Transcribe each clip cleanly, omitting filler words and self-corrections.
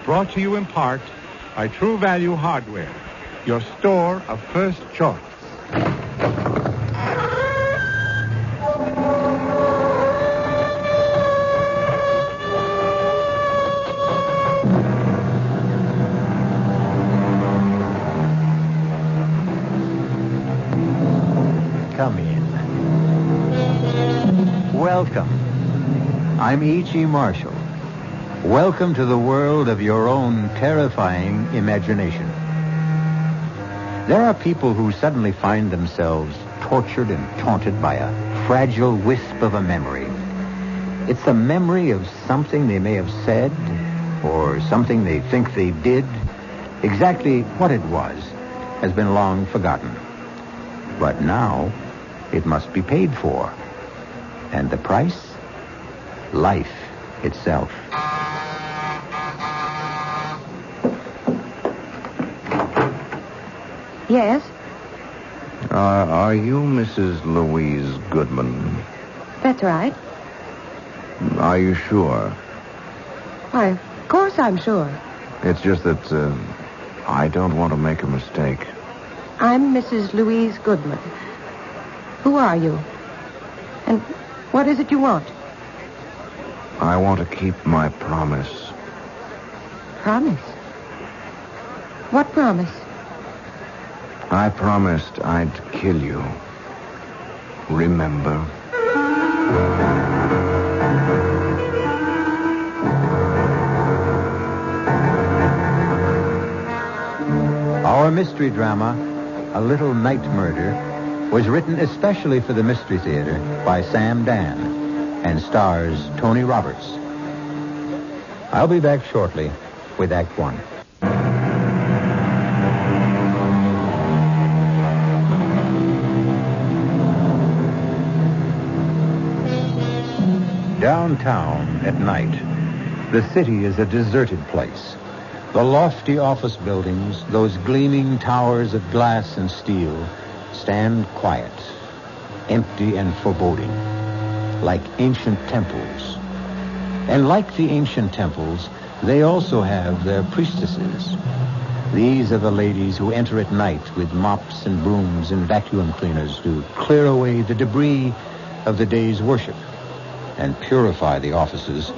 Brought to you in part by True Value Hardware, your store of first choice. Come in. Welcome. I'm E.G. Marshall. Welcome to the world of your own terrifying imagination. There are people who suddenly find themselves tortured and taunted by a fragile wisp of a memory. It's the memory of something they may have said or something they think they did. Exactly what it was has been long forgotten. But now it must be paid for. And the price? Life itself. Yes? Are you Mrs. Louise Goodman? That's right. Are you sure? Why, of course I'm sure. It's just that I don't want to make a mistake. I'm Mrs. Louise Goodman. Who are you? And what is it you want? I want to keep my promise. Promise? What promise? I promised I'd kill you. Remember? Our mystery drama, A Little Night Murder, was written especially for the Mystery Theater by Sam Dan and stars Tony Roberts. I'll be back shortly with Act One. Downtown at night, the city is a deserted place. The lofty office buildings, those gleaming towers of glass and steel, stand quiet, empty and foreboding, like ancient temples. And like the ancient temples, they also have their priestesses. These are the ladies who enter at night with mops and brooms and vacuum cleaners to clear away the debris of the day's worship and purify the offices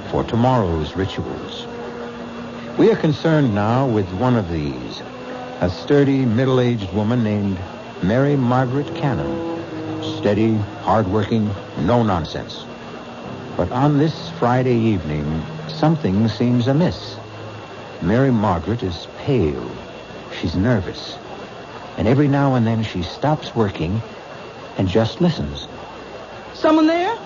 for tomorrow's rituals. We are concerned now with one of these, a sturdy, middle-aged woman named Mary Margaret Cannon. Steady, hard-working, no nonsense. But on this Friday evening, something seems amiss. Mary Margaret is pale. She's nervous. And every now and then she stops working and just listens. Someone there?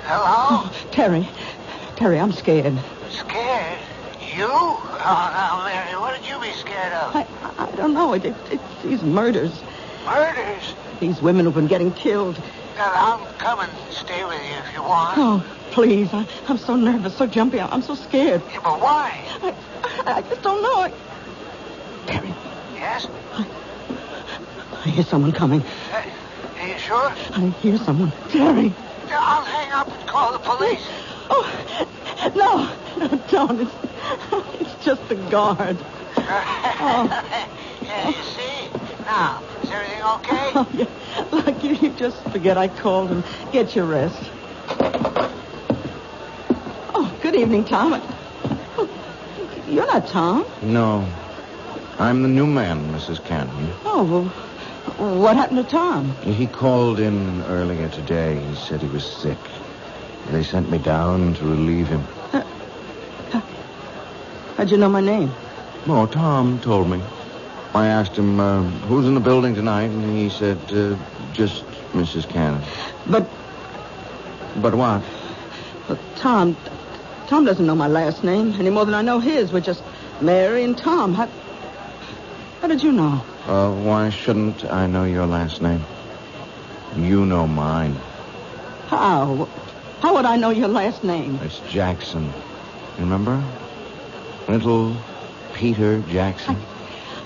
Hello? Terry, I'm scared. Scared? You? Oh, now, Mary, what did you be scared of? I don't know. It's these murders. Murders? These women who've been getting killed. Now, I'll come and stay with you if you want. Oh, please. I'm so nervous, so jumpy. I'm so scared. Yeah, but why? I just don't know. Terry. Yes? I hear someone coming. Are you sure? I hear someone. Terry. I'll hang up and call the police. Oh, no, don't. It's just the guard. Yeah, you see? Now, is everything okay? Oh, yeah. Look, you just forget I called and get your rest. Oh, good evening, Tom. Oh, you're not Tom. No. I'm the new man, Mrs. Cannon. Oh, well, what happened to Tom? He called in earlier today. He said he was sick. They sent me down to relieve him. How'd you know my name? Oh, Tom told me. I asked him, who's in the building tonight, and he said, just Mrs. Cannon. But what? Tom doesn't know my last name any more than I know his. We're just Mary and Tom. How did you know? Why shouldn't I know your last name? You know mine. How? How would I know your last name? It's Jackson. Remember? Little Peter Jackson?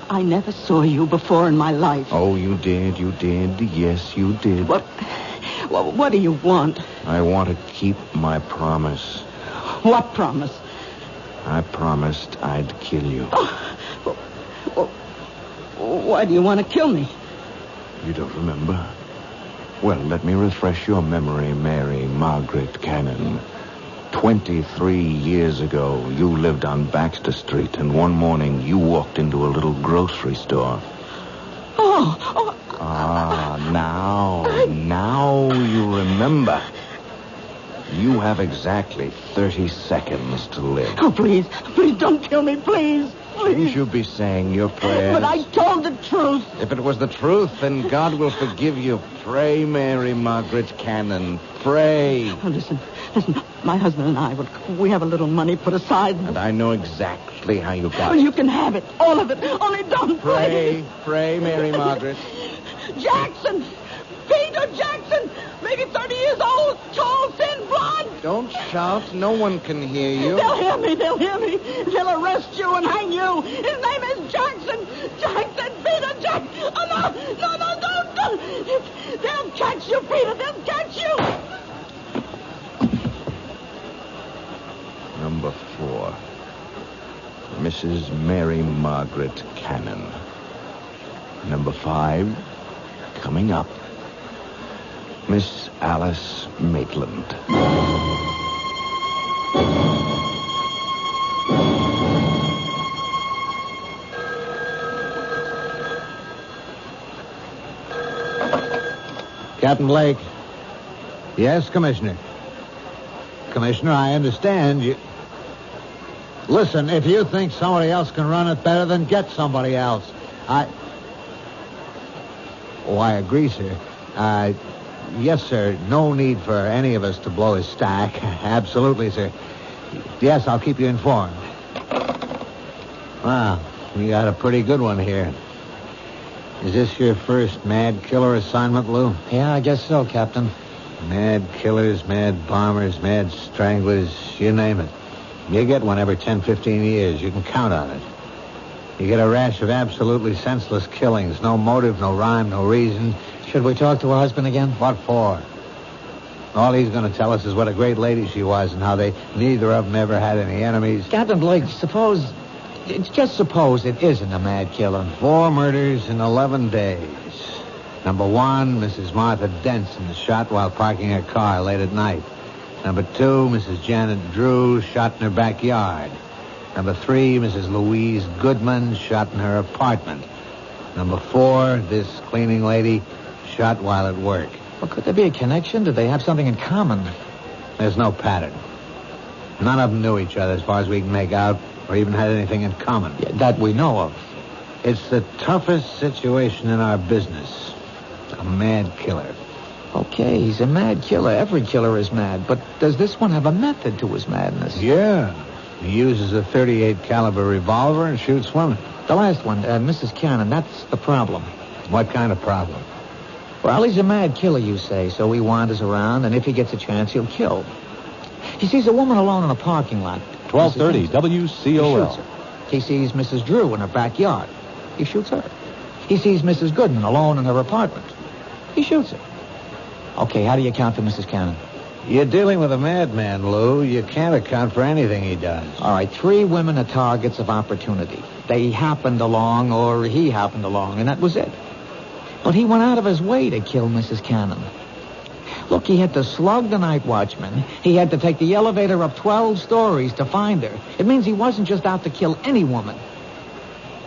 I never saw you before in my life. Oh, you did. Yes, you did. What do you want? I want to keep my promise. What promise? I promised I'd kill you. Why do you want to kill me? You don't remember? Well, let me refresh your memory, Mary Margaret Cannon. 23 years ago, you lived on Baxter Street, and one morning you walked into a little grocery store. Now you remember. You have exactly 30 seconds to live. Oh, please don't kill me, please. Shouldn't you be saying your prayers? But I told the truth. If it was the truth, then God will forgive you. Pray, Mary Margaret Cannon. Pray. Oh, listen. My husband and I, we have a little money put aside. And I know exactly how you got Well, it. you can have it. All of it. Only don't Pray, Mary Margaret. Jackson! Peter Jackson! Maybe 30 years old, tall, thin, blonde. Don't shout. No one can hear you. They'll hear me. They'll arrest you and hang you. His name is Jackson. Peter Jackson. Oh, no, don't. They'll catch you, Peter. They'll catch you. Number 4. Mrs. Mary Margaret Cannon. Number 5, coming up, Miss Alice Maitland. Captain Blake. Yes, Commissioner. Commissioner, I understand you... Listen, if you think somebody else can run it better, then get somebody else. I agree, sir. Yes, sir. No need for any of us to blow his stack. Absolutely, sir. Yes, I'll keep you informed. Wow, you got a pretty good one here. Is this your first mad killer assignment, Lou? Yeah, I guess so, Captain. Mad killers, mad bombers, mad stranglers, you name it. You get one every 10, 15 years. You can count on it. You get a rash of absolutely senseless killings. No motive, no rhyme, no reason. Should we talk to her husband again? What for? All he's going to tell us is what a great lady she was and how neither of them ever had any enemies. Captain Blake, just suppose it isn't a mad killer. 4 murders in 11 days. Number 1, Mrs. Martha Denson, shot while parking her car late at night. Number 2, Mrs. Janet Drew, shot in her backyard. Number 3, Mrs. Louise Goodman, shot in her apartment. Number 4, this cleaning lady, shot while at work. Well, could there be a connection? Did they have something in common? There's no pattern. None of them knew each other as far as we can make out, or even had anything in common. Yeah, that we know of. It's the toughest situation in our business. A mad killer. Okay, he's a mad killer. Every killer is mad. But does this one have a method to his madness? Yeah. He uses a .38 caliber revolver and shoots women. The last one, Mrs. Cannon, that's the problem. What kind of problem? Well, he's a mad killer, you say, so he wanders around, and if he gets a chance, he'll kill. He sees a woman alone in a parking lot. 1230 WCOL. He shoots her. He sees Mrs. Drew in her backyard. He shoots her. He sees Mrs. Goodman alone in her apartment. He shoots her. Okay, how do you account for Mrs. Cannon? You're dealing with a madman, Lou. You can't account for anything he does. All right, 3 women are targets of opportunity. They happened along, or he happened along, and that was it. But he went out of his way to kill Mrs. Cannon. Look, he had to slug the night watchman. He had to take the elevator up 12 stories to find her. It means he wasn't just out to kill any woman.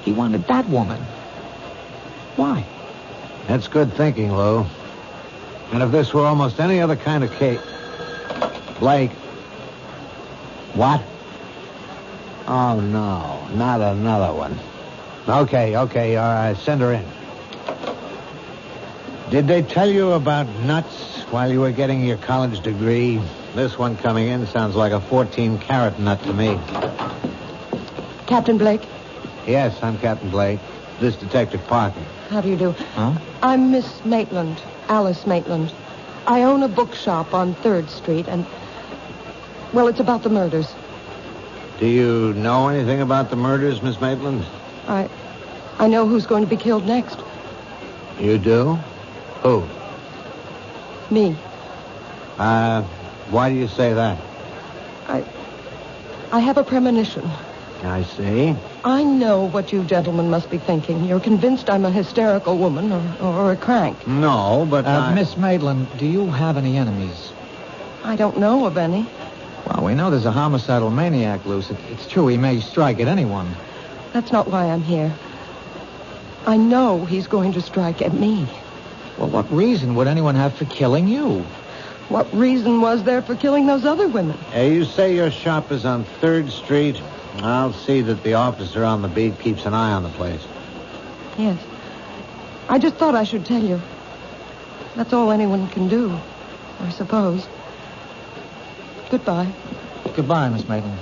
He wanted that woman. Why? That's good thinking, Lou. And if this were almost any other kind of case... Blake. What? Oh, no. Not another one. Okay, all right. Send her in. Did they tell you about nuts while you were getting your college degree? This one coming in sounds like a 14-carat nut to me. Captain Blake? Yes, I'm Captain Blake. This Detective Parker. How do you do? Huh? I'm Miss Maitland, Alice Maitland. I own a bookshop on 3rd Street, and... Well, it's about the murders. Do you know anything about the murders, Miss Maitland? I know who's going to be killed next. You do? Who? Me. Why do you say that? I have a premonition. I see. I know what you gentlemen must be thinking. You're convinced I'm a hysterical woman or a crank. No, but Miss Maitland, do you have any enemies? I don't know of any. Well, we know there's a homicidal maniac loose. It's true he may strike at anyone. That's not why I'm here. I know he's going to strike at me. Well, what reason would anyone have for killing you? What reason was there for killing those other women? You say your shop is on 3rd Street. I'll see that the officer on the beat keeps an eye on the place. Yes. I just thought I should tell you. That's all anyone can do, I suppose. Goodbye. Goodbye, Miss Maitland.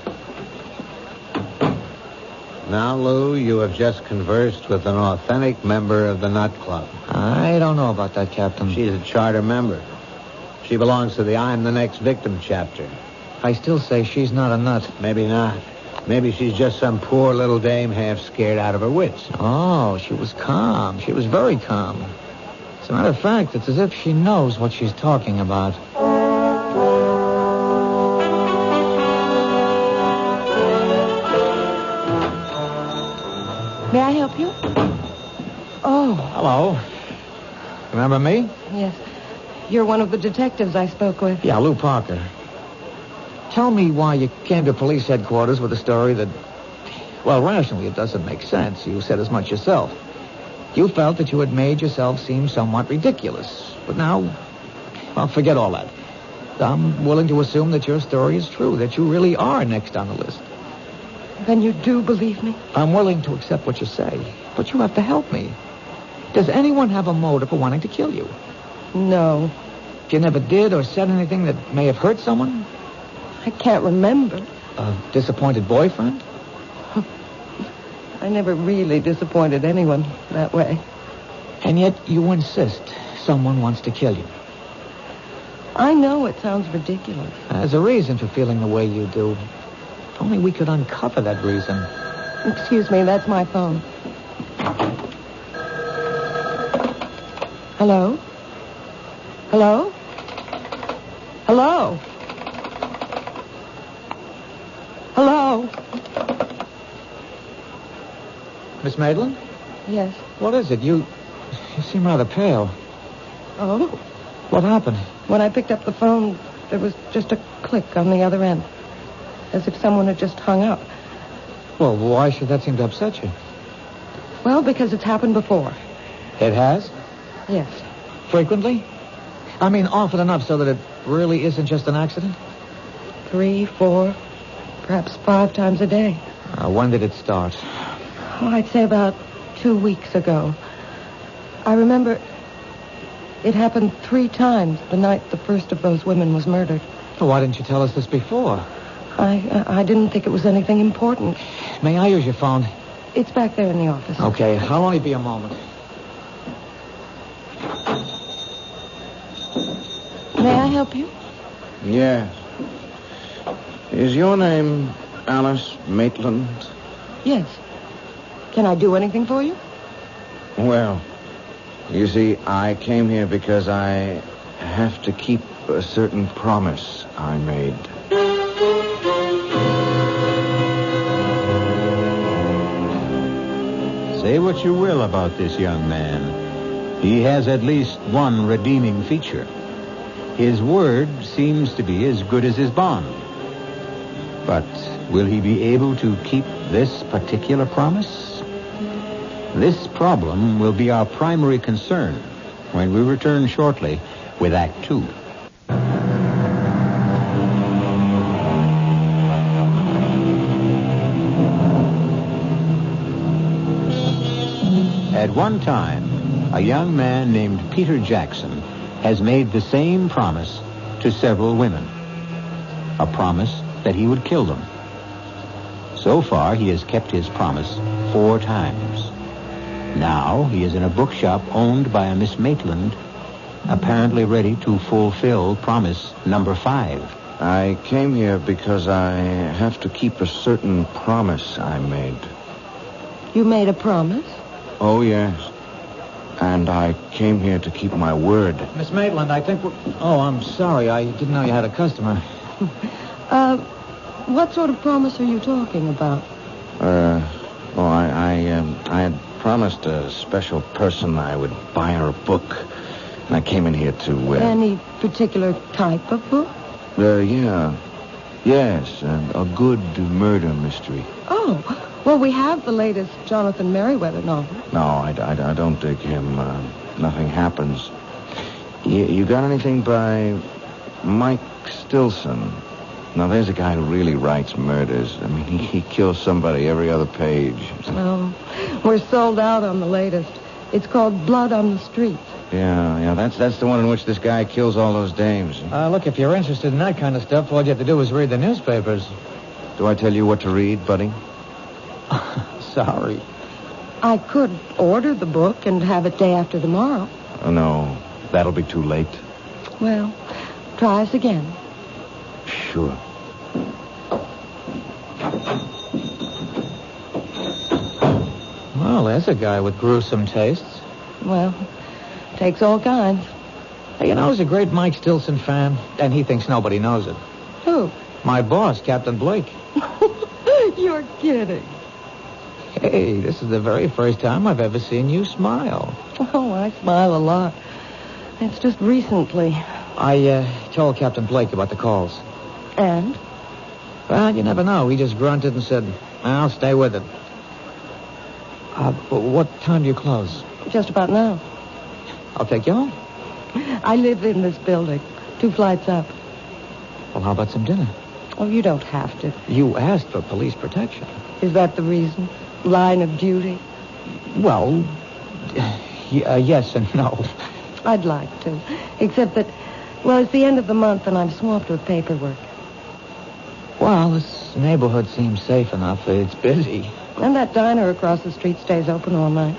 Now, Lou, you have just conversed with an authentic member of the Nut Club. I don't know about that, Captain. She's a charter member. She belongs to the I'm the Next Victim chapter. I still say she's not a nut. Maybe not. Maybe she's just some poor little dame half scared out of her wits. Oh, she was calm. She was very calm. As a matter of fact, it's as if she knows what she's talking about. May I help you? Oh. Hello. Remember me? Yes. You're one of the detectives I spoke with. Yeah, Lou Parker. Tell me why you came to police headquarters with a story that, well, rationally, it doesn't make sense. You said as much yourself. You felt that you had made yourself seem somewhat ridiculous. But now, well, forget all that. I'm willing to assume that your story is true, that you really are next on the list. Then you do believe me? I'm willing to accept what you say, but you have to help me. Does anyone have a motive for wanting to kill you? No. You never did or said anything that may have hurt someone? I can't remember. A disappointed boyfriend? I never really disappointed anyone that way. And yet you insist someone wants to kill you. I know it sounds ridiculous. There's a reason for feeling the way you do. If only we could uncover that reason. Excuse me, that's my phone. Hello? Hello? Hello? Hello? Miss Maitland? Yes. What is it? You seem rather pale. Oh? What happened? When I picked up the phone, there was just a click on the other end. As if someone had just hung up. Well, why should that seem to upset you? Well, because it's happened before. It has? Yes. Frequently? I mean, often enough so that it really isn't just an accident? 3, 4, perhaps 5 times a day. When did it start? Oh, I'd say about 2 weeks ago. I remember it happened 3 times the night the first of those women was murdered. Well, why didn't you tell us this before? I didn't think it was anything important. May I use your phone? It's back there in the office. Okay, I'll only be a moment. May I help you? Yes. Is your name Alice Maitland? Yes. Can I do anything for you? Well, you see, I came here because I have to keep a certain promise I made. Say what you will about this young man. He has at least one redeeming feature. His word seems to be as good as his bond. But will he be able to keep this particular promise? This problem will be our primary concern when we return shortly with Act 2. At one time, a young man named Peter Jackson has made the same promise to several women. A promise that he would kill them. So far, he has kept his promise 4 times. Now, he is in a bookshop owned by a Miss Maitland, apparently ready to fulfill promise number 5. I came here because I have to keep a certain promise I made. You made a promise? Oh, yes. And I came here to keep my word. Miss Maitland, I think we're... Oh, I'm sorry. I didn't know you had a customer. What sort of promise are you talking about? I had promised a special person I would buy her a book. And I came in here to... Any particular type of book? Yeah. Yes, a good murder mystery. Oh, well, we have the latest Jonathan Merriweather novel. No, I don't dig him. Nothing happens. You got anything by Mike Stilson? Now, there's a guy who really writes murders. I mean, he kills somebody every other page. Oh, we're sold out on the latest. It's called Blood on the Street. Yeah, that's the one in which this guy kills all those dames. Look, if you're interested in that kind of stuff, all you have to do is read the newspapers. Do I tell you what to read, buddy? Sorry. I could order the book and have it day after tomorrow. Oh, no, that'll be too late. Well, try us again. Sure. Well, there's a guy with gruesome tastes. Well, takes all kinds. Hey, you know, he's a great Mike Stilson fan, and he thinks nobody knows it. Who? My boss, Captain Blake. You're kidding. Hey, this is the very first time I've ever seen you smile. Oh, I smile a lot. It's just recently. I told Captain Blake about the calls. And? Well, you never know. He just grunted and said, I'll stay with it. What time do you close? Just about now. I'll take you home. I live in this building, 2 flights up. Well, how about some dinner? Oh, you don't have to. You asked for police protection. Is that the reason? Line of duty? Well, yes and no. I'd like to. Except that, well, it's the end of the month and I'm swamped with paperwork. Well, this neighborhood seems safe enough. It's busy. And that diner across the street stays open all night.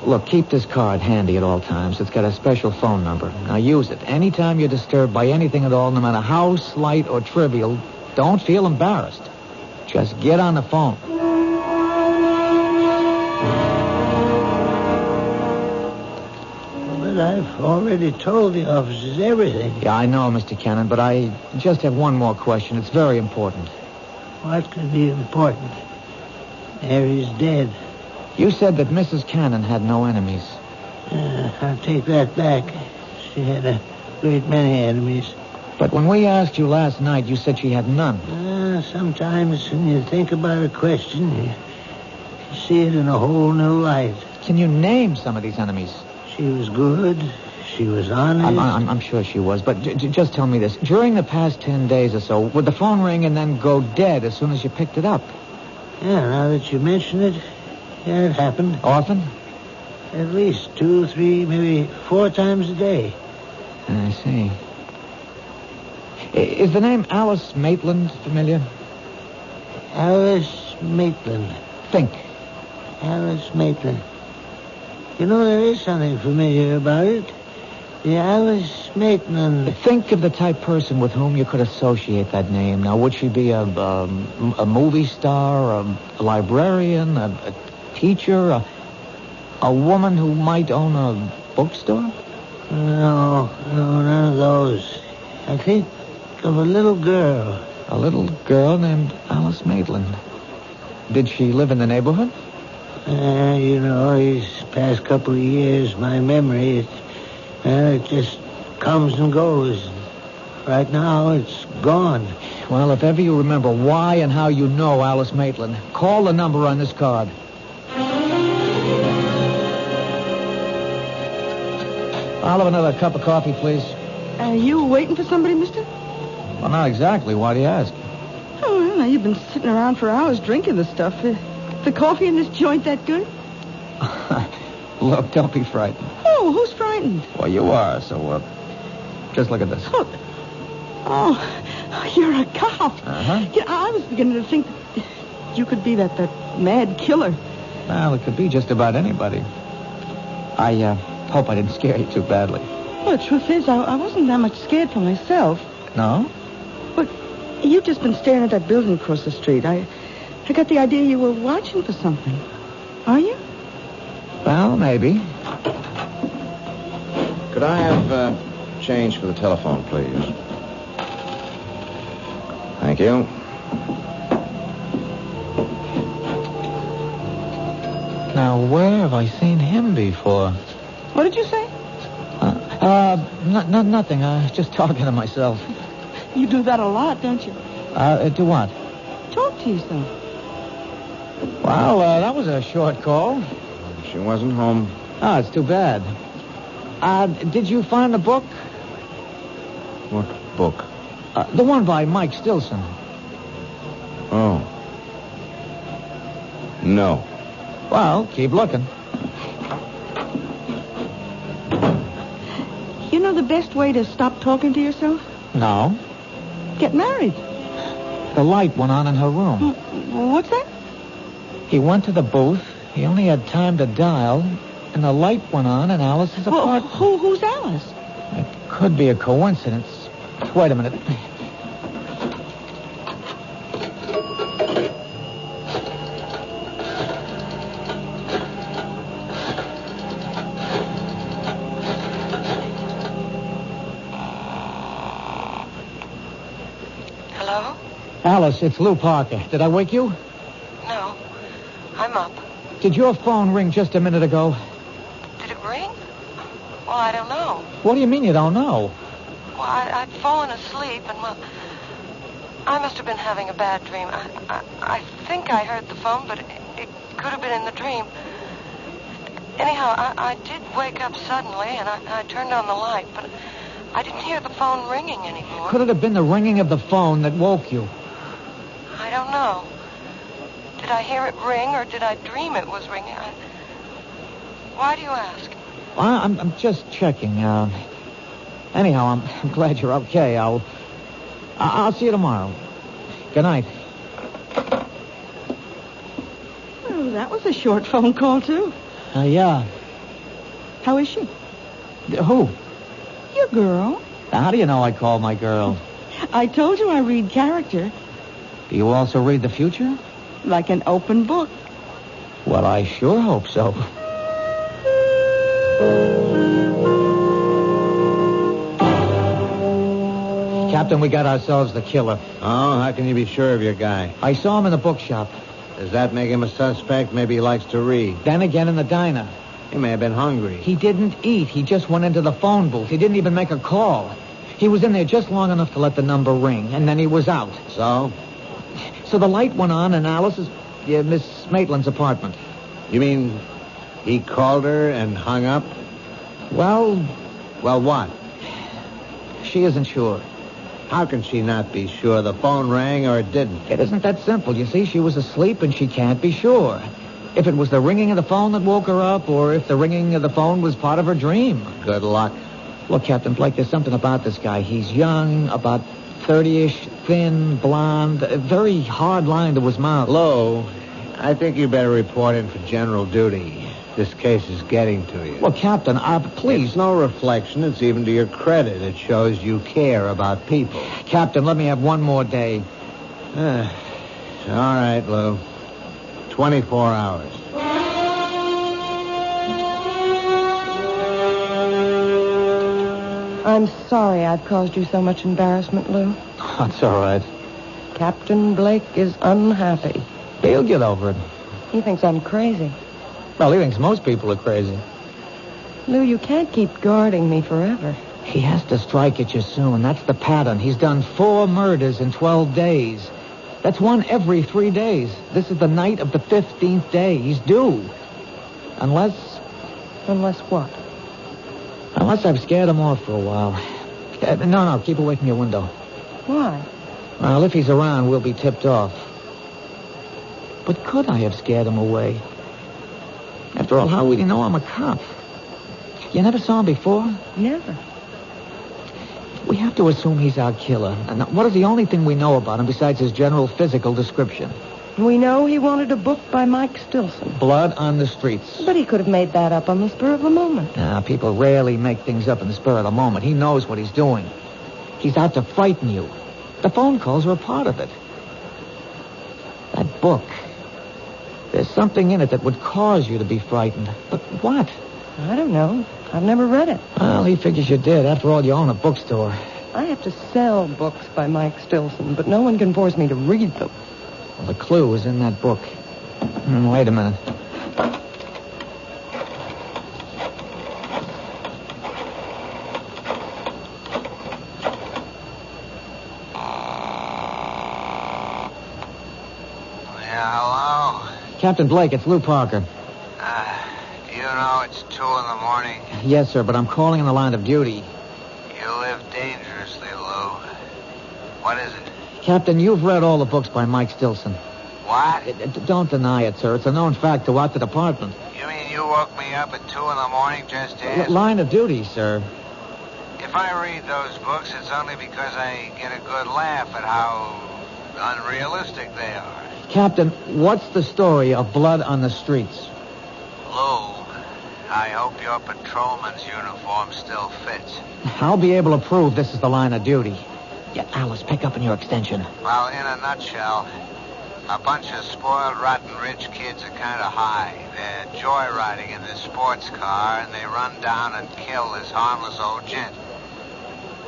Look, keep this card handy at all times. It's got a special phone number. Now use it. Anytime you're disturbed by anything at all, no matter how slight or trivial, don't feel embarrassed. Just get on the phone. But I've already told the officers everything. Yeah, I know, Mr. Cannon, but I just have one more question. It's very important. What could be important? Mary's dead. You said that Mrs. Cannon had no enemies. I'll take that back. She had a great many enemies. But when we asked you last night, you said she had none. Sometimes when you think about a question, you see it in a whole new light. Can you name some of these enemies? She was good. She was honest. I'm sure she was, but just tell me this. During the past 10 days or so, would the phone ring and then go dead as soon as you picked it up? Yeah, now that you mention it, yeah, it happened. Often? At least 2, 3, maybe 4 times a day. I see. Is the name Alice Maitland familiar? Alice Maitland. Think. Alice Maitland. You know, there is something familiar about it. The Alice Maitland. Think of the type person with whom you could associate that name. Now, would she be a movie star, a librarian, a teacher, a woman who might own a bookstore? No, none of those. I think of a little girl. A little girl named Alice Maitland. Did she live in the neighborhood? You know, these past couple of years, my memory, it just comes and goes. Right now, it's gone. Well, if ever you remember why and how you know Alice Maitland, call the number on this card. I'll have another cup of coffee, please. Are you waiting for somebody, mister? Well, not exactly. Why do you ask? Oh, well, you've been sitting around for hours drinking the stuff. The coffee in this joint that good? Look, don't be frightened. Oh, who's frightened? Well, you are, so, just look at this. Oh, you're a cop. Uh-huh. Yeah, I was beginning to think that you could be that mad killer. Well, it could be just about anybody. I hope I didn't scare you too badly. Well, the truth is, I wasn't that much scared for myself. No? But You've just been staring at that building across the street. I got the idea you were watching for something. Are you? Well, maybe. Could I have change for the telephone, please? Thank you. Now, where have I seen him before? What did you say? Nothing. Just talking to myself. You do that a lot, don't you? Do what? Talk to yourself. Well, that was a short call. She wasn't home. Oh, it's too bad. Did you find the book? What book? The one by Mike Stilson. Oh. No. Well, keep looking. You know the best way to stop talking to yourself? No. Get married. The light went on in her room. What's that? He went to the booth. He only had time to dial, and the light went on in Alice's apartment. Who's Alice? It could be a coincidence. Wait a minute. Hello? Alice, it's Lou Parker. Did I wake you? No. I'm up. Did your phone ring just a minute ago? Did it ring? Well, I don't know. What do you mean you don't know? Well, I'd fallen asleep and, well, I must have been having a bad dream. I think I heard the phone, but it could have been in the dream. Anyhow, I did wake up suddenly, and I turned on the light, but I didn't hear the phone ringing anymore. Could it have been the ringing of the phone that woke you? I don't know. Did I hear it ring, or did I dream it was ringing? Why do you ask? Well, I'm just checking. Anyhow, I'm glad you're okay. I'll see you tomorrow. Good night. Well, that was a short phone call, too. Yeah. How is she? Who? Your girl. How do you know I called my girl? I told you I read character. Do you also read the future? Like an open book. Well, I sure hope so. Captain, we got ourselves the killer. Oh, how can you be sure of your guy? I saw him in the bookshop. Does that make him a suspect? Maybe he likes to read. Then again in the diner. He may have been hungry. He didn't eat. He just went into the phone booth. He didn't even make a call. He was in there just long enough to let the number ring, and then he was out. So? So the light went on in Alice's, Miss Maitland's apartment. You mean he called her and hung up? Well, what? she isn't sure. How can she not be sure? The phone rang or it didn't? It isn't that simple. You see, she was asleep and she can't be sure. If it was the ringing of the phone that woke her up, or if the ringing of the phone was part of her dream. Good luck. Look, Captain Blake, there's something about this guy. He's young, about 30-ish, thin, blonde, a very hard line to his mouth. Lo, I think you better report in for general duty. This case is getting to you. Well, Captain, please. It's no reflection. It's even to your credit. It shows you care about people. Captain, let me have one more day. All right, Lou. 24 hours. I'm sorry I've caused you so much embarrassment, Lou. That's all right. Captain Blake is unhappy. He'll get over it. He thinks I'm crazy. Well, he thinks most people are crazy. Lou, you can't keep guarding me forever. He has to strike at you soon. That's the pattern. He's done 4 murders in 12 days. That's one every 3 days. This is the night of the 15th day. He's due. Unless... Unless what? Unless I've scared him off for a while. No, keep away from your window. Why? Well, if he's around, we'll be tipped off. But could I have scared him away? After all, how would he know I'm a cop? You never saw him before? Never. We have to assume he's our killer. And what is the only thing we know about him besides his general physical description? We know he wanted a book by Mike Stilson. Blood on the streets. But he could have made that up on the spur of the moment. People rarely make things up in the spur of the moment. He knows what he's doing. He's out to frighten you. The phone calls are a part of it. That book. There's something in it that would cause you to be frightened. But what? I don't know. I've never read it. Well, he figures you did. After all, you own a bookstore. I have to sell books by Mike Stilson, but no one can force me to read them. Well, the clue is in that book. Wait a minute. Captain Blake, it's Lou Parker. You know it's 2 a.m. Yes, sir, but I'm calling in the line of duty. You live dangerously, Lou. What is it? Captain, you've read all the books by Mike Stilson. What? Don't deny it, sir. It's a known fact throughout the department. You mean you woke me up at 2 a.m. just to ask? Line of duty, sir. If I read those books, it's only because I get a good laugh at how unrealistic they are. Captain, what's the story of blood on the streets? Lou, I hope your patrolman's uniform still fits. I'll be able to prove this is the line of duty. Yeah, Alice, pick up in your extension. Well, in a nutshell, a bunch of spoiled, rotten rich kids are kind of high. They're joyriding in this sports car, and they run down and kill this harmless old gent.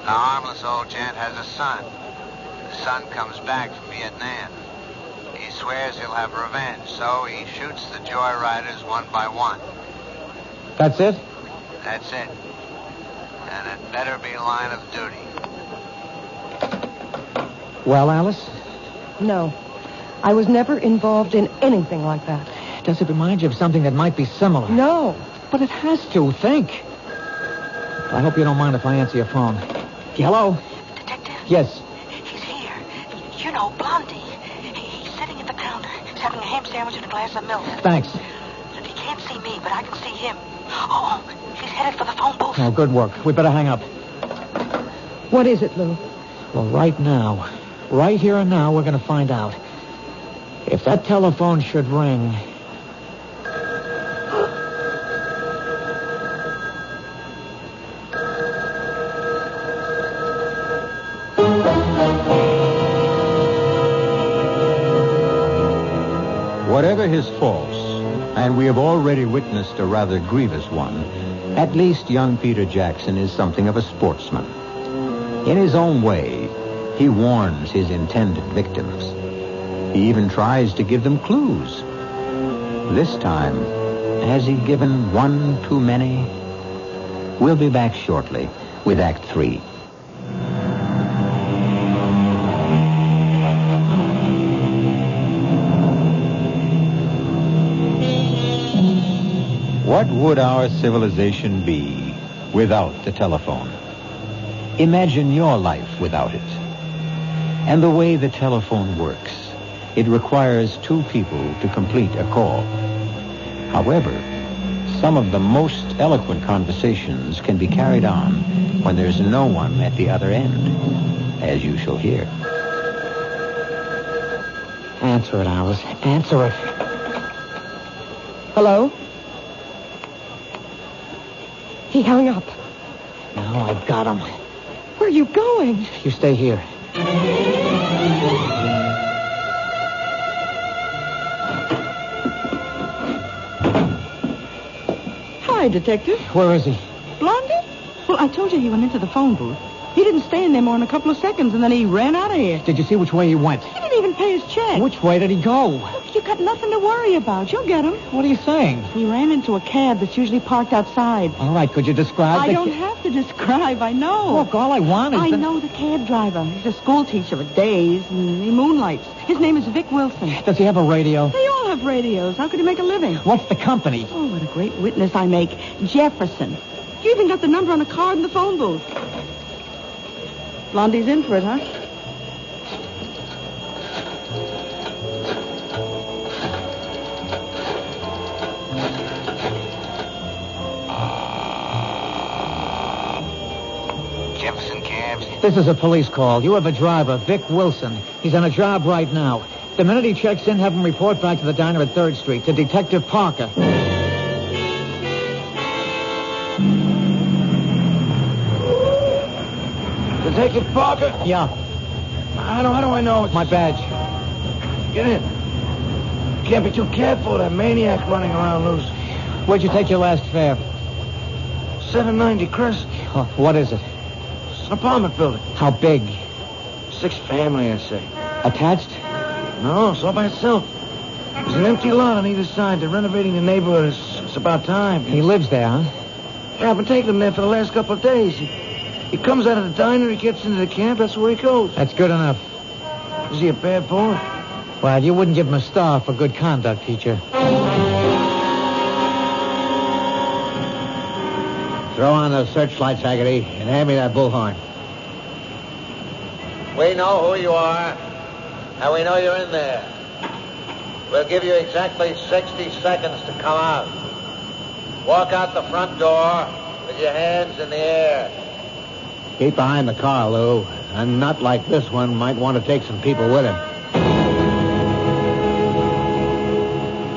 The harmless old gent has a son. The son comes back from Vietnam. He swears he'll have revenge, so he shoots the joyriders one by one. That's it? That's it. And it better be line of duty. Well, Alice? No. I was never involved in anything like that. Does it remind you of something that might be similar? No. But it has to. Think. I hope you don't mind if I answer your phone. Hello? Detective? Yes. He's here. You know, Blondie. He's sitting at the counter. He's having a ham sandwich and a glass of milk. Thanks. He can't see me, but I can see him. Oh, he's headed for the phone booth. Oh, good work. We better hang up. What is it, Lou? Well, right now, right here and now, we're going to find out. If that telephone should ring... Whatever his faults, and we have already witnessed a rather grievous one, at least young Peter Jackson is something of a sportsman. In his own way, he warns his intended victims. He even tries to give them clues. This time, has he given one too many? We'll be back shortly with Act 3. What would our civilization be without the telephone? Imagine your life without it. And the way the telephone works, it requires 2 people to complete a call. However, some of the most eloquent conversations can be carried on when there's no one at the other end, as you shall hear. Answer it, Alice. Answer it. Hello? He hung up. Now I've got him. Where are you going? You stay here. Hi, Detective. Where is he? Blondie? Well, I told you he went into the phone booth. He didn't stay in there more than a couple of seconds, and then he ran out of here. Did you see which way he went? He didn't even pay his check. Which way did he go? Look, you got nothing to worry about. You'll get him. What are you saying? He ran into a cab that's usually parked outside. All right, could you describe I don't have to describe. I know. Look, all I want is I know the cab driver. He's a school teacher at days, and he moonlights. His name is Vic Wilson. Does he have a radio? They all have radios. How could he make a living? What's the company? Oh, what a great witness I make. Jefferson. You even got the number on the card in the phone booth. Blondie's in for it, huh? Jefferson cabs. This is a police call. You have a driver, Vic Wilson. He's on a job right now. The minute he checks in, have him report back to the diner at 3rd Street, to Detective Parker. Detective Parker? Yeah. How do I know? My badge. Get in. Can't be too careful. That maniac running around loose. Where'd you take your last fare? 790 Crest. Oh, what is it? It's an apartment building. How big? 6 family, I'd say. Attached? No, it's all by itself. There's an empty lot on either side. They're renovating the neighborhood. It's about time. He lives there, huh? Yeah, I've been taking him there for the last couple of days. He comes out of the diner, he gets into the camp, that's where he goes. That's good enough. Is he a bad boy? Well, you wouldn't give him a star for good conduct, teacher. Throw on the searchlights, Haggerty, and hand me that bullhorn. We know who you are, and we know you're in there. We'll give you exactly 60 seconds to come out. Walk out the front door with your hands in the air. Keep behind the car, Lou. A nut like this one might want to take some people with him.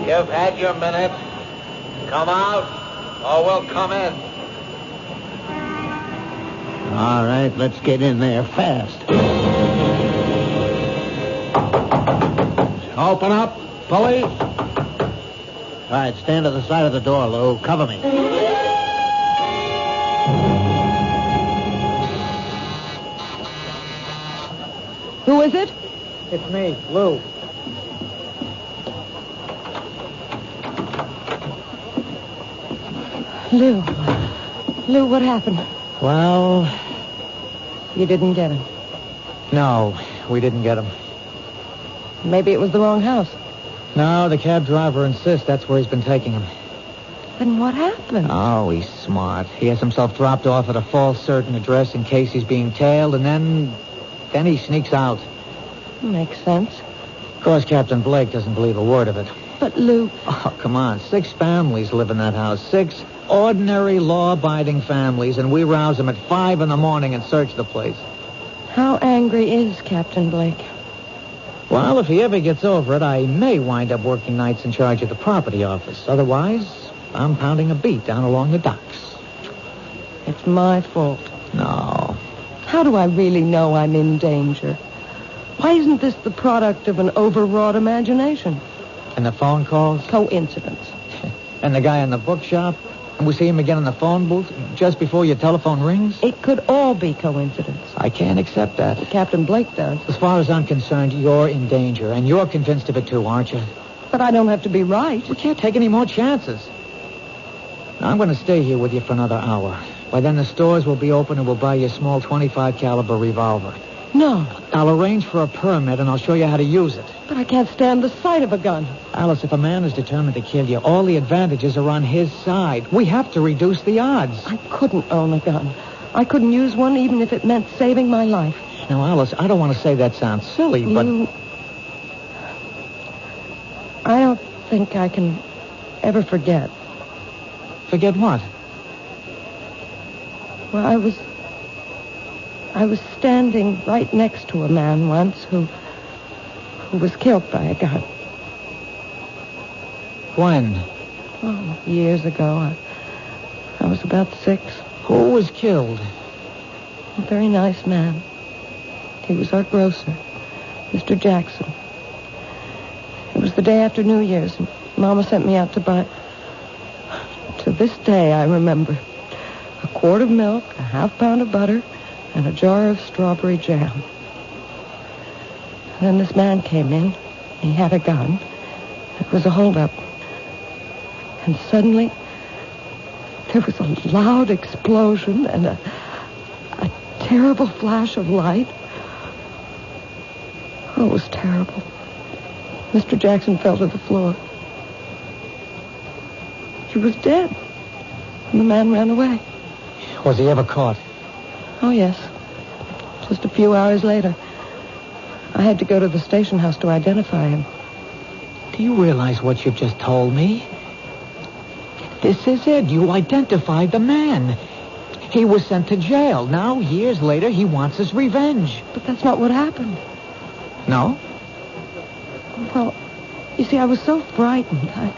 You've had your minute. Come out, or we'll come in. All right, let's get in there fast. Open up, police. All right, stand to the side of the door, Lou. Cover me. Who is it? It's me, Lou. Lou. Lou, what happened? Well, You didn't get him. no, we didn't get him. Maybe it was the wrong house. No, the cab driver insists that's where he's been taking him. Then what happened? Oh, he's smart. He has himself dropped off at a false certain address in case he's being tailed, and then he sneaks out. Makes sense. Of course, Captain Blake doesn't believe a word of it. But, Lou... Oh, come on. 6 families live in that house. 6 ordinary, law-abiding families, and we rouse them at 5 in the morning and search the place. How angry is Captain Blake? Well, if he ever gets over it, I may wind up working nights in charge of the property office. Otherwise, I'm pounding a beat down along the docks. It's my fault. No. How do I really know I'm in danger? Why isn't this the product of an overwrought imagination? And the phone calls? Coincidence. And the guy in the bookshop? And we see him again in the phone booth just before your telephone rings? It could all be coincidence. I can't accept that. Captain Blake does. As far as I'm concerned, you're in danger, and you're convinced of it too, aren't you? But I don't have to be right. We can't take any more chances. Now, I'm going to stay here with you for another hour. By then, the stores will be open, and we'll buy you a small .25 caliber revolver. No. I'll arrange for a permit, and I'll show you how to use it. But I can't stand the sight of a gun. Alice, if a man is determined to kill you, all the advantages are on his side. We have to reduce the odds. I couldn't own a gun. I couldn't use one even if it meant saving my life. Now, Alice, I don't want to say that sounds silly, but... I don't think I can ever forget. Forget what? Well, I was standing right next to a man once who was killed by a gun. When? Oh, years ago. I was about 6. Who was killed? A very nice man. He was our grocer, Mr. Jackson. It was the day after New Year's, and Mama sent me out to buy... To this day, I remember. A quart of milk, a half pound of butter, and a jar of strawberry jam. And then this man came in. He had a gun. It was a holdup. And suddenly, there was a loud explosion and a terrible flash of light. Oh, it was terrible. Mr. Jackson fell to the floor. He was dead. And the man ran away. Was he ever caught? Oh, yes. Just a few hours later. I had to go to the station house to identify him. Do you realize what you've just told me? This is it. You identified the man. He was sent to jail. Now, years later, he wants his revenge. But that's not what happened. No? Well, you see, I was so frightened. I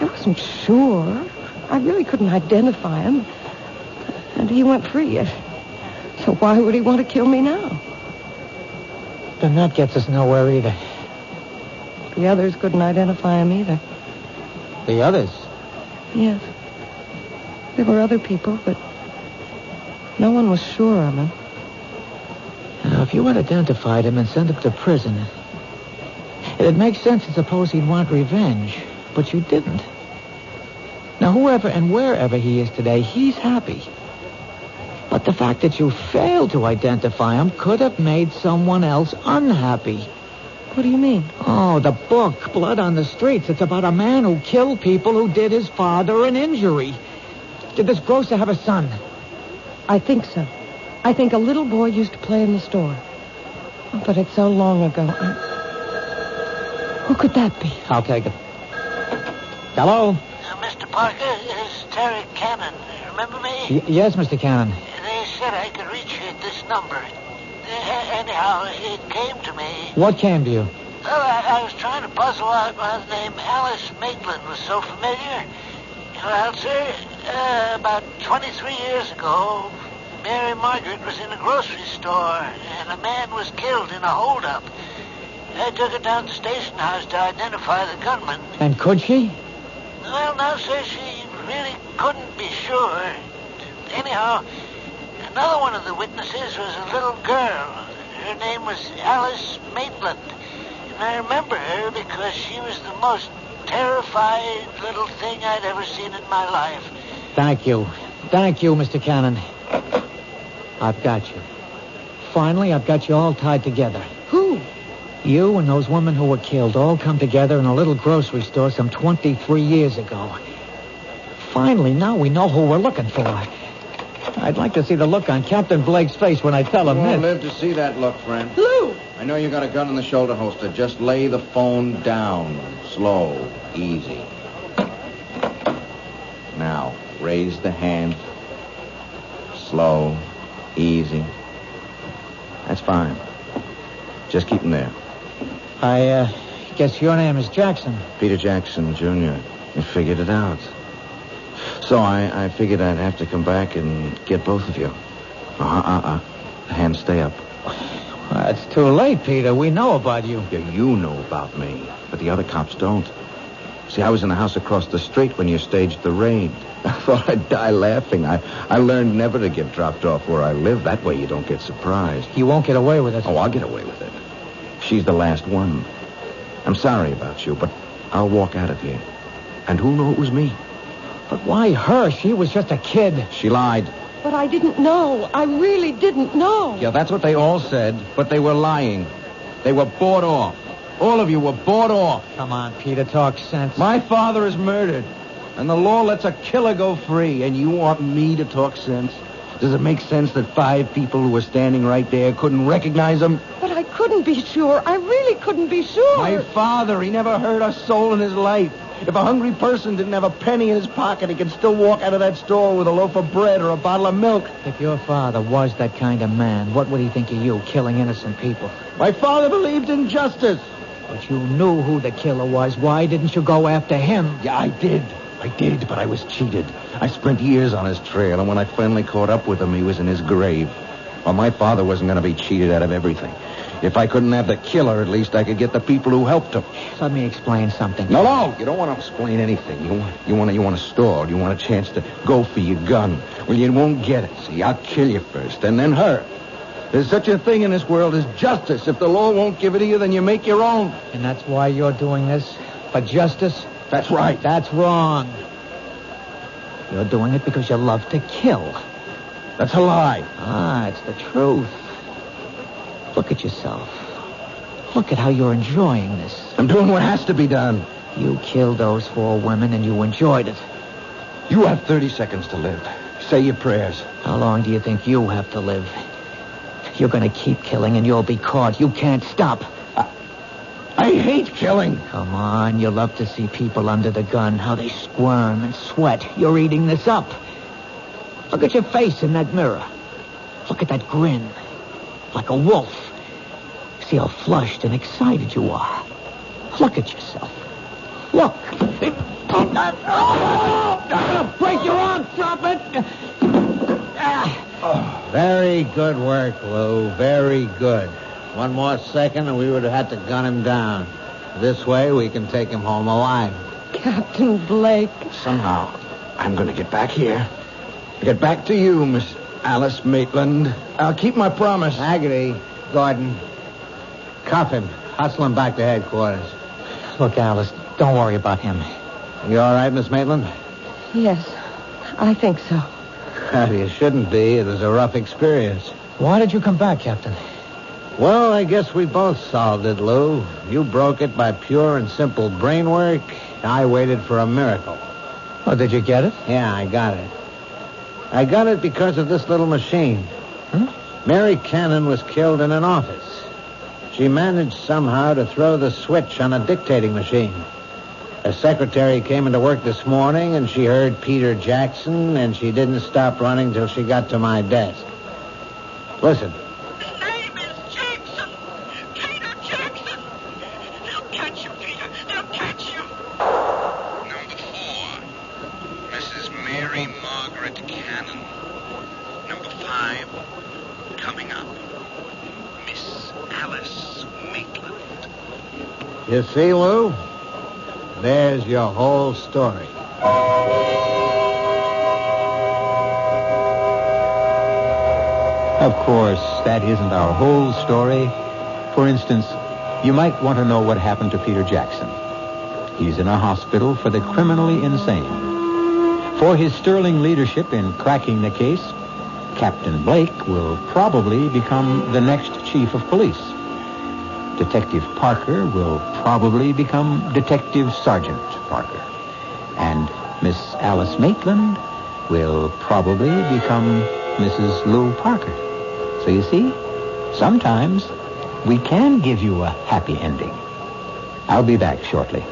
wasn't sure. I really couldn't identify him. And he went free. So why would he want to kill me now? Then that gets us nowhere either. The others couldn't identify him either. The others? Yes. There were other people, but no one was sure of him. Now, if you had identified him and sent him to prison, it'd make sense to suppose he'd want revenge, but you didn't. Now, whoever and wherever he is today, he's happy. But the fact that you failed to identify him could have made someone else unhappy. What do you mean? Oh, the book, Blood on the Streets. It's about a man who killed people who did his father an injury. Did this grocer have a son? I think so. I think a little boy used to play in the store. But it's so long ago. Who could that be? I'll take it. Hello? Mr. Parker, it's Terry Cannon. Remember me? Yes, Mr. Cannon. They said I could reach you at this number. Anyhow, it came to me. What came to you? Well, I was trying to puzzle out why the name Alice Maitland was so familiar. Well, sir, about 23 years ago, Mary Margaret was in a grocery store, and a man was killed in a holdup. I took her down to the station house to identify the gunman. And could she? Well, no, sir, she really couldn't be sure. Anyhow, another one of the witnesses was a little girl. Her name was Alice Maitland. And I remember her because she was the most terrified little thing I'd ever seen in my life. Thank you. Thank you, Mr. Cannon. I've got you. Finally, I've got you all tied together. Who? You and those women who were killed all come together in a little grocery store some 23 years ago. Finally, now we know who we're looking for. I'd like to see the look on Captain Blake's face when I tell him You won't this. live to see that look, friend. Lou! I know you got a gun in the shoulder holster. Just lay the phone down. Slow. Easy. Now, raise the hand. Slow. Easy. That's fine. Just keep him there. I guess your name is Jackson. Peter Jackson, Jr. You figured it out. So I figured I'd have to come back and get both of you. Hands stay up. Well, it's too late, Peter. We know about you. Yeah, you know about me, but the other cops don't. See, I was in the house across the street when you staged the raid. I thought I'd die laughing. I learned never to get dropped off where I live. That way you don't get surprised. You won't get away with it. Oh, I'll get away with it. She's the last one. I'm sorry about you, but I'll walk out of here. And who'll know it was me? But why her? She was just a kid. She lied. But I didn't know. I really didn't know. Yeah, that's what they all said, but they were lying. They were bought off. All of you were bought off. Come on, Peter, talk sense. My father is murdered, and the law lets a killer go free, and you want me to talk sense? Does it make sense that 5 people who were standing right there couldn't recognize him? But I couldn't be sure. I really couldn't be sure. My father, he never hurt a soul in his life. If a hungry person didn't have a penny in his pocket, he could still walk out of that store with a loaf of bread or a bottle of milk. If your father was that kind of man, what would he think of you, killing innocent people? My father believed in justice. But you knew who the killer was. Why didn't you go after him? Yeah, I did, but I was cheated. I spent years on his trail, and when I finally caught up with him, he was in his grave. Well, my father wasn't going to be cheated out of everything. If I couldn't have the killer, at least I could get the people who helped him. Let me explain something. No, you don't want to explain anything. You want to stall. You want a chance to go for your gun. Well, you won't get it. See, I'll kill you first, and then her. There's such a thing in this world as justice. If the law won't give it to you, then you make your own. And that's why you're doing this? For justice? That's right. That's wrong. You're doing it because you love to kill. That's a lie. Ah, it's the truth. Look at yourself. Look at how you're enjoying this. I'm doing what has to be done. You killed those 4 women and you enjoyed it. You have 30 seconds to live. Say your prayers. How long do you think you have to live? You're going to keep killing and you'll be caught. You can't stop. I hate killing. Come on, you love to see people under the gun, how they squirm and sweat. You're eating this up. Look at your face in that mirror. Look at that grin. Like a wolf. See how flushed and excited you are. Look at yourself. Look. Break your arm. Drop it. Very good work, Lou. Very good. One more second and we would have had to gun him down. This way, we can take him home alive. Captain Blake. Somehow, I'm going to get back here. Get back to you, Miss Alice Maitland. I'll keep my promise. Haggerty, Gordon, cuff him. Hustle him back to headquarters. Look, Alice, don't worry about him. You all right, Miss Maitland? Yes, I think so. Well, you shouldn't be. It was a rough experience. Why did you come back, Captain? Well, I guess we both solved it, Lou. You broke it by pure and simple brain work. I waited for a miracle. Oh, did you get it? Yeah, I got it. I got it because of this little machine. Mary Cannon was killed in an office. She managed somehow to throw the switch on a dictating machine. A secretary came into work this morning, and she heard Peter Jackson, and she didn't stop running till she got to my desk. Listen. His name is Jackson. Peter Jackson. They'll catch you, Peter. They'll catch you. Number 4, Mrs. Mary Margaret Cannon. Number 5, coming up, Miss Alice Maitland. You see, Lou? There's your whole story. Of course, that isn't our whole story. For instance, you might want to know what happened to Peter Jackson. He's in a hospital for the criminally insane. For his sterling leadership in cracking the case, Captain Blake will probably become the next chief of police. Detective Parker will probably become Detective Sergeant Parker. And Miss Alice Maitland will probably become Mrs. Lou Parker. So you see, sometimes we can give you a happy ending. I'll be back shortly.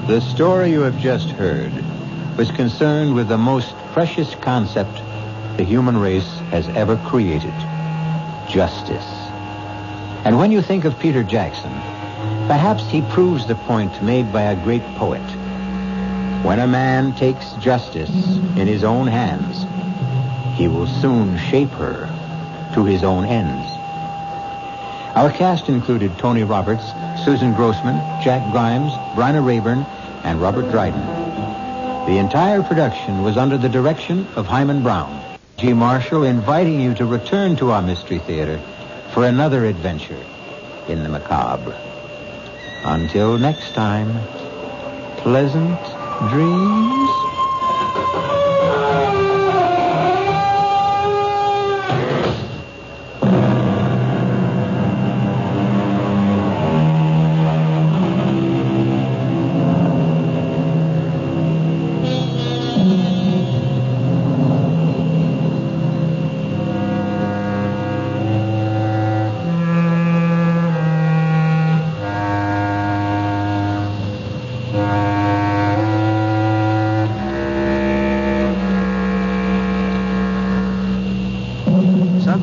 The story you have just heard was concerned with the most precious concept the human race has ever created: justice. And when you think of Peter Jackson, perhaps he proves the point made by a great poet. When a man takes justice in his own hands, he will soon shape her to his own ends. Our cast included Tony Roberts, Susan Grossman, Jack Grimes, Bryna Rayburn, and Robert Dryden. The entire production was under the direction of Hyman Brown. G. Marshall inviting you to return to our Mystery Theater for another adventure in the macabre. Until next time, pleasant dreams.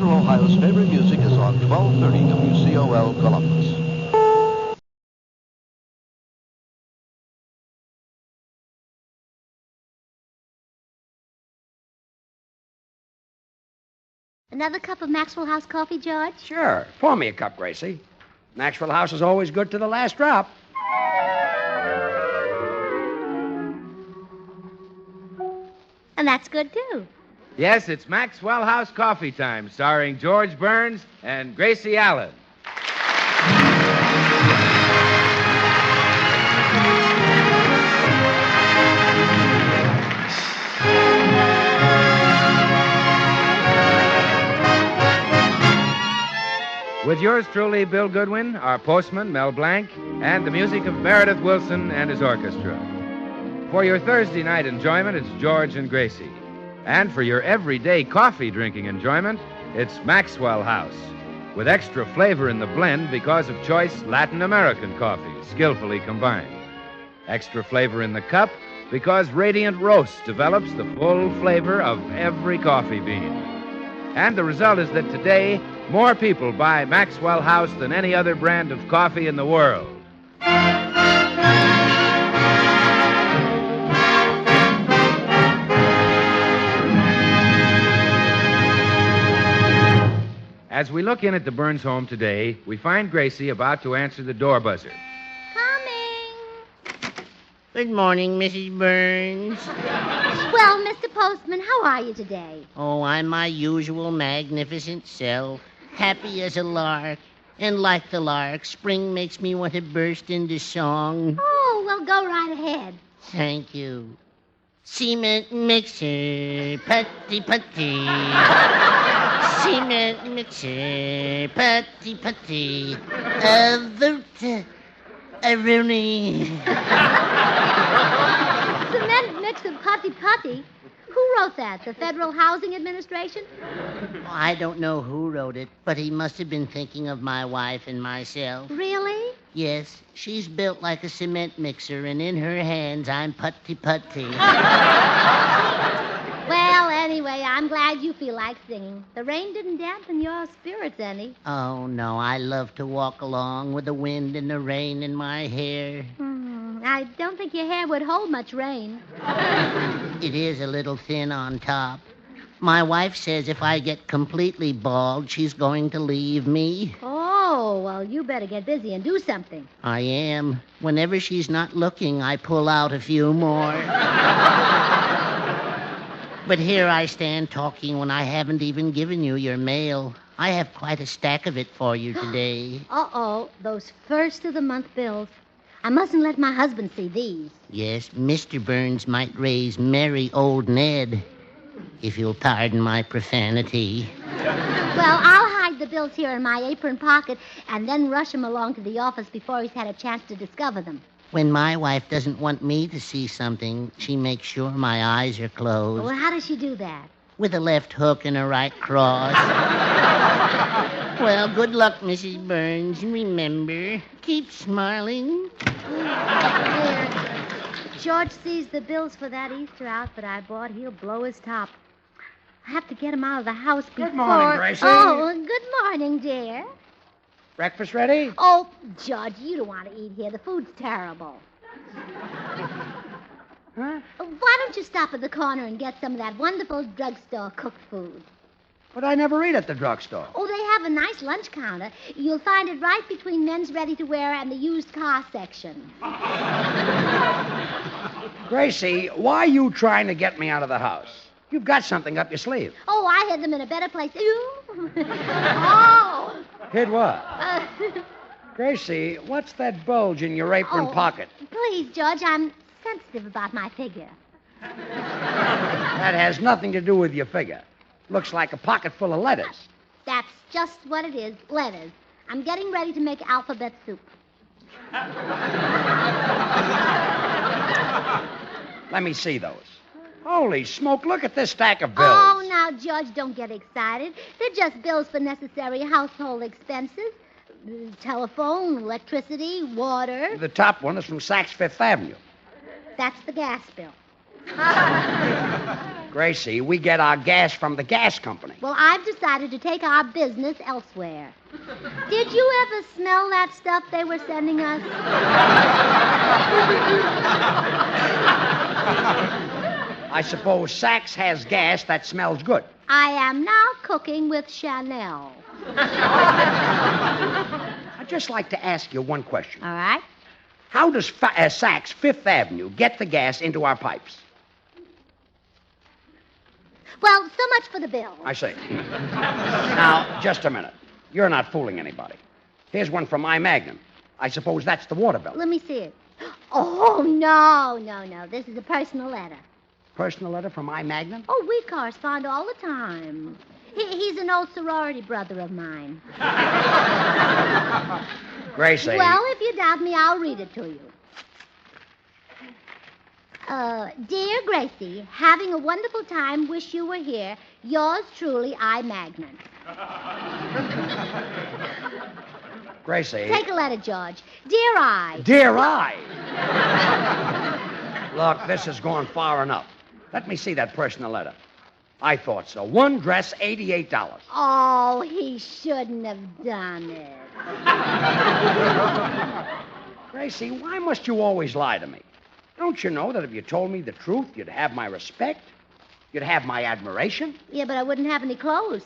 Ohio's favorite music is on 1230 WCOL Columbus. Another cup of Maxwell House coffee, George? Sure. Pour me a cup, Gracie. Maxwell House is always good to the last drop. And that's good, too. Yes, it's Maxwell House Coffee Time, starring George Burns and Gracie Allen. With yours truly, Bill Goodwin, our postman, Mel Blanc, and the music of Meredith Wilson and his orchestra. For your Thursday night enjoyment, it's George and Gracie. And for your everyday coffee drinking enjoyment, it's Maxwell House, with extra flavor in the blend because of choice Latin American coffee, skillfully combined. Extra flavor in the cup because Radiant Roast develops the full flavor of every coffee bean. And the result is that today, more people buy Maxwell House than any other brand of coffee in the world. As we look in at the Burns home today, we find Gracie about to answer the door buzzer. Good morning, Mrs. Burns. Well, Mr. Postman, how are you today? Oh, I'm my usual magnificent self, happy as a lark. And like the lark, spring makes me want to burst into song. Oh, well, go right ahead. Thank you. Cement mixer, putty putty. Cement mixer, putty putty. Rooney. Cement mixer putty putty? Who wrote that? The Federal Housing Administration? I don't know who wrote it, but he must have been thinking of my wife and myself. Really? Yes, she's built like a cement mixer, and in her hands, I'm putty-putty. Well, anyway, I'm glad you feel like singing. The rain didn't dampen your spirits any. Oh, no, I love to walk along with the wind and the rain in my hair. I don't think your hair would hold much rain. It is a little thin on top. My wife says if I get completely bald, she's going to leave me. Oh, well, you better get busy and do something. I am. Whenever she's not looking, I pull out a few more. But here I stand talking when I haven't even given you your mail. I have quite a stack of it for you today. Uh-oh, those first-of-the-month bills. I mustn't let my husband see these. Yes, Mr. Burns might raise merry old Ned, if you'll pardon my profanity. Well, I'll hide the bills here in my apron pocket and then rush him along to the office before he's had a chance to discover them. When my wife doesn't want me to see something, she makes sure my eyes are closed. Well, how does she do that? With a left hook and a right cross. Well, good luck, Mrs. Burns. Remember, keep smiling. There. George sees the bills for that Easter outfit I bought. He'll blow his top. I have to get him out of the house before... Good morning, Gracie. Oh, good morning, dear. Breakfast ready? Oh, George, you don't want to eat here. The food's terrible. Huh? Why don't you stop at the corner and get some of that wonderful drugstore cooked food? But I never eat at the drugstore. Oh, they have a nice lunch counter. You'll find it right between men's ready-to-wear and the used car section. Gracie, why are you trying to get me out of the house? You've got something up your sleeve. Oh, I hid them in a better place. Oh! Hid what? Gracie, what's that bulge in your apron pocket? Please, George, I'm sensitive about my figure. That has nothing to do with your figure. Looks like a pocket full of letters. That's just what it is, letters. I'm getting ready to make alphabet soup. Let me see those. Holy smoke, look at this stack of bills. Oh, now, George, don't get excited. They're just bills for necessary household expenses. Telephone, electricity, water. The top one is from Saks Fifth Avenue. That's the gas bill. Gracie, we get our gas from the gas company. Well, I've decided to take our business elsewhere. Did you ever smell that stuff they were sending us? I suppose Saks has gas that smells good. I am now cooking with Chanel. I'd just like to ask you one question. All right. How does Saks Fifth Avenue get the gas into our pipes? Well, so much for the bill. I see. Now, just a minute. You're not fooling anybody. Here's one from my Magnum. I suppose that's the water bill. Let me see it. Oh, no. This is a personal letter. Personal letter from my Magnum? Oh, we correspond all the time. He's an old sorority brother of mine. Gracie. Well, if you doubt me, I'll read it to you. Dear Gracie, having a wonderful time, wish you were here. Yours truly, I. Magnum. Gracie. Take a letter, George. Dear I. Dear I. Look, this has gone far enough. Let me see that personal letter. I thought so. One dress, $88. Oh, he shouldn't have done it. Gracie, why must you always lie to me? Don't you know that if you told me the truth, you'd have my respect? You'd have my admiration? Yeah, but I wouldn't have any clothes.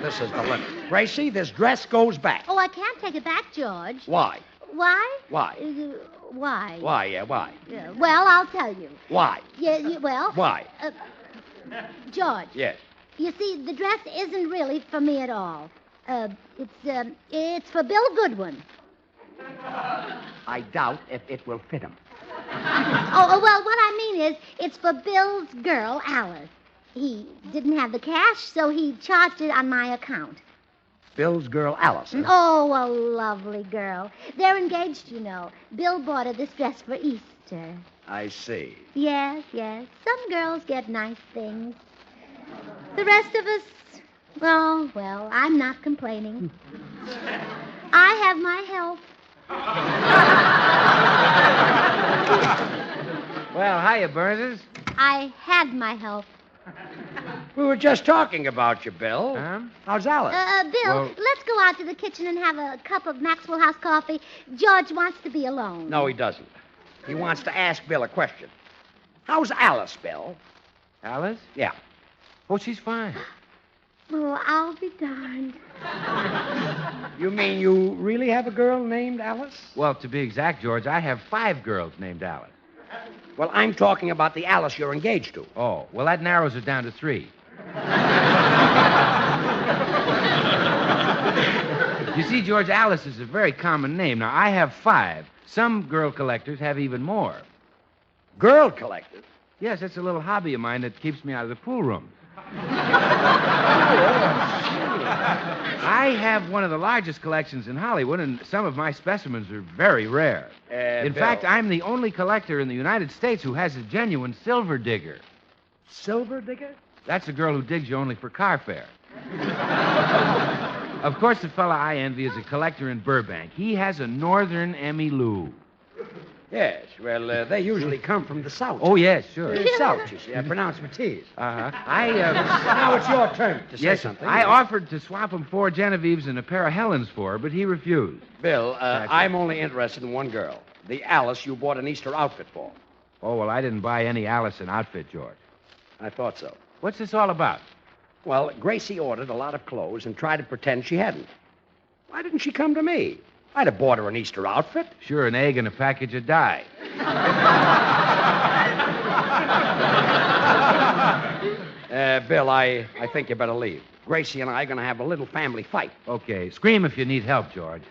This is the limit. Gracie, this dress goes back. Oh, I can't take it back, George. Why? Why? Why? Why? Why, yeah, why? Well, I'll tell you. Why? Well... Why? George. Yes. You see, the dress isn't really for me at all. It's for Bill Goodwin. I doubt if it will fit him. Well, what I mean is, it's for Bill's girl, Alice. He didn't have the cash, so he charged it on my account. Bill's girl, Allyson. Oh, a lovely girl. They're engaged, you know. Bill bought her this dress for Easter. I see. Yes. Some girls get nice things. The rest of us, well, I'm not complaining. I have my health. Well, hiya, Burners. I had my health. We were just talking about you, Bill. Huh? How's Alice? Bill, let's go out to the kitchen and have a cup of Maxwell House coffee. George wants to be alone. No, he doesn't. He wants to ask Bill a question. How's Alice, Bill? Alice? Yeah. Oh, she's fine. Oh, I'll be darned. You mean you really have a girl named Alice? Well, to be exact, George, I have 5 girls named Alice. Well, I'm talking about the Alice you're engaged to. Oh, well, that narrows it down to 3. You see, George, Alice is a very common name. Now, I have 5. Some girl collectors have even more. Girl collectors? Yes, it's a little hobby of mine that keeps me out of the pool room. I have one of the largest collections in Hollywood, and some of my specimens are very rare. In fact, I'm the only collector in the United States who has a genuine silver digger. Silver digger? That's a girl who digs you only for car fare. Of course, the fella I envy is a collector in Burbank. He has a Northern Emmy Lou. Yes, well, they usually come from the South. Oh, yes, sure. South, you see. I pronounce my T's. Uh-huh. Now it's your turn to say something. I offered to swap him 4 Genevieves and a pair of Helens for her, but he refused. Bill, I'm only interested in one girl. The Alice you bought an Easter outfit for. Oh, well, I didn't buy any Allison outfit, George. I thought so. What's this all about? Well, Gracie ordered a lot of clothes and tried to pretend she hadn't. Why didn't she come to me? I'd have bought her an Easter outfit. Sure, an egg and a package of dye. Bill, I think you better leave. Gracie and I are going to have a little family fight. Okay. Scream if you need help, George.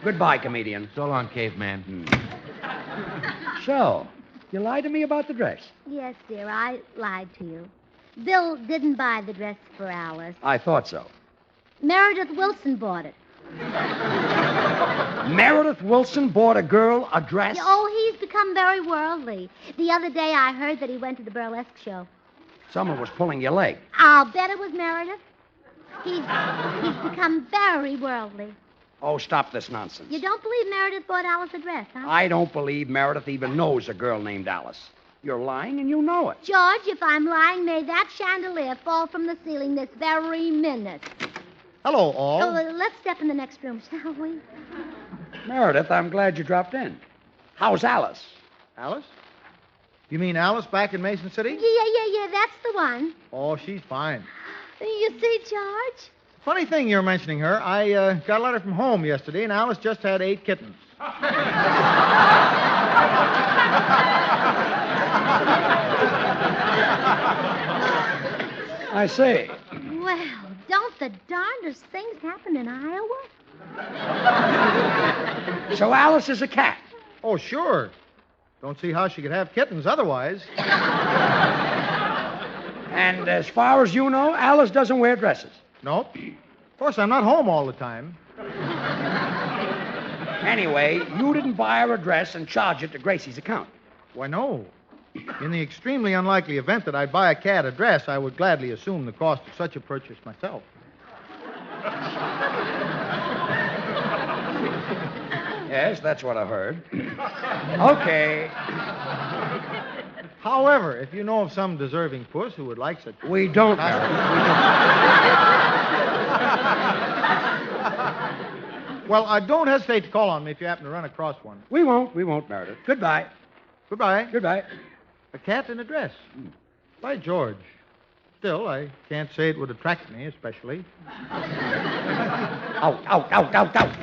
Goodbye, comedian. So long, caveman. So, you lied to me about the dress? Yes, dear, I lied to you. Bill didn't buy the dress for Alice. I thought so. Meredith Wilson bought it. Meredith Wilson bought a girl a dress? Oh, he's become very worldly. The other day I heard that he went to the burlesque show. Someone was pulling your leg. I'll bet it was Meredith. He's become very worldly. Oh, stop this nonsense. You don't believe Meredith bought Alice a dress, huh? I don't believe Meredith even knows a girl named Alice. You're lying and you know it. George, if I'm lying, may that chandelier fall from the ceiling this very minute. Hello, all. Oh, let's step in the next room, shall we? Meredith, I'm glad you dropped in. How's Alice? Alice? You mean Alice back in Mason City? Yeah, that's the one. Oh, she's fine. You see, George? Funny thing you're mentioning her. I got a letter from home yesterday, and Alice just had 8 kittens. I see. Well, don't the darndest things happen in Iowa? So Alice is a cat? Oh, sure. Don't see how she could have kittens otherwise. And as far as you know, Alice doesn't wear dresses? Nope. Of course, I'm not home all the time. Anyway, you didn't buy her a dress and charge it to Gracie's account. Why, no. In the extremely unlikely event that I'd buy a cat a dress, I would gladly assume the cost of such a purchase myself. Yes, that's what I heard. Okay. However, if you know of some deserving puss who would like such... We don't. Well, don't hesitate to call on me if you happen to run across one. We won't, Meredith. Goodbye. Goodbye. Goodbye. A cat in a dress. By George. Still, I can't say it would attract me, especially. Out, out, out, out, out.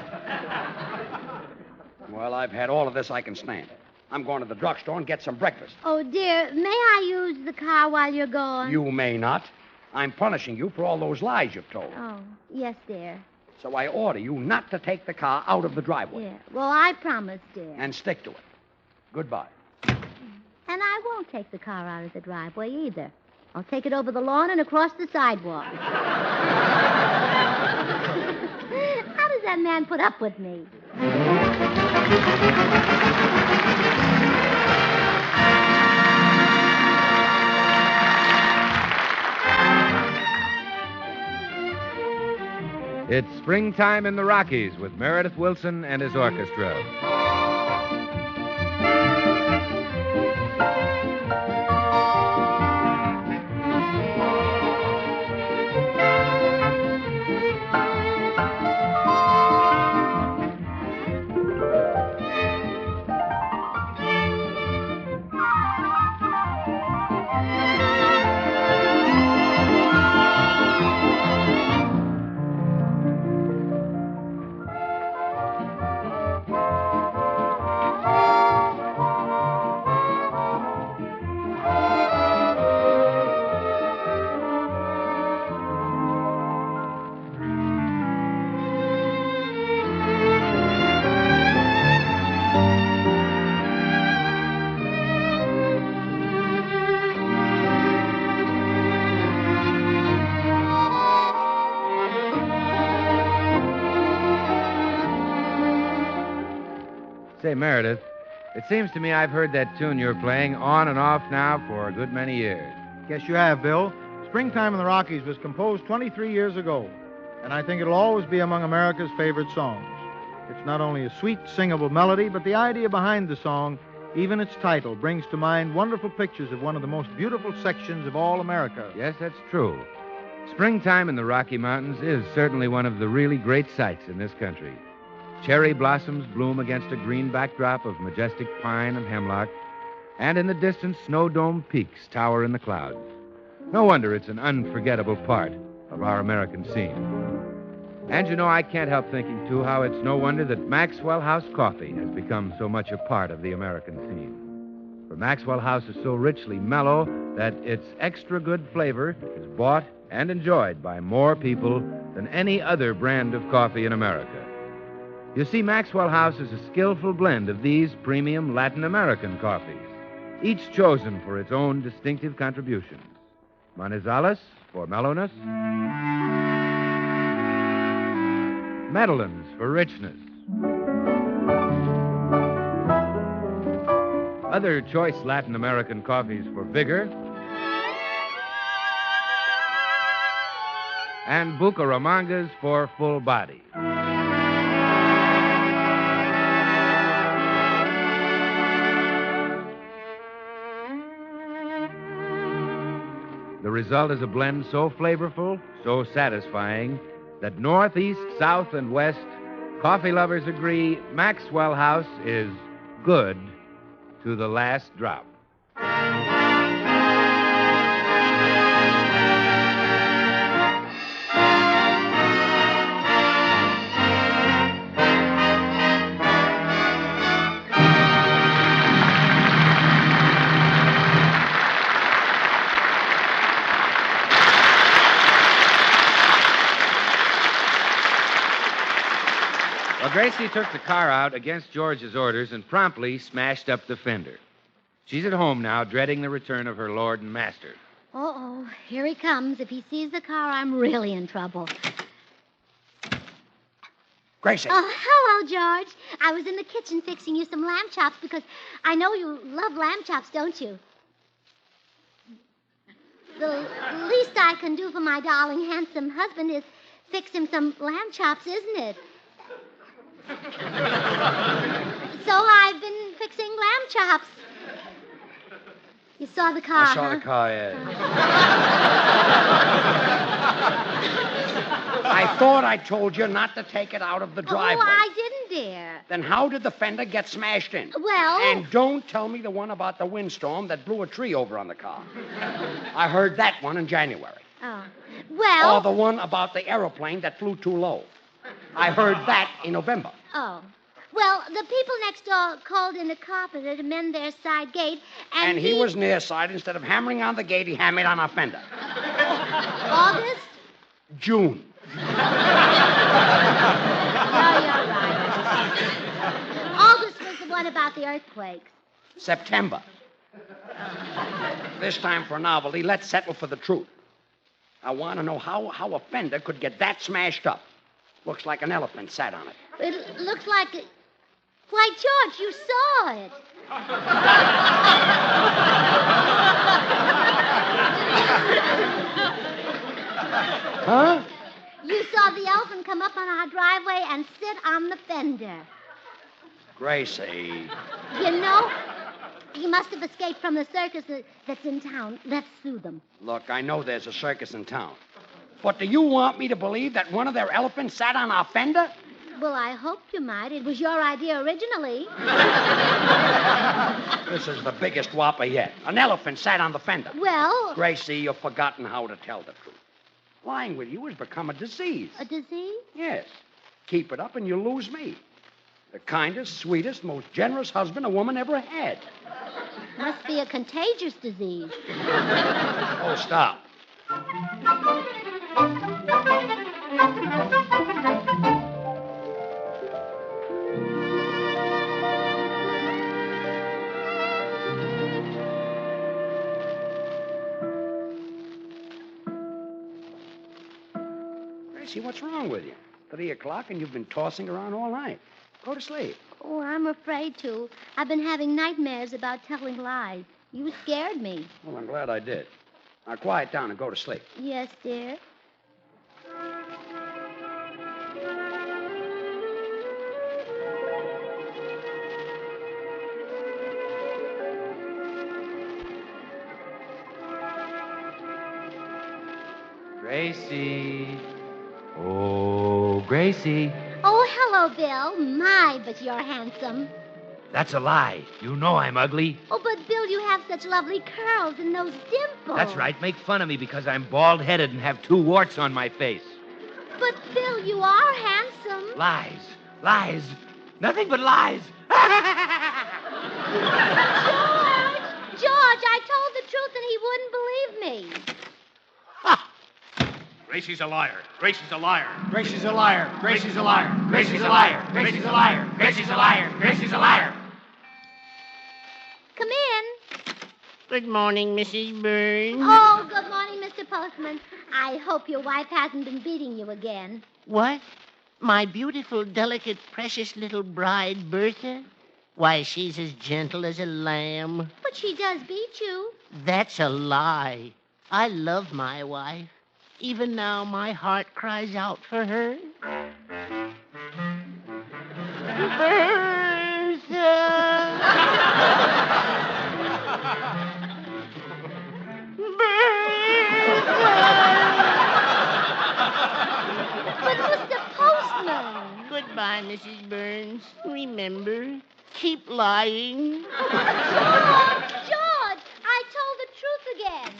Well, I've had all of this I can stand. I'm going to the drugstore and get some breakfast. Oh, dear, may I use the car while you're gone? You may not. I'm punishing you for all those lies you've told. Oh, yes, dear. So I order you not to take the car out of the driveway. Yeah, well, I promise, dear. And stick to it. Goodbye. And I won't take the car out of the driveway either. I'll take it over the lawn and across the sidewalk. How does that man put up with me? It's Springtime in the Rockies with Meredith Willson and his orchestra. Say, Meredith, it seems to me I've heard that tune you're playing on and off now for a good many years. Guess you have, Bill. Springtime in the Rockies was composed 23 years ago, and I think it'll always be among America's favorite songs. It's not only a sweet, singable melody, but the idea behind the song, even its title, brings to mind wonderful pictures of one of the most beautiful sections of all America. Yes, that's true. Springtime in the Rocky Mountains is certainly one of the really great sights in this country. Cherry blossoms bloom against a green backdrop of majestic pine and hemlock, and in the distance, snow-domed peaks tower in the clouds. No wonder it's an unforgettable part of our American scene. And you know, I can't help thinking, too, how it's no wonder that Maxwell House coffee has become so much a part of the American scene. For Maxwell House is so richly mellow that its extra good flavor is bought and enjoyed by more people than any other brand of coffee in America. You see, Maxwell House is a skillful blend of these premium Latin American coffees, each chosen for its own distinctive contributions. Manizales for mellowness, Medellins for richness, other choice Latin American coffees for vigor, and Bucaramangas for full body. The result is a blend so flavorful, so satisfying, that north, east, south, and west, coffee lovers agree Maxwell House is good to the last drop. Gracie took the car out against George's orders and promptly smashed up the fender. She's at home now, dreading the return of her lord and master. Uh-oh, here he comes. If he sees the car, I'm really in trouble. Gracie. Oh, hello, George. I was in the kitchen fixing you some lamb chops because I know you love lamb chops, don't you? The least I can do for my darling, handsome husband is fix him some lamb chops, isn't it? So I've been fixing lamb chops. You saw the car, I saw the car, yes. I thought I told you not to take it out of the driveway. Oh, I didn't, dear. Then how did the fender get smashed in? Well... And don't tell me the one about the windstorm that blew a tree over on the car. I heard that one in January. Oh. Well... Or the one about the aeroplane that flew too low. I heard that in November. Oh. Well, the people next door called in a carpenter to mend their side gate, and he was near side. Instead of hammering on the gate, he hammered on our fender. August? June. No, you're right. August was the one about the earthquakes. September. This time for a novelty, let's settle for the truth. I want to know how a fender could get that smashed up. Looks like an elephant sat on it. It looks like it. Why, George, you saw it. Huh? You saw the elephant come up on our driveway and sit on the fender. Gracie. You know, he must have escaped from the circus that's in town. Let's sue them. Look, I know there's a circus in town. But do you want me to believe that one of their elephants sat on our fender? Well, I hoped you might. It was your idea originally. This is the biggest whopper yet. An elephant sat on the fender. Well... Gracie, you've forgotten how to tell the truth. Lying with you has become a disease. A disease? Yes. Keep it up and you'll lose me. The kindest, sweetest, most generous husband a woman ever had. Must be a contagious disease. Oh, stop. Gracie, what's wrong with you? 3 o'clock and you've been tossing around all night. Go to sleep. Oh, I'm afraid to. I've been having nightmares about telling lies. You scared me. Well, I'm glad I did. Now, quiet down and go to sleep. Yes, dear. Gracie. Oh, Gracie. Oh, hello, Bill. My, but you're handsome. That's a lie. You know I'm ugly. Oh, but Bill, you have such lovely curls and those dimples. That's right. Make fun of me because I'm bald-headed and have 2 warts on my face. But, Bill, you are handsome. Lies. Lies. Nothing but lies. George, I told the truth and he wouldn't believe me. Gracie's a liar. Gracie's a liar. Gracie's a liar. Gracie's a liar. Gracie's a liar. Gracie's a liar. Gracie's a liar. Gracie's a liar. Come in. Good morning, Mrs. Burns. Oh, good morning, Mr. Postman. I hope your wife hasn't been beating you again. What? My beautiful, delicate, precious little bride, Bertha? Why, she's as gentle as a lamb. But she does beat you. That's a lie. I love my wife. Even now, my heart cries out for her. But, Mr. Postman. Goodbye, Mrs. Burns. Remember, keep lying. George, I told the truth again.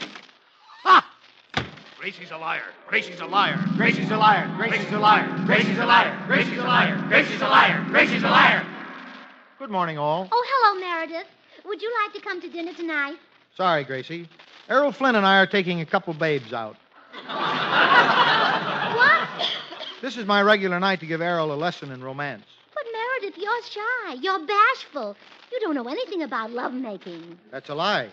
Gracie's a liar. Gracie's a liar. Gracie's a liar. Gracie's a liar. Gracie's a liar. Gracie's a liar. Gracie's a liar. Gracie's a liar. Good morning, all. Oh, hello, Meredith. Would you like to come to dinner tonight? Sorry, Gracie. Errol Flynn and I are taking a couple babes out. What? This is my regular night to give Errol a lesson in romance. But, Meredith, you're shy. You're bashful. You don't know anything about lovemaking. That's a lie.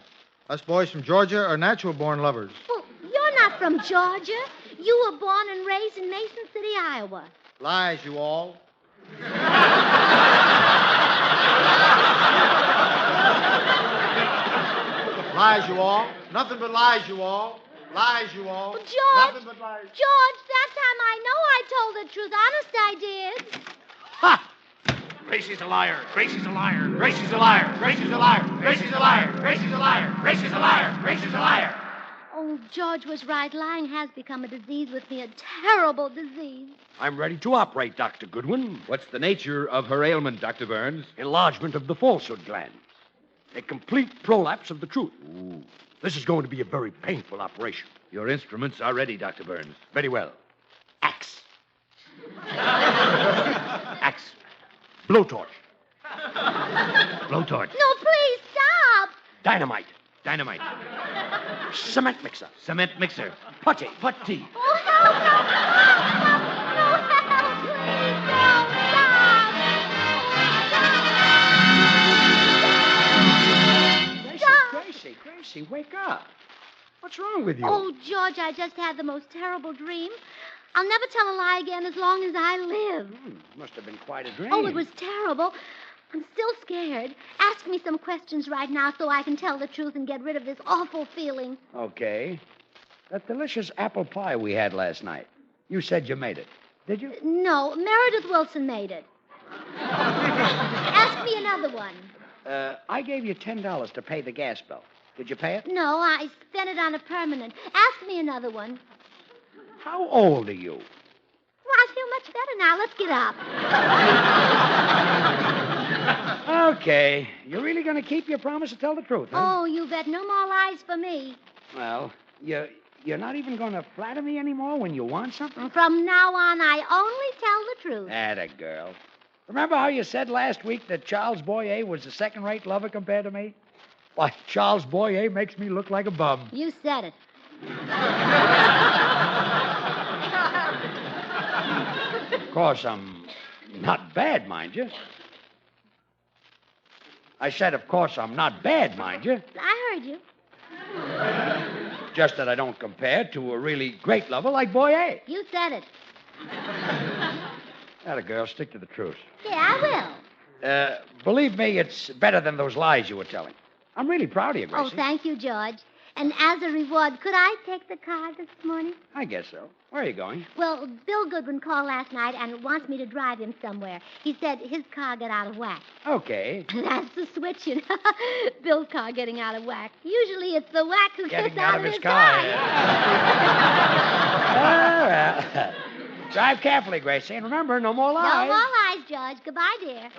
Us boys from Georgia are natural-born lovers. Well, you're not from Georgia. You were born and raised in Mason City, Iowa. Lies, you all. Lies, you all. Nothing but lies, you all. Lies, you all. Well, George, Nothing but lies. George, that time I know I told the truth. Honest, I did. Ha! Gracie's a liar. Gracie's a liar. Gracie's a liar. Gracie's a liar. Gracie's a liar. Gracie's a liar. Gracie's a liar. Gracie's a liar. Oh, Oh, George was right. Lying has become a disease with me, a terrible disease. I'm ready to operate, Dr. Goodwin. What's the nature of her ailment, Dr. Burns? Enlargement of the falsehood gland. A complete prolapse of the truth. Ooh. This is going to be a very painful operation. Your instruments are ready, Dr. Burns. Very well. Axe. Axe. Blowtorch. Blowtorch. No, please, stop. Dynamite. Dynamite. Cement mixer. Cement mixer. Putty. Putty. Oh, help, help, help, please, Gracie, Gracie, wake up. What's wrong with you? Oh, George, I just had the most terrible dream. I'll never tell a lie again as long as I live. Must have been quite a dream. Oh, it was terrible. I'm still scared. Ask me some questions right now so I can tell the truth and get rid of this awful feeling. Okay. That delicious apple pie we had last night. You said you made it. Did you? No, Meredith Wilson made it. Ask me another one. I gave you $10 to pay the gas bill. Did you pay it? No, I spent it on a permanent. Ask me another one. How old are you? Well, I feel much better now. Let's get up. Okay. You're really going to keep your promise to tell the truth, huh? Oh, you bet no more lies for me. Well, you're not even going to flatter me anymore when you want something? From now on, I only tell the truth. Atta girl. Remember how you said last week that Charles Boyer was a second-rate lover compared to me? Why, Charles Boyer makes me look like a bum. You said it. Of course, I'm not bad, mind you. I said, of course, I'm not bad, mind you. I heard you. Just that I don't compare to a really great lover like Boyer. You said it. Atta girl, stick to the truth. Yeah, I will. Believe me, it's better than those lies you were telling. I'm really proud of you, Gracie. Oh, thank you, George. And as a reward, could I take the car this morning? I guess so. Where are you going? Well, Bill Goodwin called last night and wants me to drive him somewhere. He said his car got out of whack. Okay. That's the switch, you know. Bill's car getting out of whack. Usually it's the whack who Getting gets out of his car. Well, drive carefully, Gracie. And remember, no more lies. No more lies, George. Goodbye, dear.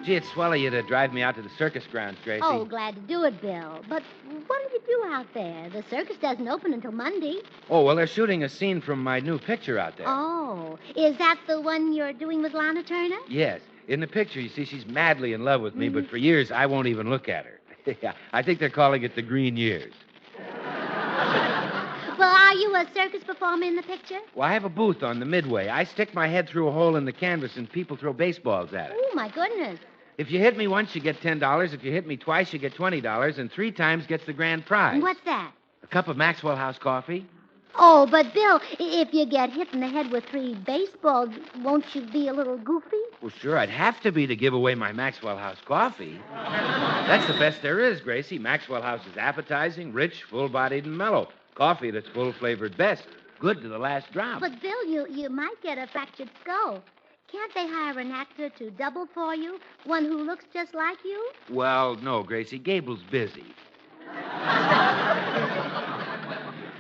Gee, it'd swallow you to drive me out to the circus grounds, Gracie. Oh, glad to do it, Bill. But what did you do out there? The circus doesn't open until Monday. Oh, well, they're shooting a scene from my new picture out there. Oh, is that the one you're doing with Lana Turner? Yes. In the picture, you see, she's madly in love with me, but for years, I won't even look at her. I think they're calling it the Green Years. Well, are you a circus performer in the picture? Well, I have a booth on the midway. I stick my head through a hole in the canvas, and people throw baseballs at it. Oh, my goodness. If you hit me once, you get $10. If you hit me twice, you get $20, and 3 times gets the grand prize. And what's that? A cup of Maxwell House coffee. Oh, but Bill, if you get hit in the head with 3 baseballs, won't you be a little goofy? Well, sure, I'd have to be to give away my Maxwell House coffee. That's the best there is, Gracie. Maxwell House is appetizing, rich, full-bodied, and mellow. Coffee that's full-flavored best. Good to the last drop. But, Bill, you might get a fractured skull. Can't they hire an actor to double for you? One who looks just like you? Well, no, Gracie. Gable's busy.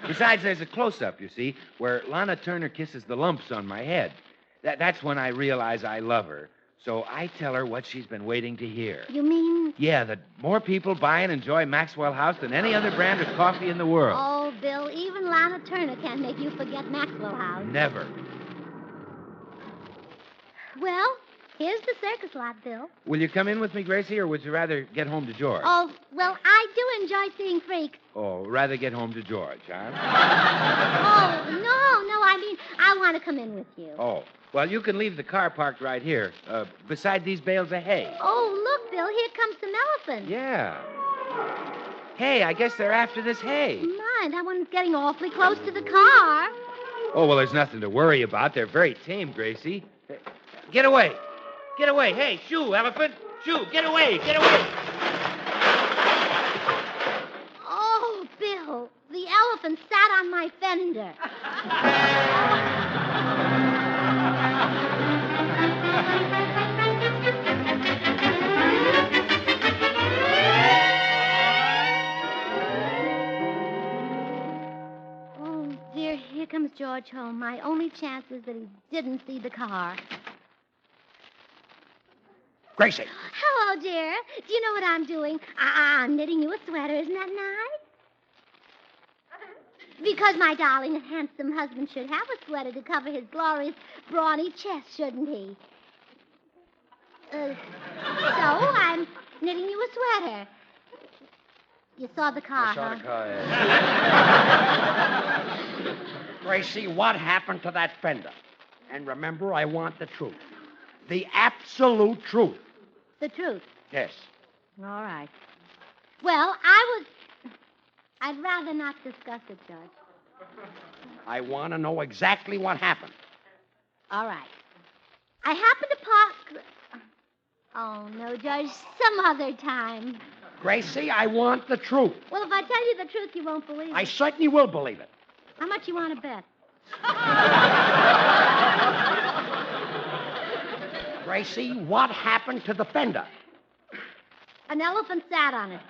Besides, there's a close-up, you see, where Lana Turner kisses the lumps on my head. That's when I realize I love her. So I tell her what she's been waiting to hear. You mean? Yeah, that more people buy and enjoy Maxwell House than any other brand of coffee in the world. Oh, Bill, even Lana Turner can't make you forget Maxwell House. Never. Well, here's the circus lot, Bill. Will you come in with me, Gracie, or would you rather get home to George? Oh, well, I do enjoy seeing freaks. Oh, rather get home to George, huh? Oh, no, I mean, I want to come in with you. Oh, well, you can leave the car parked right here, beside these bales of hay. Oh, look, Bill, here comes some elephants. Yeah. Hey, I guess they're after this hay. My, that one's getting awfully close to the car. Oh, well, there's nothing to worry about. They're very tame, Gracie. Get away. Get away. Hey, shoo, elephant. Shoo, get away. Get away. Oh, Bill, the elephant sat on my fender. Here comes George home. My only chance is that he didn't see the car. Gracie. Hello, dear. Do you know what I'm doing? I'm knitting you a sweater. Isn't that nice? Because my darling and handsome husband should have a sweater to cover his glorious, brawny chest, shouldn't he? So I'm knitting you a sweater. You saw the car, I saw huh? the car, yeah. Gracie, what happened to that fender? And remember, I want the truth. The absolute truth. The truth? Yes. All right. Well, I'd rather not discuss it, Judge. I want to know exactly what happened. All right. I happened to park... Oh, no, Judge. Some other time. Gracie, I want the truth. Well, if I tell you the truth, you won't believe it. I certainly will believe it. How much you want to bet? Gracie, what happened to the fender? An elephant sat on it.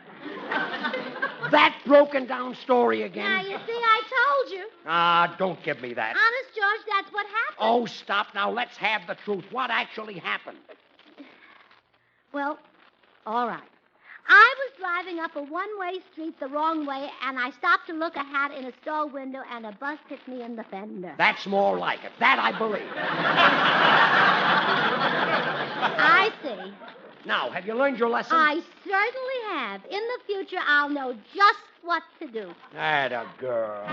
That broken down story again? Now, you see, I told you. Don't give me that. Honest, George, that's what happened. Oh, stop now. Let's have the truth. What actually happened? Well, all right. I was driving up a one-way street the wrong way, and I stopped to look a hat in a store window, and a bus hit me in the fender. That's more like it. That I believe. I see. Now, have you learned your lesson? I certainly have. In the future, I'll know just what to do. Atta girl.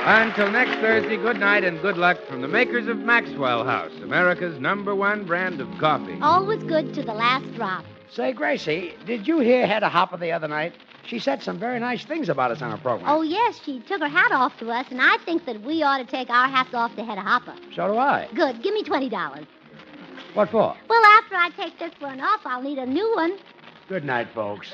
Until next Thursday, good night and good luck from the makers of Maxwell House, America's #1 brand of coffee. Always good to the last drop. Say, Gracie, did you hear Hedda Hopper the other night? She said some very nice things about us on her program. Oh, yes, she took her hat off to us, and I think that we ought to take our hats off to Hedda Hopper. So do I. Good. Give me $20. What for? Well, after I take this one off, I'll need a new one. Good night, folks.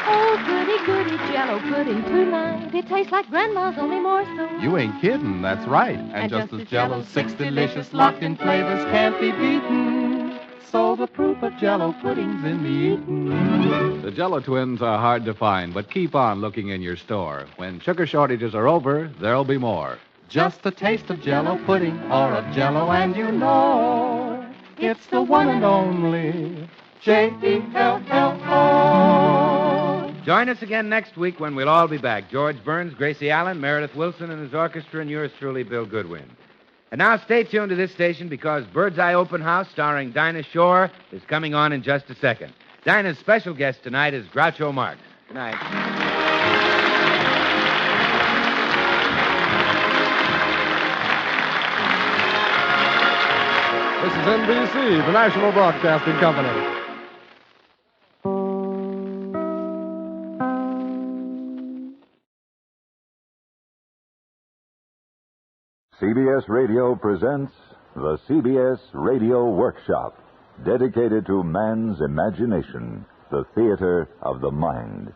Oh, goody, goody, Jello pudding tonight. It tastes like Grandma's, only more so. You ain't kidding, that's right. And just as Jello's 6 delicious locked-in flavors can't be beaten, so the proof of Jello pudding's in the eating. The Jello twins are hard to find, but keep on looking in your store. When sugar shortages are over, there'll be more. Just a taste of Jello pudding or of Jello, and you know it's the one and only Jello. Join us again next week when we'll all be back. George Burns, Gracie Allen, Meredith Wilson and his orchestra, and yours truly, Bill Goodwin. And now stay tuned to this station because Bird's Eye Open House starring Dinah Shore is coming on in just a second. Dinah's special guest tonight is Groucho Marx. Good night. This is NBC, the National Broadcasting Company. CBS Radio presents the CBS Radio Workshop, dedicated to man's imagination, the theater of the mind.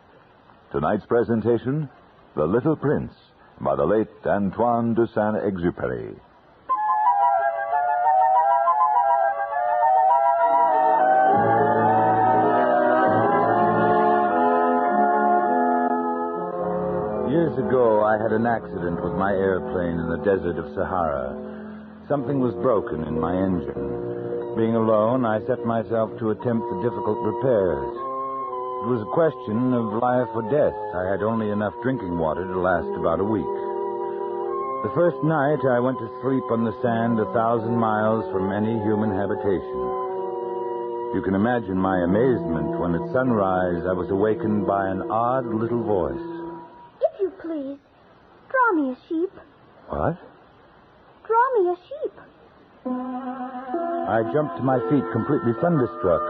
Tonight's presentation, The Little Prince, by the late Antoine de Saint-Exupéry. Years ago, I had an accident with my airplane in the desert of Sahara. Something was broken in my engine. Being alone, I set myself to attempt the difficult repairs. It was a question of life or death. I had only enough drinking water to last about a week. The first night, I went to sleep on the sand 1,000 miles from any human habitation. You can imagine my amazement when at sunrise I was awakened by an odd little voice. Please, draw me a sheep. What? Draw me a sheep. I jumped to my feet, completely thunderstruck.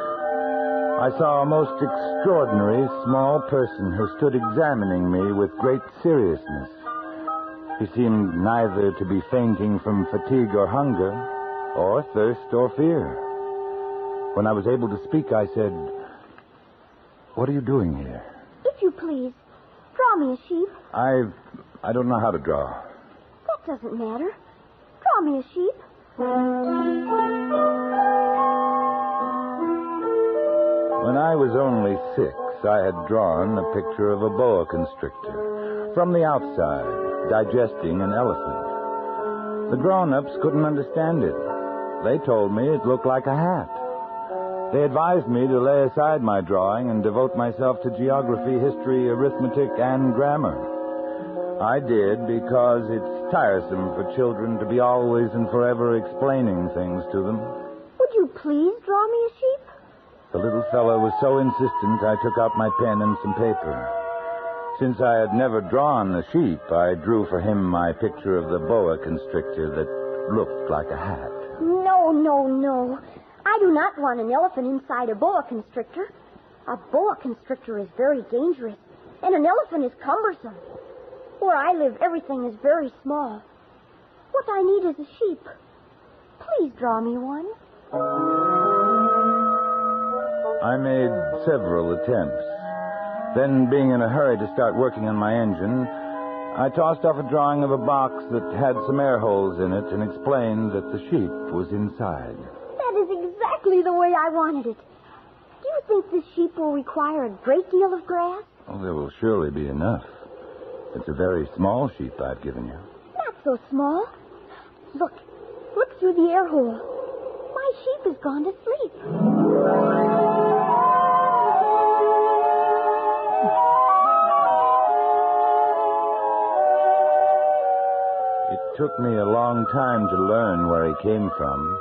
I saw a most extraordinary small person who stood examining me with great seriousness. He seemed neither to be fainting from fatigue or hunger, or thirst or fear. When I was able to speak, I said, "What are you doing here?" If you please, draw me a sheep. I don't know how to draw. That doesn't matter. Draw me a sheep. When I was only 6, I had drawn a picture of a boa constrictor from the outside, digesting an elephant. The grown-ups couldn't understand it. They told me it looked like a hat. They advised me to lay aside my drawing and devote myself to geography, history, arithmetic, and grammar. I did because it's tiresome for children to be always and forever explaining things to them. Would you please draw me a sheep? The little fellow was so insistent, I took out my pen and some paper. Since I had never drawn a sheep, I drew for him my picture of the boa constrictor that looked like a hat. No, no, no. I do not want an elephant inside a boa constrictor. A boa constrictor is very dangerous, and an elephant is cumbersome. Where I live, everything is very small. What I need is a sheep. Please draw me one. I made several attempts. Then, being in a hurry to start working on my engine, I tossed off a drawing of a box that had some air holes in it and explained that the sheep was inside. That is exactly the way I wanted it. Do you think this sheep will require a great deal of grass? Oh, there will surely be enough. It's a very small sheep I've given you. Not so small. Look through the air hole. My sheep has gone to sleep. It took me a long time to learn where he came from.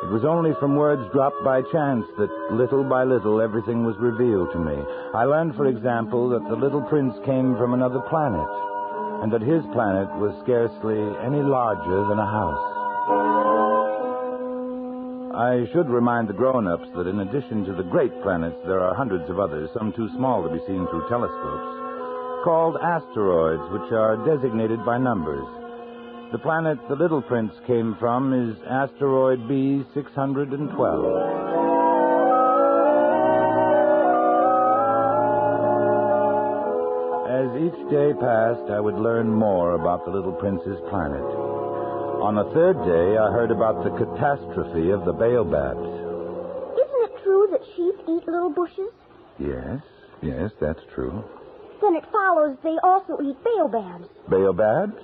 It was only from words dropped by chance that little by little everything was revealed to me. I learned, for example, that the little prince came from another planet, and that his planet was scarcely any larger than a house. I should remind the grown-ups that in addition to the great planets, there are hundreds of others, some too small to be seen through telescopes, called asteroids, which are designated by numbers. The planet the little prince came from is asteroid B612. As each day passed, I would learn more about the little prince's planet. On the third day, I heard about the catastrophe of the baobabs. Isn't it true that sheep eat little bushes? Yes, that's true. Then it follows they also eat baobabs. Baobabs?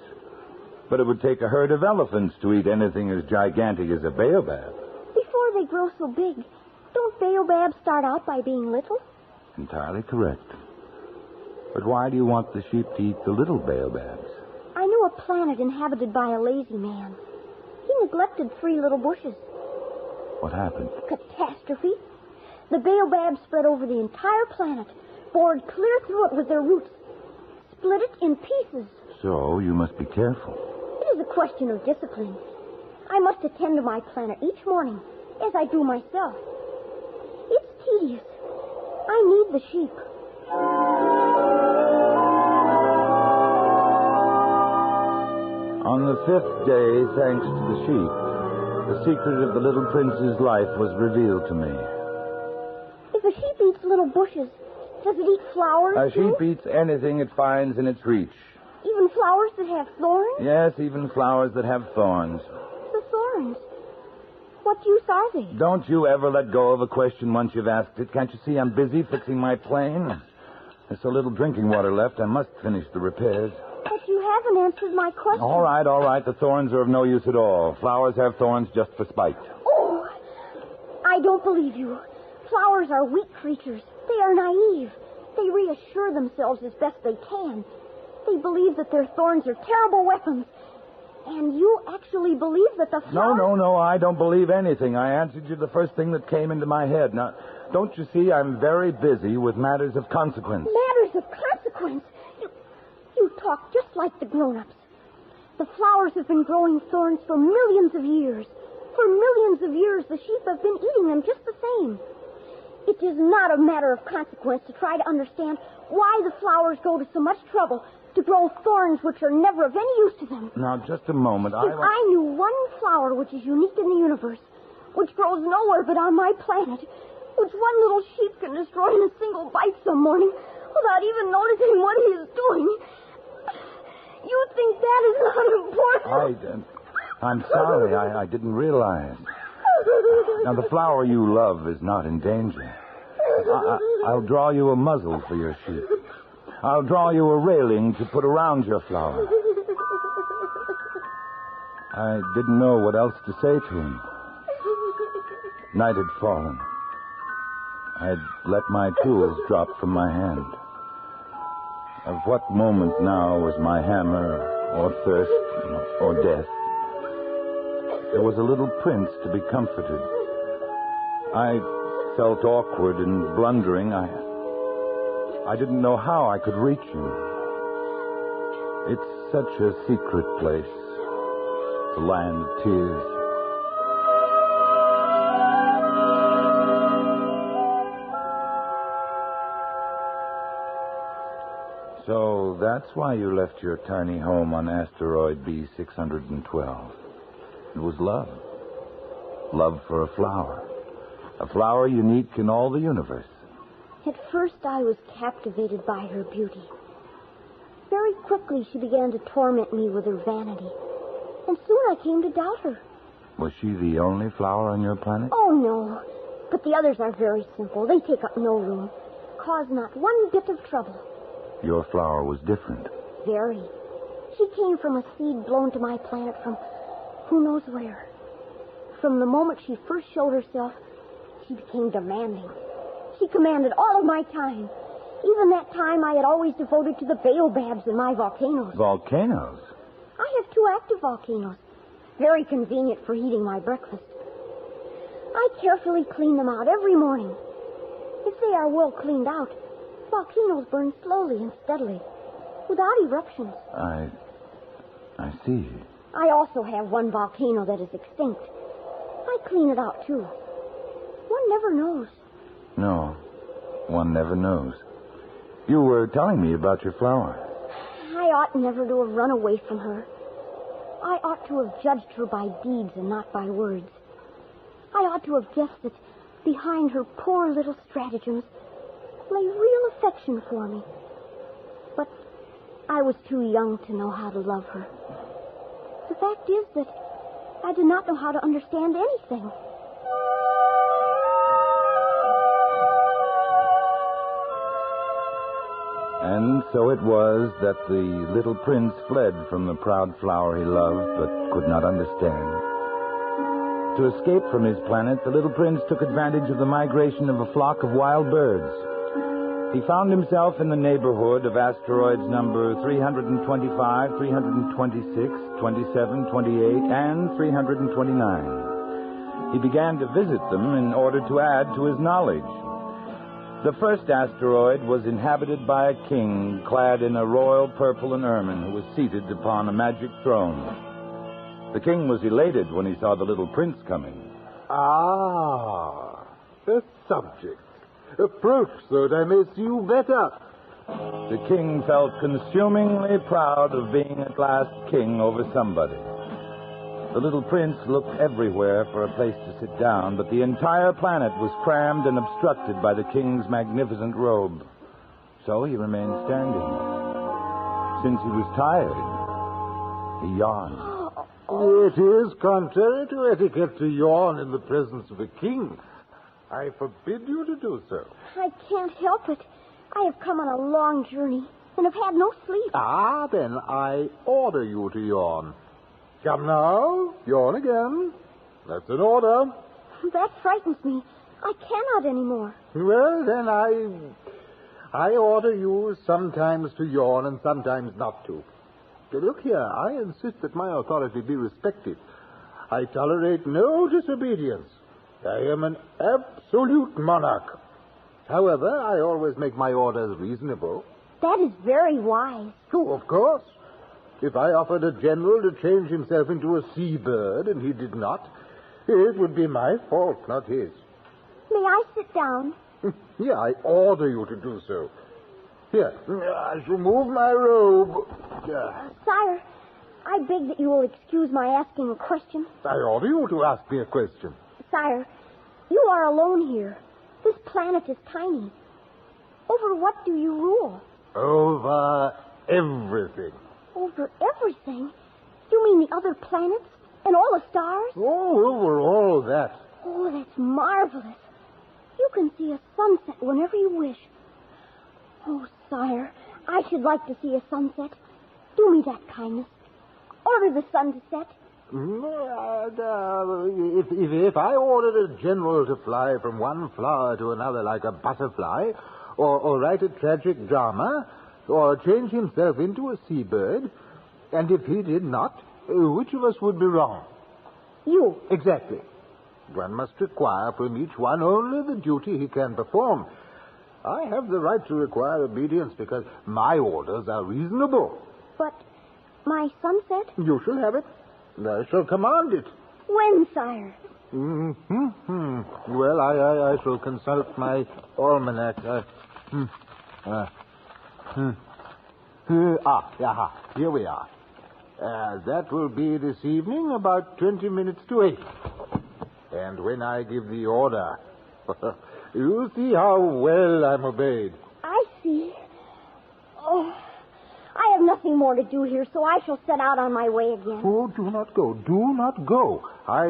But it would take a herd of elephants to eat anything as gigantic as a baobab. Before they grow so big, don't baobabs start out by being little? Entirely correct. But why do you want the sheep to eat the little baobabs? I knew a planet inhabited by a lazy man. He neglected 3 little bushes. What happened? Catastrophe. The baobabs spread over the entire planet, bored clear through it with their roots, split it in pieces. So you must be careful. It is a question of discipline. I must attend to my planet each morning, as I do myself. It's tedious. I need the sheep. On the 5th day, thanks to the sheep, the secret of the little prince's life was revealed to me. If a sheep eats little bushes, does it eat flowers, A sheep eats anything it finds in its reach. Even flowers that have thorns? Yes, even flowers that have thorns. The thorns. What use are they? Don't you ever let go of a question once you've asked it. Can't you see I'm busy fixing my plane? There's so little drinking water left, I must finish the repairs. But you haven't answered my question. All right. The thorns are of no use at all. Flowers have thorns just for spite. Oh, I don't believe you. Flowers are weak creatures. They are naive. They reassure themselves as best they can. They believe that their thorns are terrible weapons. And you actually believe that the flowers... No, I don't believe anything. I answered you the first thing that came into my head. Now, don't you see I'm very busy with matters of consequence? Matters of consequence? You talk just like the grown-ups. The flowers have been growing thorns for millions of years. For millions of years, the sheep have been eating them just the same. It is not a matter of consequence to try to understand why the flowers go to so much trouble to grow thorns which are never of any use to them. Now, just a moment. If I knew one flower which is unique in the universe, which grows nowhere but on my planet, which one little sheep can destroy in a single bite some morning without even noticing what he is doing, you think that is not important? I'm sorry. I didn't realize. Now, the flower you love is not in danger. I'll draw you a muzzle for your sheep. I'll draw you a railing to put around your flower. I didn't know what else to say to him. Night had fallen. I'd let my tools drop from my hand. Of what moment now was my hammer, or thirst, or death? There was a little prince to be comforted. I felt awkward and blundering. I didn't know how I could reach him. It's such a secret place, the land of tears. So that's why you left your tiny home on asteroid B612. It was love. Love for a flower. A flower unique in all the universe. At first, I was captivated by her beauty. Very quickly, she began to torment me with her vanity. And soon I came to doubt her. Was she the only flower on your planet? Oh, no. But the others are very simple. They take up no room. Cause not one bit of trouble. Your flower was different. Very. She came from a seed blown to my planet from who knows where. From the moment she first showed herself, she became demanding. She commanded all of my time. Even that time I had always devoted to the baobabs in my volcanoes. Volcanoes? I have 2 active volcanoes. Very convenient for heating my breakfast. I carefully clean them out every morning. If they are well cleaned out, volcanoes burn slowly and steadily, without eruptions. I see. I also have one volcano that is extinct. I clean it out, too. One never knows. No, one never knows. You were telling me about your flower. I ought never to have run away from her. I ought to have judged her by deeds and not by words. I ought to have guessed that behind her poor little stratagems lay real affection for me. But I was too young to know how to love her. The fact is that I did not know how to understand anything. And so it was that the little prince fled from the proud flower he loved but could not understand. To escape from his planet, the little prince took advantage of the migration of a flock of wild birds. He found himself in the neighborhood of asteroids number 325, 326, 27, 28, and 329. He began to visit them in order to add to his knowledge. The first asteroid was inhabited by a king clad in a royal purple and ermine who was seated upon a magic throne. The king was elated when he saw the little prince coming. Ah, a subject. Approach so that I may see you better. The king felt consumingly proud of being at last king over somebody. The little prince looked everywhere for a place to sit down, but the entire planet was crammed and obstructed by the king's magnificent robe. So he remained standing. Since he was tired, he yawned. It is contrary to etiquette to yawn in the presence of a king. I forbid you to do so. I can't help it. I have come on a long journey and have had no sleep. Ah, then I order you to yawn. Come now, yawn again. That's an order. That frightens me. I cannot anymore. Well, then I order you sometimes to yawn and sometimes not to. Look here, I insist that my authority be respected. I tolerate no disobedience. I am an absolute monarch. However, I always make my orders reasonable. That is very wise. Oh, of course. If I offered a general to change himself into a seabird and he did not, it would be my fault, not his. May I sit down? Yeah, I order you to do so. Here, I shall move my robe. Sire, I beg that you will excuse my asking a question. I order you to ask me a question. Sire, you are alone here. This planet is tiny. Over what do you rule? Over everything. Over everything? You mean the other planets and all the stars? Oh, over all that. Oh, that's marvelous. You can see a sunset whenever you wish. Oh, sire, I should like to see a sunset. Do me that kindness. Order the sun to set. If I ordered a general to fly from one flower to another like a butterfly, or write a tragic drama, or change himself into a seabird, and if he did not, which of us would be wrong? You. Exactly. One must require from each one only the duty he can perform. I have the right to require obedience because my orders are reasonable. But my sunset? You shall have it. I shall command it. When, sire? Well, I shall consult my almanac. Here we are. That will be this evening about 20 minutes to 8. And when I give the order, you see how well I'm obeyed. I see. Oh, I have nothing more to do here, so I shall set out on my way again. Oh, do not go. Do not go. I'll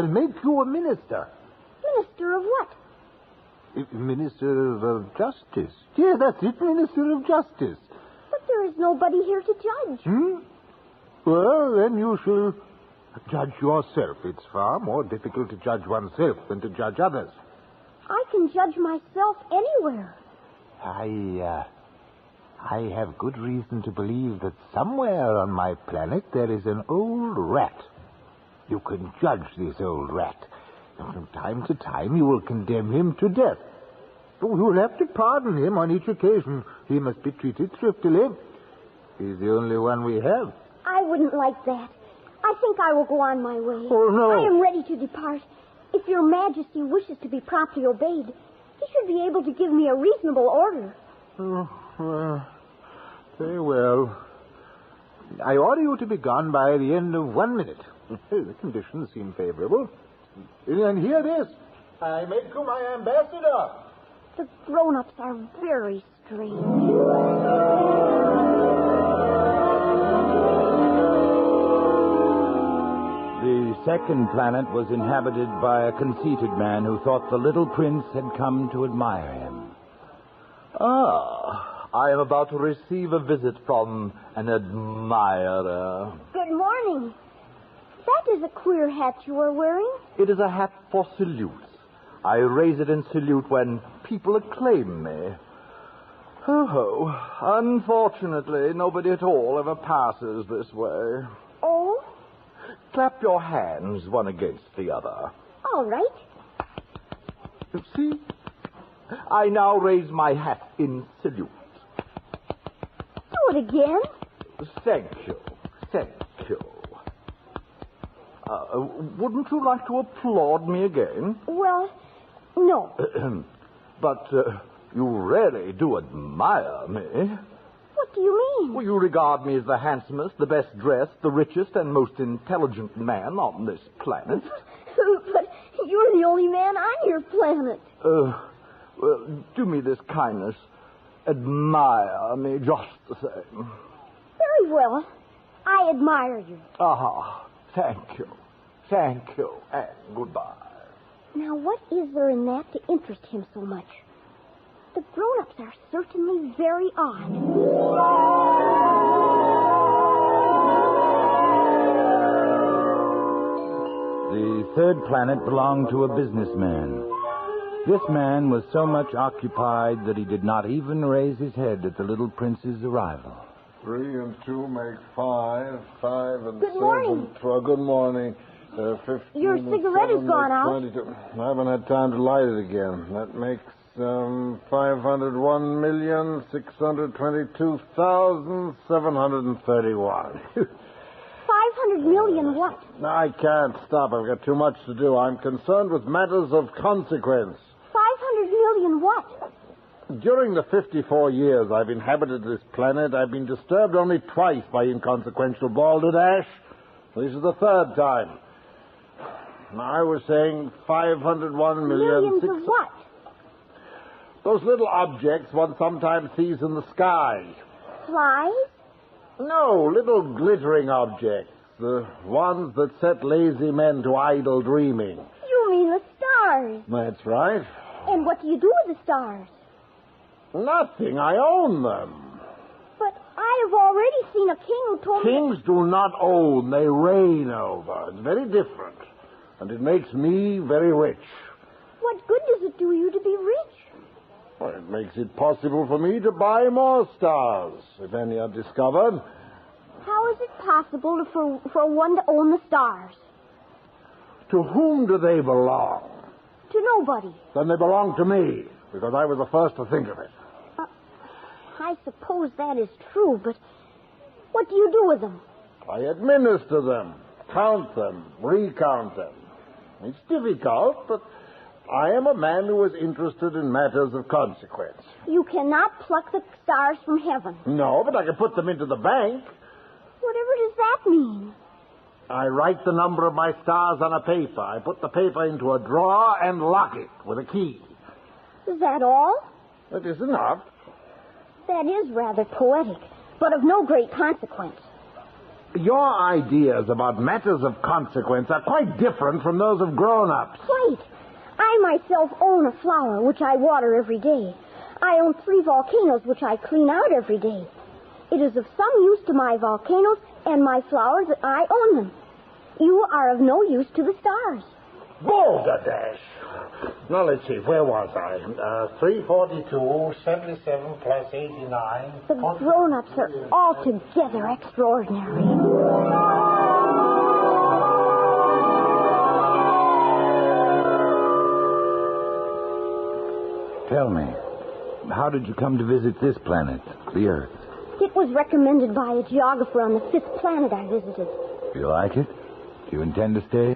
make you a minister. Minister of what? Minister of Justice. Yeah, that's it, Minister of Justice. But there is nobody here to judge. Well, then you shall judge yourself. It's far more difficult to judge oneself than to judge others. I can judge myself anywhere. I have good reason to believe that somewhere on my planet there is an old rat. You can judge this old rat. And from time to time you will condemn him to death. You will have to pardon him on each occasion. He must be treated thriftily. He's the only one we have. I wouldn't like that. I think I will go on my way. Oh, no. I am ready to depart. If your Majesty wishes to be promptly obeyed, he should be able to give me a reasonable order. Very well. I order you to be gone by the end of 1 minute. The conditions seem favorable. And here it is. I make you my ambassador. The grown-ups are very strange. The second planet was inhabited by a conceited man who thought the little prince had come to admire him. I am about to receive a visit from an admirer. Good morning. That is a queer hat you are wearing. It is a hat for salutes. I raise it in salute when people acclaim me. Unfortunately, nobody at all ever passes this way. Oh? Clap your hands one against the other. All right. See? I now raise my hat in salute. Do it again. Thank you. Thank you. Wouldn't you like to applaud me again? Well, no. But you really do admire me. What do you mean? Well, you regard me as the handsomest, the best dressed, the richest, and most intelligent man on this planet. But you're the only man on your planet. Well, do me this kindness. Admire me just the same. Very well. I admire you. Thank you. Thank you, and goodbye. Now, what is there in that to interest him so much? The grown-ups are certainly very odd. The third planet belonged to a businessman. This man was so much occupied that he did not even raise his head at the little prince's arrival. 3 and 2 make 5. 5 and Good 7. morning. 12. Good morning. 15 Your and cigarette 7 has gone make out. 22. I haven't had time to light it again. That makes 501,622,731. 500 million what? I can't stop. I've got too much to do. I'm concerned with matters of consequence. 500 million what? During the 54 years I've inhabited this planet, I've been disturbed only twice by inconsequential balderdash. This is the third time. I was saying 501 million... Millions of what? Those little objects one sometimes sees in the sky. Flies? No, little glittering objects. The ones that set lazy men to idle dreaming. You mean the stars? That's right. And what do you do with the stars? Nothing. I own them. But I have already seen a king who told me... Kings do not own. They reign over. It's very different. And it makes me very rich. What good does it do you to be rich? Well, it makes it possible for me to buy more stars, if any are discovered. How is it possible for one to own the stars? To whom do they belong? To nobody. Then they belong to me, because I was the first to think of it. I suppose that is true, but what do you do with them? I administer them, count them, recount them. It's difficult, but I am a man who is interested in matters of consequence. You cannot pluck the stars from heaven. No, but I can put them into the bank. Whatever does that mean? I write the number of my stars on a paper. I put the paper into a drawer and lock it with a key. Is that all? That is enough. That is rather poetic, but of no great consequence. Your ideas about matters of consequence are quite different from those of grown-ups. Quite. I myself own a flower which I water every day. I own 3 volcanoes which I clean out every day. It is of some use to my volcanoes and my flowers that I own them. You are of no use to the stars. Balderdash! Now, let's see, where was I? 342, 77 plus 89. The grown-ups are altogether extraordinary. Tell me, how did you come to visit this planet, the Earth? It was recommended by a geographer on the 5th planet I visited. Do you like it? Do you intend to stay?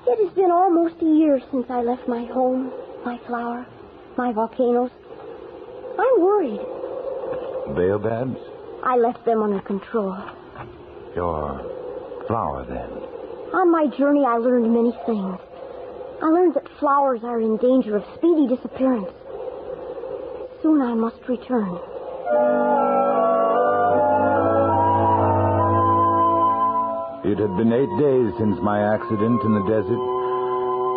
It has been almost a year since I left my home, my flower, my volcanoes. I'm worried. Baobabs? I left them under control. Your flower, then? On my journey, I learned many things. I learned that flowers are in danger of speedy disappearance. Soon I must return. It had been 8 days since my accident in the desert.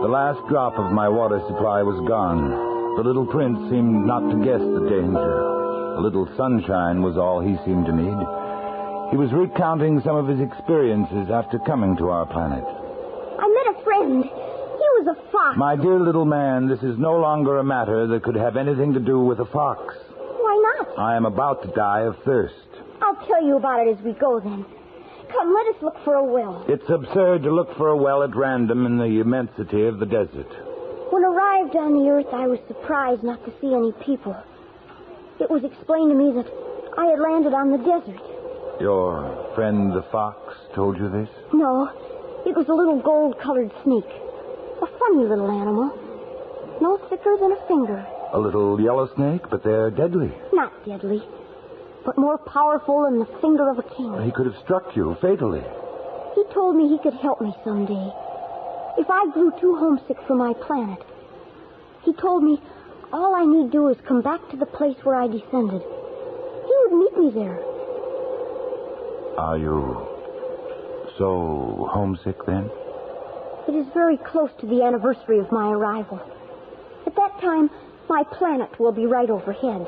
The last drop of my water supply was gone. The little prince seemed not to guess the danger. A little sunshine was all he seemed to need. He was recounting some of his experiences after coming to our planet. I met a friend. He was a fox. My dear little man, this is no longer a matter that could have anything to do with a fox. Why not? I am about to die of thirst. I'll tell you about it as we go, then. Come, let us look for a well. It's absurd to look for a well at random in the immensity of the desert. When arrived on the earth, I was surprised not to see any people. It was explained to me that I had landed on the desert. Your friend the fox told you this? No, it was a little gold-colored snake. A funny little animal. No thicker than a finger. A little yellow snake, but they're deadly. Not deadly, but more powerful than the finger of a king. He could have struck you fatally. He told me he could help me someday. If I grew too homesick for my planet. He told me all I need do is come back to the place where I descended. He would meet me there. Are you so homesick then? It is very close to the anniversary of my arrival. At that time, my planet will be right overhead.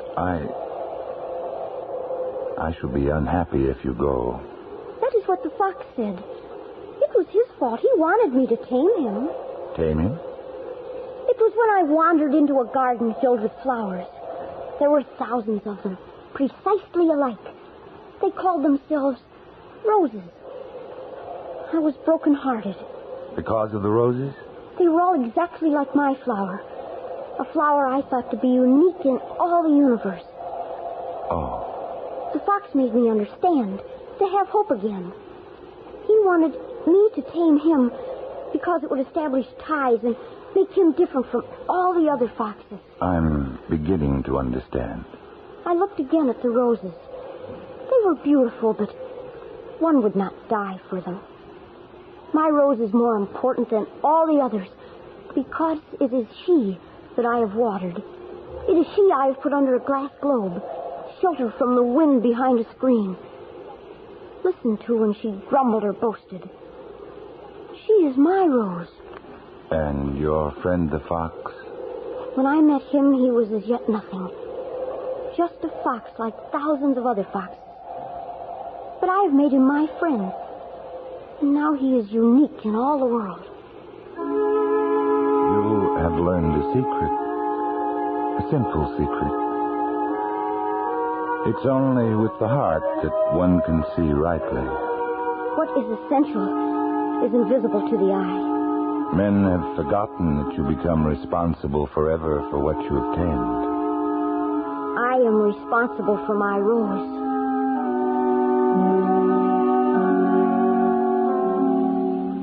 I shall be unhappy if you go. That is what the fox said. It was his fault. He wanted me to tame him. Tame him? It was when I wandered into a garden filled with flowers. There were thousands of them, precisely alike. They called themselves roses. I was broken-hearted. Because of the roses? They were all exactly like my flower. A flower I thought to be unique in all the universe. Oh. The fox made me understand, to have hope again. He wanted me to tame him because it would establish ties and make him different from all the other foxes. I'm beginning to understand. I looked again at the roses. They were beautiful, but one would not die for them. My rose is more important than all the others because it is she that I have watered. It is she I have put under a glass globe, shelter from the wind behind a screen. Listened to when she grumbled or boasted. She is my rose. And your friend the fox? When I met him, he was as yet nothing. Just a fox like thousands of other foxes. But I have made him my friend. And now he is unique in all the world. You have learned a secret. A sinful secret. It's only with the heart that one can see rightly. What is essential is invisible to the eye. Men have forgotten that you become responsible forever for what you have tamed. I am responsible for my rose.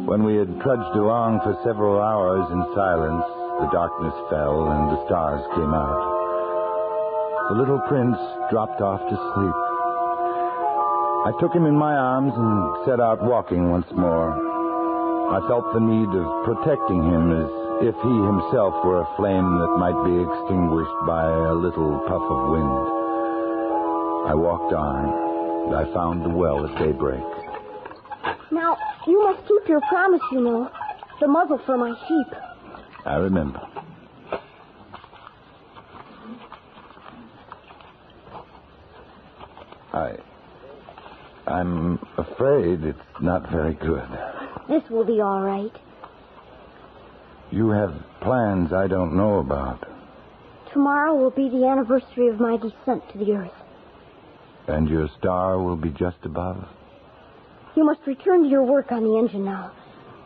When we had trudged along for several hours in silence, the darkness fell and the stars came out. The little prince dropped off to sleep. I took him in my arms and set out walking once more. I felt the need of protecting him as if he himself were a flame that might be extinguished by a little puff of wind. I walked on, and I found the well at daybreak. Now, you must keep your promise, you know. The muzzle for my sheep. I remember. I'm afraid it's not very good. This will be all right. You have plans I don't know about. Tomorrow will be the anniversary of my descent to the earth. And your star will be just above? You must return to your work on the engine now.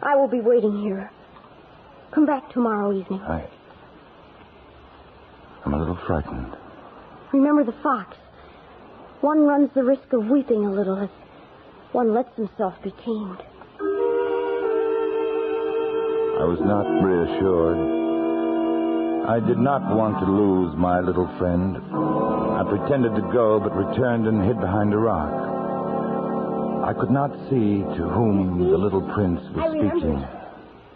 I will be waiting here. Come back tomorrow evening. I'm a little frightened. Remember the fox. One runs the risk of weeping a little if one lets himself be tamed. I was not reassured. I did not want to lose my little friend. I pretended to go, but returned and hid behind a rock. I could not see to whom the little prince was speaking.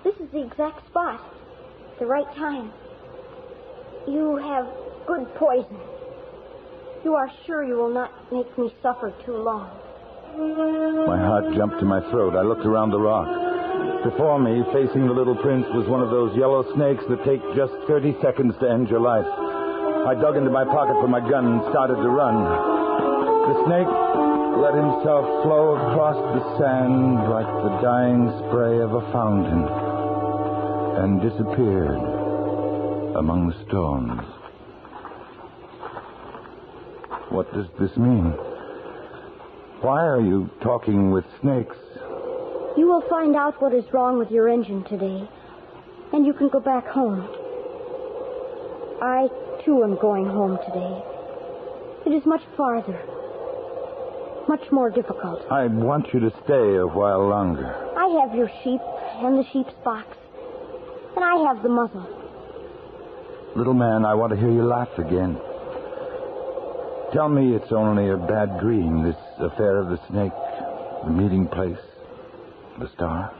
This is the exact spot. The right time. You have good poison. You are sure you will not make me suffer too long. My heart jumped to my throat. I looked around the rock. Before me, facing the little prince, was one of those yellow snakes that take just 30 seconds to end your life. I dug into my pocket for my gun and started to run. The snake let himself flow across the sand like the dying spray of a fountain and disappeared among the stones. What does this mean? Why are you talking with snakes? You will find out what is wrong with your engine today, and you can go back home. I, too, am going home today. It is much farther, much more difficult. I want you to stay a while longer. I have your sheep and the sheep's box, and I have the muzzle. Little man, I want to hear you laugh again. Tell me it's only a bad dream, this affair of the snake, the meeting place, the star.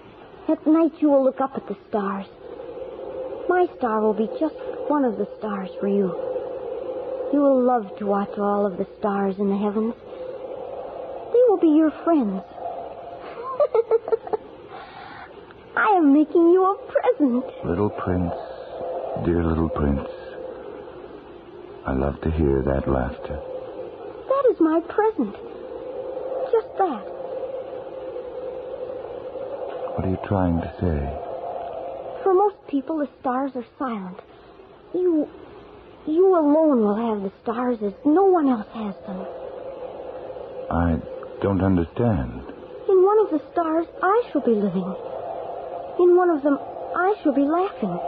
At night you will look up at the stars. My star will be just one of the stars for you. You will love to watch all of the stars in the heavens. They will be your friends. I am making you a present. Little prince, dear little prince. I love to hear that laughter. That is my present. Just that. What are you trying to say? For most people, the stars are silent. You alone will have the stars as no one else has them. I don't understand. In one of the stars, I shall be living. In one of them, I shall be laughing.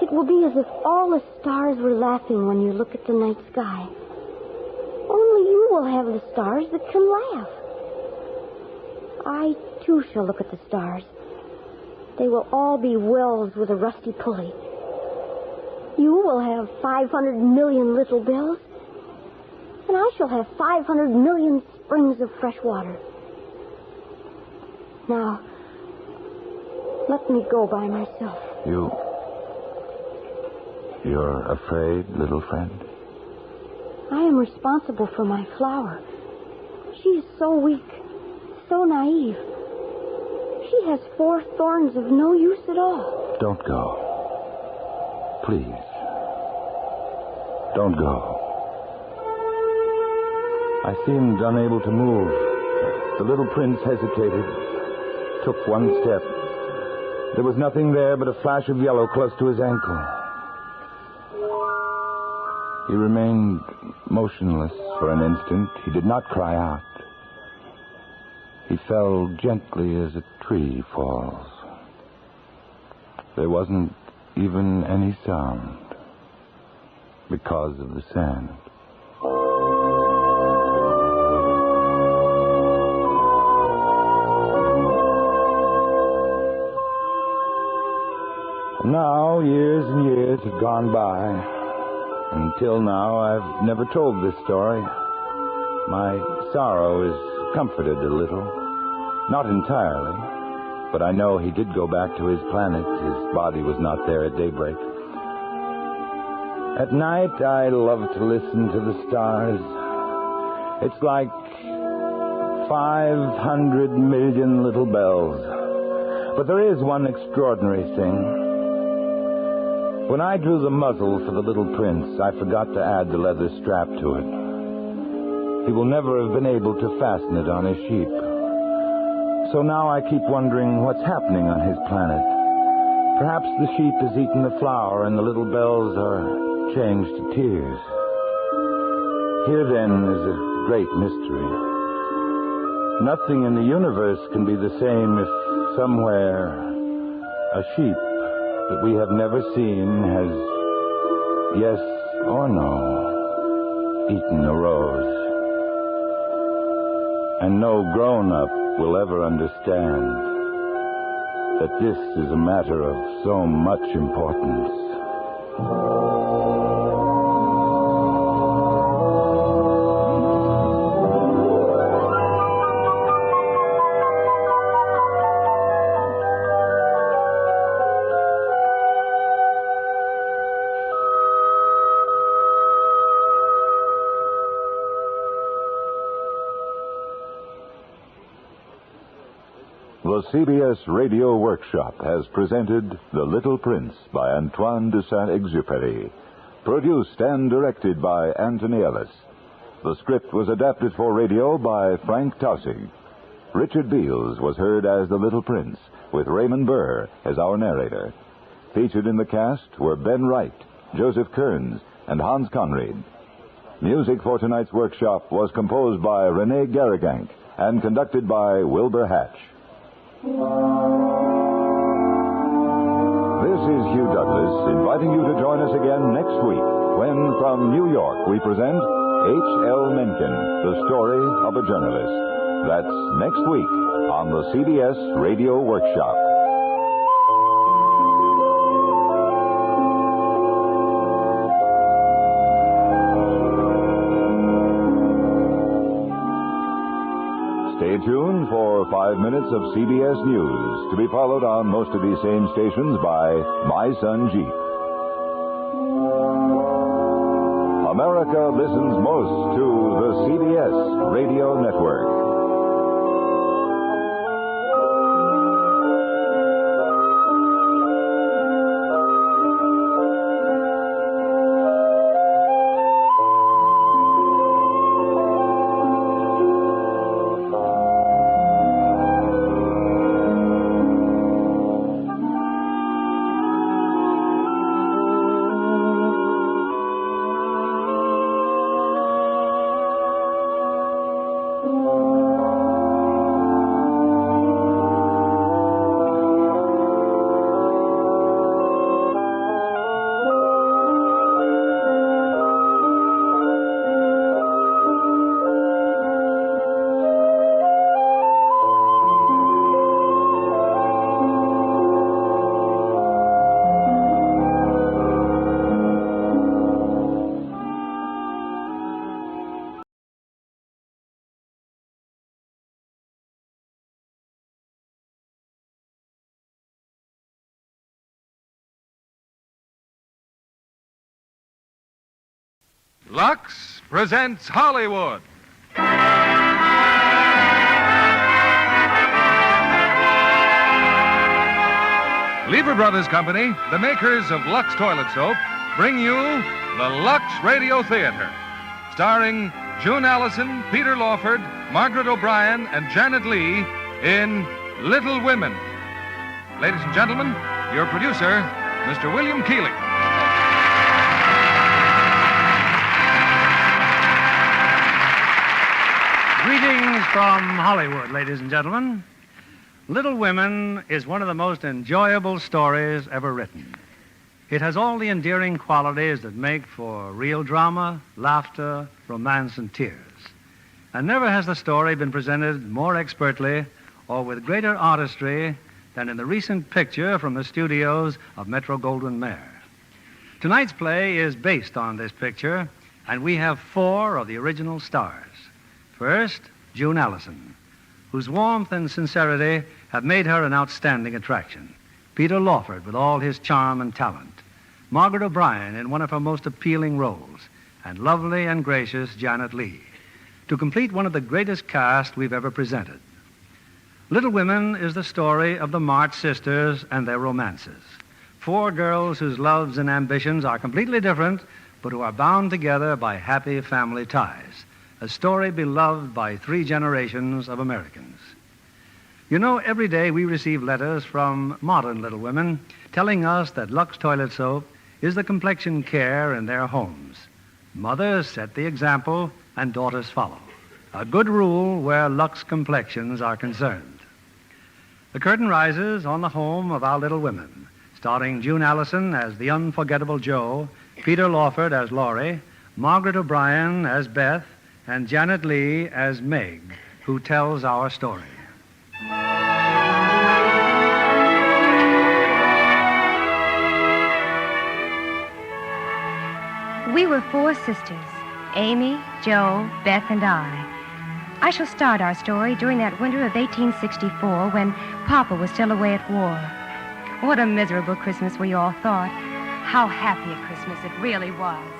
It will be as if all the stars were laughing when you look at the night sky. Only you will have the stars that can laugh. I, too, shall look at the stars. They will all be wells with a rusty pulley. You will have 500 million little bells, and I shall have 500 million springs of fresh water. Now, let me go by myself. You're afraid, little friend? I am responsible for my flower. She is so weak, so naive. She has 4 thorns of no use at all. Don't go. Please. Don't go. I seemed unable to move. The little prince hesitated, took one step. There was nothing there but a flash of yellow close to his ankle. He remained motionless for an instant. He did not cry out. He fell gently as a tree falls. There wasn't even any sound because of the sand. Now, years and years have gone by. Until now, I've never told this story. My sorrow is comforted a little. Not entirely, but I know he did go back to his planet. His body was not there at daybreak. At night, I love to listen to the stars. It's like 500 million little bells. But there is one extraordinary thing. When I drew the muzzle for the little prince, I forgot to add the leather strap to it. He will never have been able to fasten it on his sheep. So now I keep wondering what's happening on his planet. Perhaps the sheep has eaten the flour and the little bells are changed to tears. Here, then, is a great mystery. Nothing in the universe can be the same if somewhere a sheep that we have never seen has, yes or no, eaten a rose. And no grown-up will ever understand that this is a matter of so much importance. The CBS Radio Workshop has presented The Little Prince by Antoine de Saint-Exupéry, produced and directed by Anthony Ellis. The script was adapted for radio by Frank Tausig. Richard Beals was heard as the Little Prince, with Raymond Burr as our narrator. Featured in the cast were Ben Wright, Joseph Kearns, and Hans Conried. Music for tonight's workshop was composed by René Garrigank and conducted by Wilbur Hatch. This is Hugh Douglas inviting you to join us again next week when, from New York, we present H.L. Mencken, the story of a journalist. That's next week on the CBS Radio Workshop. Stay tuned for 5 minutes of CBS News, to be followed on most of these same stations by My Son Jeep. America listens most to the CBS Radio Network. Lux presents Hollywood. Lever Brothers Company, the makers of Lux Toilet Soap, bring you the Lux Radio Theater, starring June Allyson, Peter Lawford, Margaret O'Brien, and Janet Leigh in Little Women. Ladies and gentlemen, your producer, Mr. William Keeley. Greetings from Hollywood, ladies and gentlemen. Little Women is one of the most enjoyable stories ever written. It has all the endearing qualities that make for real drama, laughter, romance, and tears. And never has the story been presented more expertly or with greater artistry than in the recent picture from the studios of Metro-Goldwyn-Mayer. Tonight's play is based on this picture, and we have 4 of the original stars. First, June Allyson, whose warmth and sincerity have made her an outstanding attraction. Peter Lawford, with all his charm and talent. Margaret O'Brien in one of her most appealing roles. And lovely and gracious Janet Leigh, to complete one of the greatest cast we've ever presented. Little Women is the story of the March sisters and their romances. 4 girls whose loves and ambitions are completely different, but who are bound together by happy family ties. A story beloved by 3 generations of Americans. You know, every day we receive letters from modern Little Women telling us that Lux Toilet Soap is the complexion care in their homes. Mothers set the example and daughters follow. A good rule where Lux complexions are concerned. The curtain rises on the home of our Little Women, starring June Allyson as the unforgettable Jo, Peter Lawford as Laurie, Margaret O'Brien as Beth, and Janet Leigh as Meg, who tells our story. We were 4 sisters, Amy, Jo, Beth, and I. I shall start our story during that winter of 1864 when Papa was still away at war. What a miserable Christmas we all thought. How happy a Christmas it really was.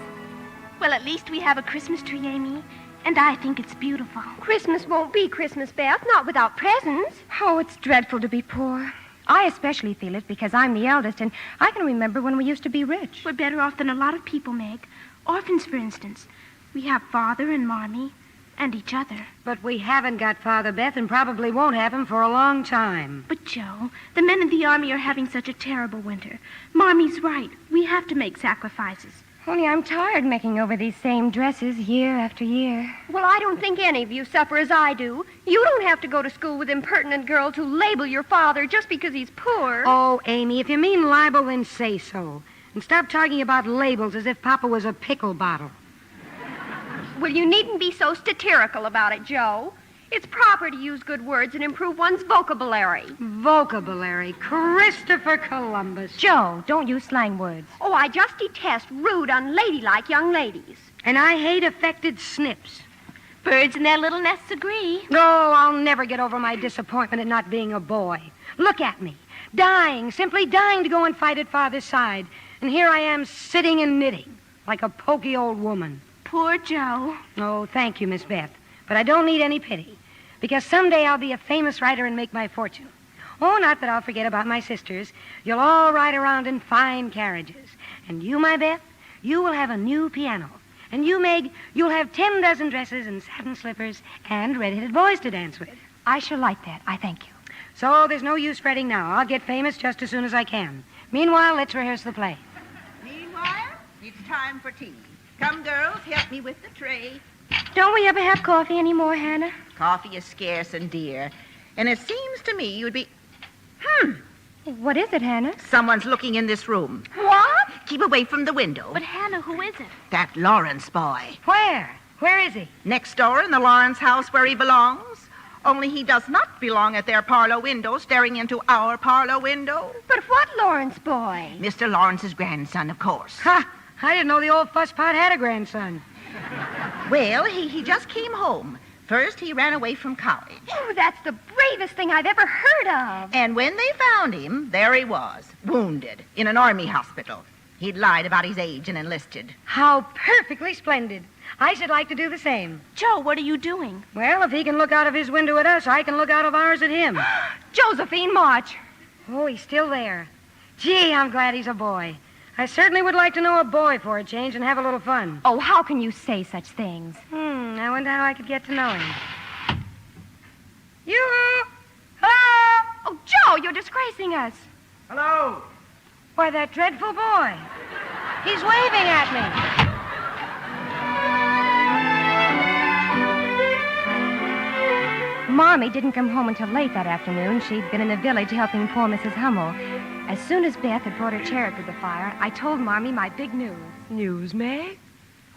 Well, at least we have a Christmas tree, Amy. And I think it's beautiful. Christmas won't be Christmas, Beth, not without presents. Oh, it's dreadful to be poor. I especially feel it because I'm the eldest, and I can remember when we used to be rich. We're better off than a lot of people, Meg. Orphans, for instance. We have Father and Marmee and each other. But we haven't got Father, Beth, and probably won't have him for a long time. But, Jo, the men in the army are having such a terrible winter. Marmee's right. We have to make sacrifices. Only I'm tired making over these same dresses year after year. Well, I don't think any of you suffer as I do. You don't have to go to school with impertinent girls who label your father just because he's poor. Oh, Amy, if you mean libel, then say so. And stop talking about labels as if Papa was a pickle bottle. Well, you needn't be so satirical about it, Jo. It's proper to use good words and improve one's vocabulary. Vocabulary? Christopher Columbus. Jo, don't use slang words. Oh, I just detest rude, unladylike young ladies. And I hate affected snips. Birds in their little nests agree. Oh, I'll never get over my disappointment at not being a boy. Look at me. Dying, simply dying to go and fight at Father's side. And here I am sitting and knitting like a poky old woman. Poor Jo. Oh, thank you, Miss Beth. But I don't need any pity. Because someday I'll be a famous writer and make my fortune. Oh, not that I'll forget about my sisters. You'll all ride around in fine carriages. And you, my Beth, you will have a new piano. And you, Meg, you'll have 10 dozen dresses and satin slippers and red-headed boys to dance with. I shall like that. I thank you. So there's no use fretting now. I'll get famous just as soon as I can. Meanwhile, let's rehearse the play. Meanwhile, it's time for tea. Come, girls, help me with the tray. Don't we ever have coffee anymore, Hannah? Coffee is scarce and dear. And it seems to me you'd be... What is it, Hannah? Someone's looking in this room. What? Keep away from the window. But, Hannah, who is it? That Lawrence boy. Where? Where is he? Next door in the Lawrence house where he belongs. Only he does not belong at their parlor window, staring into our parlor window. But what Lawrence boy? Mr. Lawrence's grandson, of course. Ha! I didn't know the old fusspot had a grandson. Well, he just came home. First, he ran away from college. Oh, that's the bravest thing I've ever heard of. And when they found him, there he was, wounded, in an army hospital. He'd lied about his age and enlisted. How perfectly splendid. I should like to do the same. Joe, what are you doing? Well, if he can look out of his window at us, I can look out of ours at him. Josephine, March. Oh, he's still there. Gee, I'm glad he's a boy. I certainly would like to know a boy for a change and have a little fun. Oh, how can you say such things? I wonder how I could get to know him. You! Hello! Oh, Joe, you're disgracing us. Hello! Why, that dreadful boy. He's waving at me. Marmee didn't come home until late that afternoon. She'd been in the village helping poor Mrs. Hummel. As soon as Beth had brought her chair up to the fire, I told Marmee my big news. News, Meg?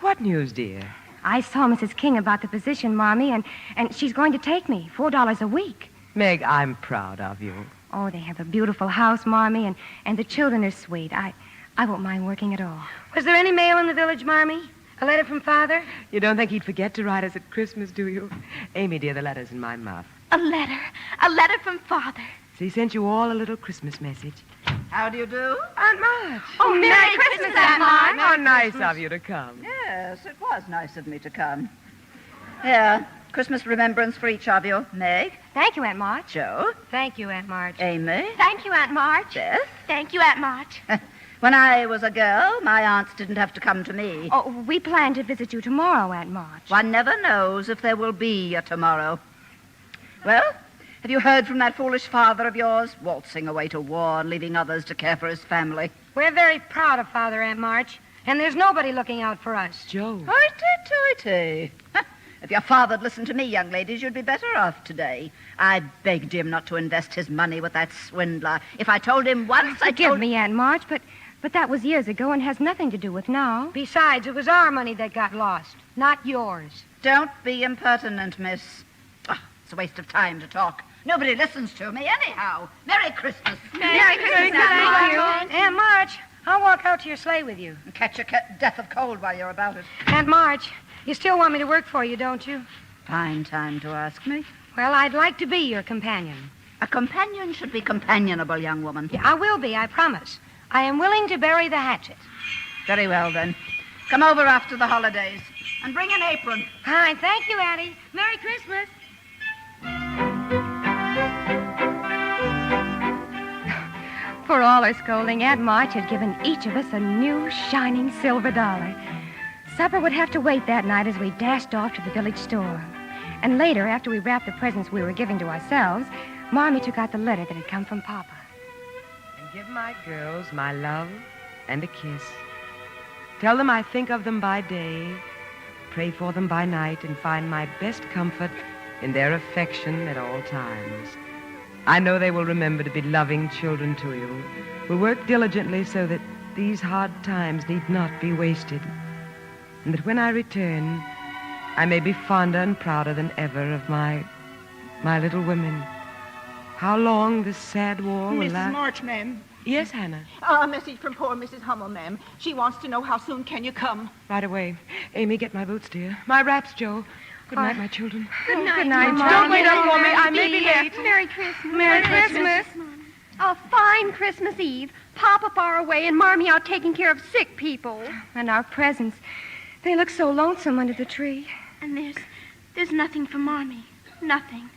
What news, dear? I saw Mrs. King about the position, Marmee, and she's going to take me, $4 a week. Meg, I'm proud of you. Oh, they have a beautiful house, Marmee, and the children are sweet. I won't mind working at all. Was there any mail in the village, Marmee? A letter from Father? You don't think he'd forget to write us at Christmas, do you? Amy, dear, the letter's in my muff. A letter from Father. So he sent you all a little Christmas message. How do you do? Aunt March. Oh, Merry Christmas, Aunt March. How nice of you to come. Yes, it was nice of me to come. Here, Christmas remembrance for each of you. Meg. Thank you, Aunt March. Joe. Thank you, Aunt March. Amy. Thank you, Aunt March. Beth. Thank you, Aunt March. When I was a girl, my aunts didn't have to come to me. Oh, we plan to visit you tomorrow, Aunt March. One never knows if there will be a tomorrow. Well, have you heard from that foolish father of yours, waltzing away to war and leaving others to care for his family? We're very proud of Father, Aunt March, and there's nobody looking out for us. Joe. Hoity-toity. If your father'd listened to me, young ladies, you'd be better off today. I begged him not to invest his money with that swindler. If I told him once, Forgive me, Aunt March, but that was years ago and has nothing to do with now. Besides, it was our money that got lost, not yours. Don't be impertinent, miss. It's a waste of time to talk. Nobody listens to me anyhow. Merry Christmas. Merry Christmas, Thank you. Aunt March, I'll walk out to your sleigh with you. And catch your death of cold while you're about it. Aunt March, you still want me to work for you, don't you? Fine time to ask me. Well, I'd like to be your companion. A companion should be companionable, young woman. Yeah, I will be, I promise. I am willing to bury the hatchet. Very well, then. Come over after the holidays. And bring an apron. Fine. Thank you, Auntie. Merry Christmas. For all her scolding, Aunt March had given each of us a new, shining silver dollar. Supper would have to wait that night as we dashed off to the village store. And later, after we wrapped the presents we were giving to ourselves, Marmee took out the letter that had come from Papa. And give my girls my love and a kiss. Tell them I think of them by day, pray for them by night, and find my best comfort in their affection at all times. I know they will remember to be loving children to you, will work diligently so that these hard times need not be wasted, and that when I return, I may be fonder and prouder than ever of my little women. How long this sad war will last? Mrs. March, ma'am. Yes, Hannah. A message from poor Mrs. Hummel, ma'am. She wants to know how soon can you come. Right away. Amy, get my boots, dear. My wraps, Joe. Good night, my children. Good night, Mom. Don't wait up for me. I may be late. Merry Christmas. Merry Christmas. A fine Christmas Eve. Papa far away and Marmee out taking care of sick people. And our presents. They look so lonesome under the tree. And there's nothing for Marmee. Nothing.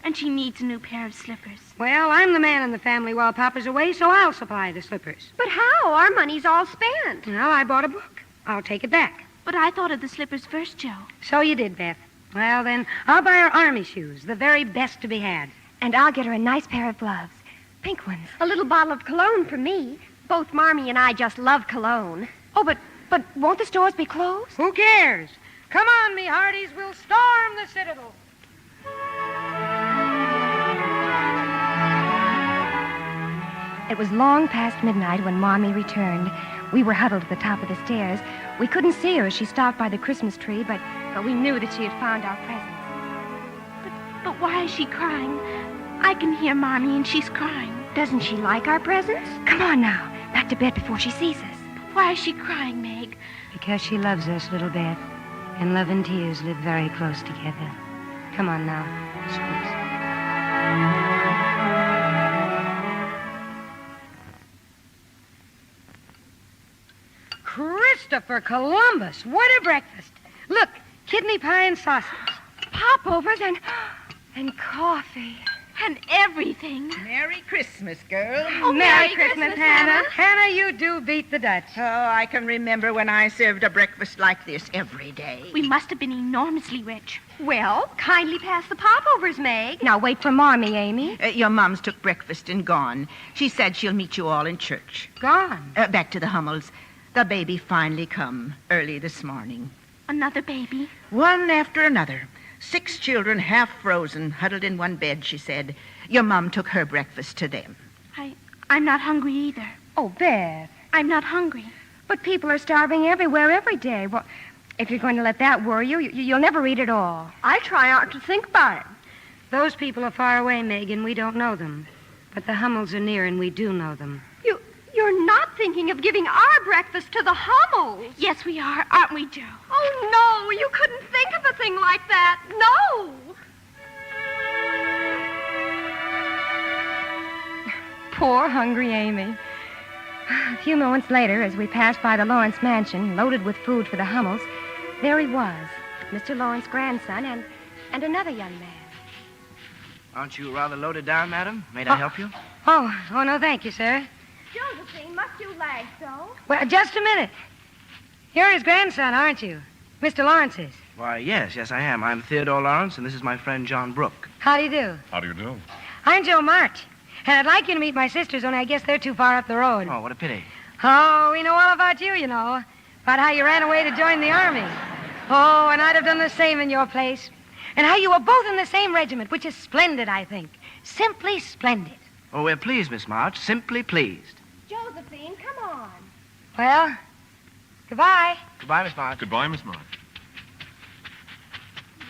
And she needs a new pair of slippers. Well, I'm the man in the family while Papa's away, so I'll supply the slippers. But how? Our money's all spent. Well, I bought a book. I'll take it back. But I thought of the slippers first, Joe. So you did, Beth. Well, then, I'll buy her army shoes, the very best to be had. And I'll get her a nice pair of gloves. Pink ones. A little bottle of cologne for me. Both Marmee and I just love cologne. Oh, but won't the stores be closed? Who cares? Come on, me hearties. We'll storm the citadel. It was long past midnight when Marmee returned. We were huddled at the top of the stairs. We couldn't see her as she stopped by the Christmas tree, but we knew that she had found our presents. But why is she crying? I can hear Marmee and she's crying. Doesn't she like our presents? Come on now. Back to bed before she sees us. But why is she crying, Meg? Because she loves us, little Beth. And love and tears live very close together. Come on now. Christopher Columbus, what a breakfast. Look, kidney pie and sausage. Popovers and coffee. And everything. Merry Christmas, girl. Oh, Merry Christmas, Hannah. Hannah, you do beat the Dutch. Oh, I can remember when I served a breakfast like this every day. We must have been enormously rich. Well, kindly pass the popovers, Meg. Now, wait for Marmee, Amy. Your mom's took breakfast and gone. She said she'll meet you all in church. Gone? Back to the Hummels. The baby finally come early this morning. Another baby? One after another. 6 children, half frozen, huddled in one bed, she said. Your mom took her breakfast to them. I'm not hungry either. Oh, Beth. I'm not hungry. But people are starving everywhere every day. Well, if you're going to let that worry you, you'll never read it all. I try not to think about it. Those people are far away, Meg, and we don't know them. But the Hummels are near, and we do know them. You're not thinking of giving our breakfast to the Hummels. Yes, we are, aren't we, Joe? Oh, no, you couldn't think of a thing like that. No. Poor, hungry Amy. A few moments later, as we passed by the Lawrence mansion, loaded with food for the Hummels, there he was, Mr. Lawrence's grandson, and another young man. Aren't you rather loaded down, madam? May I help you? Oh, no, thank you, sir. Josephine, must you lag so? Well, just a minute. You're his grandson, aren't you? Mr. Lawrence's. Why, yes, I am. I'm Theodore Lawrence, and this is my friend John Brooke. How do you do? How do you do? I'm Joe March, and I'd like you to meet my sisters, only I guess they're too far up the road. Oh, what a pity. Oh, we know all about you, about how you ran away to join the army. Oh, and I'd have done the same in your place. And how you were both in the same regiment, which is splendid, I think. Simply splendid. Oh, we're pleased, Miss March. Simply pleased. Josephine, come on. Well, goodbye. Goodbye, Miss March. Goodbye, Miss March.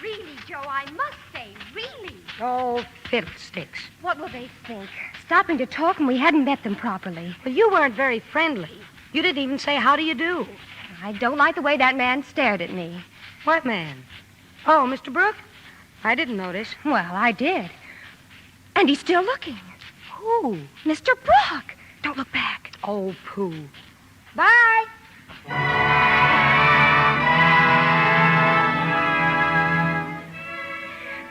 Really, Joe, I must say, really. Oh, fiddlesticks. What will they think? Stopping to talk and we hadn't met them properly. Well, you weren't very friendly. You didn't even say, how do you do? I don't like the way that man stared at me. What man? Oh, Mr. Brooke? I didn't notice. Well, I did. And he's still looking. Who? Mr. Brooke. Don't look back. Oh, pooh. Bye.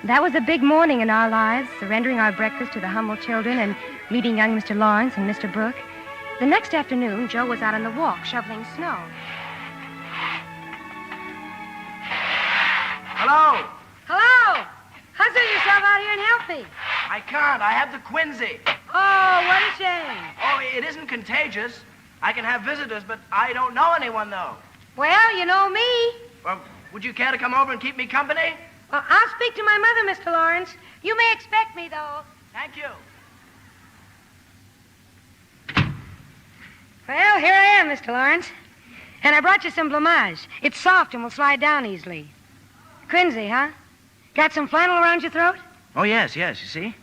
That was a big morning in our lives, surrendering our breakfast to the Hummel children and meeting young Mr. Lawrence and Mr. Brooke. The next afternoon, Joe was out on the walk shoveling snow. Hello? Hello? Hustle yourself out here and help me. I can't. I have the quinsy. Oh, what a shame. Oh, it isn't contagious. I can have visitors, but I don't know anyone, though. Well, you know me. Well, would you care to come over and keep me company? Well, I'll speak to my mother, Mr. Lawrence. You may expect me, though. Thank you. Well, here I am, Mr. Lawrence. And I brought you some blamage. It's soft and will slide down easily. Quinsy, huh? Got some flannel around your throat? Oh, yes, you see.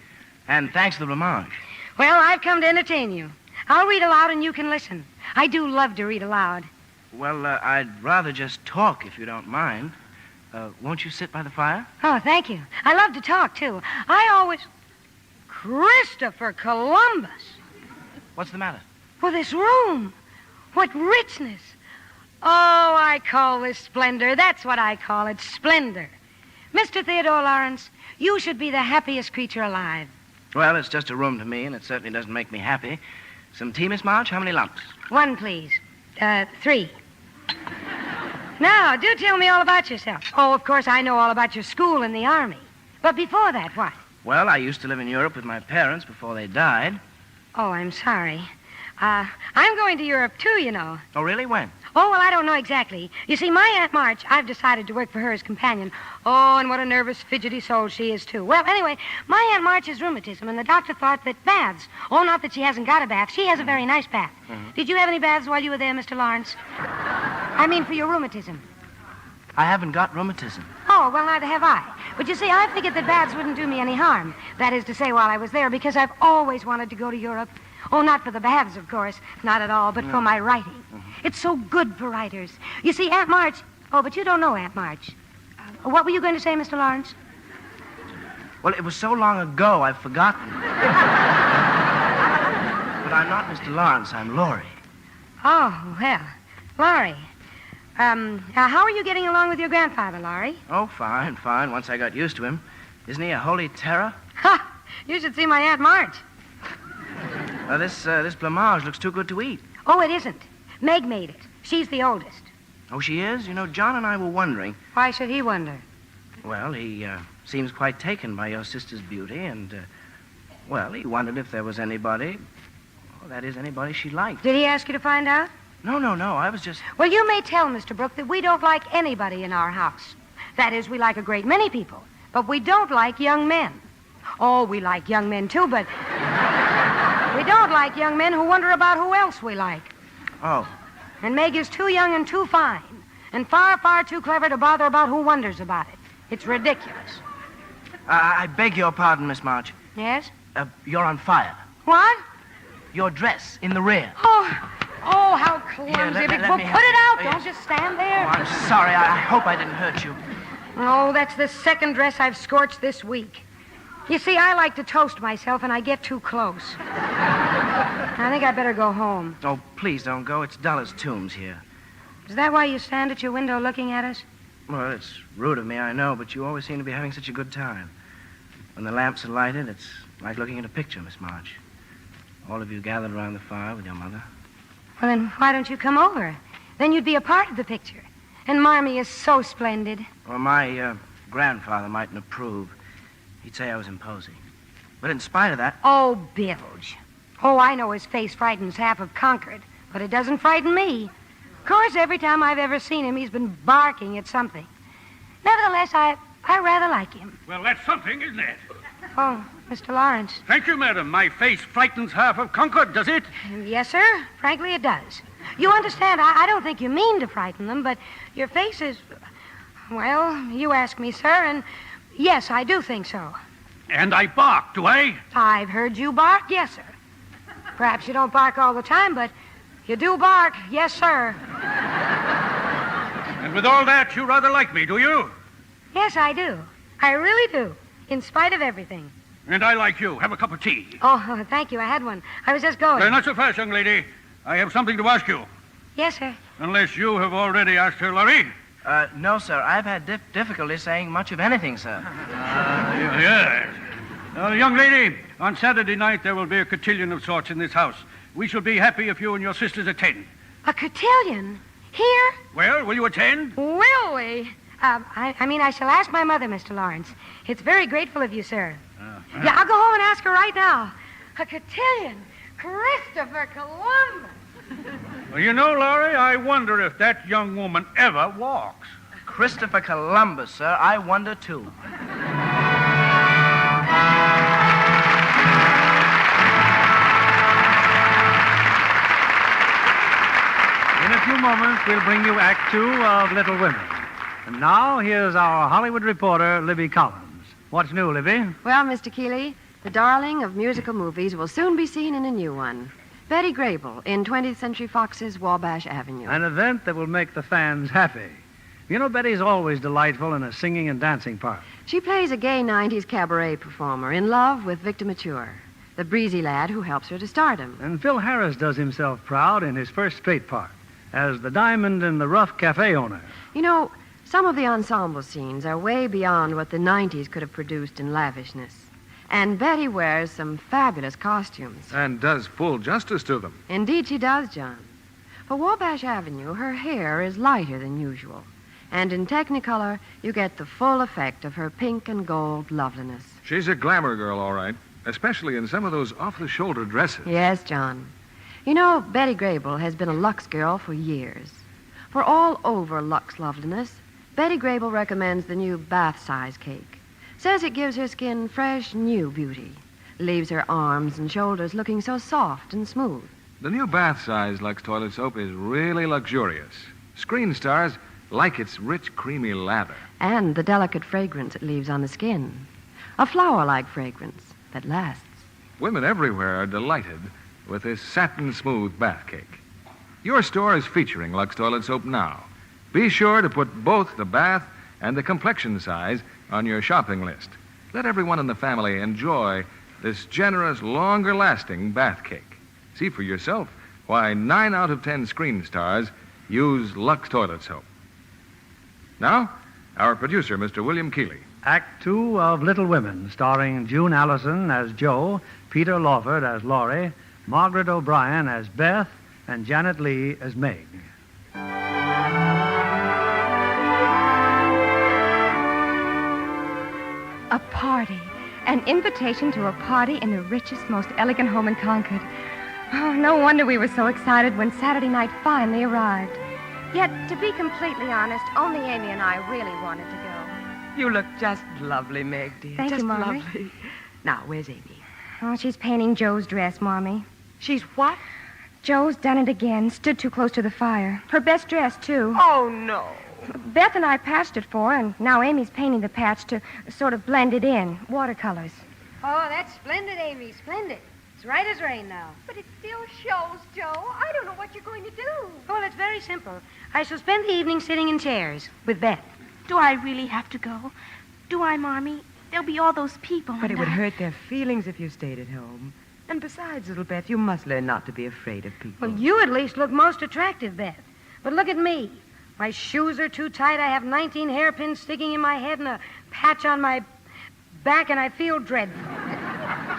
And thanks for the blamage. Well, I've come to entertain you. I'll read aloud and you can listen. I do love to read aloud. Well, I'd rather just talk, if you don't mind. Won't you sit by the fire? Oh, thank you. I love to talk, too. I always... Christopher Columbus. What's the matter? Well, this room. What richness. Oh, I call this splendor. That's what I call it, splendor. Mr. Theodore Lawrence, you should be the happiest creature alive. Well, it's just a room to me, and it certainly doesn't make me happy. Some tea, Miss March? How many lumps? 1, please. 3. Now, do tell me all about yourself. Oh, of course, I know all about your school and the army. But before that, what? Well, I used to live in Europe with my parents before they died. Oh, I'm sorry. I'm going to Europe, too, Oh, really? When? Oh, well, I don't know exactly. You see, my Aunt March, I've decided to work for her as companion. Oh, and what a nervous, fidgety soul she is, too. Well, anyway, my Aunt March has rheumatism, and the doctor thought that baths... Oh, not that she hasn't got a bath. She has a very nice bath. Mm-hmm. Did you have any baths while you were there, Mr. Lawrence? I mean, for your rheumatism. I haven't got rheumatism. Oh, well, neither have I. But you see, I figured that baths wouldn't do me any harm. That is to say, while I was there, because I've always wanted to go to Europe. Oh, not for the baths, of course. Not at all, but for my writing. Mm-hmm. It's so good for writers. You see, Aunt March... Oh, but you don't know Aunt March. What were you going to say, Mr. Lawrence? Well, it was so long ago, I've forgotten. But I'm not Mr. Lawrence. I'm Laurie. Oh, well, Laurie. How are you getting along with your grandfather, Laurie? Oh, fine, fine, once I got used to him. Isn't he a holy terror? Ha! You should see my Aunt Marge. This blamage looks too good to eat. Oh, it isn't. Meg made it. She's the oldest. Oh, she is? You know, John and I were wondering. Why should he wonder? Well, he seems quite taken by your sister's beauty, and, well, he wondered if there was anybody, that is, anybody she liked. Did he ask you to find out? No, I was just... Well, you may tell Mr. Brooke that we don't like anybody in our house. That is, we like a great many people, but we don't like young men. Oh, we like young men, too, but we don't like young men who wonder about who else we like. Oh. And Meg is too young and too fine, and far, far too clever to bother about who wonders about it. It's ridiculous. I beg your pardon, Miss Marge. Yes? You're on fire. What? Your dress in the rear. Oh, how clumsy. Let Well, me put it out. Oh, Don't just stand there. Oh, I'm sorry. I hope I didn't hurt you. Oh, that's the second dress I've scorched this week. You see, I like to toast myself, and I get too close. I think I better go home. Oh, please don't go. It's dull as tombs here. Is that why you stand at your window looking at us? Well, it's rude of me, I know, but you always seem to be having such a good time. When the lamps are lighted, it's like looking at a picture, Miss Marge. All of you gathered around the fire with your mother. Well, then why don't you come over? Then you'd be a part of the picture. And Marmee is so splendid. Well, my grandfather mightn't approve. He'd say I was imposing. But in spite of that... Oh, Bilge. Oh, I know his face frightens half of Concord, but it doesn't frighten me. Of course, every time I've ever seen him, he's been barking at something. Nevertheless, I rather like him. Well, that's something, isn't it? Oh, Mr. Lawrence. Thank you, madam. My face frightens half of Concord, does it? Yes, sir. Frankly, it does. You understand, I don't think you mean to frighten them, but your face is... Well, you ask me, sir, and yes, I do think so. And I bark, do I? I've heard you bark, yes, sir. Perhaps you don't bark all the time, but you do bark, yes, sir. And with all that, you rather like me, do you? Yes, I do. I really do, in spite of everything. And I like you. Have a cup of tea. Oh, thank you. I had one. I was just going. Not so fast, young lady. I have something to ask you. Yes, sir. Unless you have already asked her, Laurie. No, sir. I've had difficulty saying much of anything, sir. Yes. Young lady, on Saturday night there will be a cotillion of sorts in this house. We shall be happy if you and your sisters attend. A cotillion? Here? Well, will you attend? Will we? I shall ask my mother, Mr. Lawrence. It's very grateful of you, sir. Yeah, I'll go home and ask her right now. A cotillion? Christopher Columbus. Well, you know, Laurie, I wonder if that young woman ever walks. Christopher Columbus, sir. I wonder, too. In a few moments, we'll bring you Act 2 of Little Women. And now, here's our Hollywood reporter, Libby Collins. What's new, Libby? Well, Mr. Keeley, the darling of musical movies will soon be seen in a new one. Betty Grable in 20th Century Fox's Wabash Avenue. An event that will make the fans happy. You know, Betty's always delightful in a singing and dancing part. She plays a gay 90s cabaret performer in love with Victor Mature, the breezy lad who helps her to stardom. And Phil Harris does himself proud in his first straight part as the diamond in the rough cafe owner. You know, some of the ensemble scenes are way beyond what the 90s could have produced in lavishness. And Betty wears some fabulous costumes. And does full justice to them. Indeed she does, John. For Wabash Avenue, her hair is lighter than usual. And in Technicolor, you get the full effect of her pink and gold loveliness. She's a glamour girl, all right. Especially in some of those off-the-shoulder dresses. Yes, John. You know, Betty Grable has been a Lux girl for years. For all over Lux loveliness, Betty Grable recommends the new bath-size cake. Says it gives her skin fresh, new beauty. Leaves her arms and shoulders looking so soft and smooth. The new bath-size Lux toilet soap is really luxurious. Screen stars like its rich, creamy lather. And the delicate fragrance it leaves on the skin. A flower-like fragrance that lasts. Women everywhere are delighted with this satin-smooth bath cake. Your store is featuring Lux toilet soap now. Be sure to put both the bath and the complexion size on your shopping list. Let everyone in the family enjoy this generous, longer-lasting bath cake. See for yourself why 9 out of 10 screen stars use Lux toilet soap. Now, our producer, Mr. William Keeley. Act 2 of Little Women, starring June Allyson as Jo, Peter Lawford as Laurie, Margaret O'Brien as Beth, and Janet Leigh as Meg. A party. An invitation to a party in the richest, most elegant home in Concord. Oh, no wonder we were so excited when Saturday night finally arrived. Yet, to be completely honest, only Amy and I really wanted to go. You look just lovely, Meg, dear. Thank just you, Marmee. lovely. Now, where's Amy? Oh, she's painting Joe's dress, Marmee. She's what? Joe's done it again. Stood too close to the fire. Her best dress, too. Oh, no. Beth and I patched it for her, and now Amy's painting the patch to sort of blend it in. Watercolors. Oh, that's splendid, Amy. Splendid. It's right as rain now. But it still shows, Joe. I don't know what you're going to do. Oh, it's very simple. I shall spend the evening sitting in chairs with Beth. Do I really have to go? Do I, Marmee? There'll be all those people. But it would hurt their feelings if you stayed at home. And besides, little Beth, you must learn not to be afraid of people. Well, you at least look most attractive, Beth. But look at me. My shoes are too tight. I have 19 hairpins sticking in my head and a patch on my back, and I feel dreadful.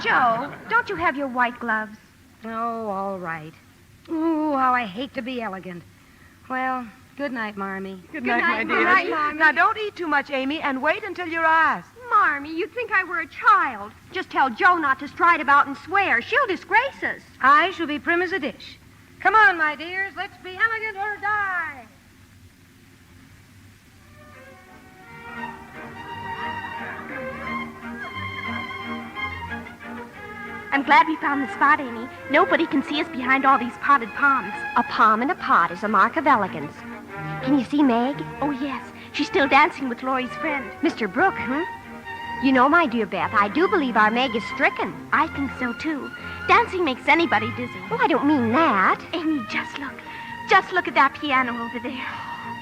Joe, don't you have your white gloves? Oh, all right. Ooh, how I hate to be elegant. Well, good night, Marmee. Good night, my dear. Good night, Marmee. Now, don't eat too much, Amy, and wait until you're asked. Marmee, you'd think I were a child. Just tell Joe not to stride about and swear. She'll disgrace us. I shall be prim as a dish. Come on, my dears. Let's be elegant or die. I'm glad we found the spot, Amy. Nobody can see us behind all these potted palms. A palm in a pot is a mark of elegance. Can you see Meg? Oh, yes. She's still dancing with Laurie's friend. Mr. Brooke, You know, my dear Beth, I do believe our Meg is stricken. I think so, too. Dancing makes anybody dizzy. Oh, I don't mean that. Amy, just look. Just look at that piano over there.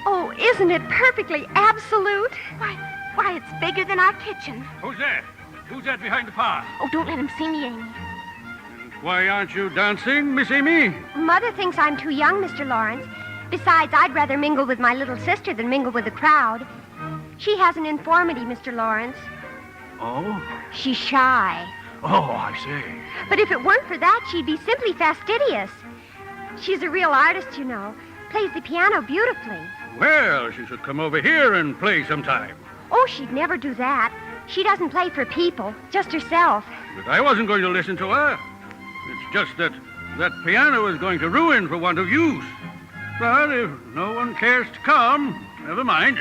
Oh, isn't it perfectly absolute? Why, it's bigger than our kitchen. Who's that? Who's that behind the pot? Oh, don't let him see me, Amy. Why aren't you dancing, Miss Amy? Mother thinks I'm too young, Mr. Lawrence. Besides, I'd rather mingle with my little sister than mingle with the crowd. She has an infirmity, Mr. Lawrence. Oh? She's shy. Oh, I see. But if it weren't for that, she'd be simply fastidious. She's a real artist, you know. Plays the piano beautifully. Well, she should come over here and play sometime. Oh, she'd never do that. She doesn't play for people, just herself. But I wasn't going to listen to her. It's just that piano is going to ruin for want of use. But if no one cares to come, never mind.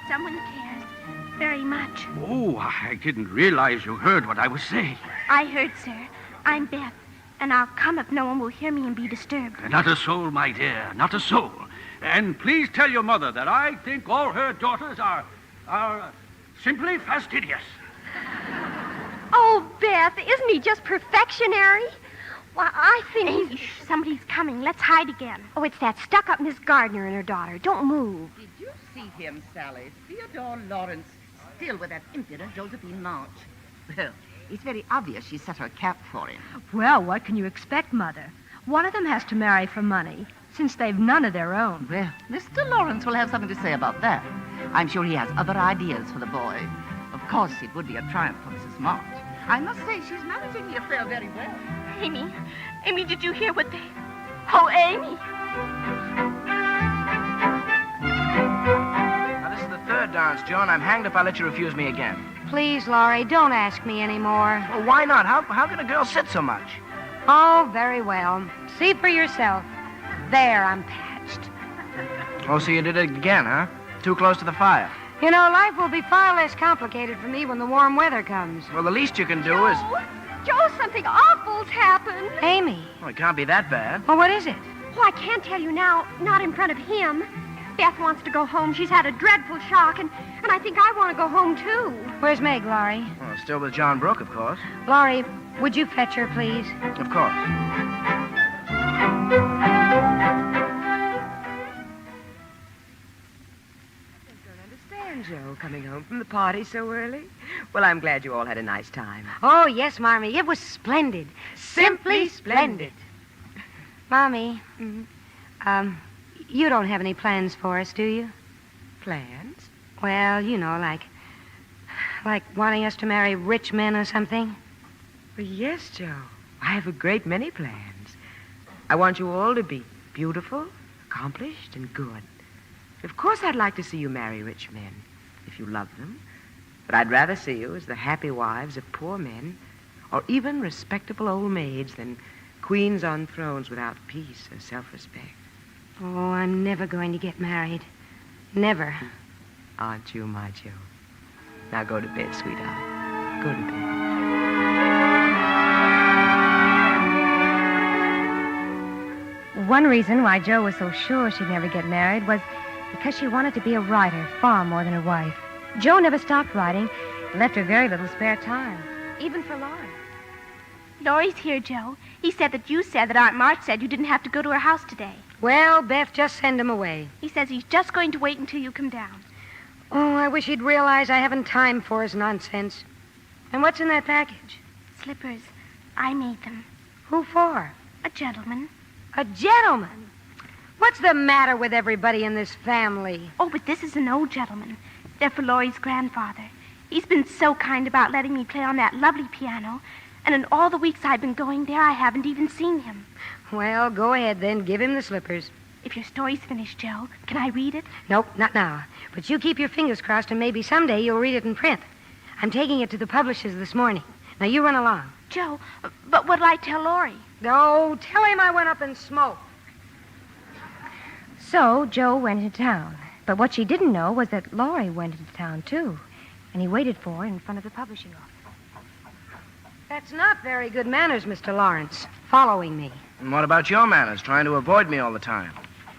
Someone cares very much. Oh, I didn't realize you heard what I was saying. I heard, sir. I'm Beth, and I'll come if no one will hear me and be disturbed. Not a soul, my dear, not a soul. And please tell your mother that I think all her daughters are simply fastidious. Oh, Beth, isn't he just perfectionary? Why, I think he's... Somebody's coming. Let's hide again. Oh, it's that stuck-up Miss Gardner and her daughter. Don't move. Did you see him, Sally? Theodore Lawrence, still with that impudent Josephine March. Well, it's very obvious she set her cap for him. Well, what can you expect, Mother? One of them has to marry for money, since they've none of their own. Well, Mr. Lawrence will have something to say about that. I'm sure he has other ideas for the boy. Of course, it would be a triumph for Mrs. March. I must say she's managing the affair very well. Amy, did you hear what they... Oh, Amy! Now, this is the third dance, Joe, and I'm hanged if I let you refuse me again. Please, Laurie, don't ask me anymore. Well, why not? How can a girl sit so much? Oh, very well. See for yourself. There, I'm patched. Oh, so you did it again, huh? Too close to the fire. You know, life will be far less complicated for me when the warm weather comes. Well, the least you can do is... Joe, something awful's happened. Amy. Well, it can't be that bad. Well, what is it? Oh, I can't tell you now. Not in front of him. Beth wants to go home. She's had a dreadful shock, and I think I want to go home, too. Where's Meg, Laurie? Well, still with John Brooke, of course. Laurie, would you fetch her, please? Of course. Joe, coming home from the party so early. Well, I'm glad you all had a nice time. Oh, yes, Marmee. It was splendid. Simply splendid. Mommy, you don't have any plans for us, do you? Plans? Well, you know, like wanting us to marry rich men or something. Well, yes, Joe. I have a great many plans. I want you all to be beautiful, accomplished, and good. Of course, I'd like to see you marry rich men, if you love them. But I'd rather see you as the happy wives of poor men, or even respectable old maids, than queens on thrones without peace or self-respect. Oh, I'm never going to get married. Never. Aren't you, my Joe? Now go to bed, sweetheart. Go to bed. One reason why Jo was so sure she'd never get married was because she wanted to be a writer far more than a wife. Jo never stopped writing and left her very little spare time, even for Laurie. Laurie's here, Joe. He said that you said that Aunt March said you didn't have to go to her house today. Well, Beth, just send him away. He says he's just going to wait until you come down. Oh, I wish he'd realize I haven't time for his nonsense. And what's in that package? Slippers. I made them. Who for? A gentleman. A gentleman? What's the matter with everybody in this family? Oh, but this is an old gentleman. They're for Laurie's grandfather. He's been so kind about letting me play on that lovely piano. And in all the weeks I've been going there, I haven't even seen him. Well, go ahead then. Give him the slippers. If your story's finished, Joe, can I read it? Nope, not now. But you keep your fingers crossed and maybe someday you'll read it in print. I'm taking it to the publishers this morning. Now, you run along. Joe, but what'll I tell Laurie? No, tell him I went up and smoked. So Jo went into town. But what she didn't know was that Laurie went into town, too. And he waited for her in front of the publishing office. That's not very good manners, Mr. Lawrence, following me. And what about your manners, trying to avoid me all the time?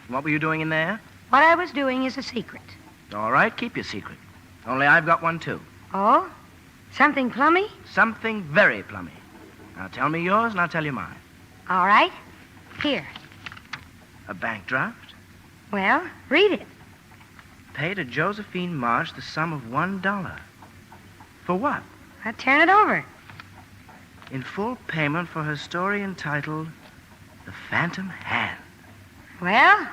What were you doing in there? What I was doing is a secret. All right, keep your secret. Only I've got one, too. Oh? Something plummy? Something very plummy. Now tell me yours, and I'll tell you mine. All right. Here. A bank draft? Well, read it. Pay to Josephine March the sum of $1. For what? Turn it over. In full payment for her story entitled The Phantom Hand. Well?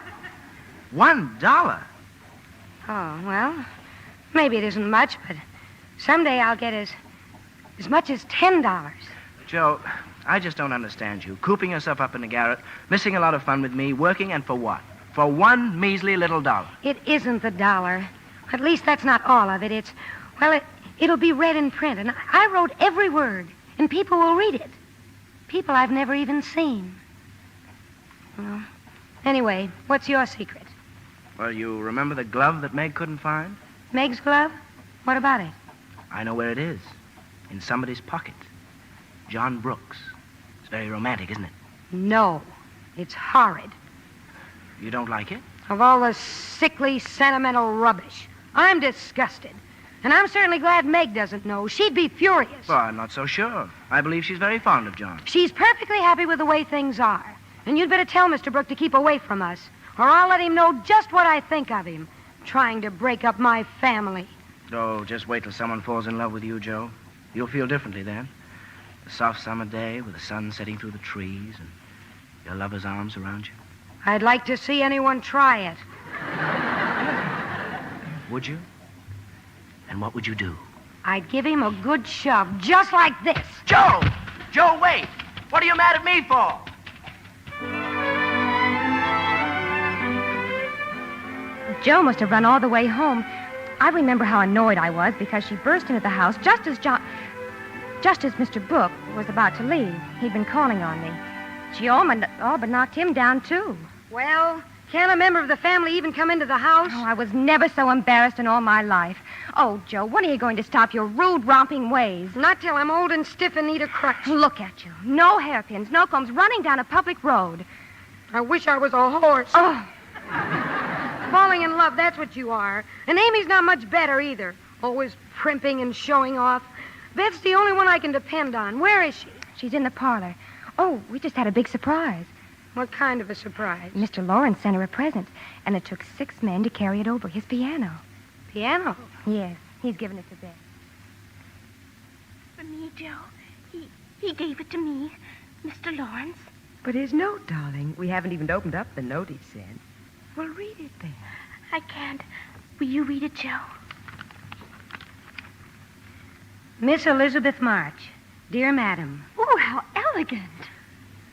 $1? Oh, well, maybe it isn't much, but someday I'll get as much as $10. Joe, I just don't understand you. Cooping yourself up in the garret, missing a lot of fun with me, working, and for what? For one measly little dollar. It isn't the dollar. At least that's not all of it. It'll be read in print, and I wrote every word, and people will read it. People I've never even seen. Well, anyway, what's your secret? Well, you remember the glove that Meg couldn't find? Meg's glove? What about it? I know where it is. In somebody's pocket. John Brooks. It's very romantic, isn't it? No. It's horrid. You don't like it? Of all the sickly, sentimental rubbish. I'm disgusted. And I'm certainly glad Meg doesn't know. She'd be furious. Well, I'm not so sure. I believe she's very fond of John. She's perfectly happy with the way things are. And you'd better tell Mr. Brooke to keep away from us, or I'll let him know just what I think of him, trying to break up my family. Oh, just wait till someone falls in love with you, Joe. You'll feel differently then. A soft summer day with the sun setting through the trees and your lover's arms around you. I'd like to see anyone try it. Would you? And what would you do? I'd give him a good shove, just like this. Joe! Joe, wait! What are you mad at me for? Jo must have run all the way home. I remember how annoyed I was because she burst into the house just as Mr. Brooke was about to leave. He'd been calling on me. She all but knocked him down, too. Well, can't a member of the family even come into the house? Oh, I was never so embarrassed in all my life. Oh, Jo, when are you going to stop your rude, romping ways? Not till I'm old and stiff and need a crutch. Look at you. No hairpins, no combs, running down a public road. I wish I was a horse. Oh. Falling in love, that's what you are. And Amy's not much better either. Always primping and showing off. Beth's the only one I can depend on. Where is she? She's in the parlor. Oh, we just had a big surprise. What kind of a surprise? Mr. Lawrence sent her a present, and it took 6 men to carry it over. His piano. Piano? Yes, he's given it to Beth. For me, Joe. He gave it to me, Mr. Lawrence. But his note, darling. We haven't even opened up the note he sent. Well, read it then. I can't. Will you read it, Joe? Miss Elizabeth March, dear madam. Oh, how elegant.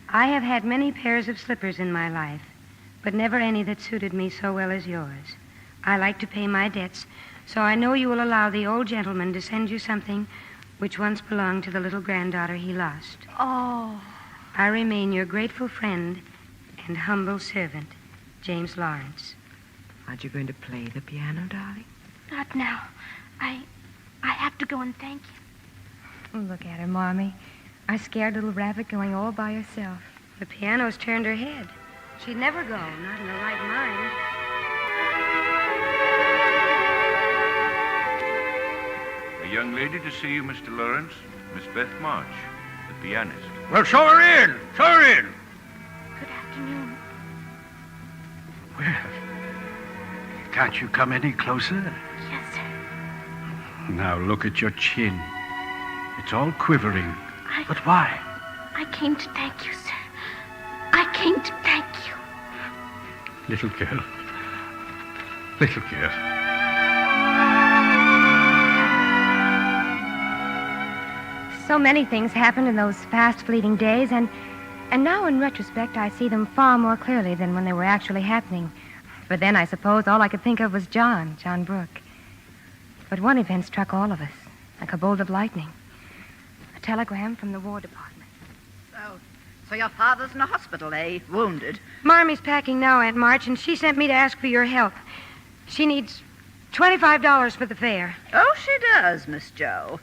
I have had many pairs of slippers in my life, but never any that suited me so well as yours. I like to pay my debts, so I know you will allow the old gentleman to send you something which once belonged to the little granddaughter he lost. Oh. I remain your grateful friend and humble servant, James Lawrence. Aren't you going to play the piano, darling? Not now. I have to go and thank you. Oh, look at her, Marmee. A scared little rabbit going all by herself. The piano's turned her head. She'd never go, not in her right mind. A young lady to see you, Mr. Lawrence. Miss Beth March, the pianist. Well, show her in. Show her in. Good afternoon. Well, can't you come any closer? Yes, sir. Now look at your chin. It's all quivering. But why? I came to thank you, sir. I came to thank you. Little girl. Little girl. So many things happened in those fast fleeting days, and now in retrospect I see them far more clearly than when they were actually happening. But then I suppose all I could think of was John Brooke. But one event struck all of us, like a bolt of lightning. A telegram from the War Department. So your father's in a hospital, eh? Wounded. Marmee's packing now, Aunt March, and she sent me to ask for your help. She needs $25 for the fare. Oh, she does, Miss Jo.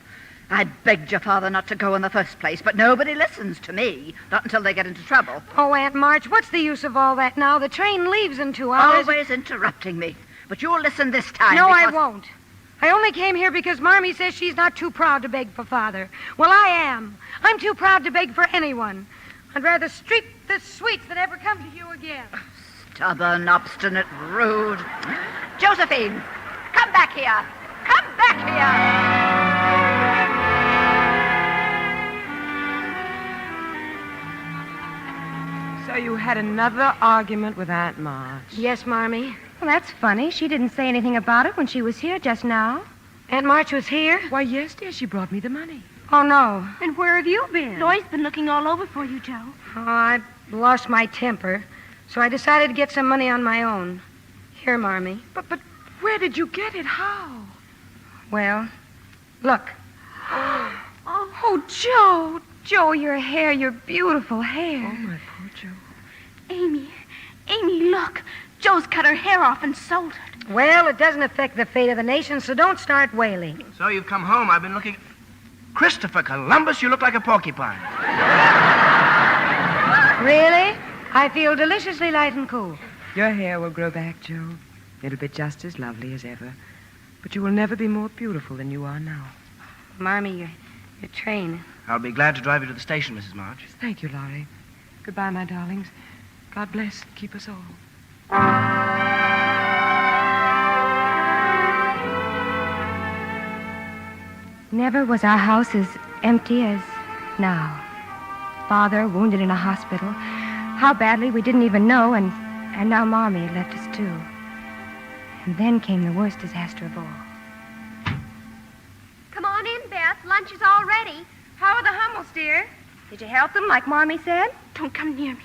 I begged your father not to go in the first place, but nobody listens to me. Not until they get into trouble. Oh, Aunt March, what's the use of all that now? The train leaves in 2 hours. Always interrupting me. But you'll listen this time. No, because... I won't. I only came here because Marmee says she's not too proud to beg for Father. Well, I am. I'm too proud to beg for anyone. I'd rather streak the sweets than ever come to you again. Stubborn, obstinate, rude. Josephine, come back here. Come back here. So you had another argument with Aunt March? Yes, Marmee. Well, that's funny. She didn't say anything about it when she was here just now. Aunt March was here? Why, yes, dear. She brought me the money. Oh, no. And where have you been? Loy's been looking all over for you, Joe. Oh, I lost my temper, so I decided to get some money on my own. Here, Marmee. But where did you get it? How? Well, look. Oh, Joe. Joe, your hair, your beautiful hair. Oh, my poor Joe. Amy, look. Joe's cut her hair off and sold it. Well, it doesn't affect the fate of the nation, so don't start wailing. So you've come home. I've been looking... Christopher Columbus, you look like a porcupine. Really? I feel deliciously light and cool. Your hair will grow back, Joe. It'll be just as lovely as ever. But you will never be more beautiful than you are now. Marmee, your train. I'll be glad to drive you to the station, Mrs. March. Thank you, Laurie. Goodbye, my darlings. God bless and keep us all. Never was our house as empty as now. Father wounded in a hospital. How badly we didn't even know, and now Marmee had left us too. And then came the worst disaster of all. Come on in, Beth. Lunch is all ready. How are the Hummels, dear? Did you help them like Marmee said? Don't come near me.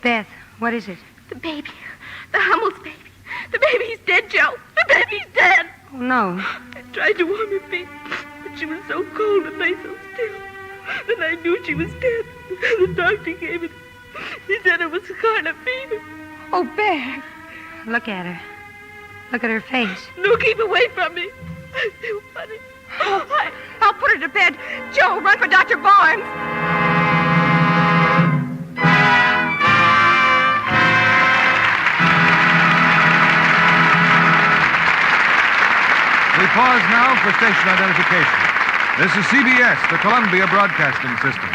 Beth, what is it? The baby. The Hummels baby. The baby's dead, Joe. The baby's dead. Oh, no. I tried to warm her feet, but she was so cold and lay so still. Then I knew she was dead. The doctor gave it. He said it was scarlet fever. Oh, Beth. Look at her. Look at her face. No, keep away from me. I feel funny. Oh, I'll put her to bed. Joe, run for Dr. Barnes. We pause now for station identification. This is CBS, the Columbia Broadcasting System.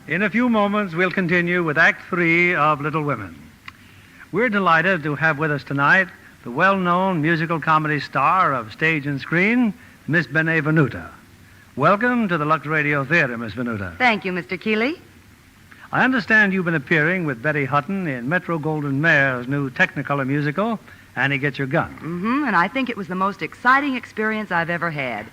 In a few moments, we'll continue with Act 3 of Little Women. We're delighted to have with us tonight the well-known musical comedy star of stage and screen, Miss Benvenuta. Welcome to the Lux Radio Theater, Miss Venuta. Thank you, Mr. Keeley. I understand you've been appearing with Betty Hutton in Metro-Goldwyn-Mayer's new Technicolor musical, Annie Get Your Gun. Mm-hmm, and I think it was the most exciting experience I've ever had.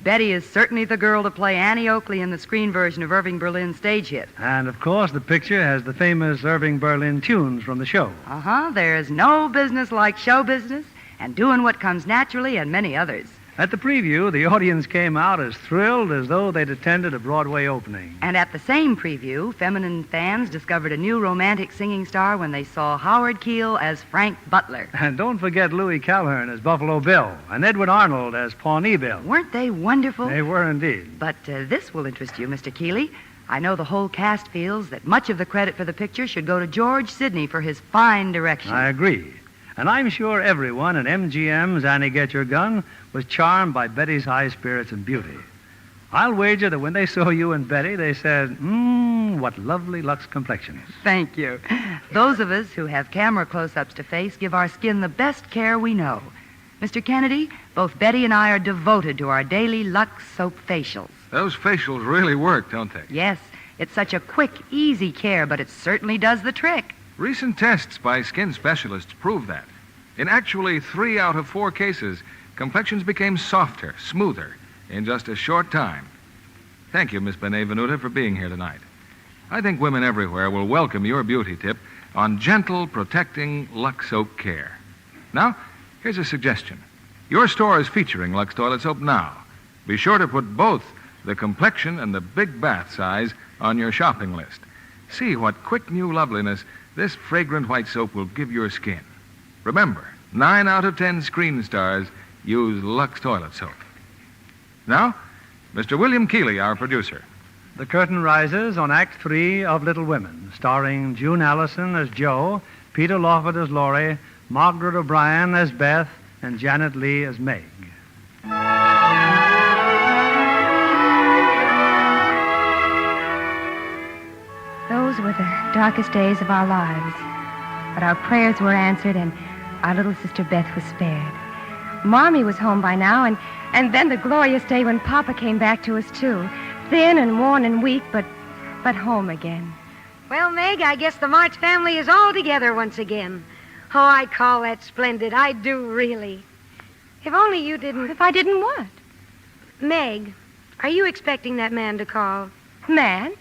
Betty is certainly the girl to play Annie Oakley in the screen version of Irving Berlin's stage hit. And, of course, the picture has the famous Irving Berlin tunes from the show. Uh-huh. There's no business like show business and doing what comes naturally and many others. At the preview, the audience came out as thrilled as though they'd attended a Broadway opening. And at the same preview, feminine fans discovered a new romantic singing star when they saw Howard Keel as Frank Butler. And don't forget Louis Calhern as Buffalo Bill and Edward Arnold as Pawnee Bill. Weren't they wonderful? They were indeed. But this will interest you, Mr. Keeley. I know the whole cast feels that much of the credit for the picture should go to George Sidney for his fine direction. I agree. And I'm sure everyone in MGM's Annie Get Your Gun was charmed by Betty's high spirits and beauty. I'll wager that when they saw you and Betty, they said, what lovely Lux complexions. Thank you. Those of us who have camera close-ups to face give our skin the best care we know. Mr. Kennedy, both Betty and I are devoted to our daily Lux soap facials. Those facials really work, don't they? Yes, it's such a quick, easy care, but it certainly does the trick. Recent tests by skin specialists prove that. In actually 3 out of 4 cases, complexions became softer, smoother, in just a short time. Thank you, Miss Benvenuta, for being here tonight. I think women everywhere will welcome your beauty tip on gentle, protecting Lux soap care. Now, here's a suggestion. Your store is featuring Lux toilet soap now. Be sure to put both the complexion and the big bath size on your shopping list. See what quick new loveliness this fragrant white soap will give your skin. Remember, 9 out of 10 screen stars use Lux toilet soap. Now, Mr. William Keeley, our producer. The curtain rises on Act 3 of Little Women, starring June Allyson as Jo, Peter Lawford as Laurie, Margaret O'Brien as Beth, and Janet Leigh as Meg. Those were the darkest days of our lives. But our prayers were answered, and our little sister Beth was spared. Marmee was home by now, and then the glorious day when Papa came back to us, too. Thin and worn and weak, but home again. Well, Meg, I guess the March family is all together once again. Oh, I call that splendid. I do, really. If only you didn't... If I didn't what? Meg, are you expecting that man to call? Man?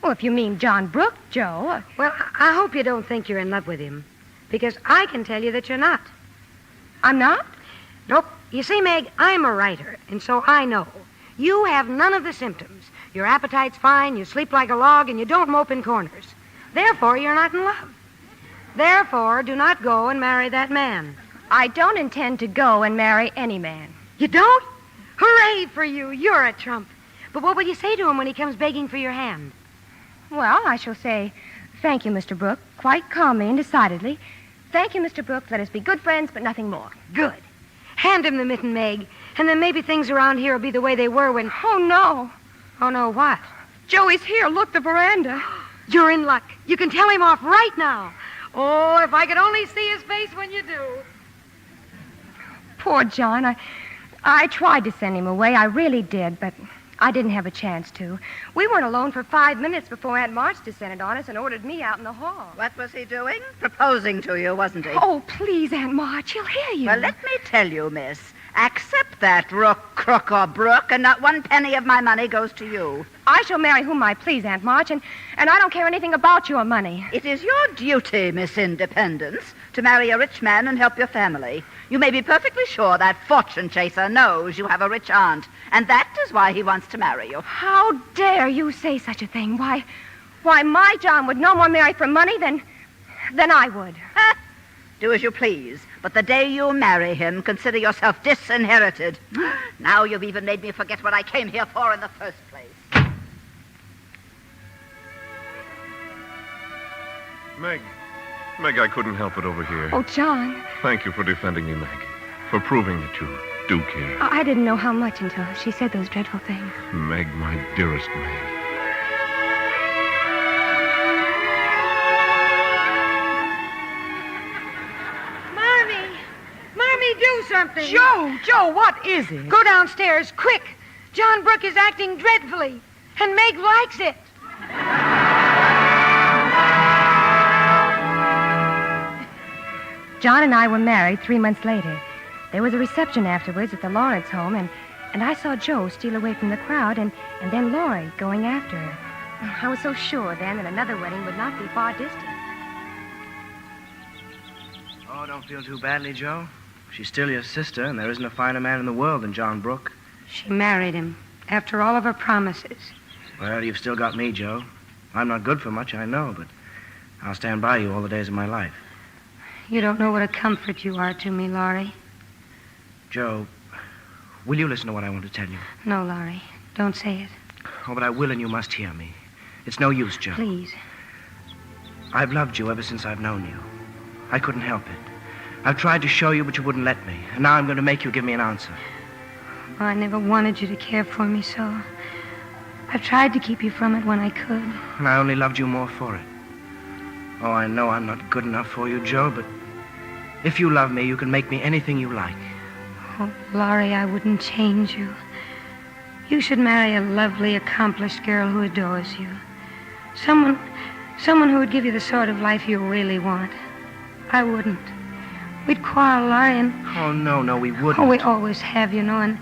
Well, if you mean John Brooke, Joe. Well, I hope you don't think you're in love with him. Because I can tell you that you're not. I'm not? Nope. You see, Meg, I'm a writer, and so I know. You have none of the symptoms. Your appetite's fine, you sleep like a log, and you don't mope in corners. Therefore, you're not in love. Therefore, do not go and marry that man. I don't intend to go and marry any man. You don't? Hooray for you. You're a trump. But what will you say to him when he comes begging for your hand? Well, I shall say, thank you, Mr. Brooke, quite calmly and decidedly. Thank you, Mr. Brooke. Let us be good friends, but nothing more. Good. Hand him the mitten, Meg, and then maybe things around here will be the way they were when... Oh, no. Oh, no, what? Joey's here. Look, the veranda. You're in luck. You can tell him off right now. Oh, if I could only see his face when you do. Poor John. I tried to send him away. I really did, but I didn't have a chance to. We weren't alone for 5 minutes before Aunt March descended on us and ordered me out in the hall. What was he doing? Proposing to you, wasn't he? Oh, please, Aunt March. He'll hear you. Well, let me tell you, miss. Accept that, Rook, Crook, or Brook, and not 1 penny of my money goes to you. I shall marry whom I please, Aunt March, and I don't care anything about your money. It is your duty, Miss Independence, to marry a rich man and help your family. You may be perfectly sure that fortune chaser knows you have a rich aunt, and that is why he wants to marry you. How dare you say such a thing? Why, my John would no more marry for money than I would. Do as you please, but the day you marry him, consider yourself disinherited. Now you've even made me forget what I came here for in the first place. Meg, I couldn't help it over here. Oh, John. Thank you for defending me, Meg. For proving that you do care. I didn't know how much until she said those dreadful things. Meg, my dearest Meg. something. Joe, what is it? Go downstairs, quick. John Brooke is acting dreadfully, and Meg likes it. John and I were married 3 months later. There was a reception afterwards at the Lawrence home, and I saw Joe steal away from the crowd, and then Laurie going after her. I was so sure then that another wedding would not be far distant. Oh, don't feel too badly, Joe. She's still your sister, and there isn't a finer man in the world than John Brooke. She married him after all of her promises. Well, you've still got me, Joe. I'm not good for much, I know, but I'll stand by you all the days of my life. You don't know what a comfort you are to me, Laurie. Joe, will you listen to what I want to tell you? No, Laurie, don't say it. Oh, but I will, and you must hear me. It's no use, Joe. Please. I've loved you ever since I've known you. I couldn't help it. I've tried to show you, but you wouldn't let me. And now I'm going to make you give me an answer. Oh, I never wanted you to care for me so. I've tried to keep you from it when I could. And I only loved you more for it. Oh, I know I'm not good enough for you, Joe, but if you love me, you can make me anything you like. Oh, Laurie, I wouldn't change you. You should marry a lovely, accomplished girl who adores you. Someone who would give you the sort of life you really want. I wouldn't. We'd quarrel, Laurie, and... Oh, no, we wouldn't. Oh, we always have, you know, and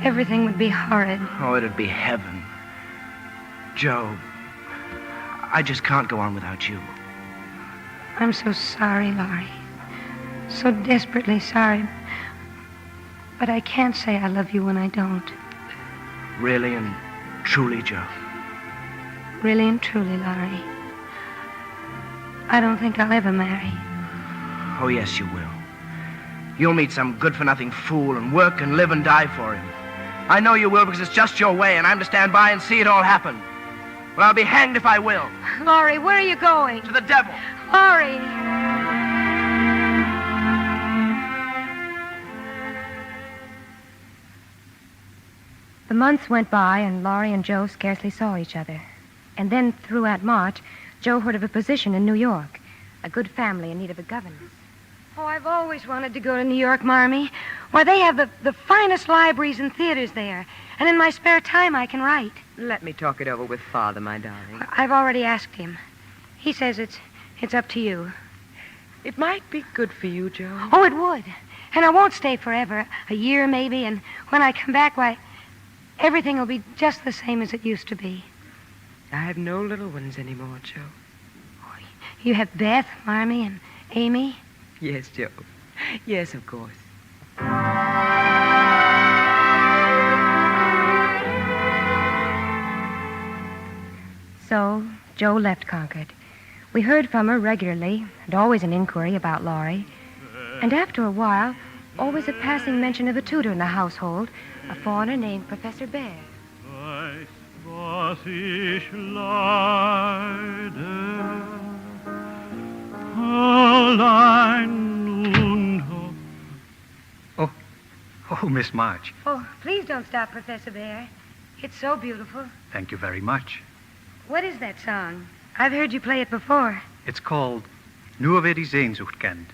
everything would be horrid. Oh, it'd be heaven. Joe, I just can't go on without you. I'm so sorry, Laurie. So desperately sorry. But I can't say I love you when I don't. Really and truly, Joe? Really and truly, Laurie. I don't think I'll ever marry. Oh, yes, you will. You'll meet some good-for-nothing fool and work and live and die for him. I know you will because it's just your way, and I'm to stand by and see it all happen. But I'll be hanged if I will. Laurie, where are you going? To the devil. Laurie! The months went by, and Laurie and Joe scarcely saw each other. And then, through Aunt March, Joe heard of a position in New York. A good family in need of a governess. Oh, I've always wanted to go to New York, Marmee. Why, they have the finest libraries and theaters there. And in my spare time, I can write. Let me talk it over with Father, my darling. I've already asked him. He says it's up to you. It might be good for you, Joe. Oh, it would. And I won't stay forever. A year, maybe. And when I come back, why, everything will be just the same as it used to be. I have no little ones anymore, Joe. You have Beth, Marmee, and Amy? Yes, Joe. Yes, of course. So, Joe left Concord. We heard from her regularly, and always an inquiry about Laurie. And after a while, always a passing mention of a tutor in the household, a foreigner named Professor Bear. Was ich leider allein und Oh, Miss March. Oh, please don't stop, Professor Bear. It's so beautiful. Thank you very much. What is that song? I've heard you play it before. It's called Nur wer die Sehnsucht kennt.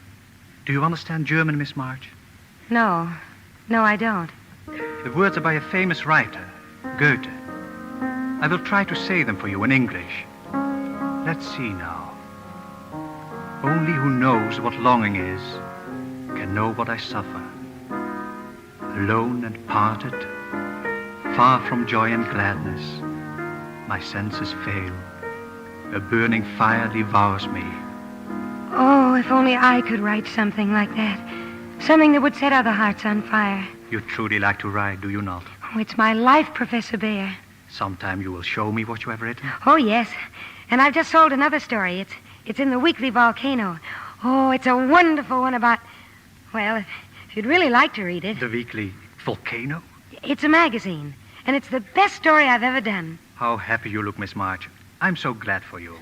Do you understand German, Miss March? No, I don't. The words are by a famous writer, Goethe. I will try to say them for you in English. Let's see now. Only who knows what longing is can know what I suffer. Alone and parted, far from joy and gladness, my senses fail. A burning fire devours me. Oh, if only I could write something like that. Something that would set other hearts on fire. You truly like to write, do you not? Oh, it's my life, Professor Bear. Sometime you will show me what you have written. Oh, yes. And I've just sold another story. It's in the Weekly Volcano. Oh, it's a wonderful one about... Well, if you'd really like to read it... The Weekly Volcano? It's a magazine, and it's the best story I've ever done. How happy you look, Miss March. I'm so glad for you.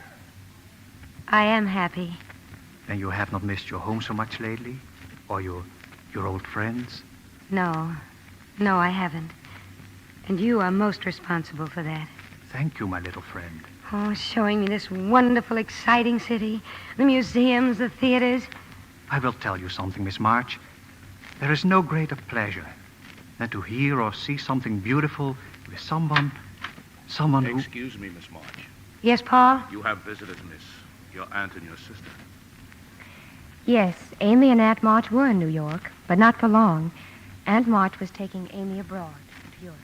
I am happy. Then you have not missed your home so much lately? Or your old friends? No, I haven't. And you are most responsible for that. Thank you, my little friend. Oh, showing me this wonderful, exciting city. The museums, the theaters. I will tell you something, Miss March. There is no greater pleasure than to hear or see something beautiful with someone who... Excuse me, Miss March. Yes, Pa? You have visitors, miss. Your aunt and your sister. Yes, Amy and Aunt March were in New York, but not for long. Aunt March was taking Amy abroad to Europe.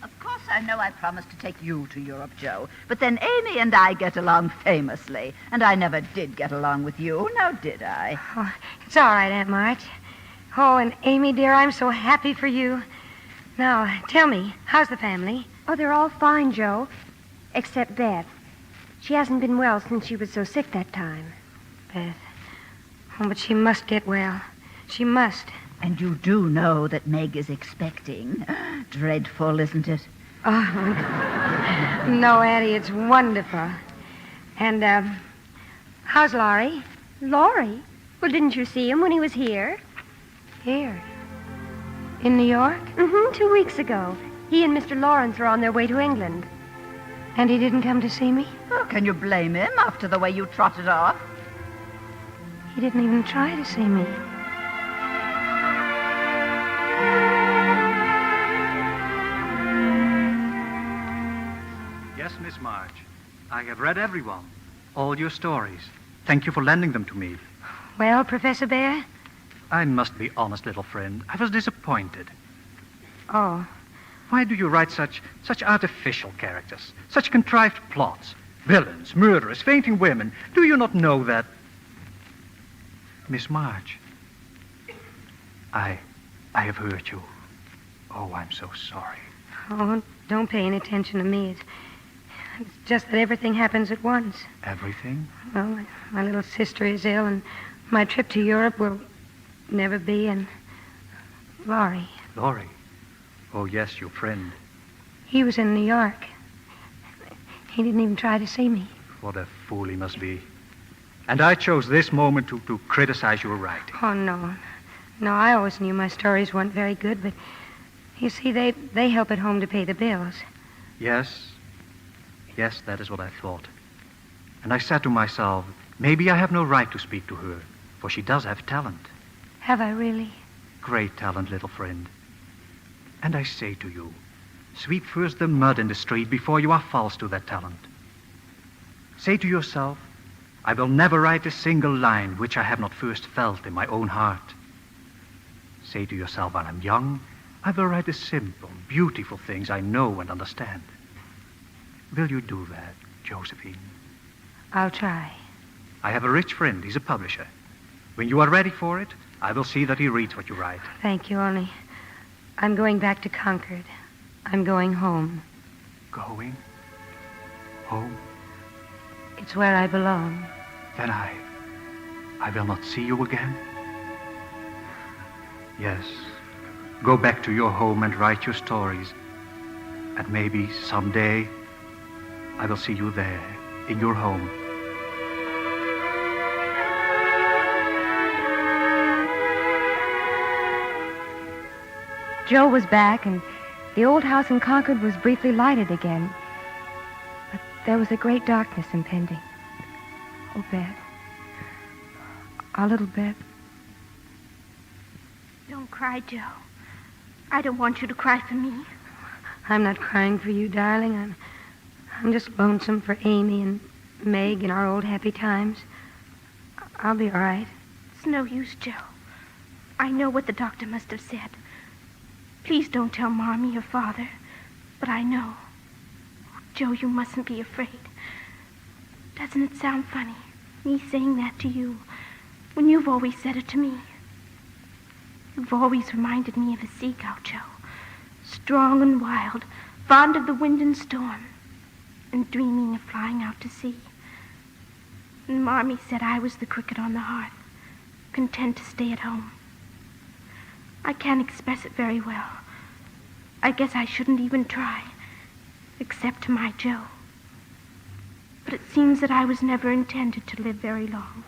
Of course, I know I promised to take you to Europe, Joe. But then Amy and I get along famously. And I never did get along with you, now did I? Oh, it's all right, Aunt March. Oh, and Amy, dear, I'm so happy for you. Now, tell me, how's the family? Oh, they're all fine, Joe. Except Beth. She hasn't been well since she was so sick that time. Beth. Oh, but she must get well. She must. And you do know that Meg is expecting. Dreadful, isn't it? Oh, no, Addie, it's wonderful. And, how's Laurie? Laurie? Well, didn't you see him when he was here? Here? In New York? Mm-hmm, 2 weeks ago. He and Mr. Lawrence are on their way to England. And he didn't come to see me? Oh, can you blame him after the way you trotted off? He didn't even try to see me. Yes, Miss March. I have read every one. All your stories. Thank you for lending them to me. Well, Professor Bear? I must be honest, little friend. I was disappointed. Oh. Why do you write such artificial characters? Such contrived plots? Villains, murderers, fainting women. Do you not know that... Miss March, I have hurt you. Oh, I'm so sorry. Oh, don't pay any attention to me. It's just that everything happens at once. Everything? Well, my little sister is ill, and my trip to Europe will never be, and Laurie. Laurie? Oh, yes, your friend. He was in New York. He didn't even try to see me. What a fool he must be. And I chose this moment to criticize your writing. Oh, no. No, I always knew my stories weren't very good, but you see, they help at home to pay the bills. Yes. Yes, that is what I thought. And I said to myself, maybe I have no right to speak to her, for she does have talent. Have I really? Great talent, little friend. And I say to you, sweep first the mud in the street before you are false to that talent. Say to yourself, I will never write a single line which I have not first felt in my own heart. Say to yourself, while I'm young, I will write the simple, beautiful things I know and understand. Will you do that, Josephine? I'll try. I have a rich friend. He's a publisher. When you are ready for it, I will see that he reads what you write. Thank you, only I'm going back to Concord. I'm going home. Going? Home? It's where I belong. Then I will not see you again? Yes. Go back to your home and write your stories. And maybe someday I will see you there, in your home. Joe was back, and the old house in Concord was briefly lighted again. But there was a great darkness impending. Oh, Beth. Our little Beth. Don't cry, Joe. I don't want you to cry for me. I'm not crying for you, darling. I'm just lonesome for Amy and Meg and our old happy times. I'll be all right. It's no use, Joe. I know what the doctor must have said. Please don't tell Marmee or Father, but I know. Oh, Joe, you mustn't be afraid. Doesn't it sound funny, me saying that to you, when you've always said it to me? You've always reminded me of a seagull, Joe. Strong and wild, fond of the wind and storm, and dreaming of flying out to sea. And Marmee said I was the cricket on the hearth, content to stay at home. I can't express it very well. I guess I shouldn't even try, except to my Joe. But it seems that I was never intended to live very long.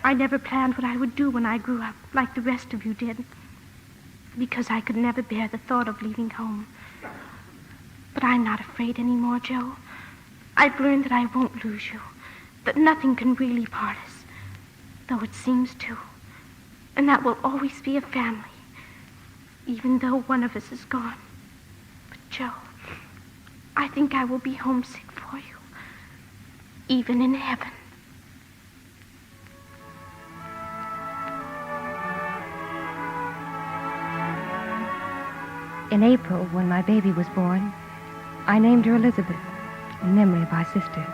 I never planned what I would do when I grew up, like the rest of you did, because I could never bear the thought of leaving home. But I'm not afraid anymore, Joe. I've learned that I won't lose you, that nothing can really part us, though it seems to, and that we'll always be a family. even though one of us is gone. But, Joe, I think I will be homesick for you, even in heaven. In April, when my baby was born, I named her Elizabeth, in memory of my sister.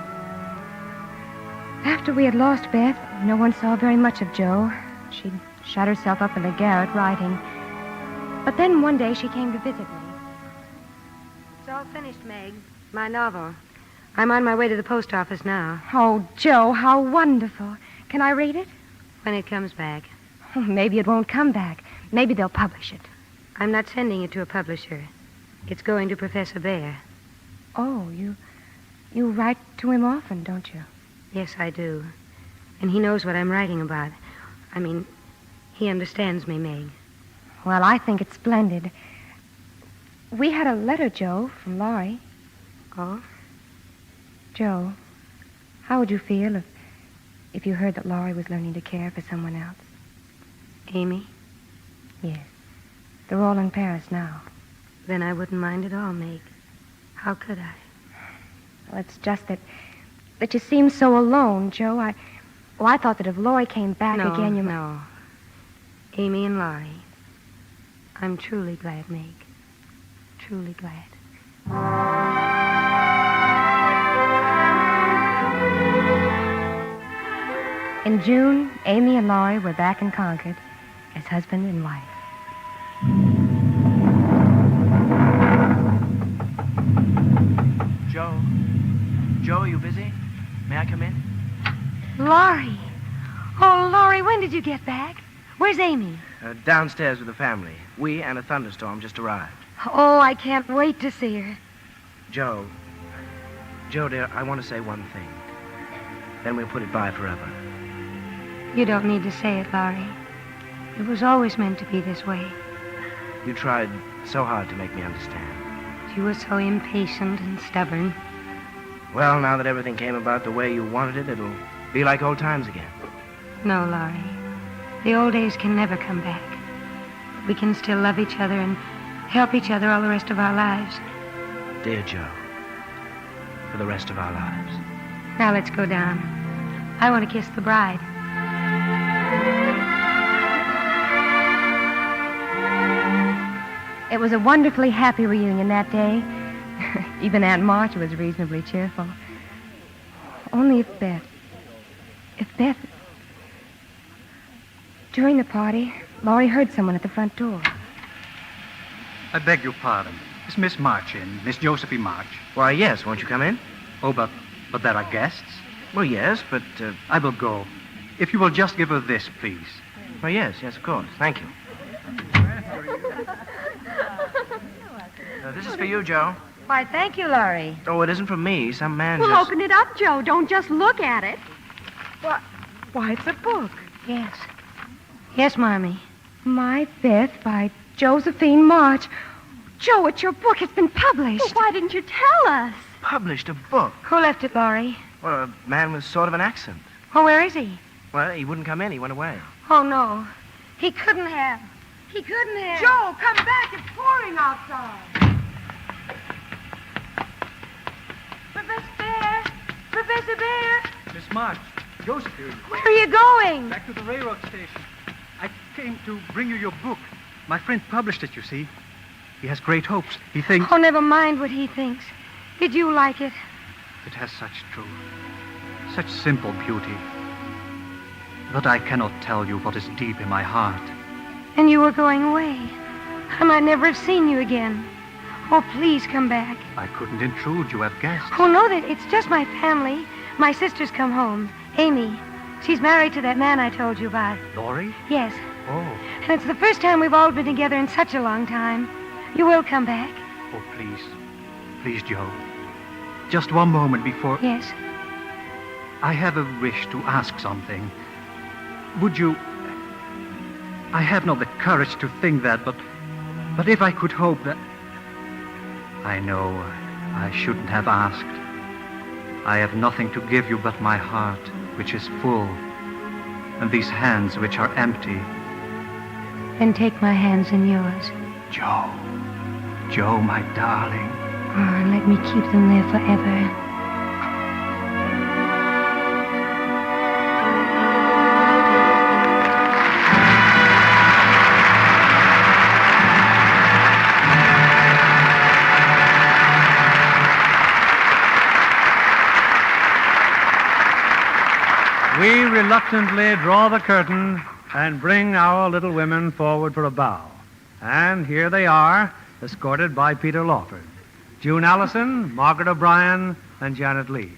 After we had lost Beth, no one saw very much of Jo. She'd shut herself up in the garret writing. But then one day she came to visit me. It's all finished, Meg. My novel. I'm on my way to the post office now. Oh, Jo, how wonderful. Can I read it? When it comes back. Oh, maybe it won't come back. Maybe they'll publish it. I'm not sending it to a publisher. It's going to Professor Bear. Oh, you write to him often, don't you? Yes, I do. And he knows what I'm writing about. I mean, he understands me, Meg. Well, I think it's splendid. We had a letter, Jo, from Laurie. Oh? Jo, how would you feel if you heard that Laurie was learning to care for someone else? Amy? Yes. They're all in Paris now. Then I wouldn't mind at all, Meg. How could I? Well, it's just that you seem so alone, Jo. I thought that if Laurie came back again, you might... No. Amy and Laurie. I'm truly glad, Meg. Truly glad. In June, Amy and Laurie were back in Concord as husband and wife. Joe, are you busy? May I come in? Laurie! Oh, Laurie, when did you get back? Where's Amy? Downstairs with the family. We and a thunderstorm just arrived. Oh, I can't wait to see her. Joe, dear, I want to say one thing. Then we'll put it by forever. You don't need to say it, Laurie. It was always meant to be this way. You tried so hard to make me understand. You were so impatient and stubborn. Well, now that everything came about the way you wanted it, it'll be like old times again. No, Laurie. The old days can never come back. We can still love each other and help each other all the rest of our lives. Dear Joe, for the rest of our lives. Now let's go down. I want to kiss the bride. It was a wonderfly happy reunion that day. Even Aunt March was reasonably cheerful. Only if Beth... During the party, Laurie heard someone at the front door. I beg your pardon. Is Miss March in? Miss Josephine March? Why, yes. Won't you come in? Oh, but there are guests? Well, yes, but... I will go. If you will just give her this, please. Oh, yes, of course. Thank you. This is for you, Joe. Why, thank you, Laurie. Oh, it isn't from me. Some man Well, just... open it up, Joe. Don't just look at it. Why, it's a book. Yes. Yes, Marmee. My Beth by Josephine March. Jo, it's your book. It's been published. Well, why didn't you tell us? Published a book? Who left it, Laurie? Well, a man with sort of an accent. Oh, where is he? Well, he wouldn't come in. He went away. Oh, no. He couldn't have. He couldn't have. Joe, come back. It's pouring outside. Professor Bear! Professor Bear! Miss March, Josephine. Where are you going? Back to the railroad station. I came to bring you your book. My friend published it, you see. He has great hopes. He thinks... Oh, never mind what he thinks. Did you like it? It has such truth, such simple beauty. But I cannot tell you what is deep in my heart. And you were going away. I might never have seen you again. Oh, please come back. I couldn't intrude. You have guests. Oh, no, it's just my family. My sister's come home. Amy. She's married to that man I told you about. Laurie? Yes. Oh. And it's the first time we've all been together in such a long time. You will come back? Oh, please. Please, Joe. Just one moment before... Yes. I have a wish to ask something. Would you... I have not the courage to think that, but if I could hope that... I know I shouldn't have asked. I have nothing to give you but my heart, which is full, and these hands which are empty. Then take my hands in yours. Joe. Joe, my darling. Oh, let me keep them there forever. We reluctantly draw the curtain and bring our little women forward for a bow. And here they are, escorted by Peter Lawford, June Allyson, Margaret O'Brien, and Janet Leigh.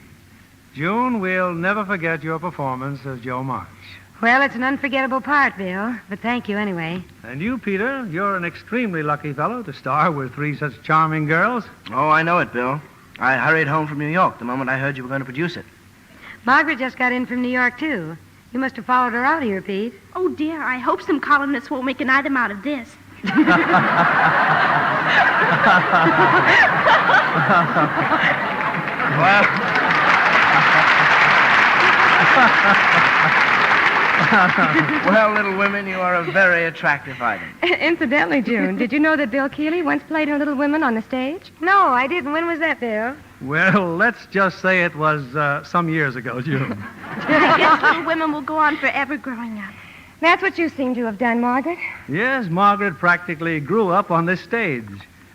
June, we'll never forget your performance as Joe March. Well, it's an unforgettable part, Bill, but thank you anyway. And you, Peter, you're an extremely lucky fellow to star with three such charming girls. Oh, I know it, Bill. I hurried home from New York the moment I heard you were going to produce it. Margaret just got in from New York, too. You must have followed her out here, Pete. Oh, dear, I hope some columnists won't make an item out of this. Well, little women, you are a very attractive item. Incidentally, June, did you know that Bill Keeley once played her Little Women on the stage? No, I didn't. When was that, Bill? Well, let's just say it was some years ago, June. I guess Little Women will go on forever growing up. That's what you seem to have done, Margaret. Yes, Margaret practically grew up on this stage,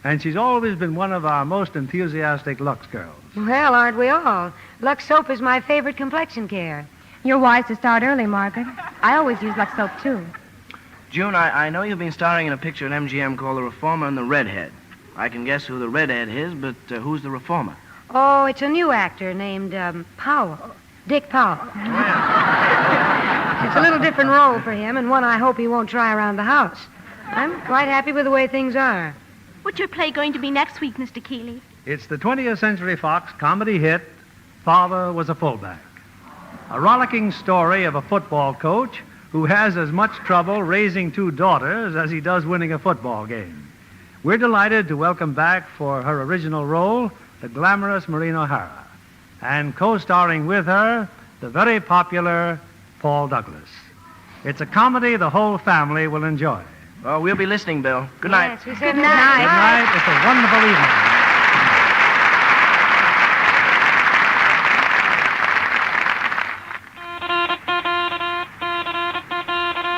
and she's always been one of our most enthusiastic Lux girls. Well, aren't we all? Lux soap is my favorite complexion care. You're wise to start early, Margaret. I always use Lux soap, too. June, I know you've been starring in a picture at MGM called The Reformer and the Redhead. I can guess who the Redhead is, but who's the Reformer? Oh, it's a new actor named Powell. Dick Powell. It's a little different role for him, and one I hope he won't try around the house. I'm quite happy with the way things are. What's your play going to be next week, Mr. Keeley? It's the 20th Century Fox comedy hit, Father Was a Fullback. A rollicking story of a football coach who has as much trouble raising two daughters as he does winning a football game. We're delighted to welcome back for her original role the glamorous Maureen O'Hara, and co-starring with her the very popular Paul Douglas. It's a comedy the whole family will enjoy. Well, we'll be listening, Bill. Good night. Yes, we said good night. Good night. It's a wonderful evening.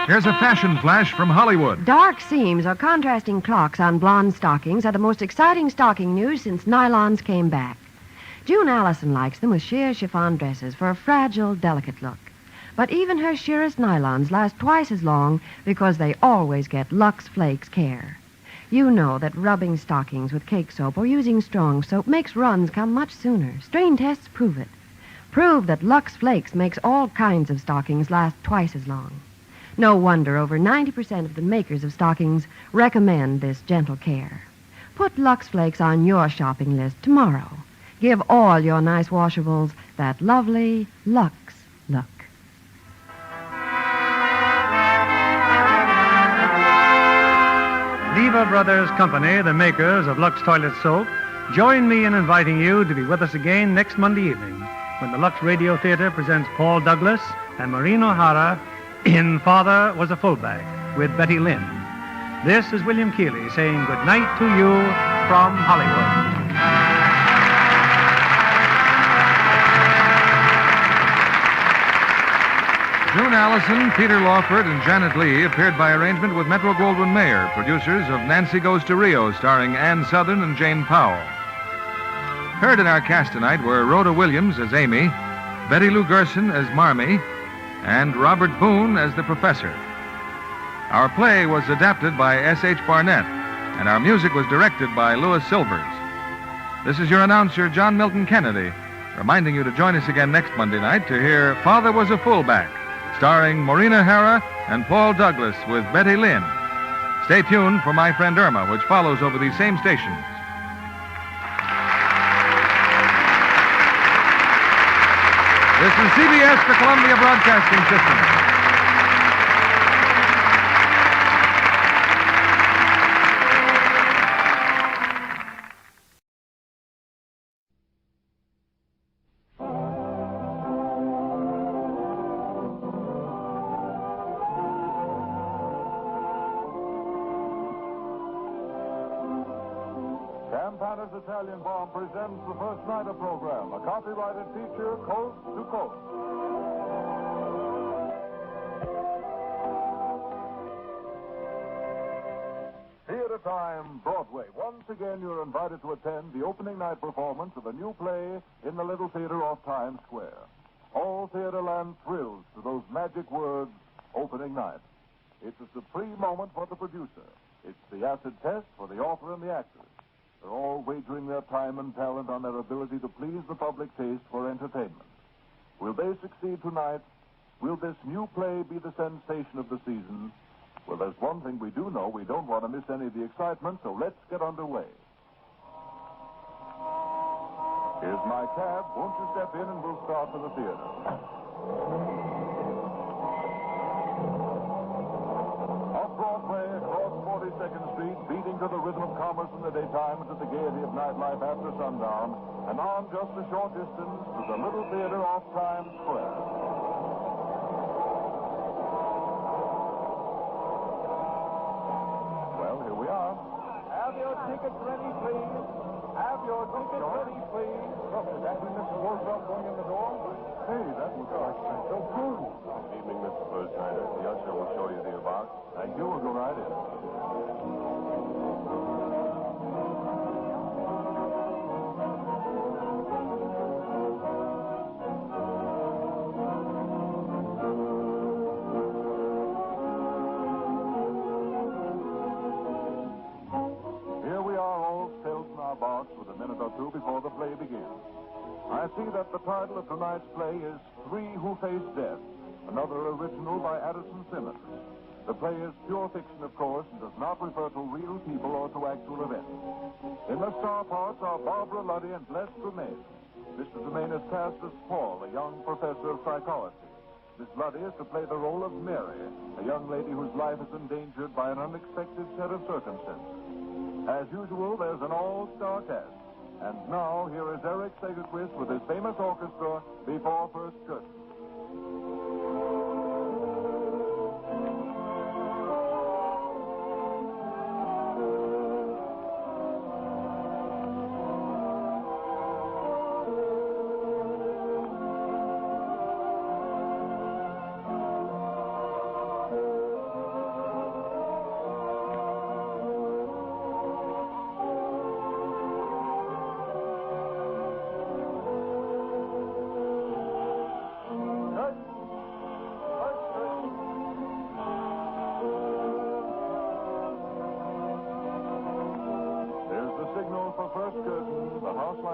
Here's a fashion flash from Hollywood. Dark seams or contrasting clocks on blonde stockings are the most exciting stocking news since nylons came back. June Allyson likes them with sheer chiffon dresses for a fragile, delicate look. But even her sheerest nylons last twice as long because they always get Lux Flakes care. You know that rubbing stockings with cake soap or using strong soap makes runs come much sooner. Strain tests prove it. Prove that Lux Flakes makes all kinds of stockings last twice as long. No wonder over 90% of the makers of stockings recommend this gentle care. Put Lux Flakes on your shopping list tomorrow. Give all your nice washables that lovely Lux look. Lever Brothers Company, the makers of Lux Toilet Soap, join me in inviting you to be with us again next Monday evening when the Lux Radio Theater presents Paul Douglas and Maureen O'Hara in Father Was a Fullback with Betty Lynn. This is William Keeley saying good night to you from Hollywood. June Allyson, Peter Lawford, and Janet Leigh appeared by arrangement with Metro-Goldwyn-Mayer, producers of Nancy Goes to Rio, starring Ann Sothern and Jane Powell. Heard in our cast tonight were Rhoda Williams as Amy, Betty Lou Gerson as Marmee, and Robert Boone as the professor. Our play was adapted by S.H. Barnett, and our music was directed by Louis Silvers. This is your announcer, John Milton Kennedy, reminding you to join us again next Monday night to hear Father Was a Fullback, starring Maureen O'Hara and Paul Douglas with Betty Lynn. Stay tuned for My Friend Irma, which follows over these same stations. This is CBS, the Columbia Broadcasting System. Piana's Italian Bomb presents the First Nighter program, a copyrighted feature, Coast to Coast. Theater Time, Broadway. Once again, you're invited to attend the opening night performance of a new play in the Little Theater off Times Square. All Theaterland thrills to those magic words, opening night. It's a supreme moment for the producer. It's the acid test for the author and the actors. They're all wagering their time and talent on their ability to please the public taste for entertainment. Will they succeed tonight? Will this new play be the sensation of the season? Well, there's one thing we do know. We don't want to miss any of the excitement, so let's get underway. Here's my cab. Won't you step in and we'll start for the theater. Off Broadway, across 42nd Street, beating to the rhythm of commerce in the daytime and to the gaiety of nightlife after sundown, and on just a short distance to the Little Theater off Times Square. Have your tickets ready, please. Have your tickets ready, please. Look, is that Mr. Woodruff going in the door? Hey, that was so cool. Good evening, Mr. First Nighter. The usher will show you the about. Thank you. We'll go right in. With a minute or two before the play begins. I see that the title of tonight's play is Three Who Face Death, another original by Addison Simmons. The play is pure fiction, of course, and does not refer to real people or to actual events. In the star parts are Barbara Luddy and Les Tremaine. Mr. Tremaine is cast as Paul, a young professor of psychology. Miss Luddy is to play the role of Mary, a young lady whose life is endangered by an unexpected set of circumstances. As usual, there's an all-star cast. And now, here is Eric Segerquist with his famous orchestra before first curtain.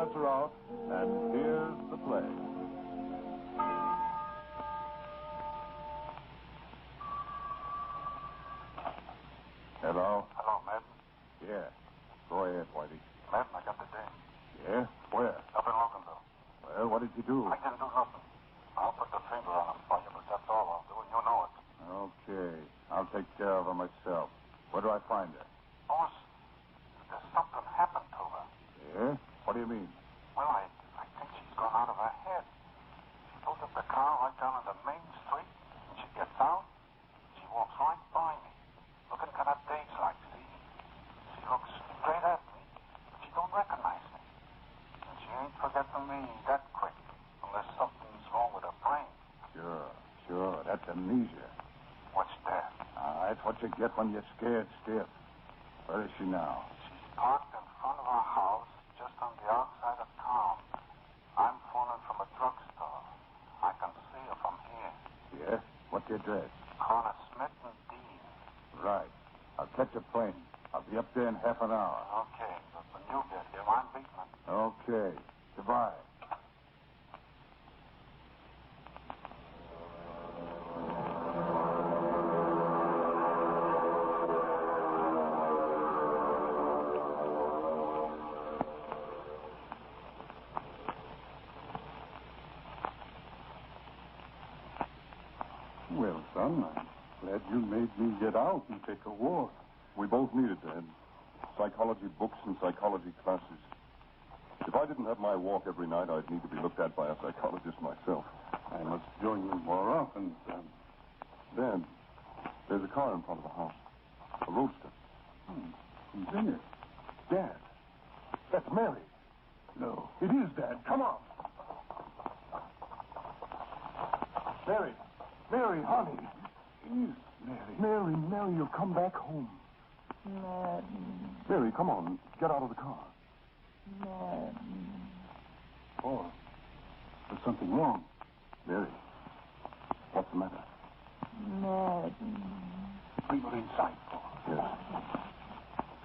Are out, and here's the play. Hello? Hello, Maitland. Yeah. Go ahead, Whitey. Maitland, I got the dame. Yeah? Where? Up in Loganville. Well, what did you do? I didn't do nothing. I'll put the finger on him for you, but that's all I'll do, and you know it. Okay. I'll take care of her myself. Where do I find her? Boss, there's something happened to her. Yeah? What do you mean? Well, I think she's gone out of her head. She pulls up the car right down on the main street, and she gets out. She walks right by me, looking kind of dazed-like, see? She looks straight at me, but she don't recognize me. And she ain't forgetting me that quick, unless something's wrong with her brain. Sure. That's amnesia. What's that? That's what you get when you're scared stiff. Where is she now? She's parked in front of our house, just on the outside of town. I'm phoning from a drugstore. I can see her from here. Yeah? What's the address? Corner Smith and Dean. Right. I'll catch a plane. I'll be up there in half an hour. Okay, but when you get here, I'm beating it. Okay. Goodbye. Well, son, I'm glad you made me get out and take a walk. We both need it, Dad. Psychology books and psychology classes. If I didn't have my walk every night, I'd need to be looked at by a psychologist myself. I must join you more often, son. Dad, there's a car in front of the house. A roadster. Who's in it? Dad. That's Mary. No. It is, Dad. Come on. Mary. Mary, honey. It is Mary. Mary, you'll come back home. Mary, come on. Get out of the car. Paul, there's something wrong. Mary, what's the matter? Bring her inside, Paul. Yes.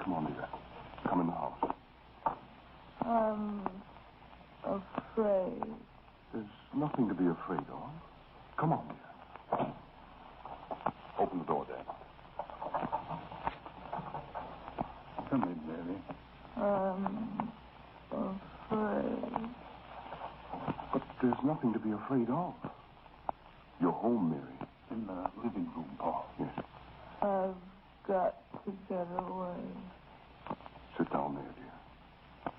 Come on, dear. Come in the house. I'm afraid. There's nothing to be afraid of. Come on, dear. Open the door, Dad. Come in, Mary. I'm afraid. But there's nothing to be afraid of. You're home, Mary. In the living room, Paul. Yes. I've got to get away. Sit down there, dear.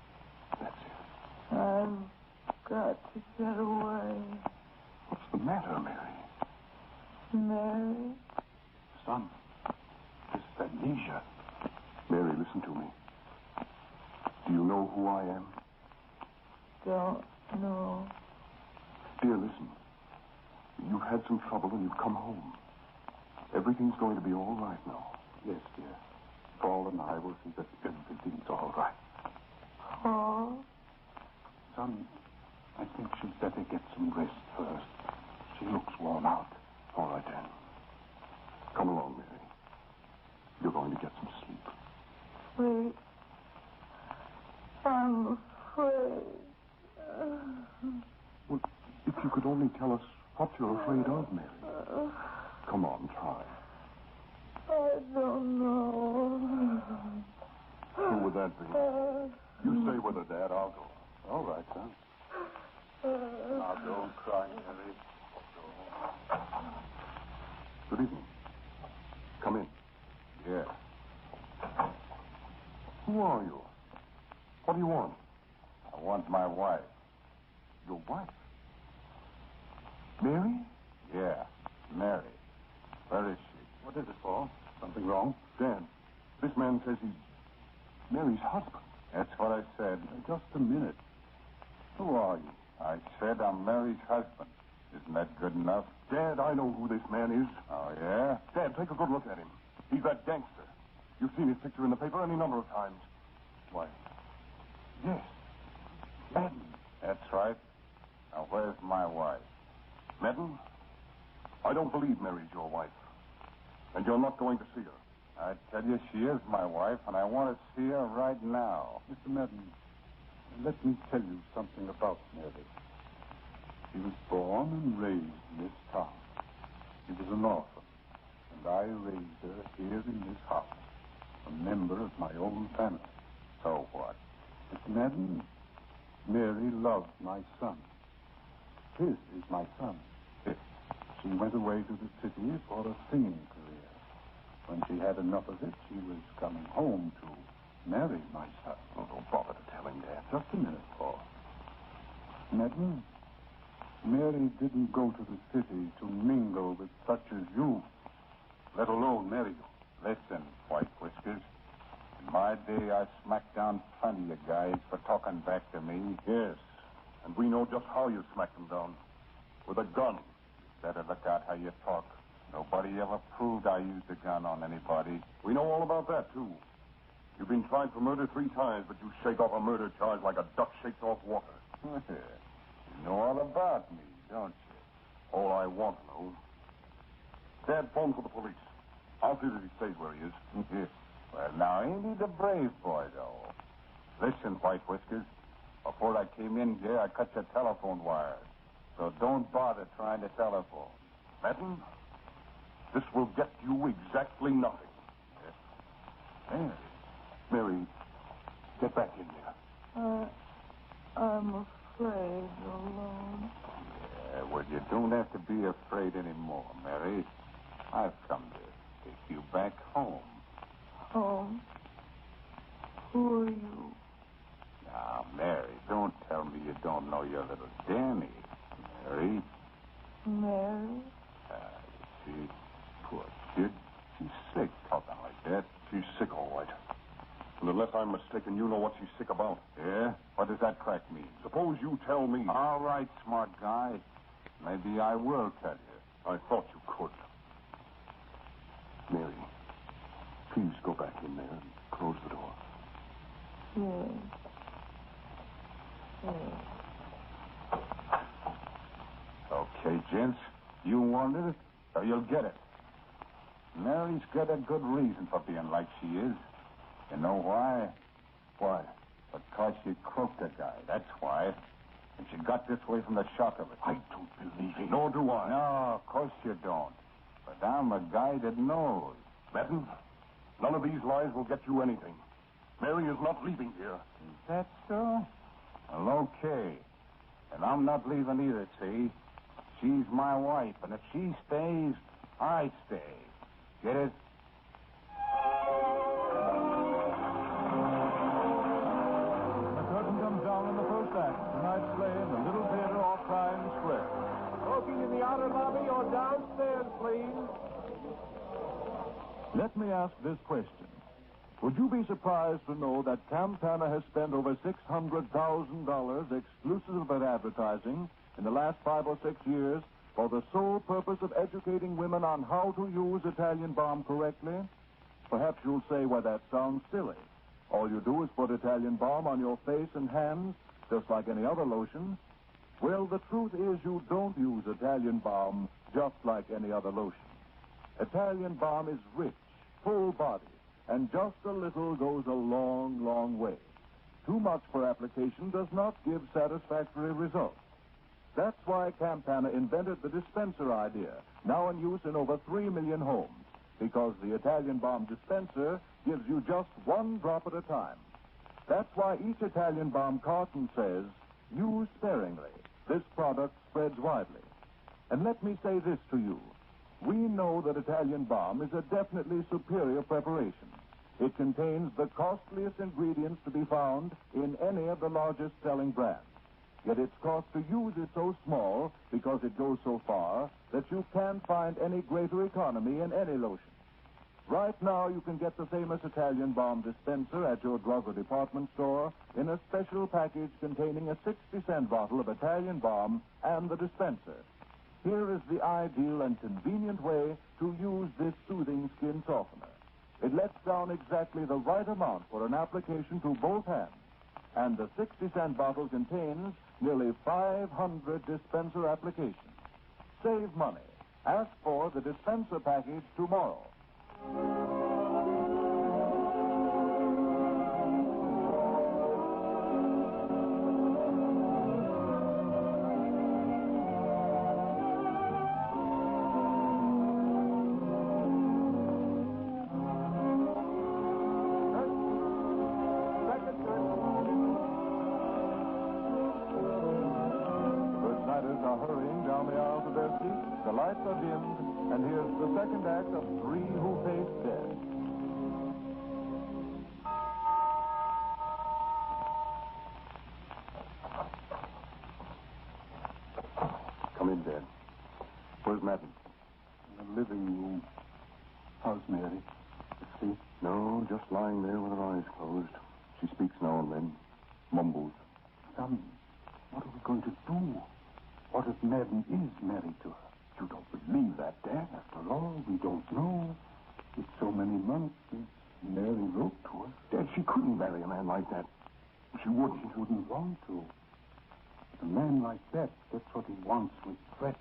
That's it. I've got to get away. What's the matter, Mary? Mary? Son, this is amnesia. Mary, listen to me. Do you know who I am? Don't know. Dear, listen. You've had some trouble and you've come home. Everything's going to be all right now. Yes, dear. Paul and I will see that everything's all right. Paul? Son, I think she'd better get some rest first. She looks worn out. All right, Dan. Come along, Mary. You're going to get some sleep. Sleep? I'm afraid. Well, if you could only tell us what you're afraid of, Mary. Come on, try. I don't know. Who would that be? You stay with her, Dad. I'll go. All right, son. Now, don't cry, Mary. Good evening. Come in. Yeah. Who are you? What do you want? I want my wife. Your wife? Mary? Yeah, Mary. Where is she? What is it, Paul? Something wrong? Dan, this man says he's Mary's husband. That's what I said. Just a minute. Who are you? I said I'm Mary's husband. Isn't that good enough? Dad, I know who this man is. Oh, yeah? Dad, take a good look at him. He's that gangster. You've seen his picture in the paper any number of times. Why? Yes. Madden. That's right. Now, where's my wife? Madden, I don't believe Mary's your wife. And you're not going to see her. I tell you, she is my wife, and I want to see her right now. Mr. Madden, let me tell you something about Mary. She was born and raised in this town. She was an orphan, and I raised her here in this house, a member of my own family. So what? Mr. Madden, Mary loved my son. His is my son. She went away to the city for a singing career. When she had enough of it, she was coming home to marry my son. Oh, don't bother to tell him that. Just a minute, Paul. Madden, Mary didn't go to the city to mingle with such as you, let alone marry you. Listen, White Whiskers. In my day, I smacked down plenty of guys for talking back to me. Yes, and we know just how you smacked them down. With a gun. Better look out how you talk. Nobody ever proved I used a gun on anybody. We know all about that, too. You've been tried for murder 3 times, but you shake off a murder charge like a duck shakes off water. You know all about me, don't you? All I want to know. Dad, phone for the police. I'll see that he stays where he is. Well, now, ain't he the brave boy, though? Listen, White Whiskers. Before I came in here, I cut your telephone wires. So don't bother trying to telephone. Madden, this will get you exactly nothing. Mary. Mary, get back in there. I'm afraid alone. Yeah, well, you don't have to be afraid anymore, Mary. I've come to take you back home. Home? Who are you? Now, Mary, don't tell me you don't know your little Danny. Mary? Mary? You see, poor kid. She's sick talking like that. She's sick, all right. And unless I'm mistaken, you know what she's sick about. Yeah? What does that crack mean? Suppose you tell me. All right, smart guy. Maybe I will tell you. I thought you could. Mary, please go back in there and close the door. Okay, gents. You wanted it, so you'll get it. Mary's got a good reason for being like she is. You know why? Why? Because she croaked a guy, that's why. And she got this way from the shock of it. I don't believe it. Nor do I. No, of course you don't. But I'm a guy that knows. Maitland, none of these lies will get you anything. Mary is not leaving here. Is that so? Well, okay. And I'm not leaving either, see? She's my wife, and if she stays, I stay. Get it? The curtain comes down on the first act. Tonight's play in the Little Theater off Times Square. Smoking in the outer lobby or downstairs, please. Let me ask this question. Would you be surprised to know that Campana has spent over $600,000 exclusive of advertising in the last 5 or 6 years for the sole purpose of educating women on how to use Italian balm correctly? Perhaps you'll say, well, that sounds silly. All you do is put Italian balm on your face and hands, just like any other lotion. Well, the truth is you don't use Italian balm just like any other lotion. Italian balm is rich, full-bodied, and just a little goes a long, long way. Too much for application does not give satisfactory results. That's why Campana invented the dispenser idea, now in use in over 3 million homes, because the Italian balm dispenser gives you just 1 drop at a time. That's why each Italian balm carton says, use sparingly. This product spreads widely. And let me say this to you. We know that Italian balm is a definitely superior preparation. It contains the costliest ingredients to be found in any of the largest selling brands. Yet its cost to use is so small, because it goes so far, that you can't find any greater economy in any lotion. Right now, you can get the famous Italian balm dispenser at your drug or department store in a special package containing a 60-cent bottle of Italian balm and the dispenser. Here is the ideal and convenient way to use this soothing skin softener. It lets down exactly the right amount for an application to both hands. And the 60-cent bottle contains nearly 500 dispenser applications. Save money. Ask for the dispenser package tomorrow. The lights are dimmed, and here's the second act of Three Who Face Death. Come in, Dad. Where's Maitland? In the living room. How's Mary? Asleep? No, just lying there with her eyes closed. She speaks now and then. Mumbles. Son, what are we going to do? What if Maitland is married to her? You don't believe that, Dad? After all, we don't know. It's so many months since Mary wrote to us. Dad, she couldn't marry a man like that. She wouldn't. She wouldn't want to. A man like that gets what he wants with threats.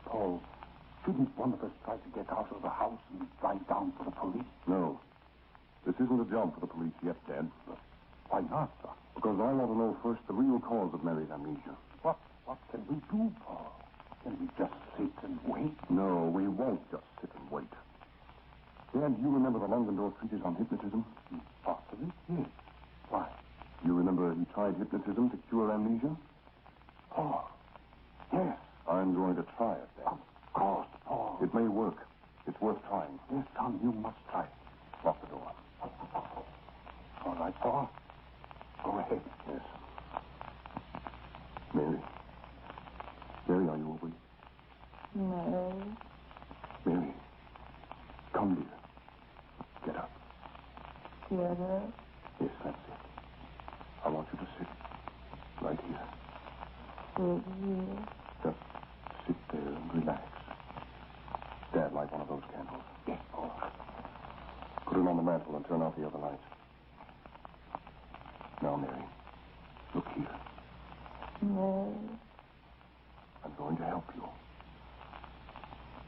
Paul, shouldn't one of us try to get out of the house and drive down for the police? No. This isn't a job for the police yet, Dad. Why not, son? Because I want to know first the real cause of Mary's amnesia. What can we do, Paul? Can we just sit and wait? No, we won't just sit and wait. Dad, do you remember the Longdendorf treatise on hypnotism? Possibly, yes. Why? You remember he tried hypnotism to cure amnesia? Paul, yes. I'm going to try it, Dad. Of course, Paul. It may work. It's worth trying. Yes, Tom, you must try it. Lock the door. All right, Paul. Go ahead. Yes. Mary. Mary, are you awake? Mary. Mary. Come, dear. Get up. Yes. Together. Yes, that's it. I want you to sit right here. Sit here. Just sit there and relax. Dad, light one of those candles. Yes, all right. Put it on the mantel and turn off the other lights. Now, Mary, look here. Mary. I'm going to help you.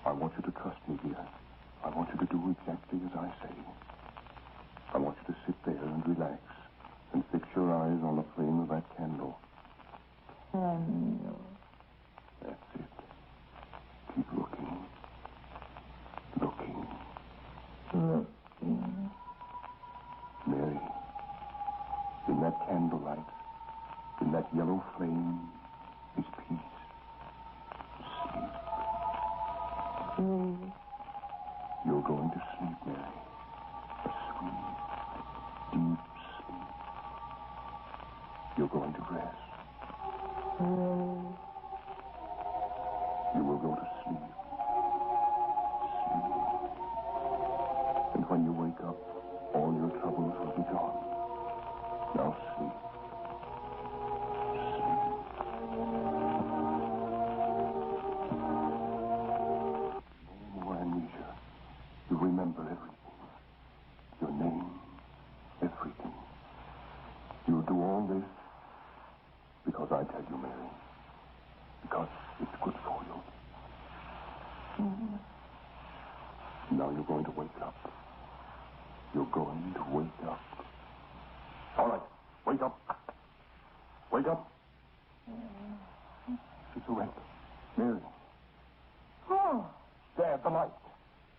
I want you to trust me, dear. I want you to do exactly as I say. I want you to sit there and relax and fix your eyes on the flame of that candle. Candle. That's it. Keep looking. Looking. Looking. Mary, in that candlelight, in that yellow flame, is peace. Sleep. Sleep. You're going to sleep, Mary. A sweet, deep sleep. You're going to rest. You will go to sleep. Sleep. And when you wake up, all your troubles will be gone. Now sleep. No more amnesia. You remember everything. Your name, everything. You do all this because I tell you, Mary. Because it's good for you. Now you're going to wake up. You're going to wake up. All right. Wake up. Wake up. It's a wreck. Mary. Oh. Dad, the light.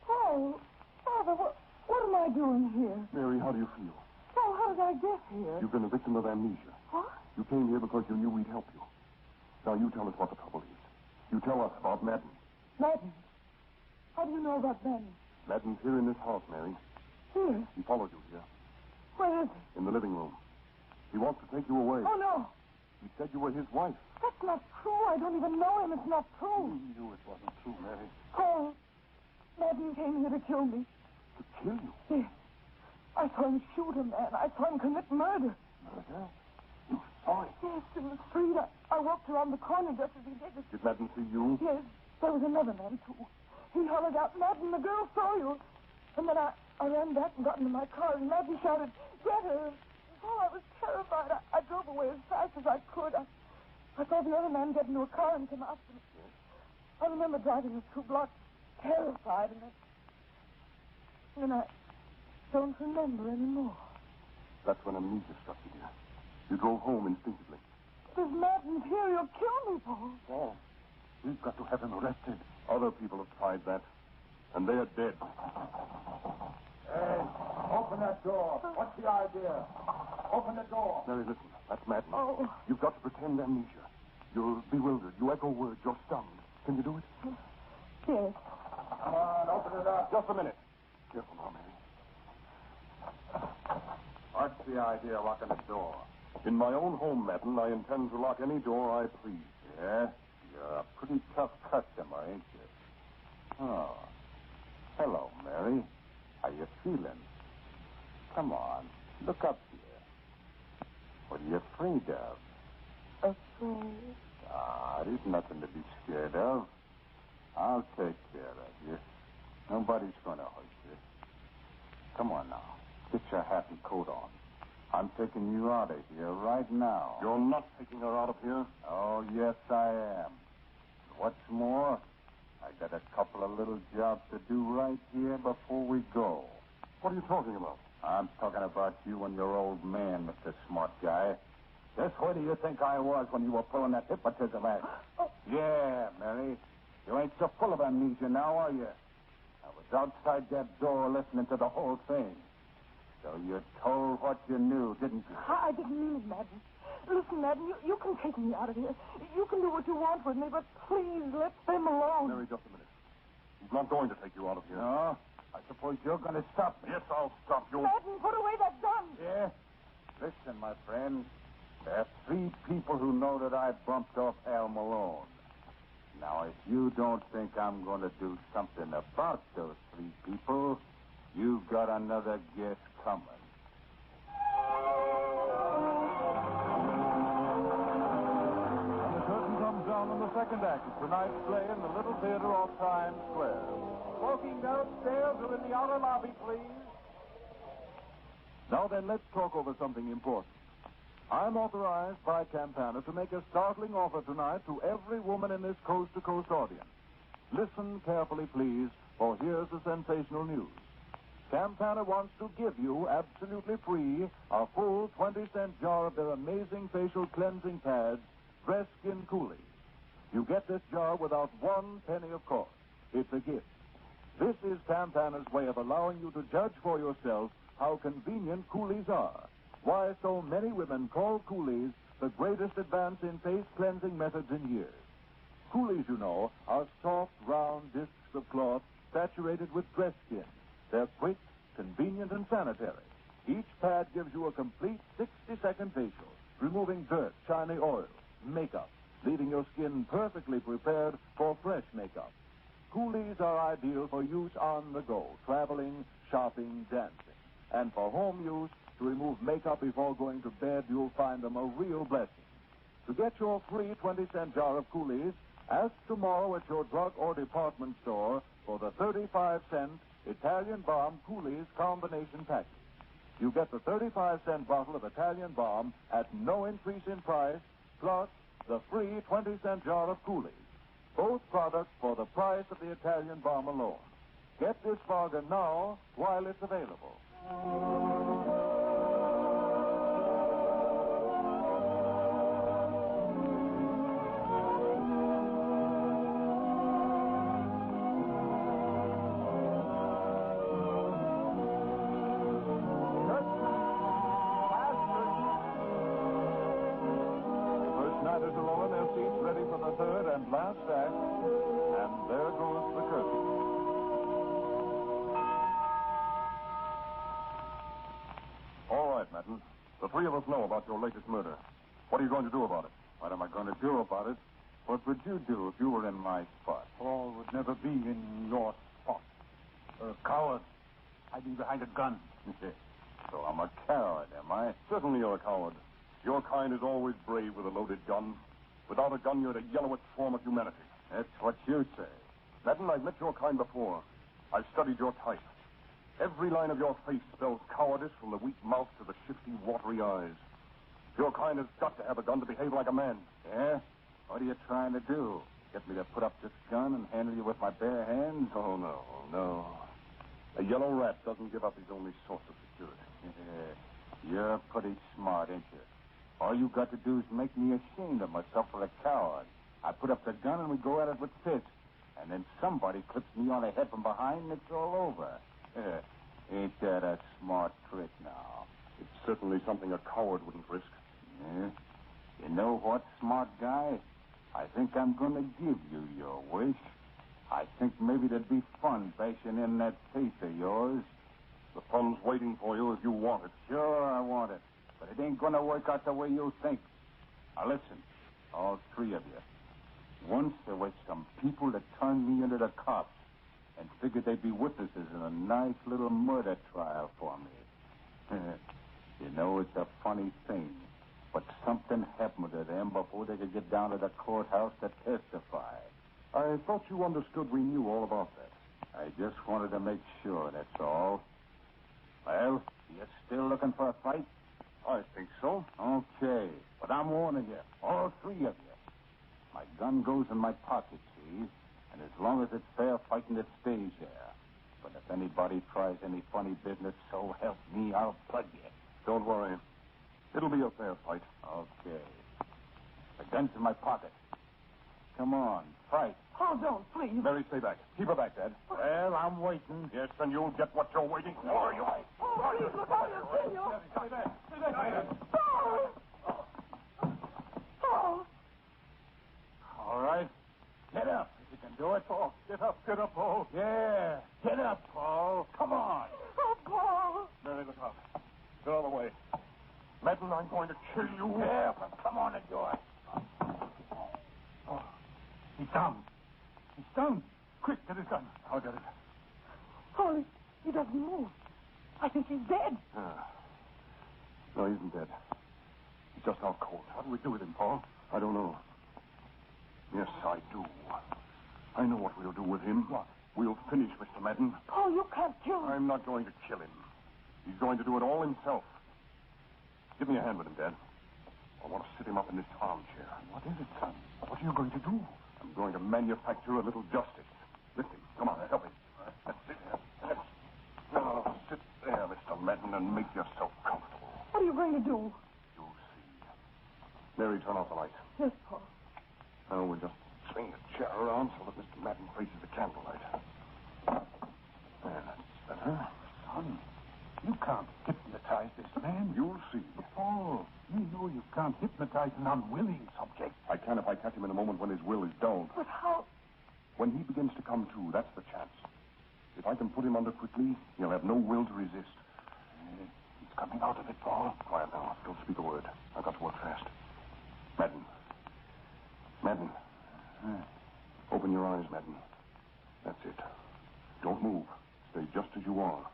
Oh. Father, what am I doing here? Mary, how do you feel? Oh, how did I get here? You've been a victim of amnesia. What? You came here because you knew we'd help you. Now you tell us what the trouble is. You tell us about Madden. Madden? How do you know about Madden? Madden's here in this house, Mary. Here? He followed you here. Where is he? In the living room. He wants to take you away. Oh, no. He said you were his wife. That's not true. I don't even know him. It's not true. You knew it wasn't true, Mary. Oh, Madden came here to kill me. To kill you? Yes. I saw him shoot a man. I saw him commit murder. Murder? You saw it? Yes, in the street. I walked around the corner just as he did it. Did Madden see you? Yes. There was another man, too. He hollered out, Madden, the girl saw you. And then I ran back and got into my car, and Madden shouted, get her. Oh, I was terrified. I drove away as fast as I could. I saw the other man get into a car and come after me. I remember driving the 2 blocks, terrified, and then I don't remember anymore. That's when amnesia struck you, dear. You drove home instinctively. This Madden's here. He'll kill me, Paul. Oh, we've got to have him arrested. Other people have tried that, and they are dead. Hey, open that door. What's the idea? Open the door. Mary, listen. That's Madden. Oh. You've got to pretend amnesia. You're bewildered. You echo words. You're stunned. Can you do it? Yes. Come on, open it up. Just a minute. Careful now, Mary. What's the idea of locking the door? In my own home, Madden, I intend to lock any door I please. Yes? You're a pretty tough customer, ain't you? Oh. Hello, Mary. How you feeling? Come on, look up here. What are you afraid of? Afraid? Ah, there's nothing to be scared of. I'll take care of you. Nobody's going to hurt you. Come on now. Get your hat and coat on. I'm taking you out of here right now. You're not taking her out of here? Oh, yes, I am. What's more, I got a couple of little jobs to do right here before we go. What are you talking about? I'm talking about you and your old man, Mr. Smart Guy. Just where do you think I was when you were pulling that hypnotism act? Yeah, Mary. You ain't so full of amnesia now, are you? I was outside that door listening to the whole thing. So you told what you knew, didn't you? I didn't mean it, Madden. Listen, Madden, you can take me out of here. You can do what you want with me, but please let them alone. Mary, just a minute. He's not going to take you out of here. No? I suppose you're going to stop me. Yes, I'll stop you. Madden, put away that gun. Yeah? Listen, my friend. There are 3 people who know that I bumped off Al Malone. Now, if you don't think I'm going to do something about those 3 people, you've got another guess coming. on in the second act of tonight's play in the Little Theater off Times Square. Smoking downstairs or in the outer lobby, please. Now then, let's talk over something important. I'm authorized by Campana to make a startling offer tonight to every woman in this coast-to-coast audience. Listen carefully, please, for here's the sensational news. Campana wants to give you, absolutely free, a full 20-cent jar of their amazing facial cleansing pads, Dress Skin Coolies. You get this jar without 1 penny of cost. It's a gift. This is Campana's way of allowing you to judge for yourself how convenient Coolies are. Why so many women call Coolies the greatest advance in face cleansing methods in years. Coolies, you know, are soft, round discs of cloth saturated with dress skin. They're quick, convenient, and sanitary. Each pad gives you a complete 60-second facial, removing dirt, shiny oil, makeup, leaving your skin perfectly prepared for fresh makeup. Coolies are ideal for use on the go, traveling, shopping, dancing. And for home use, to remove makeup before going to bed, you'll find them a real blessing. To get your free 20-cent jar of Coolies, ask tomorrow at your drug or department store for the 35-cent Italian Balm Coolies combination package. You get the 35-cent bottle of Italian Balm at no increase in price, plus the free 20-cent jar of Coolies. Both products for the price of the Italian Balm alone. Get this bargain now while it's available. Last act, and there goes the curtain. All right, Maitland. The three of us know about your latest murder. What are you going to do about it? What am I going to do about it? What would you do if you were in my spot? Paul would never be in your spot. You're a coward, hiding behind a gun. So I'm a coward, am I? Certainly you're a coward. Your kind is always brave with a loaded gun. Without a gun, you're the yellowest form of humanity. That's what you say. Madden, I've met your kind before. I've studied your type. Every line of your face spells cowardice from the weak mouth to the shifty, watery eyes. Your kind has got to have a gun to behave like a man. Yeah? What are you trying to do? Get me to put up this gun and handle you with my bare hands? Oh, no. A yellow rat doesn't give up his only source of security. You're pretty smart, ain't you? All you got to do is make me ashamed of myself for a coward. I put up the gun and we go at it with fists. And then somebody clips me on the head from behind and it's all over. Ain't that a smart trick now? It's certainly something a coward wouldn't risk. Yeah? You know what, smart guy? I think I'm going to give you your wish. I think maybe there'd be fun bashing in that face of yours. The fun's waiting for you if you want it. Sure, I want it. But it ain't going to work out the way you think. Now, listen, all three of you. Once there was some people that turned me into the cops and figured they'd be witnesses in a nice little murder trial for me. You know, it's a funny thing, but something happened to them before they could get down to the courthouse to testify. I thought you understood we knew all about that. I just wanted to make sure, that's all. Well, you still looking for a fight? I think so. Okay, but I'm warning you, all three of you. My gun goes in my pocket, see? And as long as it's fair fighting, it stays there. But if anybody tries any funny business, so help me, I'll plug you. Don't worry. It'll be a fair fight. Okay. The gun's in my pocket. Come on, fight. Oh, don't, please. Mary, stay back. Keep her back, Dad. Well, I'm waiting. Yes, and you'll get what you're waiting for. You. Oh, please, look out, you'll see you. Stay back. Stay back. Oh. All right. Get up if you can do it. Oh, get up, Paul. Yeah, get up, Paul. Come on. Oh, Paul. Mary, look out. Get out of the way. Maitland, I'm going to kill you. Yeah, but come on and do it. Oh, he's down. He's down. Quick, get his gun. I'll get it. Oh, he doesn't move. I think he's dead. No, he isn't dead. He's just out cold. What do we do with him, Paul? I don't know. Yes, I do. I know what we'll do with him. What? We'll finish Mr. Madden. Paul, you can't kill him. I'm not going to kill him. He's going to do it all himself. Give me a hand with him, Dad. I want to sit him up in this armchair. What is it, son? What are you going to do? I'm going to manufacture a little justice. Lift him. Come on, help him. That's it. Now, sit there, Mr. Madden, and make yourself comfortable. What are you going to do? You'll see. Mary, turn off the light. Yes, Paul. Now, we'll just swing the chair around so that Mr. Madden faces the candlelight. There, that's better. Son, you can't hypnotize this man. You'll see. Paul, you know you can't hypnotize an unwilling subject. I can if I catch him in a moment when his will is dulled. But how? When he begins to come to, that's the chance. If I can put him under quickly, he'll have no will to resist. He's coming out of it, Paul. Quiet now. Don't speak a word. I've got to work fast. Madden. Madden. Open your eyes, Madden. That's it. Don't move. Stay just as you are.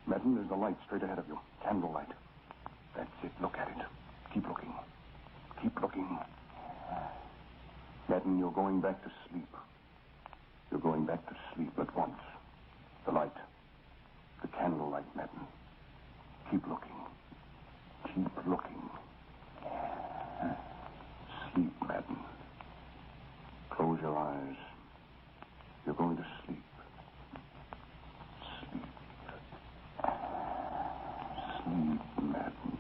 Madden, there's a light straight ahead of you. Candlelight. That's it. Look at it. Keep looking. Keep looking. Madden, you're going back to sleep. You're going back to sleep at once. The light. The candlelight, Madden. Keep looking. Keep looking. Sleep, Madden. Close your eyes. You're going to sleep. Sleep. Sleep, Madden.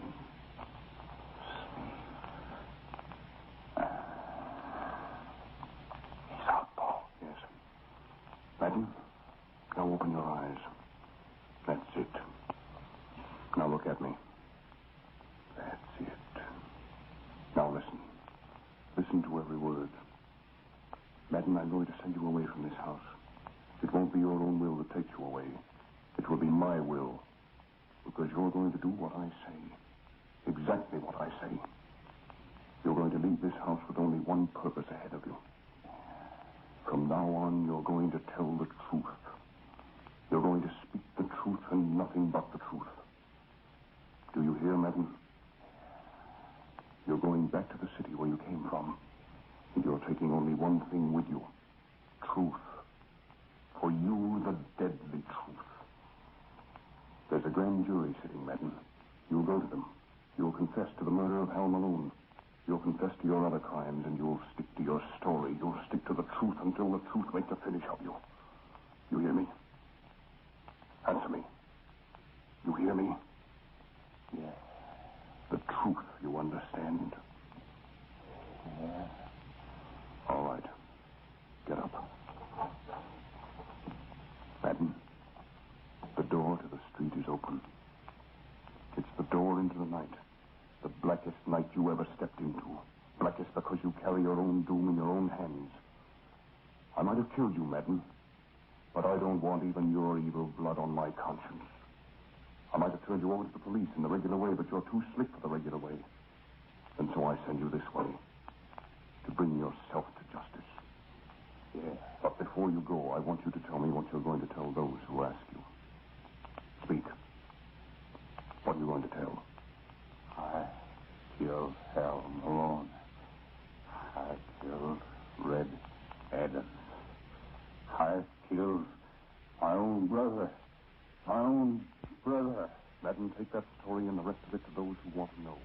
He's out, Paul. Yes. Madden, now open your eyes. That's it. Now look at me. That's it. Now listen. Listen to every word. Madden, I'm going to send you away from this house. It won't be your own will that takes you away. It will be my will. Because you're going to do what I say. Exactly what I say. You're going to leave this house with only one purpose ahead of you. From now on, you're going to tell the truth. You're going to speak the truth and nothing but the truth. Do you hear, Madden? You're going back to the city where you came from. And you're taking only one thing with you. Truth. For you, the deadly truth. There's a grand jury sitting, Madden. You'll go to them. You'll confess to the murder of Hal Malone. You'll confess to your other crimes, and you'll stick to your story. You'll stick to the truth until the truth makes a finish of you. You hear me? Answer me. You hear me? Yes. The truth, you understand? Yes. All right. Get up. Madden, the door to the street is open. It's the door into the night. The blackest night you ever stepped into. Blackest because you carry your own doom in your own hands. I might have killed you, Madden, but I don't want even your evil blood on my conscience. I might have turned you over to the police in the regular way, but you're too slick for the regular way. And so I send you this way, to bring yourself to justice. Yes. But before you go, I want you to tell me what you're going to tell those who ask you. Speak. What are you going to tell? I killed Hal Malone. I killed Red Adams. I killed my own brother. My own brother. Madden, take that story and the rest of it to those who want to know.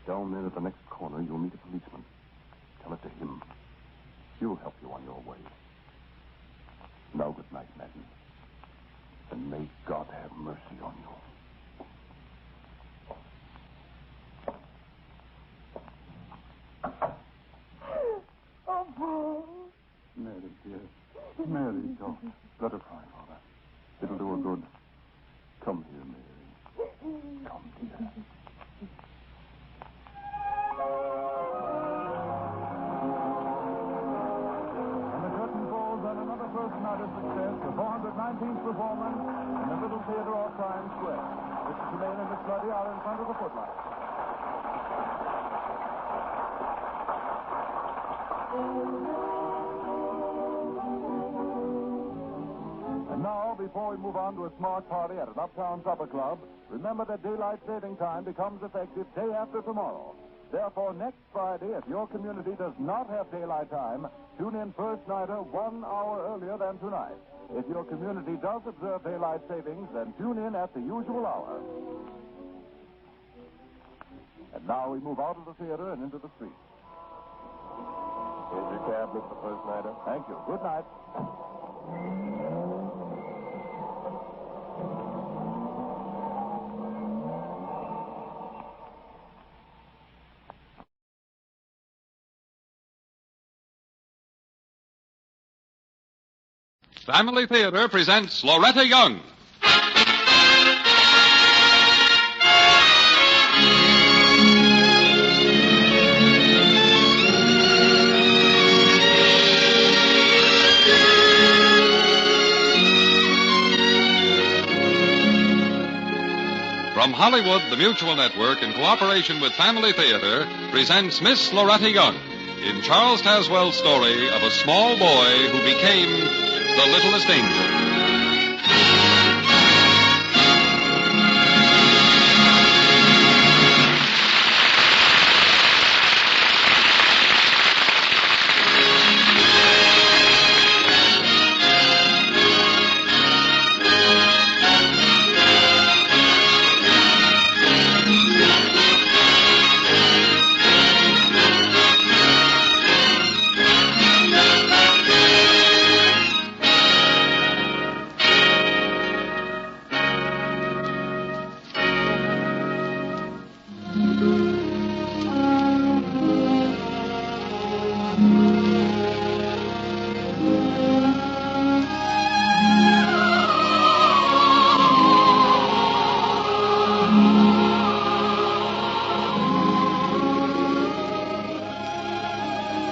Down there at the next corner, you'll meet a policeman. Tell it to him. He'll help you on your way. Now, good night, Madden. And may God have mercy on you. Oh, Paul. Mary, dear. Mary, don't. Let her cry, Father. It'll do her good. Come here, Mary. Come, dear. And the curtain falls on another first-nighted success, the 419th performance in the Little Theater off Times Square. Mr. Tremaine and Miss Bloody are in front of the footlights. And now, before we move on to a smart party at an uptown supper club, remember that daylight saving time becomes effective day after tomorrow. Therefore, next Friday, if your community does not have daylight time, tune in first nighter 1 hour earlier than tonight. If your community does observe daylight savings, then tune in at the usual hour. And now we move out of the theater and into the street. Here's your cab, Mr. First Nighter. Thank you. Good night. Family Theater presents Loretta Young. From Hollywood, the Mutual Network, in cooperation with Family Theater, presents Miss Loretta Young in Charles Tazwell's story of a small boy who became the littlest angel.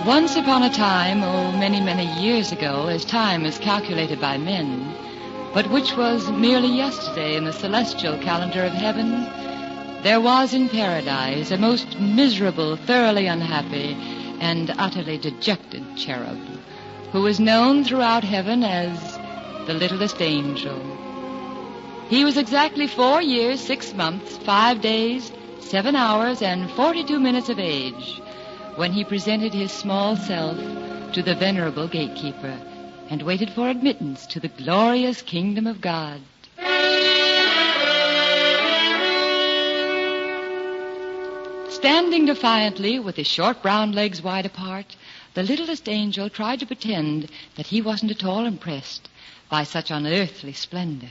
Once upon a time, many, many years ago, as time is calculated by men, but which was merely yesterday in the celestial calendar of heaven, there was in paradise a most miserable, thoroughly unhappy, and utterly dejected cherub, who was known throughout heaven as the littlest angel. He was exactly 4 years, 6 months, 5 days, 7 hours, and 42 minutes of age, when he presented his small self to the venerable gatekeeper and waited for admittance to the glorious kingdom of God. Standing defiantly with his short brown legs wide apart, the littlest angel tried to pretend that he wasn't at all impressed by such unearthly splendor,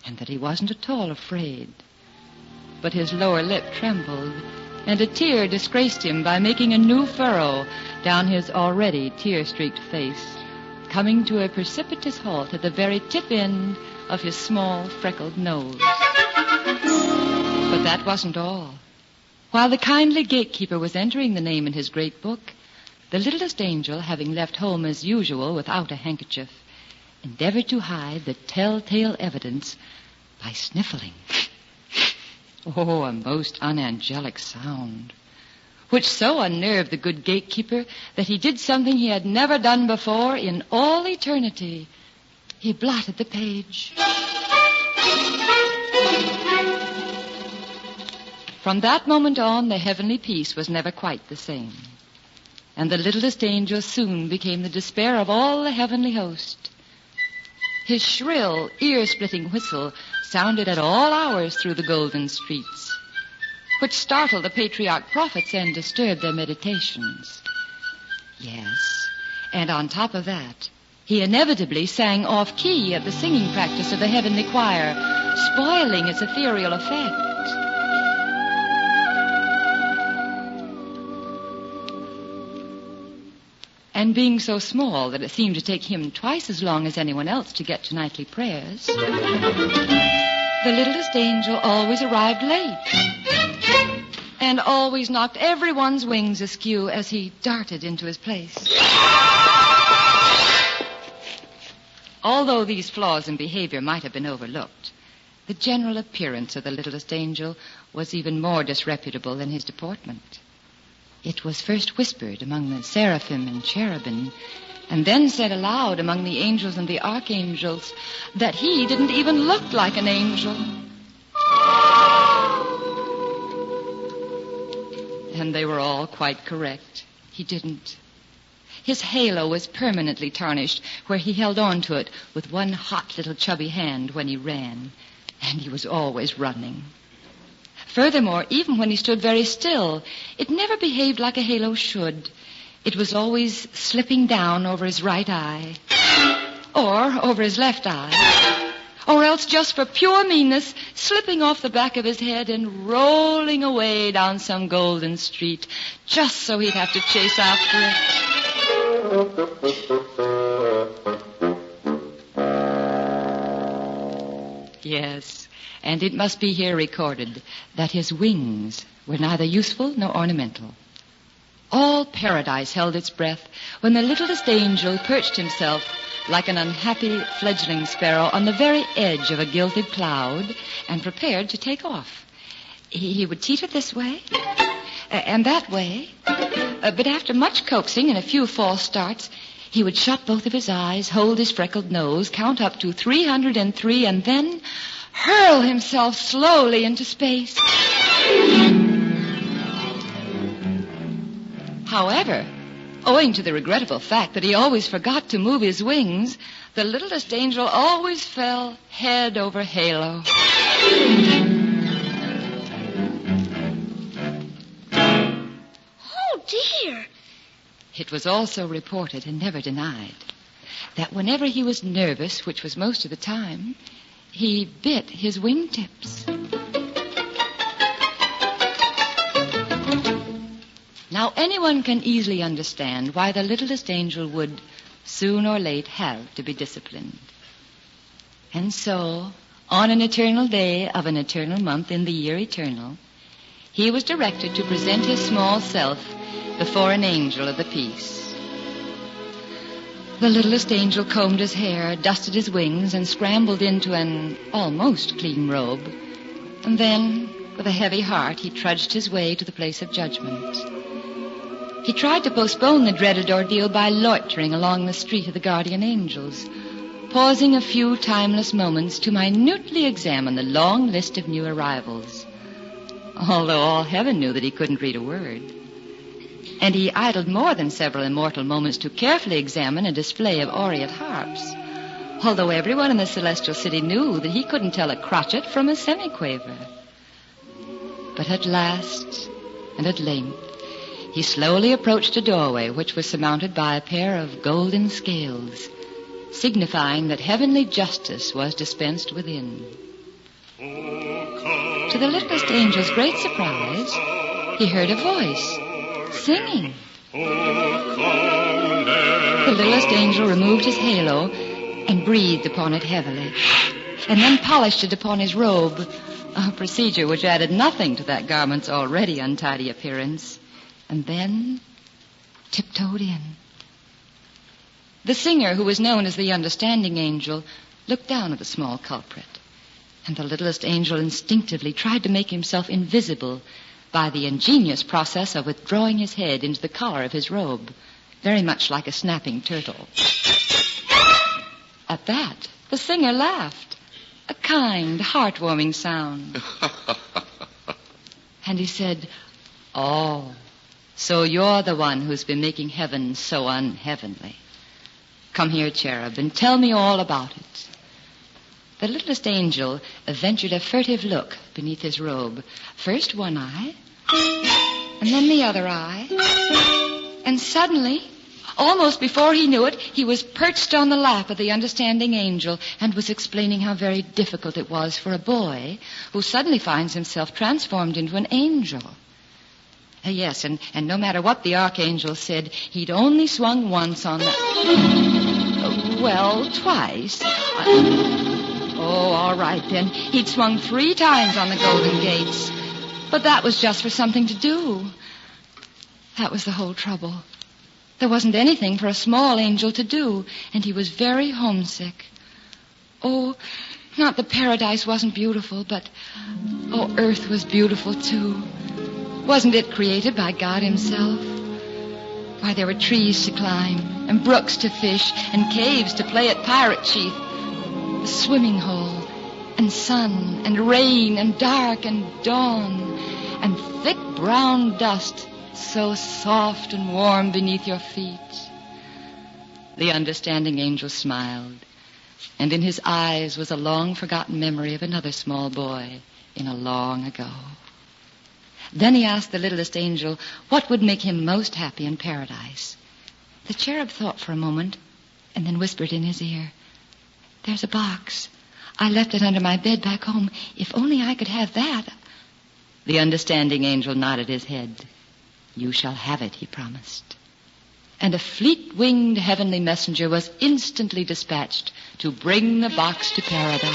and that he wasn't at all afraid. But his lower lip trembled, and a tear disgraced him by making a new furrow down his already tear-streaked face, coming to a precipitous halt at the very tip end of his small, freckled nose. But that wasn't all. While the kindly gatekeeper was entering the name in his great book, the littlest angel, having left home as usual without a handkerchief, endeavored to hide the telltale evidence by sniffling. Oh, a most unangelic sound, which so unnerved the good gatekeeper that he did something he had never done before in all eternity. He blotted the page. From that moment on, the heavenly peace was never quite the same, and the littlest angel soon became the despair of all the heavenly host. His shrill, ear-splitting whistle sounded at all hours through the golden streets, which startled the patriarch prophets and disturbed their meditations. Yes, and on top of that, he inevitably sang off-key at the singing practice of the heavenly choir, spoiling its ethereal effect. And being so small that it seemed to take him twice as long as anyone else to get to nightly prayers, the littlest angel always arrived late and always knocked everyone's wings askew as he darted into his place. Although these flaws in behavior might have been overlooked, the general appearance of the littlest angel was even more disreputable than his deportment. It was first whispered among the seraphim and cherubim, and then said aloud among the angels and the archangels that he didn't even look like an angel. And they were all quite correct. He didn't. His halo was permanently tarnished where he held on to it with one hot little chubby hand when he ran. And he was always running. Furthermore, even when he stood very still, it never behaved like a halo should. It was always slipping down over his right eye, or over his left eye, or else just for pure meanness, slipping off the back of his head and rolling away down some golden street, just so he'd have to chase after it. Yes, and it must be here recorded that his wings were neither useful nor ornamental. All paradise held its breath when the littlest angel perched himself like an unhappy fledgling sparrow on the very edge of a gilded cloud and prepared to take off. He would teeter this way and that way, but after much coaxing and a few false starts, he would shut both of his eyes, hold his freckled nose, count up to 303, and then hurl himself slowly into space. However, owing to the regrettable fact that he always forgot to move his wings, the littlest angel always fell head over halo. Oh, dear. It was also reported and never denied that whenever he was nervous, which was most of the time, he bit his wingtips. Now, anyone can easily understand why the littlest angel would, soon or late, have to be disciplined. And so, on an eternal day of an eternal month in the year eternal, he was directed to present his small self before an angel of the peace. The littlest angel combed his hair, dusted his wings, and scrambled into an almost clean robe. And then, with a heavy heart, he trudged his way to the place of judgment. He tried to postpone the dreaded ordeal by loitering along the street of the guardian angels, pausing a few timeless moments to minutely examine the long list of new arrivals, although all heaven knew that he couldn't read a word. And he idled more than several immortal moments to carefully examine a display of aureate harps, although everyone in the celestial city knew that he couldn't tell a crotchet from a semiquaver. But at last, and at length, he slowly approached a doorway which was surmounted by a pair of golden scales, signifying that heavenly justice was dispensed within. To the littlest angel's great surprise, he heard a voice singing. The littlest angel removed his halo and breathed upon it heavily, and then polished it upon his robe, a procedure which added nothing to that garment's already untidy appearance, and then tiptoed in. The singer, who was known as the understanding angel, looked down at the small culprit, and the littlest angel instinctively tried to make himself invisible by the ingenious process of withdrawing his head into the collar of his robe, very much like a snapping turtle. At that, the singer laughed, a kind, heartwarming sound. And he said, "Oh, so you're the one who's been making heaven so unheavenly. Come here, cherub, and tell me all about it." The littlest angel ventured a furtive look beneath his robe. First one eye, and then the other eye. And suddenly, almost before he knew it, he was perched on the lap of the understanding angel and was explaining how very difficult it was for a boy who suddenly finds himself transformed into an angel. Yes, and no matter what the archangel said, he'd only swung once on that. Well, twice. Oh, all right, then. He'd swung 3 times on the golden gates. But that was just for something to do. That was the whole trouble. There wasn't anything for a small angel to do, and he was very homesick. Oh, not that paradise wasn't beautiful, but, earth was beautiful, too. Wasn't it created by God himself? Why, there were trees to climb, and brooks to fish, and caves to play at pirate chief, a swimming hole, and sun, and rain, and dark, and dawn, and thick brown dust so soft and warm beneath your feet. The understanding angel smiled, and in his eyes was a long-forgotten memory of another small boy in a long ago. Then he asked the littlest angel what would make him most happy in paradise. The cherub thought for a moment and then whispered in his ear, "There's a box. I left it under my bed back home. If only I could have that." The understanding angel nodded his head. "You shall have it," he promised. And a fleet-winged heavenly messenger was instantly dispatched to bring the box to paradise.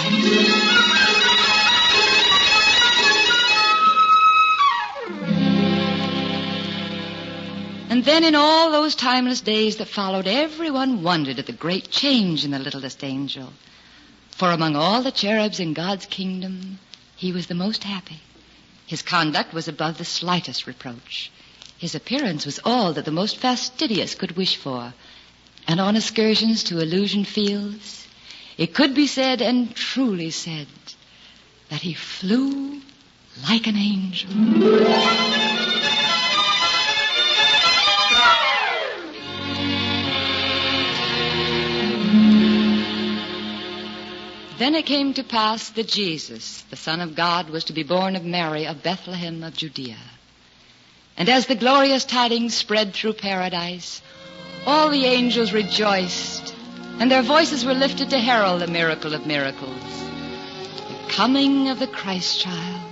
And then in all those timeless days that followed, everyone wondered at the great change in the littlest angel. For among all the cherubs in God's kingdom, he was the most happy. His conduct was above the slightest reproach. His appearance was all that the most fastidious could wish for. And on excursions to illusion fields, it could be said, and truly said, that he flew like an angel. Then it came to pass that Jesus, the Son of God, was to be born of Mary of Bethlehem of Judea. And as the glorious tidings spread through paradise, all the angels rejoiced, and their voices were lifted to herald the miracle of miracles, the coming of the Christ child.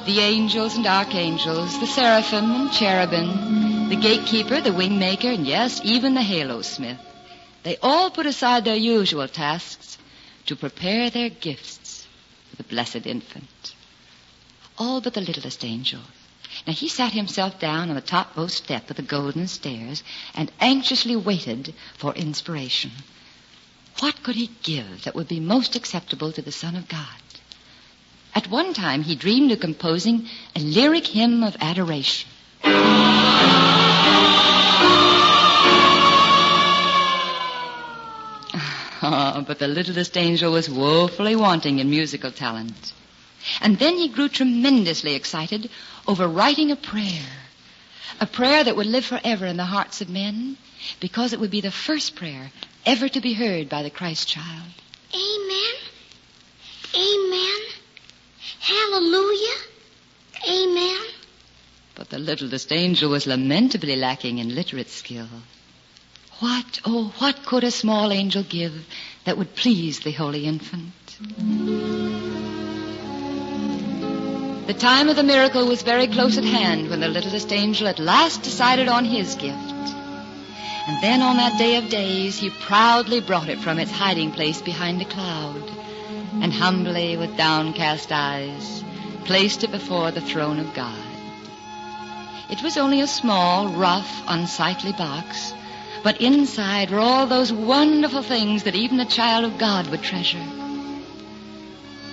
The angels and archangels, the seraphim and cherubim, the gatekeeper, the wingmaker, and yes, even the halo smith, they all put aside their usual tasks to prepare their gifts for the blessed infant. All but the littlest angel. Now, he sat himself down on the topmost step of the golden stairs and anxiously waited for inspiration. What could he give that would be most acceptable to the Son of God? At one time, he dreamed of composing a lyric hymn of adoration. But the littlest angel was woefully wanting in musical talent. And then he grew tremendously excited over writing a prayer that would live forever in the hearts of men, because it would be the first prayer ever to be heard by the Christ child. Amen. Amen. Hallelujah. Amen. But the littlest angel was lamentably lacking in literate skill. What could a small angel give that would please the holy infant? The time of the miracle was very close at hand when the littlest angel at last decided on his gift. And then on that day of days, he proudly brought it from its hiding place behind a cloud, and humbly, with downcast eyes, placed it before the throne of God. It was only a small, rough, unsightly box, but inside were all those wonderful things that even a child of God would treasure.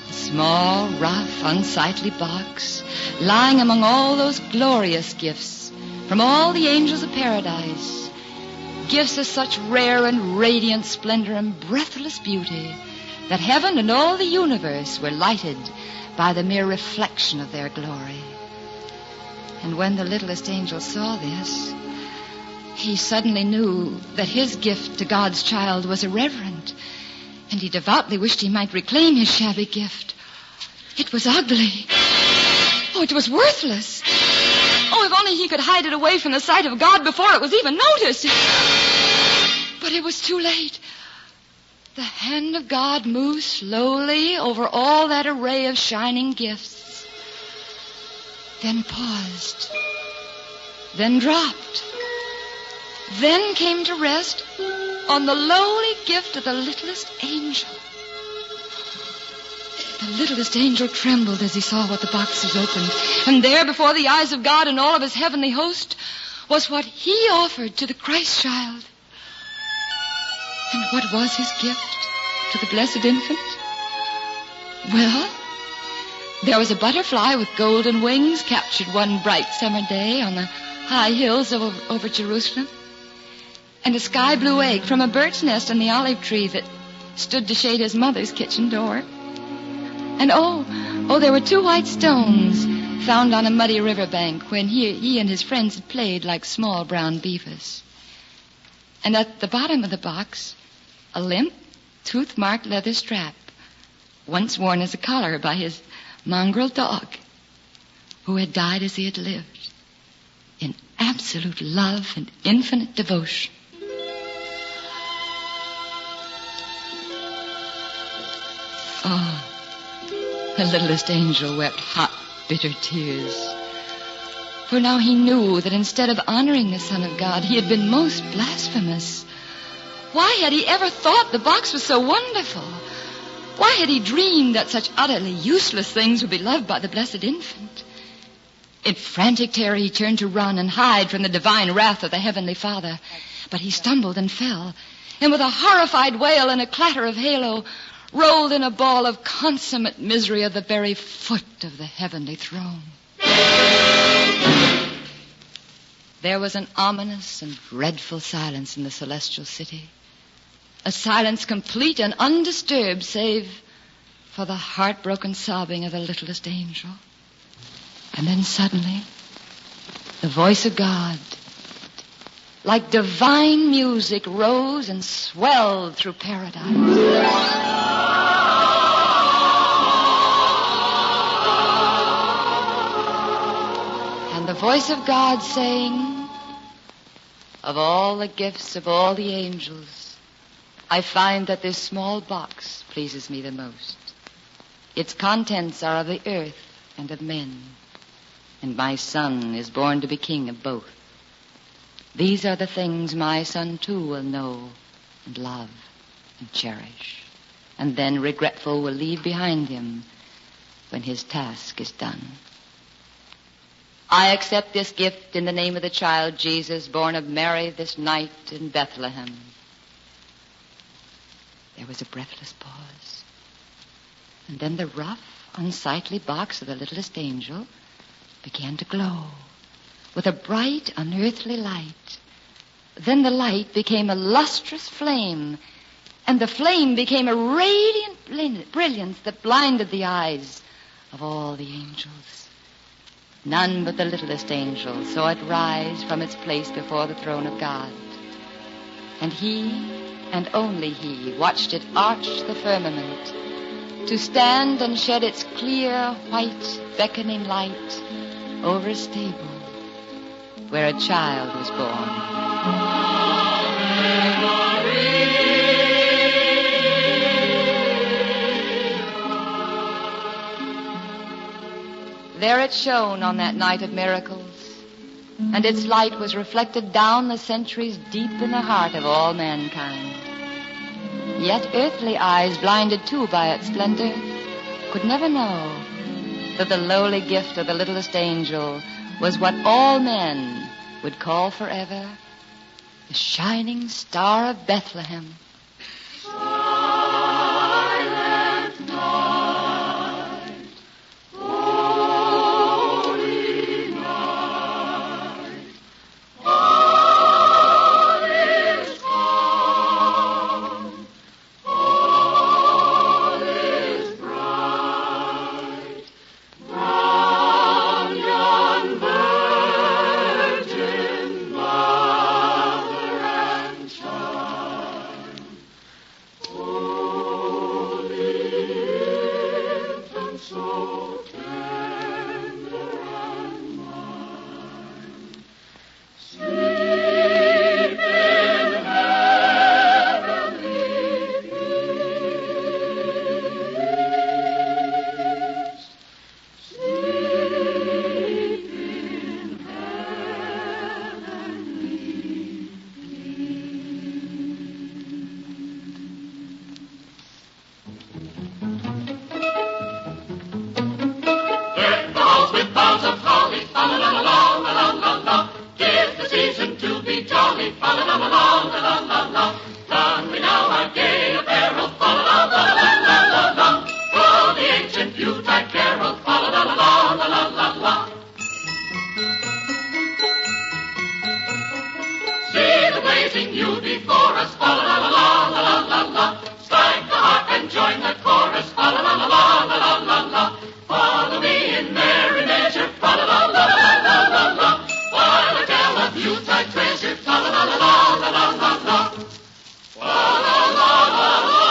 A small, rough, unsightly box, lying among all those glorious gifts from all the angels of paradise, gifts of such rare and radiant splendor and breathless beauty that heaven and all the universe were lighted by the mere reflection of their glory. And when the littlest angel saw this, he suddenly knew that his gift to God's child was irreverent, and he devoutly wished he might reclaim his shabby gift. It was ugly. It was worthless. If only he could hide it away from the sight of God before it was even noticed. But it was too late. The hand of God moved slowly over all that array of shining gifts, then paused, then dropped, then came to rest on the lowly gift of the littlest angel. The littlest angel trembled as he saw what the box was opened, and there before the eyes of God and all of his heavenly host was what he offered to the Christ child. And what was his gift to the blessed infant? Well, there was a butterfly with golden wings captured one bright summer day on the high hills over Jerusalem, and a sky blue egg from a bird's nest on the olive tree that stood to shade his mother's kitchen door. And there were 2 white stones found on a muddy riverbank when he and his friends had played like small brown beavers. And at the bottom of the box, a limp, tooth-marked leather strap, once worn as a collar by his mongrel dog, who had died as he had lived, in absolute love and infinite devotion. Oh, the littlest angel wept hot, bitter tears. For now he knew that instead of honoring the Son of God, he had been most blasphemous. Why had he ever thought the box was so wonderful? Why had he dreamed that such utterly useless things would be loved by the blessed infant? In frantic terror, he turned to run and hide from the divine wrath of the Heavenly Father. But he stumbled and fell, and with a horrified wail and a clatter of halo, rolled in a ball of consummate misery at the very foot of the heavenly throne. There was an ominous and dreadful silence in the celestial city, a silence complete and undisturbed save for the heartbroken sobbing of the littlest angel. And then suddenly, the voice of God, like divine music, rose and swelled through paradise. The voice of God saying, "Of all the gifts of all the angels, I find that this small box pleases me the most. Its contents are of the earth and of men, and my son is born to be king of both. These are the things my son too will know and love and cherish, and then regretful will leave behind him when his task is done. I accept this gift in the name of the child Jesus, born of Mary this night in Bethlehem." There was a breathless pause. And then the rough, unsightly box of the littlest angel began to glow with a bright, unearthly light. Then the light became a lustrous flame, and the flame became a radiant brilliance that blinded the eyes of all the angels. None but the littlest angel saw it rise from its place before the throne of God. And he, and only he, watched it arch the firmament, to stand and shed its clear, white, beckoning light over a stable where a child was born. There it shone on that night of miracles, and its light was reflected down the centuries deep in the heart of all mankind. Yet earthly eyes, blinded too by its splendor, could never know that the lowly gift of the littlest angel was what all men would call forever the shining star of Bethlehem. You before us, fa la la la la la la la. Strike and join the chorus. Fa la la la la la la la la. Follow me in merry measure. Fa la la la la la la la. While I tell of Yuletide treasure. Fa la la la la la la la la. Fa la la la la.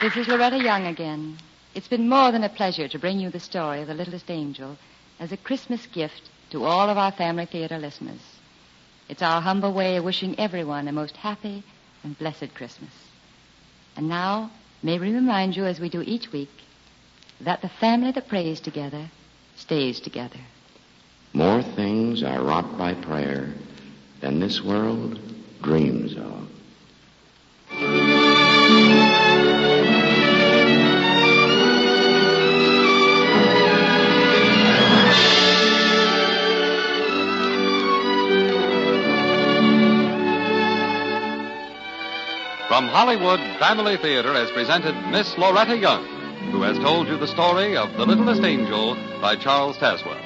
This is Loretta Young again. It's been more than a pleasure to bring you the story of The Littlest Angel as a Christmas gift to all of our Family Theater listeners. It's our humble way of wishing everyone a most happy and blessed Christmas. And now, may we remind you, as we do each week, that the family that prays together stays together. More things are wrought by prayer than this world dreams of. From Hollywood, Family Theater has presented Miss Loretta Young, who has told you the story of The Littlest Angel by Charles Tazewell.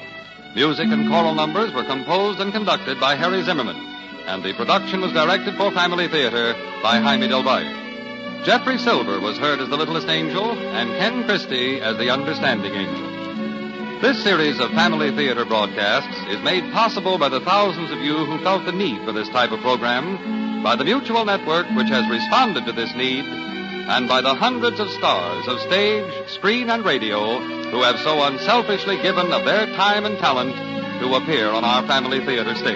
Music and choral numbers were composed and conducted by Harry Zimmerman, and the production was directed for Family Theater by Jaime Del Valle. Jeffrey Silver was heard as the Littlest Angel, and Ken Christie as the Understanding Angel. This series of Family Theater broadcasts is made possible by the thousands of you who felt the need for this type of program, by the Mutual Network, which has responded to this need, and by the hundreds of stars of stage, screen, and radio who have so unselfishly given of their time and talent to appear on our Family Theater stage.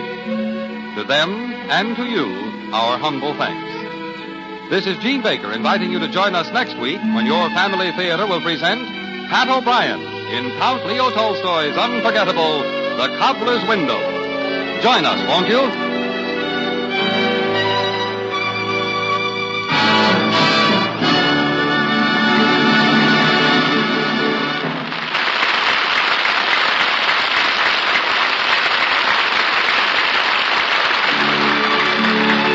To them and to you, our humble thanks. This is Gene Baker inviting you to join us next week when your Family Theater will present Pat O'Brien in Count Leo Tolstoy's unforgettable The Cobbler's Window. Join us, won't you?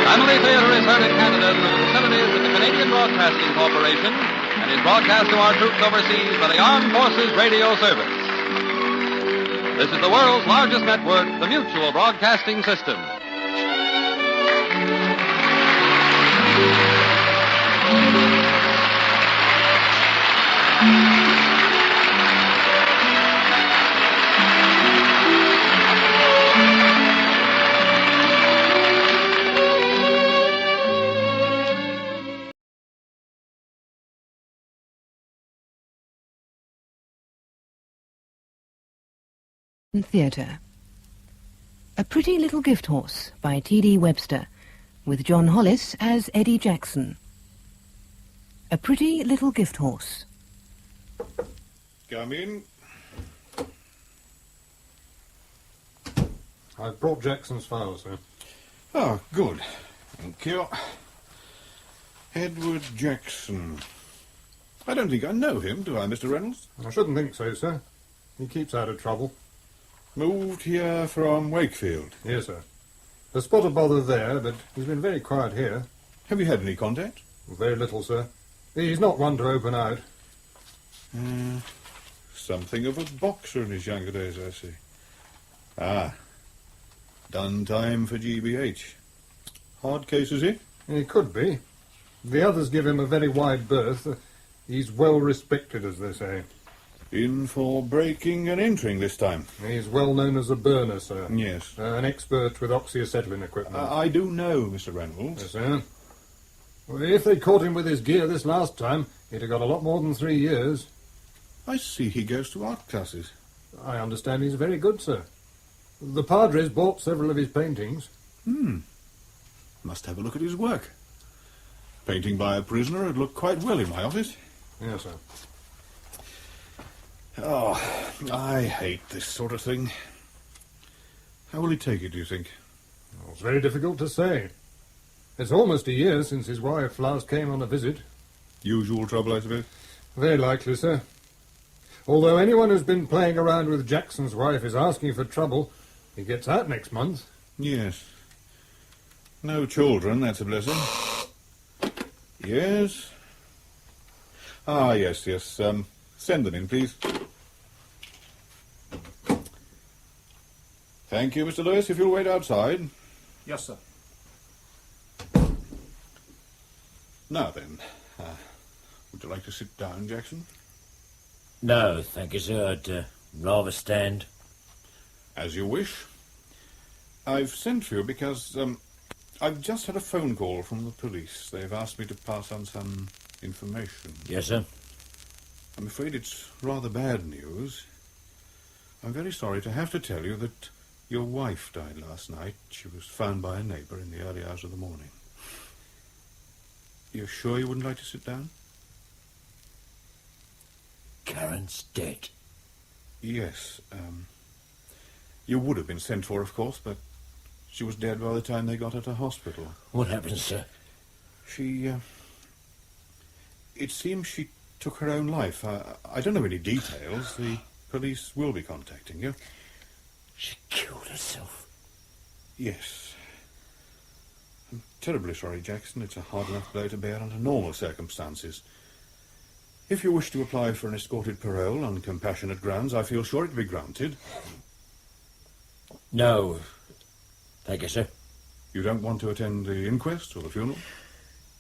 Family Theater is heard in Canada through the facilities of the Canadian Broadcasting Corporation and is broadcast to our troops overseas by the Armed Forces Radio Service. This is the world's largest network, the Mutual Broadcasting System. Theatre. A Pretty Little Gift Horse by T.D. Webster, with John Hollis as Eddie Jackson. A Pretty Little Gift Horse. Come in. I've brought Jackson's file, sir. Oh, good. Thank you. Edward Jackson. I don't think I know him, do I, Mr. Reynolds? I shouldn't think so, sir. He keeps out of trouble. Moved here from Wakefield? Yes, sir. A spot of bother there, but he's been very quiet here. Have you had any contact? Very little, sir. He's not one to open out. Something of a boxer in his younger days, I see. Ah. Done time for GBH. Hard case, is he? He could be. The others give him a very wide berth. He's well respected, as they say. In for breaking and entering this time. He's well known as a burner, sir. Yes. An expert with oxyacetylene equipment. I do know, Mr. Reynolds. Yes, sir. Well, if they caught him with his gear this last time, he'd have got a lot more than 3 years. I see he goes to art classes. I understand he's very good, sir. The Padres bought several of his paintings. Must have a look at his work. Painting by a prisoner would look quite well in my office. Yes, sir. Oh, I hate this sort of thing. How will he take it, do you think? Well, it's very difficult to say. It's almost a year since his wife last came on a visit. Usual trouble, I suppose? Very likely, sir. Although anyone who's been playing around with Jackson's wife is asking for trouble, he gets out next month. Yes. No children, that's a blessing. Yes? Ah, yes. Send them in, please. Thank you, Mr. Lewis. If you'll wait outside. Yes, sir. Now then, would you like to sit down, Jackson? No, thank you, sir. I'd rather stand. As you wish. I've sent for you because I've just had a phone call from the police. They've asked me to pass on some information. Yes, sir? I'm afraid it's rather bad news. I'm very sorry to have to tell you that your wife died last night. She was found by a neighbour in the early hours of the morning. You're sure you wouldn't like to sit down? Karen's dead. Yes. You would have been sent for, of course, but she was dead by the time they got her to hospital. What happened, sir? It seems she took her own life. I don't know any details. The police will be contacting you. She killed herself? Yes. I'm terribly sorry, Jackson. It's a hard enough blow to bear under normal circumstances. If you wish to apply for an escorted parole on compassionate grounds, I feel sure it will be granted. No. Thank you, sir. You don't want to attend the inquest or the funeral?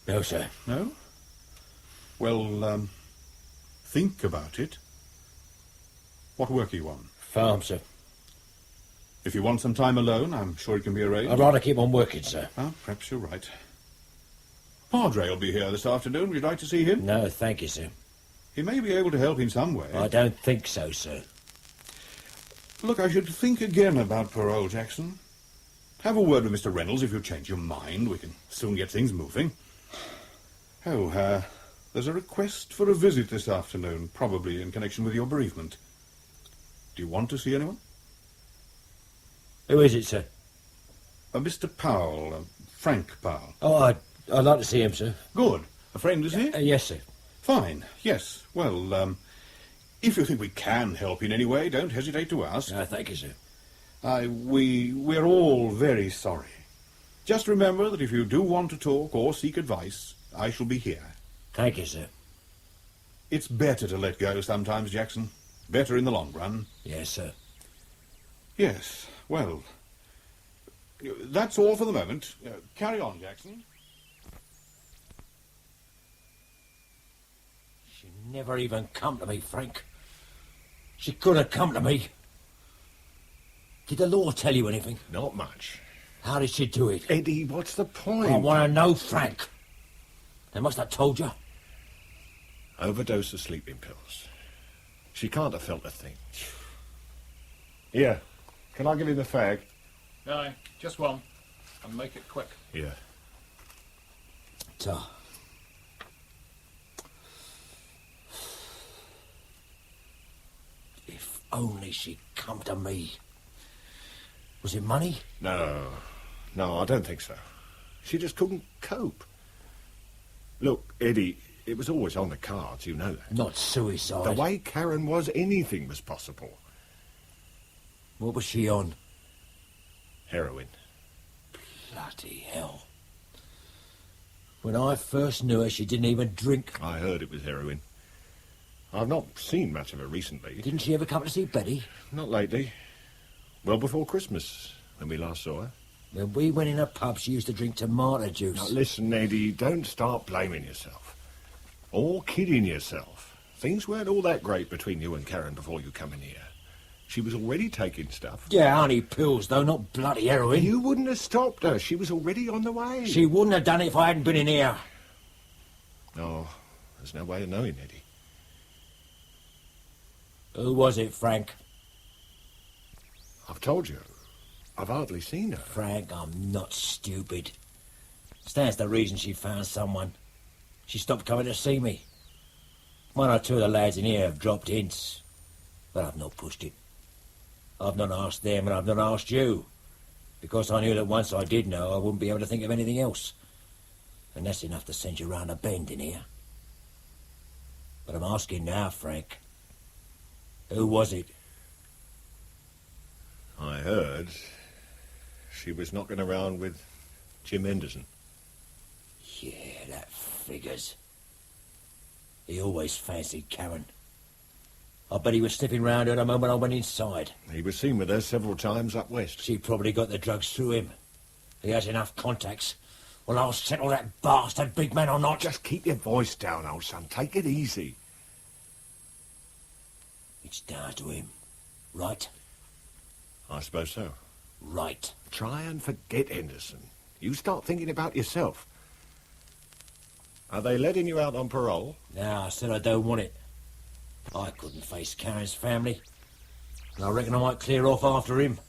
No, sir. No? Well, think about it. What work are you on? Farm, sir. If you want some time alone, I'm sure it can be arranged. I'd rather keep on working, sir. Ah, perhaps you're right. Padre will be here this afternoon. Would you like to see him? No, thank you, sir. He may be able to help in some way. I don't think so, sir. Look, I should think again about parole, Jackson. Have a word with Mr. Reynolds if you change your mind. We can soon get things moving. Oh, there's a request for a visit this afternoon, probably in connection with your bereavement. Do you want to see anyone? Who is it, sir? Mr. Powell, Frank Powell. Oh, I'd like to see him, sir. Good. A friend, is he? Yes, sir. Fine, yes. Well, if you think we can help in any way, don't hesitate to ask. Thank you, sir. We're all very sorry. Just remember that if you do want to talk or seek advice, I shall be here. Thank you, sir. It's better to let go sometimes, Jackson. Better in the long run. Yes, sir. Yes, well, that's all for the moment. Carry on, Jackson. She never even come to me, Frank. She could have come to me. Did the law tell you anything? Not much. How did she do it? Eddie, what's the point? I want to know, Frank. They must have told you. Overdose of sleeping pills. She can't have felt a thing. Here, can I give you the fag? No, just one. And make it quick. Yeah. Ta. If only she'd come to me. Was it money? No, I don't think so. She just couldn't cope. Look, Eddie, it was always on the cards, you know that. Not suicide. The way Karen was, anything was possible. What was she on? Heroin. Bloody hell. When I first knew her, she didn't even drink. I heard it was heroin. I've not seen much of her recently. Didn't she ever come to see Betty? Not lately. Well before Christmas, when we last saw her. When we went in a pub, she used to drink tomato juice. Now, listen, Eddie, don't start blaming yourself. Or kidding yourself. Things weren't all that great between you and Karen before you come in here. She was already taking stuff. Yeah, only pills, though, not bloody heroin. You wouldn't have stopped her. She was already on the way. She wouldn't have done it if I hadn't been in here. No, there's no way of knowing, Eddie. Who was it, Frank? I've told you. I've hardly seen her. Frank, I'm not stupid. Stands to reason she found someone. She stopped coming to see me. One or two of the lads in here have dropped hints, but I've not pushed it. I've not asked them, and I've not asked you, because I knew that once I did know, I wouldn't be able to think of anything else. And that's enough to send you round a bend in here. But I'm asking now, Frank. Who was it? I heard she was knocking around with Jim Henderson. Yeah, that figures. He always fancied Karen. I bet he was sniffing round her the moment I went inside. He was seen with her several times up west. She probably got the drugs through him. He has enough contacts. Well, I'll settle that bastard, big man or not. Just keep your voice down, old son. Take it easy. It's down to him, right? I suppose so. Right. Try and forget Henderson. You start thinking about yourself. Are they letting you out on parole? No, I said I don't want it. I couldn't face Karen's family. And I reckon I might clear off after him.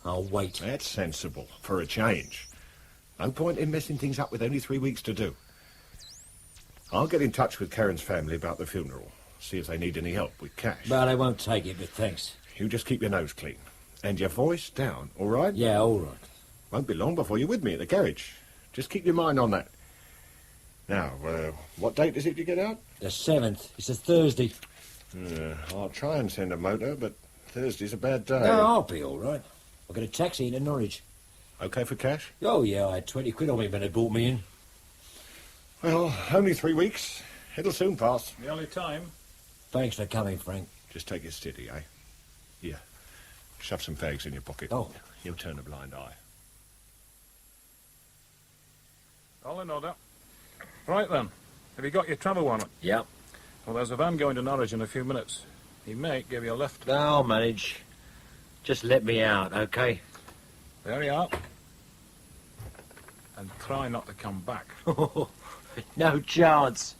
I'll wait. That's sensible, for a change. No point in messing things up with only 3 weeks to do. I'll get in touch with Karen's family about the funeral. See if they need any help with cash. Well, they won't take it, but thanks. You just keep your nose clean. And your voice down, all right? Yeah, all right. Won't be long before you're with me at the garage. Just keep your mind on that. Now, what date is it you get out? The 7th. It's a Thursday. I'll try and send a motor, but Thursday's a bad day. No, I'll be all right. I'll get a taxi into Norwich. Okay for cash? Oh, yeah, I had 20 quid on me when they brought me in. Well, only 3 weeks. It'll soon pass. The only time. Thanks for coming, Frank. Just take it steady, eh? Here, shove some fags in your pocket. Oh. You'll turn a blind eye. All in order. Right then. Have you got your travel warrant? Yep. Well, there's a van going to Norwich in a few minutes. He may give you a lift. I'll manage. Just let me out, okay? There you are. And try not to come back. No chance.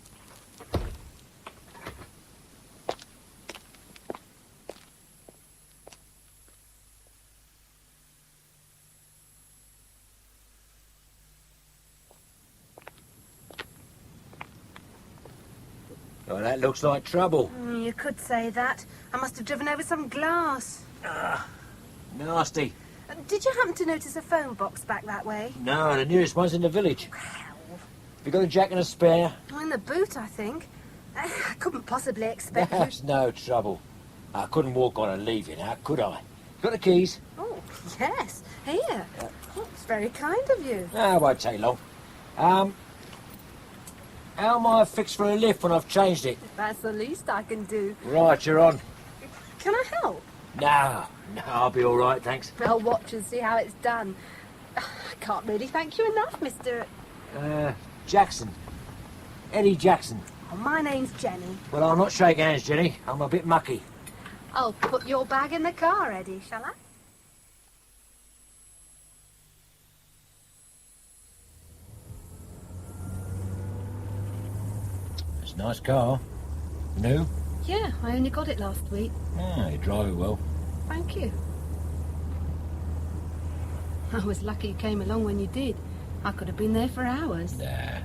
Well, that looks like trouble. You could say that. I must have driven over some glass. Nasty. Did you happen to notice a phone box back that way? No, the nearest one's in the village. Have you got a jack and a spare? In the boot, I think. I couldn't possibly expect you... That's no trouble. I couldn't walk on and leave you now, could I? Got the keys? Oh, yes. Here. Oh, it's very kind of you. No, it won't take long. How am I fixed for a lift when I've changed it? That's the least I can do. Right, you're on. Can I help? No, I'll be all right, thanks. I'll watch and see how it's done. I can't really thank you enough, Mr... Jackson. Eddie Jackson. Oh, my name's Jenny. Well, I'll not shake hands, Jenny. I'm a bit mucky. I'll put your bag in the car, Eddie, shall I? It's a nice car. New? Yeah, I only got it last week. Ah, you drive it well. Thank you. I was lucky you came along when you did. I could have been there for hours. Nah.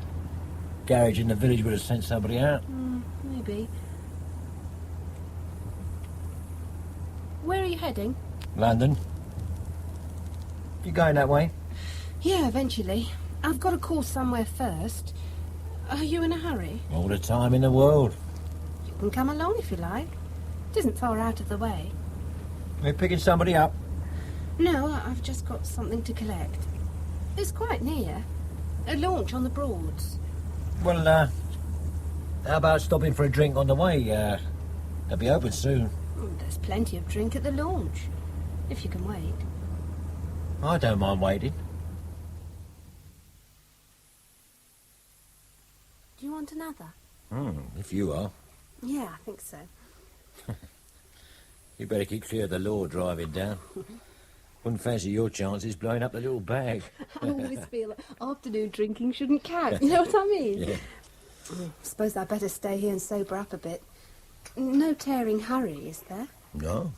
Garage in the village would have sent somebody out. Maybe. Where are you heading? London. You going that way? Yeah, eventually. I've got to call somewhere first. Are you in a hurry? All the time in the world. You can come along if you like. It isn't far out of the way. We're picking somebody up. No, I've just got something to collect. It's quite near. A launch on the Broads. Well, how about stopping for a drink on the way? They'll be open soon. There's plenty of drink at the launch, if you can wait. I don't mind waiting. Do you want another? If you are. Yeah, I think so. You better keep clear of the law driving down. Wouldn't fancy your chances blowing up the little bag. I always feel like afternoon drinking shouldn't count. You know what I mean? Yeah. Suppose I'd better stay here and sober up a bit. No tearing hurry, is there? No.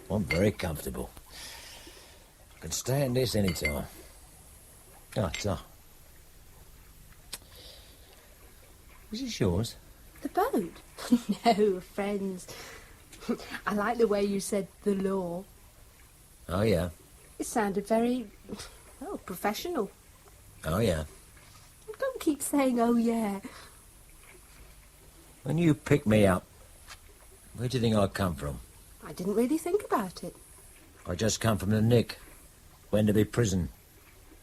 I'm very comfortable. I can stand this any time. Ta. Is this yours? The boat? No, friends. I like the way you said the law. Oh, yeah. It sounded very, professional. Oh, yeah. Don't keep saying, oh, yeah. When you picked me up, where do you think I come from? I didn't really think about it. I just come from the Nick. Wenderby prison.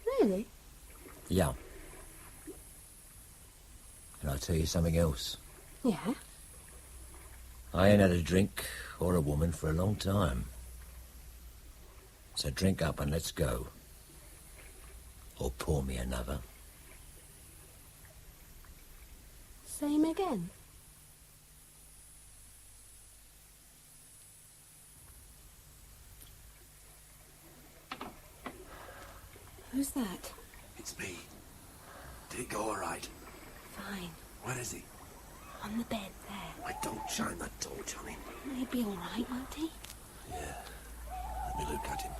Really? Yeah. And I'll tell you something else. Yeah? I ain't had a drink or a woman for a long time. So drink up and let's go. Or pour me another. Same again. Who's that? It's me, Did it go all right? Fine. Where is he? On the bed there. Why, don't shine that torch on him. He'll be all right, won't he? Yeah. Let me look at him.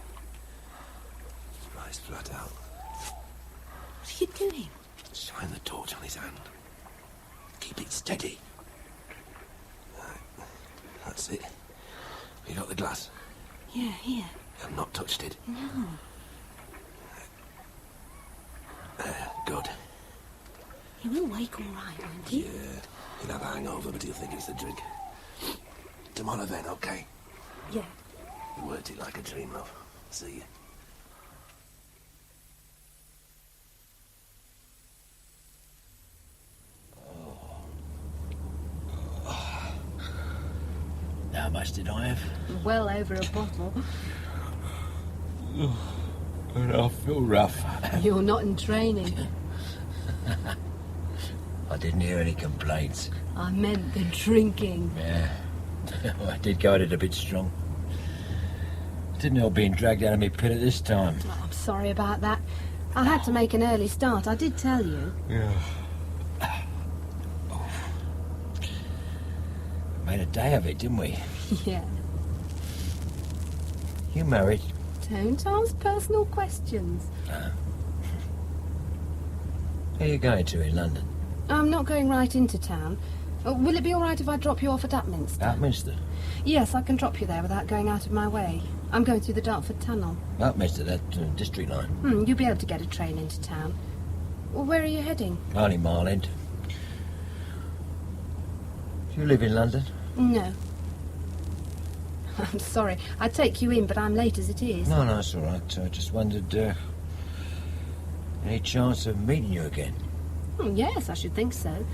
Eyes flat out. What are you doing? Shine the torch on his hand. Keep it steady. Right. That's it. You got the glass? Yeah, here. I've not touched it. No. Good. He will wake all right, won't he? Yeah. He'll have a hangover, but he'll think it's the drink. Tomorrow then, okay? Yeah. You worked it like a dream, love. See you. How much did I have? Well over a bottle. I feel rough. You're not in training. I didn't hear any complaints. I meant the drinking. Yeah. I did go at it a bit strong. Didn't help being dragged out of me pit at this time. Oh, I'm sorry about that. I had to make an early start. I did tell you. Yeah. Made a day of it, didn't we? Yeah. You married? Don't ask personal questions. Where are you going to in London? I'm not going right into town. Will it be all right if I drop you off at Upminster? Upminster? Yes, I can drop you there without going out of my way. I'm going through the Dartford Tunnel. Upminster, that district line. You'll be able to get a train into town. Well, where are you heading? Only Mile End. Do you live in London? No. I'm sorry. I'd take you in, but I'm late as it is. No, it's all right. I just wondered, any chance of meeting you again? Yes, I should think so.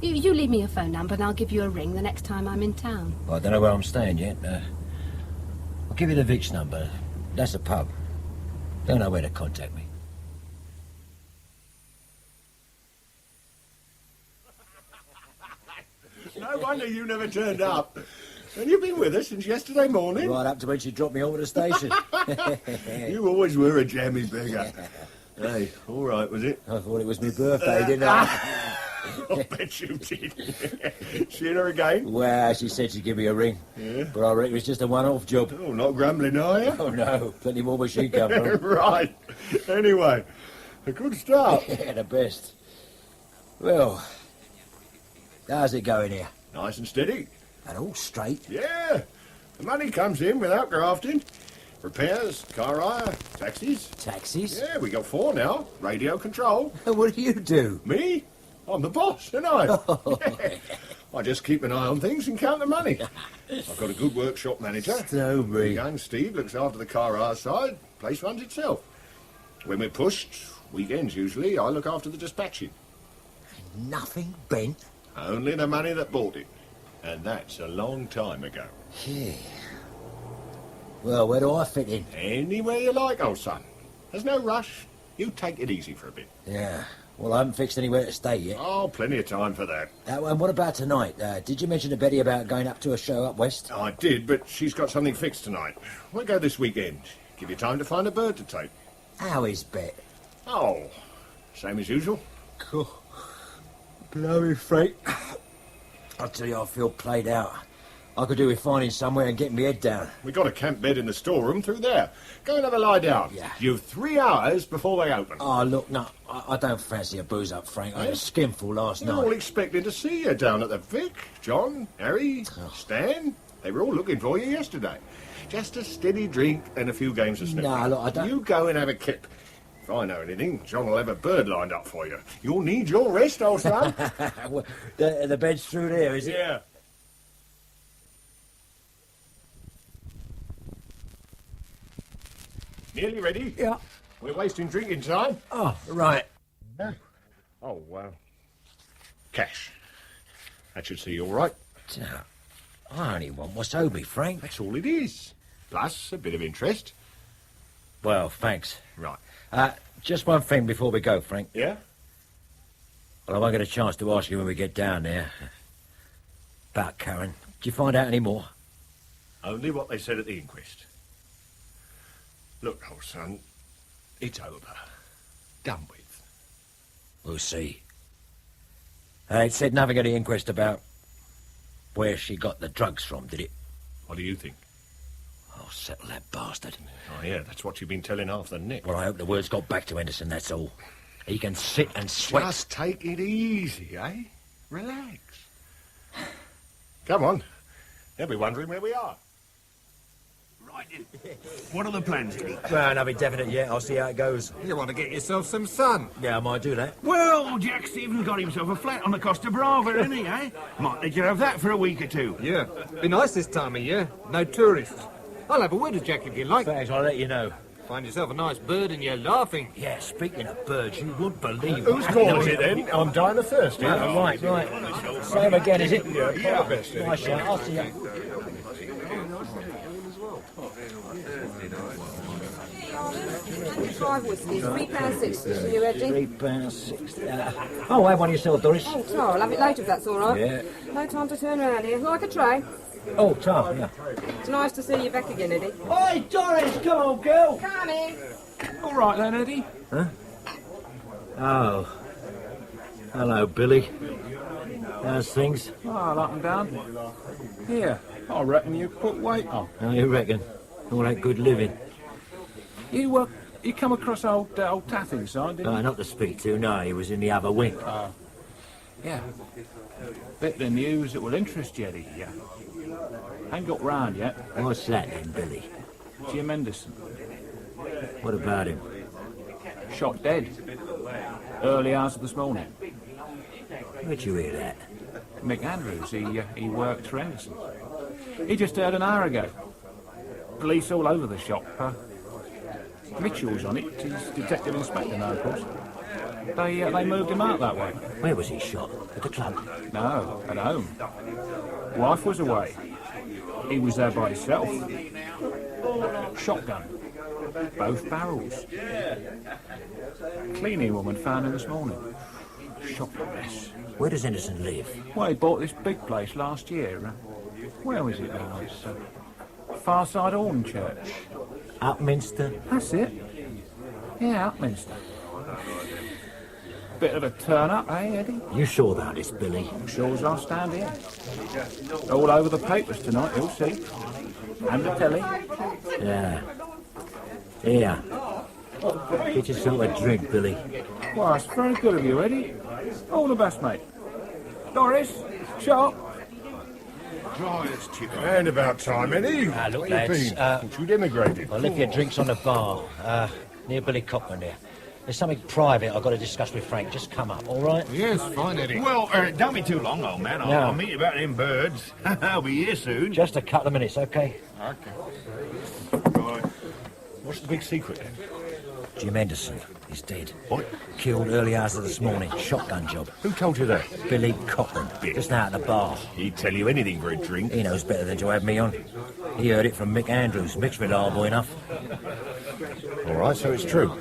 You leave me your phone number and I'll give you a ring the next time I'm in town. Well, I don't know where I'm staying yet. I'll give you the Vic's number. That's a pub. Don't know where to contact me. No wonder you never turned up. And you've been with us since yesterday morning. Right up to when she dropped me over the station. You always were a jammy beggar. Hey, all right, was it? I thought it was my birthday, didn't I? I bet you did. Seen her again? Well, she said she'd give me a ring. Yeah? But I reckon it was just a one-off job. Oh, not grumbling, are you? Oh, no. Plenty more where she come from. Right. Anyway, a good start. Yeah, the best. Well, how's it going here? Nice and steady. And all straight? Yeah. The money comes in without grafting. Repairs, car hire, taxis. Taxis? Yeah, we got 4 now. Radio control. What do you do? Me? I'm the boss, ain't I? Yeah. I just keep an eye on things and count the money. I've got a good workshop manager. Stowberry. Young Steve looks after the car hire side. Place runs itself. When we're pushed, weekends usually, I look after the dispatching. Nothing bent? Only the money that bought it. And that's a long time ago. Yeah. Well, where do I fit in? Anywhere you like, old son. There's no rush. You take it easy for a bit. Yeah. Well, I haven't fixed anywhere to stay yet. Oh, plenty of time for that. And what about tonight? Did you mention to Betty about going up to a show up west? I did, but she's got something fixed tonight. We'll go this weekend. Give you time to find a bird to take. How is Bet? Oh, same as usual. Cool. Blowy freight. I tell you, I feel played out. I could do with finding somewhere and getting my head down. We got a camp bed in the storeroom through there. Go and have a lie down. Yeah. You've 3 hours before they open. Oh, look, no, I don't fancy a booze up, Frank. I had a skinful last They're night. all expecting to see you down at the Vic. John, Harry, Stan. They were all looking for you yesterday. Just a steady drink and a few games of snooker. No, look, I don't... You go and have a kip. If I know anything, John will have a bird lined up for you. You'll need your rest, old son. Well, the bed's through there, is it? Yeah. Nearly ready? Yeah. We're wasting drinking time. Oh, right. Oh, wow. Cash. That should see you all right. I only want what's owed me, Frank. That's all it is. Plus a bit of interest. Well, thanks. Right. Just one thing before we go, Frank. Yeah? Well, I won't get a chance to ask you when we get down there. About Karen. Did you find out any more? Only what they said at the inquest. Look, old son, it's over. Done with. We'll see. It said nothing at the inquest about where she got the drugs from, did it? What do you think? I'll settle that bastard. Oh, yeah, that's what you've been telling Arthur Nick. Well, I hope the word's got back to Henderson, that's all. He can sit and sweat. Just take it easy, eh? Relax. Come on. They'll be wondering where we are. Right, what are the plans, Eddie? Well, nothing definite yet. I'll see how it goes. You want to get yourself some sun? Yeah, I might do that. Well, Jack Stevens got himself a flat on the Costa Brava, hasn't he, eh? Might let you have that for a week or two. Yeah, be nice this time of year. No tourists. I'll have a word with Jack if you like. Thanks, I'll let you know. Find yourself a nice bird and you're laughing. Yeah, speaking of birds, you wouldn't believe Who's calling it then? I'm dying of thirst. Yeah, right. Same again, is it? Yeah, best. Nice shot. I'll see you. 25 whiskies, £3.60 for you, Eddie. £3.60. Oh, have one yourself, Doris. Oh, Tar, I'll have it later if that's all right. Yeah. No time to turn around here. Like a tray. Oh, Tar, yeah. It's nice to see you back again, Eddie. Oi, Doris, come on, girl. Coming. All right then, Eddie. Huh? Oh. Hello, Billy. How's things? Oh, up and down. Here, I reckon you put weight on. How you reckon? All that good living? You come across old Taff inside, didn't you? Not to speak to, no. He was in the other wing. Yeah. Bit of news that will interest you, Eddie. Yeah. Ain't got round yet. What's that then, Billy? Jim Henderson. What about him? Shot dead. Early hours of this morning. Where'd you hear that? Mick Andrews, he worked for Henderson. He just heard an hour ago. Police all over the shop. Mitchell's on it. He's detective inspector now, of course. They moved him out that way. Where was he shot? At the club? No, at home. Wife was away. He was there by himself. Shotgun. Both barrels. Cleaning woman found him this morning. Shocking mess. Where does Henderson live? Well, he bought this big place last year. Where was it now? It's Farside Horn Church. Upminster? That's it. Yeah, Upminster. Bit of a turn-up, eh, Eddie? You sure about this, Billy? Sure as I stand here. All over the papers tonight, you'll see. And the telly. Yeah. Here. Get yourself a drink, Billy. Well, that's very good of you, Eddie. All the best, mate. Doris, sharp. Driest chicken. And about time, Eddie. Look, Where you lads. been? Since you'd emigrated. I'll leave your drinks on the bar, near Billy Cochran there. There's something private I've got to discuss with Frank. Just come up, all right? Yes, fine, Eddie. Well, don't be too long, old man. I'll meet you about them birds. I'll be here soon. Just a couple of minutes, okay? Okay. Right. What's the big secret then? Jim Henderson is dead. What? Killed early hours of this morning. Shotgun job. Who told you that? Billy Cochran. Just now at the bar. He'd tell you anything for a drink. He knows better than to have me on. He heard it from Mick Andrews. Mick's reliable enough. All right, so it's true.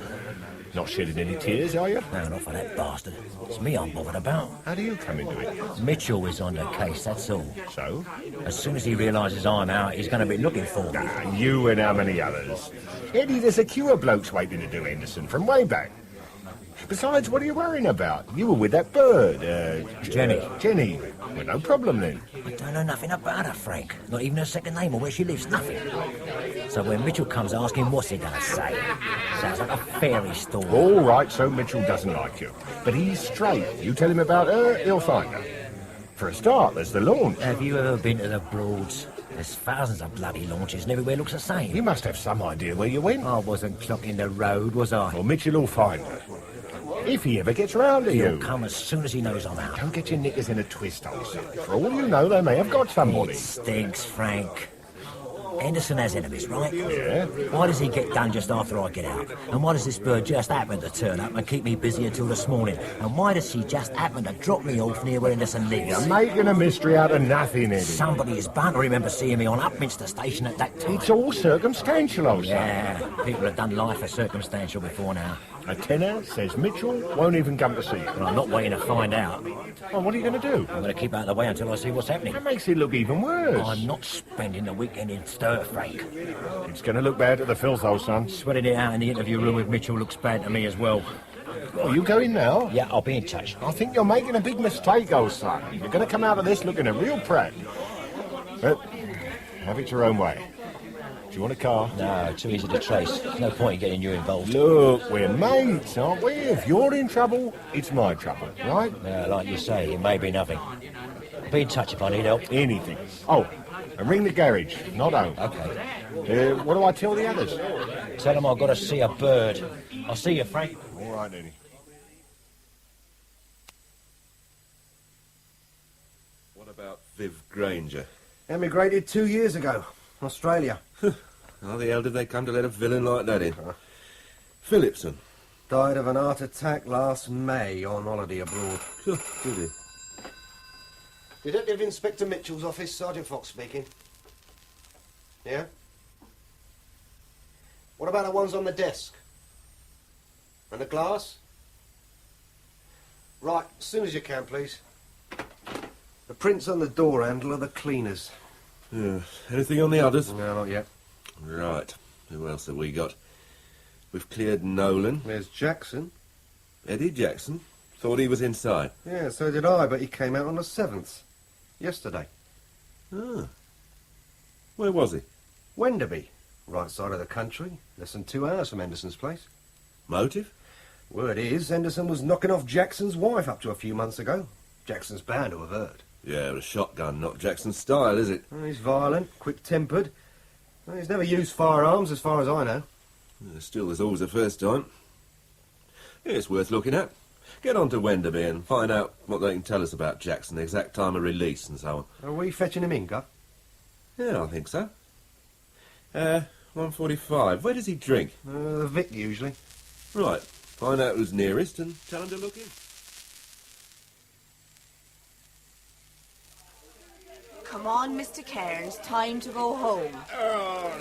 Not shedding any tears, are you? No, not for that bastard. It's me I'm bothered about. How do you come into it? Mitchell is on the case, that's all. So? As soon as he realises I'm out, he's going to be looking for me. You and how many others? Eddie, there's a queue of blokes waiting to do Henderson from way back. Besides, what are you worrying about? You were with that bird, Jenny. Well, no problem then. I don't know nothing about her, Frank. Not even her second name or where she lives, nothing. So when Mitchell comes asking, what's he going to say? Sounds like a fairy story. All right, so Mitchell doesn't like you. But he's straight. You tell him about her, he'll find her. For a start, there's the launch. Have you ever been to the Broads? There's thousands of bloody launches and everywhere looks the same. You must have some idea where you went. I wasn't clocking the road, was I? Well, Mitchell will find her. If he ever gets round to you. He'll come as soon as he knows I'm out. Don't get your knickers in a twist, old son. For all you know, they may have got somebody. It stinks, Frank. Henderson has enemies, right? Yeah. Why does he get done just after I get out? And why does this bird just happen to turn up and keep me busy until this morning? And why does she just happen to drop me off near where Henderson lives? You're making a mystery out of nothing, Eddie. Somebody is bound to remember seeing me on Upminster Station at that time. It's all circumstantial, old son. Yeah, people have done life as circumstantial before now. A tenor says Mitchell won't even come to see you. Well, I'm not waiting to find out. Well, what are you going to do? I'm going to keep out of the way until I see what's happening. That makes it look even worse. I'm not spending the weekend in stir, Frank. It's going to look bad at the filth, old son. Sweating it out in the interview room with Mitchell looks bad to me as well. Well, you going now? Yeah, I'll be in touch. I think you're making a big mistake, old son. You're going to come out of this looking a real prat. But have it your own way. Do you want a car? No, too easy to trace. There's no point in getting you involved. Look, we're mates, aren't we? If you're in trouble, it's my trouble, right? Yeah, like you say, it may be nothing. Be in touch if I need help. Anything. Oh, and ring the garage, not home. Okay. What do I tell the others? Tell them I've got to see a bird. I'll see you, Frank. All right, Eddie. What about Viv Granger? Emigrated 2 years ago. Australia. How the hell did they come to let a villain like that in? Phillipson. Died of an heart attack last May on holiday abroad. Did he? Detective Inspector Mitchell's office, Sergeant Fox speaking. Yeah? What about the ones on the desk? And the glass? Right, as soon as you can, please. The prints on the door handle are the cleaners. Yeah. Anything on the others? No, not yet. Right. Who else have we got? We've cleared Nolan. There's Jackson. Eddie Jackson? Thought he was inside. Yeah, so did I, but he came out on the 7th. Yesterday. Ah. Where was he? Wenderby. Right side of the country. Less than 2 hours from Henderson's place. Motive? Word is, Henderson was knocking off Jackson's wife up to a few months ago. Jackson's bound to have heard. Yeah, a shotgun, not Jackson's style, is it? Well, he's violent, quick-tempered. Well, he's never used firearms, as far as I know. Still, there's always a first time. Yeah, it's worth looking at. Get on to Wenderby and find out what they can tell us about Jackson, the exact time of release and so on. Are we fetching him in, Guff? Yeah, I think so. 1:45. Where does he drink? The Vic, usually. Right. Find out who's nearest and tell him to look in. Come on, Mr. Cairns, time to go home. Oh,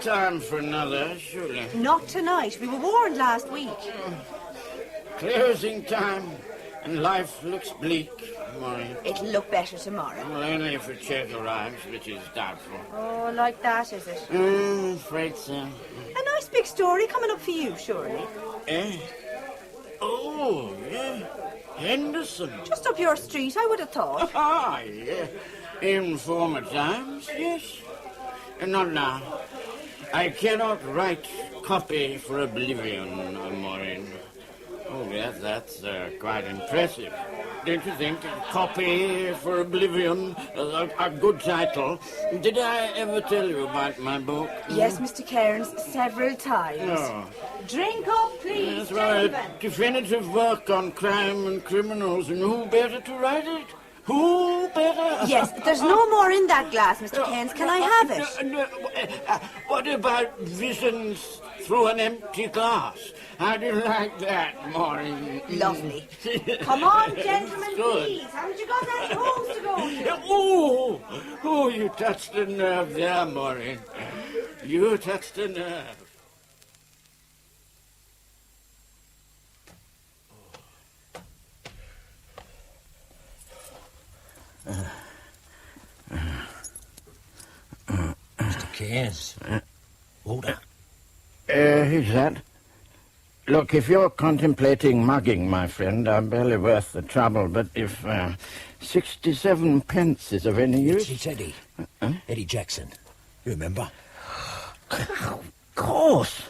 time for another, surely. Not tonight. We were warned last week. Closing time, and life looks bleak, Maureen. It'll look better tomorrow. Well, only if a check arrives, which is doubtful. Oh, like that, is it? Afraid so. A nice big story coming up for you, surely. Eh? Oh, yeah. Henderson. Just up your street, I would have thought. Ah, yeah. In former times, yes. Not now. I cannot write copy for oblivion, Maureen. Oh, yes, that's quite impressive. Don't you think? Copy for oblivion, a good title. Did I ever tell you about my book? Yes, Mr. Cairns, several times. No. Drink up, please, That's right. gentlemen. Definitive work on crime and criminals, and who better to write it? Who better? Yes, there's no more in that glass, Mr. Cairns. Can I have it? What about visions through an empty glass? How do you like that, Maureen? Lovely. Come on, gentlemen, Good. please. Haven't you got that home to go to? Oh, you touched a nerve there, Maureen. You touched a nerve. Mr. Cairns. Order. Who's that? Look, if you're contemplating mugging, my friend, I'm barely worth the trouble, but if 67 pence is of any use... It's Eddie. Eddie Jackson. You remember? Of course.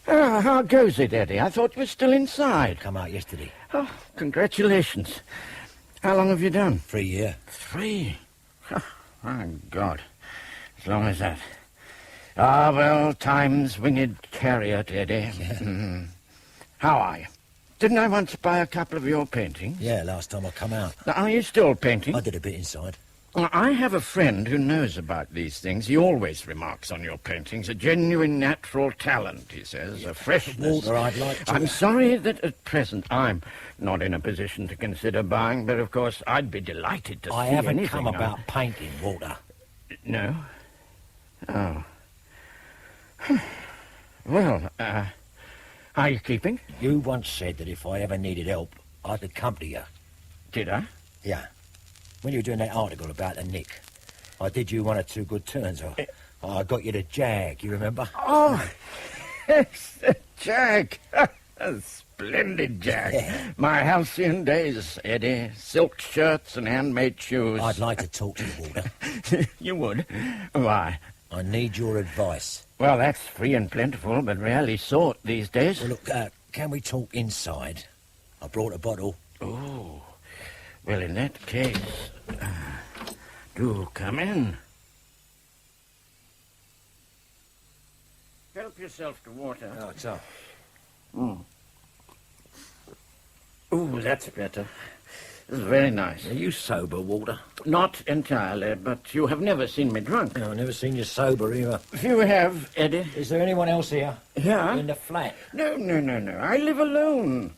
How goes it, Eddie? I thought you were still inside. Come out yesterday. Oh, congratulations. How long have you done? 3 years. 3? Oh, my God. As long as that. Ah, well, time's winged chariot, Eddie. Yeah. How are you? Didn't I once buy a couple of your paintings? Yeah, last time I come out. Now, are you still painting? I did a bit inside. Well, I have a friend who knows about these things. He always remarks on your paintings. A genuine natural talent, he says. A freshness. Walter, I'd like to... I'm sorry that at present I'm not in a position to consider buying, but of course I'd be delighted to see anything. I haven't come about painting, Walter. No? Oh. Well, how are you keeping? You once said that if I ever needed help, I'd accompany you. Did I? Yeah. When you were doing that article about the Nick, I did you 1 or 2 good turns. I got you the Jag, you remember? Oh, yes, the Jag. Splendid, Jack. My halcyon days, Eddie. Silk shirts and handmade shoes. I'd like to talk to you, Walter. You would? Why? I need your advice. Well, that's free and plentiful, but rarely sought these days. Well, look, can we talk inside? I brought a bottle. Oh, well, in that case, do come in. Help yourself to water. Oh, it's up. Oh, that's better. This is very nice. Are you sober, Walter? Not entirely, but you have never seen me drunk. No, I've never seen you sober either. If you have, Eddie. Is there anyone else here? Here? In the flat? No. I live alone.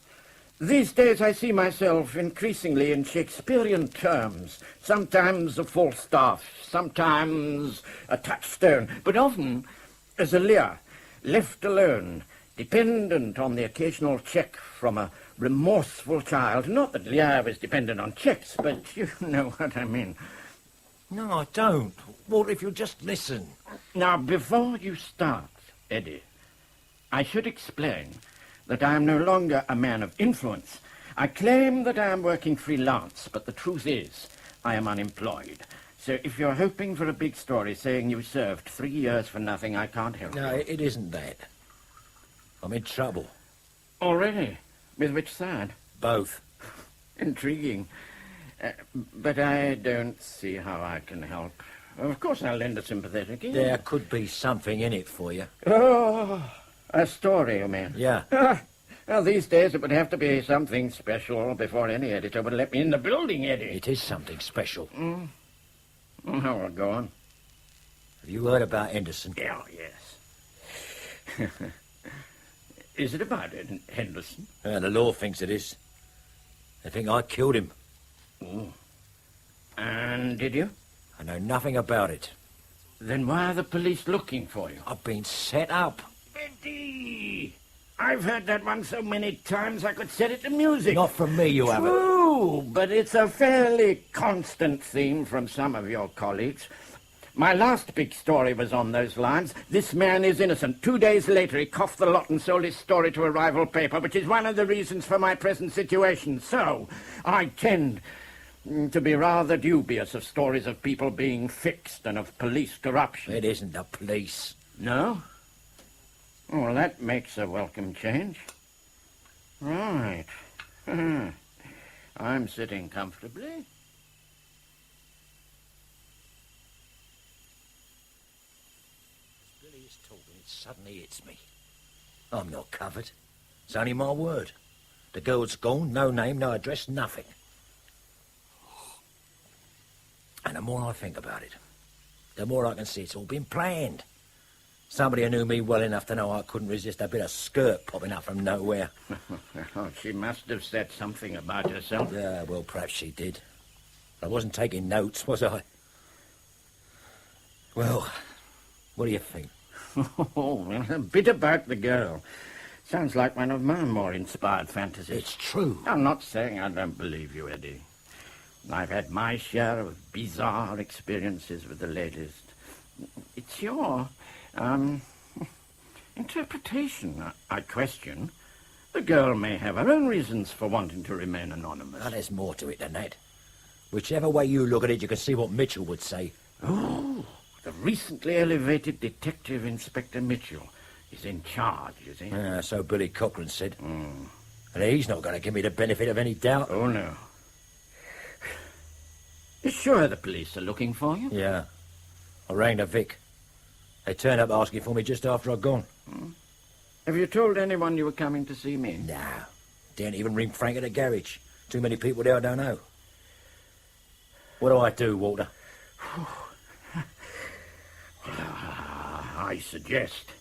These days I see myself increasingly in Shakespearean terms. Sometimes a Falstaff, sometimes a touchstone, but often as a Leigh, left alone, dependent on the occasional check from a remorseful child. Not that Leigh was dependent on checks, but you know what I mean. No, I don't. Walter, if you'll just listen. Now, before you start, Eddie, I should explain that I am no longer a man of influence. I claim that I am working freelance, but the truth is I am unemployed. So if you're hoping for a big story saying you served 3 years for nothing, I can't help you. No, it isn't that. I'm in trouble. Already? With which side? Both. Intriguing. But I don't see how I can help. Of course I'll lend a sympathetic ear. There could be something in it for you. Oh, a story, you mean? Yeah. Well, these days it would have to be something special before any editor would let me in the building, Eddie. It is something special. How will go on? Have you heard about Henderson? Oh, yes. Is it about Henderson? The law thinks it is. They think I killed him. Oh. And did you? I know nothing about it. Then why are the police looking for you? I've been set up. Eddie! I've heard that one so many times I could set it to music. Not from me, you haven't. True, but it's a fairly constant theme from some of your colleagues. My last big story was on those lines. This man is innocent. 2 days later, he coughed the lot and sold his story to a rival paper, which is one of the reasons for my present situation. So, I tend to be rather dubious of stories of people being fixed and of police corruption. It isn't the police. No? Well, that makes a welcome change. Right. I'm sitting comfortably. Billy is talking, it suddenly hits me. I'm not covered. It's only my word. The girl's gone, no name, no address, nothing. And the more I think about it, the more I can see it's all been planned. Somebody who knew me well enough to know I couldn't resist a bit of skirt popping up from nowhere. Oh, she must have said something about herself. Yeah, well, perhaps she did. I wasn't taking notes, was I? Well, what do you think? Oh, well, a bit about the girl. Sounds like one of my more inspired fantasies. It's true. I'm not saying I don't believe you, Eddie. I've had my share of bizarre experiences with the ladies. It's your interpretation I question. The girl may have her own reasons for wanting to remain anonymous. Now, there's more to it than that. Whichever way you look at it, you can see what Mitchell would say. Oh, the recently elevated Detective Inspector Mitchell is in charge, is he? Yeah, so Billy Cochran said. And he's not going to give me the benefit of any doubt. Oh, no. You sure the police are looking for you? Yeah. I rang the Vic. They turned up asking for me just after I'd gone. Have you told anyone you were coming to see me? No. Didn't even ring Frank at the garage. Too many people there I don't know. What do I do, Walter? I suggest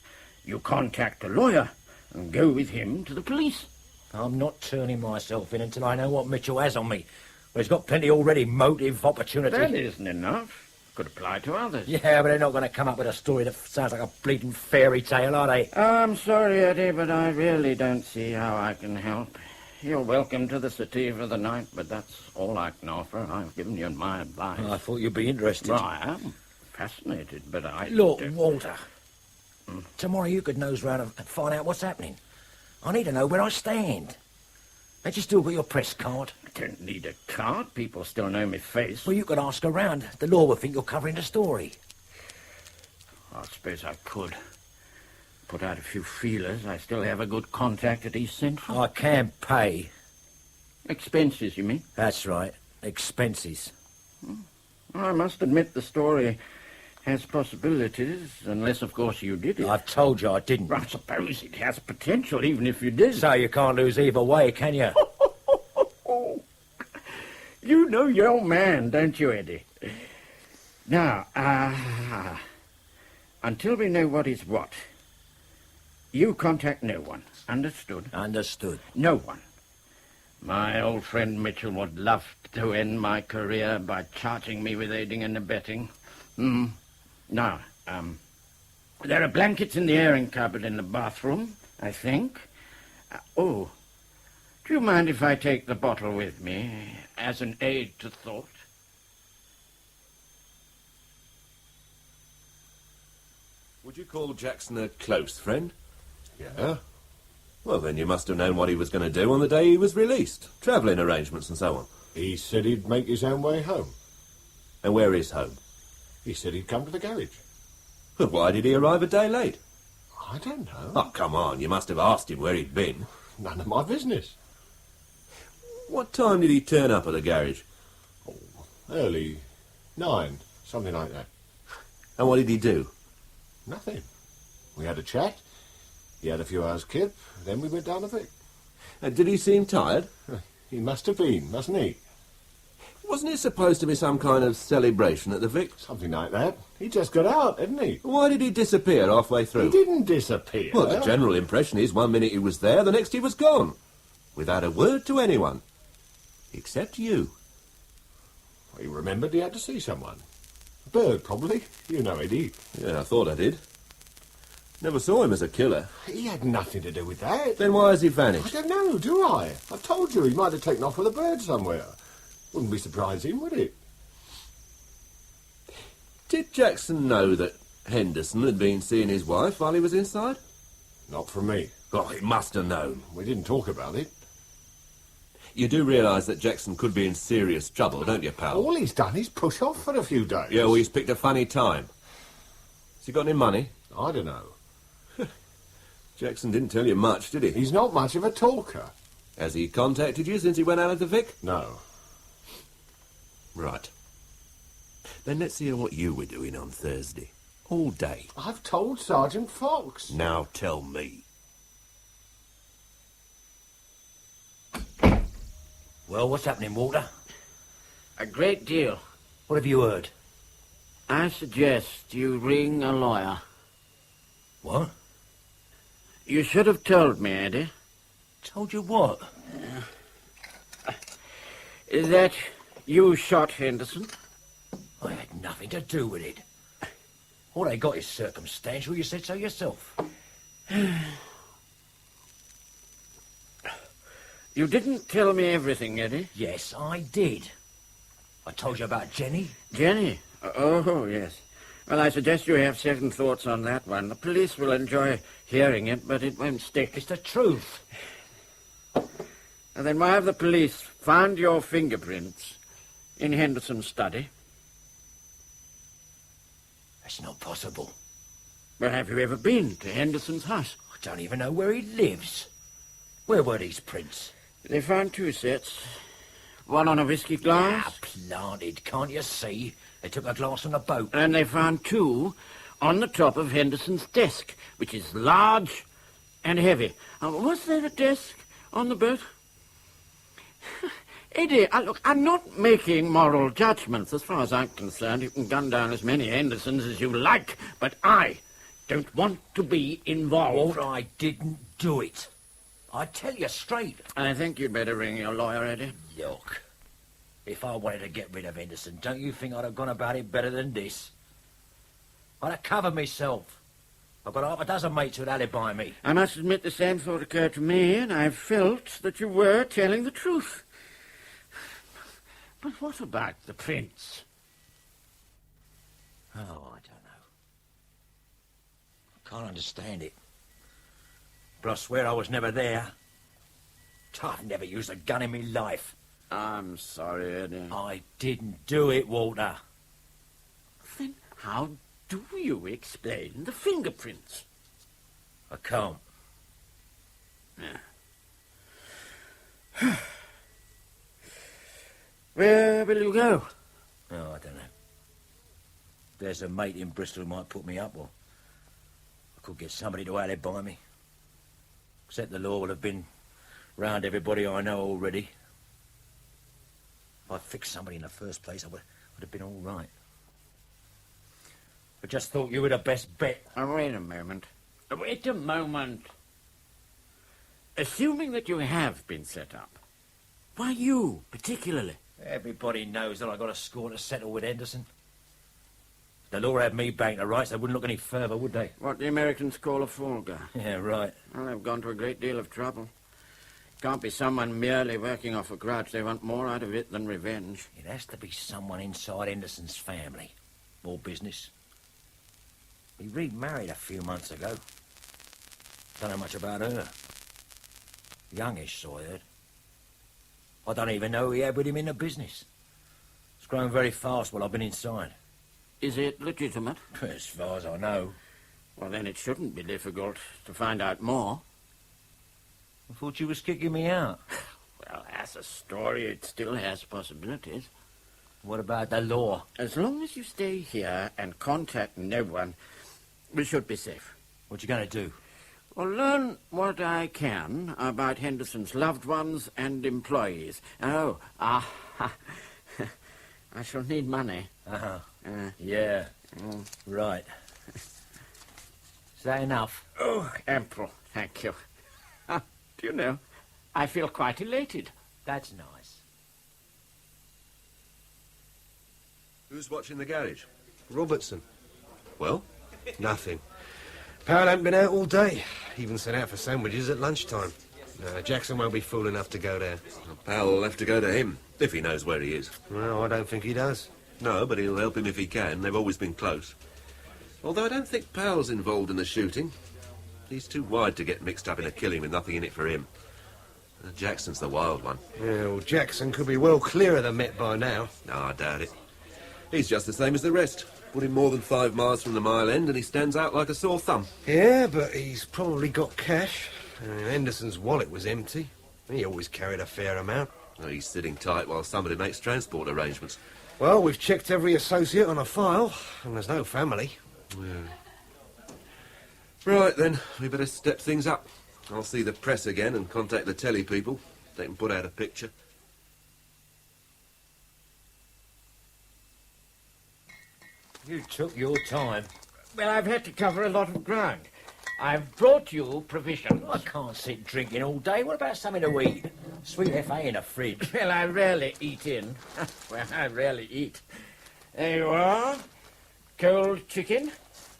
you contact a lawyer and go with him to the police. I'm not turning myself in until I know what Mitchell has on me. Well, he's got plenty already, motive, opportunity. That isn't enough. Could apply to others. Yeah, but they're not going to come up with a story that sounds like a bleeding fairy tale, are they? I'm sorry, Eddie, but I really don't see how I can help. You're welcome to the sativa the night, but that's all I can offer. I've given you my advice. I thought you'd be interested. Well, I am fascinated, but I... Look, Walter, tomorrow you could nose round and find out what's happening. I need to know where I stand. Don't you still got your press card? I don't need a card. People still know my face. Well, you could ask around. The law would think you're covering the story. I suppose I could. Put out a few feelers. I still have a good contact at East Central. I can pay. Expenses, you mean? That's right. Expenses. I must admit the story has possibilities, unless, of course, you did it. I've told you I didn't. I suppose it has potential, even if you did. So you can't lose either way, can you? You know your man, don't you, Eddie? Now, until we know what is what, you contact no one. Understood? Understood. No one. My old friend Mitchell would love to end my career by charging me with aiding and abetting. Now, there are blankets in the airing cupboard in the bathroom, I think. Do you mind if I take the bottle with me as an aid to thought? Would you call Jackson a close friend? Yeah. Well, then you must have known what he was going to do on the day he was released. Travelling arrangements and so on. He said he'd make his own way home. And where is home? He said he'd come to the garage. But why did he arrive a day late? I don't know. Oh, come on. You must have asked him where he'd been. None of my business. What time did he turn up at the garage? Early. 9. Something like that. And what did he do? Nothing. We had a chat. He had a few hours kip. Then we went down the Vic. And did he seem tired? He must have been, mustn't he? Wasn't it supposed to be some kind of celebration at the Vic? Something like that. He just got out, didn't he? Why did he disappear halfway through? He didn't disappear. Well, the general impression is 1 minute he was there, the next he was gone. Without a word to anyone. Except you. He remembered he had to see someone. A bird, probably. You know, Eddie. Yeah, I thought I did. Never saw him as a killer. He had nothing to do with that. Then why has he vanished? I don't know, do I? I told you he might have taken off with a bird somewhere. Wouldn't be surprising, would it? Did Jackson know that Henderson had been seeing his wife while he was inside? Not from me. Oh, he must have known. We didn't talk about it. You do realise that Jackson could be in serious trouble, don't you, pal? All he's done is push off for a few days. Yeah, well, he's picked a funny time. Has he got any money? I don't know. Jackson didn't tell you much, did he? He's not much of a talker. Has he contacted you since he went out of the Vic? No. Right. Then let's hear what you were doing on Thursday. All day. I've told Sergeant Fox. Now tell me. Well, what's happening, Walter? A great deal. What have you heard? I suggest you ring a lawyer. What? You should have told me, Eddie. Told you what? That you shot Henderson. I had nothing to do with it. All they got is circumstantial. You said so yourself. You didn't tell me everything, Eddie. Yes, I did. I told you about Jenny. Jenny? Oh, yes. Well, I suggest you have second thoughts on that one. The police will enjoy hearing it, but it won't stick. It's the truth. And then why have the police found your fingerprints in Henderson's study? That's not possible. Well, have you ever been to Henderson's house? I don't even know where he lives. Where were these prints? They found 2 sets. One on a whiskey glass. Ah, planted, can't you see? They took a glass on a boat. And they found 2 on the top of Henderson's desk, which is large and heavy. Was there a desk on the boat? Eddie, look, I'm not making moral judgments. As far as I'm concerned, you can gun down as many Hendersons as you like, but I don't want to be involved. Well, I didn't do it. I tell you straight. I think you'd better ring your lawyer, Eddie. Look, if I wanted to get rid of Henderson, don't you think I'd have gone about it better than this? I'd have covered myself. I've got half a dozen mates who'd alibi me. I must admit the same thought occurred to me, and I felt that you were telling the truth. But what about the prince? Oh, I don't know. I can't understand it. But I swear I was never there. I've never used a gun in my life. I'm sorry, Eddie. I didn't do it, Walter. Then how do you explain the fingerprints? I can't. Yeah. Where will you go? Oh, I don't know. There's a mate in Bristol who might put me up, or I could get somebody to alibi me. Except the law will have been round everybody I know already. If I'd fixed somebody in the first place, I would have been all right. I just thought you were the best bet. Wait a moment. Wait a moment. Assuming that you have been set up, why you, particularly? Everybody knows that I got a score to settle with Henderson. If the law had me banged to rights, they wouldn't look any further, would they? What the Americans call a fall guy. Yeah, right. Well, they've gone to a great deal of trouble. Can't be someone merely working off a grudge. They want more out of it than revenge. It has to be someone inside Henderson's family. More business. He remarried a few months ago. Don't know much about her. Youngish, so I heard. I don't even know who he had with him in the business. It's grown very fast while I've been inside. Is it legitimate? As far as I know. Well, then it shouldn't be difficult to find out more. I thought you was kicking me out. Well, as a story, it still has possibilities. What about the law? As long as you stay here and contact no one, we should be safe. What you going to do? Well, learn what I can about Henderson's loved ones and employees. Oh, I shall need money. Yeah. Right. Is that enough? Oh, ample, thank you. Do you know, I feel quite elated. That's nice. Who's watching the garage? Robertson. Well? Nothing. Powell ain't been out all day. Even sent out for sandwiches at lunchtime. Jackson won't be fool enough to go there. Well, Powell will have to go to him, if he knows where he is. Well, I don't think he does. No, but he'll help him if he can. They've always been close. Although I don't think Powell's involved in the shooting. He's too wide to get mixed up in a killing with nothing in it for him. Jackson's the wild one. Yeah, well, Jackson could be well clear of the Met by now. No, I doubt it. He's just the same as the rest. Put him more than 5 miles from the Mile End and he stands out like a sore thumb. Yeah, but he's probably got cash. Henderson's wallet was empty. He always carried a fair amount. Well, he's sitting tight while somebody makes transport arrangements. Well, we've checked every associate on a file, and there's no family. Yeah. Right, then. We better step things up. I'll see the press again and contact the telly people. They can put out a picture. You took your time. Well, I've had to cover a lot of ground. I've brought you provisions. I can't sit drinking all day. What about something to eat? Sweet FA in a fridge. Well, I rarely eat in. Well, I rarely eat. There you are. Cold chicken,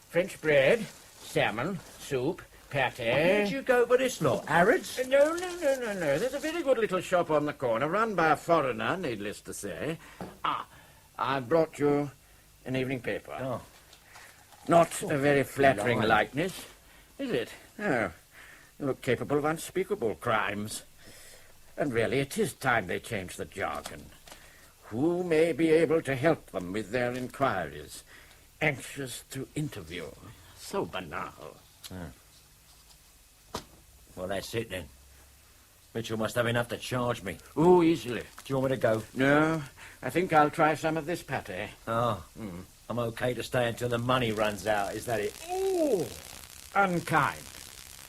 French bread, salmon, soup, pate. Where'd you go for this lot? Harrods? No. There's a very good little shop on the corner, run by a foreigner, needless to say. I brought you an evening paper. Oh. Not a very flattering likeness, is it? No. You look capable of unspeakable crimes. And really, it is time they changed the jargon. Who may be able to help them with their inquiries? Anxious to interview. So banal. Well, that's it then. Mitchell must have enough to charge me. Oh, easily. Do you want me to go? No, I think I'll try some of this pate. Oh, I'm okay to stay until the money runs out, is that it? Oh, unkind.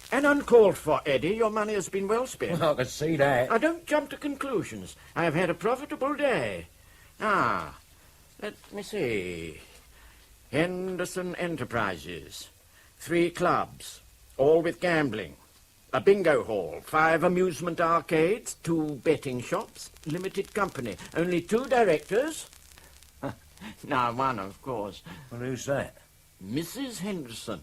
And uncalled for, Eddie. Your money has been well spent. Well, I can see that. Now, don't jump to conclusions. I have had a profitable day. Let me see. Henderson Enterprises. 3 clubs, all with gambling. A bingo hall, 5 amusement arcades, 2 betting shops, limited company. Only 2 directors. Now, one, of course. Well, who's that? Mrs. Henderson.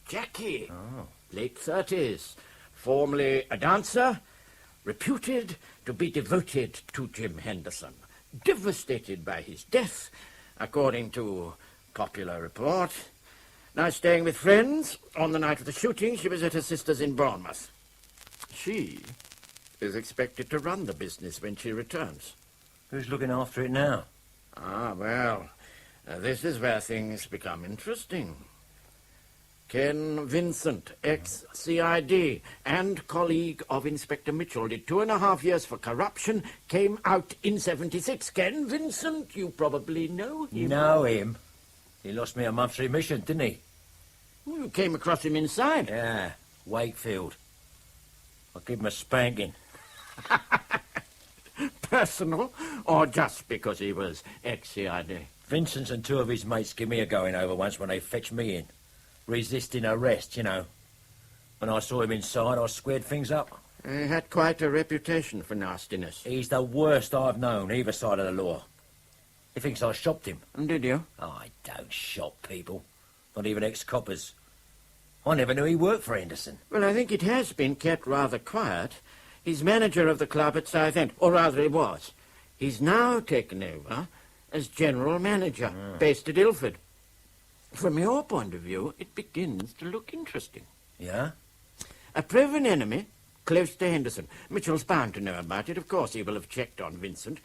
Jackie. Oh. Late 30s. Formerly a dancer, reputed to be devoted to Jim Henderson. Devastated by his death, according to popular report. Now staying with friends. On the night of the shooting, she was at her sister's in Bournemouth. She is expected to run the business when she returns. Who's looking after it now? Ah, well, this is where things become interesting. Ken Vincent, ex-CID, and colleague of Inspector Mitchell, did 2.5 years for corruption, came out in 76. Ken Vincent, you probably know him. You know him? He lost me a month's remission, didn't he? You came across him inside. Yeah, Wakefield. I'll give him a spanking. Personal, or just because he was ex-CID? Vincent and 2 of his mates give me a going over once when they fetched me in. Resisting arrest, you know. When I saw him inside, I squared things up. He had quite a reputation for nastiness. He's the worst I've known, either side of the law. He thinks I shopped him. And did you? I don't shop people. Not even ex-coppers. I never knew he worked for Henderson. Well, I think it has been kept rather quiet. He's manager of the club at Southend, or rather he was. He's now taken over as general manager, based at Ilford. From your point of view, it begins to look interesting. Yeah? A proven enemy, close to Henderson. Mitchell's bound to know about it. Of course, he will have checked on Vincent.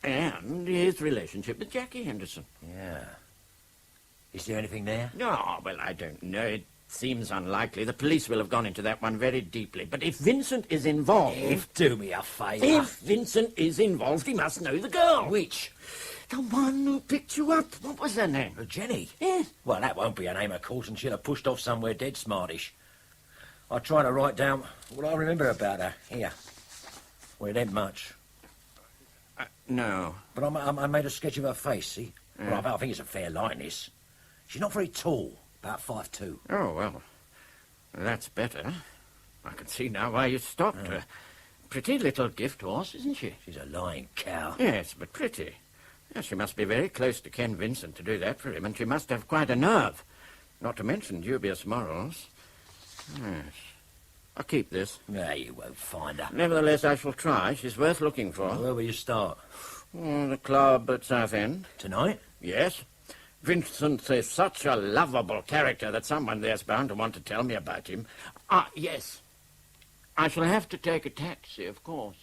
And his relationship with Jackie Henderson. Yeah. Is there anything there? Oh, well, I don't know. It seems unlikely. The police will have gone into that one very deeply. But if Vincent is involved... Do me a favour. If Vincent is involved, he must know the girl. Which? The one who picked you up. What was her name? Jenny? Yes. Well, that won't be her name, of course, and she'll have pushed off somewhere dead smartish. I try to write down what I remember about her. Here. Well, it ain't much. No. But I made a sketch of her face, see? Yeah. Well, I think it's a fair likeness. She's not very tall, about 5'2". Oh, well, that's better. I can see now why you stopped her. Pretty little gift horse, isn't she? She's a lying cow. Yes, but pretty. Yes, she must be very close to Ken Vincent to do that for him, and she must have quite a nerve. Not to mention dubious morals. Yes. I'll keep this. No, you won't find her. Nevertheless, I shall try. She's worth looking for. Where will you start? The club at Southend. Tonight? Yes. Vincent is such a lovable character that someone there's bound to want to tell me about him. Ah, yes. I shall have to take a taxi, of course.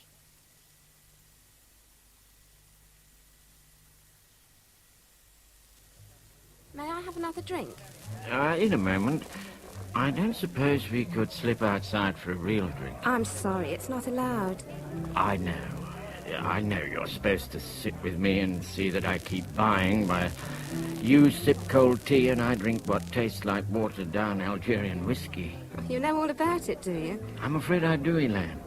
May I have another drink? In a moment. I don't suppose we could slip outside for a real drink. I'm sorry, it's not allowed. I know. I know you're supposed to sit with me and see that I keep buying, while you sip cold tea and I drink what tastes like watered-down Algerian whiskey. You know all about it, do you? I'm afraid I do, Elaine.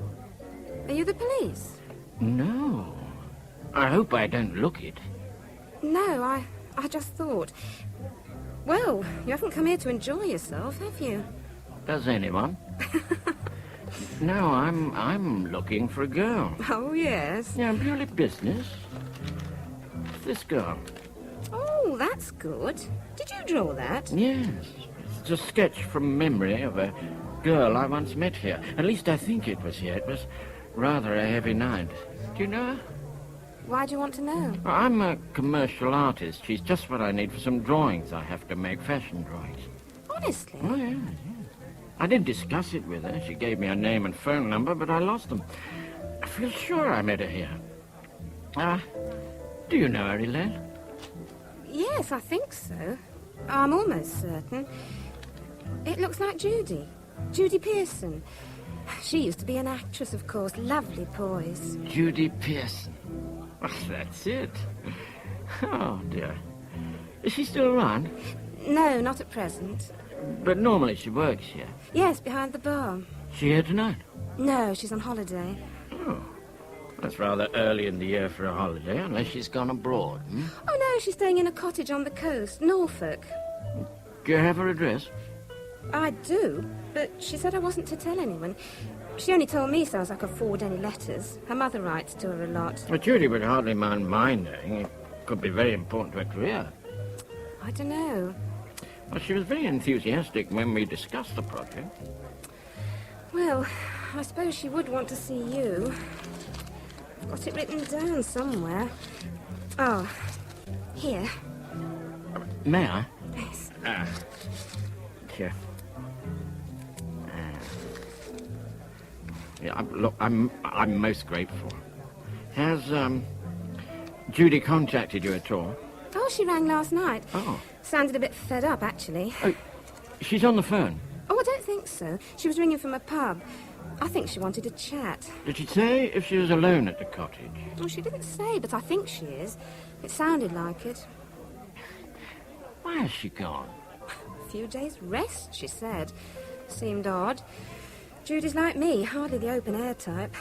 Are you the police? No. I hope I don't look it. No, I just thought... Well, you haven't come here to enjoy yourself, have you? Does anyone? No, I'm looking for a girl. Oh, yes? Yeah, purely business. This girl. Oh, that's good. Did you draw that? Yes. It's a sketch from memory of a girl I once met here. At least I think it was here. It was rather a heavy night. Do you know her? Why do you want to know? I'm a commercial artist. She's just what I need for some drawings I have to make, fashion drawings. Honestly? Oh, yeah. I did discuss it with her. She gave me her name and phone number, but I lost them. I feel sure I met her here. Do you know her, Elaine? Yes, I think so. I'm almost certain. It looks like Judy. Judy Pearson. She used to be an actress, of course. Lovely poise. Judy Pearson. Well, that's it. Oh, dear. Is she still around? No, not at present. But normally she works here. Yes, behind the bar. She here tonight? No, she's on holiday. Oh, that's rather early in the year for a holiday, unless she's gone abroad. Oh, no, she's staying in a cottage on the coast, Norfolk. Do you have her address? I do, but she said I wasn't to tell anyone. She only told me so as I could forward any letters. Her mother writes to her a lot. But Judy would hardly mind my knowing. It could be very important to her career. I don't know. Well, she was very enthusiastic when we discussed the project. Well, I suppose she would want to see you. I've got it written down somewhere. Oh, here. May I? Yes. Here. Yeah, look, I'm most grateful. Has, Judy contacted you at all? Oh, she rang last night. Oh. Sounded a bit fed up, actually. Oh, she's on the phone. Oh, I don't think so. She was ringing from a pub. I think she wanted to chat. Did she say if she was alone at the cottage? Oh, she didn't say, but I think she is. It sounded like it. Why has she gone? A few days' rest, she said. Seemed odd. Judy's like me, hardly the open-air type.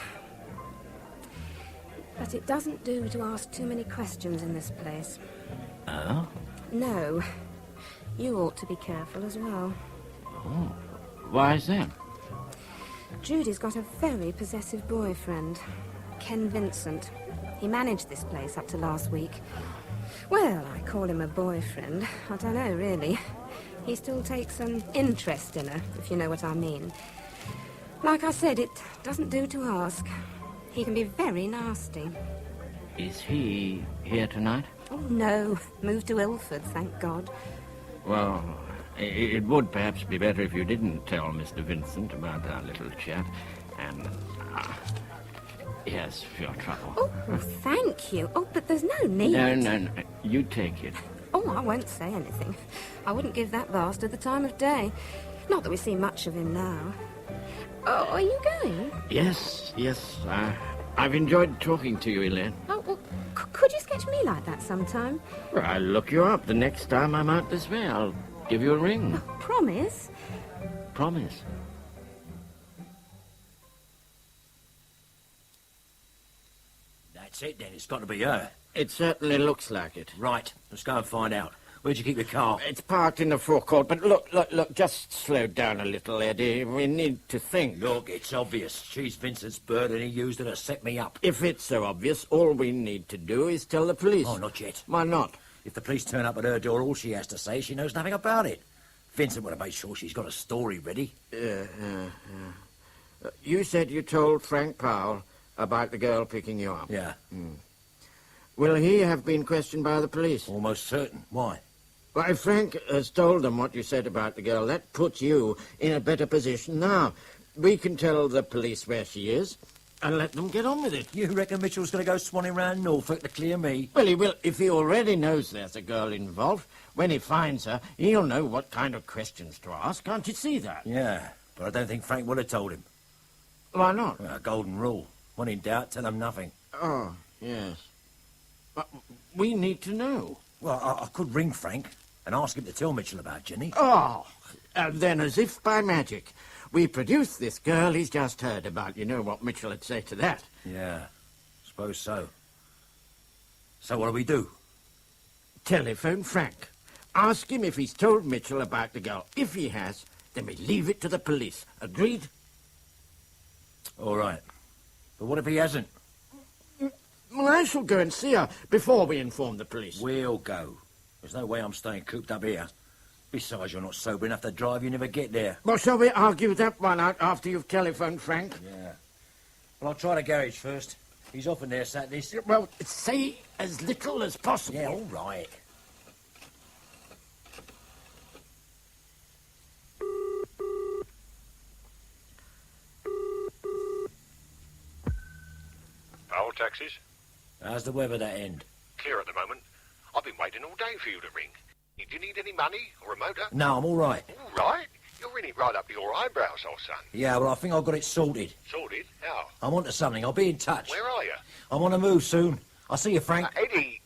But it doesn't do to ask too many questions in this place. Oh? No. You ought to be careful as well. Oh. Why is that? Judy's got a very possessive boyfriend, Ken Vincent. He managed this place up to last week. Well, I call him a boyfriend. I don't know, really. He still takes an interest in her, if you know what I mean. Like I said, it doesn't do to ask. He can be very nasty. Is he here tonight? Oh, no. Moved to Ilford, thank God. Well, it would perhaps be better if you didn't tell Mr. Vincent about our little chat. And, yes, for your trouble. Oh, thank you. Oh, but there's no need. No. You take it. Oh, I won't say anything. I wouldn't give that bastard the time of day. Not that we see much of him now. Oh, are you going? Yes. I've enjoyed talking to you, Elaine. Oh, well, could you sketch me like that sometime? Well, I'll look you up the next time I'm out this way. I'll give you a ring. Oh, promise? Promise. That's it, then. It's got to be her. It certainly looks like it. Right. Let's go and find out. Where'd you keep your car? It's parked in the forecourt, but look, just slow down a little, Eddie. We need to think. Look, it's obvious. She's Vincent's bird and he used her to set me up. If it's so obvious, all we need to do is tell the police. Oh, not yet. Why not? If the police turn up at her door, all she has to say is she knows nothing about it. Vincent would have made sure she's got a story ready. You said you told Frank Powell about the girl picking you up. Yeah. Will he have been questioned by the police? Almost certain. Why? Well, if Frank has told them what you said about the girl, that puts you in a better position now. We can tell the police where she is and let them get on with it. You reckon Mitchell's going to go swanning round Norfolk to clear me? Well, he will. If he already knows there's a girl involved, when he finds her, he'll know what kind of questions to ask. Can't you see that? Yeah, but I don't think Frank would have told him. Why not? Well, a golden rule. When in doubt, tell him nothing. Oh, yes. But we need to know. Well, I could ring Frank and ask him to tell Mitchell about Jenny. Oh, then as if by magic, we produced this girl he's just heard about. You know what Mitchell would say to that. Yeah, suppose so. So what do we do? Telephone Frank. Ask him if he's told Mitchell about the girl. If he has, then we leave it to the police. Agreed? All right. But what if he hasn't? Well, I shall go and see her before we inform the police. We'll go. There's no way I'm staying cooped up here. Besides, you're not sober enough to drive, you never get there. Well, shall we argue that one out after you've telephoned Frank? Yeah. Well, I'll try the garage first. He's often there Saturdays. Well, say as little as possible. Yeah, all right. Powell taxis? How's the weather that end? Clear at the moment. I've been waiting all day for you to ring. Do you need any money or a motor? No, I'm all right. All right? You're really right up your eyebrows, old son. Yeah, well, I think I've got it sorted. Sorted? How? I'm onto something. I'll be in touch. Where are you? I'm on the move soon. I'll see you, Frank. Eddie!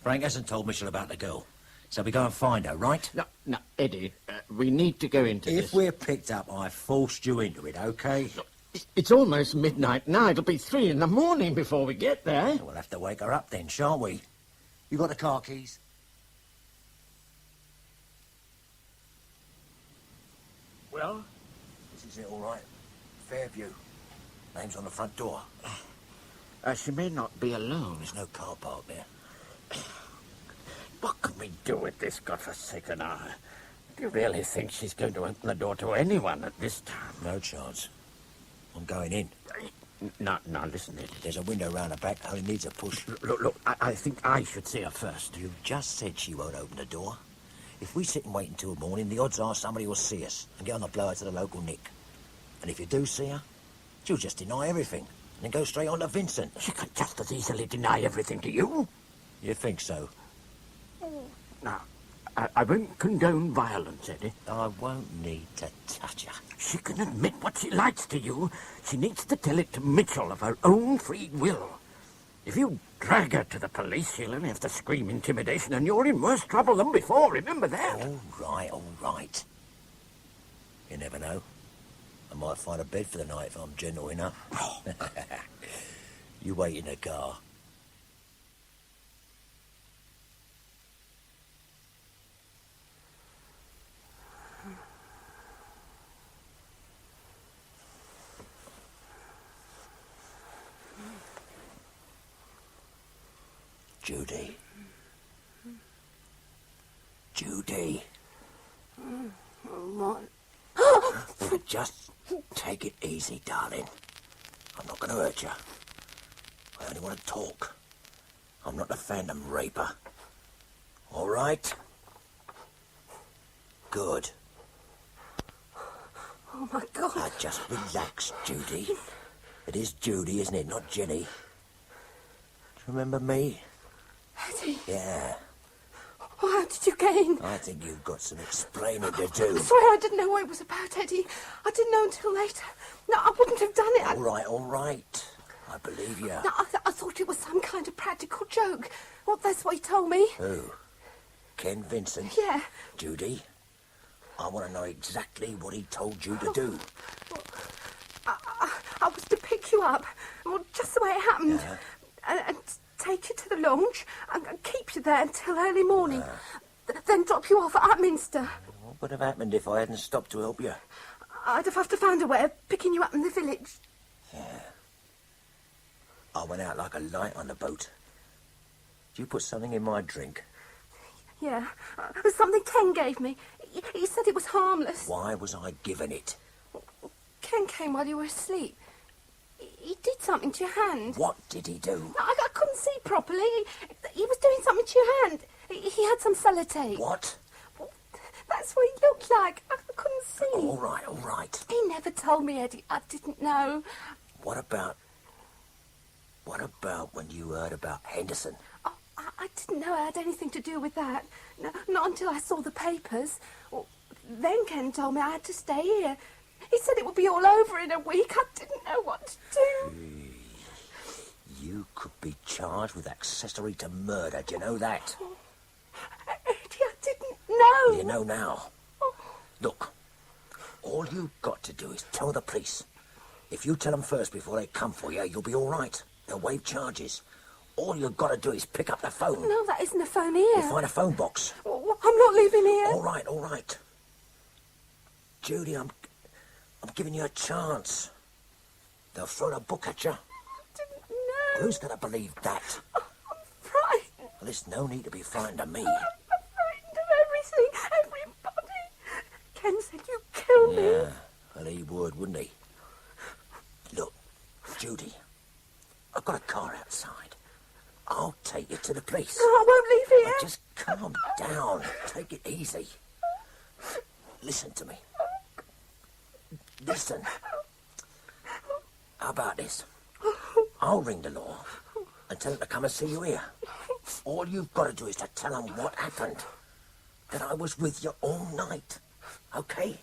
Frank hasn't told Mitchell about the girl. So we go and find her, right? No, Eddie, we need to go into this. If we're picked up, I forced you into it, OK? It's almost midnight now. It'll be 3 in the morning before we get there. We'll have to wake her up then, shan't we? You got the car keys? Well? This is it, all right. Fairview. Name's on the front door. She may not be alone. There's no car park there. What can we do with this godforsaken hour? Do you really think she's going to open the door to anyone at this time? No chance. I'm going in. No, listen, Eddie. There's a window round the back, only needs a push. Look, I think I should see her first. You just said she won't open the door. If we sit and wait until morning, the odds are somebody will see us and get on the blower to the local nick. And if you do see her, she'll just deny everything and then go straight on to Vincent. She could just as easily deny everything to you. You think so? Now, I won't condone violence, Eddie. I won't need to touch her. She can admit what she likes to you. She needs to tell it to Mitchell of her own free will. If you drag her to the police, she'll only have to scream intimidation, and you're in worse trouble than before. Remember that. All right. You never know. I might find a bed for the night if I'm gentle enough. You wait in the car. Judy. Judy. What? Just take it easy, darling. I'm not going to hurt you. I only want to talk. I'm not a phantom raper. All right? Good. Oh, my God. Now just relax, Judy. It is Judy, isn't it? Not Jenny. Do you remember me? Eddie. Yeah. Oh, how did you get in? I think you've got some explaining to do. I swear I didn't know what it was about, Eddie. I didn't know until later. No, I wouldn't have done it. All right. I believe you. No, I thought it was some kind of practical joke. Well, that's what he told me. Who? Ken Vincent? Yeah. Judy, I want to know exactly what he told you to do. I was to pick you up, well, just the way it happened, and take you to the lounge and keep you there until early morning. Then drop you off at Upminster. What would have happened if I hadn't stopped to help you? I'd have to find a way of picking you up in the village. Yeah. I went out like a light on the boat. Did you put something in my drink? Yeah, it was something Ken gave me. He said it was harmless. Why was I given it? Ken came while you were asleep. He did something to your hand. What did he do? I couldn't see properly. He was doing something to your hand. He had some sellotape. What? That's what he looked like. I couldn't see. All right. He never told me, Eddie. I didn't know. What about when you heard about Henderson? Oh, I didn't know it had anything to do with that. No, not until I saw the papers. Well, then Ken told me I had to stay here. He said it would be all over in a week. I didn't know what to do. You could be charged with accessory to murder. Do you know that? Oh, Eddie, I didn't know. You know now. Look, all you've got to do is tell the police. If you tell them first before they come for you, you'll be all right. They'll waive charges. All you've got to do is pick up the phone. No, that isn't a phone here. You'll find a phone box. Well, I'm not leaving here. All right. Judy, I'm giving you a chance. They'll throw the book at you. I didn't know. Well, who's going to believe that? I'm frightened. Well, there's no need to be frightened of me. I'm frightened of everything, everybody. Ken said you'd kill me. Yeah, well, he would, wouldn't he? Look, Judy, I've got a car outside. I'll take you to the police. No, I won't leave here. But just calm down. Take it easy. Listen to me. Listen. How about this? I'll ring the law and tell them to come and see you here. All you've got to do is to tell them what happened. That I was with you all night. Okay?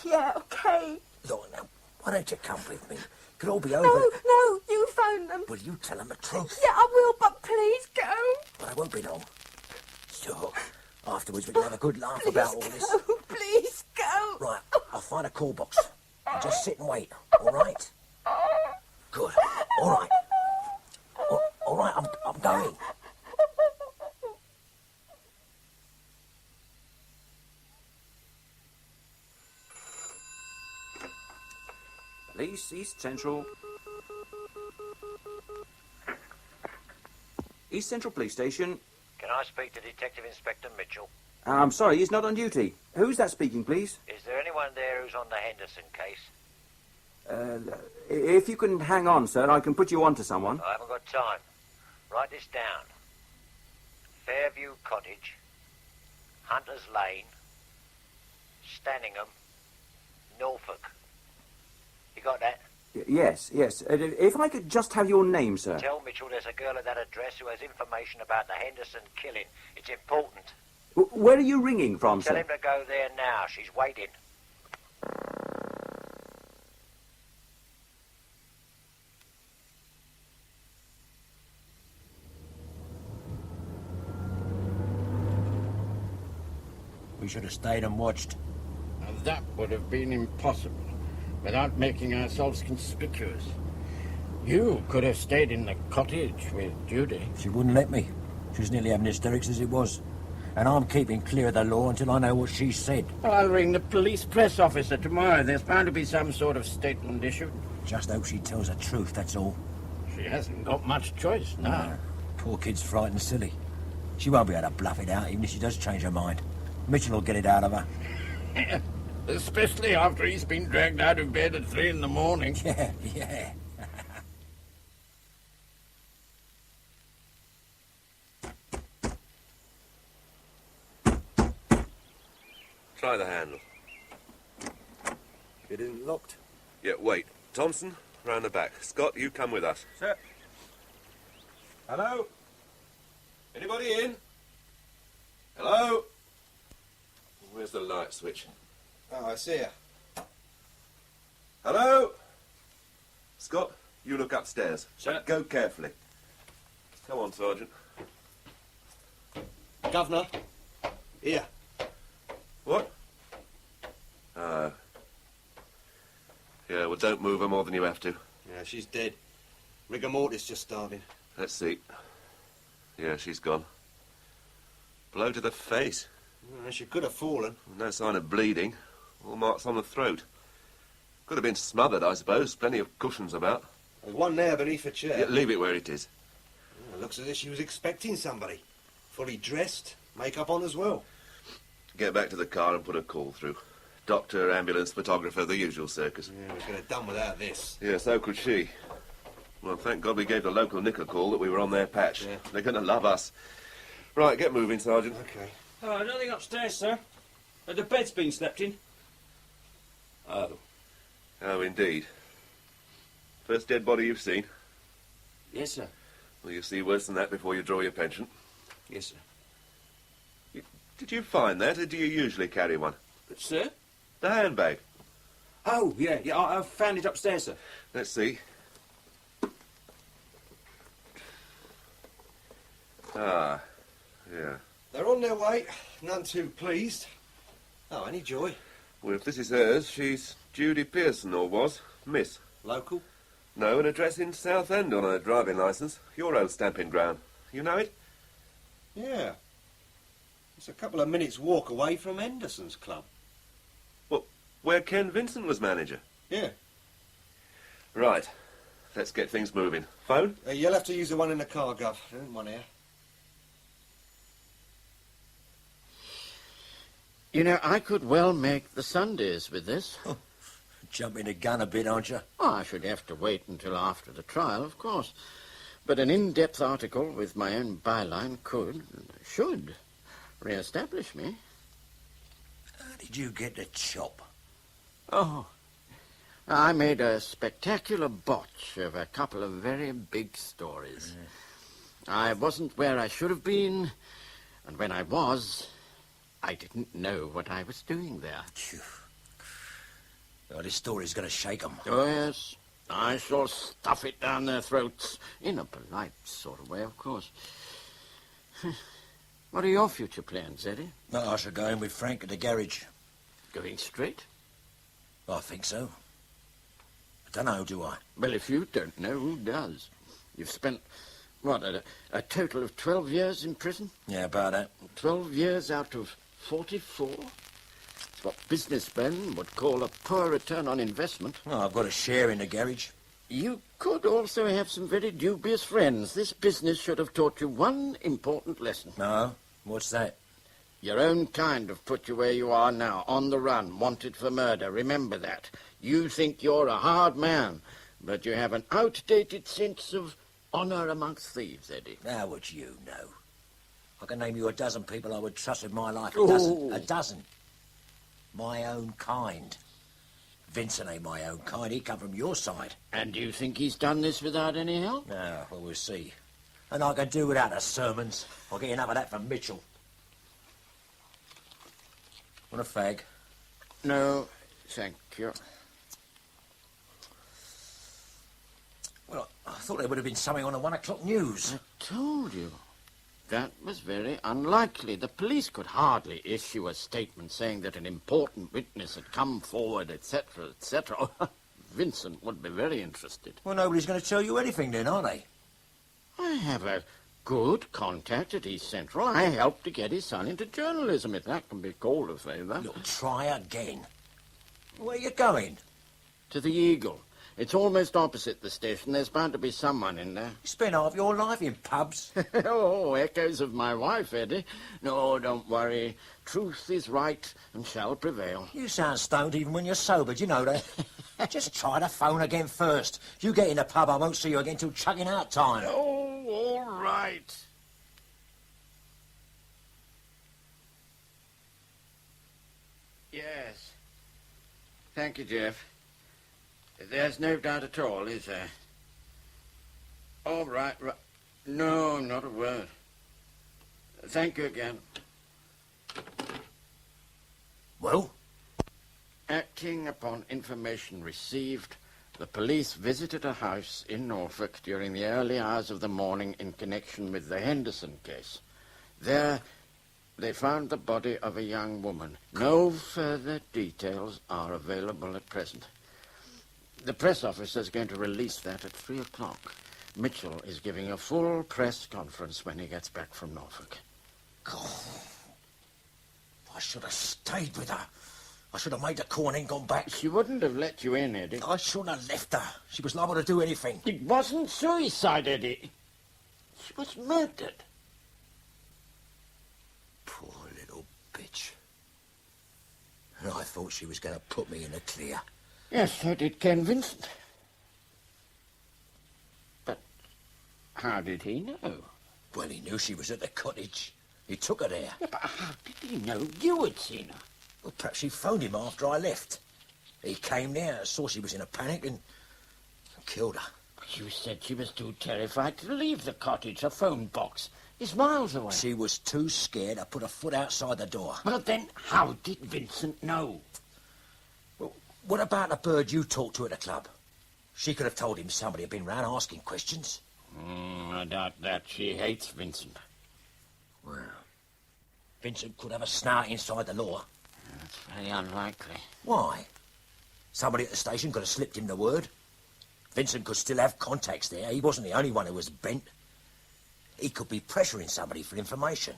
Yeah, okay. Look, now, why don't you come with me? It could all be over. No, you phone them. Will you tell them the truth? Yeah, I will, but please go. But I won't be long. Sure. Afterwards, we can have a good laugh about all this. Please go. Right, I'll find a call box. And just sit and wait, all right? Good. All right. All right, I'm going. Police, East Central. East Central Police Station. Can I speak to Detective Inspector Mitchell? I'm sorry, he's not on duty. Who's that speaking, please? Is there anyone there who's on the Henderson case? If you can hang on, sir, I can put you on to someone. I haven't got time. Write this down. Fairview Cottage, Hunter's Lane, Stanningham, Norfolk. You got that? Yes. If I could just have your name, sir. Tell Mitchell there's a girl at that address who has information about the Henderson killing. It's important. Where are you ringing from, Tell sir? him to go there now. She's waiting. We should have stayed and watched. Now, that would have been impossible without making ourselves conspicuous. You could have stayed in the cottage with Judy. She wouldn't let me. She was nearly having hysterics as it was. And I'm keeping clear of the law until I know what she said. Well, I'll ring the police press officer tomorrow. There's bound to be some sort of statement issued. Just hope she tells the truth, that's all. She hasn't got much choice now. No. Poor kid's frightened silly. She won't be able to bluff it out, even if she does change her mind. Mitchell will get it out of her. Especially after he's been dragged out of bed at 3 in the morning. Yeah. Try the handle. It isn't locked. Yeah, wait. Thompson, round the back. Scott, you come with us. Sir. Hello? Anybody in? Hello? Where's the light switch? Oh, I see her. Hello? Scott, you look upstairs. Sir. Go carefully. Come on, Sergeant. Governor. Here. What? Oh. Yeah, well, don't move her more than you have to. Yeah, she's dead. Rigor mortis just started. Let's see. Yeah, she's gone. Blow to the face. She could have fallen. No sign of bleeding. All marks on the throat. Could have been smothered, I suppose. Plenty of cushions about. There's one there beneath her chair. Yeah, leave it where it is. Looks as if she was expecting somebody. Fully dressed, makeup on as well. Get back to the car and put a call through. Doctor, ambulance, photographer, the usual circus. Yeah, we could have done without this. Yeah, so could she. Well, thank God we gave the local nick a call that we were on their patch. Yeah. They're going to love us. Right, get moving, Sergeant. Okay. Oh, nothing upstairs, sir. The bed's been slept in. Oh. Oh, indeed. First dead body you've seen? Yes, sir. Well, you'll see worse than that before you draw your pension. Yes, sir. Did you find that, or do you usually carry one? Sir? The handbag. Oh, yeah, I found it upstairs, sir. Let's see. Ah, yeah. They're on their way. None too pleased. Oh, any joy? Well, if this is hers, she's Judy Pearson, or was. Miss. Local? No, an address in Southend on her driving licence. Your old stamping ground. You know it? Yeah. It's a couple of minutes' walk away from Henderson's club. Well, where Ken Vincent was manager? Yeah. Right. Let's get things moving. Phone? You'll have to use the one in the car, Gov. There isn't one here. You know, I could well make the Sundays with this. Jumping the gun a bit, aren't you? Oh, I should have to wait until after the trial, of course. But an in-depth article with my own byline should re-establish me. How did you get the chop? Oh, I made a spectacular botch of a couple of very big stories. I wasn't where I should have been, and when I was, I didn't know what I was doing there. Oh, this story's going to shake 'em. Oh, yes. I shall stuff it down their throats. In a polite sort of way, of course. What are your future plans, Eddie? No, I shall go in with Frank at the garage. Going straight? I think so. I don't know, do I? Well, if you don't know, who does? You've spent, what, a total of 12 years in prison? Yeah, about that. 12 years out of 44? It's what businessmen would call a poor return on investment. Oh, I've got a share in the garage. You could also have some very dubious friends. This business should have taught you one important lesson. No? What's that? Your own kind have put you where you are now, on the run, wanted for murder. Remember that. You think you're a hard man, but you have an outdated sense of honour amongst thieves, Eddie. How would you know? I can name you a dozen people I would trust with my life. Oh. A dozen. My own kind. Vincent ain't my own kind. He come from your side. And do you think he's done this without any help? No, well, we'll see. And I can do without the sermons. I'll get enough of that from Mitchell. Want a fag? No, thank you. Well, I thought there would have been something on the 1 o'clock news. I told you. That was very unlikely. The police could hardly issue a statement saying that an important witness had come forward, etc., etc. Vincent would be very interested. Well, nobody's going to tell you anything then, are they? I have a good contact at East Central. I helped to get his son into journalism, if that can be called a favour. Look, try again. Where are you going? To the Eagle. It's almost opposite the station. There's bound to be someone in there. You spent half your life in pubs. Oh, echoes of my wife, Eddie. No, don't worry. Truth is right and shall prevail. You sound stoned even when you're sober, do you know that? Just try the phone again first. You get in the pub, I won't see you again till chucking out time. Oh, all right. Yes. Thank you, Jeff. There's no doubt at all, is there? All right, right. No, not a word. Thank you again. Well? Acting upon information received, the police visited a house in Norfolk during the early hours of the morning in connection with the Henderson case. There, they found the body of a young woman. No further details are available at present. The press officer's going to release that at 3 o'clock. Mitchell is giving a full press conference when he gets back from Norfolk. God, I should have stayed with her. I should have made the call and then gone back. She wouldn't have let you in, Eddie. I shouldn't have left her. She was liable to do anything. It wasn't suicide, Eddie. She was murdered. Poor little bitch. And I thought she was going to put me in the clear. Yes, so did Ken Vincent. But how did he know? Well, he knew she was at the cottage. He took her there. Yeah, but how did he know you had seen her? Well, perhaps she phoned him after I left. He came there, saw she was in a panic and killed her. You said she was too terrified to leave the cottage. Her phone box is miles away. She was too scared to put a foot outside the door. Well, then how did Vincent know? Well, what about the bird you talked to at the club? She could have told him somebody had been round asking questions. I doubt that. She hates Vincent. Well, Vincent could have a snout inside the law. That's very unlikely. Why? Somebody at the station could have slipped him the word. Vincent could still have contacts there. He wasn't the only one who was bent. He could be pressuring somebody for information.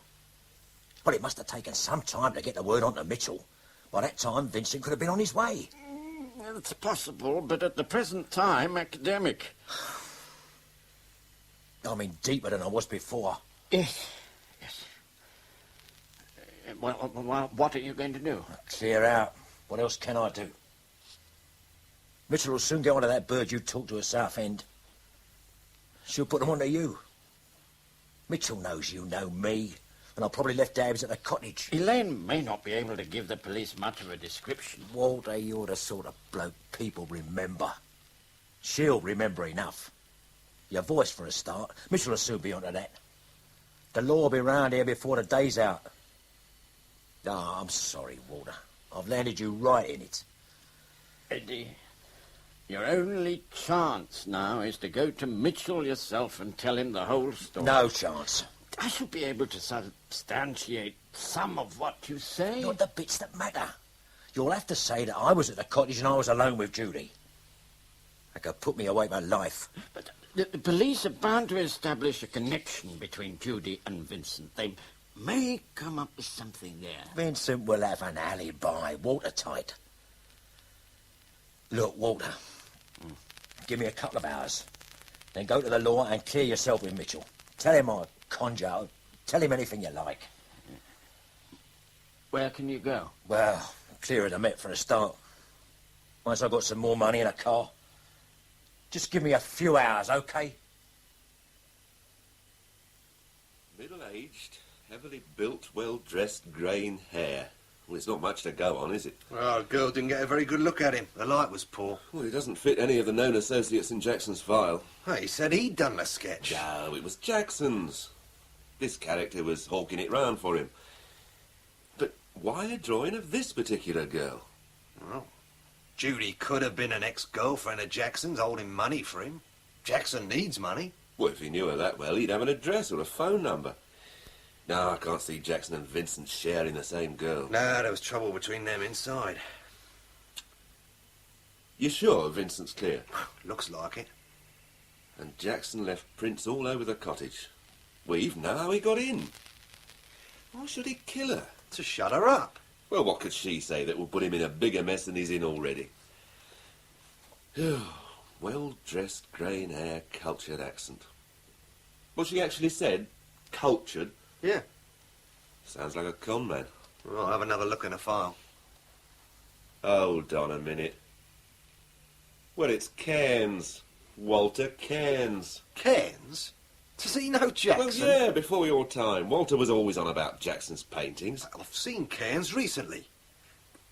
Well, it must have taken some time to get the word on to Mitchell. By that time, Vincent could have been on his way. It's possible, but at the present time, academic. I'm in deeper than I was before. Yes, yes. Well, what are you going to do? Clear out. What else can I do? Mitchell will soon get onto that bird you talked to at Southend. She'll put them onto you. Mitchell knows you know me, and I probably left Dabbs at the cottage. Elaine may not be able to give the police much of a description. Walter, you're the sort of bloke people remember. She'll remember enough. Your voice for a start. Mitchell will soon be onto that. The law will be round here before the day's out. Oh, I'm sorry, Walter. I've landed you right in it. Eddie, your only chance now is to go to Mitchell yourself and tell him the whole story. No chance. I shall be able to substantiate some of what you say. Not the bits that matter. You'll have to say that I was at the cottage and I was alone with Judy. That could put me away my life. But the police are bound to establish a connection between Judy and Vincent. They may come up with something there. Vincent will have an alibi, watertight. Look, Walter, give me a couple of hours. Then go to the law and clear yourself with Mitchell. Tell him I conjure. Tell him anything you like. Where can you go? Well, clear of the Met for a start. Once I've got some more money in a car. Just give me a few hours, okay? Middle-aged, heavily built, well-dressed, greying hair. Well, it's not much to go on, is it? Well, the girl didn't get a very good look at him. The light was poor. Well, he doesn't fit any of the known associates in Jackson's file. Hey, he said he'd done the sketch. No, it was Jackson's. This character was hawking it round for him. But why a drawing of this particular girl? Well, Judy could have been an ex-girlfriend of Jackson's holding money for him. Jackson needs money. Well, if he knew her that well, he'd have an address or a phone number. No, I can't see Jackson and Vincent sharing the same girl. No, there was trouble between them inside. You sure Vincent's clear? Looks like it. And Jackson left prints all over the cottage. We even know how he got in. Why should he kill her? To shut her up. Well, what could she say that will put him in a bigger mess than he's in already? Well-dressed, grey hair, cultured accent. Well, she actually said cultured. Yeah. Sounds like a con man. Well, I'll have another look in the file. Hold on a minute. Well, it's Cairns. Walter Cairns. Cairns? Does he know Jackson? Well, yeah, before your time. Walter was always on about Jackson's paintings. I've seen Cairns recently.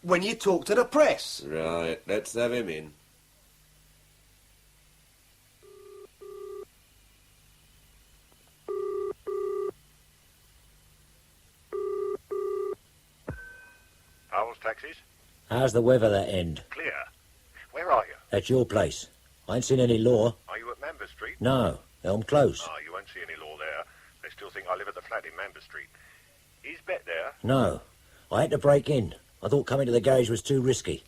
When you talked to the press. Right, let's have him in. Howell's taxis? How's the weather that end? Clear. Where are you? At your place. I ain't seen any law. Are you at Member Street? No, Elm Close. Ah, you won't see any law there. They still think I live at the flat in Member Street. Is Bet there? No. I had to break in. I thought coming to the garage was too risky.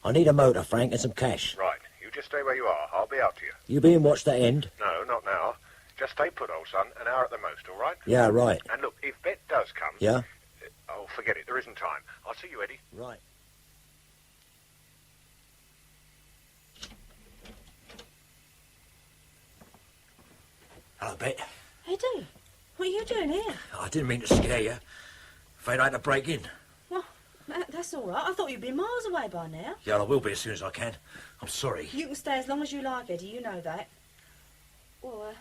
I need a motor, Frank, and some cash. Right. You just stay where you are. I'll be out to you. You being watched that end? No, not now. Just stay put, old son. An hour at the most, all right? Yeah, right. And look, if Bet does come... Yeah? Oh, forget it. There isn't time. I'll see you, Eddie. Right. Hello, Bet. Eddie, what are you doing here? I didn't mean to scare you. Afraid I had to break in. Well, that's all right. I thought you'd be miles away by now. Yeah, I will be as soon as I can. I'm sorry. You can stay as long as you like, Eddie. You know that. Well,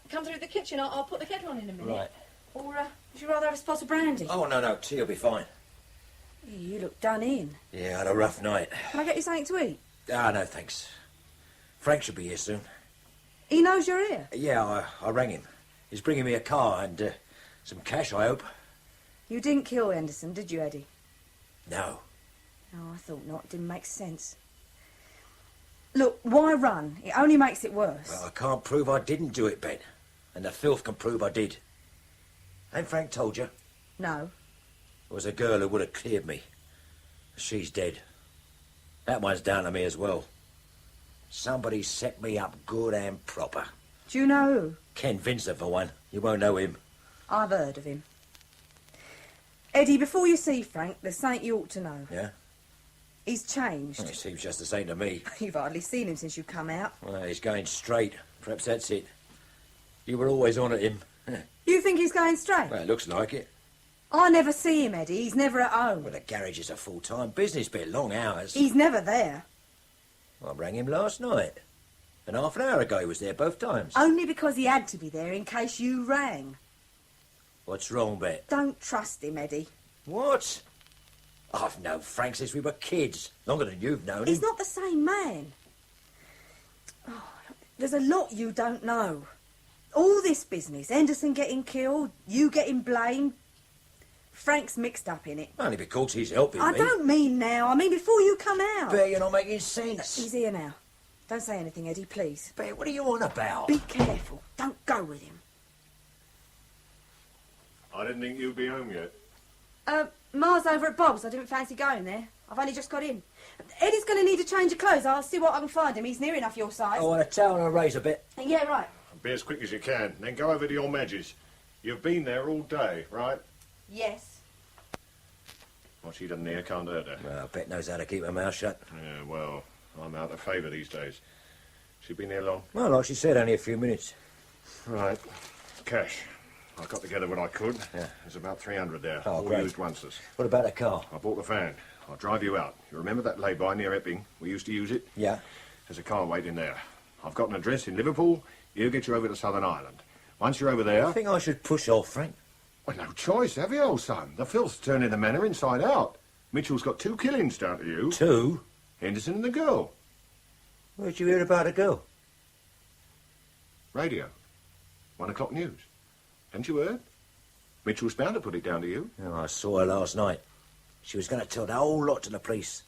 come through the kitchen. I'll put the kettle on in a minute. Right. Or would you rather have a spot of brandy? Oh, no, tea will be fine. You look done in. Yeah, I had a rough night. Can I get you something to eat? Ah, no, thanks. Frank should be here soon. He knows you're here? Yeah, I rang him. He's bringing me a car and some cash, I hope. You didn't kill Henderson, did you, Eddie? No. Oh, I thought not. It didn't make sense. Look, why run? It only makes it worse. Well, I can't prove I didn't do it, Ben. And the filth can prove I did. Ain't Frank told you? No. There was a girl who would have cleared me. She's dead. That one's down to me as well. Somebody set me up good and proper. Do you know who? Ken Vincent, for one. You won't know him. I've heard of him. Eddie, before you see Frank, there's something you ought to know. Yeah? He's changed. Well, he seems just the same to me. You've hardly seen him since you come out. Well, he's going straight. Perhaps that's it. You were always on at him. You think he's going straight? Well, it looks like it. I never see him, Eddie. He's never at home. Well, the garage is a full-time business, but long hours. He's never there. I rang him last night. And half an hour ago he was there both times. Only because he had to be there in case you rang. What's wrong, Bet? Don't trust him, Eddie. What? I've known Frank since we were kids. Longer than you've known him. He's not the same man. Oh, there's a lot you don't know. All this business, Henderson getting killed, you getting blamed. Frank's mixed up in it. Only because he's helping me. I don't mean now. I mean before you come out. Bet you're not making sense. He's here now. Don't say anything, Eddie, please. Bet, what are you on about? Be careful. Don't go with him. I didn't think you'd be home yet. Ma's over at Bob's. I didn't fancy going there. I've only just got in. Eddie's going to need a change of clothes. I'll see what I can find him. He's near enough your size. I want a towel and a razor, Bet. Yeah, right. Be as quick as you can, then go over to your Madge's. You've been there all day, right? Yes. What she doesn't hear can't hurt her. Well, Bet knows how to keep her mouth shut. Yeah, well, I'm out of favour these days. She been here long? Well, like she said, only a few minutes. Right. Cash. I got together what I could. Yeah. There's about 300 there. Oh, all great. used onces. What about a car? I bought the van. I'll drive you out. You remember that lay-by near Epping? We used to use it? Yeah. There's a car waiting there. I've got an address in Liverpool. He'll get you over to Southern Ireland. Once you're over there... I think I should push off, Frank. Well, no choice, have you, old son? The filth's turning the manor inside out. Mitchell's got 2 killings down to you. 2? Henderson and the girl. Where'd you hear about a girl? Radio. 1 o'clock news. Haven't you heard? Mitchell's bound to put it down to you. Oh, I saw her last night. She was going to tell the whole lot to the police.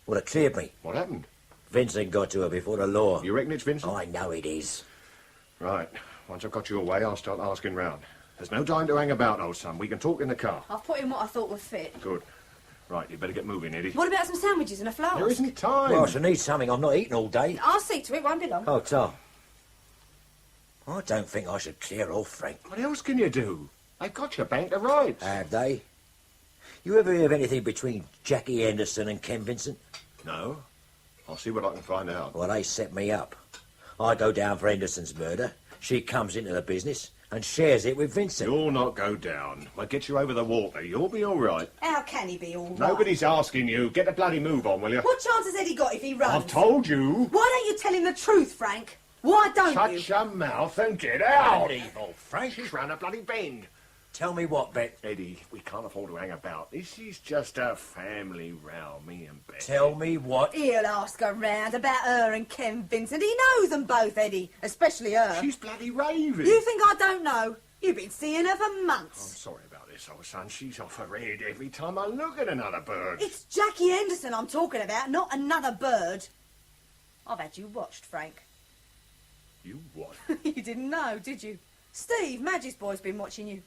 Would have cleared me. What happened? Vincent got to her before the law. You reckon it's Vincent? I know it is. Right. Once I've got you away, I'll start asking round. There's no time to hang about, old son. We can talk in the car. I've put in what I thought would fit. Good. Right, you better get moving, Eddie. What about some sandwiches and a flask? There isn't time. Well, I shall need something. I'm not eating all day. I'll see to it, won't be long. Oh, Tom. I don't think I should clear off, Frank. What else can you do? They've got your bank to rights. Have they? You ever hear of anything between Jackie Henderson and Ken Vincent? No. I'll see what I can find out. Well, they set me up. I go down for Henderson's murder. She comes into the business and shares it with Vincent. You'll not go down. I'll get you over the water. You'll be all right. How can he be all right? Nobody's asking you. Get the bloody move on, will you? What chance has Eddie got if he runs? I've told you. Why don't you tell him the truth, Frank? Why don't you? Shut your mouth and get out. Evil, Frank. She's round a bloody bend. Tell me what, Bet? Eddie, we can't afford to hang about. This is just a family row, me and Bet. Tell me what? He'll ask around about her and Ken Vincent. He knows them both, Eddie. Especially her. She's bloody raving. You think I don't know? You've been seeing her for I'm months. sorry about this, old son. She's off her head every time I look at another bird. It's Jackie Henderson I'm talking about, not another bird. I've had you watched, Frank. You what? You didn't know, did you? Steve, Madge's boy's been watching you.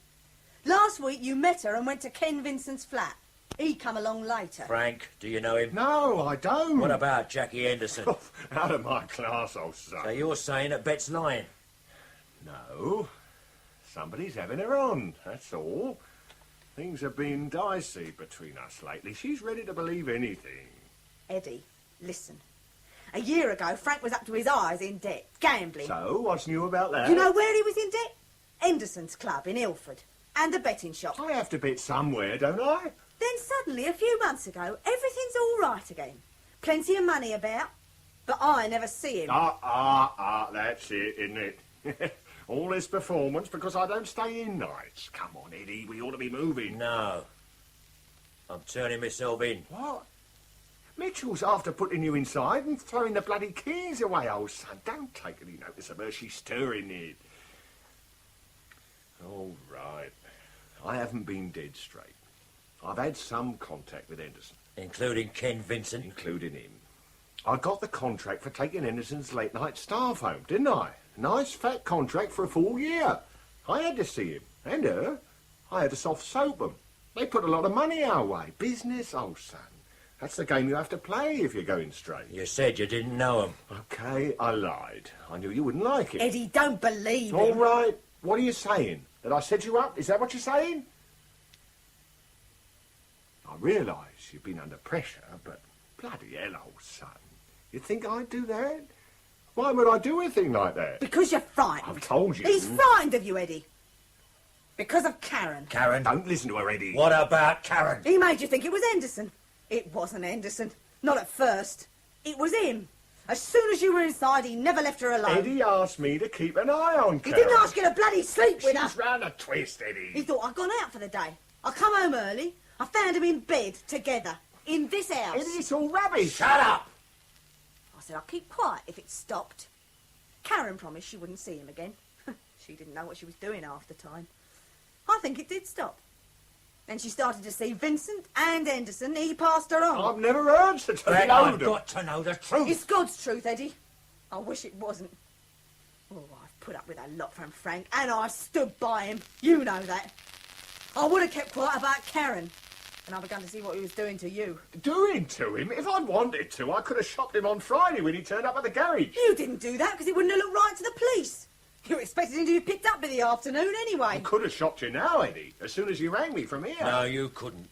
Last week you met her and went to Ken Vincent's flat. He come along later. Frank, do you know him? No, I don't. What about Jackie Henderson? Out of my class, old son. So you're saying that Bet's lying? No. Somebody's having her on, that's all. Things have been dicey between us lately. She's ready to believe anything. Eddie, listen. A year ago, Frank was up to his eyes in debt, gambling. So, what's new about that? You know where he was in debt? Henderson's club in Ilford. And a betting shop. I have to bet somewhere, don't I? Then suddenly, a few months ago, everything's all right again. Plenty of money about. But I never see him. That's it, isn't it? All this performance because I don't stay in nights. Come on, Eddie, we ought to be moving. No. I'm turning myself in. What? Mitchell's after putting you inside and throwing the bloody keys away, old son. Don't take any notice of her. She's stirring it. All right. I haven't been dead straight. I've had some contact with Henderson. Including Ken Vincent? Including him. I got the contract for taking Henderson's late-night staff home, didn't I? Nice fat contract for a full year. I had to see him. And her. I had to soft soap them. They put a lot of money our way. Business, old son. That's the game you have to play if you're going straight. You said you didn't know him. OK, I lied. I knew you wouldn't like it. Eddie, don't believe him. All right. What are you saying? That I set you up? Is that what you're saying? I realise you've been under pressure, but bloody hell, old son. You think I'd do that? Why would I do a thing like that? Because you're frightened. I've told you. He's frightened of you, Eddie. Because of Karen. Karen? Don't listen to her, Eddie. What about Karen? He made you think it was Henderson. It wasn't Henderson. Not at first. It was him. As soon as you were inside, he never left her alone. Eddie asked me to keep an eye on Karen. He didn't ask you to bloody sleep with her. She's round a twist, Eddie. He thought I'd gone out for the day. I come home early. I found him in bed together. In this house. Eddie, it's all rubbish. Shut up! I said I'd keep quiet if it stopped. Karen promised she wouldn't see him again. She didn't know what she was doing half the time. I think it did stop. Then she started to see Vincent and Henderson. He passed her on. I've never heard such a load I've of... got to know the truth. It's God's truth, Eddie. I wish it wasn't. Oh, I've put up with a lot from Frank, and I stood by him. You know that. I would have kept quiet about Karen, and I begun to see what he was doing to you. Doing to him? If I'd wanted to, I could have shopped him on Friday when he turned up at the garage. You didn't do that because he wouldn't have looked right to the police. You expected him to be picked up in the afternoon anyway. I could have shopped you now, Eddie, as soon as you rang me from here. No, you couldn't.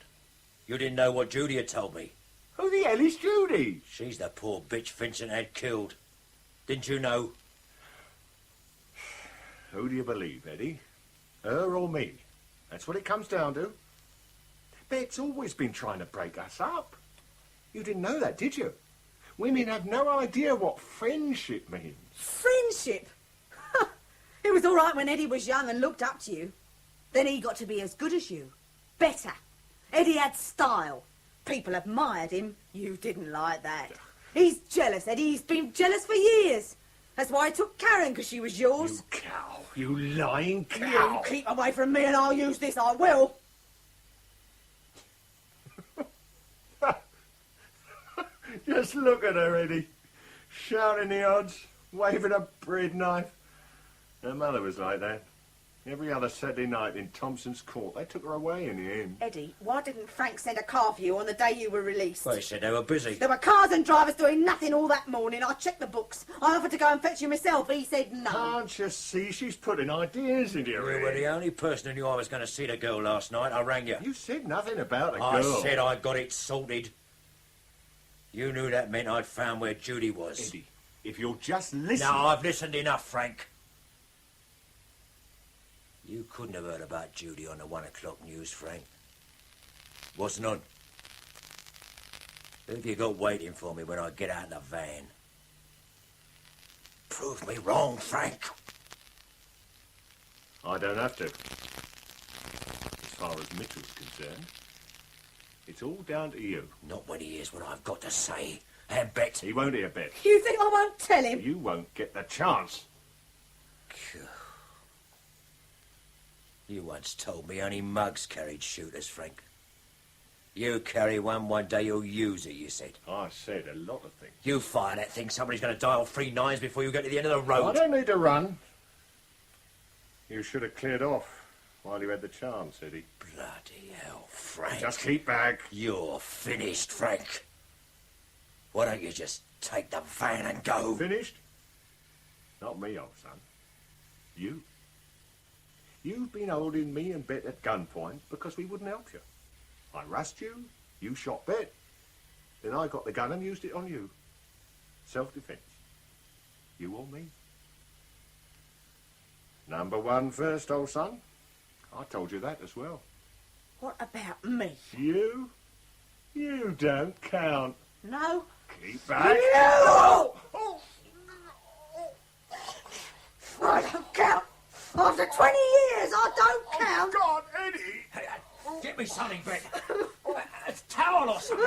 You didn't know what Judy had told me. Who the hell is Judy? She's the poor bitch Vincent had killed. Didn't you know? Who do you believe, Eddie? Her or me? That's what it comes down to. Bet's always been trying to break us up. You didn't know that, did you? Women have no idea what friendship means. Friendship? It was all right when Eddie was young and looked up to you. Then he got to be as good as you. Better. Eddie had style. People admired him. You didn't like that. He's jealous, Eddie. He's been jealous for years. That's why he took Karen, because she was yours. You cow. You lying cow. You keep away from me and I'll use this, I will. Just look at her, Eddie. Shouting the odds, waving a bread knife. Her mother was like that. Every other Saturday night in Thompson's Court, they took her away in the end. Eddie, why didn't Frank send a car for you on the day you were released? Well, he said they were busy. There were cars and drivers doing nothing all that morning. I checked the books. I offered to go and fetch you myself. He said no. Can't you see she's putting ideas into your You head? were the only person who knew I was going to see the girl last night. I rang you. You said nothing about the I girl. said I got it sorted. You knew that meant I'd found where Judy was. Eddie, if you'll just listen... No, I've listened enough, Frank. You couldn't have heard about Judy on the 1 o'clock news, Frank. Wasn't on. Who have you got waiting for me when I get out of the van? Prove me wrong, Frank. I don't have to. As far as Mitchell's concerned, it's all down to you. Not when he hears what I've got to say. And Bet. He won't hear Bet. You think I won't tell him? You won't get the chance. You once told me only mugs carried shooters, Frank. You carry one day you'll use it, you said. I said a lot of things. You fire that thing, somebody's going to die on 3 nines before you get to the end of the road. I don't need to run. You should have cleared off while you had the chance, Eddie. Bloody hell, Frank. Just keep back. You're finished, Frank. Why don't you just take the van and go? Finished? Not me, old son. You. You've been holding me and Bet at gunpoint because we wouldn't help you. I rushed you, you shot Bet, then I got the gun and used it on you. Self-defense. You or me. Number 1 first, old son. I told you that as well. What about me? You? You don't count. No? Keep back. No! I don't count. After 20 years, I don't count. God, Eddie! Hey, get me something, Bet. A towel or something.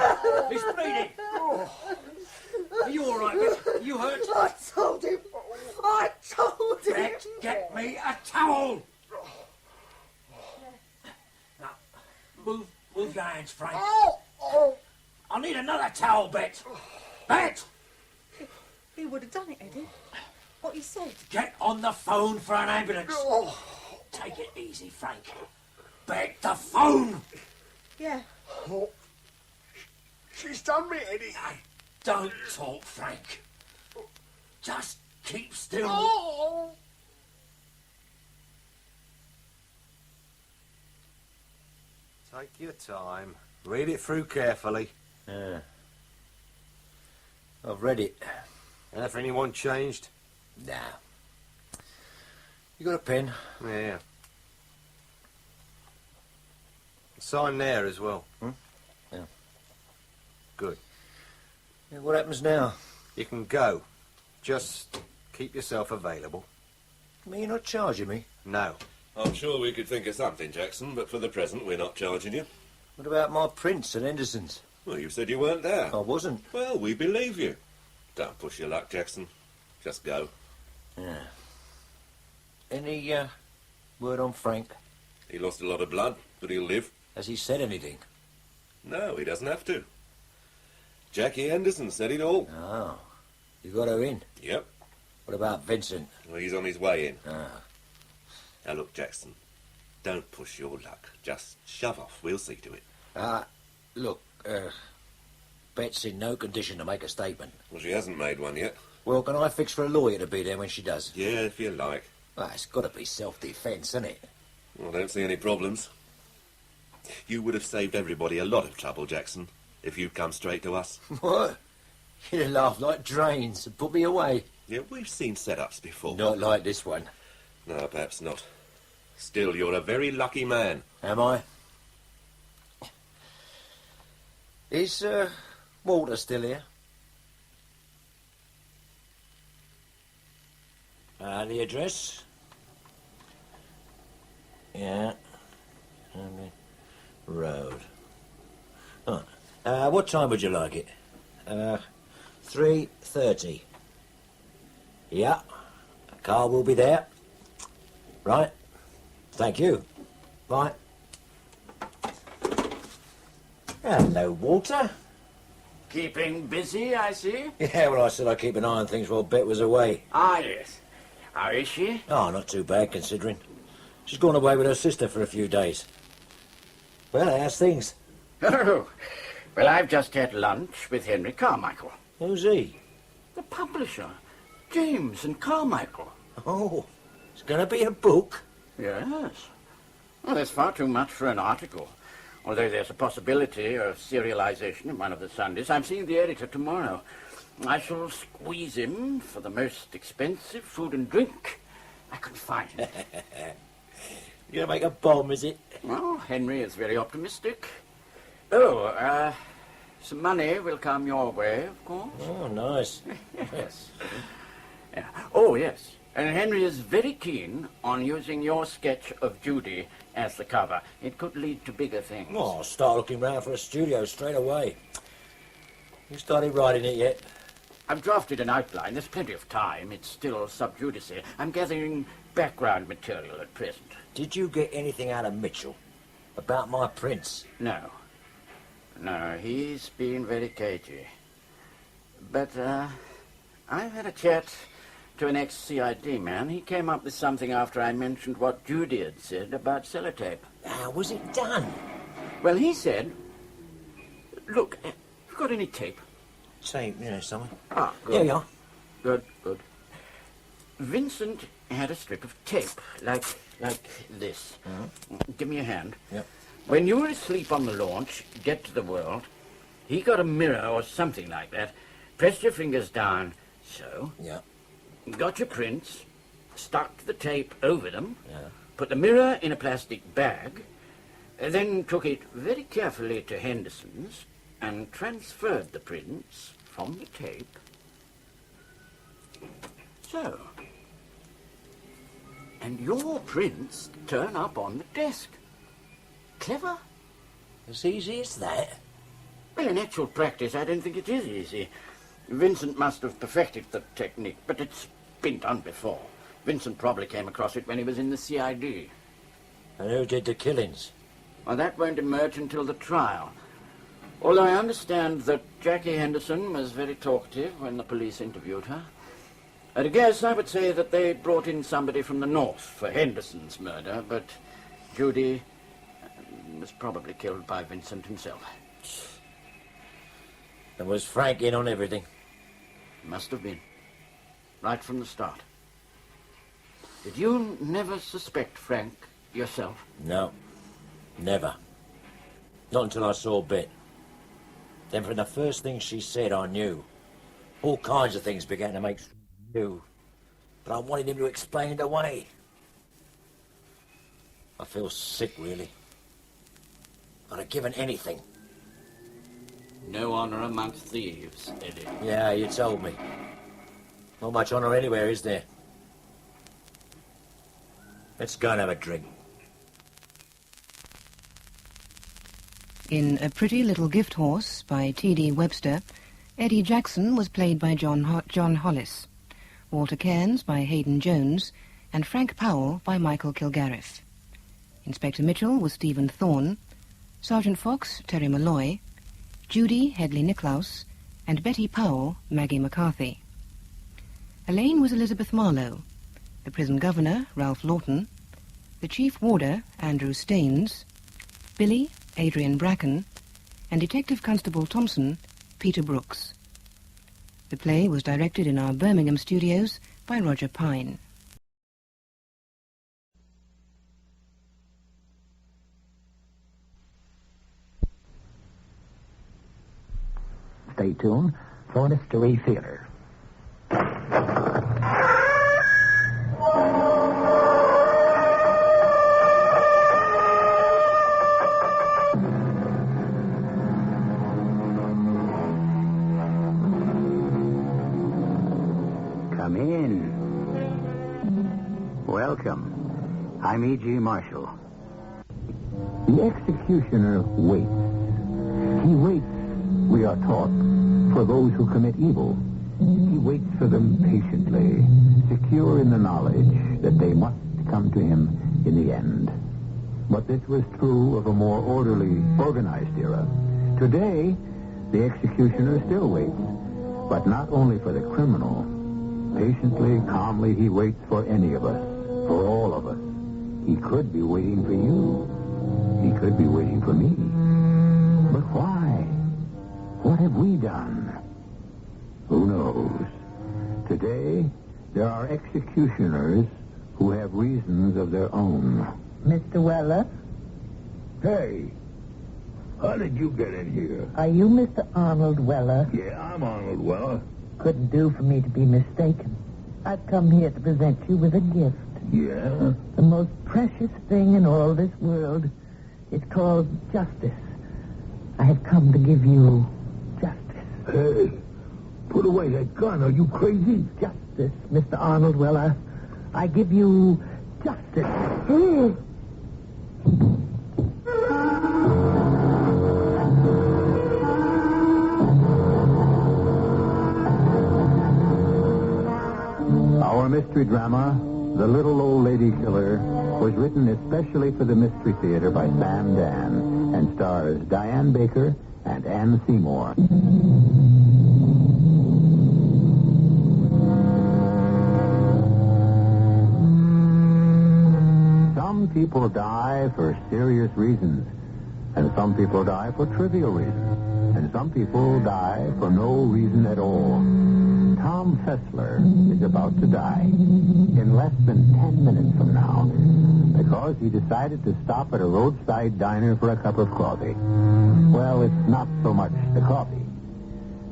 He's bleeding. Are you all right, Bet? You hurt? I told him. I told him. Bet, get me a towel. Now, move your hands, Frank. I need another towel, Bet. Bet! He would have done it, Eddie. What you said. Get on the phone for an ambulance. Take it easy, Frank. Bet the phone. Yeah. Oh. She's done me, Eddie. Don't talk, Frank. Just keep still. Oh. Take your time. Read it through carefully. Yeah. I've read it. Have anyone changed? Nah. You got a pen? Yeah. Sign there as well. Yeah. Good. Yeah, what happens now? You can go. Just keep yourself available. You're not charging me? No. I'm sure we could think of something, Jackson, but for the present we're not charging you. What about my prints at Henderson's? Well, you said you weren't there. I wasn't. Well, we believe you. Don't push your luck, Jackson. Just go. Yeah. Any, word on Frank? He lost a lot of blood, but he'll live. Has he said anything? No, he doesn't have to. Jackie Henderson said it all. Oh. You got her in? Yep. What about Vincent? Well, he's on his way in. Ah. Now, look, Jackson. Don't push your luck. Just shove off. We'll see to it. Look, Bet's in no condition to make a statement. Well, she hasn't made one yet. Well, can I fix for a lawyer to be there when she does? Yeah, if you like. Well, it's got to be self-defence, isn't it? Well, I don't see any problems. You would have saved everybody a lot of trouble, Jackson, if you'd come straight to us. What? You'd have laughed like drains and put me away. Yeah, we've seen setups before. Not like this one. No, perhaps not. Still, you're a very lucky man. Am I? Is, Walter still here? The address? Yeah. What time would you like it? 3:30. Yeah. A car will be there. Right. Thank you. Bye. Hello, Walter. Keeping busy, I see. Yeah, well, I said I'd keep an eye on things while Bet was away. Ah, yes. How is she? Oh, not too bad, considering. She's gone away with her sister for a few days. Well, how's things? Oh, well, I've just had lunch with Henry Carmichael. Who's he? The publisher. James and Carmichael. Oh, it's going to be a book? Yes. Well, there's far too much for an article. Although there's a possibility of serialization in one of the Sundays. I'm seeing the editor tomorrow. I shall squeeze him for the most expensive food and drink I can find. You're going to make a bomb, is it? Well, Henry is very optimistic. Oh, some money will come your way, of course. Oh, nice. Yes. Yeah. Oh, yes. And Henry is very keen on using your sketch of Judy as the cover. It could lead to bigger things. Oh, I'll start looking round for a studio straight away. You started writing it yet? I've drafted an outline. There's plenty of time. It's still sub judice. I'm gathering background material at present. Did you get anything out of Mitchell about my prince? No. No, he's been very cagey. But, I've had a chat to an ex-CID man. He came up with something after I mentioned what Judy had said about sellotape. How was it done? Well, he said... Look, have you got any tape? Tape, somewhere. Ah, good. Here you are. Good, good. Vincent had a strip of tape, like this. Give me a hand. Yep. When you were asleep on the launch, get to the world, he got a mirror or something like that, pressed your fingers down, so... Yeah. Got your prints, stuck the tape over them, Yeah. put the mirror in a plastic bag, then took it very carefully to Henderson's and transferred the prints from the tape. So. And your prints turn up on the desk. Clever? As easy as that? Well, in actual practice, I don't think it is easy. Vincent must have perfected the technique, but it's been done before. Vincent probably came across it when he was in the CID. And who did the killings? Well, that won't emerge until the trial. Although I understand that Jackie Henderson was very talkative when the police interviewed her. At a guess, I would say that they brought in somebody from the north for Henderson's murder, but Judy was probably killed by Vincent himself. And was Frank in on everything? Must have been. Right from the start. Did you never suspect Frank yourself? No. Never. Not until I saw Bet. Then from the first thing she said, I knew. All kinds of things began to make new. But I wanted him to explain it away. I feel sick, really. I'd have given anything. No honor amongst thieves, Eddie. Yeah, you told me. Not much honor anywhere, is there? Let's go and have a drink. In A Pretty Little Gift Horse by T.D. Webster, Eddie Jackson was played by John Hollis, Walter Cairns by Hayden Jones, and Frank Powell by Michael Kilgarriff. Inspector Mitchell was Stephen Thorne, Sergeant Fox, Terry Malloy, Judy, Hedley Nicklaus, and Betty Powell, Maggie McCarthy. Elaine was Elizabeth Marlowe, the prison governor, Ralph Lawton, the chief warder, Andrew Staines, Billy, Adrian Bracken, and Detective Constable Thompson, Peter Brooks. The play was directed in our Birmingham studios by Roger Pine. Stay tuned for Mystery Theater. Come in. Welcome. I'm E.G. Marshall. The executioner waits. He waits we are taught, for those who commit evil. He waits for them patiently, secure in the knowledge that they must come to him in the end. But this was true of a more orderly, organized era. Today, the executioner still waits, but not only for the criminal. Patiently, calmly, he waits for any of us, for all of us. He could be waiting for you. He could be waiting for me. But why? What have we done? Who knows? Today, there are executioners who have reasons of their own. Mr. Weller? Hey, how did you get in here? Are you Mr. Arnold Weller? Yeah, I'm Arnold Weller. Couldn't do for me to be mistaken. I've come here to present you with a gift. Yeah? The most precious thing in all this world. It's called justice. I have come to give you justice. Hey, put away that gun. Are you crazy? Justice, Mr. Arnold Weller. I give you justice. Our mystery drama, The Little Old Lady Killer, was written especially for the Mystery Theater by Sam Dan and stars Diane Baker and Ann Seymour. Some people die for serious reasons, and some people die for trivial reasons, and some people die for no reason at all. Tom Fessler is about to die in less than 10 minutes from now because he decided to stop at a roadside diner for a cup of coffee. Well, it's not so much the coffee.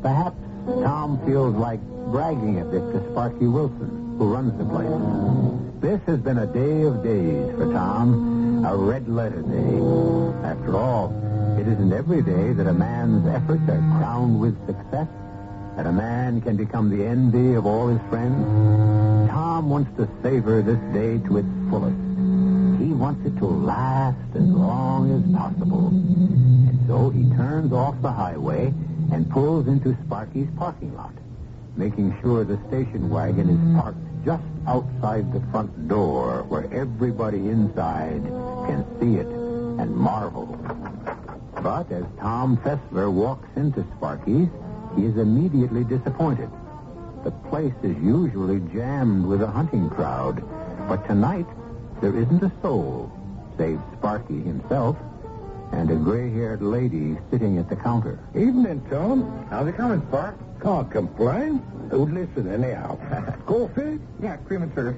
Perhaps Tom feels like bragging a bit to Sparky Wilson, who runs the place. This has been a day of days for Tom, a red-letter day. After all, it isn't every day that a man's efforts are crowned with success, that a man can become the envy of all his friends. Tom wants to savor this day to its fullest. He wants it to last as long as possible. And so he turns off the highway and pulls into Sparky's parking lot, making sure the station wagon is parked just outside the front door where everybody inside can see it and marvel. But as Tom Fessler walks into Sparky's, he is immediately disappointed. The place is usually jammed with a hunting crowd, but tonight there isn't a soul, save Sparky himself and a gray-haired lady sitting at the counter. Evening, Tom. How's it coming, Spark? Can't complain. Who'd listen anyhow? Coffee? Yeah, cream and sugar.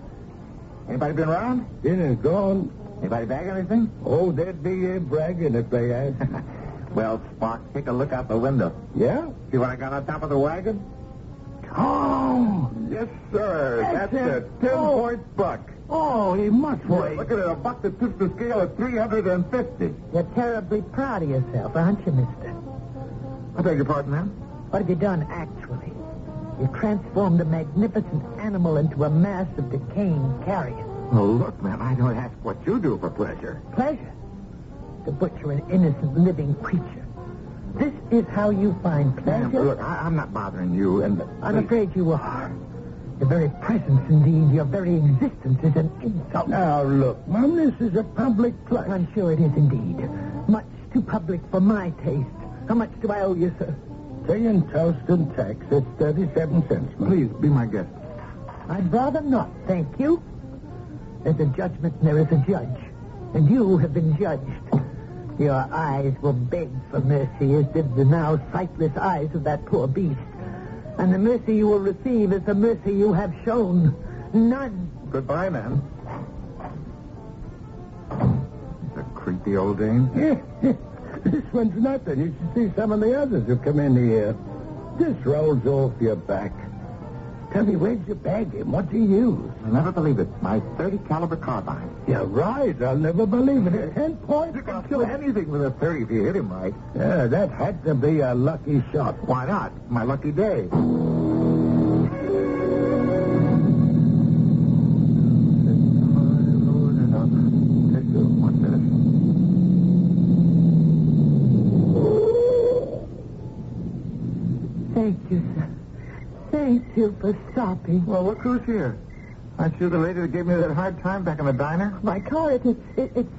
Anybody been around? Dinner's gone. Anybody bag anything? Oh, they'd be bragging if they had. Well, Spark, take a look out the window. Yeah? See what I got on top of the wagon? Oh! Yes, sir. That's a 10-point buck. Oh, he must weigh. Look at it, a buck that tips the scale at 350. You're terribly proud of yourself, aren't you, mister? I beg your pardon, ma'am? What have you done, actually? You transformed a magnificent animal into a mass of decaying carrion. Oh, look, ma'am, I don't ask what you do for pleasure. Pleasure? To butcher an innocent living creature. This is how you find pleasure? Ma'am, look, I'm not bothering you, and... I'm afraid you are. Your very presence, indeed, your very existence is an insult. Now, look, Mom, this is a public place. I'm sure it is indeed. Much too public for my taste. How much do I owe you, sir? Tea and toast and tax. It's 37 cents, Mom. Please, be my guest. I'd rather not, thank you. There's a judgment and there is a judge. And you have been judged. Your eyes will beg for mercy, as did the now sightless eyes of that poor beast. And the mercy you will receive is the mercy you have shown. None. Goodbye, ma'am. The creepy old dame. Yeah. This one's nothing. You should see some of the others who come in here. This rolls off your back. Tell me, where'd you bag him? What'd you use? I'll never believe it. My .30 caliber carbine. You're right. I'll never believe it. 10 points. You can kill anything with a 30 if you hit him right. Yeah, that had to be a lucky shot. Why not? My lucky day. Thank you, sir. Thank you for stopping. Well, look who's here. Aren't you the lady that gave me that hard time back in the diner? My car, it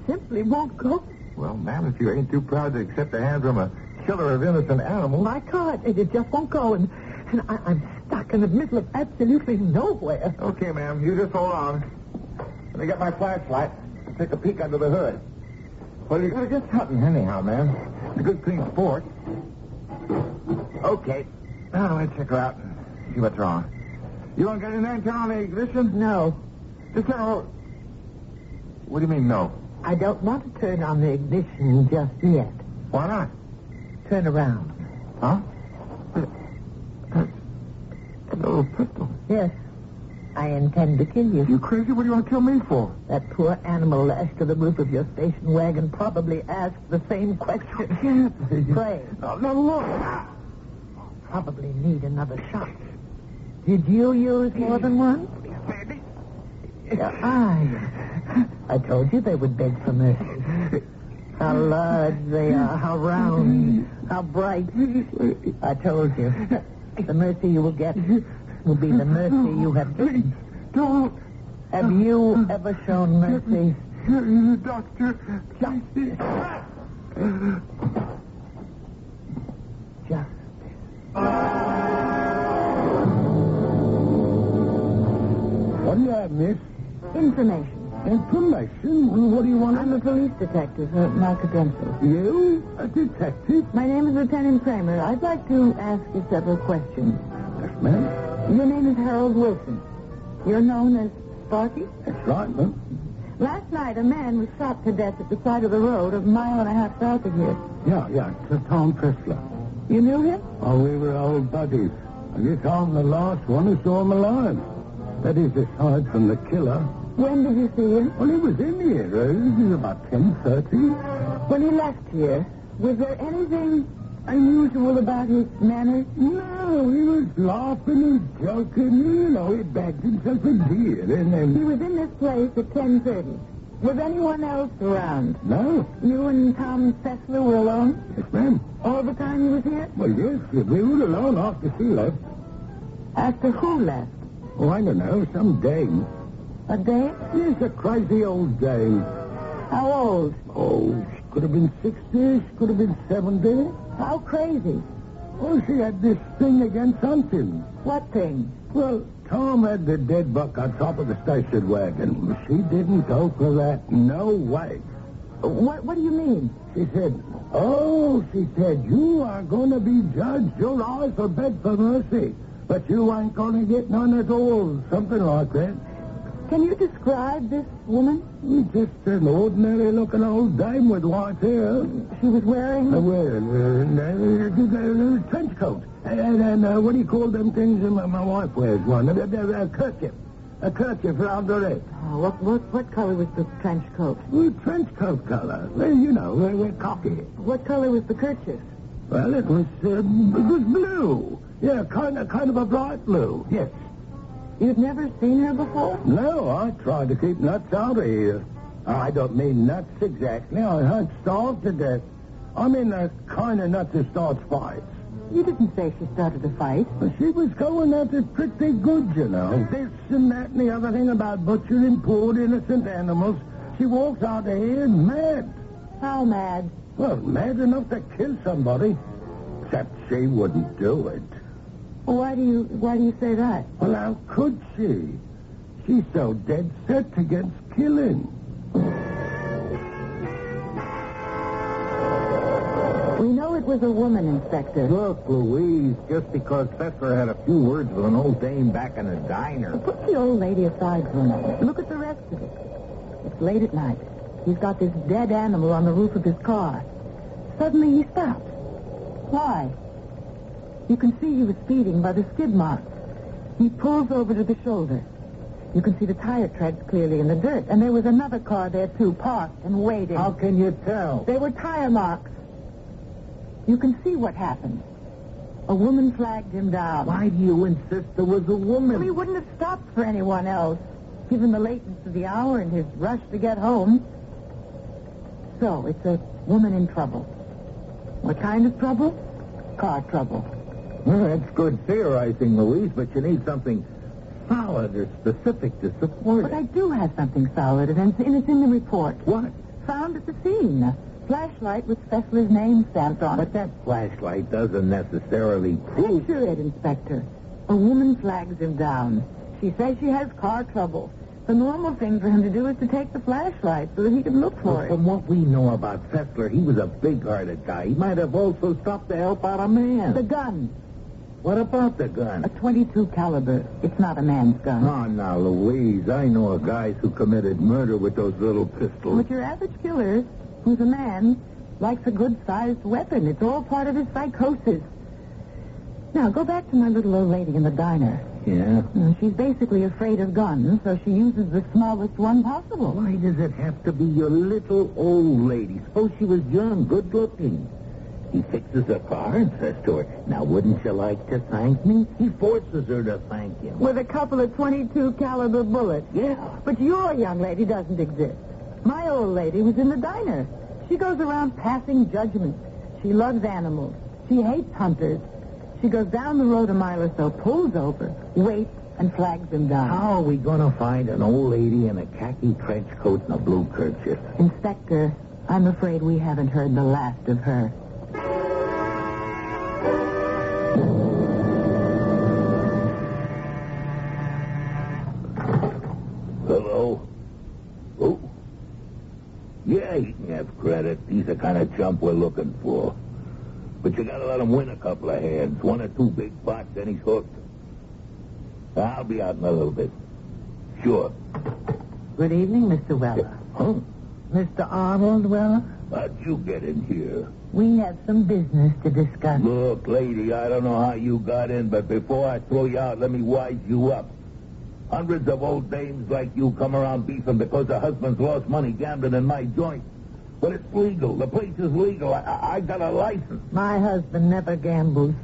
simply won't go. Well, ma'am, if you ain't too proud to accept a hand from a killer of innocent animals... My car, it just won't go, and I'm stuck in the middle of absolutely nowhere. Okay, ma'am, you just hold on. Let me get my flashlight and take a peek under the hood. Well, you gotta get something anyhow, man. It's a good clean sport. Okay. Now, let me check her out and see what's wrong. You want to get in there and turn on the ignition? No. Just turn on... What do you mean, no? I don't want to turn on the ignition just yet. Why not? Turn around. Huh? That's a little pistol. Yes. I intend to kill you. You crazy? What do you want to kill me for? That poor animal lashed to the roof of your station wagon probably asked the same question. Pray. No, look. Probably need another shot. Did you use more than one? Your eyes. I told you they would beg for mercy. How large they are, how round, how bright. I told you. The mercy you will get will be the mercy you have given. Don't. Have you ever shown mercy? Doctor. Justice. What do you have, miss? Information. Information? What do you want? I'm a police detective, my credentials. You? A detective? My name is Lieutenant Kramer. I'd like to ask you several questions. Yes, ma'am. Your name is Harold Wilson. You're known as Sparky? That's right, ma'am. Last night, a man was shot to death at the side of the road a mile and a half south of here. Yeah, it's Tom Pressler. You knew him? Oh, we were old buddies. I guess I'm the last one who saw him alive. That is, aside from the killer. When did you see him? Well, he was in here. It was about 10:30. When he left here, was there anything unusual about his manner? No, he was laughing and joking. You know, he bagged himself a beer and then... He was in this place at 10:30. Was anyone else around? No. You and Tom Fessler were alone? Yes, ma'am. All the time he was here? Well, yes, we were alone after she left. After who left? Oh, I don't know, some dame. A dame? Yes, a crazy old dame. How old? Oh, she could have been 60, she could have been 70. How crazy? Well, she had this thing against hunting. What thing? Well, Tom had the dead buck on top of the station wagon. She didn't go for that. No way. What do you mean? She said, you are going to be judged. Your eyes will beg for mercy. But you ain't going to get none at all. Something like that. Can you describe this woman? Just an ordinary-looking old dame with white hair. She was wearing? A trench coat. And what do you call them things? My wife wears one. A kerchief. A kerchief around her head. Oh, what color was the trench coat? Trench coat color. Well, you know, we're cocky. What color was the kerchief? Well, it was blue. Yeah, kind of a bright blue. Yes. You'd never seen her before? No, I tried to keep nuts out of here. I don't mean nuts exactly. I'd starved to death. I mean the kind of nuts that starts fights. You didn't say she started a fight. Well, she was going at it pretty good, you know. This and that and the other thing about butchering poor innocent animals. She walks out of here mad. How mad? Well, mad enough to kill somebody. Except she wouldn't do it. Why do you say that? Well, how could she? She's so dead set against killing. We know it was a woman, Inspector. Look, Louise, just because Fessler had a few words with an old dame back in a diner. Put the old lady aside for a moment. Look at the rest of it. It's late at night. He's got this dead animal on the roof of his car. Suddenly he stops. Why? You can see he was speeding by the skid marks. He pulls over to the shoulder. You can see the tire treads clearly in the dirt. And there was another car there, too, parked and waiting. How can you tell? They were tire marks. You can see what happened. A woman flagged him down. Why do you insist there was a woman? Well, he wouldn't have stopped for anyone else, given the lateness of the hour and his rush to get home. So, it's a woman in trouble. What kind of trouble? Car trouble. Well, that's good theorizing, Louise, but you need something solid or specific to support But it. I do have something solid, and it's in the report. What? Found at the scene. A flashlight with Fessler's name stamped on it. But that flashlight doesn't necessarily prove... Picture it, Inspector. A woman flags him down. She says she has car trouble. The normal thing for him to do is to take the flashlight so that he can look for it. From what we know about Fessler, he was a big-hearted guy. He might have also stopped to help out a man. The gun. What about the gun? A .22 caliber. It's not a man's gun. Oh, now, Louise, I know of guys who committed murder with those little pistols. But your average killer, who's a man, likes a good-sized weapon. It's all part of his psychosis. Now, go back to my little old lady in the diner. Yeah? She's basically afraid of guns, so she uses the smallest one possible. Why does it have to be your little old lady? Suppose she was young, good-looking. He fixes her car and says to her, now, wouldn't you like to thank me? He forces her to thank him. With a couple of .22 caliber bullets. Yeah. But your young lady doesn't exist. My old lady was in the diner. She goes around passing judgment. She loves animals. She hates hunters. She goes down the road a mile or so, pulls over, waits, and flags him down. How are we going to find an old lady in a khaki trench coat and a blue kerchief? Inspector, I'm afraid we haven't heard the last of her. Hello? Oh? Yeah, he can have credit. He's the kind of chump we're looking for. But you gotta let him win a couple of hands. One or two big pots, then he's hooked. I'll be out in a little bit. Sure. Good evening, Mr. Weller. Huh? Mr. Arnold Weller? How'd you get in here? We have some business to discuss. Look, lady, I don't know how you got in, but before I throw you out, let me wise you up. Hundreds of old dames like you come around beefing because their husbands lost money gambling in my joint. But it's legal. The place is legal. I got a license. My husband never gambles.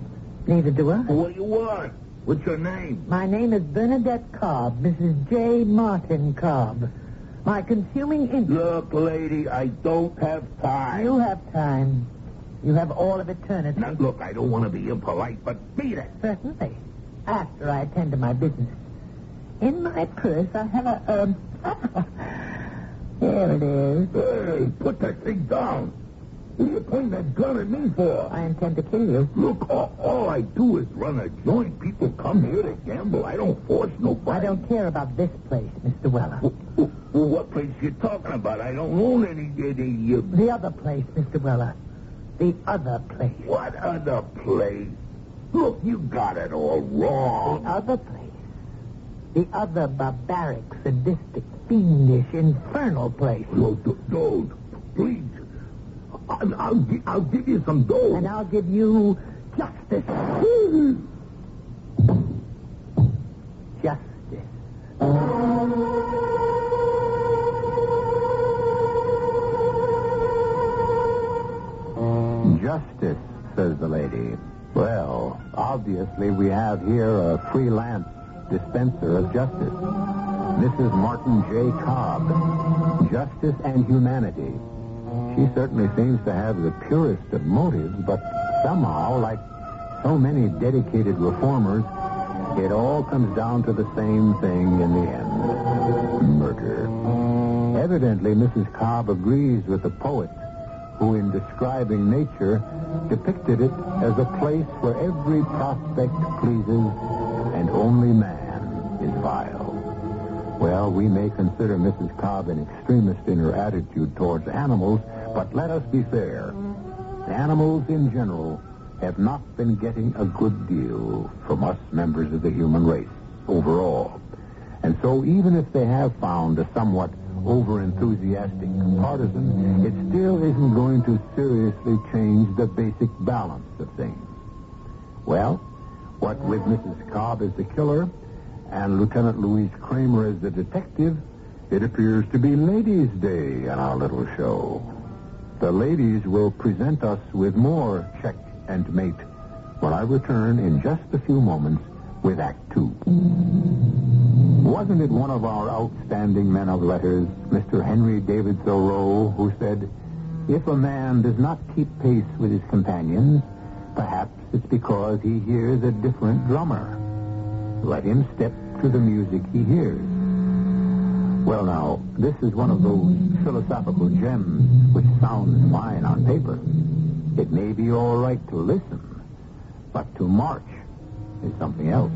Neither do I. What do you want? What's your name? My name is Bernadette Cobb, Mrs. J. Martin Cobb. My consuming interest... Look, lady, I don't have time. You have time. You have all of eternity. Now, look, I don't want to be impolite, but beat it. Certainly. After I attend to my business. In my purse, I have a... There it is. Hey, put that thing down. What are you pointing that gun at me for? I intend to kill you. Look, all I do is run a joint. People come here to gamble. I don't force nobody. I don't care about this place, Mr. Weller. Well, what place you talking about? I don't own any... The other place, Mr. Weller. The other place. What other place? Look, you got it all wrong. The other place. The other barbaric, sadistic, fiendish, infernal place. No, don't. Please. I'll give you some dough. And I'll give you justice. Justice. Justice, says the lady. Well, obviously we have here a freelance dispenser of justice. Mrs. Martin J. Cobb. Justice and humanity. She certainly seems to have the purest of motives, but somehow, like so many dedicated reformers, it all comes down to the same thing in the end. Murder. Evidently, Mrs. Cobb agrees with the poet who, in describing nature, depicted it as a place where every prospect pleases and only man is vile. Well, we may consider Mrs. Cobb an extremist in her attitude towards animals, but let us be fair. Animals in general have not been getting a good deal from us members of the human race overall. And so even if they have found a somewhat over-enthusiastic partisan, it still isn't going to seriously change the basic balance of things. Well, what with Mrs. Cobb as the killer and Lieutenant Louise Kramer as the detective, it appears to be Ladies' Day in our little show. The ladies will present us with more Check and Mate when I return in just a few moments with Act 2. Wasn't it one of our outstanding men of letters, Mr. Henry David Thoreau, who said, "If a man does not keep pace with his companions, Perhaps it's because he hears a different drummer. Let him step to the music he hears. Well, now, this is one of those philosophical gems which sounds fine on paper. It may be all right to listen, but to march is something else.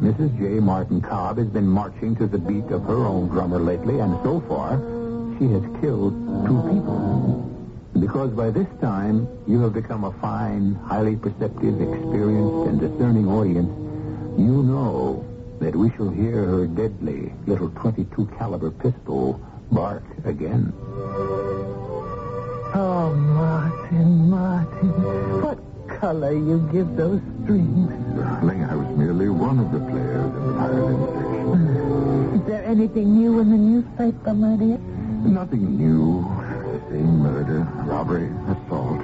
Mrs. J. Martin Cobb has been marching to the beat of her own drummer lately, and so far, she has killed 2 people. Because by this time, you have become a fine, highly perceptive, experienced, and discerning audience, you know that we shall hear her deadly little .22 caliber pistol bark again. Oh, Martin, what color you give those strings. Darling, I was merely one of the players in the violin section. Is there anything new in the newspaper, my dear? Nothing new. The same murder, robbery, assault.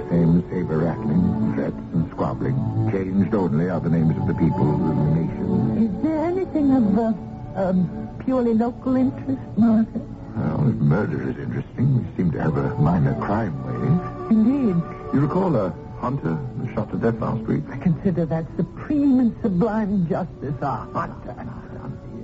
Same saber-rattling, threats and squabbling. Changed only are the names of the people and the nation. Is there anything of purely local interest, Margaret? Well, if murder is interesting, we seem to have a minor crime wave. Indeed. You recall a hunter who shot to death last week? I consider that supreme and sublime justice, a hunter.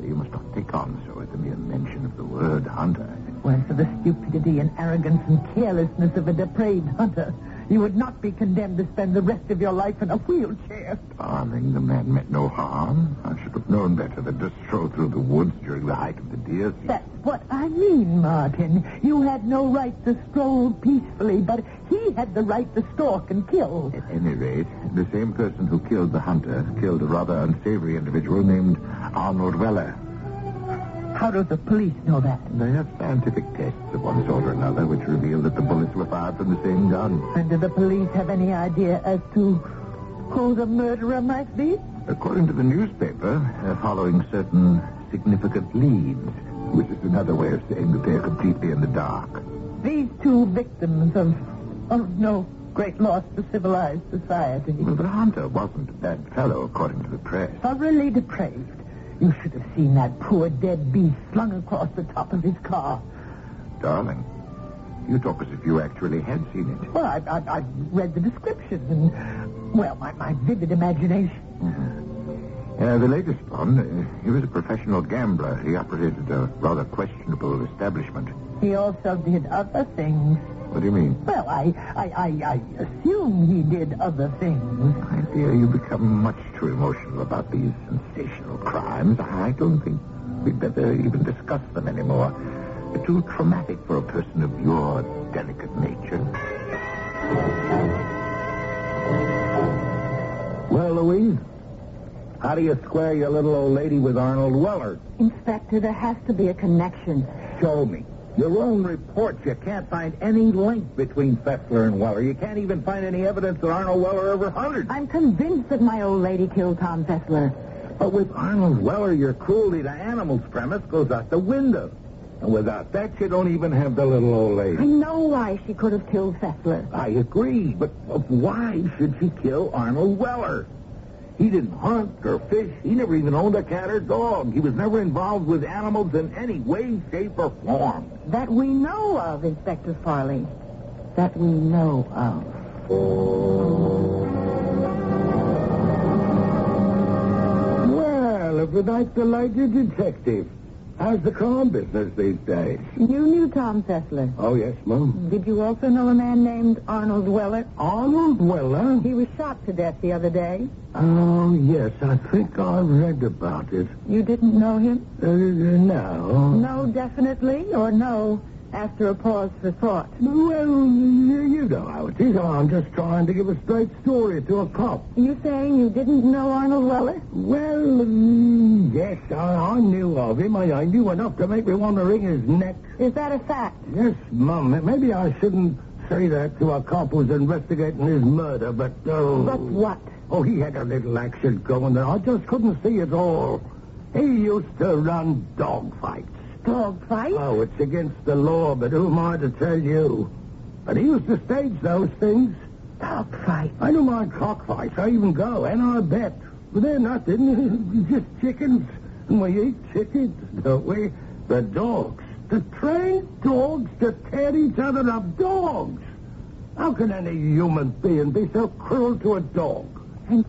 You must not take on so at the mere mention of the word hunter. If it weren't for the stupidity and arrogance and carelessness of a depraved hunter, you would not be condemned to spend the rest of your life in a wheelchair. Darling, the man meant no harm. I should have known better than to stroll through the woods during the height of the deer season. That's what I mean, Martin. You had no right to stroll peacefully, but he had the right to stalk and kill. At any rate, the same person who killed the hunter killed a rather unsavory individual named Arnold Weller. How does the police know that? They have scientific tests of one sort or another which reveal that the bullets were fired from the same gun. And do the police have any idea as to who the murderer might be? According to the newspaper, they're following certain significant leads, which is another way of saying that they're completely in the dark. These 2 victims of no great loss to civilized society. Well, the hunter wasn't a bad fellow, according to the press. Thoroughly depraved. You should have seen that poor dead beast slung across the top of his car. Darling, you talk as if you actually had seen it. Well, I read the description and, well, my vivid imagination. The latest one, he was a professional gambler. He operated a rather questionable establishment. He also did other things. What do you mean? Well, I assume he did other things. My dear, you become much too emotional about these sensational crimes. I don't think we'd better even discuss them anymore. They're too traumatic for a person of your delicate nature. Well, Louise, how do you square your little old lady with Arnold Weller? Inspector, there has to be a connection. Show me. Your own reports, you can't find any link between Fessler and Weller. You can't even find any evidence that Arnold Weller ever hunted. I'm convinced that my old lady killed Tom Fessler. But with Arnold Weller, your cruelty to animals premise goes out the window. And without that, you don't even have the little old lady. I know why she could have killed Fessler. I agree, but why should she kill Arnold Weller? He didn't hunt or fish. He never even owned a cat or dog. He was never involved with animals in any way, shape, or form. That we know of, Inspector Farley. That we know of. Well, if that's the latest detective. How's the crime business these days? You knew Tom Fessler. Oh, yes, Mom. Did you also know a man named Arnold Weller? Arnold Weller? He was shot to death the other day. Oh, yes, I think I read about it. You didn't know him? No. No, definitely, or no, after a pause for thought? Well, you know how it is. I'm just trying to give a straight story to a cop. You saying you didn't know Arnold Weller? Well, yes, I knew of him. I knew enough to make me want to wring his neck. Is that a fact? Yes, Mum. Maybe I shouldn't say that to a cop who's investigating his murder, but... But what? Oh, he had a little action going there. I just couldn't see it all. He used to run dog fights. Dog fights? Oh, it's against the law, but who am I to tell you? But he used to stage those things. Dog fights? I don't mind cockfights. I even go, and I bet. But they're nothing. Just chickens. And we eat chickens, don't we? The dogs. The trained dogs to tear each other up. Dogs. How can any human being be so cruel to a dog? And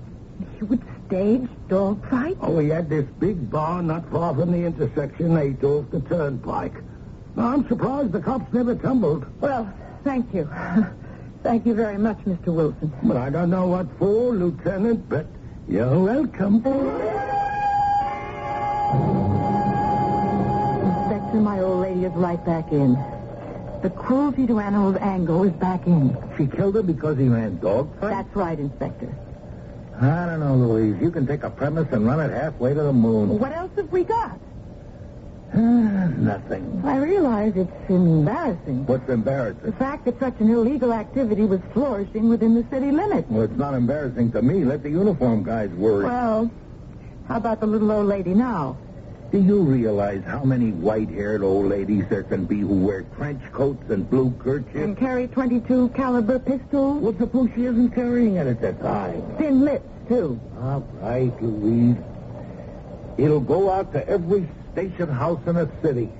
you would stage dog fights? Oh, we had this big bar not far from the intersection 8 off the turnpike. I'm surprised the cops never tumbled. Well, thank you. Thank you very much, Mr. Wilson. But I don't know what for, Lieutenant, but you're welcome. Inspector, my old lady is right back in. The cruelty to animals angle is back in. She killed him because he ran dog fights? That's right, Inspector. I don't know, Louise. You can take a premise and run it halfway to the moon. What else have we got? Nothing. I realize it's embarrassing. What's embarrassing? The fact that such an illegal activity was flourishing within the city limits. Well, it's not embarrassing to me. Let the uniform guys worry. Well, how about the little old lady now? Do you realize how many white-haired old ladies there can be who wear trench coats and blue kerchiefs? And carry .22 caliber pistols? Well, suppose she isn't carrying it at that time. Thin lips, too. All right, Louise. It'll go out to every station house in the city.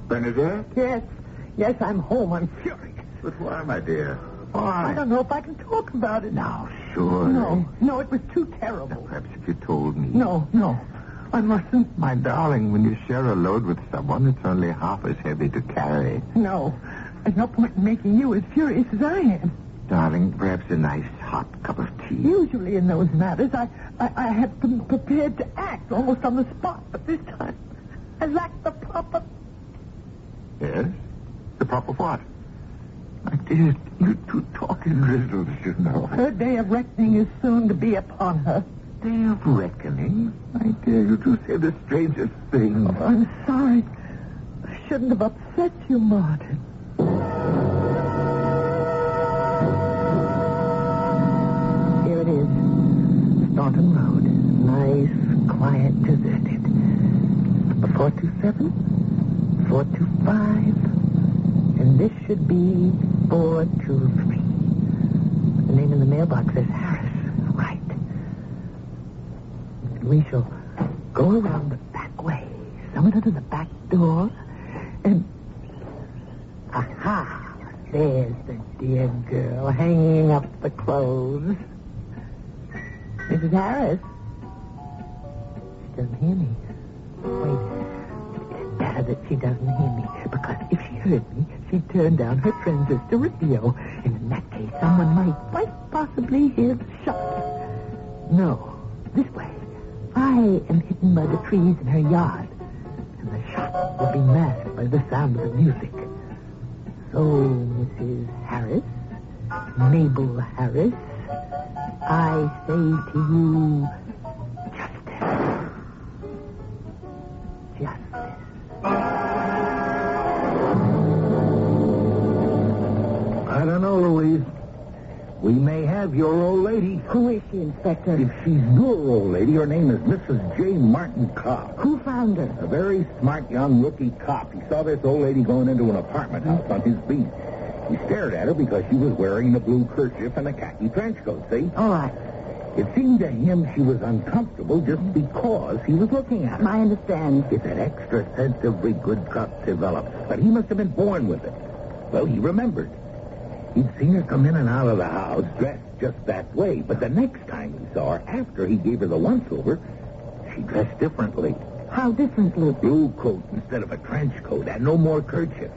Bernadette? Yes. Yes, I'm home. I'm furious. But why, my dear? I don't know if I can talk about it. Now, sure. No, it was too terrible. Perhaps if you told me. No, I mustn't. My darling, when you share a load with someone, it's only half as heavy to carry. No, there's no point in making you as furious as I am. Darling, perhaps a nice hot cup of tea. Usually in those matters, I have been prepared to act almost on the spot, but this time I lacked the proper... Yes? The proper what? My dear, you two talk in riddles, you know. Her day of reckoning is soon to be upon her. Day of reckoning? My dear, you two say the strangest things. Oh, I'm sorry. I shouldn't have upset you, Martin. Here it is. Staunton Road. Nice, quiet, deserted. 427, 425, and this should be 423. The name in the mailbox says Harris. Right. We shall go around the back way, summon to the back door, and... Aha! There's the dear girl hanging up the clothes. Mrs. Harris? She doesn't hear me. Wait. It's better that she doesn't hear me, because if she heard me, she'd turn down her transistor radio, and in that case, someone might quite possibly hear the shot. No, this way. I am hidden by the trees in her yard, and the shot will be masked by the sound of the music. So, Mrs. Harris, Mabel Harris, I say to you, justice. Justice. I don't know, Louise. We may have your old lady. Who is she, Inspector? If she's your old lady, her name is Mrs. J. Martin Cobb. Who found her? A very smart young rookie cop. He saw this old lady going into an apartment house on his beat. He stared at her because she was wearing the blue kerchief and a khaki trench coat, see? All right. It seemed to him she was uncomfortable just because he was looking at her. I understand. It's an extra sense of good cop develops, but he must have been born with it. Well, he remembered. He'd seen her come in and out of the house dressed just that way, but the next time he saw her, after he gave her the once-over, she dressed differently. How differently? Blue coat instead of a trench coat, and no more kerchief.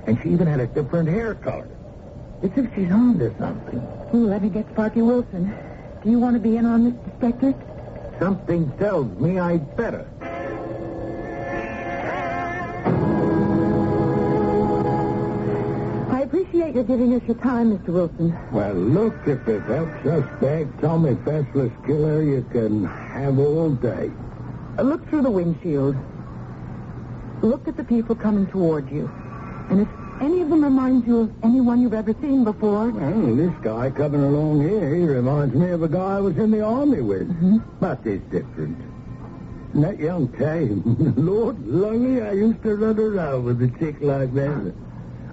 And she even had a different hair color. It's as if she's on to something. Ooh, let me get Sparky Wilson. Do you want to be in on this, Inspector? Something tells me I'd better. I appreciate your giving us your time, Mr. Wilson. Well, look, if it helps us bag Tommy Fessler's killer, you can have all day. Look through the windshield. Look at the people coming toward you. And if any of them reminds you of anyone you've ever seen before... Well, this guy coming along here, he reminds me of a guy I was in the army with. Mm-hmm. But there's different. And that young Tame, Lord Lungy, I used to run around with a chick like that.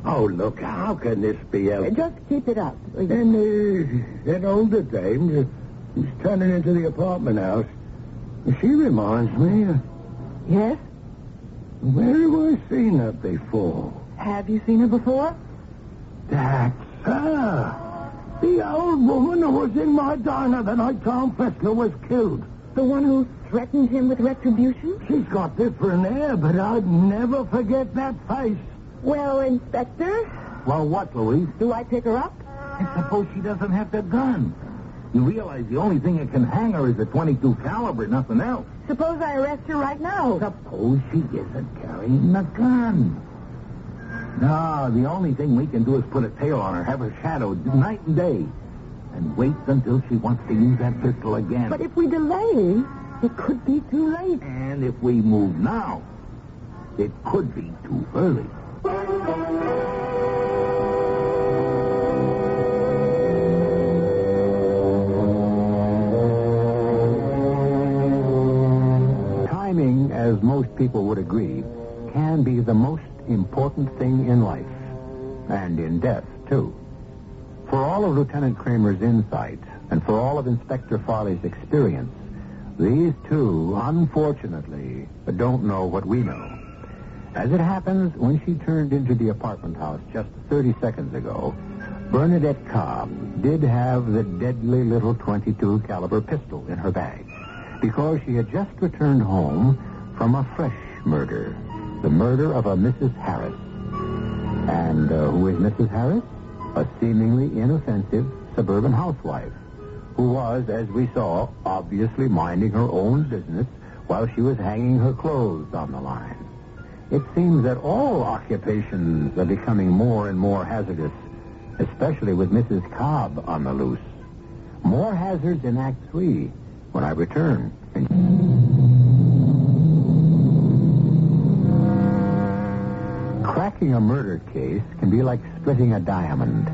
Oh, look, how can this be else? Just keep it up. And that older dame, she's turning into the apartment house. She reminds me. Yes? Where have I seen her before? Have you seen her before? That's her. The old woman who was in my diner the night Tom Fessler was killed. The one who threatened him with retribution? She's got different hair, but I'd never forget that face. Well, Inspector? Well, what, Louise? Do I pick her up? I suppose she doesn't have the gun. You realize the only thing that can hang her is a .22 caliber, nothing else. Suppose I arrest her right now. Suppose she isn't carrying the gun. No, the only thing we can do is put a tail on her, have her shadowed night and day, and wait until she wants to use that pistol again. But if we delay, it could be too late. And if we move now, it could be too early. Timing, as most people would agree, can be the most important thing in life, and in death, too. For all of Lieutenant Kramer's insight, and for all of Inspector Farley's experience, these two, unfortunately, don't know what we know. As it happens, when she turned into the apartment house just 30 seconds ago, Bernadette Cobb did have the deadly little .22 caliber pistol in her bag, because she had just returned home from a fresh murder, the murder of a Mrs. Harris. And who is Mrs. Harris? A seemingly inoffensive suburban housewife who was, as we saw, obviously minding her own business while she was hanging her clothes on the line. It seems that all occupations are becoming more and more hazardous, especially with Mrs. Cobb on the loose. More hazards in Act 3 when I return. Cracking a murder case can be like splitting a diamond.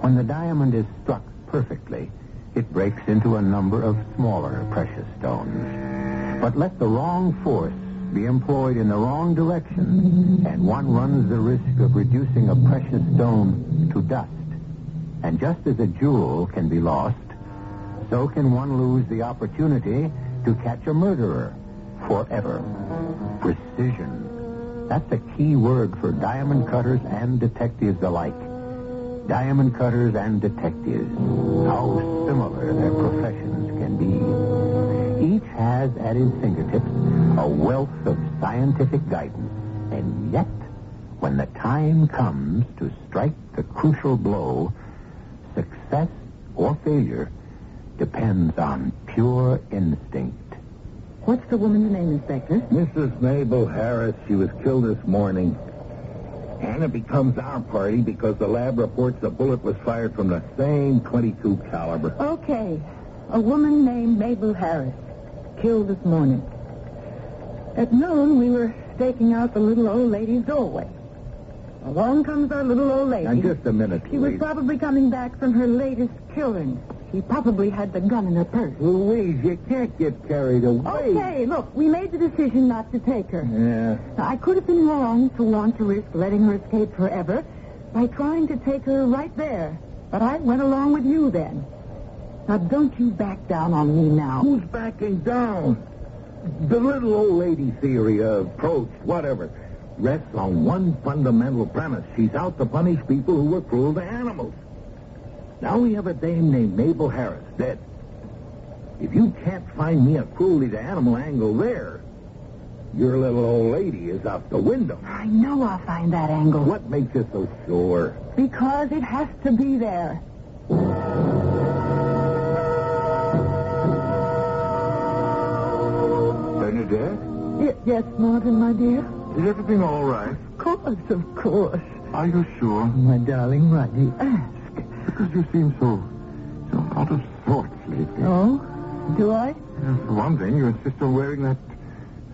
When the diamond is struck perfectly, it breaks into a number of smaller precious stones. But let the wrong force be employed in the wrong direction, and one runs the risk of reducing a precious stone to dust. And just as a jewel can be lost, so can one lose the opportunity to catch a murderer forever. Precision. That's a key word for diamond cutters and detectives alike. Diamond cutters and detectives. How similar their professions can be. Each has at his fingertips a wealth of scientific guidance. And yet, when the time comes to strike the crucial blow, success or failure depends on pure instinct. What's the woman's name, Inspector? Mrs. Mabel Harris. She was killed this morning. And it becomes our party because the lab reports the bullet was fired from the same .22 caliber. Okay. A woman named Mabel Harris, killed this morning. At noon, we were staking out the little old lady's doorway. Along comes our little old lady. Now, just a minute, She was Louise. probably coming back from her latest killing. She probably had the gun in her purse. Louise, you can't get carried away. Okay, look, we made the decision not to take her. Yeah. Now, I could have been wrong to want to risk letting her escape forever by trying to take her right there. But I went along with you then. Now, don't you back down on me now. Who's backing down? The little old lady theory, approach, whatever, rests on one fundamental premise. She's out to punish people who were cruel to animals. Now we have a dame named Mabel Harris, dead. If you can't find me a cruelty to animal angle there, your little old lady is out the window. I know I'll find that angle. What makes you so sure? Because it has to be there. Bernadette? Yes, Martin, my dear. Is everything all right? Of course. Are you sure? My darling, why do you ask? Because you seem so out of sorts lately. Oh? Do I? For one thing, you insist on wearing that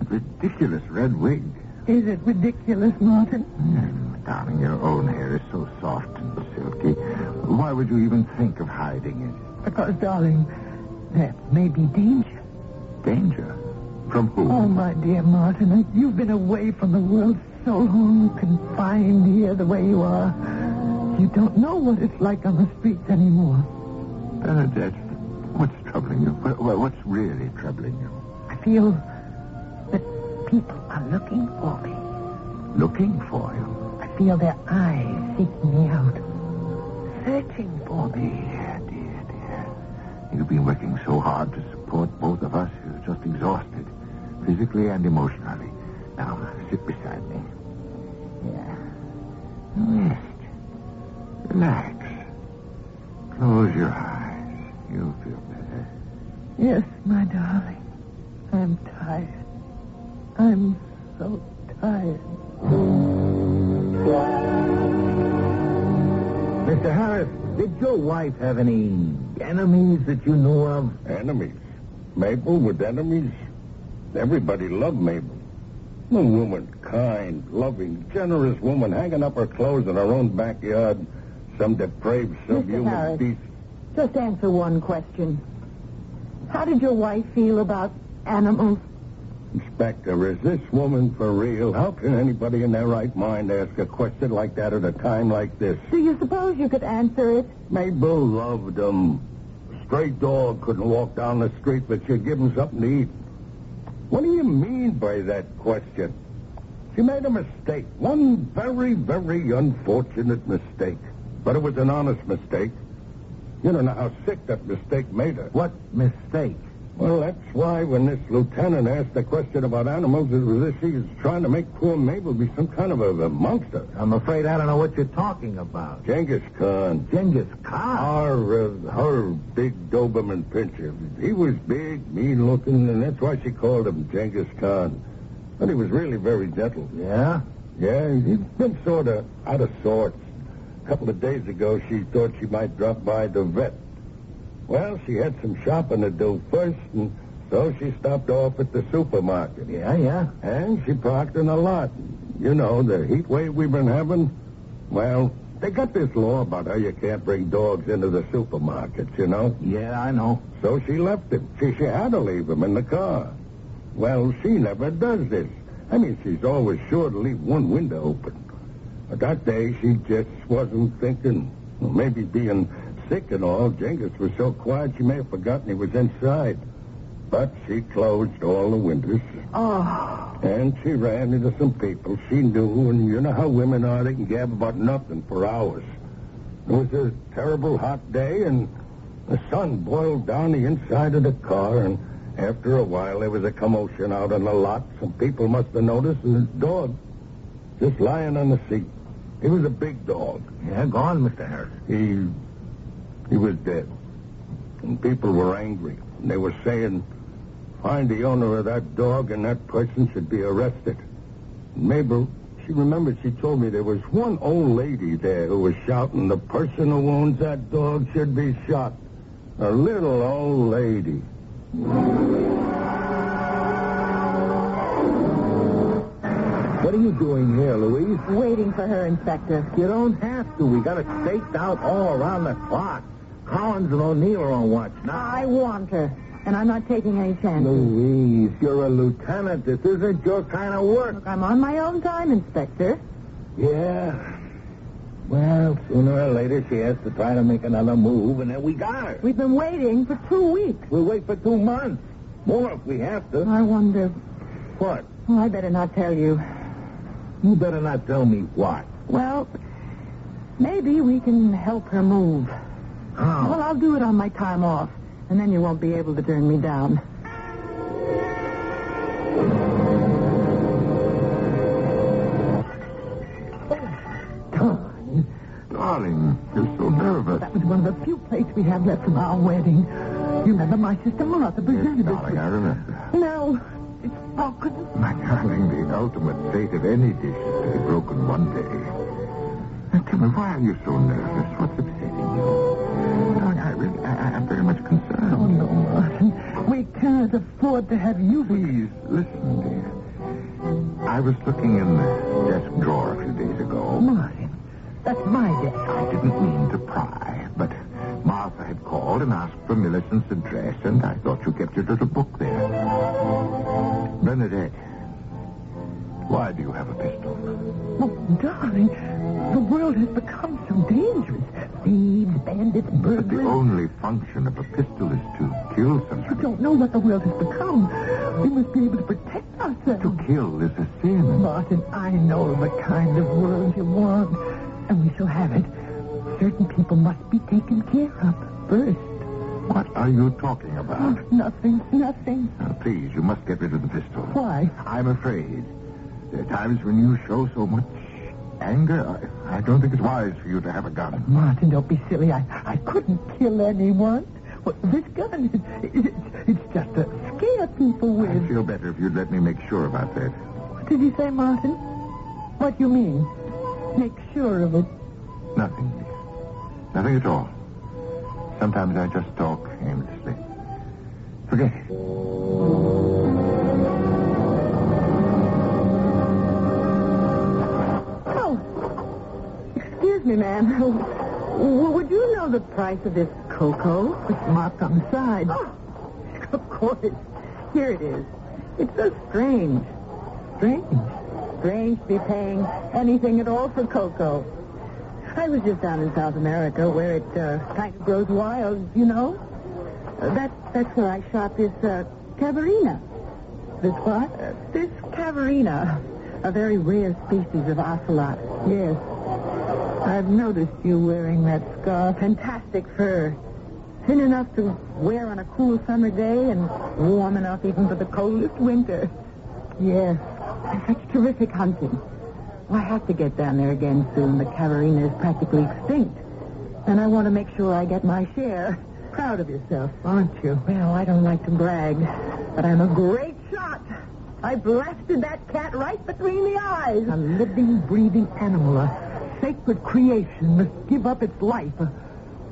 ridiculous red wig. Is it ridiculous, Martin? Darling, your own hair is so soft and silky. Why would you even think of hiding it? Because, darling, there may be danger. Danger? From who? Oh, my dear Martin, you've been away from the world so long, confined here the way you are. You don't know what it's like on the streets anymore. Bernadette, what's troubling you? What's really troubling you? I feel that People are looking for me. Looking for you? I feel their eyes seeking me out. Searching for me. Dear. You've been working so hard to support both of us. You're just exhausted, physically and emotionally. Now, sit beside me. Yeah. Rest. Relax. Close your eyes. You'll feel better. Yes, my darling. I'm tired. I'm so tired. Mr. Harris, did your wife have any enemies that you knew of? Enemies? Mabel with enemies? Everybody loved Mabel. A woman, kind, loving, generous woman, hanging up her clothes in her own backyard. Some depraved, subhuman Harris, beast. just answer one question. How did your wife feel about animals? Inspector, is this woman for real? How can anybody in their right mind ask a question like that at a time like this? Do you suppose you could answer it? Mabel loved them. A stray dog couldn't walk down the street, but she'd give him something to eat. What do you mean by that question? She made a mistake. One very, very unfortunate mistake. But it was an honest mistake. You don't know how sick that mistake made her. What mistake? Well, that's why when this lieutenant asked the question about animals, it was as if she was trying to make poor Mabel be some kind of a monster. I'm afraid I don't know what you're talking about. Genghis Khan. Genghis Khan? Her big Doberman pincher. He was big, mean-looking, and that's why she called him Genghis Khan. But he was really very gentle. Yeah? Yeah, he'd been sort of out of sorts. A couple of days ago, she thought she might drop by the vet. Well, she had some shopping to do first, and so she stopped off at the supermarket. Yeah. And she parked in a lot. You know, the heat wave we've been having. Well, they got this law about how you can't bring dogs into the supermarkets, you know? Yeah, I know. So she left him. She had to leave him in the car. Well, she never does this. I mean, she's always sure to leave one window open. But that day, she just wasn't thinking. Well, maybe being sick and all, Genghis was so quiet she may have forgotten he was inside. But she closed all the windows. Oh. And she ran into some people she knew, and you know how women are. They can gab about nothing for hours. It was a terrible hot day, and the sun boiled down the inside of the car, and after a while there was a commotion out on the lot. Some people must have noticed, and this dog just lying on the seat. He was a big dog. Yeah, go on, Mr. Harris. He was dead. And people were angry. And they were saying, find the owner of that dog and that person should be arrested. And Mabel, she remembered she told me there was one old lady there who was shouting, the person who owns that dog should be shot. A little old lady. What are you doing here, Louise? Waiting for her, Inspector. You don't have to. We got it staked out all around the clock. Collins and O'Neill are on watch now. I want her, and I'm not taking any chances. Louise, you're a lieutenant. This isn't your kind of work. Look, I'm on my own time, Inspector. Yeah. Well, sooner or later she has to try to make another move, and then we got her. We've been waiting for 2 weeks. We'll wait for 2 months. More if we have to. I wonder. What? Well, I better not tell you. You better not tell me what. Well, maybe we can help her move. How? Well, I'll do it on my time off, and then you won't be able to turn me down. Darling, you're so nervous. That was one of the few plates we have left from our wedding. You remember my sister Martha presented Yes, darling, I remember. No, it's broken. My darling, the ultimate fate of any dish is to be broken one day. Now, tell me, why are you so nervous? What's upsetting you? Darling, I'm very much concerned. Oh, no, Martin. We can't afford to have you... Please, listen, dear. I was looking in the desk drawer a few days ago. Martin, that's my desk. I didn't mean to pry, but Martha had called and asked for Millicent's address, and I thought you kept your little book there. Bernadette, Why do you have a pistol? Oh, darling, the world has become so dangerous. Thieves, bandits, But burglars. the only function of a pistol is to kill somebody. You don't know what the world has become. We must be able to protect ourselves. To kill is a sin. Martin, I know the kind of world you want, and we shall have it. Certain people must be taken care of first. What are you talking about? Oh, nothing. Now, please, you must get rid of the pistol. Why? I'm afraid. There are times when you show so much anger. I don't think it's wise for you to have a gun. Martin, don't be silly. I couldn't kill anyone. Well, this gun, it's just to scare people with. I'd feel better if you'd let me make sure about that. What did you say, Martin? What do you mean? Make sure of it. Nothing. Nothing at all. Sometimes I just talk aimlessly. Forget it. Excuse me, ma'am. Would you know the price of this cocoa? It's marked on the side. Oh, of course. Here it is. It's so strange. Strange to be paying anything at all for cocoa. I was just down in South America where it kind of grows wild, you know. That's where I shot this cavarina. This what? This cavarina. A very rare species of ocelot. Yes. I've noticed you wearing that scarf. Fantastic fur. Thin enough to wear on a cool summer day and warm enough even for the coldest winter. Yes. And such terrific hunting. Well, I have to get down there again soon. The cavarina is practically extinct. And I want to make sure I get my share. Proud of yourself, aren't you? Well, I don't like to brag, but I'm a great shot. I blasted that cat right between the eyes. A living, breathing animal, a sacred creation must give up its life, a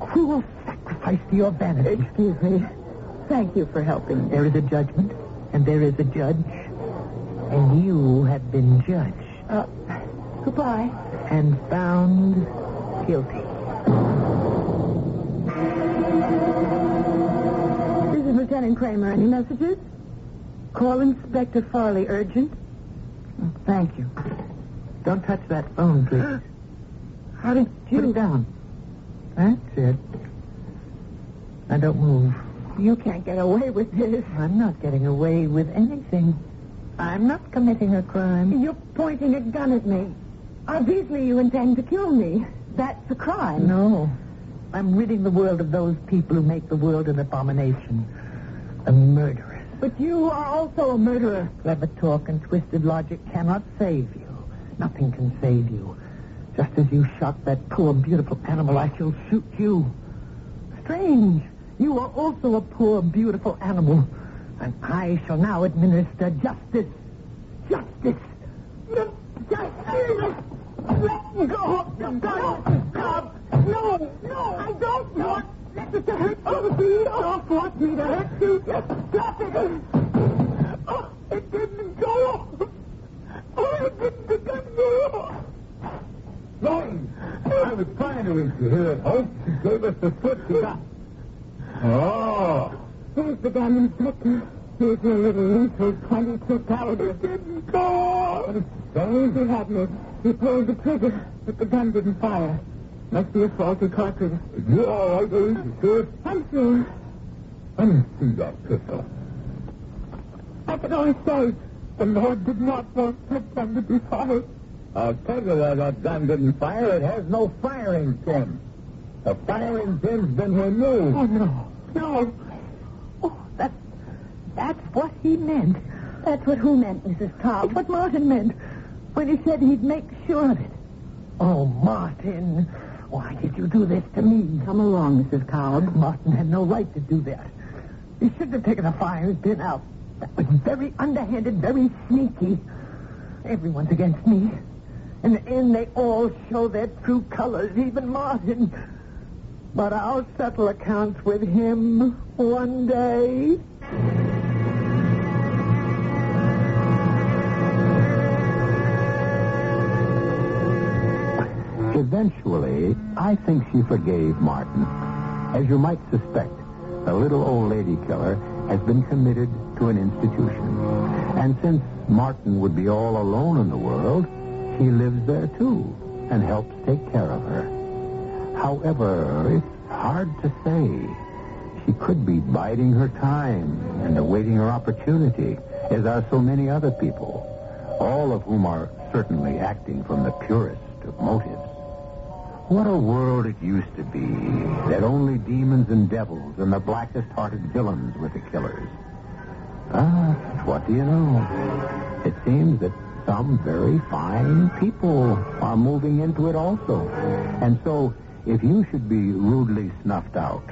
cruel sacrifice to your vanity. Excuse me. Thank you for helping. There is a judgment, and there is a judge, and you have been judged. Goodbye. And found guilty. This is Lieutenant Kramer. Any messages? Call Inspector Farley urgent. Oh, thank you. Don't touch that phone, please. How did you... Put it down. That's it. Now don't move. You can't get away with this. I'm not getting away with anything. I'm not committing a crime. You're pointing a gun at me. Obviously you intend to kill me. That's a crime. No. I'm ridding the world of those people who make the world an abomination. A murderer. But you are also a murderer. Clever talk and twisted logic cannot save you. Nothing can save you. Just as you shot that poor, beautiful animal, I shall shoot you. Strange. You are also a poor, beautiful animal. And I shall now administer justice. Justice. Justice. Let me go. Stop. No, I don't want it to hurt you. Don't force me to hurt you. Stop it. Oh, it didn't go. Oh, it didn't go. Norton, I was trying to reach you here at home. She gave us the foot she got. Oh. Here's the gun, Inspector. Here's your little loose 22 caliber. It didn't go. So He had me. He pulled the trigger, but the gun didn't fire. Must be a faulty cartridge. You all right, Louis? You sure? I'm sure. Let me see that pistol. I can only say the Lord did not want that gun to be fired. I'll tell you why that gun didn't fire. It has no firing pin. The firing pin's been removed. Oh, no. Oh, that's what he meant. That's what who meant, Mrs. Cobb? It's what Martin meant when he said he'd make sure of it. Oh, Martin, why did you do this to me? Come along, Mrs. Cobb. Martin had no right to do that. He shouldn't have taken the firing pin out. That was very underhanded, very sneaky. Everyone's against me. In the end, they all show their true colors, even Martin. But I'll settle accounts with him one day. Eventually, I think she forgave Martin. As you might suspect, the little old lady killer has been committed to an institution. And since Martin would be all alone in the world, he lives there too and helps take care of her. However, it's hard to say. She could be biding her time and awaiting her opportunity, as are so many other people, all of whom are certainly acting from the purest of motives. What a world it used to be, that only demons and devils and the blackest-hearted villains were the killers. But what do you know? It seems that some very fine people are moving into it also. And so, if you should be rudely snuffed out,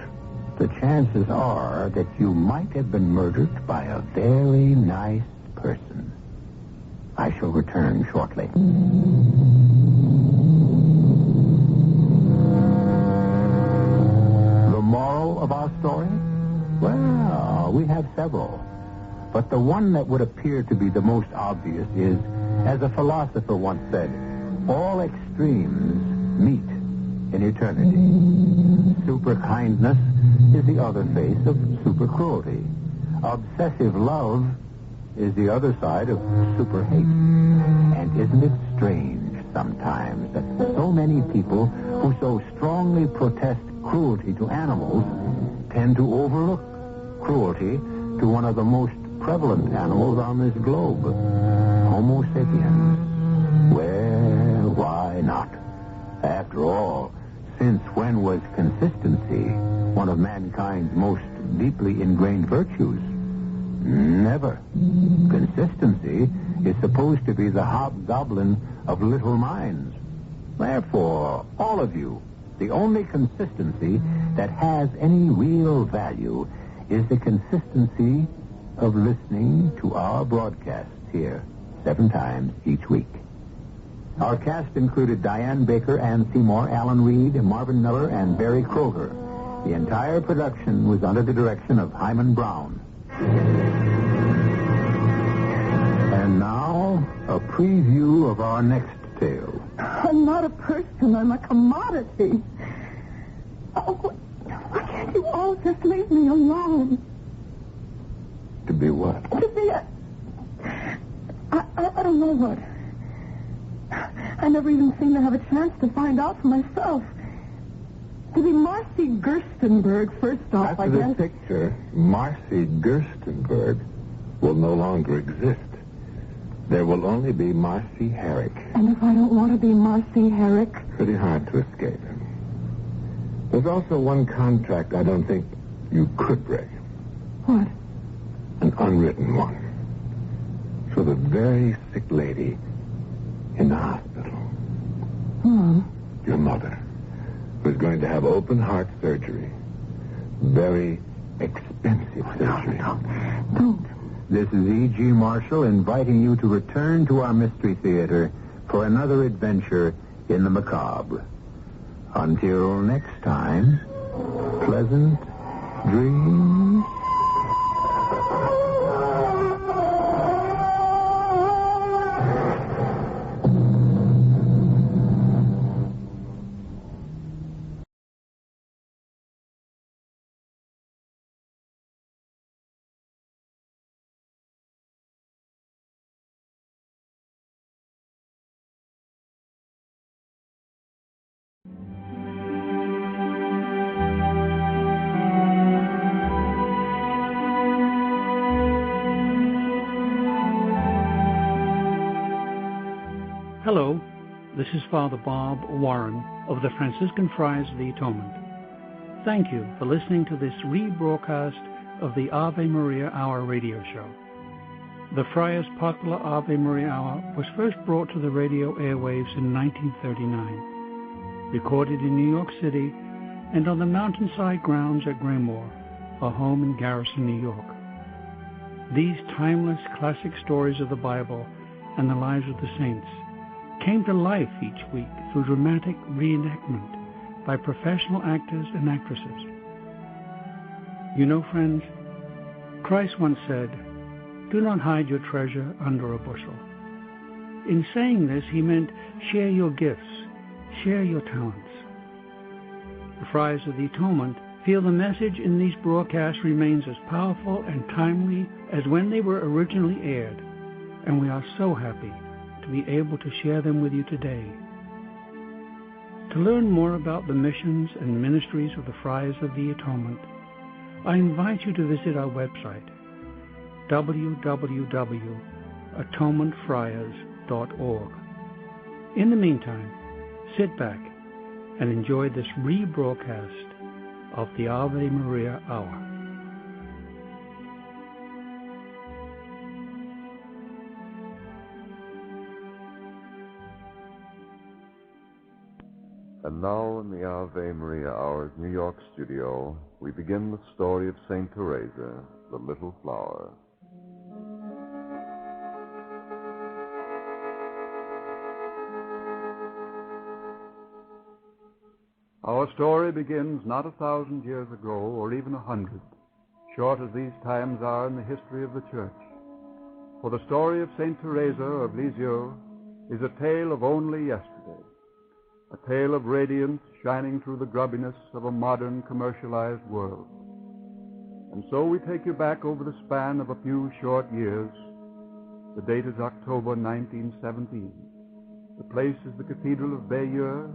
the chances are that you might have been murdered by a very nice person. I shall return shortly. The moral of our story? Well, we have several. But the one that would appear to be the most obvious is, as a philosopher once said, all extremes meet in eternity. Super kindness is the other face of super cruelty. Obsessive love is the other side of super hate. And isn't it strange sometimes that so many people who so strongly protest cruelty to animals tend to overlook cruelty to one of the most prevalent animals on this globe, Homo sapiens. Well, why not? After all, since when was consistency one of mankind's most deeply ingrained virtues? Never. Consistency is supposed to be the hobgoblin of little minds. Therefore, all of you, the only consistency that has any real value is the consistency of listening to our broadcasts here 7 times each week. Our cast included Diane Baker, Ann Seymour, Alan Reed, Marvin Miller, and Barry Kroger. The entire production was under the direction of Hyman Brown. And now, a preview of our next tale. I'm not a person. I'm a commodity. Oh, why can't you all just leave me alone? To be what? To be a... I don't know what. I never even seem to have a chance to find out for myself. To be Marcy Gerstenberg, first off, I guess. After this picture, Marcy Gerstenberg will no longer exist. There will only be Marcy Herrick. And if I don't want to be Marcy Herrick? Pretty hard to escape. There's also one contract I don't think you could break. What? An unwritten one. For the very sick lady in the hospital. Mom? Your mother, who's going to have open heart surgery. Very expensive surgery. Don't. This is E.G. Marshall inviting you to return to our Mystery Theater for another adventure in the macabre. Until next time, pleasant dreams. Hello, this is Father Bob Warren of the Franciscan Friars of the Atonement. Thank you for listening to this rebroadcast of the Ave Maria Hour radio show. The Friars' popular Ave Maria Hour was first brought to the radio airwaves in 1939, recorded in New York City and on the mountainside grounds at Graymoor, a home in Garrison, New York. These timeless classic stories of the Bible and the lives of the saints came to life each week through dramatic reenactment by professional actors and actresses. You know, friends, Christ once said, "Do not hide your treasure under a bushel." In saying this, he meant share your gifts, share your talents. The Friars of the Atonement feel the message in these broadcasts remains as powerful and timely as when they were originally aired, and we are so happy to be able to share them with you today. To learn more about the missions and ministries of the Friars of the Atonement, I invite you to visit our website, www.atonementfriars.org. In the meantime, sit back and enjoy this rebroadcast of the Ave Maria Hour. And now, in the Ave Maria Hour's New York studio, we begin the story of St. Teresa, the Little Flower. Our story begins not 1,000 years ago, or even 100, short as these times are in the history of the Church. For the story of St. Teresa of Lisieux is a tale of only yesterday, a tale of radiance shining through the grubbiness of a modern commercialized world. And so we take you back over the span of a few short years. The date is October 1917. The place is the Cathedral of Bayeux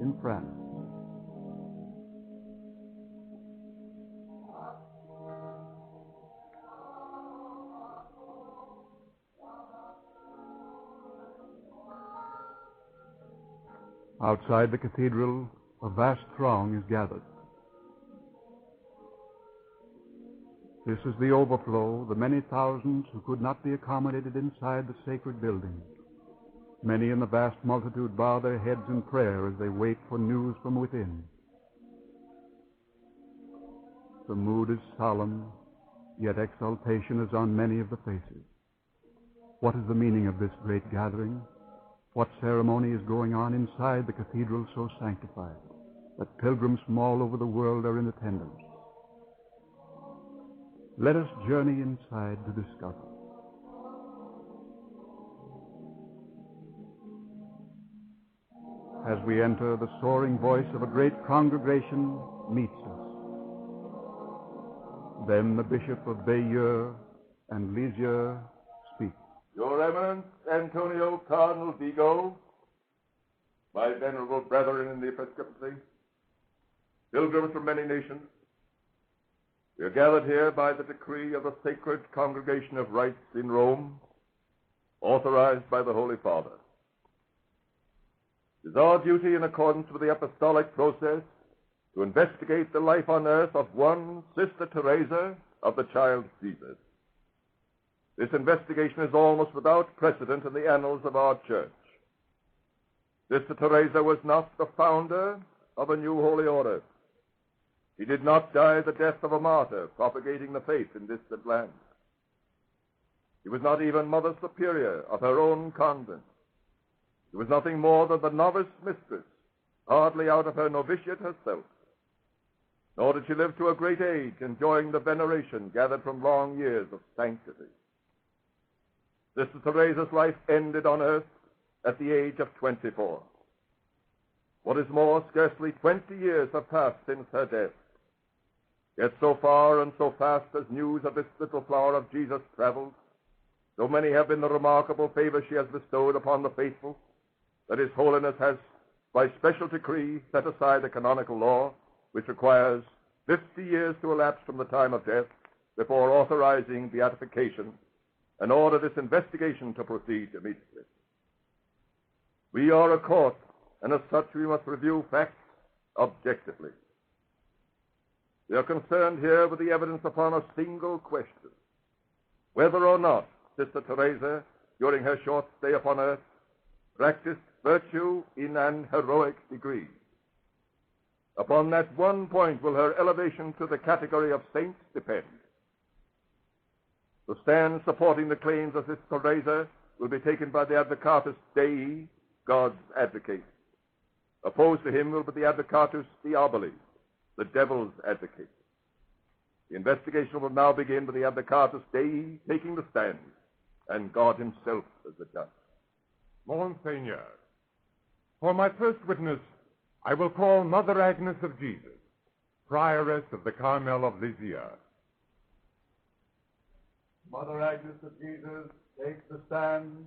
in France. Outside the cathedral, a vast throng is gathered. This is the overflow, the many thousands who could not be accommodated inside the sacred building. Many in the vast multitude bow their heads in prayer as they wait for news from within. The mood is solemn, yet exultation is on many of the faces. What is the meaning of this great gathering? What ceremony is going on inside the cathedral so sanctified that pilgrims from all over the world are in attendance? Let us journey inside to discover. As we enter, the soaring voice of a great congregation meets us. Then the Bishop of Bayeux and Lisieux speaks. Your Eminence, Antonio Cardinal Vigo, my venerable brethren in the Episcopacy, pilgrims from many nations, we are gathered here by the decree of the Sacred Congregation of Rites in Rome, authorized by the Holy Father. It is our duty, in accordance with the apostolic process, to investigate the life on earth of one Sister Teresa of the Child Jesus. This investigation is almost without precedent in the annals of our Church. Sister Teresa was not the founder of a new holy order. She did not die the death of a martyr propagating the faith in distant lands. She was not even Mother Superior of her own convent. She was nothing more than the novice mistress, hardly out of her novitiate herself. Nor did she live to a great age, enjoying the veneration gathered from long years of sanctity. Sister Teresa's life ended on earth at the age of 24. What is more, scarcely 20 years have passed since her death. Yet so far and so fast as news of this little flower of Jesus traveled, so many have been the remarkable favors she has bestowed upon the faithful, that His Holiness has, by special decree, set aside the canonical law, which requires 50 years to elapse from the time of death before authorizing beatification, and order this investigation to proceed immediately. We are a court, and as such we must review facts objectively. We are concerned here with the evidence upon a single question: whether or not Sister Teresa, during her short stay upon earth, practiced virtue in an heroic degree. Upon that one point will her elevation to the category of saints depend. The stand supporting the claims of Sister Teresa will be taken by the Advocatus Dei, God's advocate. Opposed to him will be the Advocatus Diaboli, the devil's advocate. The investigation will now begin with the Advocatus Dei taking the stand, and God himself as the judge. Monseigneur, for my first witness, I will call Mother Agnes of Jesus, Prioress of the Carmel of Lisieux. Mother Agnes of Jesus, Take the stand.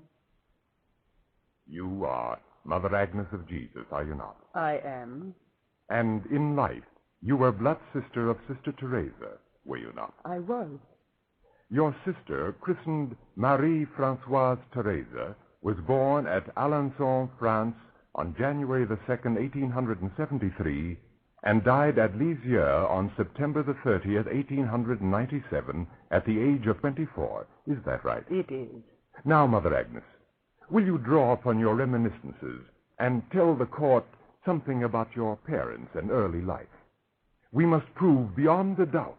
You are Mother Agnes of Jesus, are you not? I am. And in life, you were blood sister of Sister Teresa, were you not? I was. Your sister, christened Marie-Françoise Teresa, was born at Alençon, France, on January the 2nd, 1873, and died at Lisieux on September the 30th, 1897, at the age of 24. Is that right? It is. Now, Mother Agnes, will you draw upon your reminiscences and tell the court something about your parents and early life? We must prove beyond a doubt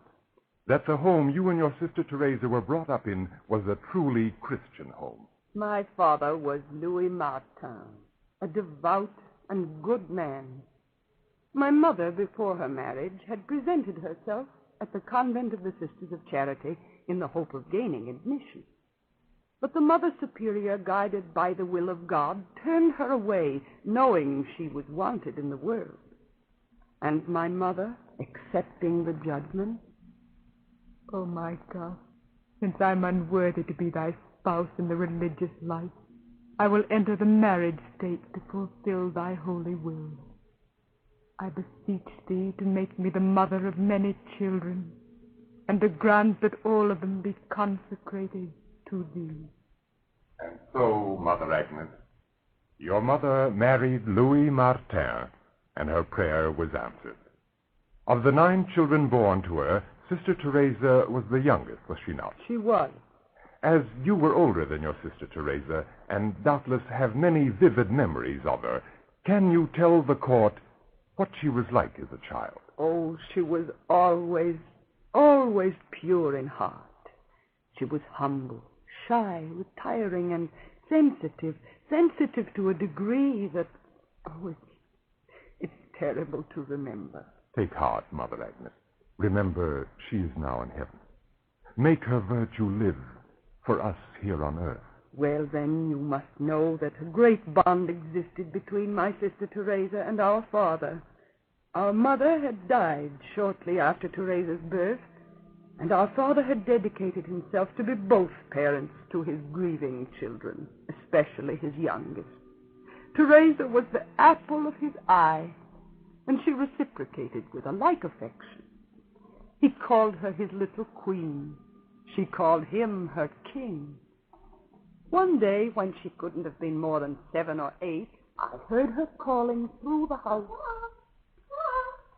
that the home you and your sister Teresa were brought up in was a truly Christian home. My father was Louis Martin, a devout and good man. My mother, before her marriage, had presented herself at the convent of the Sisters of Charity in the hope of gaining admission. But the Mother Superior, guided by the will of God, turned her away, knowing she was wanted in the world. And my mother, accepting the judgment, "O my God, since I'm unworthy to be thy spouse in the religious life, I will enter the marriage state to fulfill thy holy will. I beseech thee to make me the mother of many children, and to grant that all of them be consecrated to thee." And so, Mother Agnes, your mother married Louis Martin, and her prayer was answered. Of the 9 children born to her, Sister Teresa was the youngest, was she not? She was. As you were older than your sister Teresa, and doubtless have many vivid memories of her, can you tell the court what she was like as a child? Oh, she was always pure in heart. She was humble, shy, retiring, and sensitive to a degree that, it's terrible to remember. Take heart, Mother Agnes. Remember, she is now in heaven. Make her virtue live for us here on earth. Well, then, you must know that a great bond existed between my sister Teresa and our father. Our mother had died shortly after Teresa's birth, and our father had dedicated himself to be both parents to his grieving children, especially his youngest. Teresa was the apple of his eye, and she reciprocated with a like affection. He called her his little queen. She called him her king. One day, when she couldn't have been more than 7 or 8, I heard her calling through the house.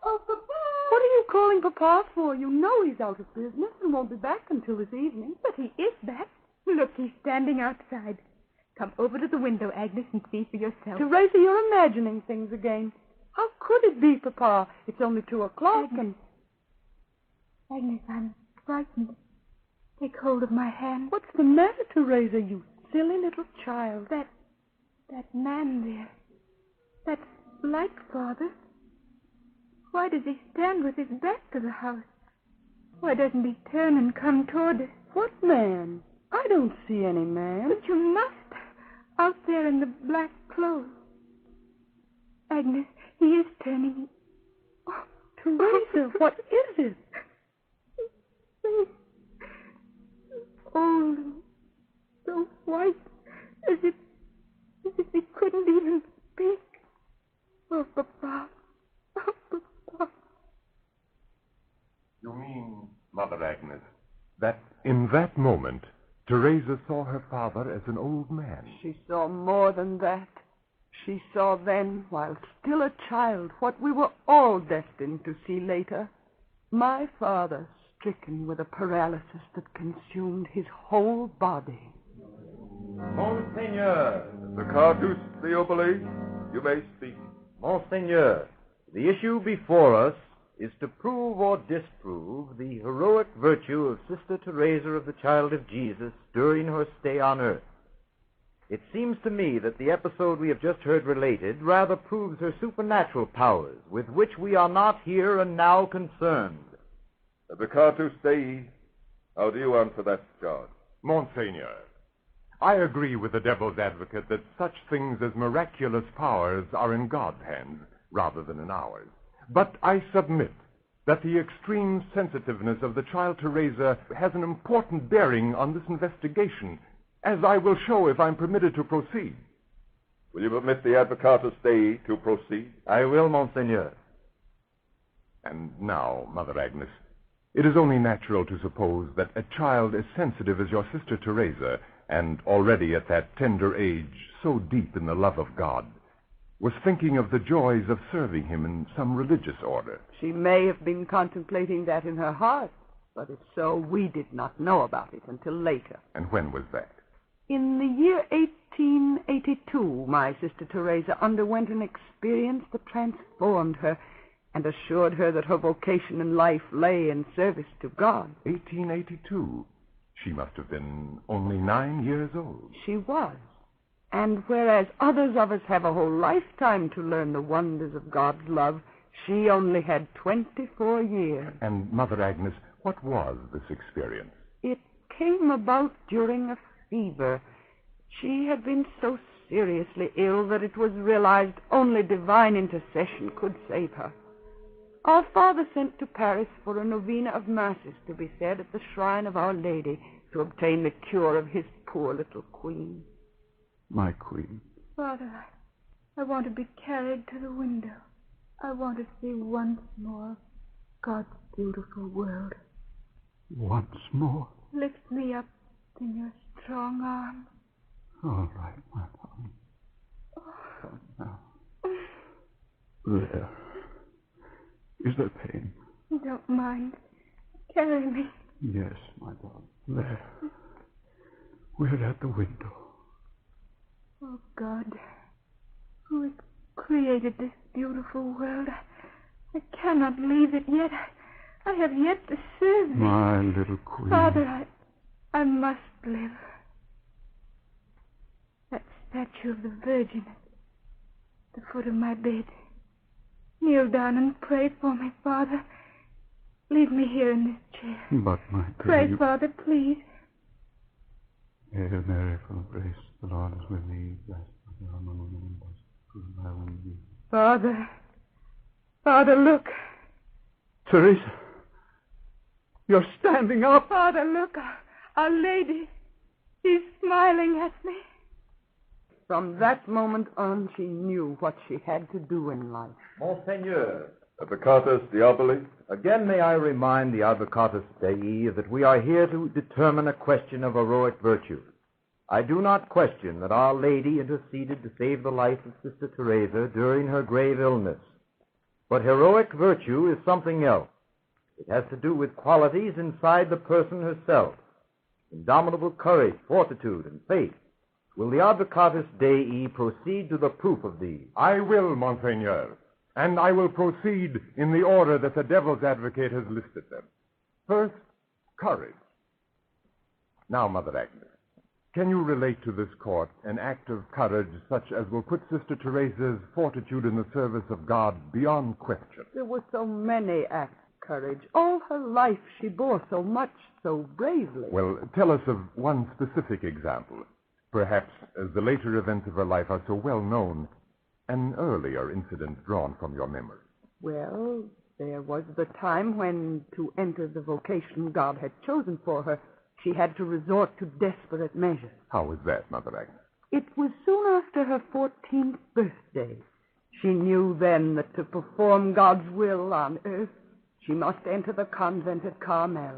"Oh, Papa!" "What are you calling Papa for? You know he's out of business and won't be back until this evening." "But he is back. Look, he's standing outside. Come over to the window, Agnes, and see for yourself." "Teresa, you're imagining things again. How could it be, Papa? It's only 2 o'clock and... Agnes, I'm frightened. Take hold of my hand. What's the matter, Teresa, you silly little child? That man there. That's like Father. Why does he stand with his back to the house? Why doesn't he turn and come toward us?" "What man? I don't see any man." "But you must. Out there in the black clothes. Agnes, he is turning." "Oh, Teresa, what is it?" Old and so white, as if he couldn't even speak. Oh, Papa. Oh, Papa. You mean, Mother Agnes, that in that moment, Teresa saw her father as an old man? She saw more than that. She saw then, while still a child, what we were all destined to see later. My father, stricken with a paralysis that consumed his whole body. Monseigneur! The Cartus Theobald, you may speak. Monseigneur, the issue before us is to prove or disprove the heroic virtue of Sister Teresa of the Child of Jesus during her stay on earth. It seems to me that the episode we have just heard related rather proves her supernatural powers, with which we are not here and now concerned. The Cartus Dei, how do you answer that charge? Monseigneur, I agree with the devil's advocate that such things as miraculous powers are in God's hands rather than in ours. But I submit that the extreme sensitiveness of the child Teresa has an important bearing on this investigation, as I will show if I'm permitted to proceed. Will you permit the advocatus Dei to proceed? I will, Monseigneur. And now, Mother Agnes, it is only natural to suppose that a child as sensitive as your sister Teresa, and already at that tender age so deep in the love of God, was thinking of the joys of serving him in some religious order. She may have been contemplating that in her heart, but if so, we did not know about it until later. And when was that? In the year 1882, my sister Teresa underwent an experience that transformed her and assured her that her vocation in life lay in service to God. 1882? She must have been only 9 years old. She was. And whereas others of us have a whole lifetime to learn the wonders of God's love, she only had 24 years. And, Mother Agnes, what was this experience? It came about during a fever. She had been so seriously ill that it was realized only divine intercession could save her. Our father sent to Paris for a novena of masses to be said at the shrine of Our Lady to obtain the cure of his poor little queen. My queen. Father, I want to be carried to the window. I want to see once more God's beautiful world. Once more? Lift me up in your strong arms. All right, my darling. Now. There. Is there pain? Don't mind. Carry me. Yes, my darling. There. We're at the window. Oh, God, who has created this beautiful world, I cannot leave it yet. I have yet to serve thee. My little queen. Father, I must live. That statue of the Virgin at the foot of my bed. Kneel down and pray for me, Father. Leave me here in this chair. But, my dear, Pray, Father, please. Hail Mary, full of grace, the Lord is with thee. Blessed art thou among women, and blessed is the fruit of thy womb, Jesus. Father, look. Teresa, you're standing up. Father, look. Our Lady. She's smiling at me. From that moment on, she knew what she had to do in life. Monseigneur. Advocatus Diaboli. Again may I remind the Advocatus Dei that we are here to determine a question of heroic virtue. I do not question that Our Lady interceded to save the life of Sister Teresa during her grave illness. But heroic virtue is something else. It has to do with qualities inside the person herself. Indomitable courage, fortitude, and faith. Will the Advocatus Dei proceed to the proof of these? I will, Monseigneur. And I will proceed in the order that the devil's advocate has listed them. First, courage. Now, Mother Agnes, can you relate to this court an act of courage such as will put Sister Teresa's fortitude in the service of God beyond question? There were so many acts of courage. All her life she bore so much, so bravely. Well, tell us of one specific example. Perhaps, as the later events of her life are so well known, an earlier incident drawn from your memory. Well, there was the time when, to enter the vocation God had chosen for her, she had to resort to desperate measures. How was that, Mother Agnes? It was soon after her 14th birthday. She knew then that to perform God's will on earth, she must enter the convent at Carmel.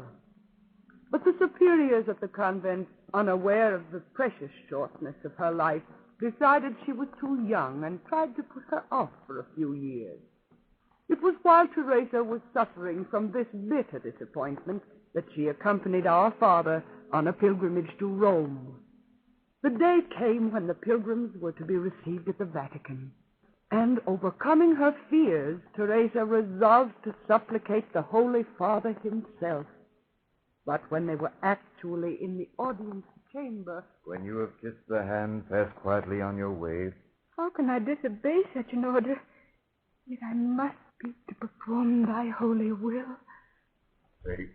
But the superiors at the convent, unaware of the precious shortness of her life, decided she was too young and tried to put her off for a few years. It was while Teresa was suffering from this bitter disappointment that she accompanied our father on a pilgrimage to Rome. The day came when the pilgrims were to be received at the Vatican. And overcoming her fears, Teresa resolved to supplicate the Holy Father himself. But when they were actually in the audience chamber... When you have kissed the hand, pass quietly on your way. How can I disobey such an order? Yet I must speak to perform thy holy will. Take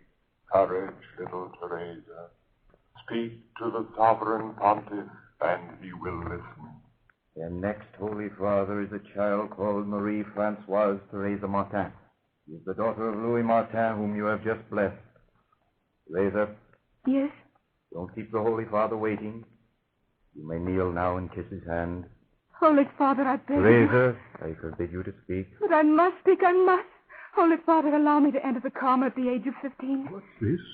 courage, little Teresa. Speak to the sovereign pontiff, and he will listen. Their next Holy Father is a child called Marie Françoise Teresa Martin. She is the daughter of Louis Martin, whom you have just blessed. Teresa? Yes? Don't keep the Holy Father waiting. You may kneel now and kiss his hand. Holy Father, I beg you. Teresa, I forbid you to speak. But I must speak, I must. Holy Father, allow me to enter the Carmel at the age of 15.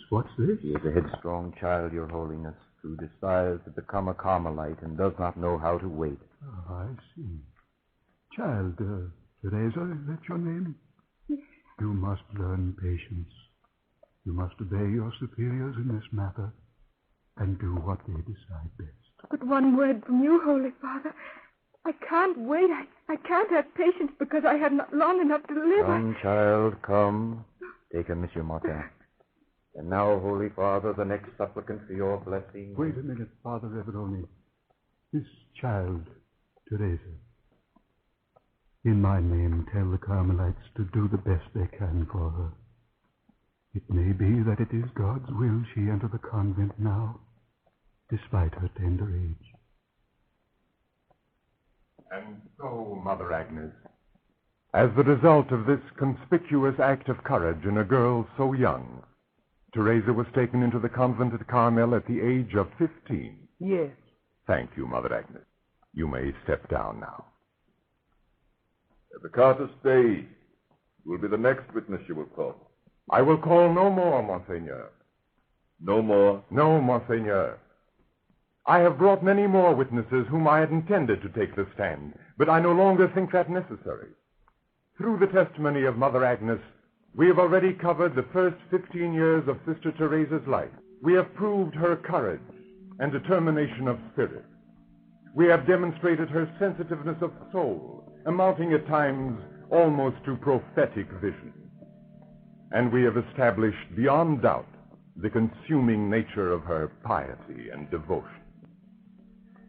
What's this? He is a headstrong child, Your Holiness, who desires to become a Carmelite and does not know how to wait. Oh, I see. Child, Teresa, is that your name? Yes. You must learn patience. You must obey your superiors in this matter and do what they decide best. But one word from you, Holy Father. I can't wait. I can't have patience because I have not long enough to live. Come, child, come. Take a Monsieur Martin. And now, Holy Father, the next supplicant for your blessing. Wait a minute, Father Everoni. This child, Teresa. In my name, tell the Carmelites to do the best they can for her. It may be that it is God's will she enter the convent now, despite her tender age. And so, Mother Agnes, as the result of this conspicuous act of courage in a girl so young, Teresa was taken into the convent at Carmel at the age of 15. Yes. Thank you, Mother Agnes. You may step down now. The Carter stay. You will be the next witness you will call. I will call no more, Monseigneur. No more? No, Monseigneur. I have brought many more witnesses whom I had intended to take the stand, but I no longer think that necessary. Through the testimony of Mother Agnes, we have already covered the first 15 years of Sister Teresa's life. We have proved her courage and determination of spirit. We have demonstrated her sensitiveness of soul, amounting at times almost to prophetic vision. And we have established beyond doubt the consuming nature of her piety and devotion.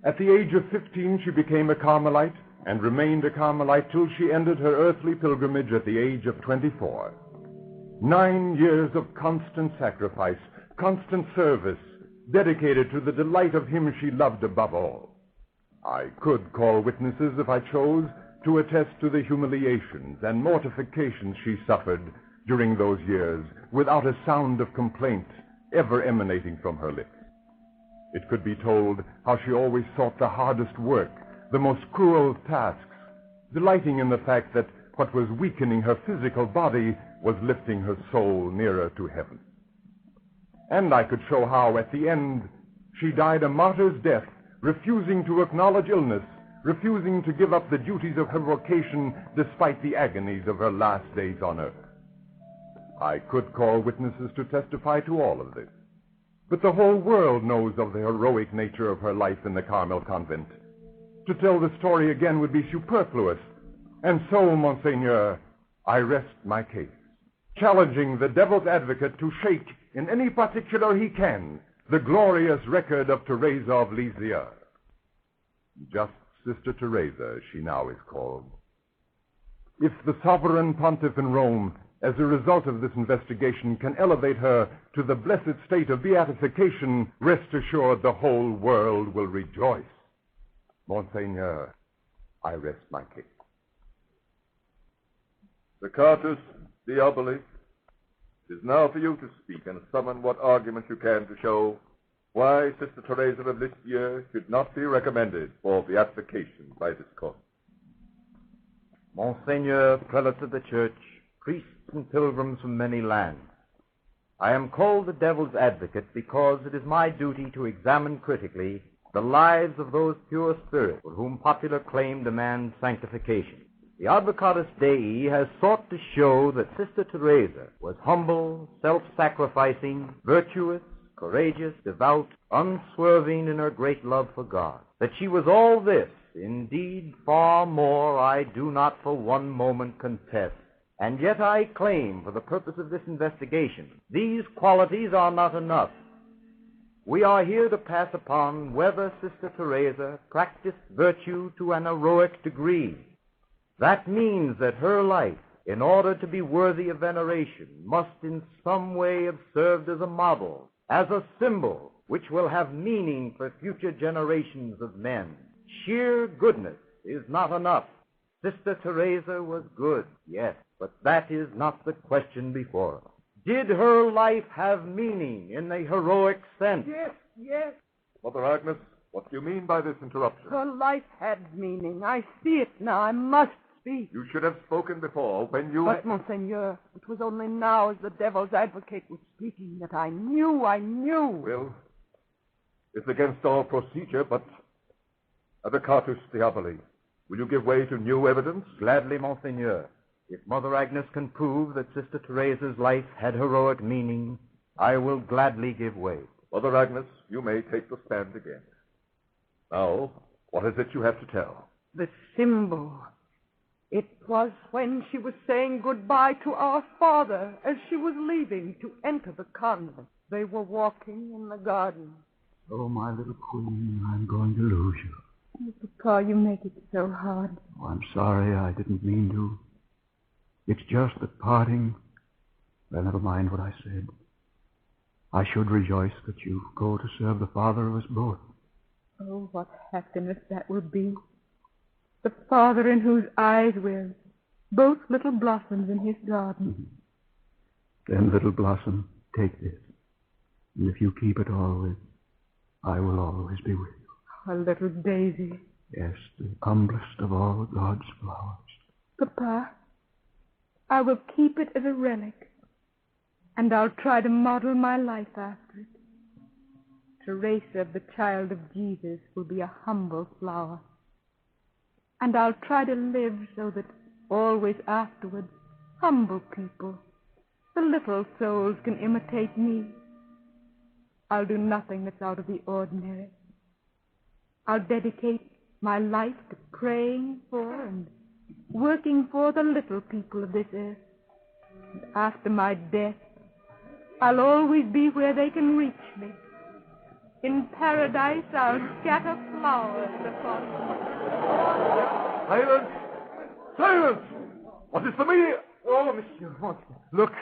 At the age of 15, she became a Carmelite and remained a Carmelite till she ended her earthly pilgrimage at the age of 24. 9 years of constant sacrifice, constant service, dedicated to the delight of him she loved above all. I could call witnesses, if I chose, to attest to the humiliations and mortifications she suffered during those years without a sound of complaint ever emanating from her lips. It could be told how she always sought the hardest work, the most cruel tasks, delighting in the fact that what was weakening her physical body was lifting her soul nearer to heaven. And I could show how, at the end, she died a martyr's death, refusing to acknowledge illness, refusing to give up the duties of her vocation despite the agonies of her last days on earth. I could call witnesses to testify to all of this. But the whole world knows of the heroic nature of her life in the Carmel convent. To tell the story again would be superfluous. And so, Monseigneur, I rest my case, challenging the devil's advocate to shake, in any particular he can, the glorious record of Teresa of Lisieux. Just Sister Teresa, she now is called. If the sovereign pontiff in Rome, as a result of this investigation, can elevate her to the blessed state of beatification, rest assured the whole world will rejoice. Monseigneur, I rest my case. Zacchatus, Diabolis, it is now for you to speak and summon what arguments you can to show why Sister Teresa of Lisieux should not be recommended for beatification by this court. Monseigneur, prelates of the church, priests and pilgrims from many lands, I am called the devil's advocate because it is my duty to examine critically the lives of those pure spirits for whom popular claim demands sanctification. The Advocatus Dei has sought to show that Sister Teresa was humble, self-sacrificing, virtuous, courageous, devout, unswerving in her great love for God. That she was all this, indeed far more, I do not for one moment contest. And yet I claim, for the purpose of this investigation, these qualities are not enough. We are here to pass upon whether Sister Teresa practiced virtue to an heroic degree. That means that her life, in order to be worthy of veneration, must in some way have served as a model, as a symbol, which will have meaning for future generations of men. Sheer goodness is not enough. Sister Teresa was good, yes, but that is not the question before us. Did her life have meaning in the heroic sense? Yes, yes. Mother Agnes, What do you mean by this interruption? Her life had meaning. I see it now. I must speak. You should have spoken before, when you... But, Monseigneur, it was only now, as the devil's advocate was speaking, that I knew. Well, it's against all procedure, but... Avocatus diaboli, will you give way to new evidence? Gladly, Monseigneur. If Mother Agnes can prove that Sister Theresa's life had heroic meaning, I will gladly give way. Mother Agnes, you may take the stand again. Now, what is it you have to tell? The symbol. It was when she was saying goodbye to our father as she was leaving to enter the convent. They were walking in the garden. Oh, my little queen, I'm going to lose you. Oh, Papa, you make it so hard. Oh, I'm sorry, I didn't mean to. It's just that parting... Well, never mind what I said. I should rejoice that you go to serve the father of us both. Oh, what happiness that will be. The father in whose eyes we're both little blossoms in his garden. Then, little blossom, take this. And if you keep it always, I will always be with you. A little daisy. Yes, the humblest of all God's flowers. Papa, I will keep it as a relic, and I'll try to model my life after it. Teresa, the child of Jesus, will be a humble flower. And I'll try to live so that always afterwards, humble people, the little souls, can imitate me. I'll do nothing that's out of the ordinary. I'll dedicate my life to praying for and working for the little people of this earth. And after my death, I'll always be where they can reach me. In paradise, I'll scatter flowers upon them. Silence! Silence! What is the meaning? Oh, Monsieur, look.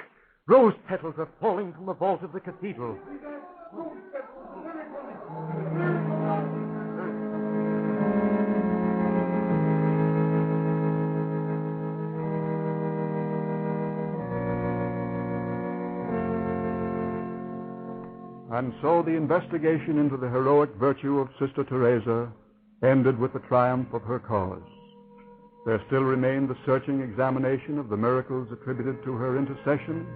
Rose petals are falling from the vault of the cathedral. And so the investigation into the heroic virtue of Sister Teresa ended with the triumph of her cause. There still remained the searching examination of the miracles attributed to her intercession,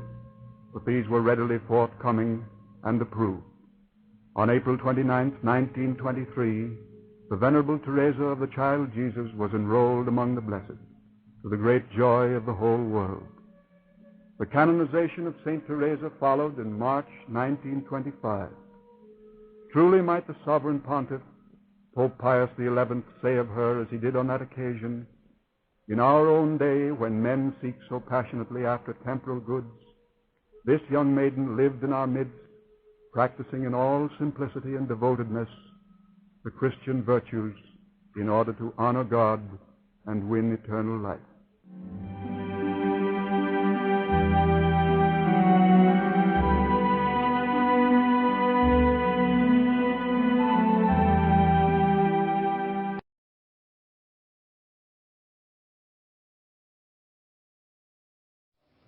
but these were readily forthcoming and approved. On April 29, 1923, the Venerable Teresa of the Child Jesus was enrolled among the blessed, to the great joy of the whole world. The canonization of St. Teresa followed in March 1925. Truly might the Sovereign Pontiff, Pope Pius XI, say of her as he did on that occasion, "In our own day, when men seek so passionately after temporal goods, this young maiden lived in our midst, practicing in all simplicity and devotedness the Christian virtues in order to honor God and win eternal life."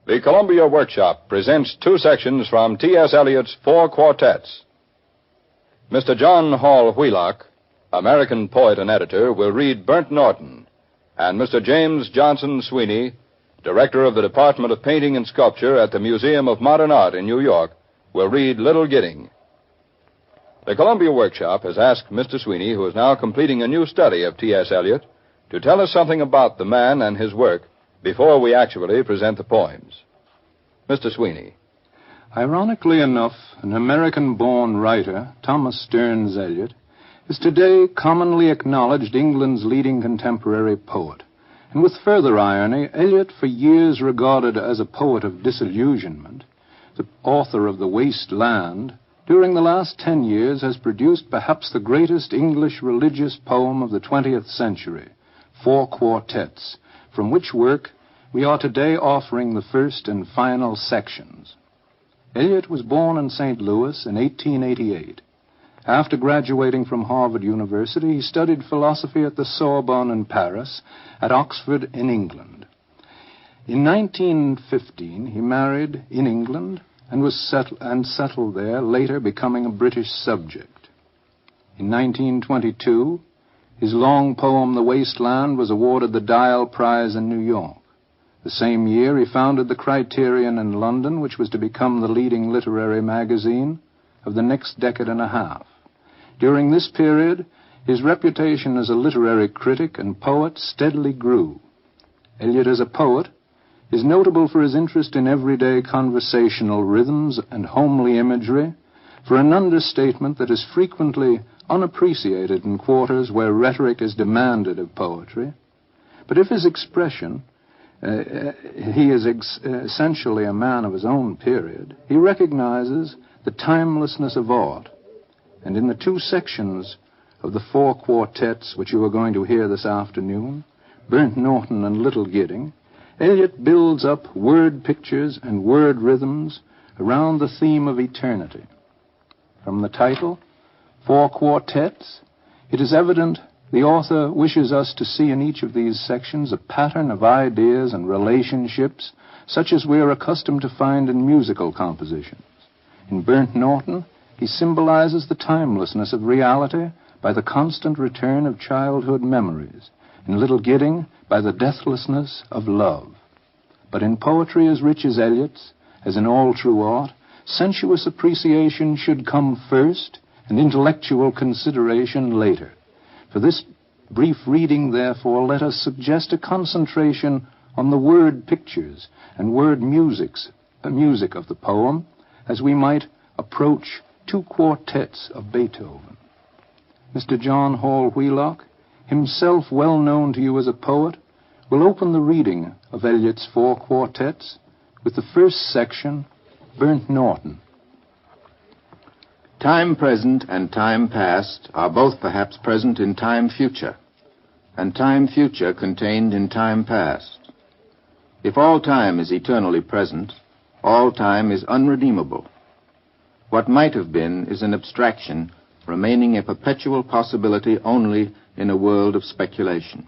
The Columbia Workshop presents two sections from T.S. Eliot's Four Quartets. Mr. John Hall Wheelock, American poet and editor, will read Burnt Norton, and Mr. James Johnson Sweeney, director of the Department of Painting and Sculpture at the Museum of Modern Art in New York, will read Little Gidding. The Columbia Workshop has asked Mr. Sweeney, who is now completing a new study of T.S. Eliot, to tell us something about the man and his work before we actually present the poems. Mr. Sweeney. Ironically enough, an American-born writer, Thomas Stearns Eliot, is today commonly acknowledged England's leading contemporary poet. And with further irony, Eliot, for years regarded as a poet of disillusionment, the author of The Waste Land, during the last 10 years has produced perhaps the greatest English religious poem of the 20th century, Four Quartets, from which work we are today offering the first and final sections. Eliot was born in St. Louis in 1888. After graduating from Harvard University, he studied philosophy at the Sorbonne in Paris, at Oxford in England. In 1915, he married in England and was settled there, later becoming a British subject. In 1922, his long poem, The Waste Land, was awarded the Dial Prize in New York. The same year, he founded the Criterion in London, which was to become the leading literary magazine of the next decade and a half. During this period, his reputation as a literary critic and poet steadily grew. Eliot, as a poet, is notable for his interest in everyday conversational rhythms and homely imagery, for an understatement that is frequently unappreciated in quarters where rhetoric is demanded of poetry. But if his expression, he is essentially a man of his own period, he recognizes the timelessness of art. And in the two sections of the four quartets which you are going to hear this afternoon, Burnt Norton and Little Gidding, Eliot builds up word pictures and word rhythms around the theme of eternity. From the title, Four Quartets, it is evident the author wishes us to see in each of these sections a pattern of ideas and relationships such as we are accustomed to find in musical compositions. In Burnt Norton, he symbolizes the timelessness of reality by the constant return of childhood memories. In Little Gidding, by the deathlessness of love. But in poetry as rich as Eliot's, as in all true art, sensuous appreciation should come first and intellectual consideration later. For this brief reading, therefore, let us suggest a concentration on the word pictures and word music of the poem, as we might approach two quartets of Beethoven. Mr. John Hall Wheelock, himself well known to you as a poet, will open the reading of Eliot's four quartets with the first section, Burnt Norton. Time present and time past are both perhaps present in time future, and time future contained in time past. If all time is eternally present, all time is unredeemable. What might have been is an abstraction, remaining a perpetual possibility only in a world of speculation.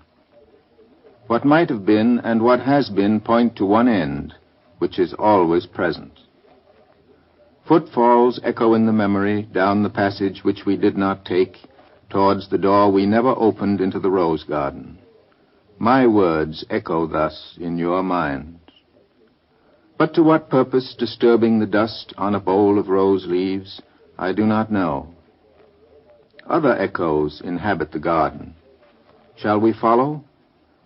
What might have been and what has been point to one end, which is always present. Footfalls echo in the memory down the passage which we did not take, towards the door we never opened into the rose garden. My words echo thus in your mind. But to what purpose disturbing the dust on a bowl of rose leaves, I do not know. Other echoes inhabit the garden. Shall we follow?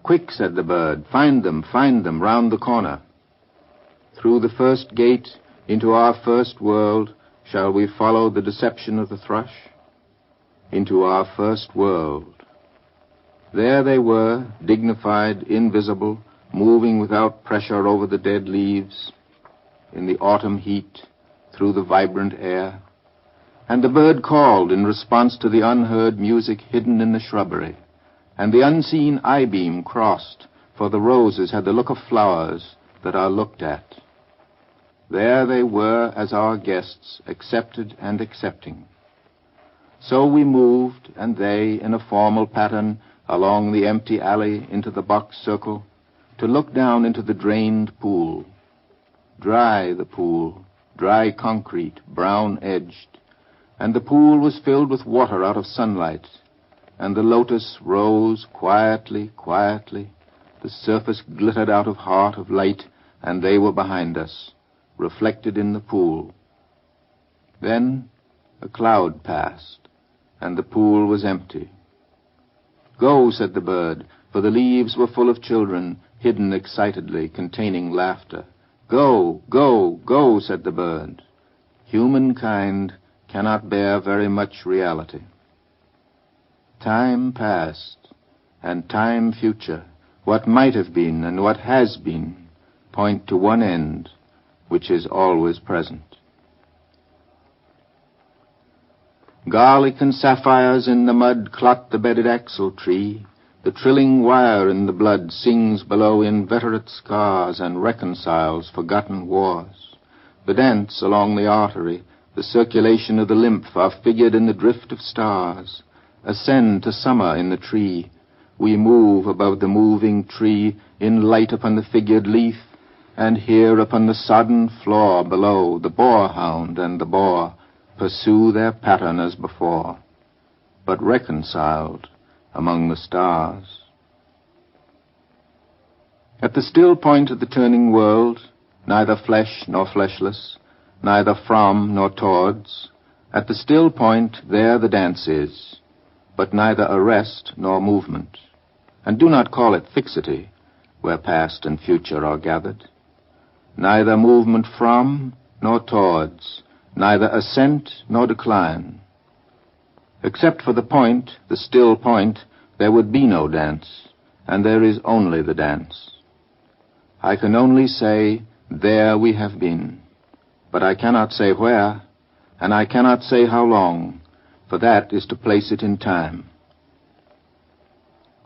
Quick, said the bird, find them, round the corner. Through the first gate, into our first world, shall we follow the deception of the thrush? Into our first world. There they were, dignified, invisible, moving without pressure over the dead leaves, in the autumn heat, through the vibrant air. And the bird called in response to the unheard music hidden in the shrubbery, and the unseen eye-beam crossed, for the roses had the look of flowers that are looked at. There they were as our guests, accepted and accepting. So we moved, and they, in a formal pattern, along the empty alley into the box circle, to look down into the drained pool. Dry the pool, dry concrete, brown-edged, and the pool was filled with water out of sunlight, and the lotus rose quietly, the surface glittered out of heart of light, and they were behind us, reflected in the pool. Then a cloud passed, and the pool was empty. Go, said the bird, for the leaves were full of children, hidden excitedly, containing laughter. Go, go, go, said the bird. Humankind cannot bear very much reality. Time past and time future, what might have been and what has been, point to one end, which is always present. Garlic and sapphires in the mud clot the bedded axle tree. The trilling wire in the blood sings below inveterate scars and reconciles forgotten wars. The dance along the artery, the circulation of the lymph are figured in the drift of stars. Ascend to summer in the tree. We move above the moving tree in light upon the figured leaf, and here upon the sodden floor below the boarhound and the boar pursue their pattern as before. but reconciled among the stars. At the still point of the turning world, neither flesh nor fleshless, neither from nor towards, at the still point there the dance is, but neither arrest nor movement. And do not call it fixity, where past and future are gathered. Neither movement from nor towards, neither ascent nor decline. Except for the point, the still point, there would be no dance, and there is only the dance. I can only say, there we have been, but I cannot say where, and I cannot say how long, for that is to place it in time.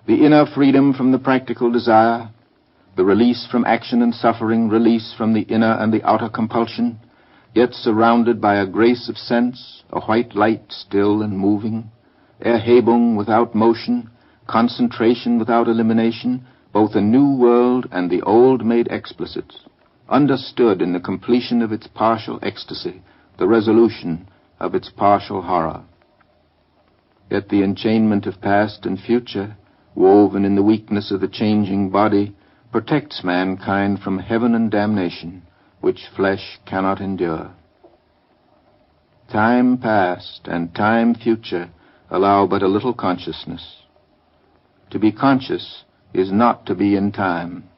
The inner freedom from the practical desire, the release from action and suffering, release from the inner and the outer compulsion, yet surrounded by a grace of sense, a white light still and moving, Erhebung without motion, concentration without elimination, both a new world and the old made explicit, understood in the completion of its partial ecstasy, the resolution of its partial horror. Yet the enchainment of past and future, woven in the weakness of the changing body, protects mankind from heaven and damnation, which flesh cannot endure. Time past and time future allow but a little consciousness. To be conscious is not to be in time.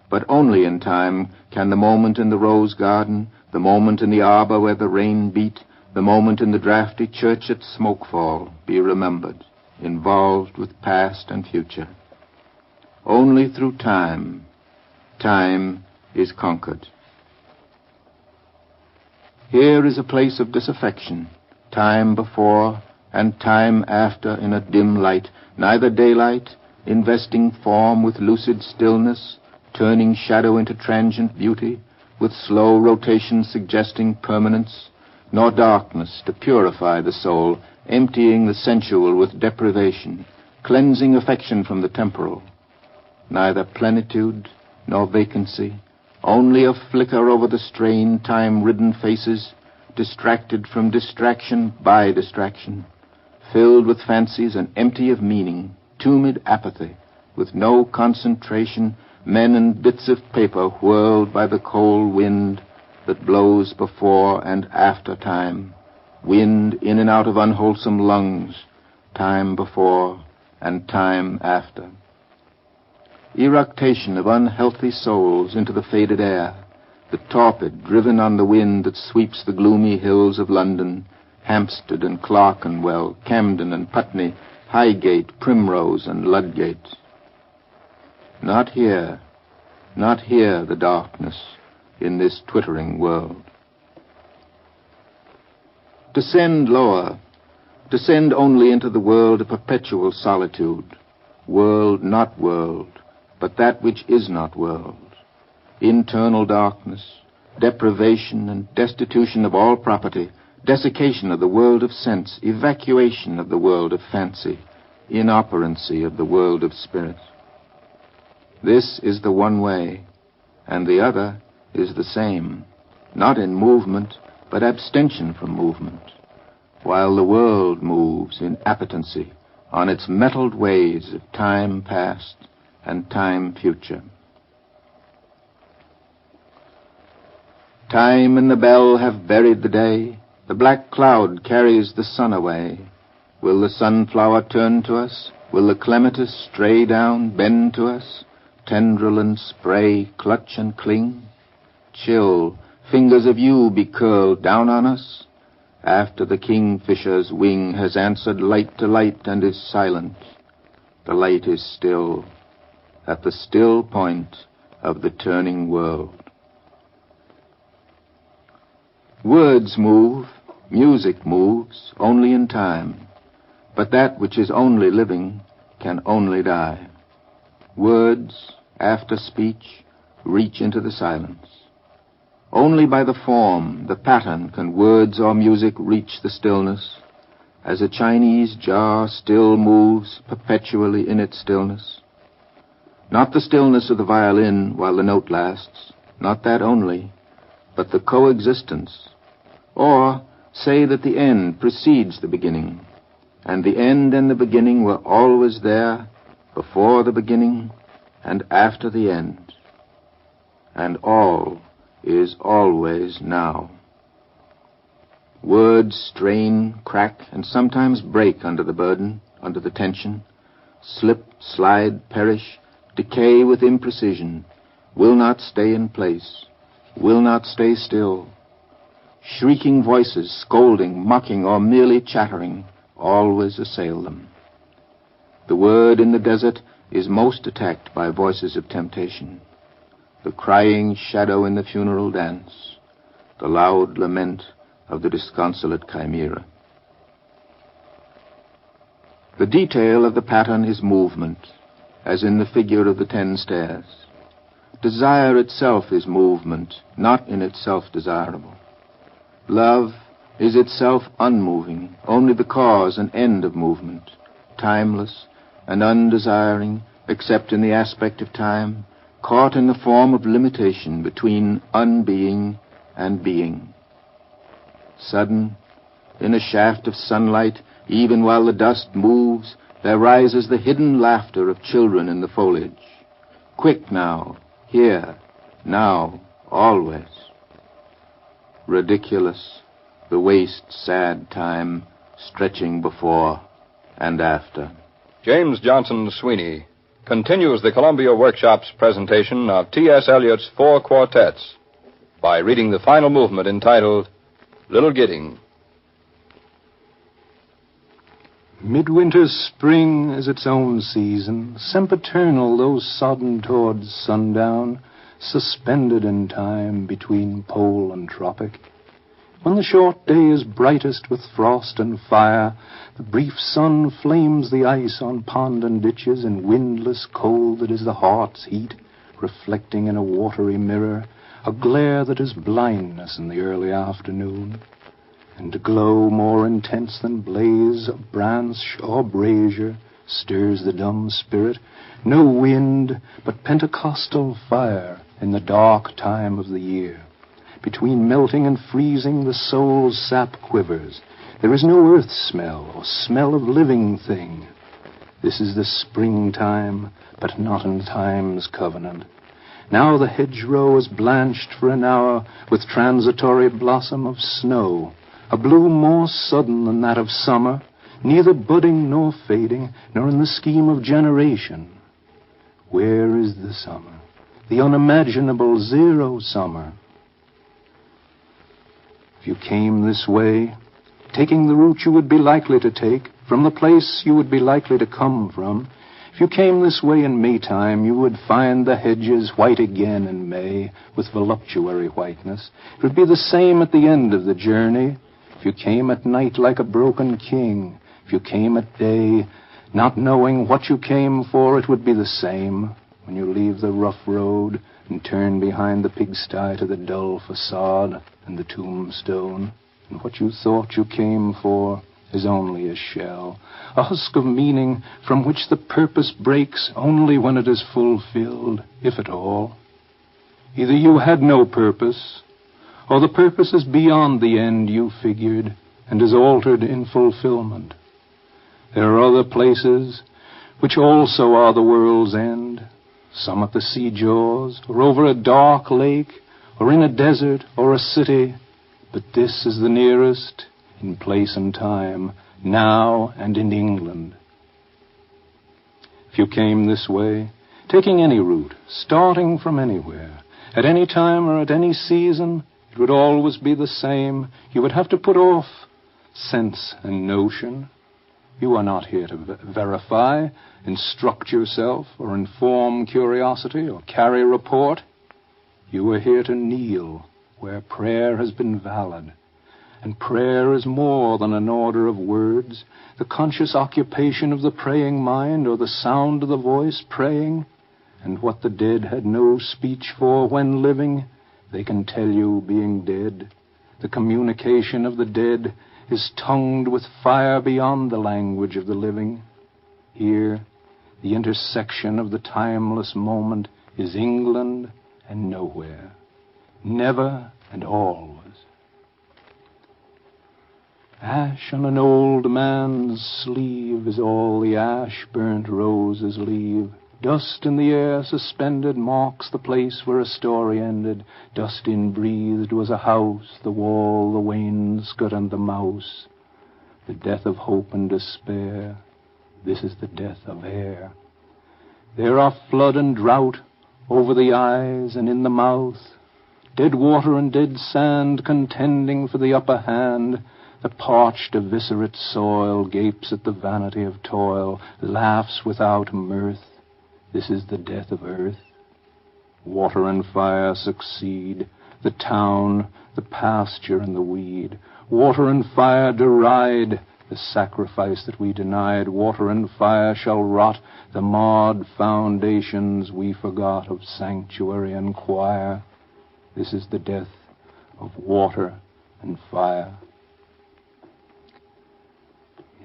But only in time can the moment in the rose garden, the moment in the arbor where the rain beat, the moment in the drafty church at Smokefall be remembered, involved with past and future. Only through time is conquered. Here is a place of disaffection, time before and time after in a dim light, neither daylight, investing form with lucid stillness, turning shadow into transient beauty, with slow rotation suggesting permanence, nor darkness to purify the soul, emptying the sensual with deprivation, cleansing affection from the temporal. Neither plenitude nor vacancy, only a flicker over the strained, time-ridden faces, distracted from distraction by distraction, filled with fancies and empty of meaning, tumid apathy, with no concentration, men and bits of paper whirled by the cold wind that blows before and after time, wind in and out of unwholesome lungs, time before and time after. Eructation of unhealthy souls into the faded air, the torpid driven on the wind that sweeps the gloomy hills of London, Hampstead and Clerkenwell, Camden and Putney, Highgate, Primrose and Ludgate. Not here the darkness in this twittering world. Descend lower, descend only into the world of perpetual solitude, world not world, but that which is not world, internal darkness, deprivation and destitution of all property, desiccation of the world of sense, evacuation of the world of fancy, inoperancy of the world of spirit. This is the one way, and the other is the same, not in movement, but abstention from movement, while the world moves in appetency on its metalled ways of time past and time future. Time and the bell have buried the day. The black cloud carries the sun away. Will the sunflower turn to us? Will the clematis stray down, bend to us? Tendril and spray clutch and cling? Chill, fingers of you be curled down on us? After the kingfisher's wing has answered light to light and is silent, the light is still, at the still point of the turning world. Words move, music moves, only in time, but that which is only living can only die. Words, after speech, reach into the silence. Only by the form, the pattern, can words or music reach the stillness, as a Chinese jar still moves perpetually in its stillness. Not the stillness of the violin while the note lasts, not that only, but the coexistence, or say that the end precedes the beginning, and the end and the beginning were always there, before the beginning and after the end. And all is always now. Words strain, crack, and sometimes break under the burden, under the tension, slip, slide, perish, decay with imprecision, will not stay in place, will not stay still. Shrieking voices, scolding, mocking, or merely chattering, always assail them. The word in the desert is most attacked by voices of temptation. The crying shadow in the funeral dance, the loud lament of the disconsolate chimera. The detail of the pattern is movement, as in the figure of the 10 stairs. Desire itself is movement, not in itself desirable. Love is itself unmoving, only the cause and end of movement, timeless and undesiring, except in the aspect of time, caught in the form of limitation between unbeing and being. Sudden, in a shaft of sunlight, even while the dust moves, there rises the hidden laughter of children in the foliage. Quick now, here, now, always. Ridiculous, the waste, sad time stretching before and after. James Johnson Sweeney continues the Columbia Workshop's presentation of T.S. Eliot's 4 quartets by reading the final movement entitled Little Gidding. Midwinter's spring is its own season, sempiternal though sodden towards sundown, suspended in time between pole and tropic. When the short day is brightest with frost and fire, the brief sun flames the ice on pond and ditches in windless cold that is the heart's heat, reflecting in a watery mirror, a glare that is blindness in the early afternoon. And a glow more intense than blaze of branch or brazier stirs the dumb spirit, no wind, but Pentecostal fire in the dark time of the year. Between melting and freezing, the soul's sap quivers. There is no earth smell or smell of living thing. This is the springtime, but not in time's covenant. Now the hedgerow is blanched for an hour with transitory blossom of snow, a bloom more sudden than that of summer, neither budding nor fading, nor in the scheme of generation. Where is the summer, the unimaginable zero summer? If you came this way, taking the route you would be likely to take, from the place you would be likely to come from, if you came this way in Maytime, you would find the hedges white again in May, with voluptuary whiteness. It would be the same at the end of the journey. If you came at night like a broken king, if you came at day, not knowing what you came for, it would be the same when you leave the rough road and turn behind the pigsty to the dull facade and the tombstone. And what you thought you came for is only a shell, a husk of meaning from which the purpose breaks only when it is fulfilled, if at all. Either you had no purpose, or the purpose is beyond the end you figured and is altered in fulfillment. There are other places which also are the world's end, some at the sea jaws, or over a dark lake, or in a desert or a city, but this is the nearest, in place and time, now and in England. If you came this way, taking any route, starting from anywhere, at any time or at any season, it would always be the same. You would have to put off sense and notion. You are not here to verify, instruct yourself, or inform curiosity, or carry report. You are here to kneel where prayer has been valid. And prayer is more than an order of words, the conscious occupation of the praying mind, or the sound of the voice praying. And what the dead had no speech for when living, they can tell you being dead. The communication of the dead is tongued with fire beyond the language of the living. Here, the intersection of the timeless moment is England and nowhere, never and always. Ash on an old man's sleeve is all the ash-burnt roses leave. Dust in the air suspended marks the place where a story ended. Dust in-breathed was a house, the wall, the wainscot, and the mouse. The death of hope and despair, this is the death of air. There are flood and drought over the eyes and in the mouth, dead water and dead sand contending for the upper hand. The parched, eviscerate soil gapes at the vanity of toil, laughs without mirth. This is the death of earth. Water and fire succeed, the town, the pasture, and the weed. Water and fire deride the sacrifice that we denied. Water and fire shall rot the marred foundations we forgot of sanctuary and choir. This is the death of water and fire.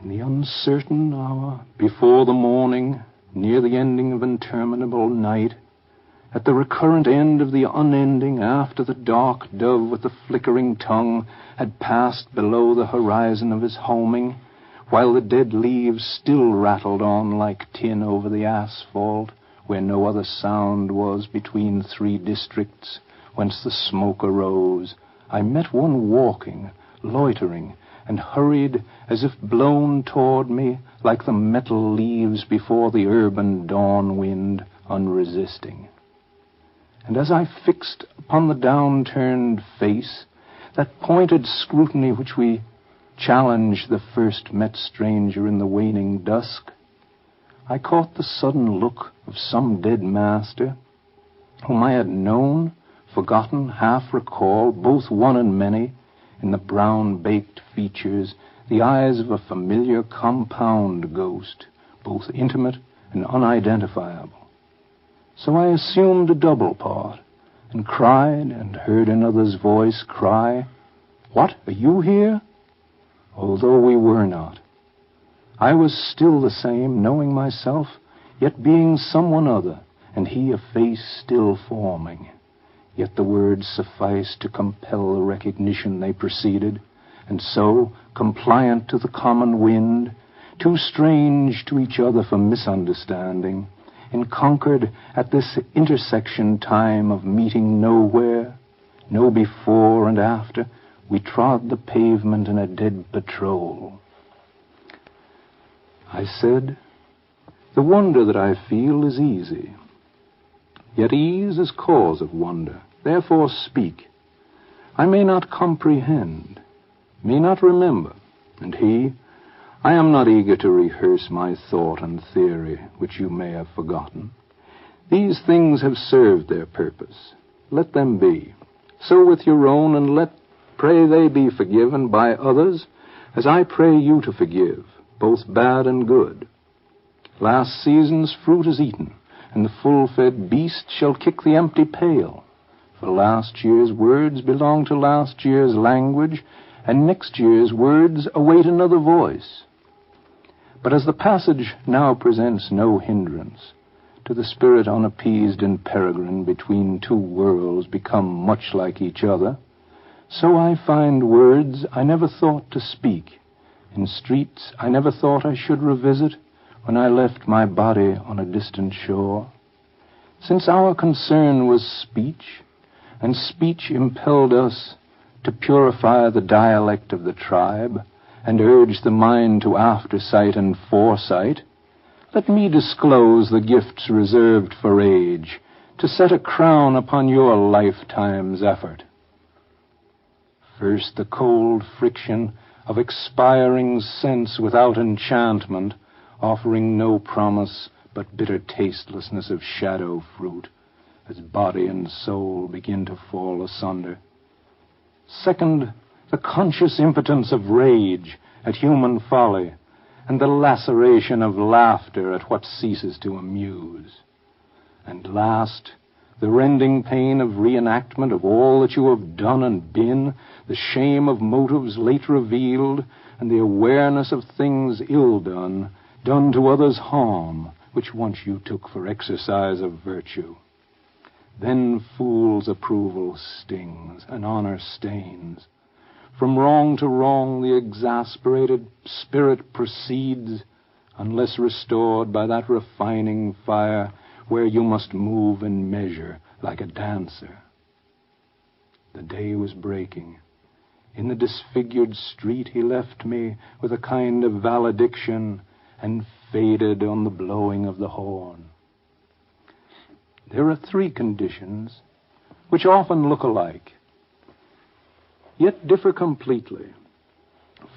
In the uncertain hour, before the morning, near the ending of interminable night, at the recurrent end of the unending, after the dark dove with the flickering tongue had passed below the horizon of his homing, while the dead leaves still rattled on like tin over the asphalt, where no other sound was between three districts whence the smoke arose, I met one walking, loitering, and hurried as if blown toward me like the metal leaves before the urban dawn wind, unresisting. And as I fixed upon the downturned face, that pointed scrutiny which we challenged the first met stranger in the waning dusk, I caught the sudden look of some dead master, whom I had known, forgotten, half recalled, both one and many, in the brown-baked features, the eyes of a familiar compound ghost, both intimate and unidentifiable. So I assumed a double part, and cried, and heard another's voice cry, "What, are you here?" Although we were not. I was still the same, knowing myself, yet being someone other, and he a face still forming. Yet the words sufficed to compel the recognition they preceded, and so, compliant to the common wind, too strange to each other for misunderstanding, in Concord at this intersection time of meeting nowhere, no before and after, we trod the pavement in a dead patrol. I said, "The wonder that I feel is easy. Yet ease is cause of wonder. Therefore speak. I may not comprehend, may not remember." And he, "I am not eager to rehearse my thought and theory, which you may have forgotten. These things have served their purpose. Let them be. So with your own, and pray they be forgiven by others, as I pray you to forgive, both bad and good. Last season's fruit is eaten, and the full-fed beast shall kick the empty pail. For last year's words belong to last year's language, and next year's words await another voice. But as the passage now presents no hindrance to the spirit unappeased and peregrine between two worlds become much like each other, so I find words I never thought to speak, in streets I never thought I should revisit when I left my body on a distant shore. Since our concern was speech, and speech impelled us to purify the dialect of the tribe, and urge the mind to aftersight and foresight, let me disclose the gifts reserved for age, to set a crown upon your lifetime's effort. First, the cold friction of expiring sense without enchantment, offering no promise but bitter tastelessness of shadow fruit, as body and soul begin to fall asunder. Second, the conscious impotence of rage at human folly, and the laceration of laughter at what ceases to amuse. And last, the rending pain of reenactment of all that you have done and been, the shame of motives late revealed, and the awareness of things ill done, done to others harm, which once you took for exercise of virtue. Then fool's approval stings, and honor stains. From wrong to wrong the exasperated spirit proceeds, unless restored by that refining fire where you must move and measure like a dancer. The day was breaking. In the disfigured street he left me with a kind of valediction and faded on the blowing of the horn. There are 3 conditions which often look alike, yet differ completely.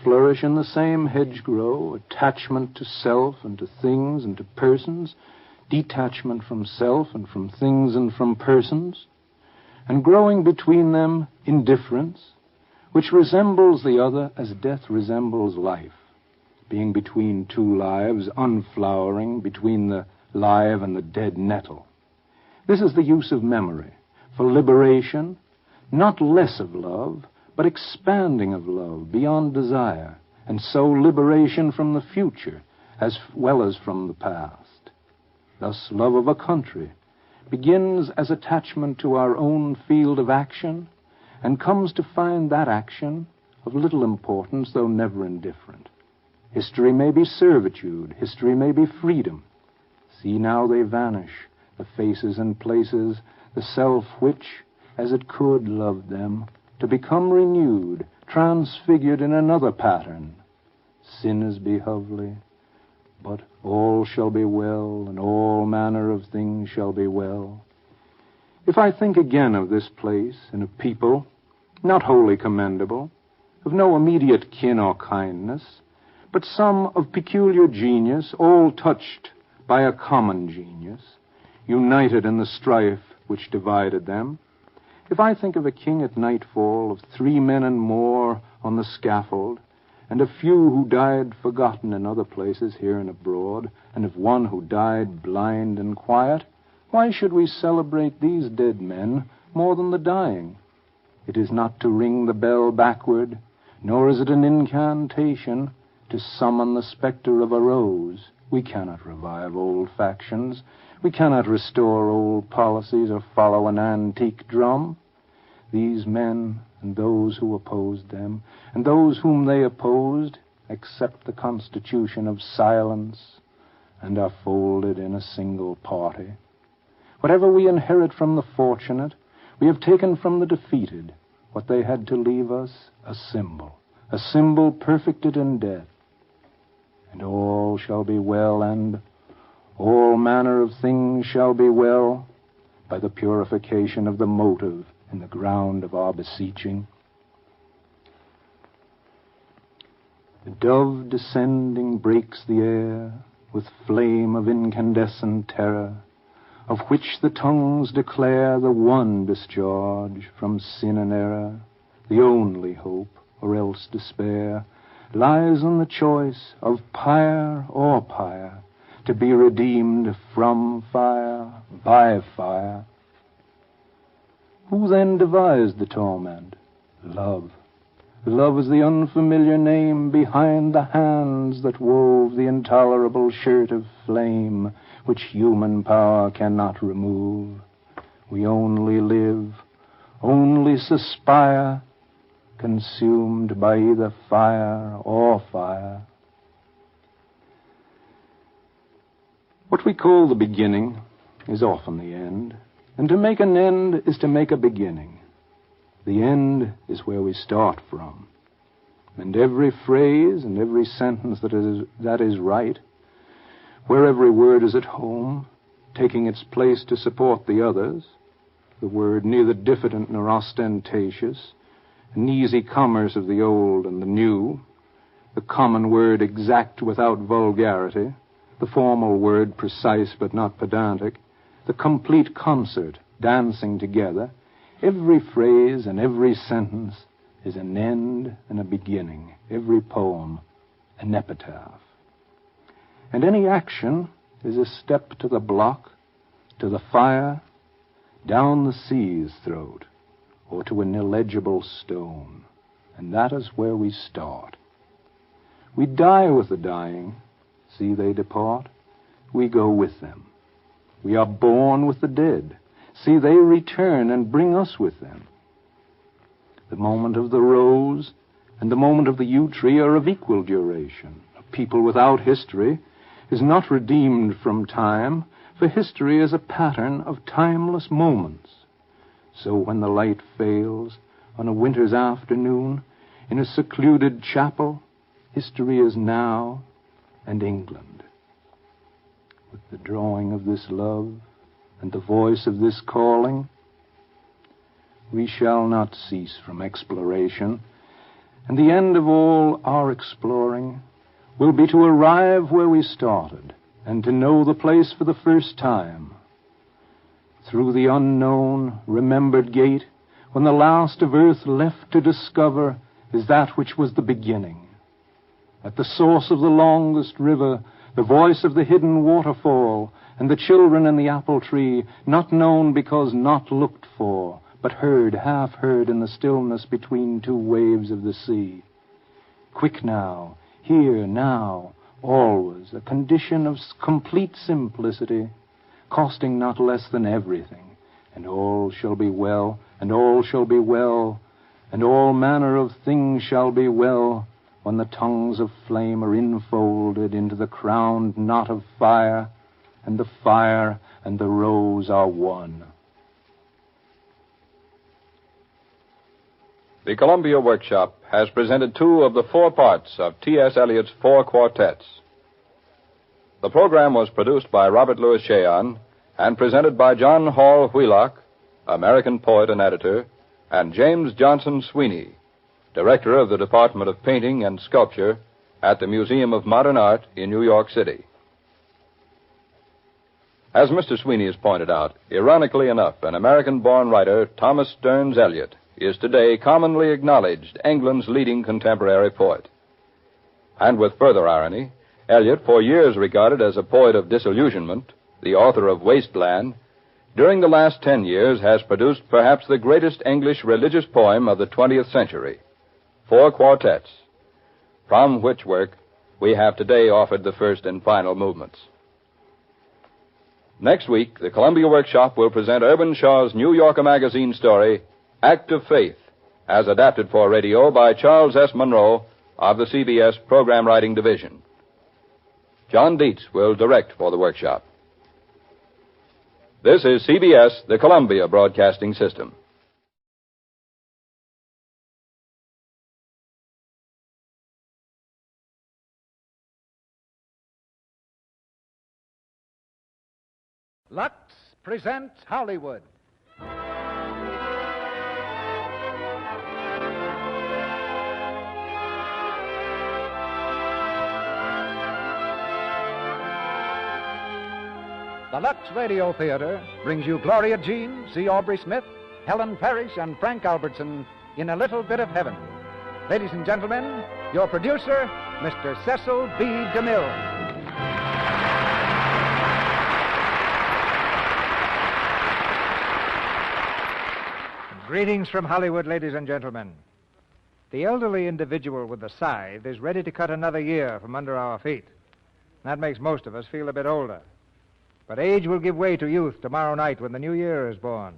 Flourish in the same hedgerow, attachment to self and to things and to persons, detachment from self and from things and from persons, and growing between them indifference, which resembles the other as death resembles life, being between 2 lives, unflowering, between the live and the dead nettle. This is the use of memory for liberation, not less of love, but expanding of love beyond desire, and so liberation from the future as well as from the past. Thus, love of a country begins as attachment to our own field of action, and comes to find that action of little importance, though never indifferent. History may be servitude, history may be freedom. See now they vanish, the faces and places, the self which, as it could, loved them, to become renewed, transfigured in another pattern. Sin is behovely, but all shall be well, and all manner of things shall be well. If I think again of this place and of people, not wholly commendable, of no immediate kin or kindness, but some of peculiar genius, all touched by a common genius, united in the strife which divided them, if I think of a king at nightfall, of 3 men and more on the scaffold, and a few who died forgotten in other places here and abroad, and of one who died blind and quiet, why should we celebrate these dead men more than the dying? It is not to ring the bell backward, nor is it an incantation to summon the specter of a rose. We cannot revive old factions. We cannot restore old policies or follow an antique drum. These men and those who opposed them, and those whom they opposed, accept the constitution of silence and are folded in a single party. Whatever we inherit from the fortunate, we have taken from the defeated. What they had to leave us, a symbol perfected in death. And all shall be well, and all manner of things shall be well, by the purification of the motive in the ground of our beseeching. The dove descending breaks the air with flame of incandescent terror, of which the tongues declare the one discharge from sin and error. The only hope, or else despair, lies in the choice of pyre or pyre, to be redeemed from fire by fire. Who then devised the torment? Love. Love is the unfamiliar name behind the hands that wove the intolerable shirt of flame which human power cannot remove. We only live, only suspire, consumed by either fire or fire. What we call the beginning is often the end, and to make an end is to make a beginning. The end is where we start from, and every phrase and every sentence that is right, where every word is at home, taking its place to support the others, the word neither diffident nor ostentatious, an easy commerce of the old and the new, the common word exact without vulgarity, the formal word precise but not pedantic, the complete concert dancing together. Every phrase and every sentence is an end and a beginning. Every poem, an epitaph. And any action is a step to the block, to the fire, down the sea's throat, or to an illegible stone. And that is where we start. We die with the dying. See, they depart. We go with them. We are born with the dead. See, they return and bring us with them. The moment of the rose and the moment of the yew tree are of equal duration. A people without history is not redeemed from time, for history is a pattern of timeless moments. So when the light fails on a winter's afternoon in a secluded chapel, history is now and England. With the drawing of this love and the voice of this calling, we shall not cease from exploration, and the end of all our exploring will be to arrive where we started and to know the place for the first time. Through the unknown, remembered gate, when the last of earth left to discover is that which was the beginning. At the source of the longest river, the voice of the hidden waterfall, and the children in the apple tree, not known because not looked for, but heard, half heard in the stillness between two waves of the sea. Quick now, here, now, always, a condition of complete simplicity, costing not less than everything, and all shall be well, and all shall be well, and all manner of things shall be well, when the tongues of flame are infolded into the crowned knot of fire, and the fire and the rose are one. The Columbia Workshop has presented 2 of the 4 parts of T.S. Eliot's 4 quartets. The program was produced by Robert Louis Cheon and presented by John Hall Wheelock, American poet and editor, and James Johnson Sweeney, director of the Department of Painting and Sculpture at the Museum of Modern Art in New York City. As Mr. Sweeney has pointed out, ironically enough, an American-born writer, Thomas Stearns Eliot, is today commonly acknowledged England's leading contemporary poet. And with further irony, Eliot, for years regarded as a poet of disillusionment, the author of Wasteland, during the last 10 years has produced perhaps the greatest English religious poem of the 20th century, 4 quartets, from which work we have today offered the first and final movements. Next week, the Columbia Workshop will present Urban Shaw's New Yorker magazine story, Act of Faith, as adapted for radio by Charles S. Monroe of the CBS Program Writing Division. John Dietz will direct for the workshop. This is CBS, the Columbia Broadcasting System. Lux presents Hollywood. The Lux Radio Theater brings you Gloria Jean, C. Aubrey Smith, Helen Parrish, and Frank Albertson in A Little Bit of Heaven. Ladies and gentlemen, your producer, Mr. Cecil B. DeMille. Greetings from Hollywood, ladies and gentlemen. The elderly individual with the scythe is ready to cut another year from under our feet. That makes most of us feel a bit older. But age will give way to youth tomorrow night when the new year is born.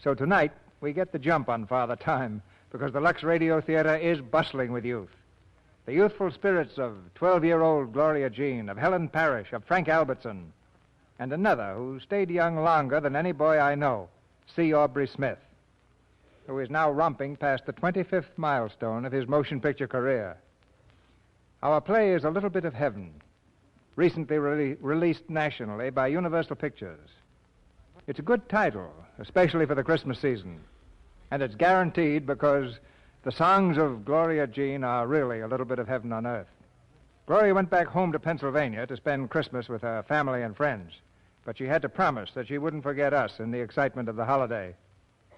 So tonight, we get the jump on Father Time, because the Lux Radio Theater is bustling with youth. The youthful spirits of 12-year-old Gloria Jean, of Helen Parrish, of Frank Albertson, and another who stayed young longer than any boy I know, C. Aubrey Smith, who is now romping past the 25th milestone of his motion picture career. Our play is A Little Bit of Heaven, recently released nationally by Universal Pictures. It's a good title, especially for the Christmas season, and it's guaranteed because the songs of Gloria Jean are really a little bit of heaven on earth. Gloria went back home to Pennsylvania to spend Christmas with her family and friends, but she had to promise that she wouldn't forget us in the excitement of the holiday.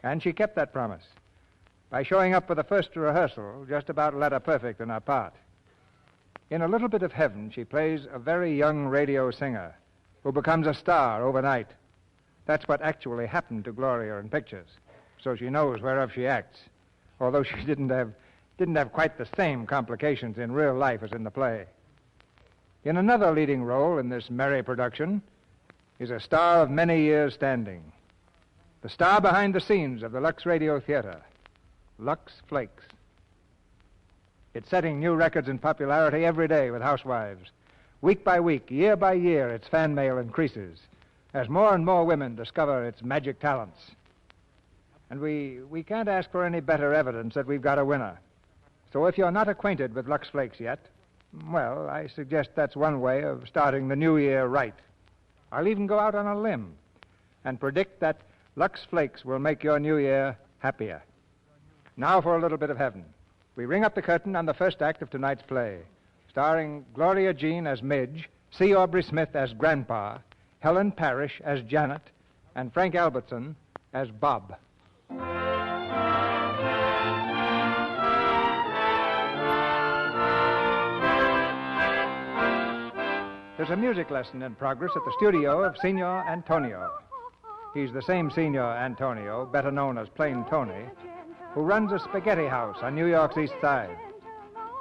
And she kept that promise by showing up for the first rehearsal just about letter perfect in her part. In A Little Bit of Heaven, she plays a very young radio singer who becomes a star overnight. That's what actually happened to Gloria in pictures, so she knows wherever she acts, although she didn't have quite the same complications in real life as in the play. In another leading role in this merry production is a star of many years' standing, the star behind the scenes of the Lux Radio Theater, Lux Flakes. It's setting new records in popularity every day with housewives. Week by week, year by year, its fan mail increases as more and more women discover its magic talents. And we can't ask for any better evidence that we've got a winner. So if you're not acquainted with Lux Flakes yet, well, I suggest that's one way of starting the new year right. I'll even go out on a limb and predict that Lux Flakes will make your new year happier. Now for a little bit of heaven. We ring up the curtain on the first act of tonight's play, starring Gloria Jean as Midge, C. Aubrey Smith as Grandpa, Helen Parrish as Janet, and Frank Albertson as Bob. There's a music lesson in progress at the studio of Signor Antonio. He's the same Signor Antonio, better known as Plain Tony, who runs a spaghetti house on New York's East Side.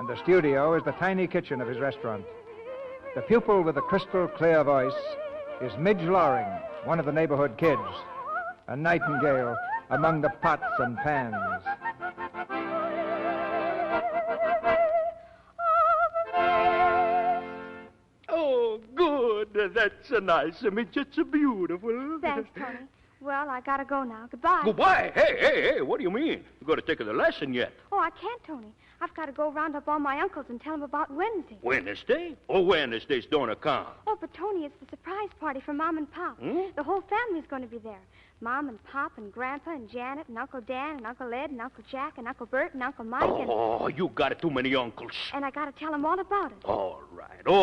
And the studio is the tiny kitchen of his restaurant. The pupil with the crystal clear voice is Midge Loring, one of the neighborhood kids, a nightingale among the pots and pans. Oh, good. That's a nice image. It's a beautiful. Thanks, Tony. Well, I gotta go now. Goodbye. Goodbye? Hey, what do you mean? You got to take the lesson yet. Oh, I can't, Tony. I've got to go round up all my uncles and tell them about Wednesday. Wednesday? Oh, Wednesdays don't account. Oh, but Tony, it's the surprise party for Mom and Pop. The whole family's going to be there. Mom and Pop and Grandpa and Janet and Uncle Dan and Uncle Ed and Uncle Jack and Uncle Bert and Uncle Mike and... Oh, you got too many uncles. And I got to tell them all about it. All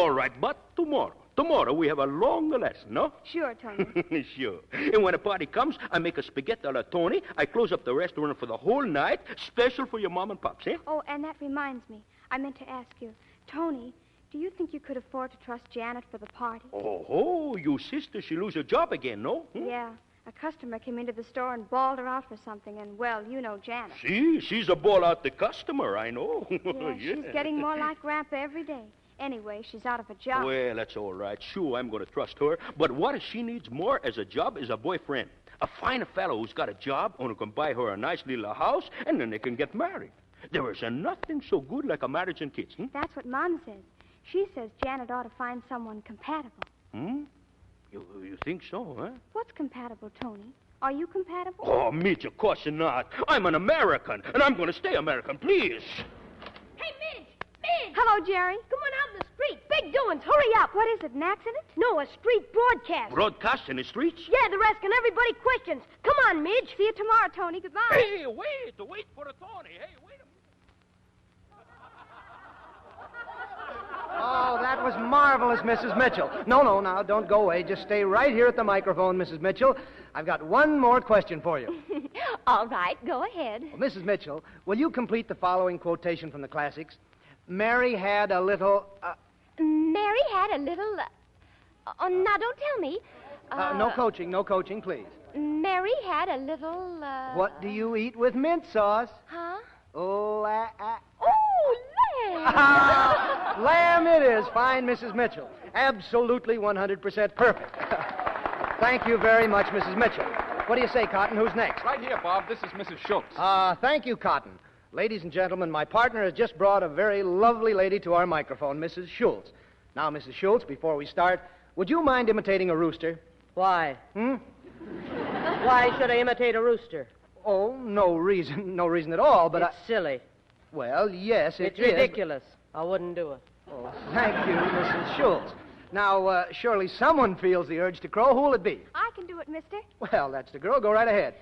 right. But tomorrow we have a long lesson, no? Sure, Tony. Sure. And when the party comes, I make a spaghetti a la Tony. I close up the restaurant for the whole night, special for your mom and pops, eh? Oh, and that reminds me. I meant to ask you, Tony, do you think you could afford to trust Janet for the party? Oh, you sister, she lose her job again, no? Yeah. A customer came into the store and bawled her out for something, and, well, you know Janet. She's a ball out the customer, I know. Yeah, she's getting more like Grandpa every day. Anyway, she's out of a job. Well, that's all right. Sure, I'm going to trust her. But what she needs more as a job is a boyfriend. A fine fellow who's got a job and who can buy her a nice little house, and then they can get married. There is nothing so good like a marriage and kids. That's what Mom says. She says Janet ought to find someone compatible. You think so, huh? What's compatible, Tony? Are you compatible? Oh, Mitch, of course not. I'm an American, and I'm going to stay American, please. Hey, Midge! Hello, Jerry. Come on out in the street. Big doings. Hurry up. What is it, an accident? No, a street broadcast. Broadcast in the streets? Yeah, they're asking everybody questions. Come on, Midge. See you tomorrow, Tony. Goodbye. Hey, wait for the Tony. Hey, wait a minute. Oh, that was marvelous, Mrs. Mitchell. No, now, don't go away. Just stay right here at the microphone, Mrs. Mitchell. I've got one more question for you. All right, go ahead. Well, Mrs. Mitchell, will you complete the following quotation from the classics? Mary had a little... Mary had a little... Oh, now, don't tell me. No coaching, please. Mary had a little... What do you eat with mint sauce? Huh? Oh, lamb! Lamb it is. Fine, Mrs. Mitchell. Absolutely 100% perfect. Thank you very much, Mrs. Mitchell. What do you say, Cotton? Who's next? Right here, Bob. This is Mrs. Schultz. Thank you, Cotton. Ladies and gentlemen, my partner has just brought a very lovely lady to our microphone, Mrs. Schultz. Now, Mrs. Schultz, before we start, would you mind imitating a rooster? Why? Why should I imitate a rooster? Oh, no reason at all, but it's silly. Well, yes, it's ridiculous. I wouldn't do it. Oh, thank you, Mrs. Schultz. Now, surely someone feels the urge to crow. Who'll it be? I can do it, mister. Well, that's the girl. Go right ahead.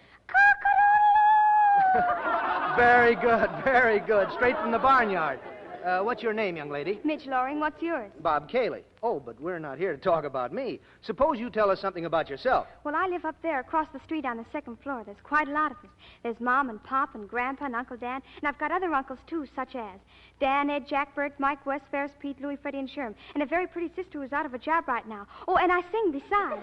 Very good. Straight from the barnyard. What's your name, young lady? Midge Loring. What's yours? Bob Cayley. Oh, but we're not here to talk about me. Suppose you tell us something about yourself. Well, I live up there across the street on the second floor. There's quite a lot of us. There's Mom and Pop and Grandpa and Uncle Dan. And I've got other uncles, too, such as Dan, Ed, Jack, Bert, Mike, Wes, Ferris, Pete, Louie, Freddie, and Sherm. And a very pretty sister who's out of a job right now. Oh, and I sing besides.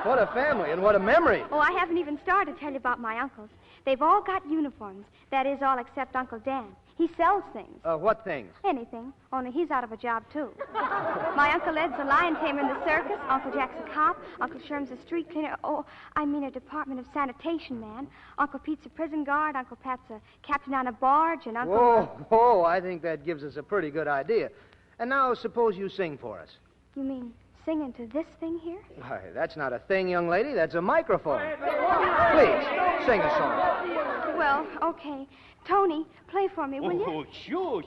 What a family and what a memory. Oh, I haven't even started to tell you about my uncles. They've all got uniforms. That is, all except Uncle Dan. He sells things. What things? Anything. Only he's out of a job, too. My Uncle Ed's a lion tamer in the circus. Uncle Jack's a cop. Uncle Sherm's a street cleaner. Oh, I mean a Department of Sanitation man. Uncle Pete's a prison guard. Uncle Pat's a captain on a barge. And Uncle... Whoa, I think that gives us a pretty good idea. And now, suppose you sing for us. You mean sing into this thing here? Why, that's not a thing, young lady. That's a microphone. Please, sing a song. Well, okay. Tony, play for me, will you? Oh,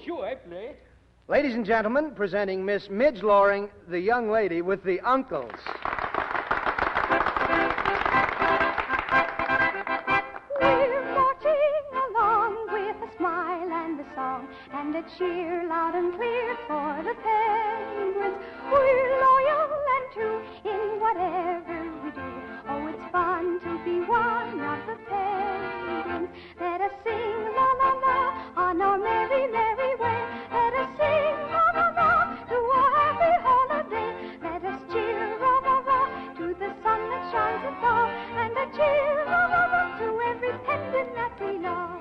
sure, I play. Ladies and gentlemen, presenting Miss Midge Loring, the young lady with the uncles. We're marching along with a smile and a song and a cheer loud and clear for the penguins. We're loyal and true in whatever we do. Oh, it's fun to be one of the penguins. Let us sing la la la on our merry, merry way. Let us sing la la la to a happy holiday. Let us cheer ra ra ra to the sun that shines above, and a cheer ra ra ra to every penguin that we love.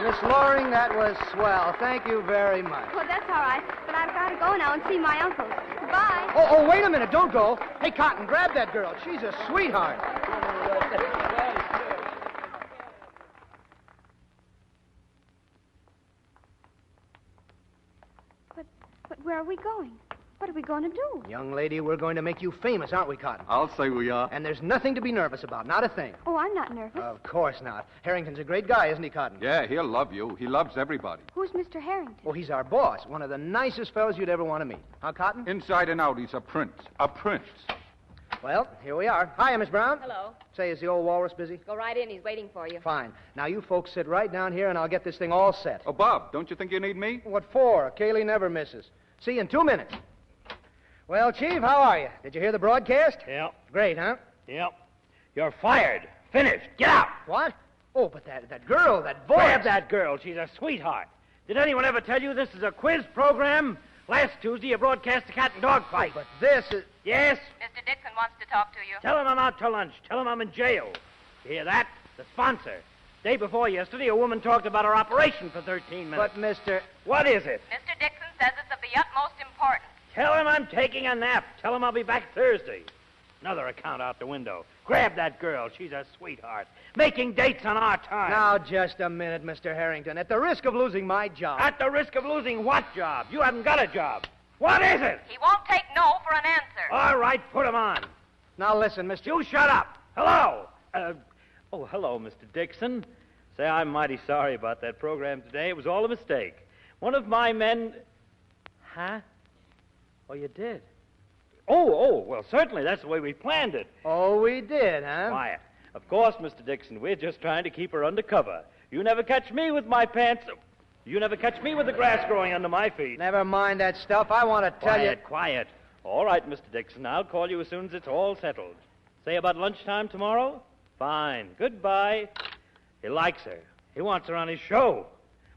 Miss Loring, that was swell. Thank you very much. Well, that's all right, but I've got to go now and see my uncles. Goodbye. Oh, wait a minute. Don't go. Hey, Cotton, grab that girl. She's a sweetheart. But where are we going? What are we going to do? Young lady, we're going to make you famous, aren't we, Cotton? I'll say we are. And there's nothing to be nervous about. Not a thing. Oh, I'm not nervous. Of course not. Harrington's a great guy, isn't he, Cotton? Yeah, he'll love you. He loves everybody. Who's Mr. Harrington? Oh, he's our boss. One of the nicest fellows you'd ever want to meet. Huh, Cotton? Inside and out, he's a prince. A prince. Well, here we are. Hiya, Miss Brown. Hello. Say, is the old walrus busy? Go right in. He's waiting for you. Fine. Now, you folks sit right down here, and I'll get this thing all set. Oh, Bob, don't you think you need me? What for? Kaylee never misses. See you in 2 minutes. Well, Chief, how are you? Did you hear the broadcast? Yep. Great, huh? Yep. You're fired. Finished. Get out. What? Oh, but that girl, that voice. Grab that girl. She's a sweetheart. Did anyone ever tell you this is a quiz program? Last Tuesday, you broadcast a cat and dog fight. But this is... Yes? Mr. Dixon wants to talk to you. Tell him I'm out to lunch. Tell him I'm in jail. You hear that? The sponsor. Day before yesterday, a woman talked about her operation for 13 minutes. But, Mr... What is it? Mr. Dixon says it's of the utmost importance. Tell him I'm taking a nap. Tell him I'll be back Thursday. Another account out the window. Grab that girl. She's a sweetheart. Making dates on our time. Now, just a minute, Mr. Harrington. At the risk of losing my job... At the risk of losing what job? You haven't got a job. What is it? He won't take no for an answer. All right, put him on. Now, listen, Mr... You shut up. Hello. Hello, Mr. Dixon. Say, I'm mighty sorry about that program today. It was all a mistake. One of my men... Huh? Oh, you did? Oh, well, certainly. That's the way we planned it. Oh, we did, huh? Quiet. Of course, Mr. Dixon, we're just trying to keep her under cover. You never catch me with my pants... You never catch me with the grass growing under my feet. Never mind that stuff. I want to tell you... Quiet. All right, Mr. Dixon. I'll call you as soon as it's all settled. Say about lunchtime tomorrow? Fine. Goodbye. He likes her. He wants her on his show.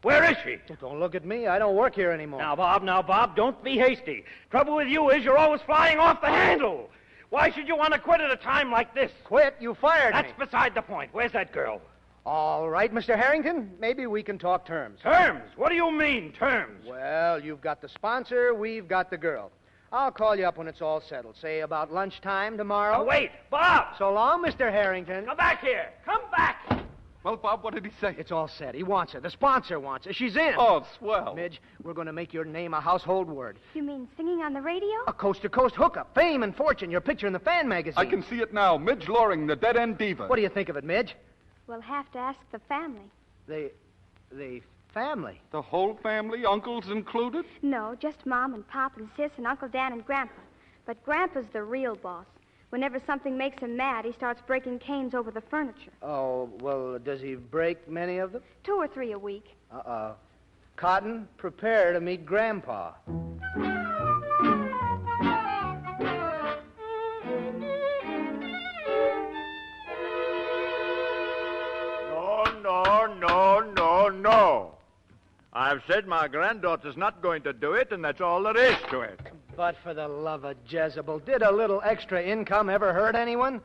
Where is she? Don't look at me. I don't work here anymore. Now, Bob, don't be hasty. Trouble with you is you're always flying off the handle. Why should you want to quit at a time like this? Quit? You fired me. That's beside the point. Where's that girl? All right, Mr. Harrington. Maybe we can talk terms. Terms? What do you mean, terms? Well, you've got the sponsor, we've got the girl. I'll call you up when it's all settled. Say about lunchtime tomorrow. Oh, wait, Bob! So long, Mr. Harrington. Come back here. Come back! Well, Bob, what did he say? It's all set. He wants her. The sponsor wants her. She's in. Oh, swell. Midge, we're going to make your name a household word. You mean singing on the radio? A coast-to-coast hookup. Fame and fortune. Your picture in the fan magazine. I can see it now. Midge Loring, the dead-end diva. What do you think of it, Midge? We'll have to ask the family. The family? The whole family, uncles included? No, just Mom and Pop and Sis and Uncle Dan and Grandpa. But Grandpa's the real boss. Whenever something makes him mad, he starts breaking canes over the furniture. Oh, well, does he break many of them? 2 or 3 a week. Uh-oh. Cotton, prepare to meet Grandpa. no. I've said my granddaughter's not going to do it, and that's all there is to it. But for the love of Jezebel, did a little extra income ever hurt anyone?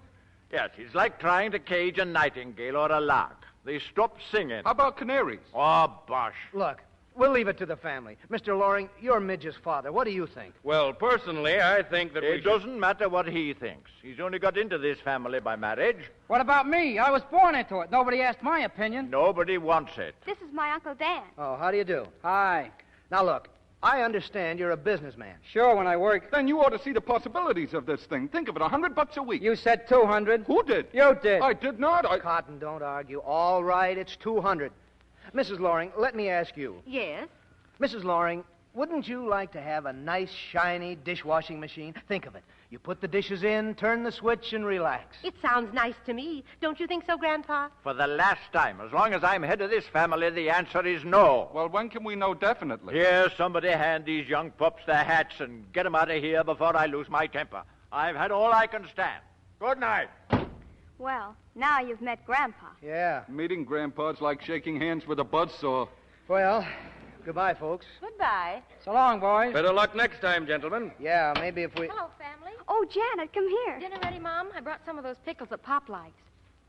Yes, it's like trying to cage a nightingale or a lark. They stop singing. How about canaries? Oh, bosh. Look, we'll leave it to the family. Mr. Loring, you're Midge's father. What do you think? Well, personally, I think that It doesn't matter what he thinks. He's only got into this family by marriage. What about me? I was born into it. Nobody asked my opinion. Nobody wants it. This is my Uncle Dan. Oh, how do you do? Hi. Now, look, I understand you're a businessman. Sure, when I work. Then you ought to see the possibilities of this thing. Think of it, $100 a week. You said 200. Who did? You did. I did not. Cotton, don't argue. All right, it's 200. Mrs. Loring, let me ask you. Yes? Mrs. Loring, wouldn't you like to have a nice, shiny dishwashing machine? Think of it. You put the dishes in, turn the switch, and relax. It sounds nice to me. Don't you think so, Grandpa? For the last time, as long as I'm head of this family, the answer is no. Well, when can we know definitely? Here, somebody hand these young pups their hats and get them out of here before I lose my temper. I've had all I can stand. Good night. Well, now you've met Grandpa. Yeah. Meeting Grandpa's like shaking hands with a buzzsaw. Well, goodbye, folks. Goodbye. So long, boys. Better luck next time, gentlemen. Yeah, maybe if we... Hello, family. Oh, Janet, come here. Dinner ready, Mom? I brought some of those pickles that Pop likes.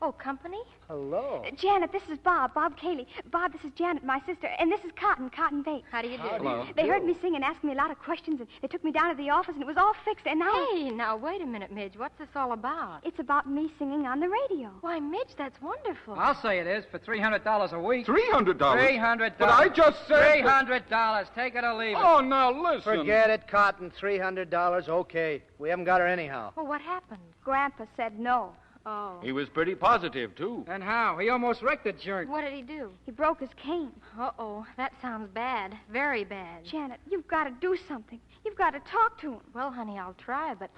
Oh, company? Hello. Janet, this is Bob Cayley. Bob, this is Janet, my sister. And this is Cotton Bates. How do you do? Hello. They heard me sing and asked me a lot of questions, and they took me down to the office, and it was all fixed, and now... Hey, now, wait a minute, Midge. What's this all about? It's about me singing on the radio. Why, Midge, that's wonderful. I'll say it is for $300 a week. $300? $300. But I just said... $300. Take it or leave it. Oh, now listen. Forget it, Cotton. $300. Okay. We haven't got her anyhow. Well, what happened? Grandpa said no. Oh. He was pretty positive, too. And how? He almost wrecked the jerk. What did he do? He broke his cane. Uh-oh. That sounds bad. Very bad. Janet, you've got to do something. You've got to talk to him. Well, honey, I'll try, but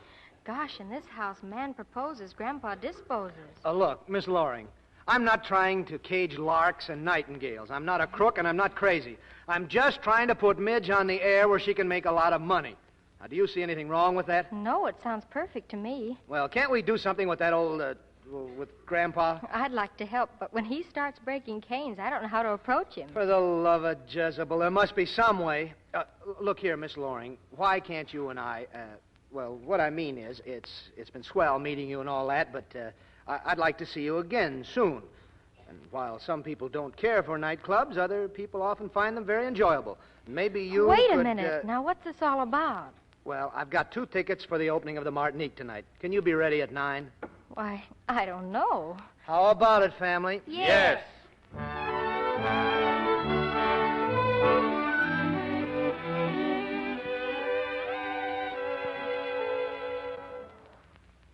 gosh, in this house, man proposes, Grandpa disposes. Look, Miss Loring, I'm not trying to cage larks and nightingales. I'm not a crook and I'm not crazy. I'm just trying to put Midge on the air where she can make a lot of money. Now, do you see anything wrong with that? No, it sounds perfect to me. Well, can't we do something with that old, with Grandpa? I'd like to help, but when he starts breaking canes, I don't know how to approach him. For the love of Jezebel, there must be some way. Look here, Miss Loring, why can't you and I, well, what I mean is, it's been swell meeting you and all that, but I'd like to see you again soon. And while some people don't care for nightclubs, other people often find them very enjoyable. Maybe you Wait could, a minute. Now, what's this all about? Well, I've got 2 tickets for the opening of the Martinique tonight. Can you be ready at 9? Why, I don't know. How about it, family? Yes.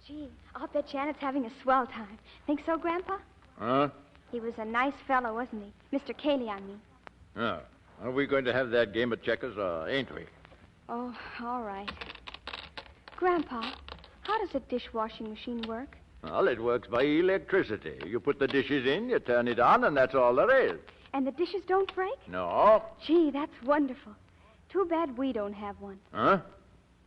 Gee, I'll bet Janet's having a swell time. Think so, Grandpa? Huh? He was a nice fellow, wasn't he? Mr. Cayley, I mean. Oh. Are we going to have that game of checkers, or ain't we? Oh, all right. Grandpa, how does a dishwashing machine work? Well, it works by electricity. You put the dishes in, you turn it on, and that's all there is. And the dishes don't break? No. Gee, that's wonderful. Too bad we don't have one. Huh?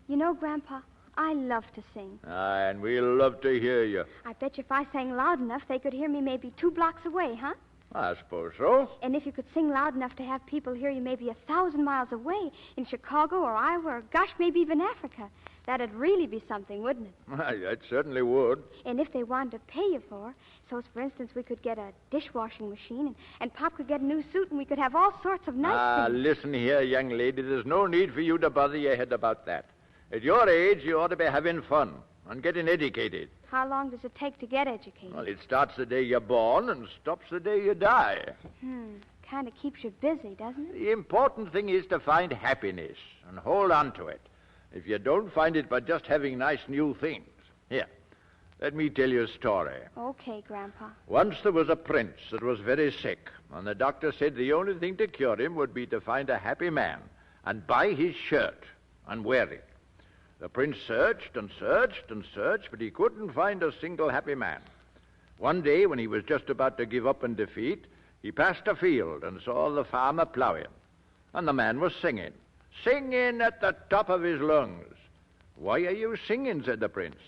You know, Grandpa, I love to sing. And we'll love to hear you. I bet you if I sang loud enough, they could hear me maybe 2 blocks away, huh? I suppose so. And if you could sing loud enough to have people hear you maybe 1,000 miles away in Chicago or Iowa or, gosh, maybe even Africa, that'd really be something, wouldn't it? Why, that certainly would. And if they wanted to pay you for, so for instance, we could get a dishwashing machine and Pop could get a new suit and we could have all sorts of nice things. Listen here, young lady. There's no need for you to bother your head about that. At your age, you ought to be having fun and getting educated. How long does it take to get educated? Well, it starts the day you're born and stops the day you die. Kind of keeps you busy, doesn't it? The important thing is to find happiness and hold on to it. If you don't find it by just having nice new things. Here, let me tell you a story. Okay, Grandpa. Once there was a prince that was very sick, and the doctor said the only thing to cure him would be to find a happy man and buy his shirt and wear it. The prince searched and searched and searched, but he couldn't find a single happy man. One day, when he was just about to give up in defeat, he passed a field and saw the farmer plowing. And the man was singing at the top of his lungs. "Why are you singing?" said the prince.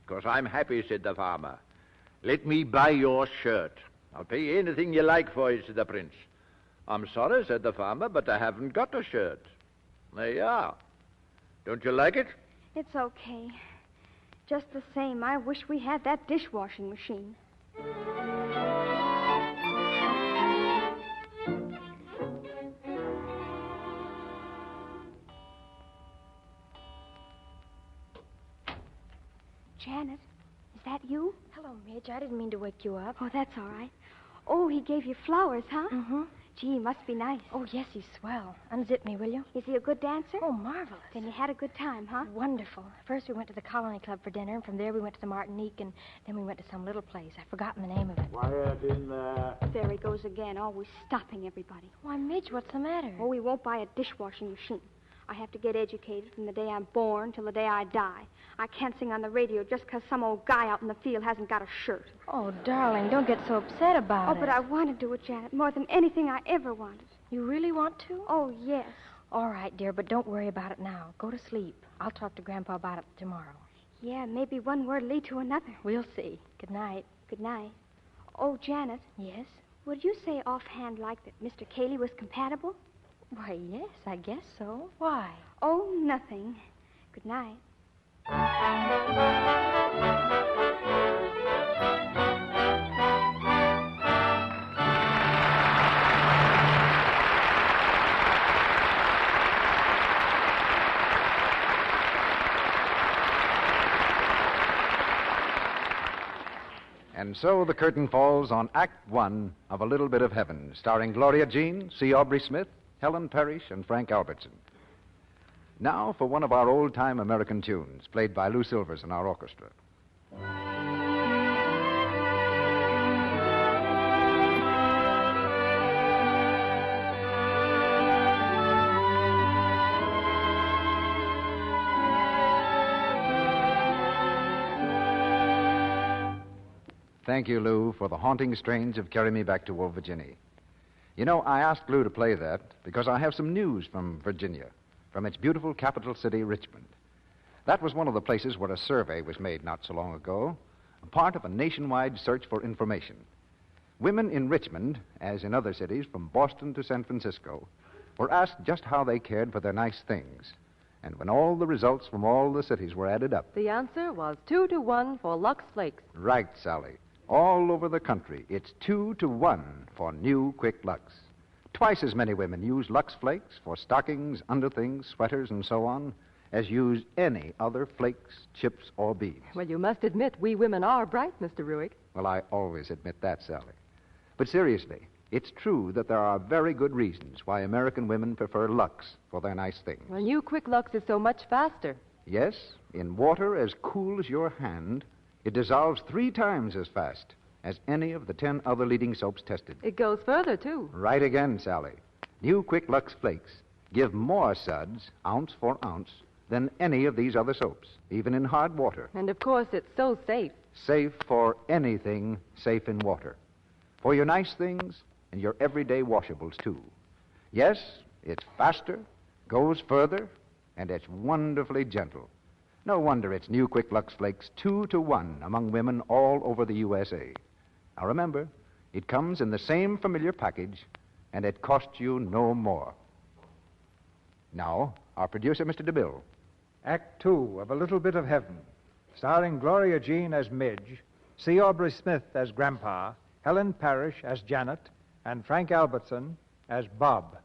"'Cause I'm happy," said the farmer. "Let me buy your shirt. I'll pay you anything you like for it," said the prince. I'm sorry, said the farmer, but I haven't got a shirt. There you are. Don't you like it? It's okay. Just the same, I wish we had that dishwashing machine. Janet, is that you? Hello, Midge. I didn't mean to wake you up. Oh, that's all right. Oh, he gave you flowers, huh? Mm-hmm. Gee, must be nice. Oh, yes, he's swell. Unzip me, will you? Is he a good dancer? Oh, marvelous. Then you had a good time, huh? Wonderful. First we went to the Colony Club for dinner, and from there we went to the Martinique, and then we went to some little place. I've forgotten the name of it. Quiet in there. There he goes again, always stopping everybody. Why, Midge, what's the matter? Oh, we won't buy a dishwashing machine. I have to get educated from the day I'm born till the day I die. I can't sing on the radio just because some old guy out in the field hasn't got a shirt. Oh, darling, don't get so upset about it. Oh, but I want to do it, Janet, more than anything I ever wanted. You really want to? Oh, yes. All right, dear, but don't worry about it now. Go to sleep. I'll talk to Grandpa about it tomorrow. Yeah, maybe one word lead to another. We'll see. Good night. Good night. Oh, Janet. Yes? Would you say offhand like that Mr. Cayley was compatible? Why, yes, I guess so. Why? Oh, nothing. Good night. And so the curtain falls on Act One of A Little Bit of Heaven, starring Gloria Jean, C. Aubrey Smith, Helen Parrish, and Frank Albertson. Now for one of our old-time American tunes, played by Lou Silvers and our orchestra. Thank you, Lou, for the haunting strains of Carry Me Back to Old Virginia. You know, I asked Lou to play that because I have some news from Virginia, from its beautiful capital city, Richmond. That was one of the places where a survey was made not so long ago, a part of a nationwide search for information. Women in Richmond, as in other cities from Boston to San Francisco, were asked just how they cared for their nice things. And when all the results from all the cities were added up... The answer was 2-1 for Lux Flakes. Right, Sally. All over the country, it's 2-1 for new Quick Lux. Twice as many women use Lux Flakes for stockings, underthings, sweaters, and so on, as use any other flakes, chips, or beads. Well, you must admit we women are bright, Mr. Ruick. Well, I always admit that, Sally. But seriously, it's true that there are very good reasons why American women prefer Lux for their nice things. Well, new Quick Lux is so much faster. Yes, in water as cool as your hand, it dissolves 3 times as fast as any of the 10 other leading soaps tested. It goes further, too. Right again, Sally. New Quick Lux Flakes give more suds, ounce for ounce, than any of these other soaps, even in hard water. And, of course, it's so safe. Safe for anything safe in water. For your nice things and your everyday washables, too. Yes, it's faster, goes further, and it's wonderfully gentle. No wonder it's new Quick Lux Flakes 2-1 among women all over the USA. Now remember, it comes in the same familiar package, and it costs you no more. Now, our producer, Mr. DeMille. Act Two of A Little Bit of Heaven, starring Gloria Jean as Midge, C. Aubrey Smith as Grandpa, Helen Parrish as Janet, and Frank Albertson as Bob.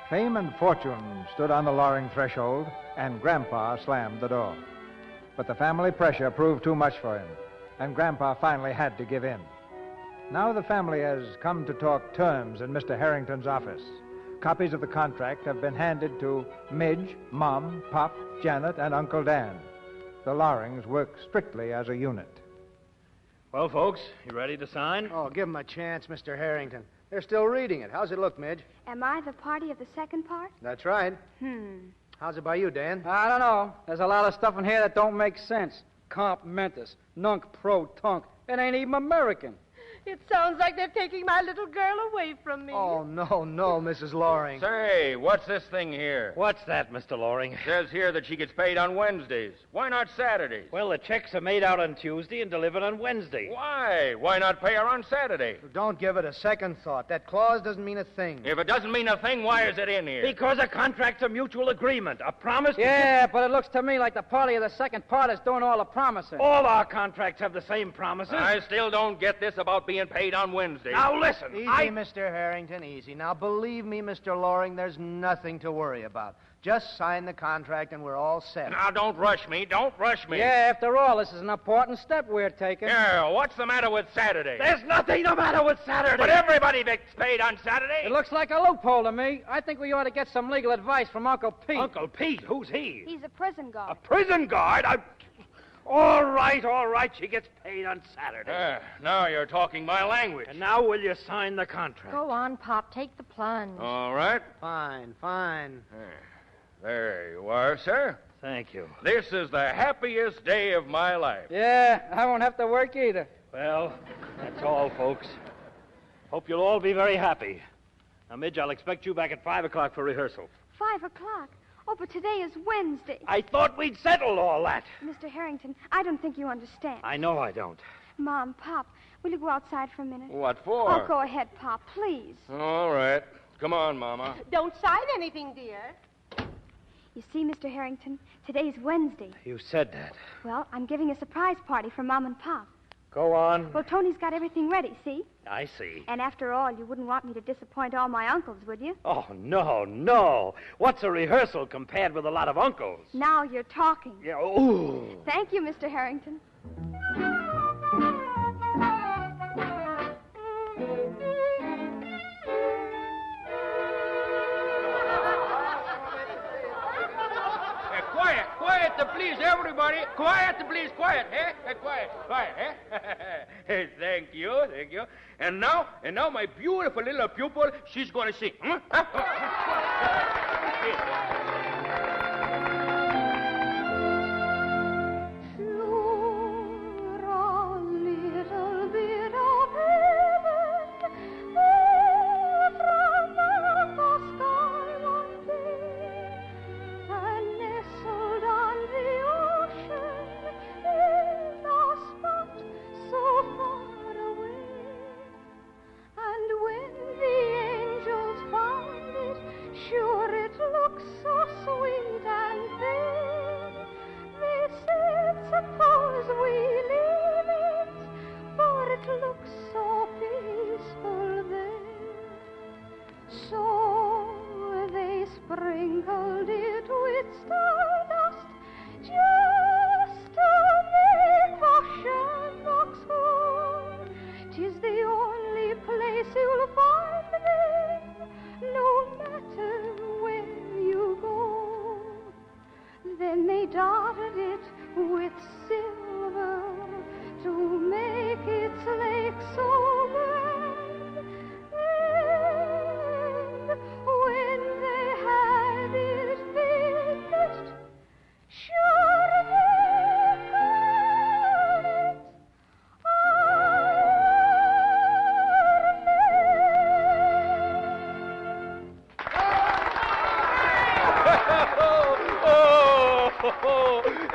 Fame and fortune stood on the Loring threshold, and Grandpa slammed the door. But the family pressure proved too much for him, and Grandpa finally had to give in. Now the family has come to talk terms in Mr. Harrington's office. Copies of the contract have been handed to Midge, Mom, Pop, Janet, and Uncle Dan. The Lorings work strictly as a unit. Well, folks, you ready to sign? Oh, give them a chance, Mr. Harrington. They're still reading it. How's it look, Midge? Am I the party of the second part? That's right. How's it by you, Dan? I don't know. There's a lot of stuff in here that don't make sense. Comp mentis, nunc pro tunc. It ain't even American. It sounds like they're taking my little girl away from me. Oh, no, Mrs. Loring. Say, what's this thing here? What's that, Mr. Loring? It says here that she gets paid on Wednesdays. Why not Saturdays? Well, the checks are made out on Tuesday and delivered on Wednesday. Why? Why not pay her on Saturday? Don't give it a second thought. That clause doesn't mean a thing. If it doesn't mean a thing, why is it in here? Because a contract's a mutual agreement. A promise... Yeah, but it looks to me like the party of the second part is doing all the promising. All our contracts have the same promises. I still don't get this about being paid on Wednesday. Now, listen. Easy, Mr. Harrington, easy. Now, believe me, Mr. Loring, there's nothing to worry about. Just sign the contract and we're all set. Now, don't rush me. Don't rush me. Yeah, after all, this is an important step we're taking. Yeah, what's the matter with Saturday? There's nothing the matter with Saturday. But everybody gets paid on Saturday. It looks like a loophole to me. I think we ought to get some legal advice from Uncle Pete. Uncle Pete? Who's he? He's a prison guard. A prison guard? All right. She gets paid on Saturday. Now you're talking my language. And now will you sign the contract? Go on, Pop. Take the plunge. All right. Fine. There you are, sir. Thank you. This is the happiest day of my life. Yeah, I won't have to work either. Well, that's all, folks. Hope you'll all be very happy. Now, Midge, I'll expect you back at 5 o'clock for rehearsal. 5 o'clock? Oh, but today is Wednesday. I thought we'd settled all that. Mr. Harrington, I don't think you understand. I know I don't. Mom, Pop, will you go outside for a minute? What for? Oh, go ahead, Pop, please. All right. Come on, Mama. Don't sign anything, dear. You see, Mr. Harrington, today's Wednesday. You said that. Well, I'm giving a surprise party for Mom and Pop. Go on. Well, Tony's got everything ready, see? I see. And after all, you wouldn't want me to disappoint all my uncles, would you? Oh, no. What's a rehearsal compared with a lot of uncles? Now you're talking. Yeah, ooh. Thank you, Mr. Harrington. Quiet, please, everybody. Quiet, please, quiet, eh? Quiet, eh? Thank you. And now, my beautiful little pupil, she's going to sing.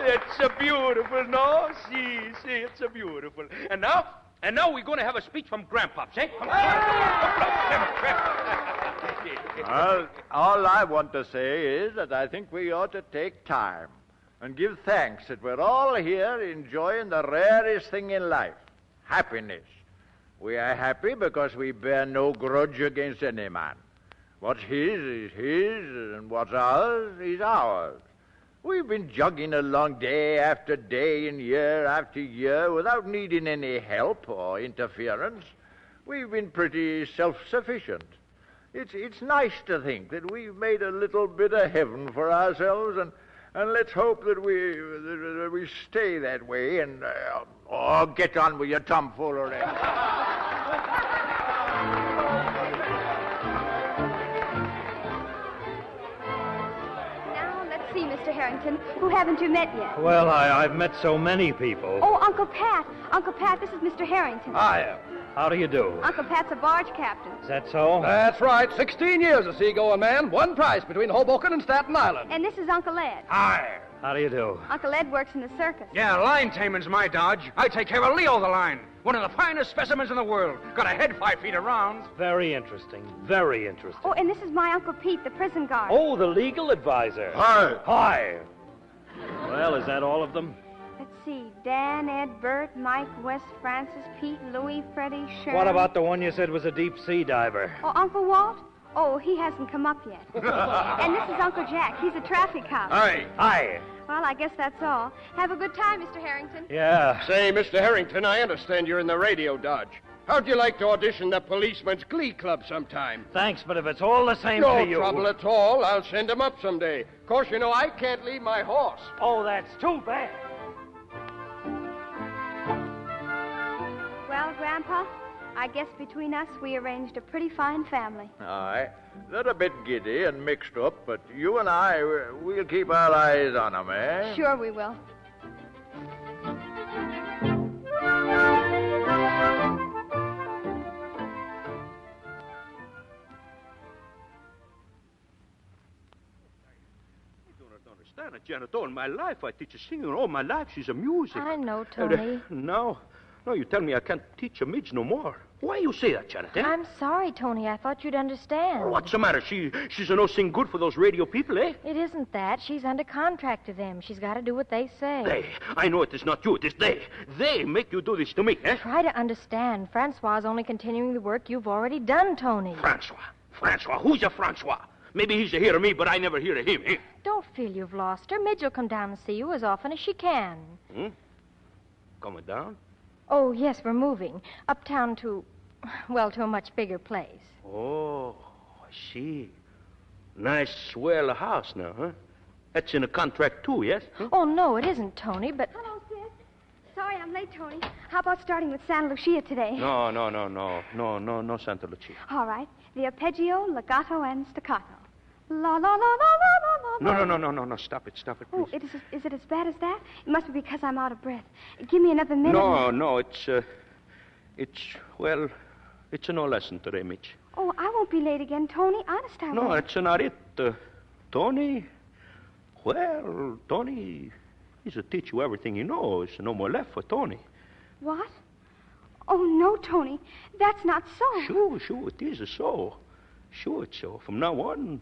It's a beautiful, no? See, it's a beautiful. And now we're going to have a speech from Grandpops, eh? Well, all I want to say is that I think we ought to take time and give thanks that we're all here enjoying the rarest thing in life, happiness. We are happy because we bear no grudge against any man. What's his is his, and what's ours is ours. We've been jogging along day after day and year after year without needing any help or interference. We've been pretty self-sufficient. It's nice to think that we've made a little bit of heaven for ourselves, and let's hope that we stay that way and get on with your tomfoolery. Mr. Harrington, who haven't you met yet? Well, I've met so many people. Oh, Uncle Pat. Uncle Pat, this is Mr. Harrington. Hiya. How do you do? Uncle Pat's a barge captain. Is that so? That's right. 16 years a seagoing man. One price between Hoboken and Staten Island. And this is Uncle Ed. Hi. How do you do? Uncle Ed works in the circus. Yeah, line taming's my dodge. I take care of Leo the line. One of the finest specimens in the world. Got a head 5 feet around. Very interesting. Very interesting. Oh, and this is my Uncle Pete, the prison guard. Oh, the legal advisor. Hi. Hi. Well, is that all of them? Let's see. Dan, Ed, Bert, Mike, Wes, Francis, Pete, Louie, Freddie, Sherman. What about the one you said was a deep sea diver? Oh, Uncle Walt? Oh, he hasn't come up yet. And this is Uncle Jack. He's a traffic cop. Hi. Hi. Well, I guess that's all. Have a good time, Mr. Harrington. Yeah. Say, Mr. Harrington, I understand you're in the radio dodge. How'd you like to audition the Policeman's Glee Club sometime? Thanks, but if it's all the same No to you... trouble at all. I'll send him up someday. Of course, you know, I can't leave my horse. Oh, that's too bad. Well, Grandpa, I guess between us we arranged a pretty fine family. Aye. They're a bit giddy and mixed up, but you and I, we'll keep our eyes on 'em, eh? Sure we will. Janet, all my life I teach her singing. All my life she's a music. I know, Tony. No, you tell me I can't teach a midge no more. Why you say that, Janet, eh? I'm sorry, Tony. I thought you'd understand. What's the matter? She's a no sing good for those radio people, eh? It isn't that. She's under contract to them. She's got to do what they say. They. I know it is not you. It is they. They make you do this to me, eh? Try to understand. Francois is only continuing the work you've already done, Tony. Francois? Who's a Francois? Maybe he's a hear of me, but I never hear of him, eh? Don't feel you've lost her. Midge will come down and see you as often as she can. Coming down? Oh, yes, we're moving. Uptown to a much bigger place. Oh, I see. Nice, swell house now, huh? That's in a contract, too, yes? Huh? Oh, no, it isn't, Tony, but... Hello, Sid. Sorry I'm late, Tony. How about starting with Santa Lucia today? No, Santa Lucia. All right. The arpeggio, legato, and staccato. La, la, la, la, la, la, la. No. Stop it, please. Oh, is it as bad as that? It must be because I'm out of breath. Give me another minute. No, it's a no lesson today, Mitch. Oh, I won't be late again, Tony. Honest, I won't. No, that's not it. Tony, Tony, he's a teach you everything he knows. No more left for Tony. What? Oh, no, Tony. That's not so. Sure, it is so. Sure, it's so. From now on,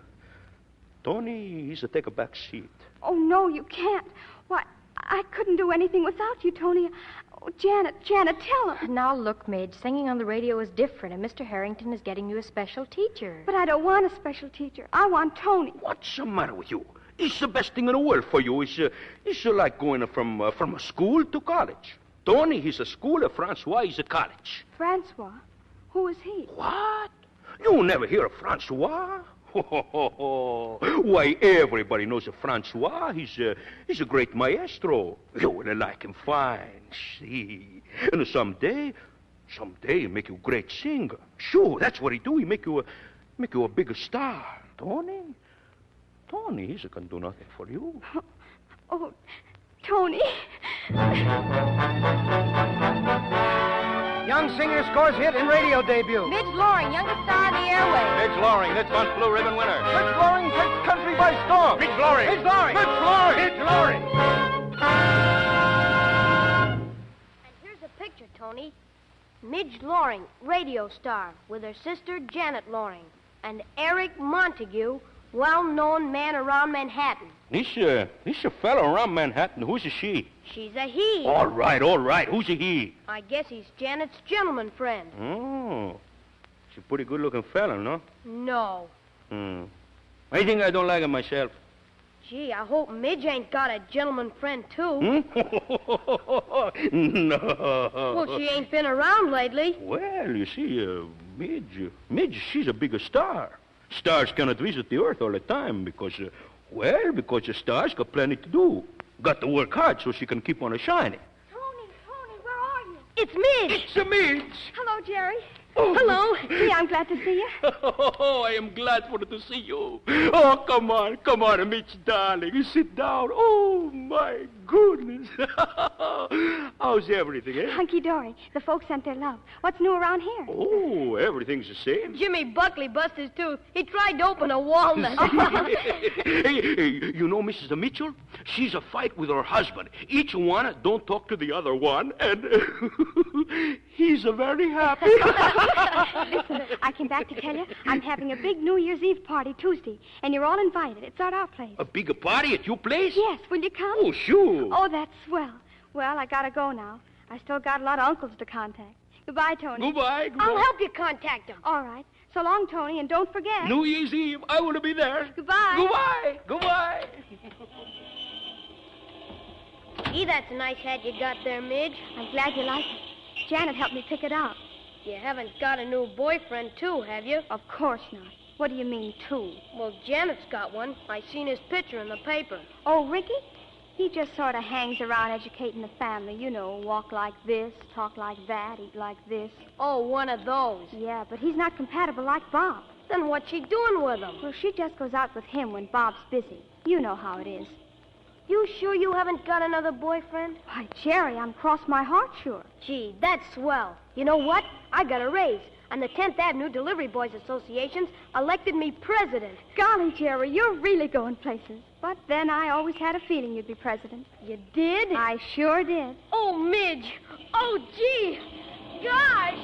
Tony, he's to take a back seat. Oh, no, you can't. Why, I couldn't do anything without you, Tony. Oh, Janet, tell him. Now, look, Midge, singing on the radio is different, and Mr. Harrington is getting you a special teacher. But I don't want a special teacher. I want Tony. What's the matter with you? It's the best thing in the world for you. It's like going from a school to college. Tony, he's a school. Francois, he's a college. Francois? Who is he? What? You never hear of Francois? Why, everybody knows of Francois. He's a great maestro. You will like him fine, see. And someday make you a great singer. Sure, that's what he do. He make you a bigger star. Tony, he can do nothing for you. Oh, Tony. Young singer scores hit in radio debut. Midge Loring, youngest star in the airwaves. Midge Loring, this month's Blue Ribbon winner. Midge Loring takes country by storm. Midge Loring. Midge Loring. Midge Loring. Midge Loring. And here's a picture, Tony. Midge Loring, radio star, with her sister Janet Loring. And Eric Montague, well-known man around Manhattan. This a fellow around Manhattan. Who's a she? She's a he. All right. Who's a he? I guess he's Janet's gentleman friend. Oh. She's a pretty good-looking fella, no? No. I think I don't like her myself. Gee, I hope Midge ain't got a gentleman friend, too. No. Well, she ain't been around lately. Well, you see, Midge, she's a bigger star. Stars cannot visit the Earth all the time because the stars got plenty to do. Got to work hard so she can keep on shining. Tony, where are you? It's Midge. It's a Midge. Hello, Jerry. Oh. Hello. Gee, I'm glad to see you. Oh, I am glad to see you. Oh, come on, Midge, darling. Sit down. Oh, my goodness. How's everything, eh? Hunky-dory. The folks sent their love. What's new around here? Oh, everything's the same. Jimmy Buckley busted his tooth. He tried to open a walnut. Hey, you know Mrs. Mitchell? She's a fight with her husband. Each one don't talk to the other one, and he's a very happy. Listen, I came back to tell you I'm having a big New Year's Eve party Tuesday, and you're all invited. It's at our place. A big party at your place? Yes, will you come? Oh, sure. Oh, that's swell. Well, I gotta go now. I still got a lot of uncles to contact. Goodbye, Tony. Goodbye. I'll help you contact him. All right. So long, Tony, and don't forget. New Year's Eve, I want to be there. Goodbye. Goodbye. Goodbye. Gee, that's a nice hat you got there, Midge. I'm glad you like it. Janet helped me pick it out. You haven't got a new boyfriend, too, have you? Of course not. What do you mean, two? Well, Janet's got one. I seen his picture in the paper. Oh, Ricky? He just sort of hangs around educating the family. You know, walk like this, talk like that, eat like this. Oh, one of those. Yeah, but he's not compatible like Bob. Then what's she doing with him? Well, she just goes out with him when Bob's busy. You know how it is. You sure you haven't got another boyfriend? Why, Jerry, I'm cross my heart sure. Gee, that's swell. You know what? I got a raise. And the 10th Avenue Delivery Boys Association's elected me president. Golly, Jerry, you're really going places. But then I always had a feeling you'd be president. You did? I sure did. Oh, Midge. Oh, gee. Gosh.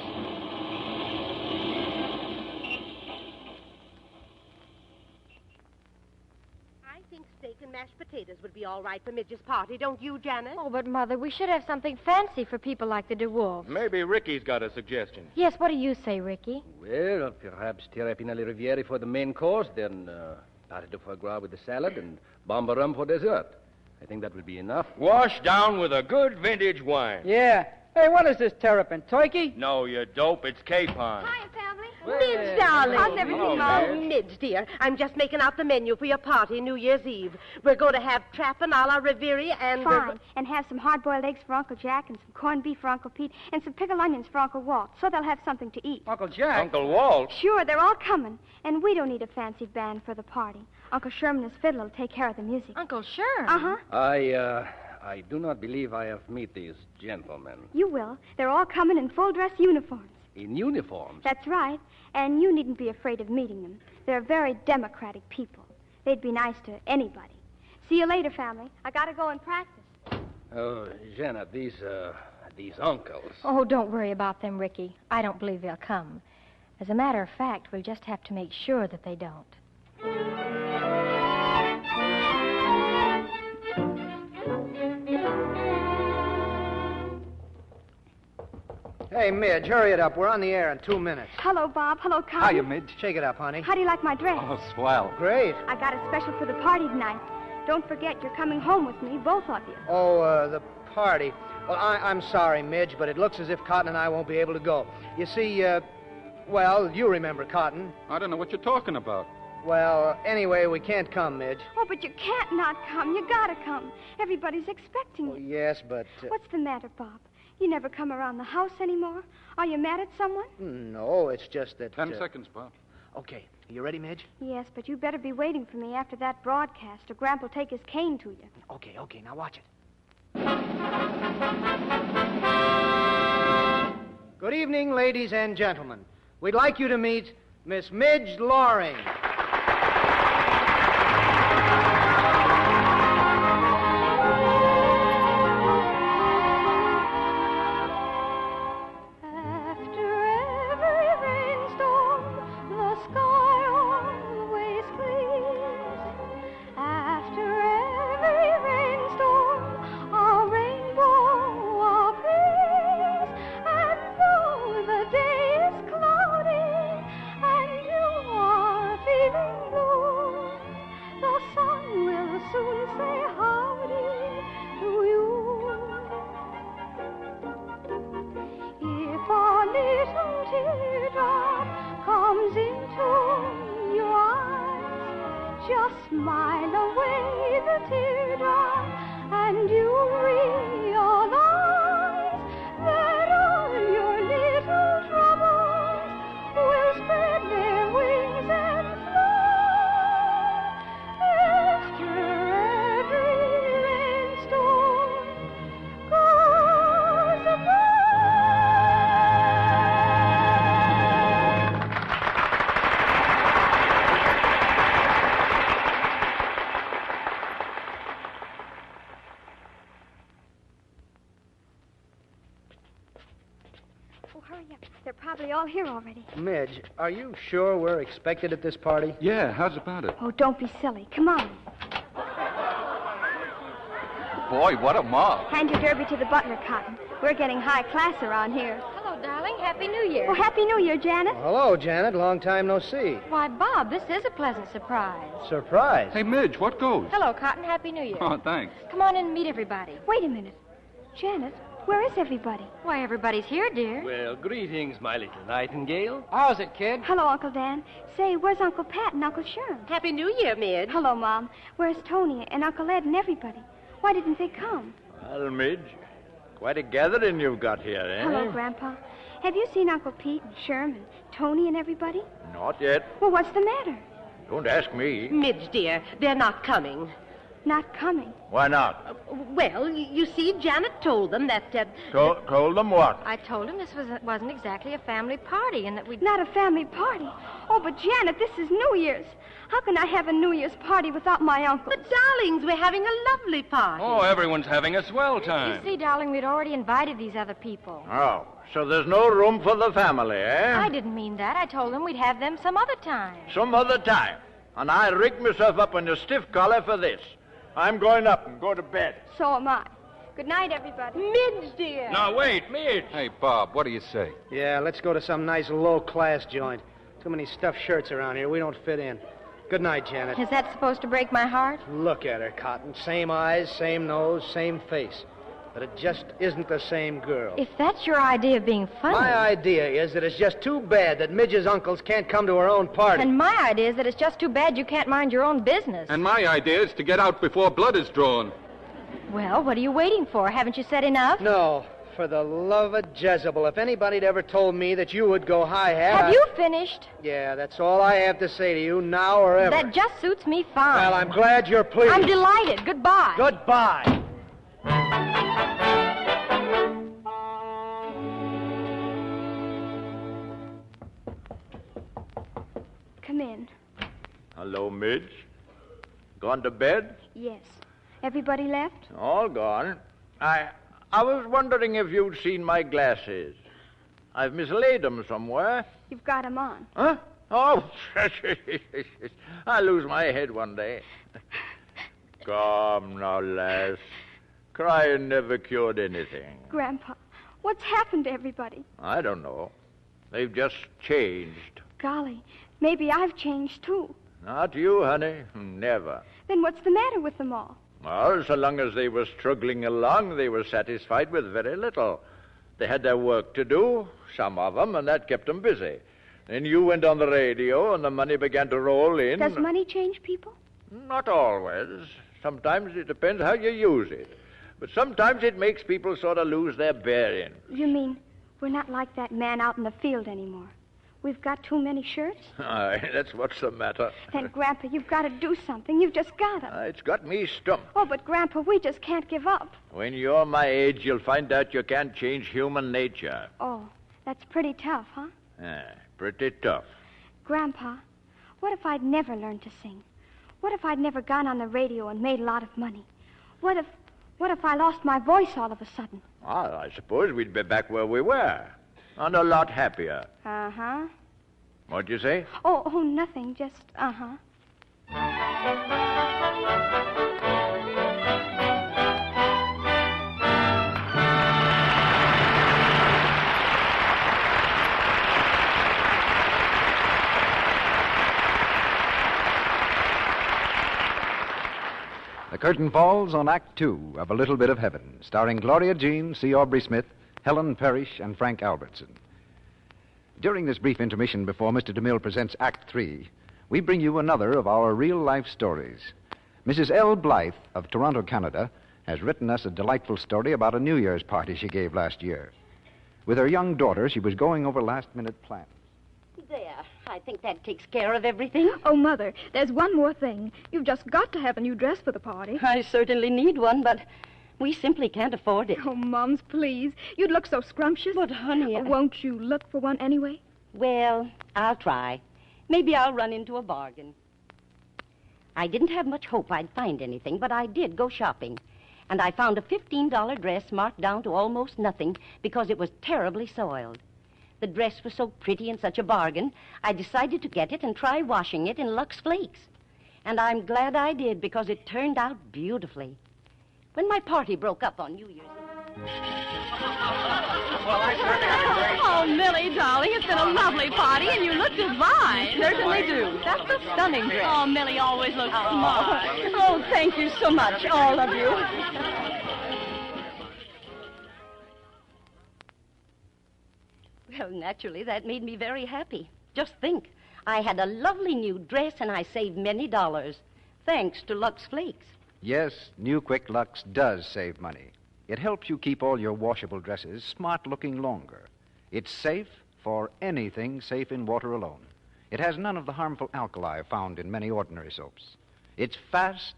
Steak and mashed potatoes would be all right for Midge's party, don't you, Janet? Oh, but, Mother, we should have something fancy for people like the DeWolves. Maybe Ricky's got a suggestion. Yes, what do you say, Ricky? Well, perhaps terrapinelli riviere for the main course, then pâté de foie gras with the salad, and bomba rum for dessert. I think that would be enough. Washed down with a good vintage wine. Yeah. Hey, what is this terrapin? Turkey? No, you dope. It's capon. Hi, family. Midge, darling. How's everything, Oh, Mom? Midge, dear, I'm just making out the menu for your party New Year's Eve. We're going to have trappin' a la Riviera and... Fine. And have some hard-boiled eggs for Uncle Jack and some corned beef for Uncle Pete and some pickled onions for Uncle Walt, so they'll have something to eat. Uncle Jack? Uncle Walt? Sure, they're all coming. And we don't need a fancy band for the party. Uncle Sherman and his fiddle will take care of the music. Uncle Sherman? Uh-huh. I do not believe I have met these gentlemen. You will. They're all coming in full-dress uniforms. In uniforms? That's right. And you needn't be afraid of meeting them. They're very democratic people. They'd be nice to anybody. See you later, family. I gotta go and practice. Oh, Janet, these uncles. Oh, don't worry about them, Ricky. I don't believe they'll come. As a matter of fact, we'll just have to make sure that they don't. Hey, Midge, hurry it up. We're on the air in 2 minutes. Hello, Bob. Hello, Connie. Hiya, Midge. Shake it up, honey. How do you like my dress? Oh, swell. Great. I got it special for the party tonight. Don't forget, you're coming home with me, both of you. Oh, the party. Well, I'm sorry, Midge, but it looks as if Cotton and I won't be able to go. You see, well, you remember Cotton. I don't know what you're talking about. Well, anyway, we can't come, Midge. Oh, but you can't not come. You gotta come. Everybody's expecting you. Yes, but... What's the matter, Bob? You never come around the house anymore? Are you mad at someone? No, it's just that... 10 seconds, Bob. Okay. You ready, Midge? Yes, but you better be waiting for me after that broadcast, or Gramp will take his cane to you. Okay. Now watch it. Good evening, ladies and gentlemen. We'd like you to meet Miss Midge Loring. After every rainstorm they all here already? Midge, are you sure we're expected at this party? Yeah, how's about it? Oh, don't be silly. Come on. Boy, what a mob. Hand your derby to the butler, Cotton. We're getting high class around here. Hello, darling. Happy New Year. Oh, Happy New Year, Janet. Hello, Janet. Long time no see. Why, Bob, this is a pleasant surprise. Surprise. Hey, Midge, what goes? Hello, Cotton. Happy New Year. Oh, thanks. Come on in and meet everybody. Wait a minute. Janet, where is everybody? Why, everybody's here, dear. Well, greetings, my little nightingale. How's it, kid? Hello, Uncle Dan. Say, where's Uncle Pat and Uncle Sherm? Happy New Year, Midge. Hello, Mom. Where's Tony and Uncle Ed and everybody? Why didn't they come? Well, Midge, quite a gathering you've got here, eh? Hello, Grandpa. Have you seen Uncle Pete and Sherm and Tony and everybody? Not yet. Well, what's the matter? Don't ask me. Midge, dear, they're not coming. Not coming. Why not? Well, you see, Janet told them that... Told them what? I told him this wasn't exactly a family party and that we... Not a family party? Oh, but Janet, this is New Year's. How can I have a New Year's party without my uncle? But, darlings, we're having a lovely party. Oh, everyone's having a swell time. You see, darling, we'd already invited these other people. Oh, so there's no room for the family, eh? I didn't mean that. I told them we'd have them some other time. Some other time. And I rigged myself up on a stiff collar for this. I'm going up and go to bed. So am I. Good night, everybody. Midge, dear. Now, wait, Midge. Hey, Bob, what do you say? Yeah, let's go to some nice low-class joint. Too many stuffed shirts around here. We don't fit in. Good night, Janet. Is that supposed to break my heart? Look at her, Cotton. Same eyes, same nose, same face. But it just isn't the same girl. If that's your idea of being funny... My idea is that it's just too bad that Midge's uncles can't come to her own party. And my idea is that it's just too bad you can't mind your own business. And my idea is to get out before blood is drawn. Well, what are you waiting for? Haven't you said enough? No. For the love of Jezebel, if anybody'd ever told me that you would go hi-hat... Have you finished? Yeah, that's all I have to say to you, now or ever. That just suits me fine. Well, I'm glad you're pleased. I'm delighted. Goodbye. Goodbye. Come in. Hello, Midge. Gone to bed? Yes. Everybody left? All gone. I was wondering if you'd seen my glasses. I've mislaid them somewhere. You've got 'em on. Huh? Oh, I'll lose my head one day. Come now, lass. Crying never cured anything. Grandpa, what's happened to everybody? I don't know. They've just changed. Golly, maybe I've changed, too. Not you, honey. Never. Then what's the matter with them all? Well, so long as they were struggling along, they were satisfied with very little. They had their work to do, some of them, and that kept them busy. Then you went on the radio, and the money began to roll in. Does money change people? Not always. Sometimes it depends how you use it. But sometimes it makes people sort of lose their bearing. You mean we're not like that man out in the field anymore? We've got too many shirts? Aye, that's what's the matter. Then, Grandpa, you've got to do something. You've just got to. It's got me stumped. Oh, but, Grandpa, we just can't give up. When you're my age, you'll find out you can't change human nature. Oh, that's pretty tough, huh? Pretty tough. Grandpa, what if I'd never learned to sing? What if I'd never gone on the radio and made a lot of money? What if I lost my voice all of a sudden? Well, I suppose we'd be back where we were. And a lot happier. Uh-huh. What'd you say? Oh, nothing. Just, uh-huh. The curtain falls on Act 2 of A Little Bit of Heaven, starring Gloria Jean, C. Aubrey Smith, Helen Parrish, and Frank Albertson. During this brief intermission before Mr. DeMille presents Act 3, we bring you another of our real-life stories. Mrs. L. Blythe of Toronto, Canada, has written us a delightful story about a New Year's party she gave last year. With her young daughter, she was going over last-minute plans. There. I think that takes care of everything. Oh, Mother, there's one more thing. You've just got to have a new dress for the party. I certainly need one, but we simply can't afford it. Oh, Mums, please. You'd look so scrumptious. But, honey... Won't you look for one anyway? Well, I'll try. Maybe I'll run into a bargain. I didn't have much hope I'd find anything, but I did go shopping. And I found a $15 dress marked down to almost nothing because it was terribly soiled. The dress was so pretty and such a bargain, I decided to get it and try washing it in Lux Flakes. And I'm glad I did, because it turned out beautifully. When my party broke up on New Year's Eve... Oh, Millie, darling, it's been a lovely party, and you look divine. Certainly do. That's a stunning dress. Oh, Millie always looks smart. Oh, thank you so much, all of you. Well, naturally, that made me very happy. Just think, I had a lovely new dress, and I saved many dollars, thanks to Lux Flakes. Yes, New Quick Lux does save money. It helps you keep all your washable dresses smart-looking longer. It's safe for anything safe in water alone. It has none of the harmful alkali found in many ordinary soaps. It's fast,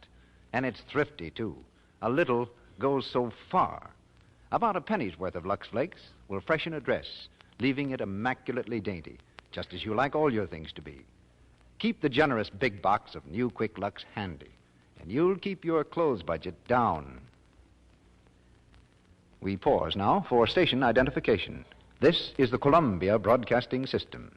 and it's thrifty, too. A little goes so far. About a penny's worth of Lux Flakes will freshen a dress, leaving it immaculately dainty, just as you like all your things to be. Keep the generous big box of New Quick Lux handy, and you'll keep your clothes budget down. We pause now for station identification. This is the Columbia Broadcasting System.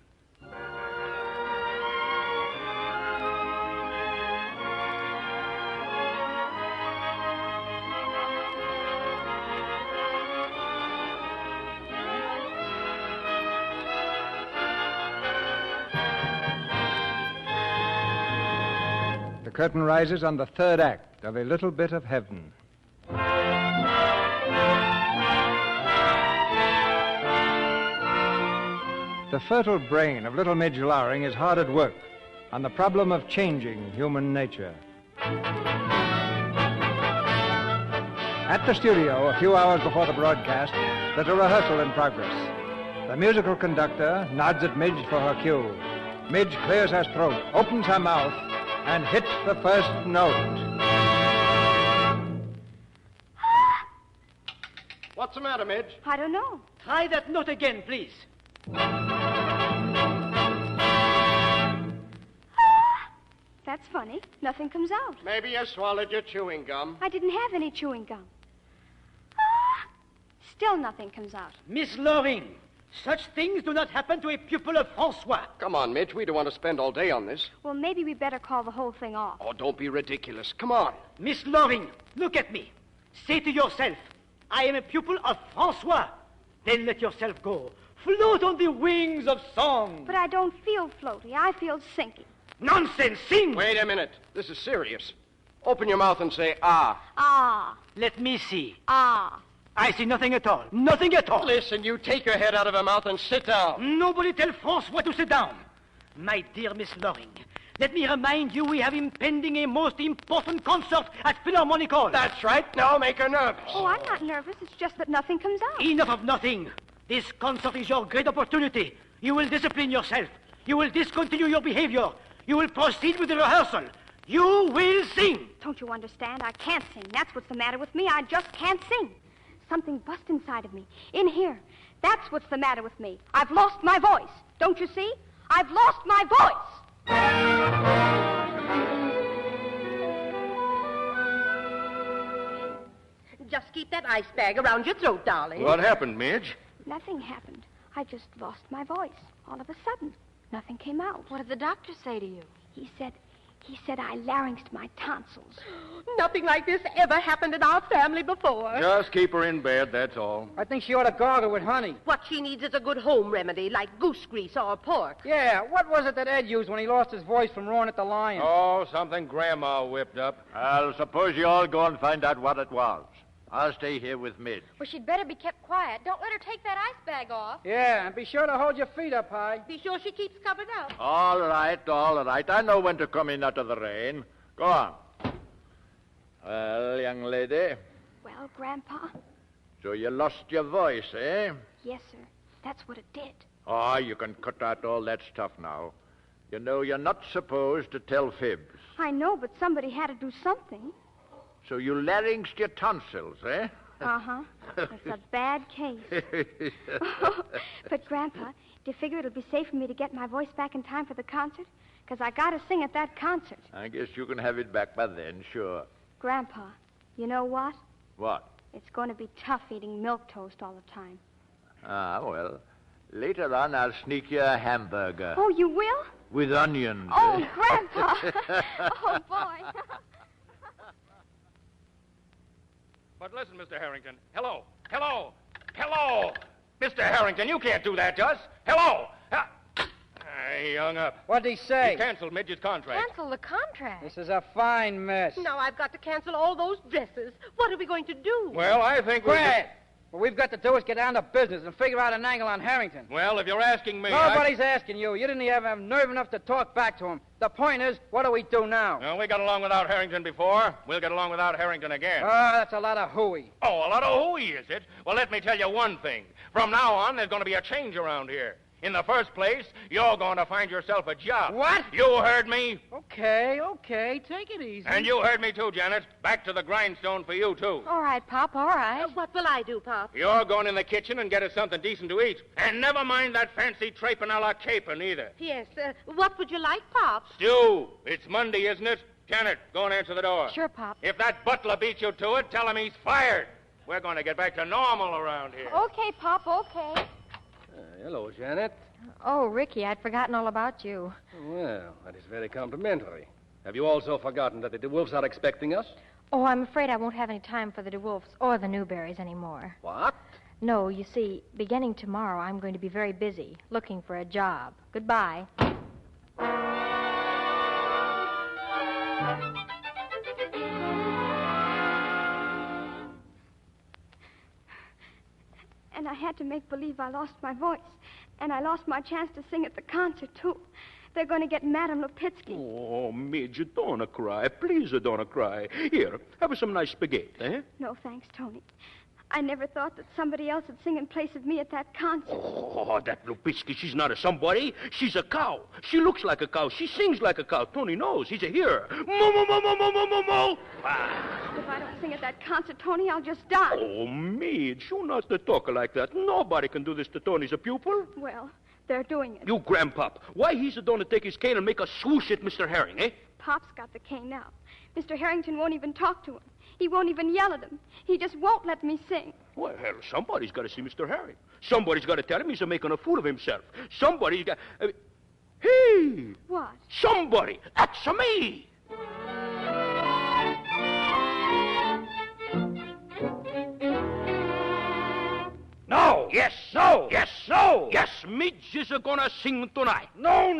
The curtain rises on the third act of A Little Bit of Heaven. The fertile brain of little Midge Loring is hard at work on the problem of changing human nature. At the studio, a few hours before the broadcast, there's a rehearsal in progress. The musical conductor nods at Midge for her cue. Midge clears her throat, opens her mouth, and hits the first note. What's the matter, Midge? I don't know. Try that note again, please. That's funny. Nothing comes out. Maybe you swallowed your chewing gum. I didn't have any chewing gum. Still nothing comes out. Miss Loring, such things do not happen to a pupil of Francois. Come on, Midge. We don't want to spend all day on this. Well, maybe we better call the whole thing off. Oh, don't be ridiculous. Come on. Miss Loring, look at me. Say to yourself, I am a pupil of Francois. Then let yourself go. Float on the wings of song. But I don't feel floaty. I feel sinking. Nonsense! Sing! Wait a minute. This is serious. Open your mouth and say, ah. Ah. Let me see. Ah. I see nothing at all. Nothing at all. Listen, you take your head out of her mouth and sit down. Nobody tell Francois to sit down. My dear Miss Loring, let me remind you we have impending a most important concert at Philharmonic Hall. That's right. Now make her nervous. Oh, I'm not nervous. It's just that nothing comes out. Enough of nothing. This concert is your great opportunity. You will discipline yourself. You will discontinue your behavior. You will proceed with the rehearsal. You will sing. Don't you understand? I can't sing. That's what's the matter with me. I just can't sing. Something bust inside of me. In here. That's what's the matter with me. I've lost my voice. Don't you see? I've lost my voice. Just keep that ice bag around your throat, darling. What happened, Midge? Nothing happened. I just lost my voice. All of a sudden. Nothing came out. What did the doctor say to you? He said I larynxed my tonsils. Nothing like this ever happened in our family before. Just keep her in bed, that's all. I think she ought to gargle with honey. What she needs is a good home remedy, like goose grease or pork. Yeah, what was it that Ed used when he lost his voice from roaring at the lion? Oh, something Grandma whipped up. I'll suppose you all go and find out what it was. I'll stay here with Midge. Well, she'd better be kept quiet. Don't let her take that ice bag off. Yeah, and be sure to hold your feet up high. Be sure she keeps covered up. All right, all right. I know when to come in out of the rain. Go on. Well, young lady, Well, Grandpa? so you lost your voice, eh? Yes, sir. That's what it did. Oh, you can cut out all that stuff now. You know, you're not supposed to tell fibs. I know, but somebody had to do something. So you larynxed your tonsils, eh? Uh-huh. It's a bad case. But, Grandpa, do you figure it'll be safe for me to get my voice back in time for the concert? Because I got to sing at that concert. I guess you can have it back by then, sure. Grandpa, you know what? What? It's going to be tough eating milk toast all the time. Ah, well, Later on, I'll sneak you a hamburger. Oh, you will? With onions. Oh, Grandpa. Oh, boy. But listen, Mr. Harrington. Hello. Hello. Hello. Mr. Harrington, you can't do that to us. Hello. He hung up. What'd he say? He canceled Midget's contract. Cancel the contract. This is a fine mess. Now I've got to cancel all those dresses. What are we going to do? Well, I think we... Quiet! What we've got to do is get down to business and figure out an angle on Harrington. Well, if you're asking me... Nobody's asking you. You didn't even have nerve enough to talk back to him. The point is, what do we do now? Well, we got along without Harrington before. We'll get along without Harrington again. That's a lot of hooey. Oh, a lot of hooey, is it? Well, let me tell you one thing. From now on, there's going to be a change around here. In the first place, you're going to find yourself a job. What? You heard me. Okay. Take it easy. And you heard me, too, Janet. Back to the grindstone for you, too. All right, Pop, all right. What will I do, Pop? You're going in the kitchen and get us something decent to eat. And never mind that fancy trapin' a la capon, either. Yes, what would you like, Pop? Stew. It's Monday, isn't it? Janet, go and answer the door. Sure, Pop. If that butler beats you to it, tell him he's fired. We're going to get back to normal around here. Okay, Pop, okay. Hello, Janet. Oh, Ricky, I'd forgotten all about you. Well, that is very complimentary. Have you also forgotten that the DeWolfs are expecting us? Oh, I'm afraid I won't have any time for the DeWolfs or the Newberrys anymore. What? No, you see, beginning tomorrow, I'm going to be very busy looking for a job. Goodbye. And I had to make believe I lost my voice. And I lost my chance to sing at the concert, too. They're going to get Madame Lupitsky. Oh, Midget, don't cry. Please don't cry. Here, have some nice spaghetti, eh? No, thanks, Tony. I never thought that somebody else would sing in place of me at that concert. Oh, that Lupitsky, she's not a somebody. She's a cow. She looks like a cow. She sings like a cow. Tony knows. He's a hearer. Moo, moo, moo, moo, moo, moo, moo, moo. If I don't sing at that concert, Tony, I'll just die. Oh, Midge, you not to talk like that. Nobody can do this to Tony's a pupil. Well, they're doing it. You grandpop. Why he's going to take his cane and make a swoosh at Mr. Herring, eh? Pop's got the cane now. Mr. Harrington won't even talk to him. He won't even yell at him. He just won't let me sing. Well, hell, somebody's got to see Mr. Herring. Somebody's got to tell him he's making a fool of himself. Somebody's got... hey! What? Somebody! That's me! No! Yes! No! Yes! No! Yes, Midge is gonna sing tonight. No!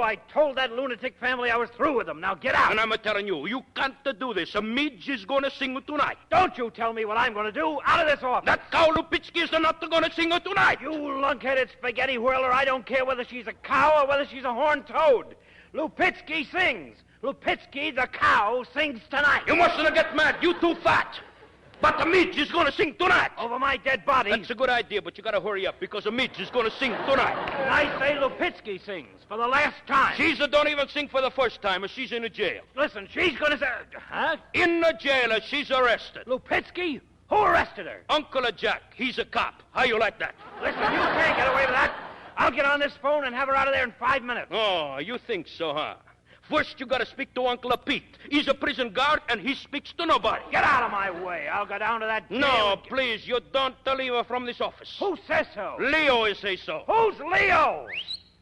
I told that lunatic family I was through with them. Now get out! And I'm telling you, you can't do this. Midge is gonna sing tonight. Don't you tell me what I'm gonna do. Out of this office! That cow Lupitsky is not gonna sing tonight. You lunk-headed spaghetti whirler, I don't care whether she's a cow or whether she's a horned toad. Lupitsky sings. Lupitsky, the cow, sings tonight. You mustn't get mad. You too fat. But the Midge is going to sing tonight. Over my dead body. That's a good idea, but you got to hurry up because the Midge is going to sing tonight. I say Lupitsky sings for the last time. She's don't even sing for the first time. She's in a jail. Listen, she's going to say... Huh? In the jail. She's arrested. Lupitsky? Who arrested her? Uncle Jack. He's a cop. How you like that? Listen, you can't get away with that. I'll get on this phone and have her out of there in 5 minutes. Oh, you think so, huh? First, you got to speak to Uncle Pete. He's a prison guard, and he speaks to nobody. Get out of my way. I'll go down to that jail. No, please, you don't leave her from this office. Who says so? Leo is say so. Who's Leo?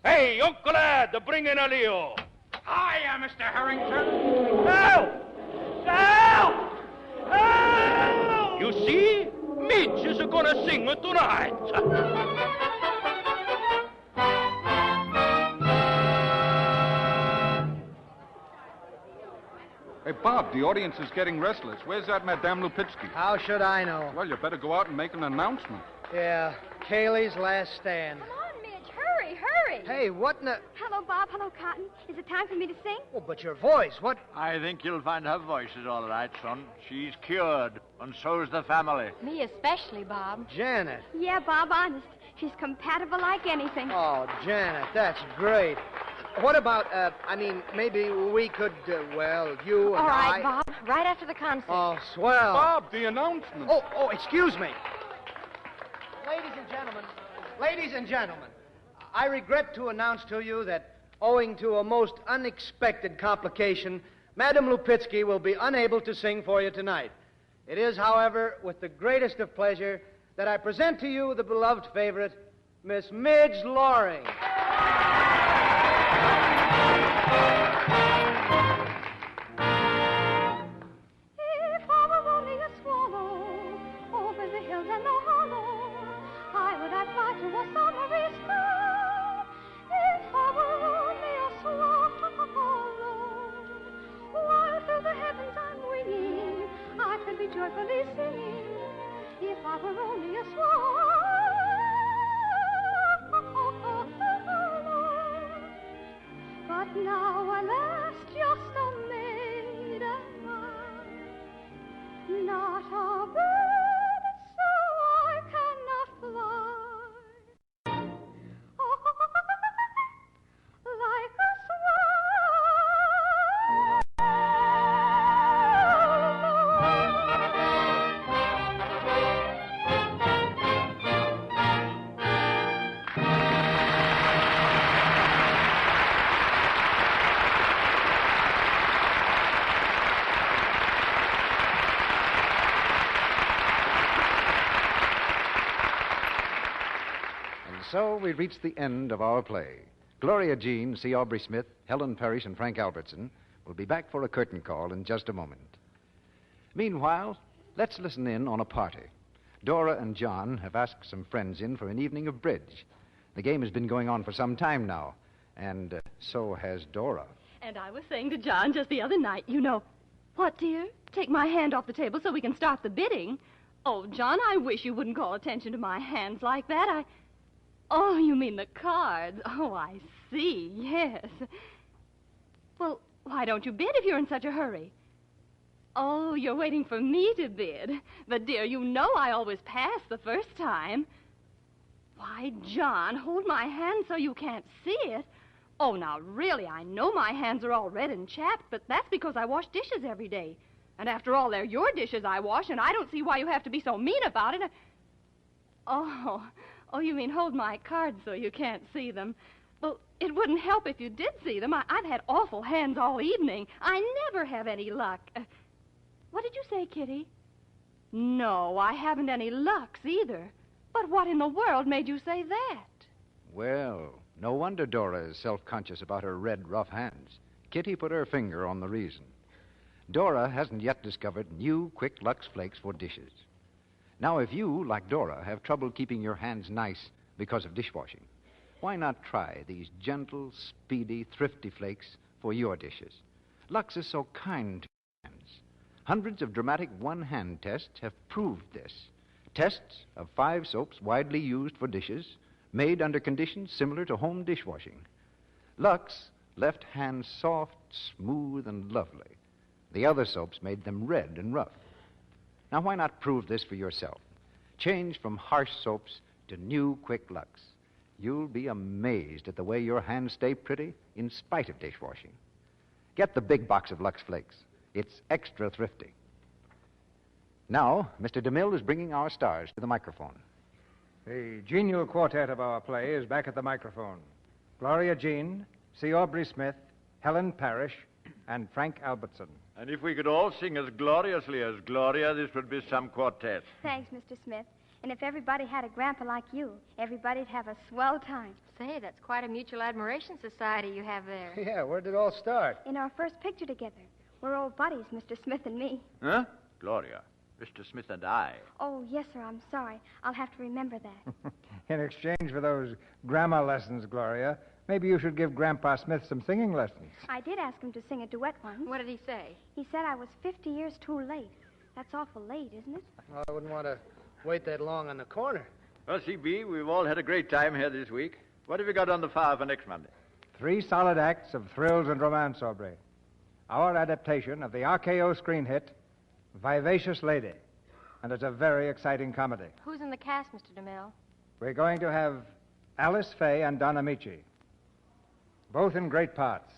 Hey, Uncle Ed, bring in a Leo. Hiya, Mr. Harrington. Help! Help! Help! You see? Midge is gonna sing tonight. Hey, Bob, the audience is getting restless. Where's that Madame Lupitsky? How should I know? Well, you better go out and make an announcement. Yeah, Kaylee's last stand. Come on, Midge. Hurry. Hey, what in the... Hello, Bob. Hello, Cotton. Is it time for me to sing? Oh, but your voice, what... I think you'll find her voice is all right, son. She's cured, and so's the family. Me especially, Bob. Janet. Yeah, Bob, honest. She's compatible like anything. Oh, Janet, that's great. What about, maybe we could, you and All right, I... Bob. Right after the concert. Oh, swell. Bob, the announcement. Oh, excuse me. Ladies and gentlemen, I regret to announce to you that owing to a most unexpected complication, Madame Lupitsky will be unable to sing for you tonight. It is, however, with the greatest of pleasure that I present to you the beloved favorite, Miss Midge Loring. If I were only a swallow over the hills and the hollow, I would not fly to a summery sky. If I were only a swallow, while through the heavens I'm winging, I could be joyfully singing. If I were only a swallow. But now, alas, just a maiden I, not a bird, so I cannot fly. Like a So we reached the end of our play. Gloria Jean, C. Aubrey Smith, Helen Parrish, and Frank Albertson will be back for a curtain call in just a moment. Meanwhile, let's listen in on a party. Dora and John have asked some friends in for an evening of bridge. The game has been going on for some time now, and so has Dora. And I was saying to John just the other night, you know, what, dear? Take my hand off the table so we can start the bidding. Oh, John, I wish you wouldn't call attention to my hands like that. Oh, you mean the cards. Oh, I see, yes. Well, why don't you bid if you're in such a hurry? Oh, you're waiting for me to bid. But, dear, you know I always pass the first time. Why, John, hold my hand so you can't see it. Oh, now, really, I know my hands are all red and chapped, but that's because I wash dishes every day. And after all, they're your dishes I wash, and I don't see why you have to be so mean about it. Oh, you mean hold my cards so you can't see them. Well, it wouldn't help if you did see them. I've had awful hands all evening. I never have any luck. What did you say, Kitty? No, I haven't any lucks either. But what in the world made you say that? Well, no wonder Dora is self-conscious about her red, rough hands. Kitty put her finger on the reason. Dora hasn't yet discovered new Quick Lux Flakes for dishes. Now, if you, like Dora, have trouble keeping your hands nice because of dishwashing, why not try these gentle, speedy, thrifty flakes for your dishes? Lux is so kind to your hands. Hundreds of dramatic one-hand tests have proved this. Tests of 5 soaps widely used for dishes, made under conditions similar to home dishwashing. Lux left hands soft, smooth, and lovely. The other soaps made them red and rough. Now, why not prove this for yourself? Change from harsh soaps to new Quick Lux. You'll be amazed at the way your hands stay pretty in spite of dishwashing. Get the big box of Lux Flakes. It's extra thrifty. Now, Mr. DeMille is bringing our stars to the microphone. The genial quartet of our play is back at the microphone. Gloria Jean, C. Aubrey Smith, Helen Parrish, and Frank Albertson. And if we could all sing as gloriously as Gloria, this would be some quartet. Thanks, Mr. Smith. And if everybody had a grandpa like you, everybody'd have a swell time. Say, that's quite a mutual admiration society you have there. Yeah, where did it all start? In our first picture together. We're old buddies, Mr. Smith and me. Huh? Gloria, Mr. Smith and I. Oh, yes, sir, I'm sorry. I'll have to remember that. In exchange for those grammar lessons, Gloria, maybe you should give Grandpa Smith some singing lessons. I did ask him to sing a duet once. What did he say? He said I was 50 years too late. That's awful late, isn't it? Well, I wouldn't want to wait that long on the corner. Well, CB, we've all had a great time here this week. What have you got on the file for next Monday? 3 solid acts of thrills and romance, Aubrey. Our adaptation of the RKO screen hit, Vivacious Lady. And it's a very exciting comedy. Who's in the cast, Mr. DeMille? We're going to have Alice Faye and Don Amici, both in great parts.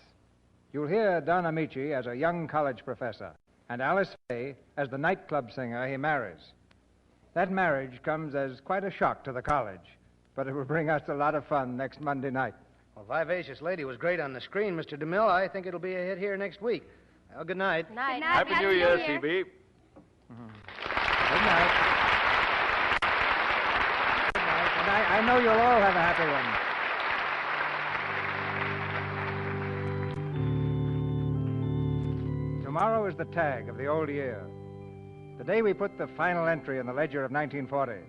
You'll hear Don Amici as a young college professor, and Alice Faye as the nightclub singer he marries. That marriage comes as quite a shock to the college, but it will bring us a lot of fun next Monday night. Well, Vivacious Lady was great on the screen, Mr. DeMille. I think it'll be a hit here next week. Well, good night. Good night. Happy New Year, CB. Good night. Good night. Good I know you'll all have a happy one. Tomorrow is the tag of the old year. The day we put the final entry in the ledger of 1940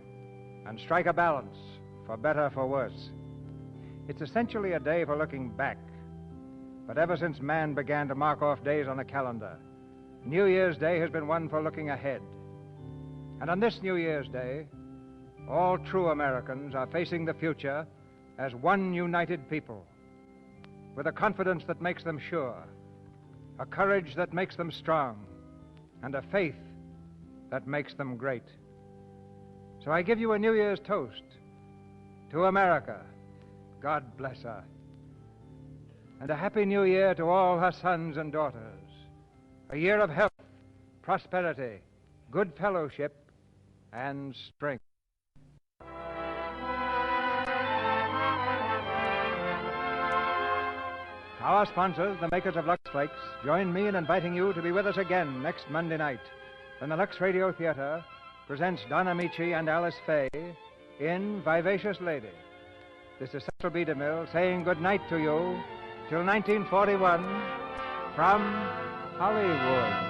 and strike a balance, for better, for worse. It's essentially a day for looking back. But ever since man began to mark off days on the calendar, New Year's Day has been one for looking ahead. And on this New Year's Day, all true Americans are facing the future as one united people, with a confidence that makes them sure, a courage that makes them strong, and a faith that makes them great. So I give you a New Year's toast to America. God bless her. And a happy New Year to all her sons and daughters. A year of health, prosperity, good fellowship, and strength. Our sponsors, the makers of Lux Flakes, join me in inviting you to be with us again next Monday night when the Lux Radio Theater presents Don Amici and Alice Faye in Vivacious Lady. This is Cecil B. DeMille saying good night to you till 1941 from Hollywood.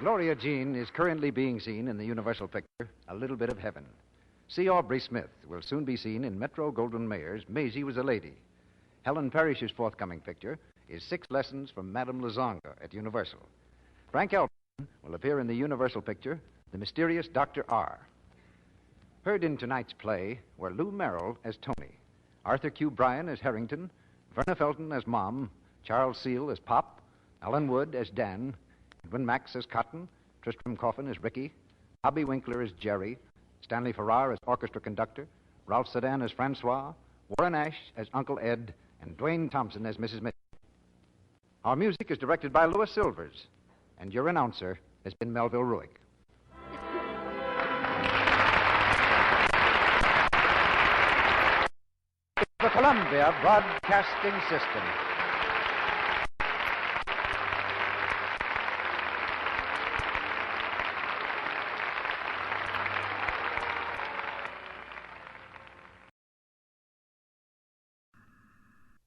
Gloria Jean is currently being seen in the Universal picture, A Little Bit of Heaven. C. Aubrey Smith will soon be seen in Metro-Goldwyn-Mayer's Maisie Was a Lady. Helen Parrish's forthcoming picture is 6 Lessons from Madame Lazanga at Universal. Frank Elton will appear in the Universal picture, The Mysterious Dr. R. Heard in tonight's play were Lou Merrill as Tony, Arthur Q. Bryan as Harrington, Verna Felton as Mom, Charles Seal as Pop, Alan Wood as Dan, Edwin Max as Cotton, Tristram Coffin as Ricky, Bobby Winkler as Jerry, Stanley Farrar as orchestra conductor, Ralph Sedan as Francois, Warren Ash as Uncle Ed, and Dwayne Thompson as Mrs. Mitchell. Our music is directed by Louis Silvers, and your announcer has been Melville Ruick. The Columbia Broadcasting System.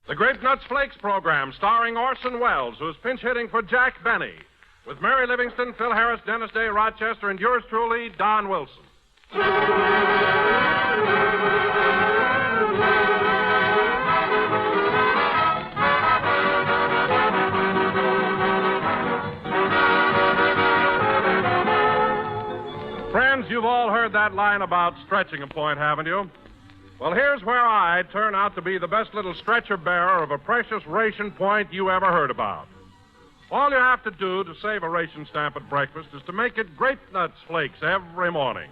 The Grape Nuts Flakes program, starring Orson Welles, who's pinch hitting for Jack Benny, with Mary Livingston, Phil Harris, Dennis Day, Rochester, and yours truly, Don Wilson. Friends, you've all heard that line about stretching a point, haven't you? Well, here's where I turn out to be the best little stretcher bearer of a precious ration point you ever heard about. All you have to do to save a ration stamp at breakfast is to make it Grape Nuts Flakes every morning.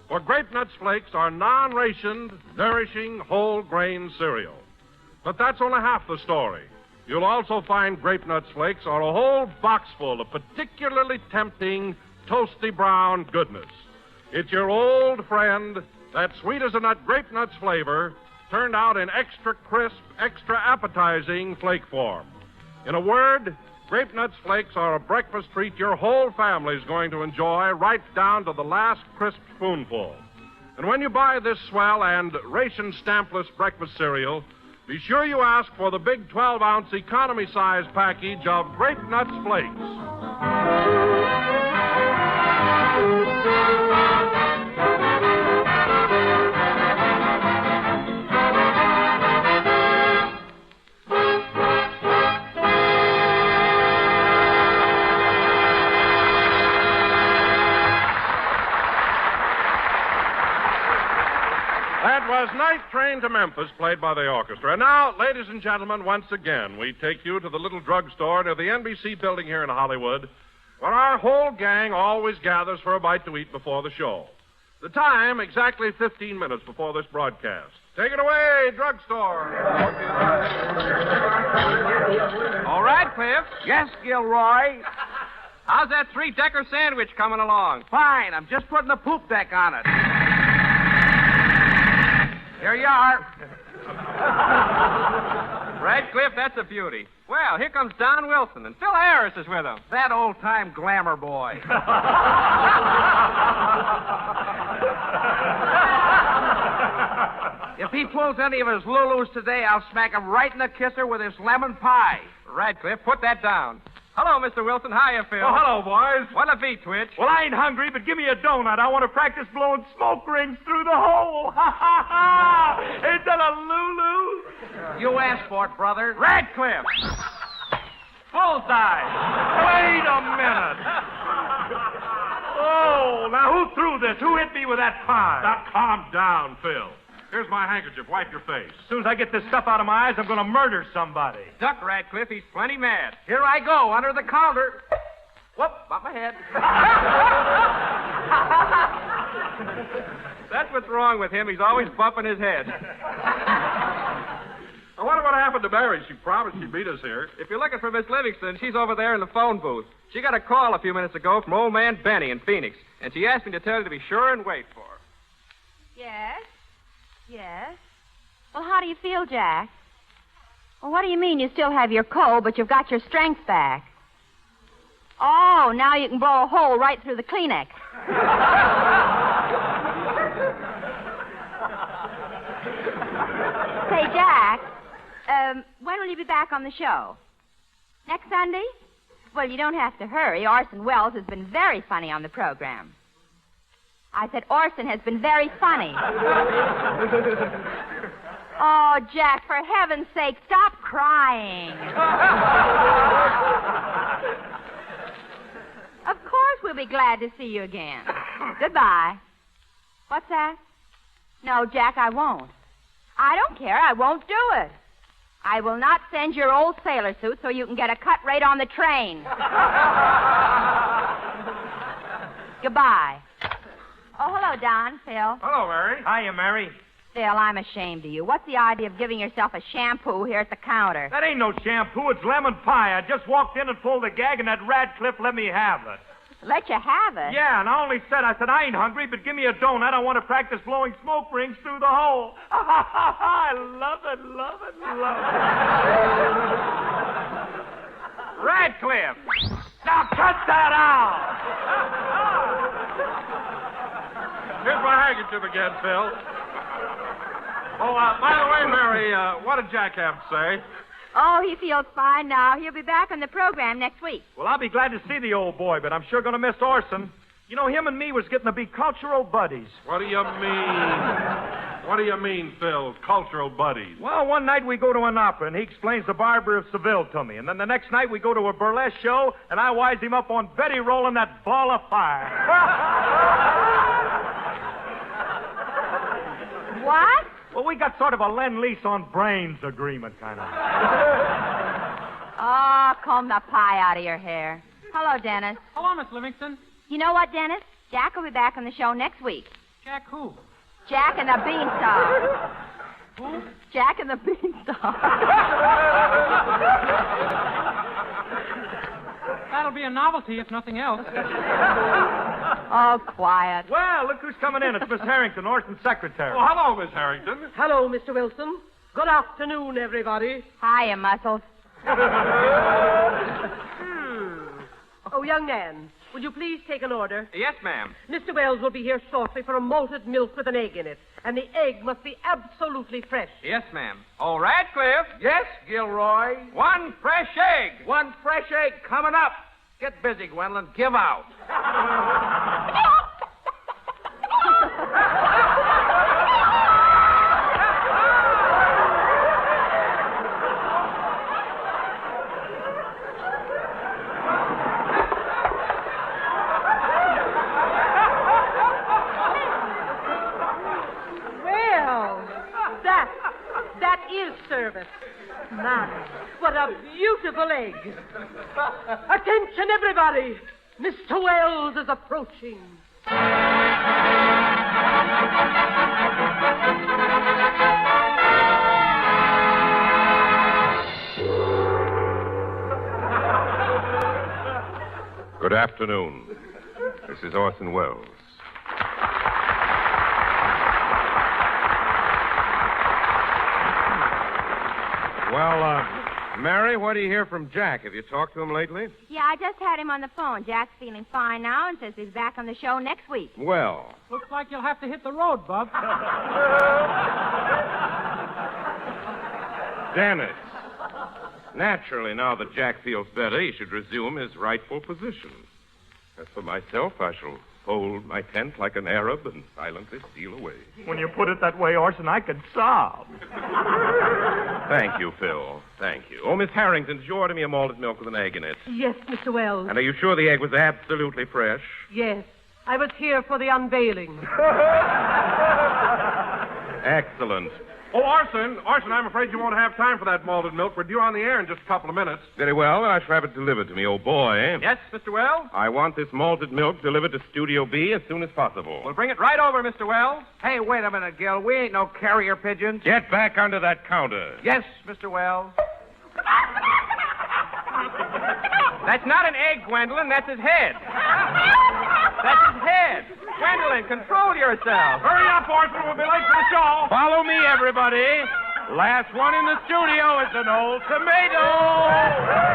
For Grape Nuts Flakes are non-rationed, nourishing, whole-grain cereal. But that's only half the story. You'll also find Grape Nuts Flakes are a whole box full of particularly tempting, toasty brown goodness. It's your old friend, that sweet as a nut Grape Nuts flavor, turned out in extra crisp, extra appetizing flake form. In a word, Grape Nuts Flakes are a breakfast treat your whole family's going to enjoy right down to the last crisp spoonful. And when you buy this swell and ration stampless breakfast cereal, be sure you ask for the big 12-ounce economy-size package of Grape Nuts Flakes. Was Night Train to Memphis, played by the orchestra. And now, ladies and gentlemen, once again, we take you to the little drugstore near the NBC building here in Hollywood, where our whole gang always gathers for a bite to eat before the show. The time, exactly 15 minutes before this broadcast. Take it away, drugstore. All right, Cliff. Yes, Gilroy. How's that 3-decker sandwich coming along? Fine. I'm just putting the poop deck on it. Here you are. Radcliffe, that's a beauty. Well, here comes Don Wilson, and Phil Harris is with him. That old-time glamour boy. If he pulls any of his Lulus today, I'll smack him right in the kisser with his lemon pie. Radcliffe, put that down. Hello, Mr. Wilson. Hiya, Phil. Oh, hello, boys. What a beat, Twitch. Well, I ain't hungry, but give me a donut. I want to practice blowing smoke rings through the hole. Ha, ha, ha. Ain't that a Lulu? You asked for it, brother. Radcliffe. Bullseye. Wait a minute. Oh, now who threw this? Who hit me with that pie? Now, calm down, Phil. Here's my handkerchief. Wipe your face. As soon as I get this stuff out of my eyes, I'm going to murder somebody. Duck, Radcliffe. He's plenty mad. Here I go, under the counter. Whoop, bumped my head. That's what's wrong with him. He's always bumping his head. I wonder what happened to Mary. She promised she'd meet us here. If you're looking for Miss Livingston, she's over there in the phone booth. She got a call a few minutes ago from old man Benny in Phoenix, and she asked me to tell you to be sure and wait for her. Yes? Yes? Well, how do you feel, Jack? Well, what do you mean you still have your cold, but you've got your strength back? Oh, now you can blow a hole right through the Kleenex. Say, Jack, when will you be back on the show? Next Sunday? Well, you don't have to hurry. Orson Welles has been very funny on the program. I said Orson has been very funny. Oh, Jack, for heaven's sake, stop crying. Of course we'll be glad to see you again. Goodbye. What's that? No, Jack, I won't. I don't care. I won't do it. I will not send your old sailor suit so you can get a cut rate on the train. Goodbye. Oh, hello, Don. Phil. Hello, Mary. Hiya, Mary. Phil, I'm ashamed of you. What's the idea of giving yourself a shampoo here at the counter? That ain't no shampoo. It's lemon pie. I just walked in and pulled the gag, and that Radcliffe let me have it. Let you have it? Yeah, and I only said, I ain't hungry, but give me a donut. I want to practice blowing smoke rings through the hole. I love it, love it, love it. Radcliffe! Now cut that out! Here's my handkerchief again, Phil. Oh, by the way, Mary, what did Jack have to say? Oh, he feels fine now. He'll be back on the program next week. Well, I'll be glad to see the old boy, but I'm sure going to miss Orson. You know, him and me was getting to be cultural buddies. What do you mean? What do you mean, Phil? Cultural buddies? Well, one night we go to an opera, and he explains The Barber of Seville to me. And then the next night we go to a burlesque show, and I wise him up on Betty rolling that ball of fire. What? Well, we got sort of a lend-lease on brains agreement, kind of. Oh, comb the pie out of your hair. Hello, Dennis. Hello, Miss Livingston. You know what, Dennis? Jack will be back on the show next week. Jack who? Jack and the Beanstalk. Who? Jack and the Beanstalk. That'll be a novelty, if nothing else. Oh, quiet. Well, look who's coming in. It's Miss Harrington, Orson's secretary. Oh, hello, Miss Harrington. Hello, Mr. Wilson. Good afternoon, everybody. Hiya, Muscles. Oh, young man, would you please take an order? Yes, ma'am. Mr. Wells will be here shortly for a malted milk with an egg in it. And the egg must be absolutely fresh. Yes, ma'am. Oh, Radcliffe. Yes, Gilroy. One fresh egg. One fresh egg coming up. Get busy, Gwendolyn. Give out. Well, that is service. My, what a beautiful egg. Attention, everybody. Mr. Wells is approaching. Good afternoon. This is Orson Welles. Well, Mary, what do you hear from Jack? Have you talked to him lately? Yeah, I just had him on the phone. Jack's feeling fine now and says he's back on the show next week. Well. Looks like you'll have to hit the road, Bub. Dennis. Naturally, now that Jack feels better, he should resume his rightful position. As for myself, I shall fold my tent like an Arab and silently steal away. When you put it that way, Orson, I could sob. Thank you, Phil. Thank you. Oh, Miss Harrington, did you order me a malted milk with an egg in it? Yes, Mr. Wells. And are you sure the egg was absolutely fresh? Yes. I was here for the unveiling. Excellent. Oh, Orson, I'm afraid you won't have time for that malted milk. We're due on the air in just a couple of minutes. Very well. I shall have it delivered to me, oh boy. Yes, Mr. Wells? I want this malted milk delivered to Studio B as soon as possible. We'll bring it right over, Mr. Wells. Hey, wait a minute, Gil. We ain't no carrier pigeons. Get back under that counter. Yes, Mr. Wells. That's not an egg, Gwendolyn. That's his head. That's his head. Gwendolyn, control yourself. Hurry up, Orson. We'll be late for the show. Follow me, everybody. Last one in the studio is an old tomato.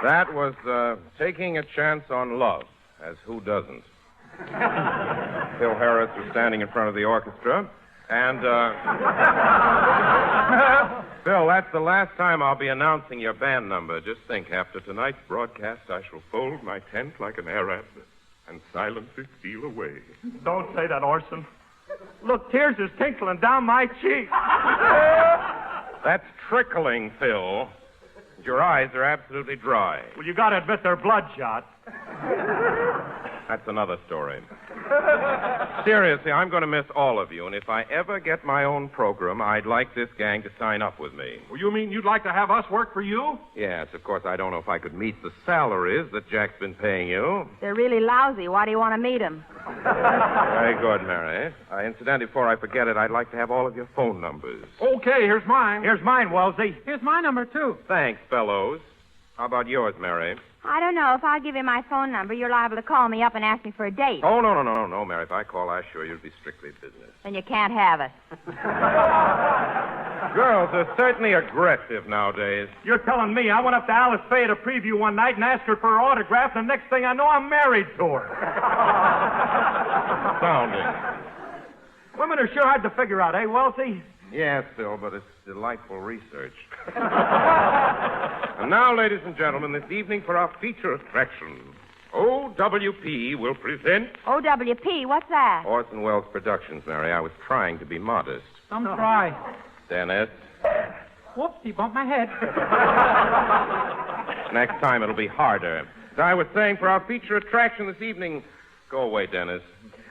That was Taking a Chance on Love, as who doesn't? Phil Harris was standing in front of the orchestra, and, Phil, that's the last time I'll be announcing your band number. Just think, after tonight's broadcast, I shall fold my tent like an Arab and silently steal away. Don't say that, Orson. Look, tears is tinkling down my cheek. That's trickling, Phil. Your eyes are absolutely dry. Well, you gotta admit they're bloodshot. That's another story. Seriously, I'm going to miss all of you, and if I ever get my own program, I'd like this gang to sign up with me. Well, you mean you'd like to have us work for you? Yes, of course, I don't know if I could meet the salaries that Jack's been paying you. They're really lousy. Why do you want to meet them? Very good, Mary. Incidentally, before I forget it, I'd like to have all of your phone numbers. Okay, here's mine. Here's mine, Wellesley. Here's my number, too. Thanks, fellows. How about yours, Mary? I don't know. If I give you my phone number, you're liable to call me up and ask me for a date. Oh, no, Mary. If I call, I assure you it'll be strictly business. Then you can't have it. Girls are certainly aggressive nowadays. You're telling me I went up to Alice Faye at a preview one night and asked her for her autograph, and the next thing I know, I'm married to her. Astounding. Women are sure hard to figure out, eh, Wellesley? Yes, Phil, but it's delightful research. And now, ladies and gentlemen, this evening for our feature attraction, OWP will present... OWP? What's that? Orson Welles Productions, Mary. I was trying to be modest. Some try. Dennis. Whoops, he bumped my head. Next time it'll be harder. As I was saying, for our feature attraction this evening... Go away, Dennis.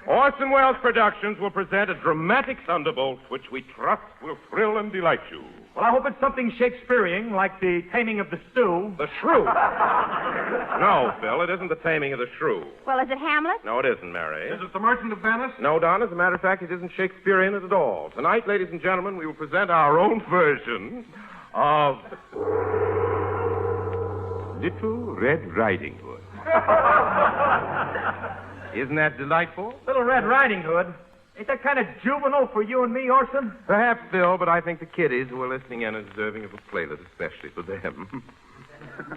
Orson Welles Productions will present a dramatic thunderbolt which we trust will thrill and delight you. Well, I hope it's something Shakespearean, like the Taming of the Stew. The Shrew. No, Phil, it isn't the Taming of the Shrew. Well, is it Hamlet? No, it isn't, Mary. Is it The Merchant of Venice? No, Don, as a matter of fact, it isn't Shakespearean at all. Tonight, ladies and gentlemen, we will present our own version of Little Red Riding Hood. Isn't that delightful? Little Red Riding Hood. Ain't that kind of juvenile for you and me, Orson? Perhaps, Phil, but I think the kiddies who are listening in are deserving of a playlet, especially for them.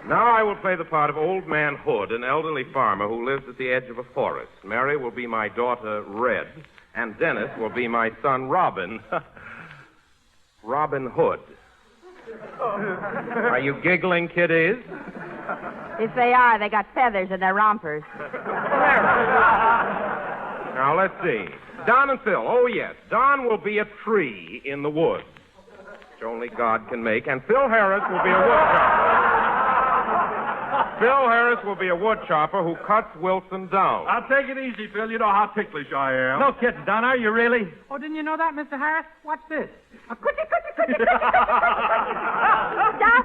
Now I will play the part of Old Man Hood, an elderly farmer who lives at the edge of a forest. Mary will be my daughter, Red, and Dennis will be my son, Robin. Robin Hood. Are you giggling, kiddies? If they are, they got feathers in their rompers. Now, let's see. Don and Phil. Oh, yes. Don will be a tree in the woods, which only God can make, and Phil Harris will be a woodchopper. Phil Harris will be a woodchopper who cuts Wilson down. I'll take it easy, Phil. You know how ticklish I am. No kidding, Don. Are you really? Oh, didn't you know that, Mr. Harris? Watch this. Stop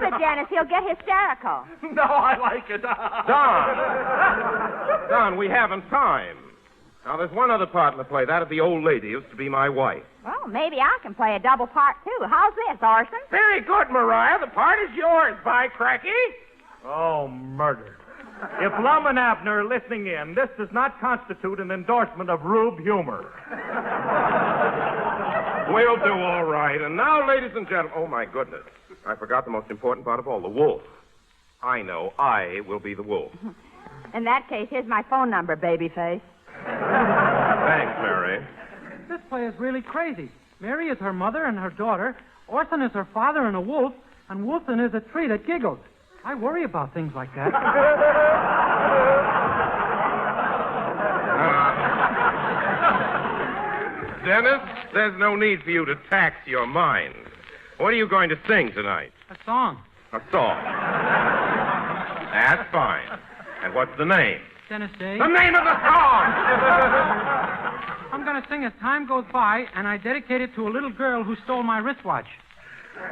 it, Dennis. He'll get hysterical. No, I like it. Don, we haven't time. Now, there's one other part in the play. That of the old lady who's to be my wife. Well, maybe I can play a double part, too. How's this, Orson? Very good, Mariah. The part is yours, by cracky. Oh, murder. If Lum and Abner are listening in, this does not constitute an endorsement of Rube humor. We'll do all right. And now, ladies and gentlemen... Oh, my goodness. I forgot the most important part of all, the wolf. I know. I will be the wolf. In that case, here's my phone number, babyface. Thanks, Mary. This play is really crazy. Mary is her mother and her daughter. Orson is her father and a wolf. And Wilson is a tree that giggles. I worry about things like that. Dennis, there's no need for you to tax your mind. What are you going to sing tonight? A song. A song. That's fine. And what's the name? Dennis Day. The name of the song! I'm going to sing As Time Goes By, and I dedicate it to a little girl who stole my wristwatch. Well,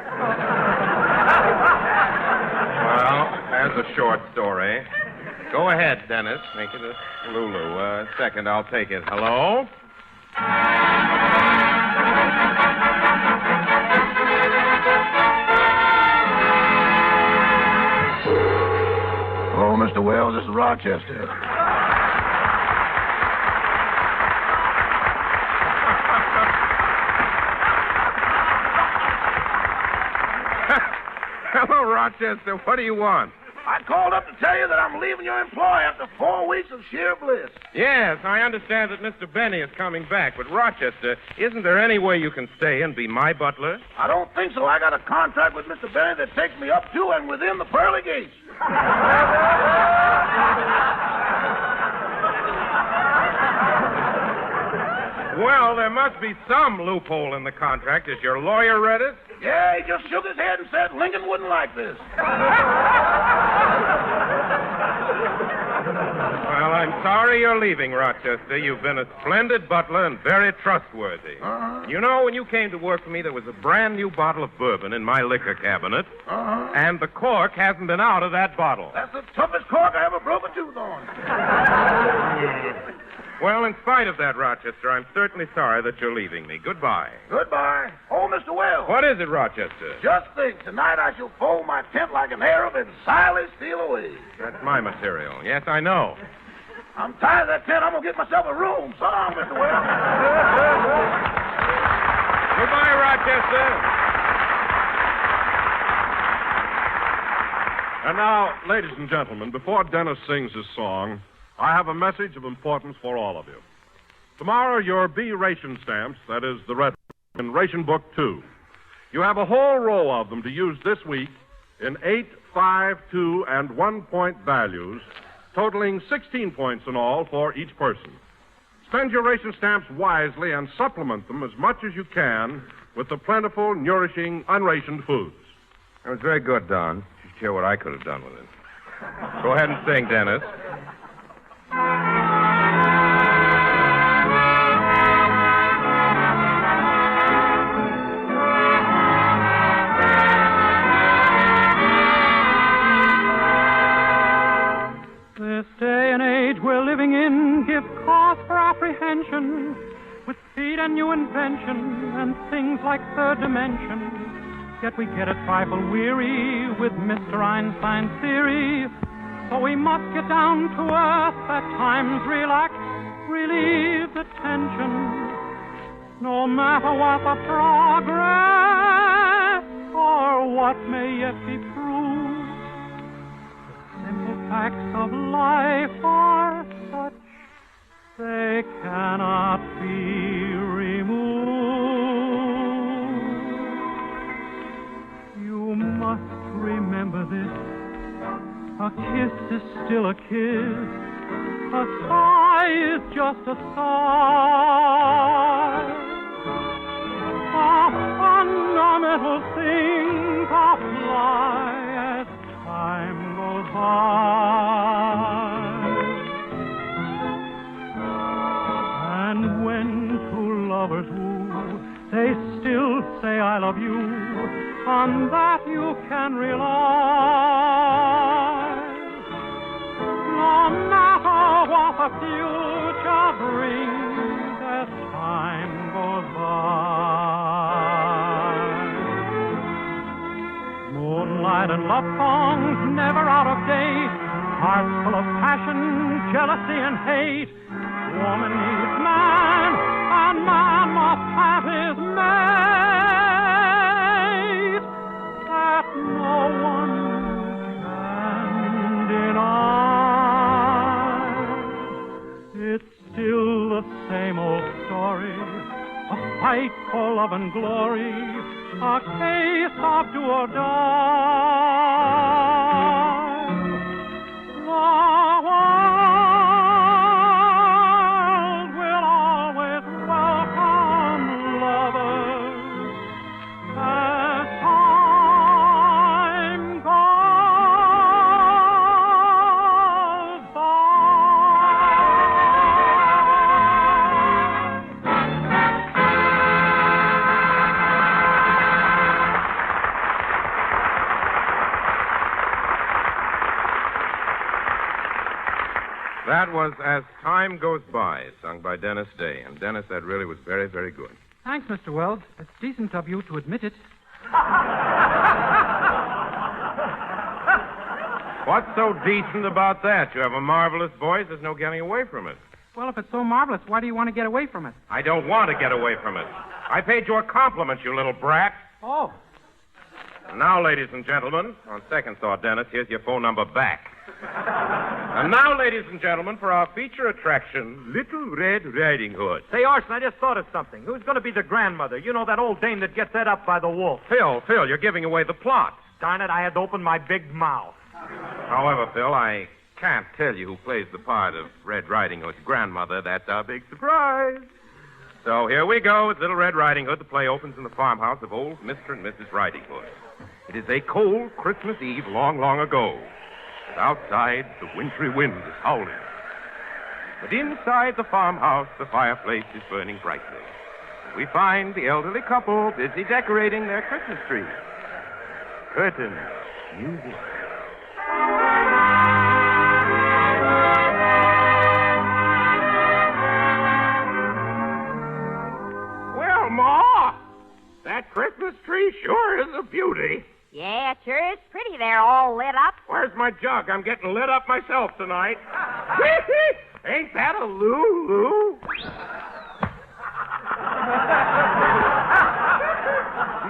that's a short story. Go ahead, Dennis. Make it a Lulu. Second, I'll take it. Hello? Oh, Mr. Wells, this is Rochester. Hello, Rochester. What do you want? I called up to tell you that I'm leaving your employ after 4 weeks of sheer bliss. Yes, I understand that Mr. Benny is coming back, but Rochester, isn't there any way you can stay and be my butler? I don't think so. I got a contract with Mr. Benny that takes me up to and within the pearly gates. Well, there must be some loophole in the contract. Has your lawyer read it? Yeah, he just shook his head and said Lincoln wouldn't like this. Well, I'm sorry you're leaving, Rochester. You've been a splendid butler and very trustworthy. You know, when you came to work for me, there was a brand new bottle of bourbon in my liquor cabinet, and the cork hasn't been out of that bottle. That's the toughest cork I ever broke a tooth on. Well, in spite of that, Rochester, I'm certainly sorry that you're leaving me. Goodbye. Goodbye. Oh, Mr. Wells. What is it, Rochester? Just think, tonight I shall fold my tent like an Arab and silently steal away. That's my material. Yes, I know. I'm tired of that tent. I'm going to get myself a room. So long, Mr. Wells. Goodbye, Rochester. And now, ladies and gentlemen, before Dennis sings his song, I have a message of importance for all of you. Tomorrow, your B ration stamps, that is the red in Ration Book 2. You have a whole row of them to use this week in 8, 5, 2, and 1-point values, totaling 16 points in all for each person. Spend your ration stamps wisely and supplement them as much as you can with the plentiful, nourishing, unrationed foods. That was very good, Don. You should hear what I could have done with it. Go ahead and sing, Dennis. comprehension, with speed and new invention, and things like third dimension. Yet we get a trifle weary with Mr. Einstein's theory. So we must get down to earth, at times relax, relieve the tension. No matter what the progress, or what may yet be proved, the simple facts of life are such, they cannot be removed. You must remember this. A kiss is still a kiss. A sigh is just a sigh. A fundamental thing to fly as time goes by. And when two lovers woo, they still say I love you. On that you can rely. No matter what the future brings as time goes by. Moonlight and love songs never out of date. Hearts full of passion, jealousy and hate. Woman needs man, and man must have his mate. That no one can deny. It's still the same old story, a fight for love and glory, a case of do or die. The world will always welcome lovers as time goes by. That was As Time Goes By, sung by Dennis Day. And Dennis, that really was very, very good. Thanks, Mr. Wells. It's decent of you to admit it. What's so decent about that? You have a marvelous voice. There's no getting away from it. Well, if it's so marvelous, why do you want to get away from it? I don't want to get away from it. I paid you a compliment, you little brat. Oh. And now, ladies and gentlemen, on second thought, Dennis, here's your phone number back. And now, ladies and gentlemen, for our feature attraction, Little Red Riding Hood. Say, Orson, I just thought of something. Who's going to be the grandmother? You know, that old dame that gets ate up by the wolf. Phil, you're giving away the plot. Darn it, I had to open my big mouth. However, Phil, I can't tell you who plays the part of Red Riding Hood's grandmother. That's our big surprise. So here we go. It's Little Red Riding Hood. The play opens in the farmhouse of old Mr. and Mrs. Riding Hood. It is a cold Christmas Eve long, long ago. And outside, the wintry wind is howling. But inside the farmhouse, the fireplace is burning brightly. We find the elderly couple busy decorating their Christmas tree. Curtains, music. Well, Ma, that Christmas tree sure is a beauty. Yeah, it sure is pretty. They're all lit up. Where's my jug? I'm getting lit up myself tonight. Ain't that a Lulu?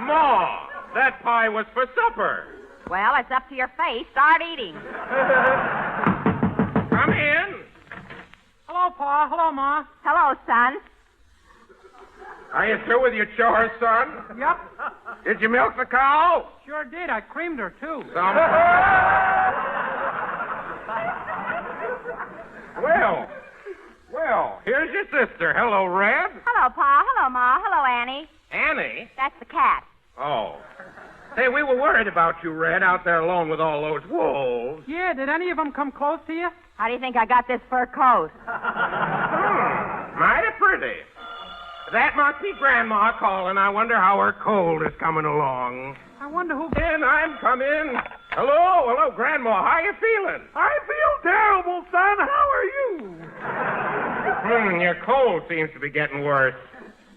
Ma, that pie was for supper. Well, it's up to your face. Start eating. Come in. Hello, Pa. Hello, Ma. Hello, son. Are you through with your chores, son? Yep. Did you milk the cow? Sure did. I creamed her, too. Well, here's your sister. Hello, Red. Hello, Pa. Hello, Ma. Hello, Annie. Annie? That's the cat. Oh. Say, we were worried about you, Red, out there alone with all those wolves. Yeah, did any of them come close to you? How do you think I got this fur coat? Mighty pretty. That must be Grandma calling. I wonder how her cold is coming along. I wonder who... In, I'm coming. Hello, Grandma. How you feeling? I feel terrible, son. How are you? Your cold seems to be getting worse.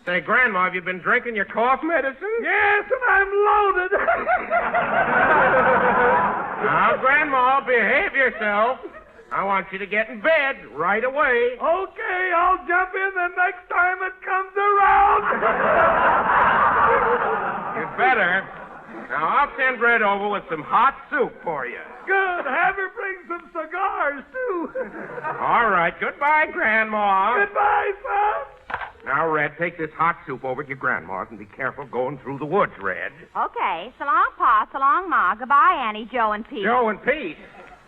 Say, Grandma, have you been drinking your cough medicine? Yes, and I'm loaded. Now, Grandma, behave yourself. I want you to get in bed right away. Okay, I'll jump in the next time it comes around. You'd better. Now, I'll send Red over with some hot soup for you. Good. Have her bring some cigars, too. All right. Goodbye, Grandma. Goodbye, son. Now, Red, take this hot soup over to your grandma's and be careful going through the woods, Red. Okay. So long, Pa. So long, Ma. Goodbye, Annie, Joe, and Pete. Joe and Pete?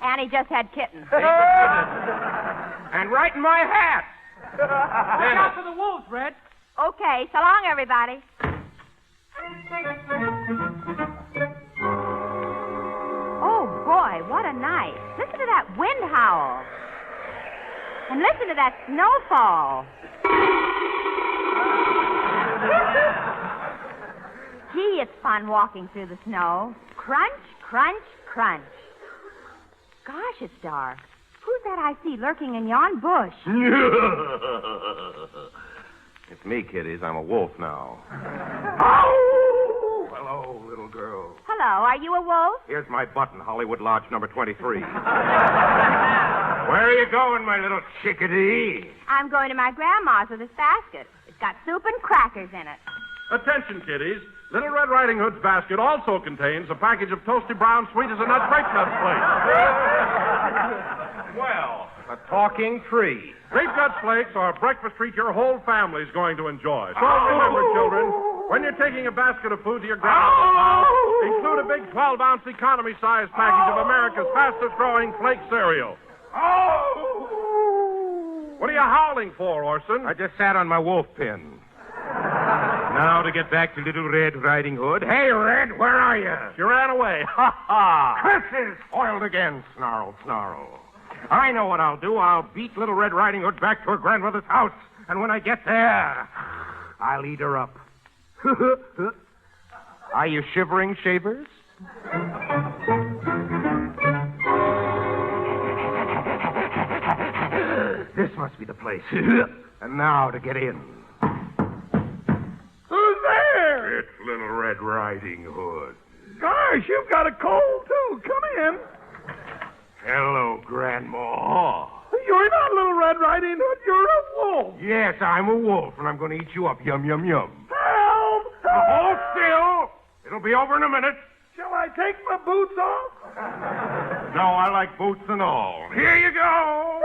Annie just had kittens. And right in my hat. Look out for the wolves, Red. Okay. So long, everybody. Oh, boy, what a night. Listen to that wind howl. And listen to that snowfall. Gee, it's fun walking through the snow. Crunch, crunch, crunch. Gosh, it's dark. Who's that I see lurking in yon bush? It's me, kiddies. I'm a wolf now. Oh! Hello, little girl. Hello, are you a wolf? Here's my button, Hollywood Lodge number 23. Where are you going, my little chickadee? I'm going to my grandma's with this basket. It's got soup and crackers in it. Attention, kiddies. Little Red Riding Hood's basket also contains a package of toasty brown sweet as a nut grape nuts flakes. Well, a talking tree. Grape nuts flakes are a breakfast treat your whole family's going to enjoy. So remember, children, when you're taking a basket of food to your grandma's house, include a big 12-ounce economy-sized package of America's fastest-growing flake cereal. What are you howling for, Orson? I just sat on my wolf pen. Now to get back to Little Red Riding Hood. Hey, Red, where are you? She ran away. Ha, ha. Curses! Spoiled again, snarl, snarl. I know what I'll do. I'll beat Little Red Riding Hood back to her grandmother's house. And when I get there, I'll eat her up. Are you shivering, shavers? This must be the place. And now to get in. Who's there? It's Little Red Riding Hood. Gosh, you've got a cold, too. Come in. Hello, Grandma. You're not Little Red Riding Hood. You're a wolf. Yes, I'm a wolf, and I'm going to eat you up. Yum, yum, yum. Help! Now, hold still. It'll be over in a minute. Shall I take my boots off? No, I like boots and all. Here you go.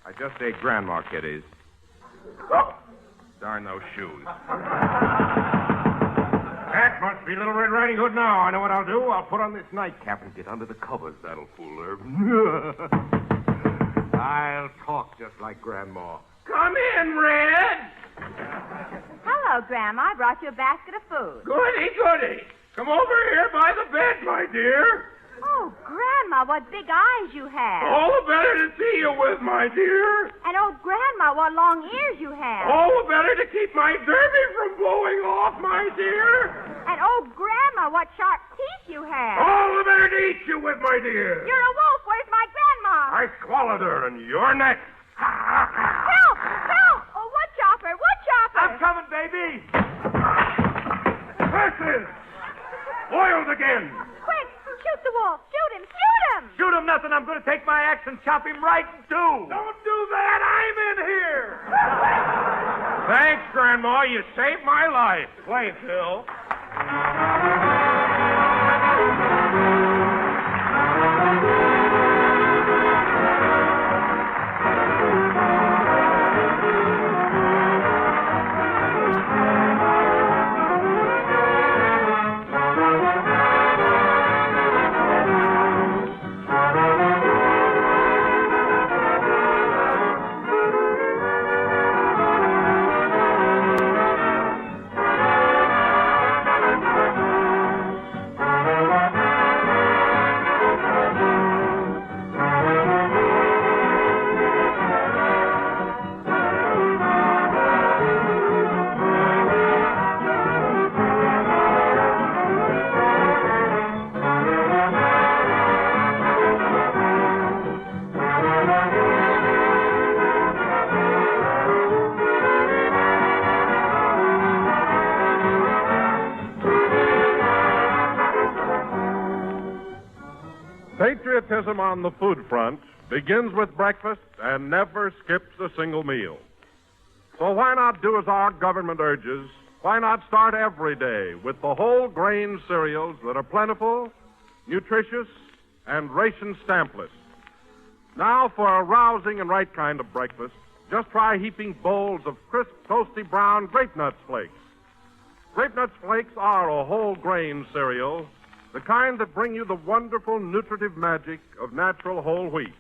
I just ate Grandma, kiddies. Darn those shoes. That must be Little Red Riding Hood now. I know what I'll do. I'll put on this nightcap and get under the covers. That'll fool her. I'll talk just like Grandma. Come in, Red. Hello, Grandma. I brought you a basket of food. Goody, goody. Come over here by the bed, my dear. Oh, Grandma, what big eyes you have. All the better to see you with, my dear. And, oh, Grandma, what long ears you have. All the better to keep my derby from blowing off, my dear. And, oh, Grandma, what sharp teeth you have. All the better to eat you with, my dear. You're a wolf. Where's my grandma? I swallowed her, and you're next. Help! Help! Oh, wood chopper! Wood chopper! I'm coming, baby. Curses! Boiled again. Quick! Shoot the wolf! Shoot him! Shoot him! Shoot him nothing. I'm going to take my axe and chop him right in two. Don't do that. I'm in here. Thanks, Grandma. You saved my life. Play, Phil. patriotism on the food front begins with breakfast and never skips a single meal. So why not do as our government urges? Why not start every day with the whole grain cereals that are plentiful, nutritious, and ration stampless? Now for a rousing and right kind of breakfast, just try heaping bowls of crisp, toasty brown Grape Nuts Flakes. Grape Nuts Flakes are a whole grain cereal, the kind that bring you the wonderful nutritive magic of natural whole wheat.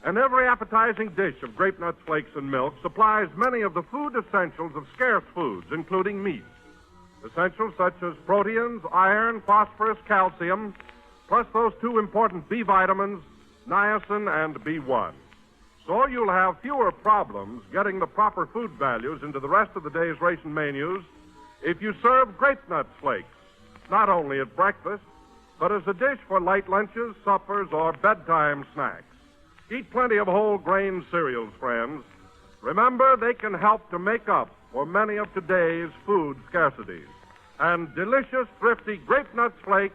And every appetizing dish of Grape Nuts Flakes and milk supplies many of the food essentials of scarce foods, including meat. Essentials such as proteins, iron, phosphorus, calcium, plus those two important B vitamins, niacin and B1. So you'll have fewer problems getting the proper food values into the rest of the day's ration menus if you serve Grape Nuts Flakes, not only at breakfast, but as a dish for light lunches, suppers, or bedtime snacks. Eat plenty of whole grain cereals, friends. Remember, they can help to make up for many of today's food scarcities. And delicious, thrifty Grape Nuts Flakes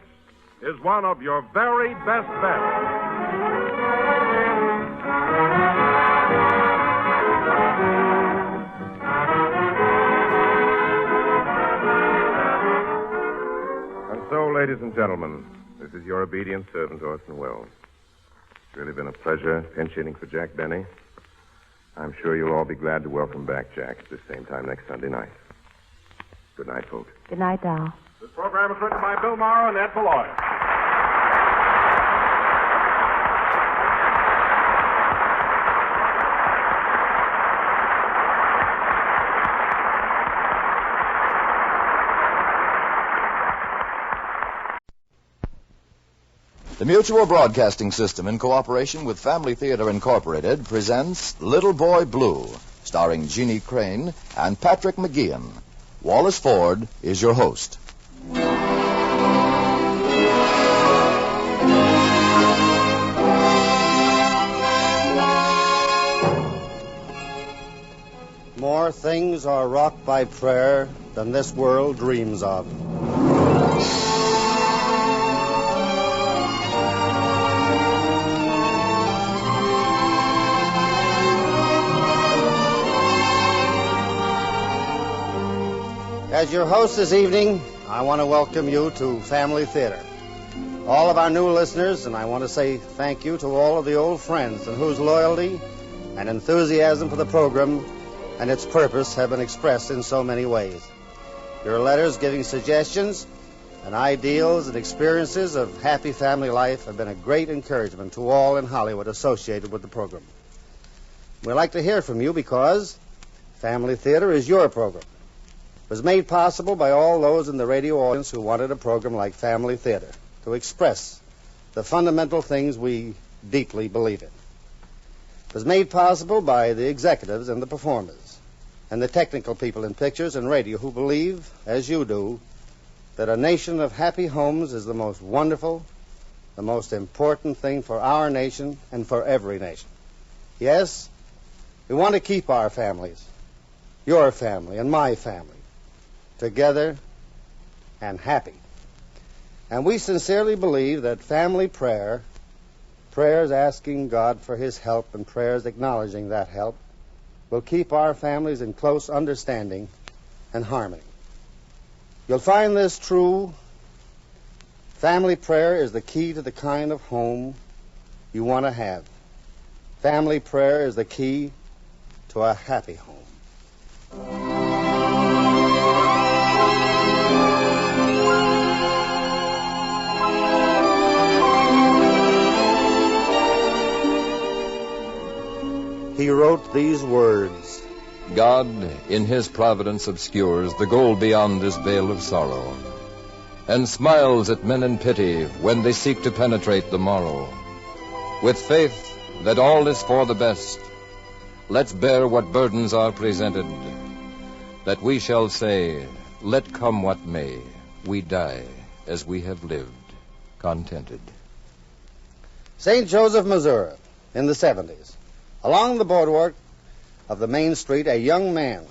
is one of your very best bets. And so, ladies and gentlemen, this is your obedient servant, Orson Welles. It's really been a pleasure pinch hitting for Jack Benny. I'm sure you'll all be glad to welcome back Jack at the same time next Sunday night. Good night, folks. Good night, Al. This program is written by Bill Morrow and Ed Beloy. The Mutual Broadcasting System, in cooperation with Family Theater Incorporated, presents Little Boy Blue, starring Jeannie Crane and Patrick McGeehan. Wallace Ford is your host. More things are wrought by prayer than this world dreams of. As your host this evening, I want to welcome you to Family Theater. All of our new listeners, and I want to say thank you to all of the old friends and whose loyalty and enthusiasm for the program and its purpose have been expressed in so many ways. Your letters giving suggestions and ideals and experiences of happy family life have been a great encouragement to all in Hollywood associated with the program. We'd like to hear from you because Family Theater is your program. It was made possible by all those in the radio audience who wanted a program like Family Theater to express the fundamental things we deeply believe in. It was made possible by the executives and the performers and the technical people in pictures and radio who believe, as you do, that a nation of happy homes is the most wonderful, the most important thing for our nation and for every nation. Yes, we want to keep our families, your family and my family, together and happy. And we sincerely believe that family prayer, prayers asking God for his help and prayers acknowledging that help, will keep our families in close understanding and harmony. You'll find this true. Family prayer is the key to the kind of home you want to have. Family prayer is the key to a happy home. He wrote these words. God, in his providence, obscures the goal beyond this veil of sorrow, and smiles at men in pity when they seek to penetrate the morrow. With faith that all is for the best, let's bear what burdens are presented, that we shall say, let come what may, we die as we have lived, contented. St. Joseph, Missouri, in the 70s. Along the boardwalk of the main street, a young man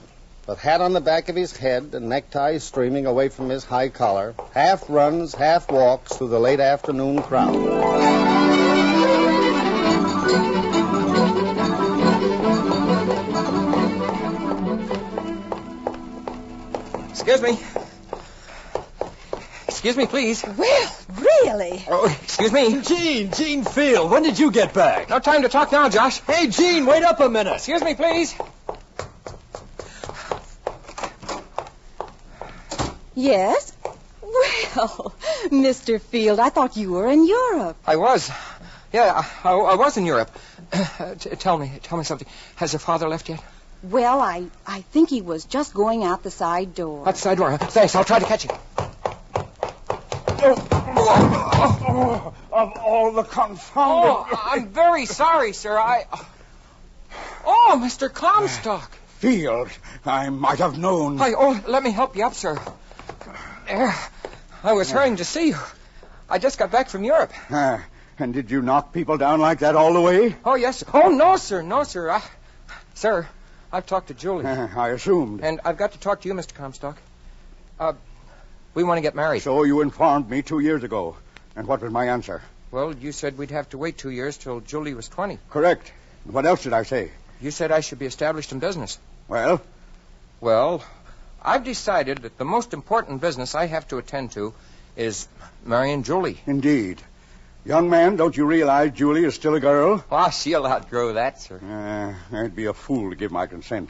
with hat on the back of his head and necktie streaming away from his high collar half runs, half walks through the late afternoon crowd. Excuse me. Excuse me, please. Well, really? Oh, excuse me. Gene Field, when did you get back? No time to talk now, Josh. Hey, Gene, wait up a minute. Excuse me, please. Yes? Well, Mr. Field, I thought you were in Europe. I was. Yeah, I was in Europe. Tell me something. Has your father left yet? Well, I think he was just going out the side door. Out the side door, huh? Thanks, I'll try to catch him. Of all the confounded... Oh, I'm very sorry, sir. Oh, Mr. Comstock. Field, I might have known. Let me help you up, sir. There. I was hurrying to see you. I just got back from Europe. And did you knock people down like that all the way? Oh, yes. Oh, no, sir. No, sir. Sir, I've talked to Julie. I assumed. And I've got to talk to you, Mr. Comstock. We want to get married. So you informed me 2 years ago. And what was my answer? Well, you said we'd have to wait 2 years till Julie was 20. Correct. What else did I say? You said I should be established in business. Well? Well, I've decided that the most important business I have to attend to is marrying Julie. Indeed. Young man, don't you realize Julie is still a girl? Oh, she'll outgrow that, sir. I'd be a fool to give my consent.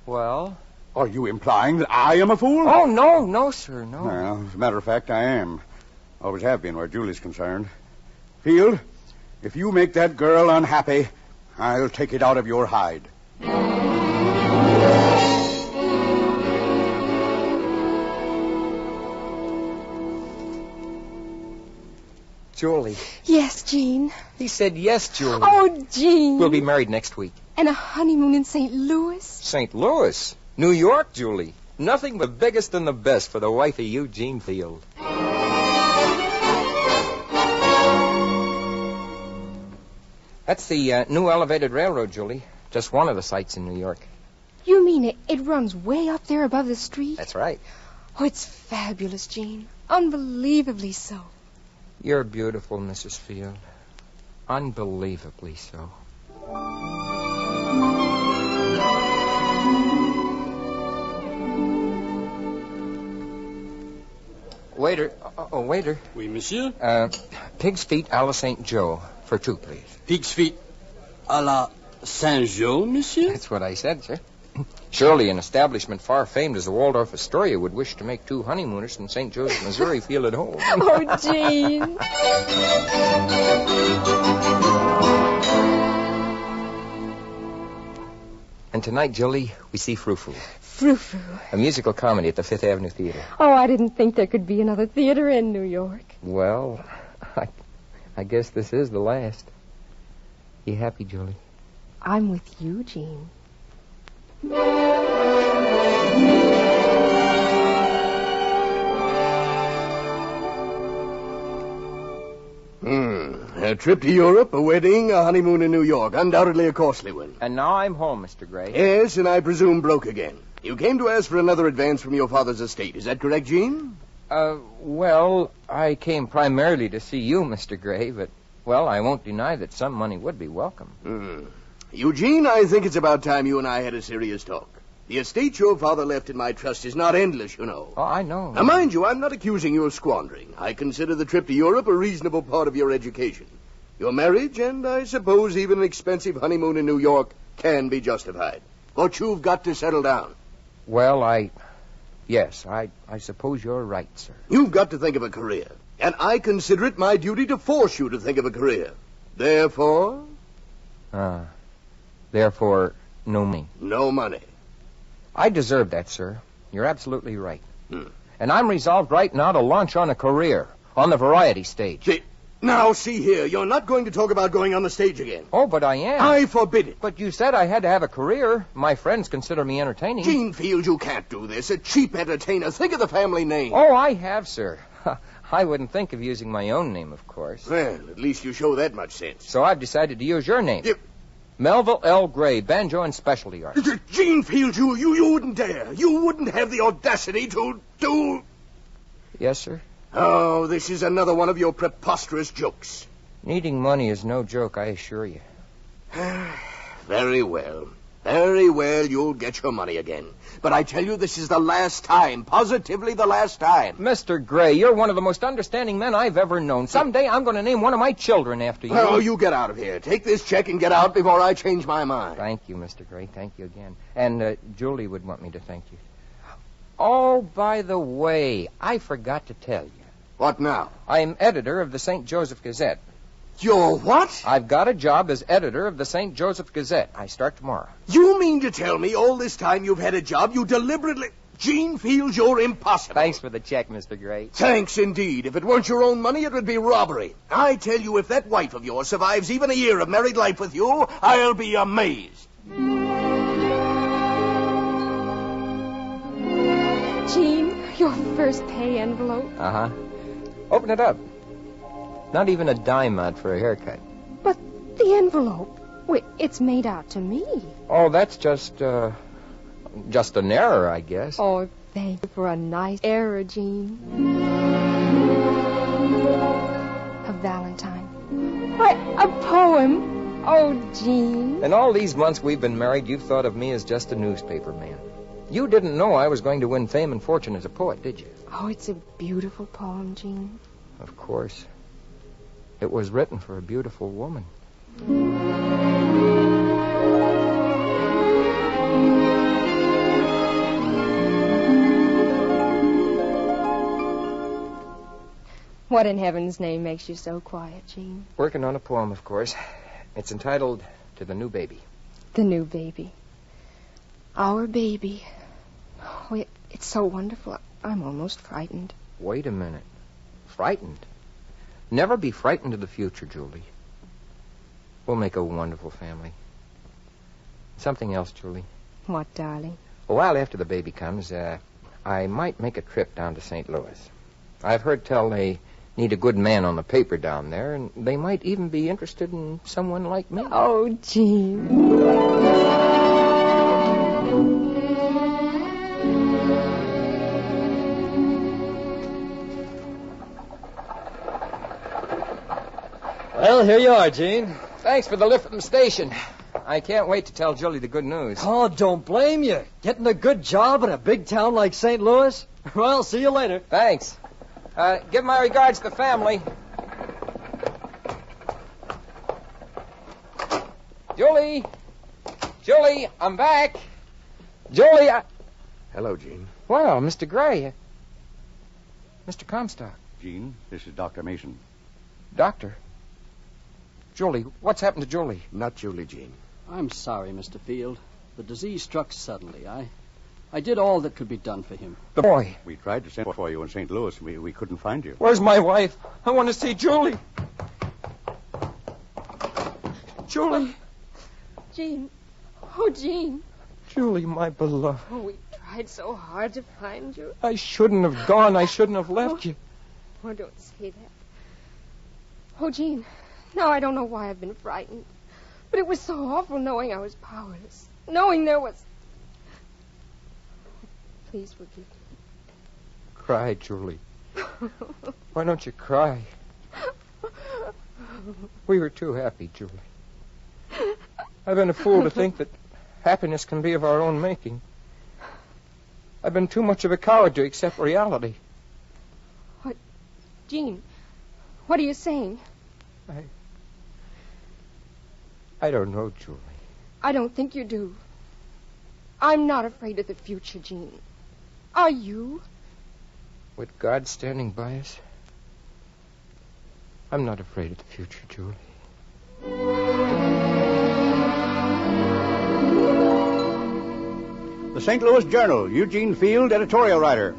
Well? Are you implying that I am a fool? Oh, no, sir, no. Well, as a matter of fact, I am. Always have been where Julie's concerned. Field, if you make that girl unhappy, I'll take it out of your hide. Julie. Yes, Gene. He said yes, Julie. Oh, Gene. We'll be married next week. And a honeymoon in St. Louis? St. Louis? New York, Julie. Nothing but biggest and the best for the wife of Eugene Field. That's the new elevated railroad, Julie. Just one of the sights in New York. You mean it runs way up there above the street? That's right. Oh, it's fabulous, Gene. Unbelievably so. You're beautiful, Mrs. Field. Unbelievably so. Waiter. Waiter. Oui, monsieur? Pig's feet a la St. Joe. For two, please. Pig's feet a la St. Joe, monsieur? That's what I said, sir. Surely an establishment far famed as the Waldorf Astoria would wish to make two honeymooners from St. Joseph, Missouri feel at home. Oh, Gene. And tonight, Julie, we see Frou-Frou. Frou-Frou. A musical comedy at the Fifth Avenue Theater. Oh, I didn't think there could be another theater in New York. Well, I guess this is the last. You happy, Julie? I'm with you, Gene. A trip to Europe, a wedding, a honeymoon in New York. Undoubtedly a costly one. And now I'm home, Mr. Gray. Yes, and I presume broke again. You came to ask for another advance from your father's estate. Is that correct, Gene? Well, I came primarily to see you, Mr. Gray, but, well, I won't deny that some money would be welcome. Eugene, I think it's about time you and I had a serious talk. The estate your father left in my trust is not endless, you know. Oh, I know. Now, mind you, I'm not accusing you of squandering. I consider the trip to Europe a reasonable part of your education. Your marriage, and I suppose even an expensive honeymoon in New York, can be justified. But you've got to settle down. Well, Yes, I suppose you're right, sir. You've got to think of a career. And I consider it my duty to force you to think of a career. Therefore? Therefore, no money. No money. I deserve that, sir. You're absolutely right. And I'm resolved right now to launch on a career on the variety stage. Now, see here, you're not going to talk about going on the stage again. Oh, but I am. I forbid it. But you said I had to have a career. My friends consider me entertaining. Gene Field, you can't do this. A cheap entertainer. Think of the family name. Oh, I have, sir. I wouldn't think of using my own name, of course. Well, at least you show that much sense. So I've decided to use your name. Melville L. Gray, banjo and specialty art. Gene Field, you wouldn't dare. You wouldn't have the audacity to... Yes, sir? Oh, this is another one of your preposterous jokes. Needing money is no joke, I assure you. Very well. Very well, you'll get your money again. But I tell you, this is the last time. Positively the last time. Mr. Gray, you're one of the most understanding men I've ever known. Someday I'm going to name one of my children after you. Oh, you get out of here. Take this check and get out before I change my mind. Thank you, Mr. Gray. Thank you again. And Julie would want me to thank you. Oh, by the way, I forgot to tell you. What now? I'm editor of the St. Joseph Gazette. You're what? I've got a job as editor of the St. Joseph Gazette. I start tomorrow. You mean to tell me all this time you've had a job, you deliberately... Gene feels you're impossible. Thanks for the check, Mr. Gray. Thanks indeed. If it weren't your own money, it would be robbery. I tell you, if that wife of yours survives even a year of married life with you, I'll be amazed. Gene, your first pay envelope. Uh-huh. Open it up. Not even a dime out for a haircut. But the envelope, it's made out to me. Oh, that's just an error, I guess. Oh, thank you for a nice error, Gene. A valentine. Why, a poem. Oh, Gene. In all these months we've been married, you've thought of me as just a newspaper man. You didn't know I was going to win fame and fortune as a poet, did you? Oh, it's a beautiful poem, Gene. Of course. It was written for a beautiful woman. What in heaven's name makes you so quiet, Gene? Working on a poem, of course. It's entitled To the New Baby. The new baby. Our baby. Oh, it's so wonderful. I'm almost frightened. Wait a minute. Frightened? Never be frightened of the future, Julie. We'll make a wonderful family. Something else, Julie. What, darling? A while after the baby comes, I might make a trip down to St. Louis. I've heard tell they need a good man on the paper down there, and they might even be interested in someone like me. Oh, Gene. Well, here you are, Gene. Thanks for the lift from the station. I can't wait to tell Julie the good news. Oh, don't blame you. Getting a good job in a big town like St. Louis? Well, see you later. Thanks. Give my regards to the family. Julie! Julie, I'm back. Julie, Hello, Gene. Well, Mr. Gray. Mr. Comstock. Gene, this is Dr. Mason. Doctor? Julie, what's happened to Julie? Not Julie, Gene. I'm sorry, Mr. Field. The disease struck suddenly. I did all that could be done for him. The boy. We tried to send for you in St. Louis. We couldn't find you. Where's my wife? I want to see Julie. Julie. Gene. Oh, Gene. Julie, my beloved. Oh, we tried so hard to find you. I shouldn't have gone. I shouldn't have left you. Oh, don't say that. Oh, Gene. Now I don't know why I've been frightened. But it was so awful knowing I was powerless. Knowing there was... Please forgive me. Cry, Julie. Why don't you cry? We were too happy, Julie. I've been a fool to think that happiness can be of our own making. I've been too much of a coward to accept reality. What? Gene, what are you saying? I don't know, Julie. I don't think you do. I'm not afraid of the future, Gene. Are you? With God standing by us, I'm not afraid of the future, Julie. The St. Louis Journal, Eugene Field, editorial writer.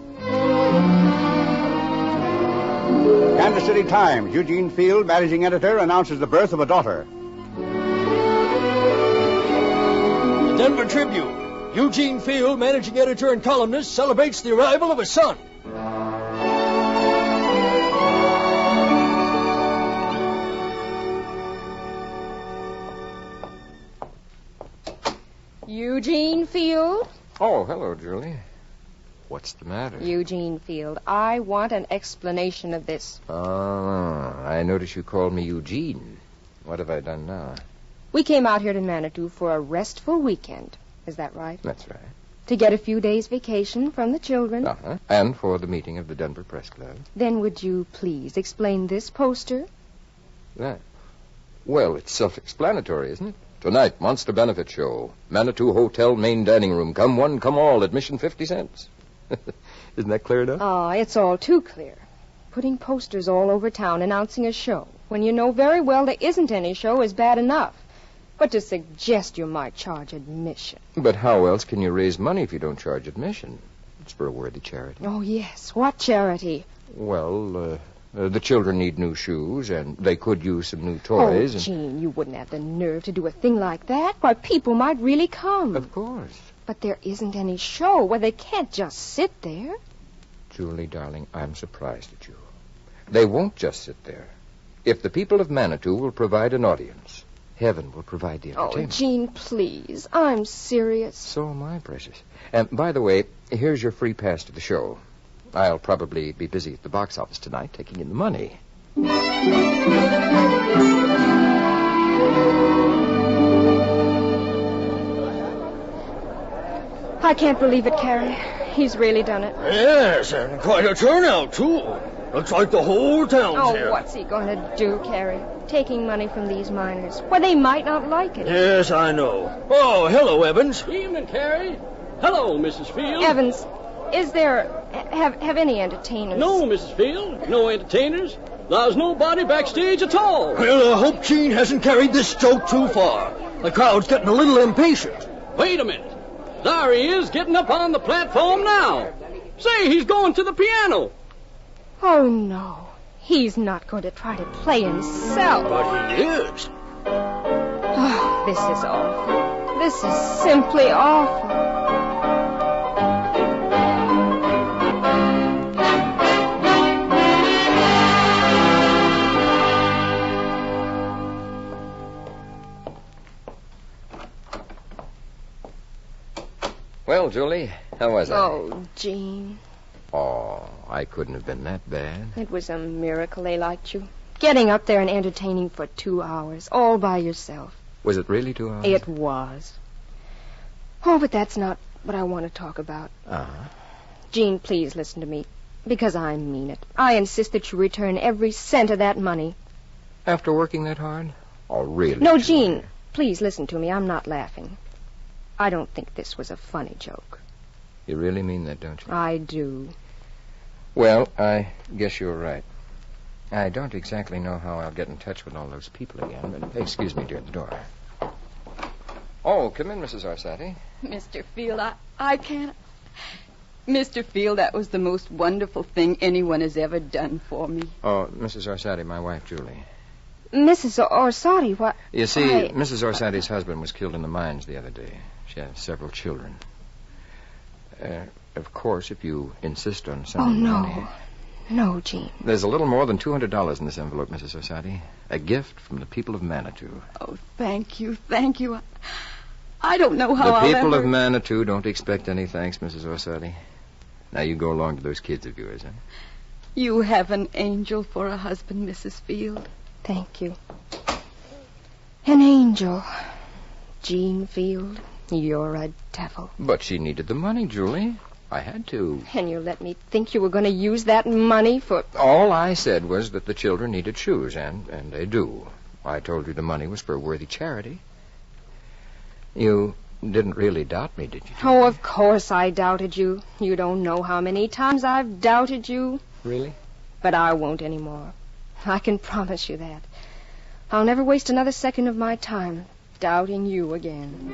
Kansas City Times, Eugene Field, managing editor, announces the birth of a daughter. The Denver Tribune, Eugene Field, managing editor and columnist, celebrates the arrival of a son. Eugene Field? Oh, hello, Julie. What's the matter? Eugene Field, I want an explanation of this. Oh, I notice you called me Eugene. What have I done now? We came out here to Manitou for a restful weekend. Is that right? That's right. To get a few days' vacation from the children. Uh-huh. And for the meeting of the Denver Press Club. Then would you please explain this poster? That. Well, it's self-explanatory, isn't it? Tonight, Monster Benefit Show. Manitou Hotel main dining room. Come one, come all. Admission 50 cents. Isn't that clear enough? Ah, it's all too clear. Putting posters all over town announcing a show when you know very well there isn't any show is bad enough. But to suggest you might charge admission. But how else can you raise money if you don't charge admission? It's for a worthy charity. Oh, yes. What charity? Well, the children need new shoes, and they could use some new toys. Oh, Gene, you wouldn't have the nerve to do a thing like that. Why, people might really come. Of course. But there isn't any show where they can't just sit there. Julie, darling, I'm surprised at you. They won't just sit there. If the people of Manitou will provide an audience, heaven will provide the entertainment. Oh, Gene, please. I'm serious. So am I, precious. And by the way, here's your free pass to the show. I'll probably be busy at the box office tonight taking in the money. I can't believe it, Carrie. He's really done it. Yes, and quite a turnout, too. Looks like the whole town's here. Oh, what's he going to do, Carrie? Taking money from these miners. Well, they might not like it. Yes, I know. Oh, hello, Evans. Evening, Carrie. Hello, Mrs. Field. Evans, is there... Have any entertainers? No, Mrs. Field. No entertainers. There's nobody backstage at all. Well, I hope Gene hasn't carried this joke too far. The crowd's getting a little impatient. Wait a minute. There he is, getting up on the platform now. Say, he's going to the piano. Oh, no. He's not going to try to play himself. But he is. Oh, this is awful. This is simply awful. Well, Julie, how was it? Oh, Gene. Oh, I couldn't have been that bad. It was a miracle they liked you. Getting up there and entertaining for 2 hours, all by yourself. Was it really 2 hours? It was. Oh, but that's not what I want to talk about. Uh-huh. Gene, please listen to me, because I mean it. I insist that you return every cent of that money. After working that hard? Oh, really? No, Gene, please listen to me. I'm not laughing. I don't think this was a funny joke. You really mean that, don't you? I do. Well, I guess you're right. I don't exactly know how I'll get in touch with all those people again, but excuse me, dear, at the door. Oh, come in, Mrs. Orsatti. Mr. Field, I can't... Mr. Field, that was the most wonderful thing anyone has ever done for me. Oh, Mrs. Orsatti, my wife, Julie. Mrs. Orsatti, what... You see, Mrs. Orsatti's husband was killed in the mines the other day. She has several children. Of course, if you insist on sending money... No, Gene. There's a little more than $200 in this envelope, Mrs. Orsatti. A gift from the people of Manitou. Oh, thank you, thank you. I don't know how The people of Manitou don't expect any thanks, Mrs. Orsatti. Now you go along to those kids of yours, huh? You have an angel for a husband, Mrs. Field. Thank you. An angel. Gene Field, you're a devil. But she needed the money, Julie. I had to. And you let me think you were going to use that money for... All I said was that the children needed shoes, and they do. I told you the money was for a worthy charity. You didn't really doubt me, did you? Oh, of course I doubted you. You don't know how many times I've doubted you. Really? But I won't anymore. I can promise you that. I'll never waste another second of my time doubting you again.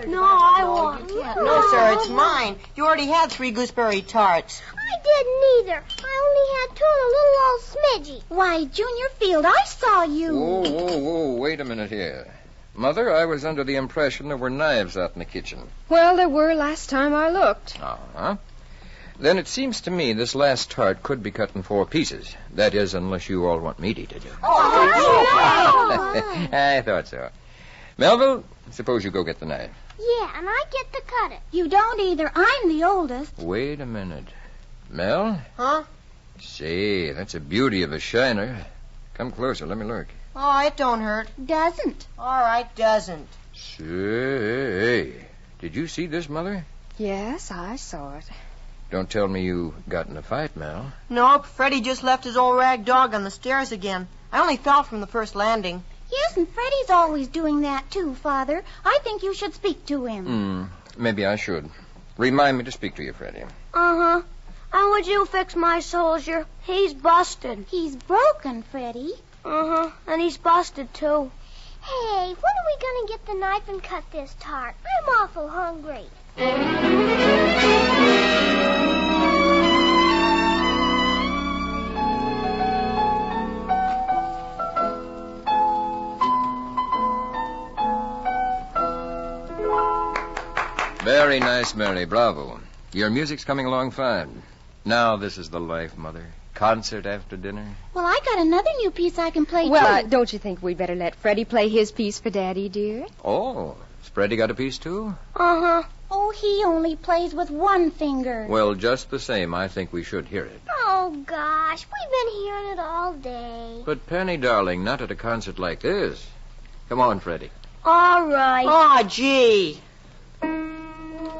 No, I want. No, sir, it's mine. You already had 3 gooseberry tarts. I didn't either. I only had 2 and a little old smidgy. Why, Junior Field, I saw you. Whoa, wait a minute here. Mother, I was under the impression there were knives out in the kitchen. Well, there were last time I looked. Uh-huh. Then it seems to me this last tart could be cut in 4 pieces. That is, unless you all want me to eat it. Oh, I thought so. Melville, suppose you go get the knife. Yeah, and I get to cut it. You don't either. I'm the oldest. Wait a minute. Mel? Huh? Say, that's a beauty of a shiner. Come closer. Let me look. Oh, it don't hurt. Doesn't. All right, doesn't. Say, did you see this, Mother? Yes, I saw it. Don't tell me you got in a fight, Mel. Nope, Freddie just left his old rag dog on the stairs again. I only fell from the first landing. Yes, and Freddie's always doing that, too, Father. I think you should speak to him. Maybe I should. Remind me to speak to you, Freddie. Uh-huh. How would you fix my soldier? He's busted. He's broken, Freddie. Uh-huh, and he's busted, too. Hey, when are we going to get the knife and cut this tart? I'm awful hungry. Very nice, Mary. Bravo. Your music's coming along fine. Now this is the life, Mother. Concert after dinner. Well, I got another new piece I can play, Well, too. don't you think we'd better let Freddie play his piece for Daddy, dear? Oh, has Freddie got a piece, too? Uh-huh. Oh, he only plays with one finger. Well, just the same, I think we should hear it. Oh, gosh, we've been hearing it all day. But, Penny, darling, not at a concert like this. Come on, Freddie. All right. Oh, gee.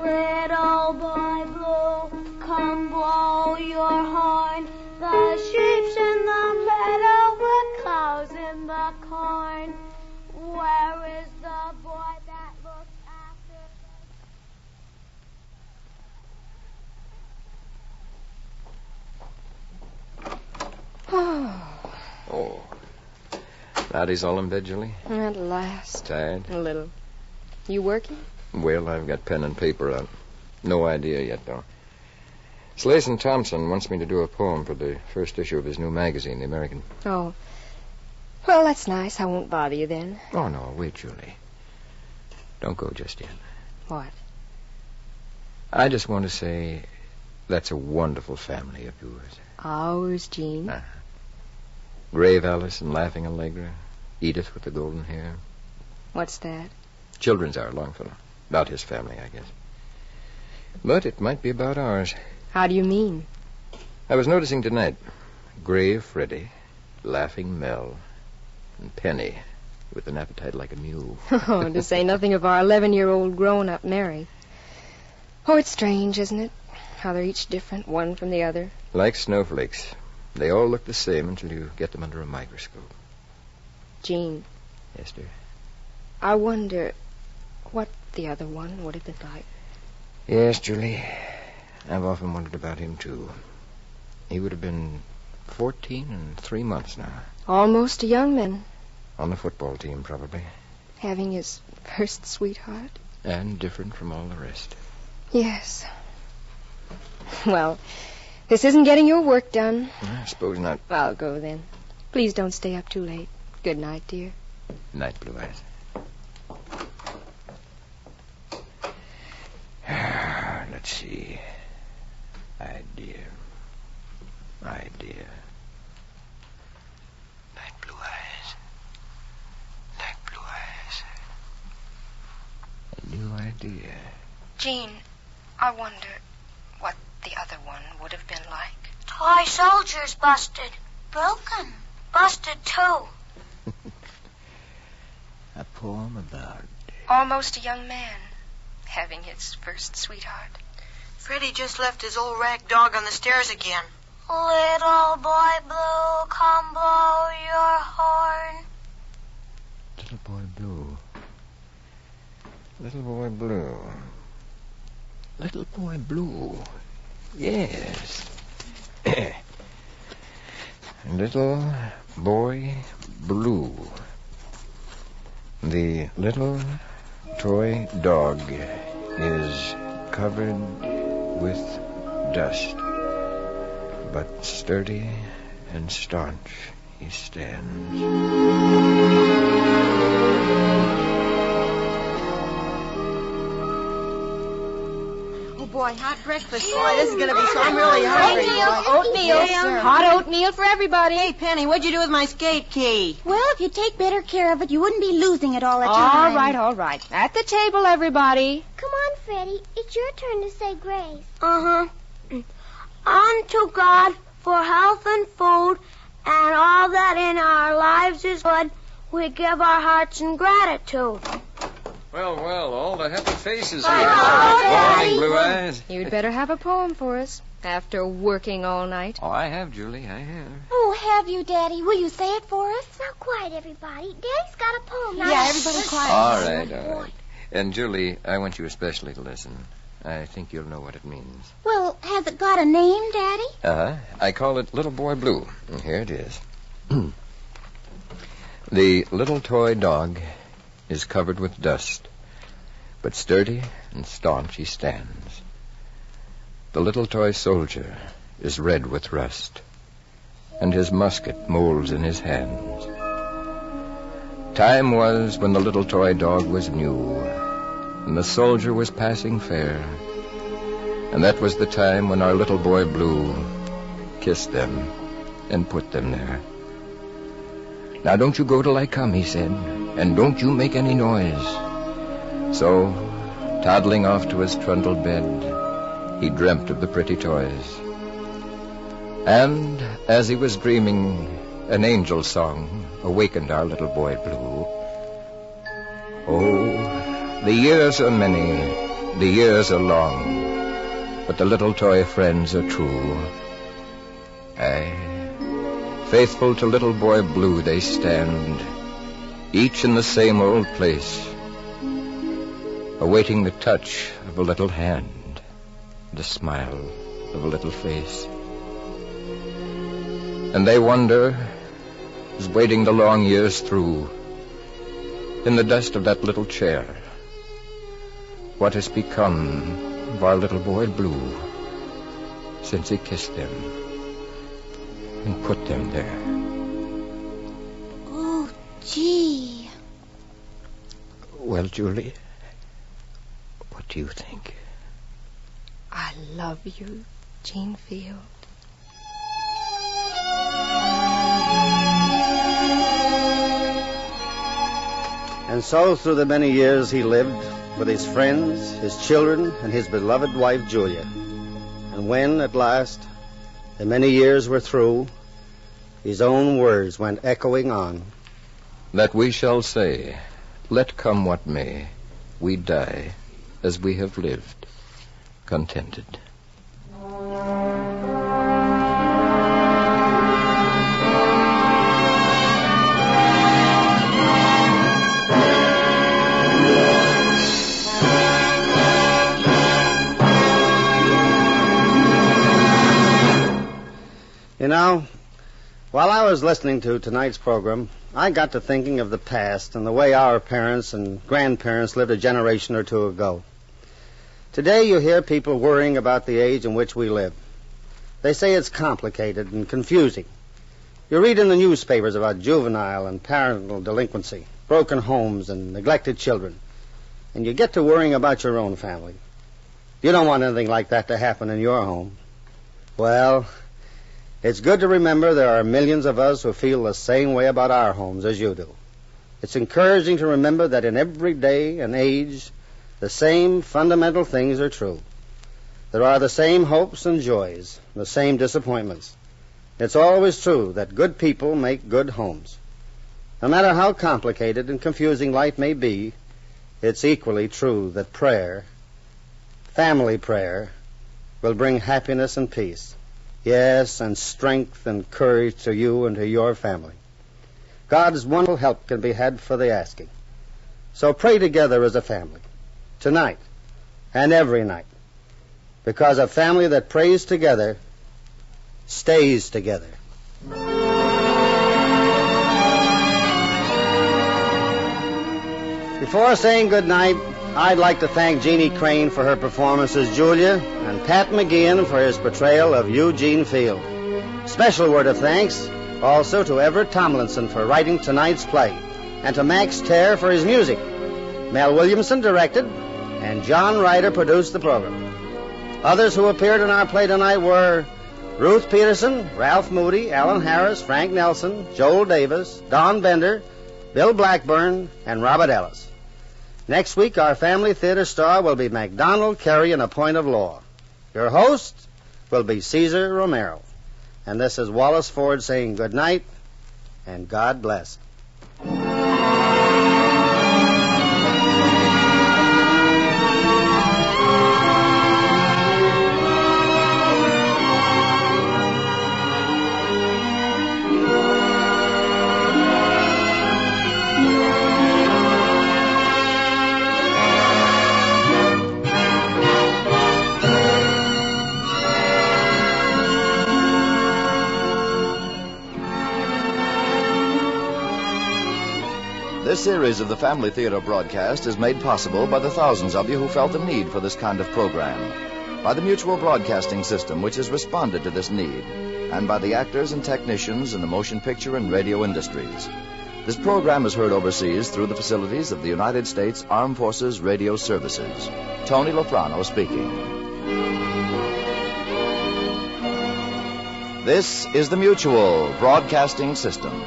Little boy blue, come blow your horn. The sheep's in the meadow, the cow's in the corn. Where is the boy that looks after... Oh. Now he's all in bed, Julie? At last. Tired? A little. You working? Well, I've got pen and paper out. No idea yet, though. Slayson Thompson wants me to do a poem for the first issue of his new magazine, The American. Oh. Well, that's nice. I won't bother you then. Oh, no, wait, Julie. Don't go just yet. What? I just want to say that's a wonderful family of yours. Ours, Gene. Grave Alice and Laughing Allegra. Edith with the golden hair. What's that? Children's Hour, Longfellow. About his family, I guess. But it might be about ours. How do you mean? I was noticing tonight. Grave Freddie, Laughing Mel, and Penny with an appetite like a mule. Oh, to say nothing of our 11-year-old grown-up Mary. Oh, it's strange, isn't it? How they're each different, one from the other. Like snowflakes. They all look the same until you get them under a microscope. Gene. Yes, dear? I wonder what the other one would have been like. Yes, Julie. I've often wondered about him, too. He would have been 14 and 3 months now. Almost a young man. On the football team, probably. Having his first sweetheart. And different from all the rest. Yes. Well, this isn't getting your work done. I suppose not. I'll go then. Please don't stay up too late. Good night, dear. Night, Blue Eyes. Let's see. Idea. Night, Blue Eyes. Night, Blue Eyes. A new idea. Gene, I wonder what the other one would have been like. Toy soldier's busted. Broken. Busted, too. A poem about... Almost a young man. Having his first sweetheart. Freddie just left his old rag dog on the stairs again. Little boy blue, come blow your horn. Little boy blue. Little boy blue. Little boy blue. Yes. Little boy blue. The little toy dog is covered with dust, but sturdy and staunch he stands. Oh, boy, boy, hot breakfast. Boy, this is going to be so... I'm really hungry. Oatmeal. Yeah. Hot oatmeal for everybody. Hey, Penny, what'd you do with my skate key? Well, if you take better care of it, you wouldn't be losing it all the time. All right. At the table, everybody. Come on, Freddie. It's your turn to say grace. Uh-huh. Unto God for health and food and all that in our lives is good, we give our hearts in gratitude. Well, all the happy faces here. Hello, Morning, Blue Eyes. You'd better have a poem for us after working all night. Oh, I have, Julie, I have. Oh, have you, Daddy? Will you say it for us? Now, quiet, everybody. Daddy's got a poem. Now, Yeah, everybody quiet. All right. And, Julie, I want you especially to listen. I think you'll know what it means. Well, has it got a name, Daddy? Uh-huh. I call it Little Boy Blue. And here it is. The little toy dog is covered with dust, but sturdy and staunch he stands. The little toy soldier is red with rust, and his musket molds in his hands. Time was when the little toy dog was new, and the soldier was passing fair, and that was the time when our little boy Blue kissed them and put them there. Now don't you go till I come, he said, and don't you make any noise. So, toddling off to his trundled bed, he dreamt of the pretty toys. And as he was dreaming, an angel song awakened our little boy Blue. Oh, the years are many, the years are long, but the little toy friends are true. Aye, faithful to little boy Blue they stand, each in the same old place, awaiting the touch of a little hand, the smile of a little face. And they wonder, as waiting the long years through, in the dust of that little chair, what has become of our little boy Blue since he kissed them and put them there. Oh, gee. Well, Julie, what do you think? I love you, Gene Field. And so, through the many years he lived with his friends, his children, and his beloved wife, Julia. And when, at last, the many years were through, his own words went echoing on. That we shall say, let come what may, we die as we have lived, contented. You know, while I was listening to tonight's program, I got to thinking of the past and the way our parents and grandparents lived a generation or two ago. Today you hear people worrying about the age in which we live. They say it's complicated and confusing. You read in the newspapers about juvenile and parental delinquency, broken homes and neglected children, and you get to worrying about your own family. You don't want anything like that to happen in your home. Well, it's good to remember there are millions of us who feel the same way about our homes as you do. It's encouraging to remember that in every day and age, the same fundamental things are true. There are the same hopes and joys, the same disappointments. It's always true that good people make good homes. No matter how complicated and confusing life may be, it's equally true that prayer, family prayer, will bring happiness and peace. Yes, and strength and courage to you and to your family. God's wonderful help can be had for the asking. So pray together as a family, tonight and every night, because a family that prays together stays together. Before saying good night, I'd like to thank Jeannie Crane for her performance as Julia and Pat McGeehan for his portrayal of Eugene Field. Special word of thanks also to Everett Tomlinson for writing tonight's play and to Max Terr for his music. Mel Williamson directed and John Ryder produced the program. Others who appeared in our play tonight were Ruth Peterson, Ralph Moody, Alan Harris, Frank Nelson, Joel Davis, Don Bender, Bill Blackburn, and Robert Ellis. Next week, our Family Theater star will be MacDonald Carey in A Point of Law. Your host will be Cesar Romero. And this is Wallace Ford saying good night and God bless. This series of the Family Theater broadcast is made possible by the thousands of you who felt the need for this kind of program, by the Mutual Broadcasting System, which has responded to this need, and by the actors and technicians in the motion picture and radio industries. This program is heard overseas through the facilities of the United States Armed Forces Radio Services. Tony Loprano speaking. This is the Mutual Broadcasting System.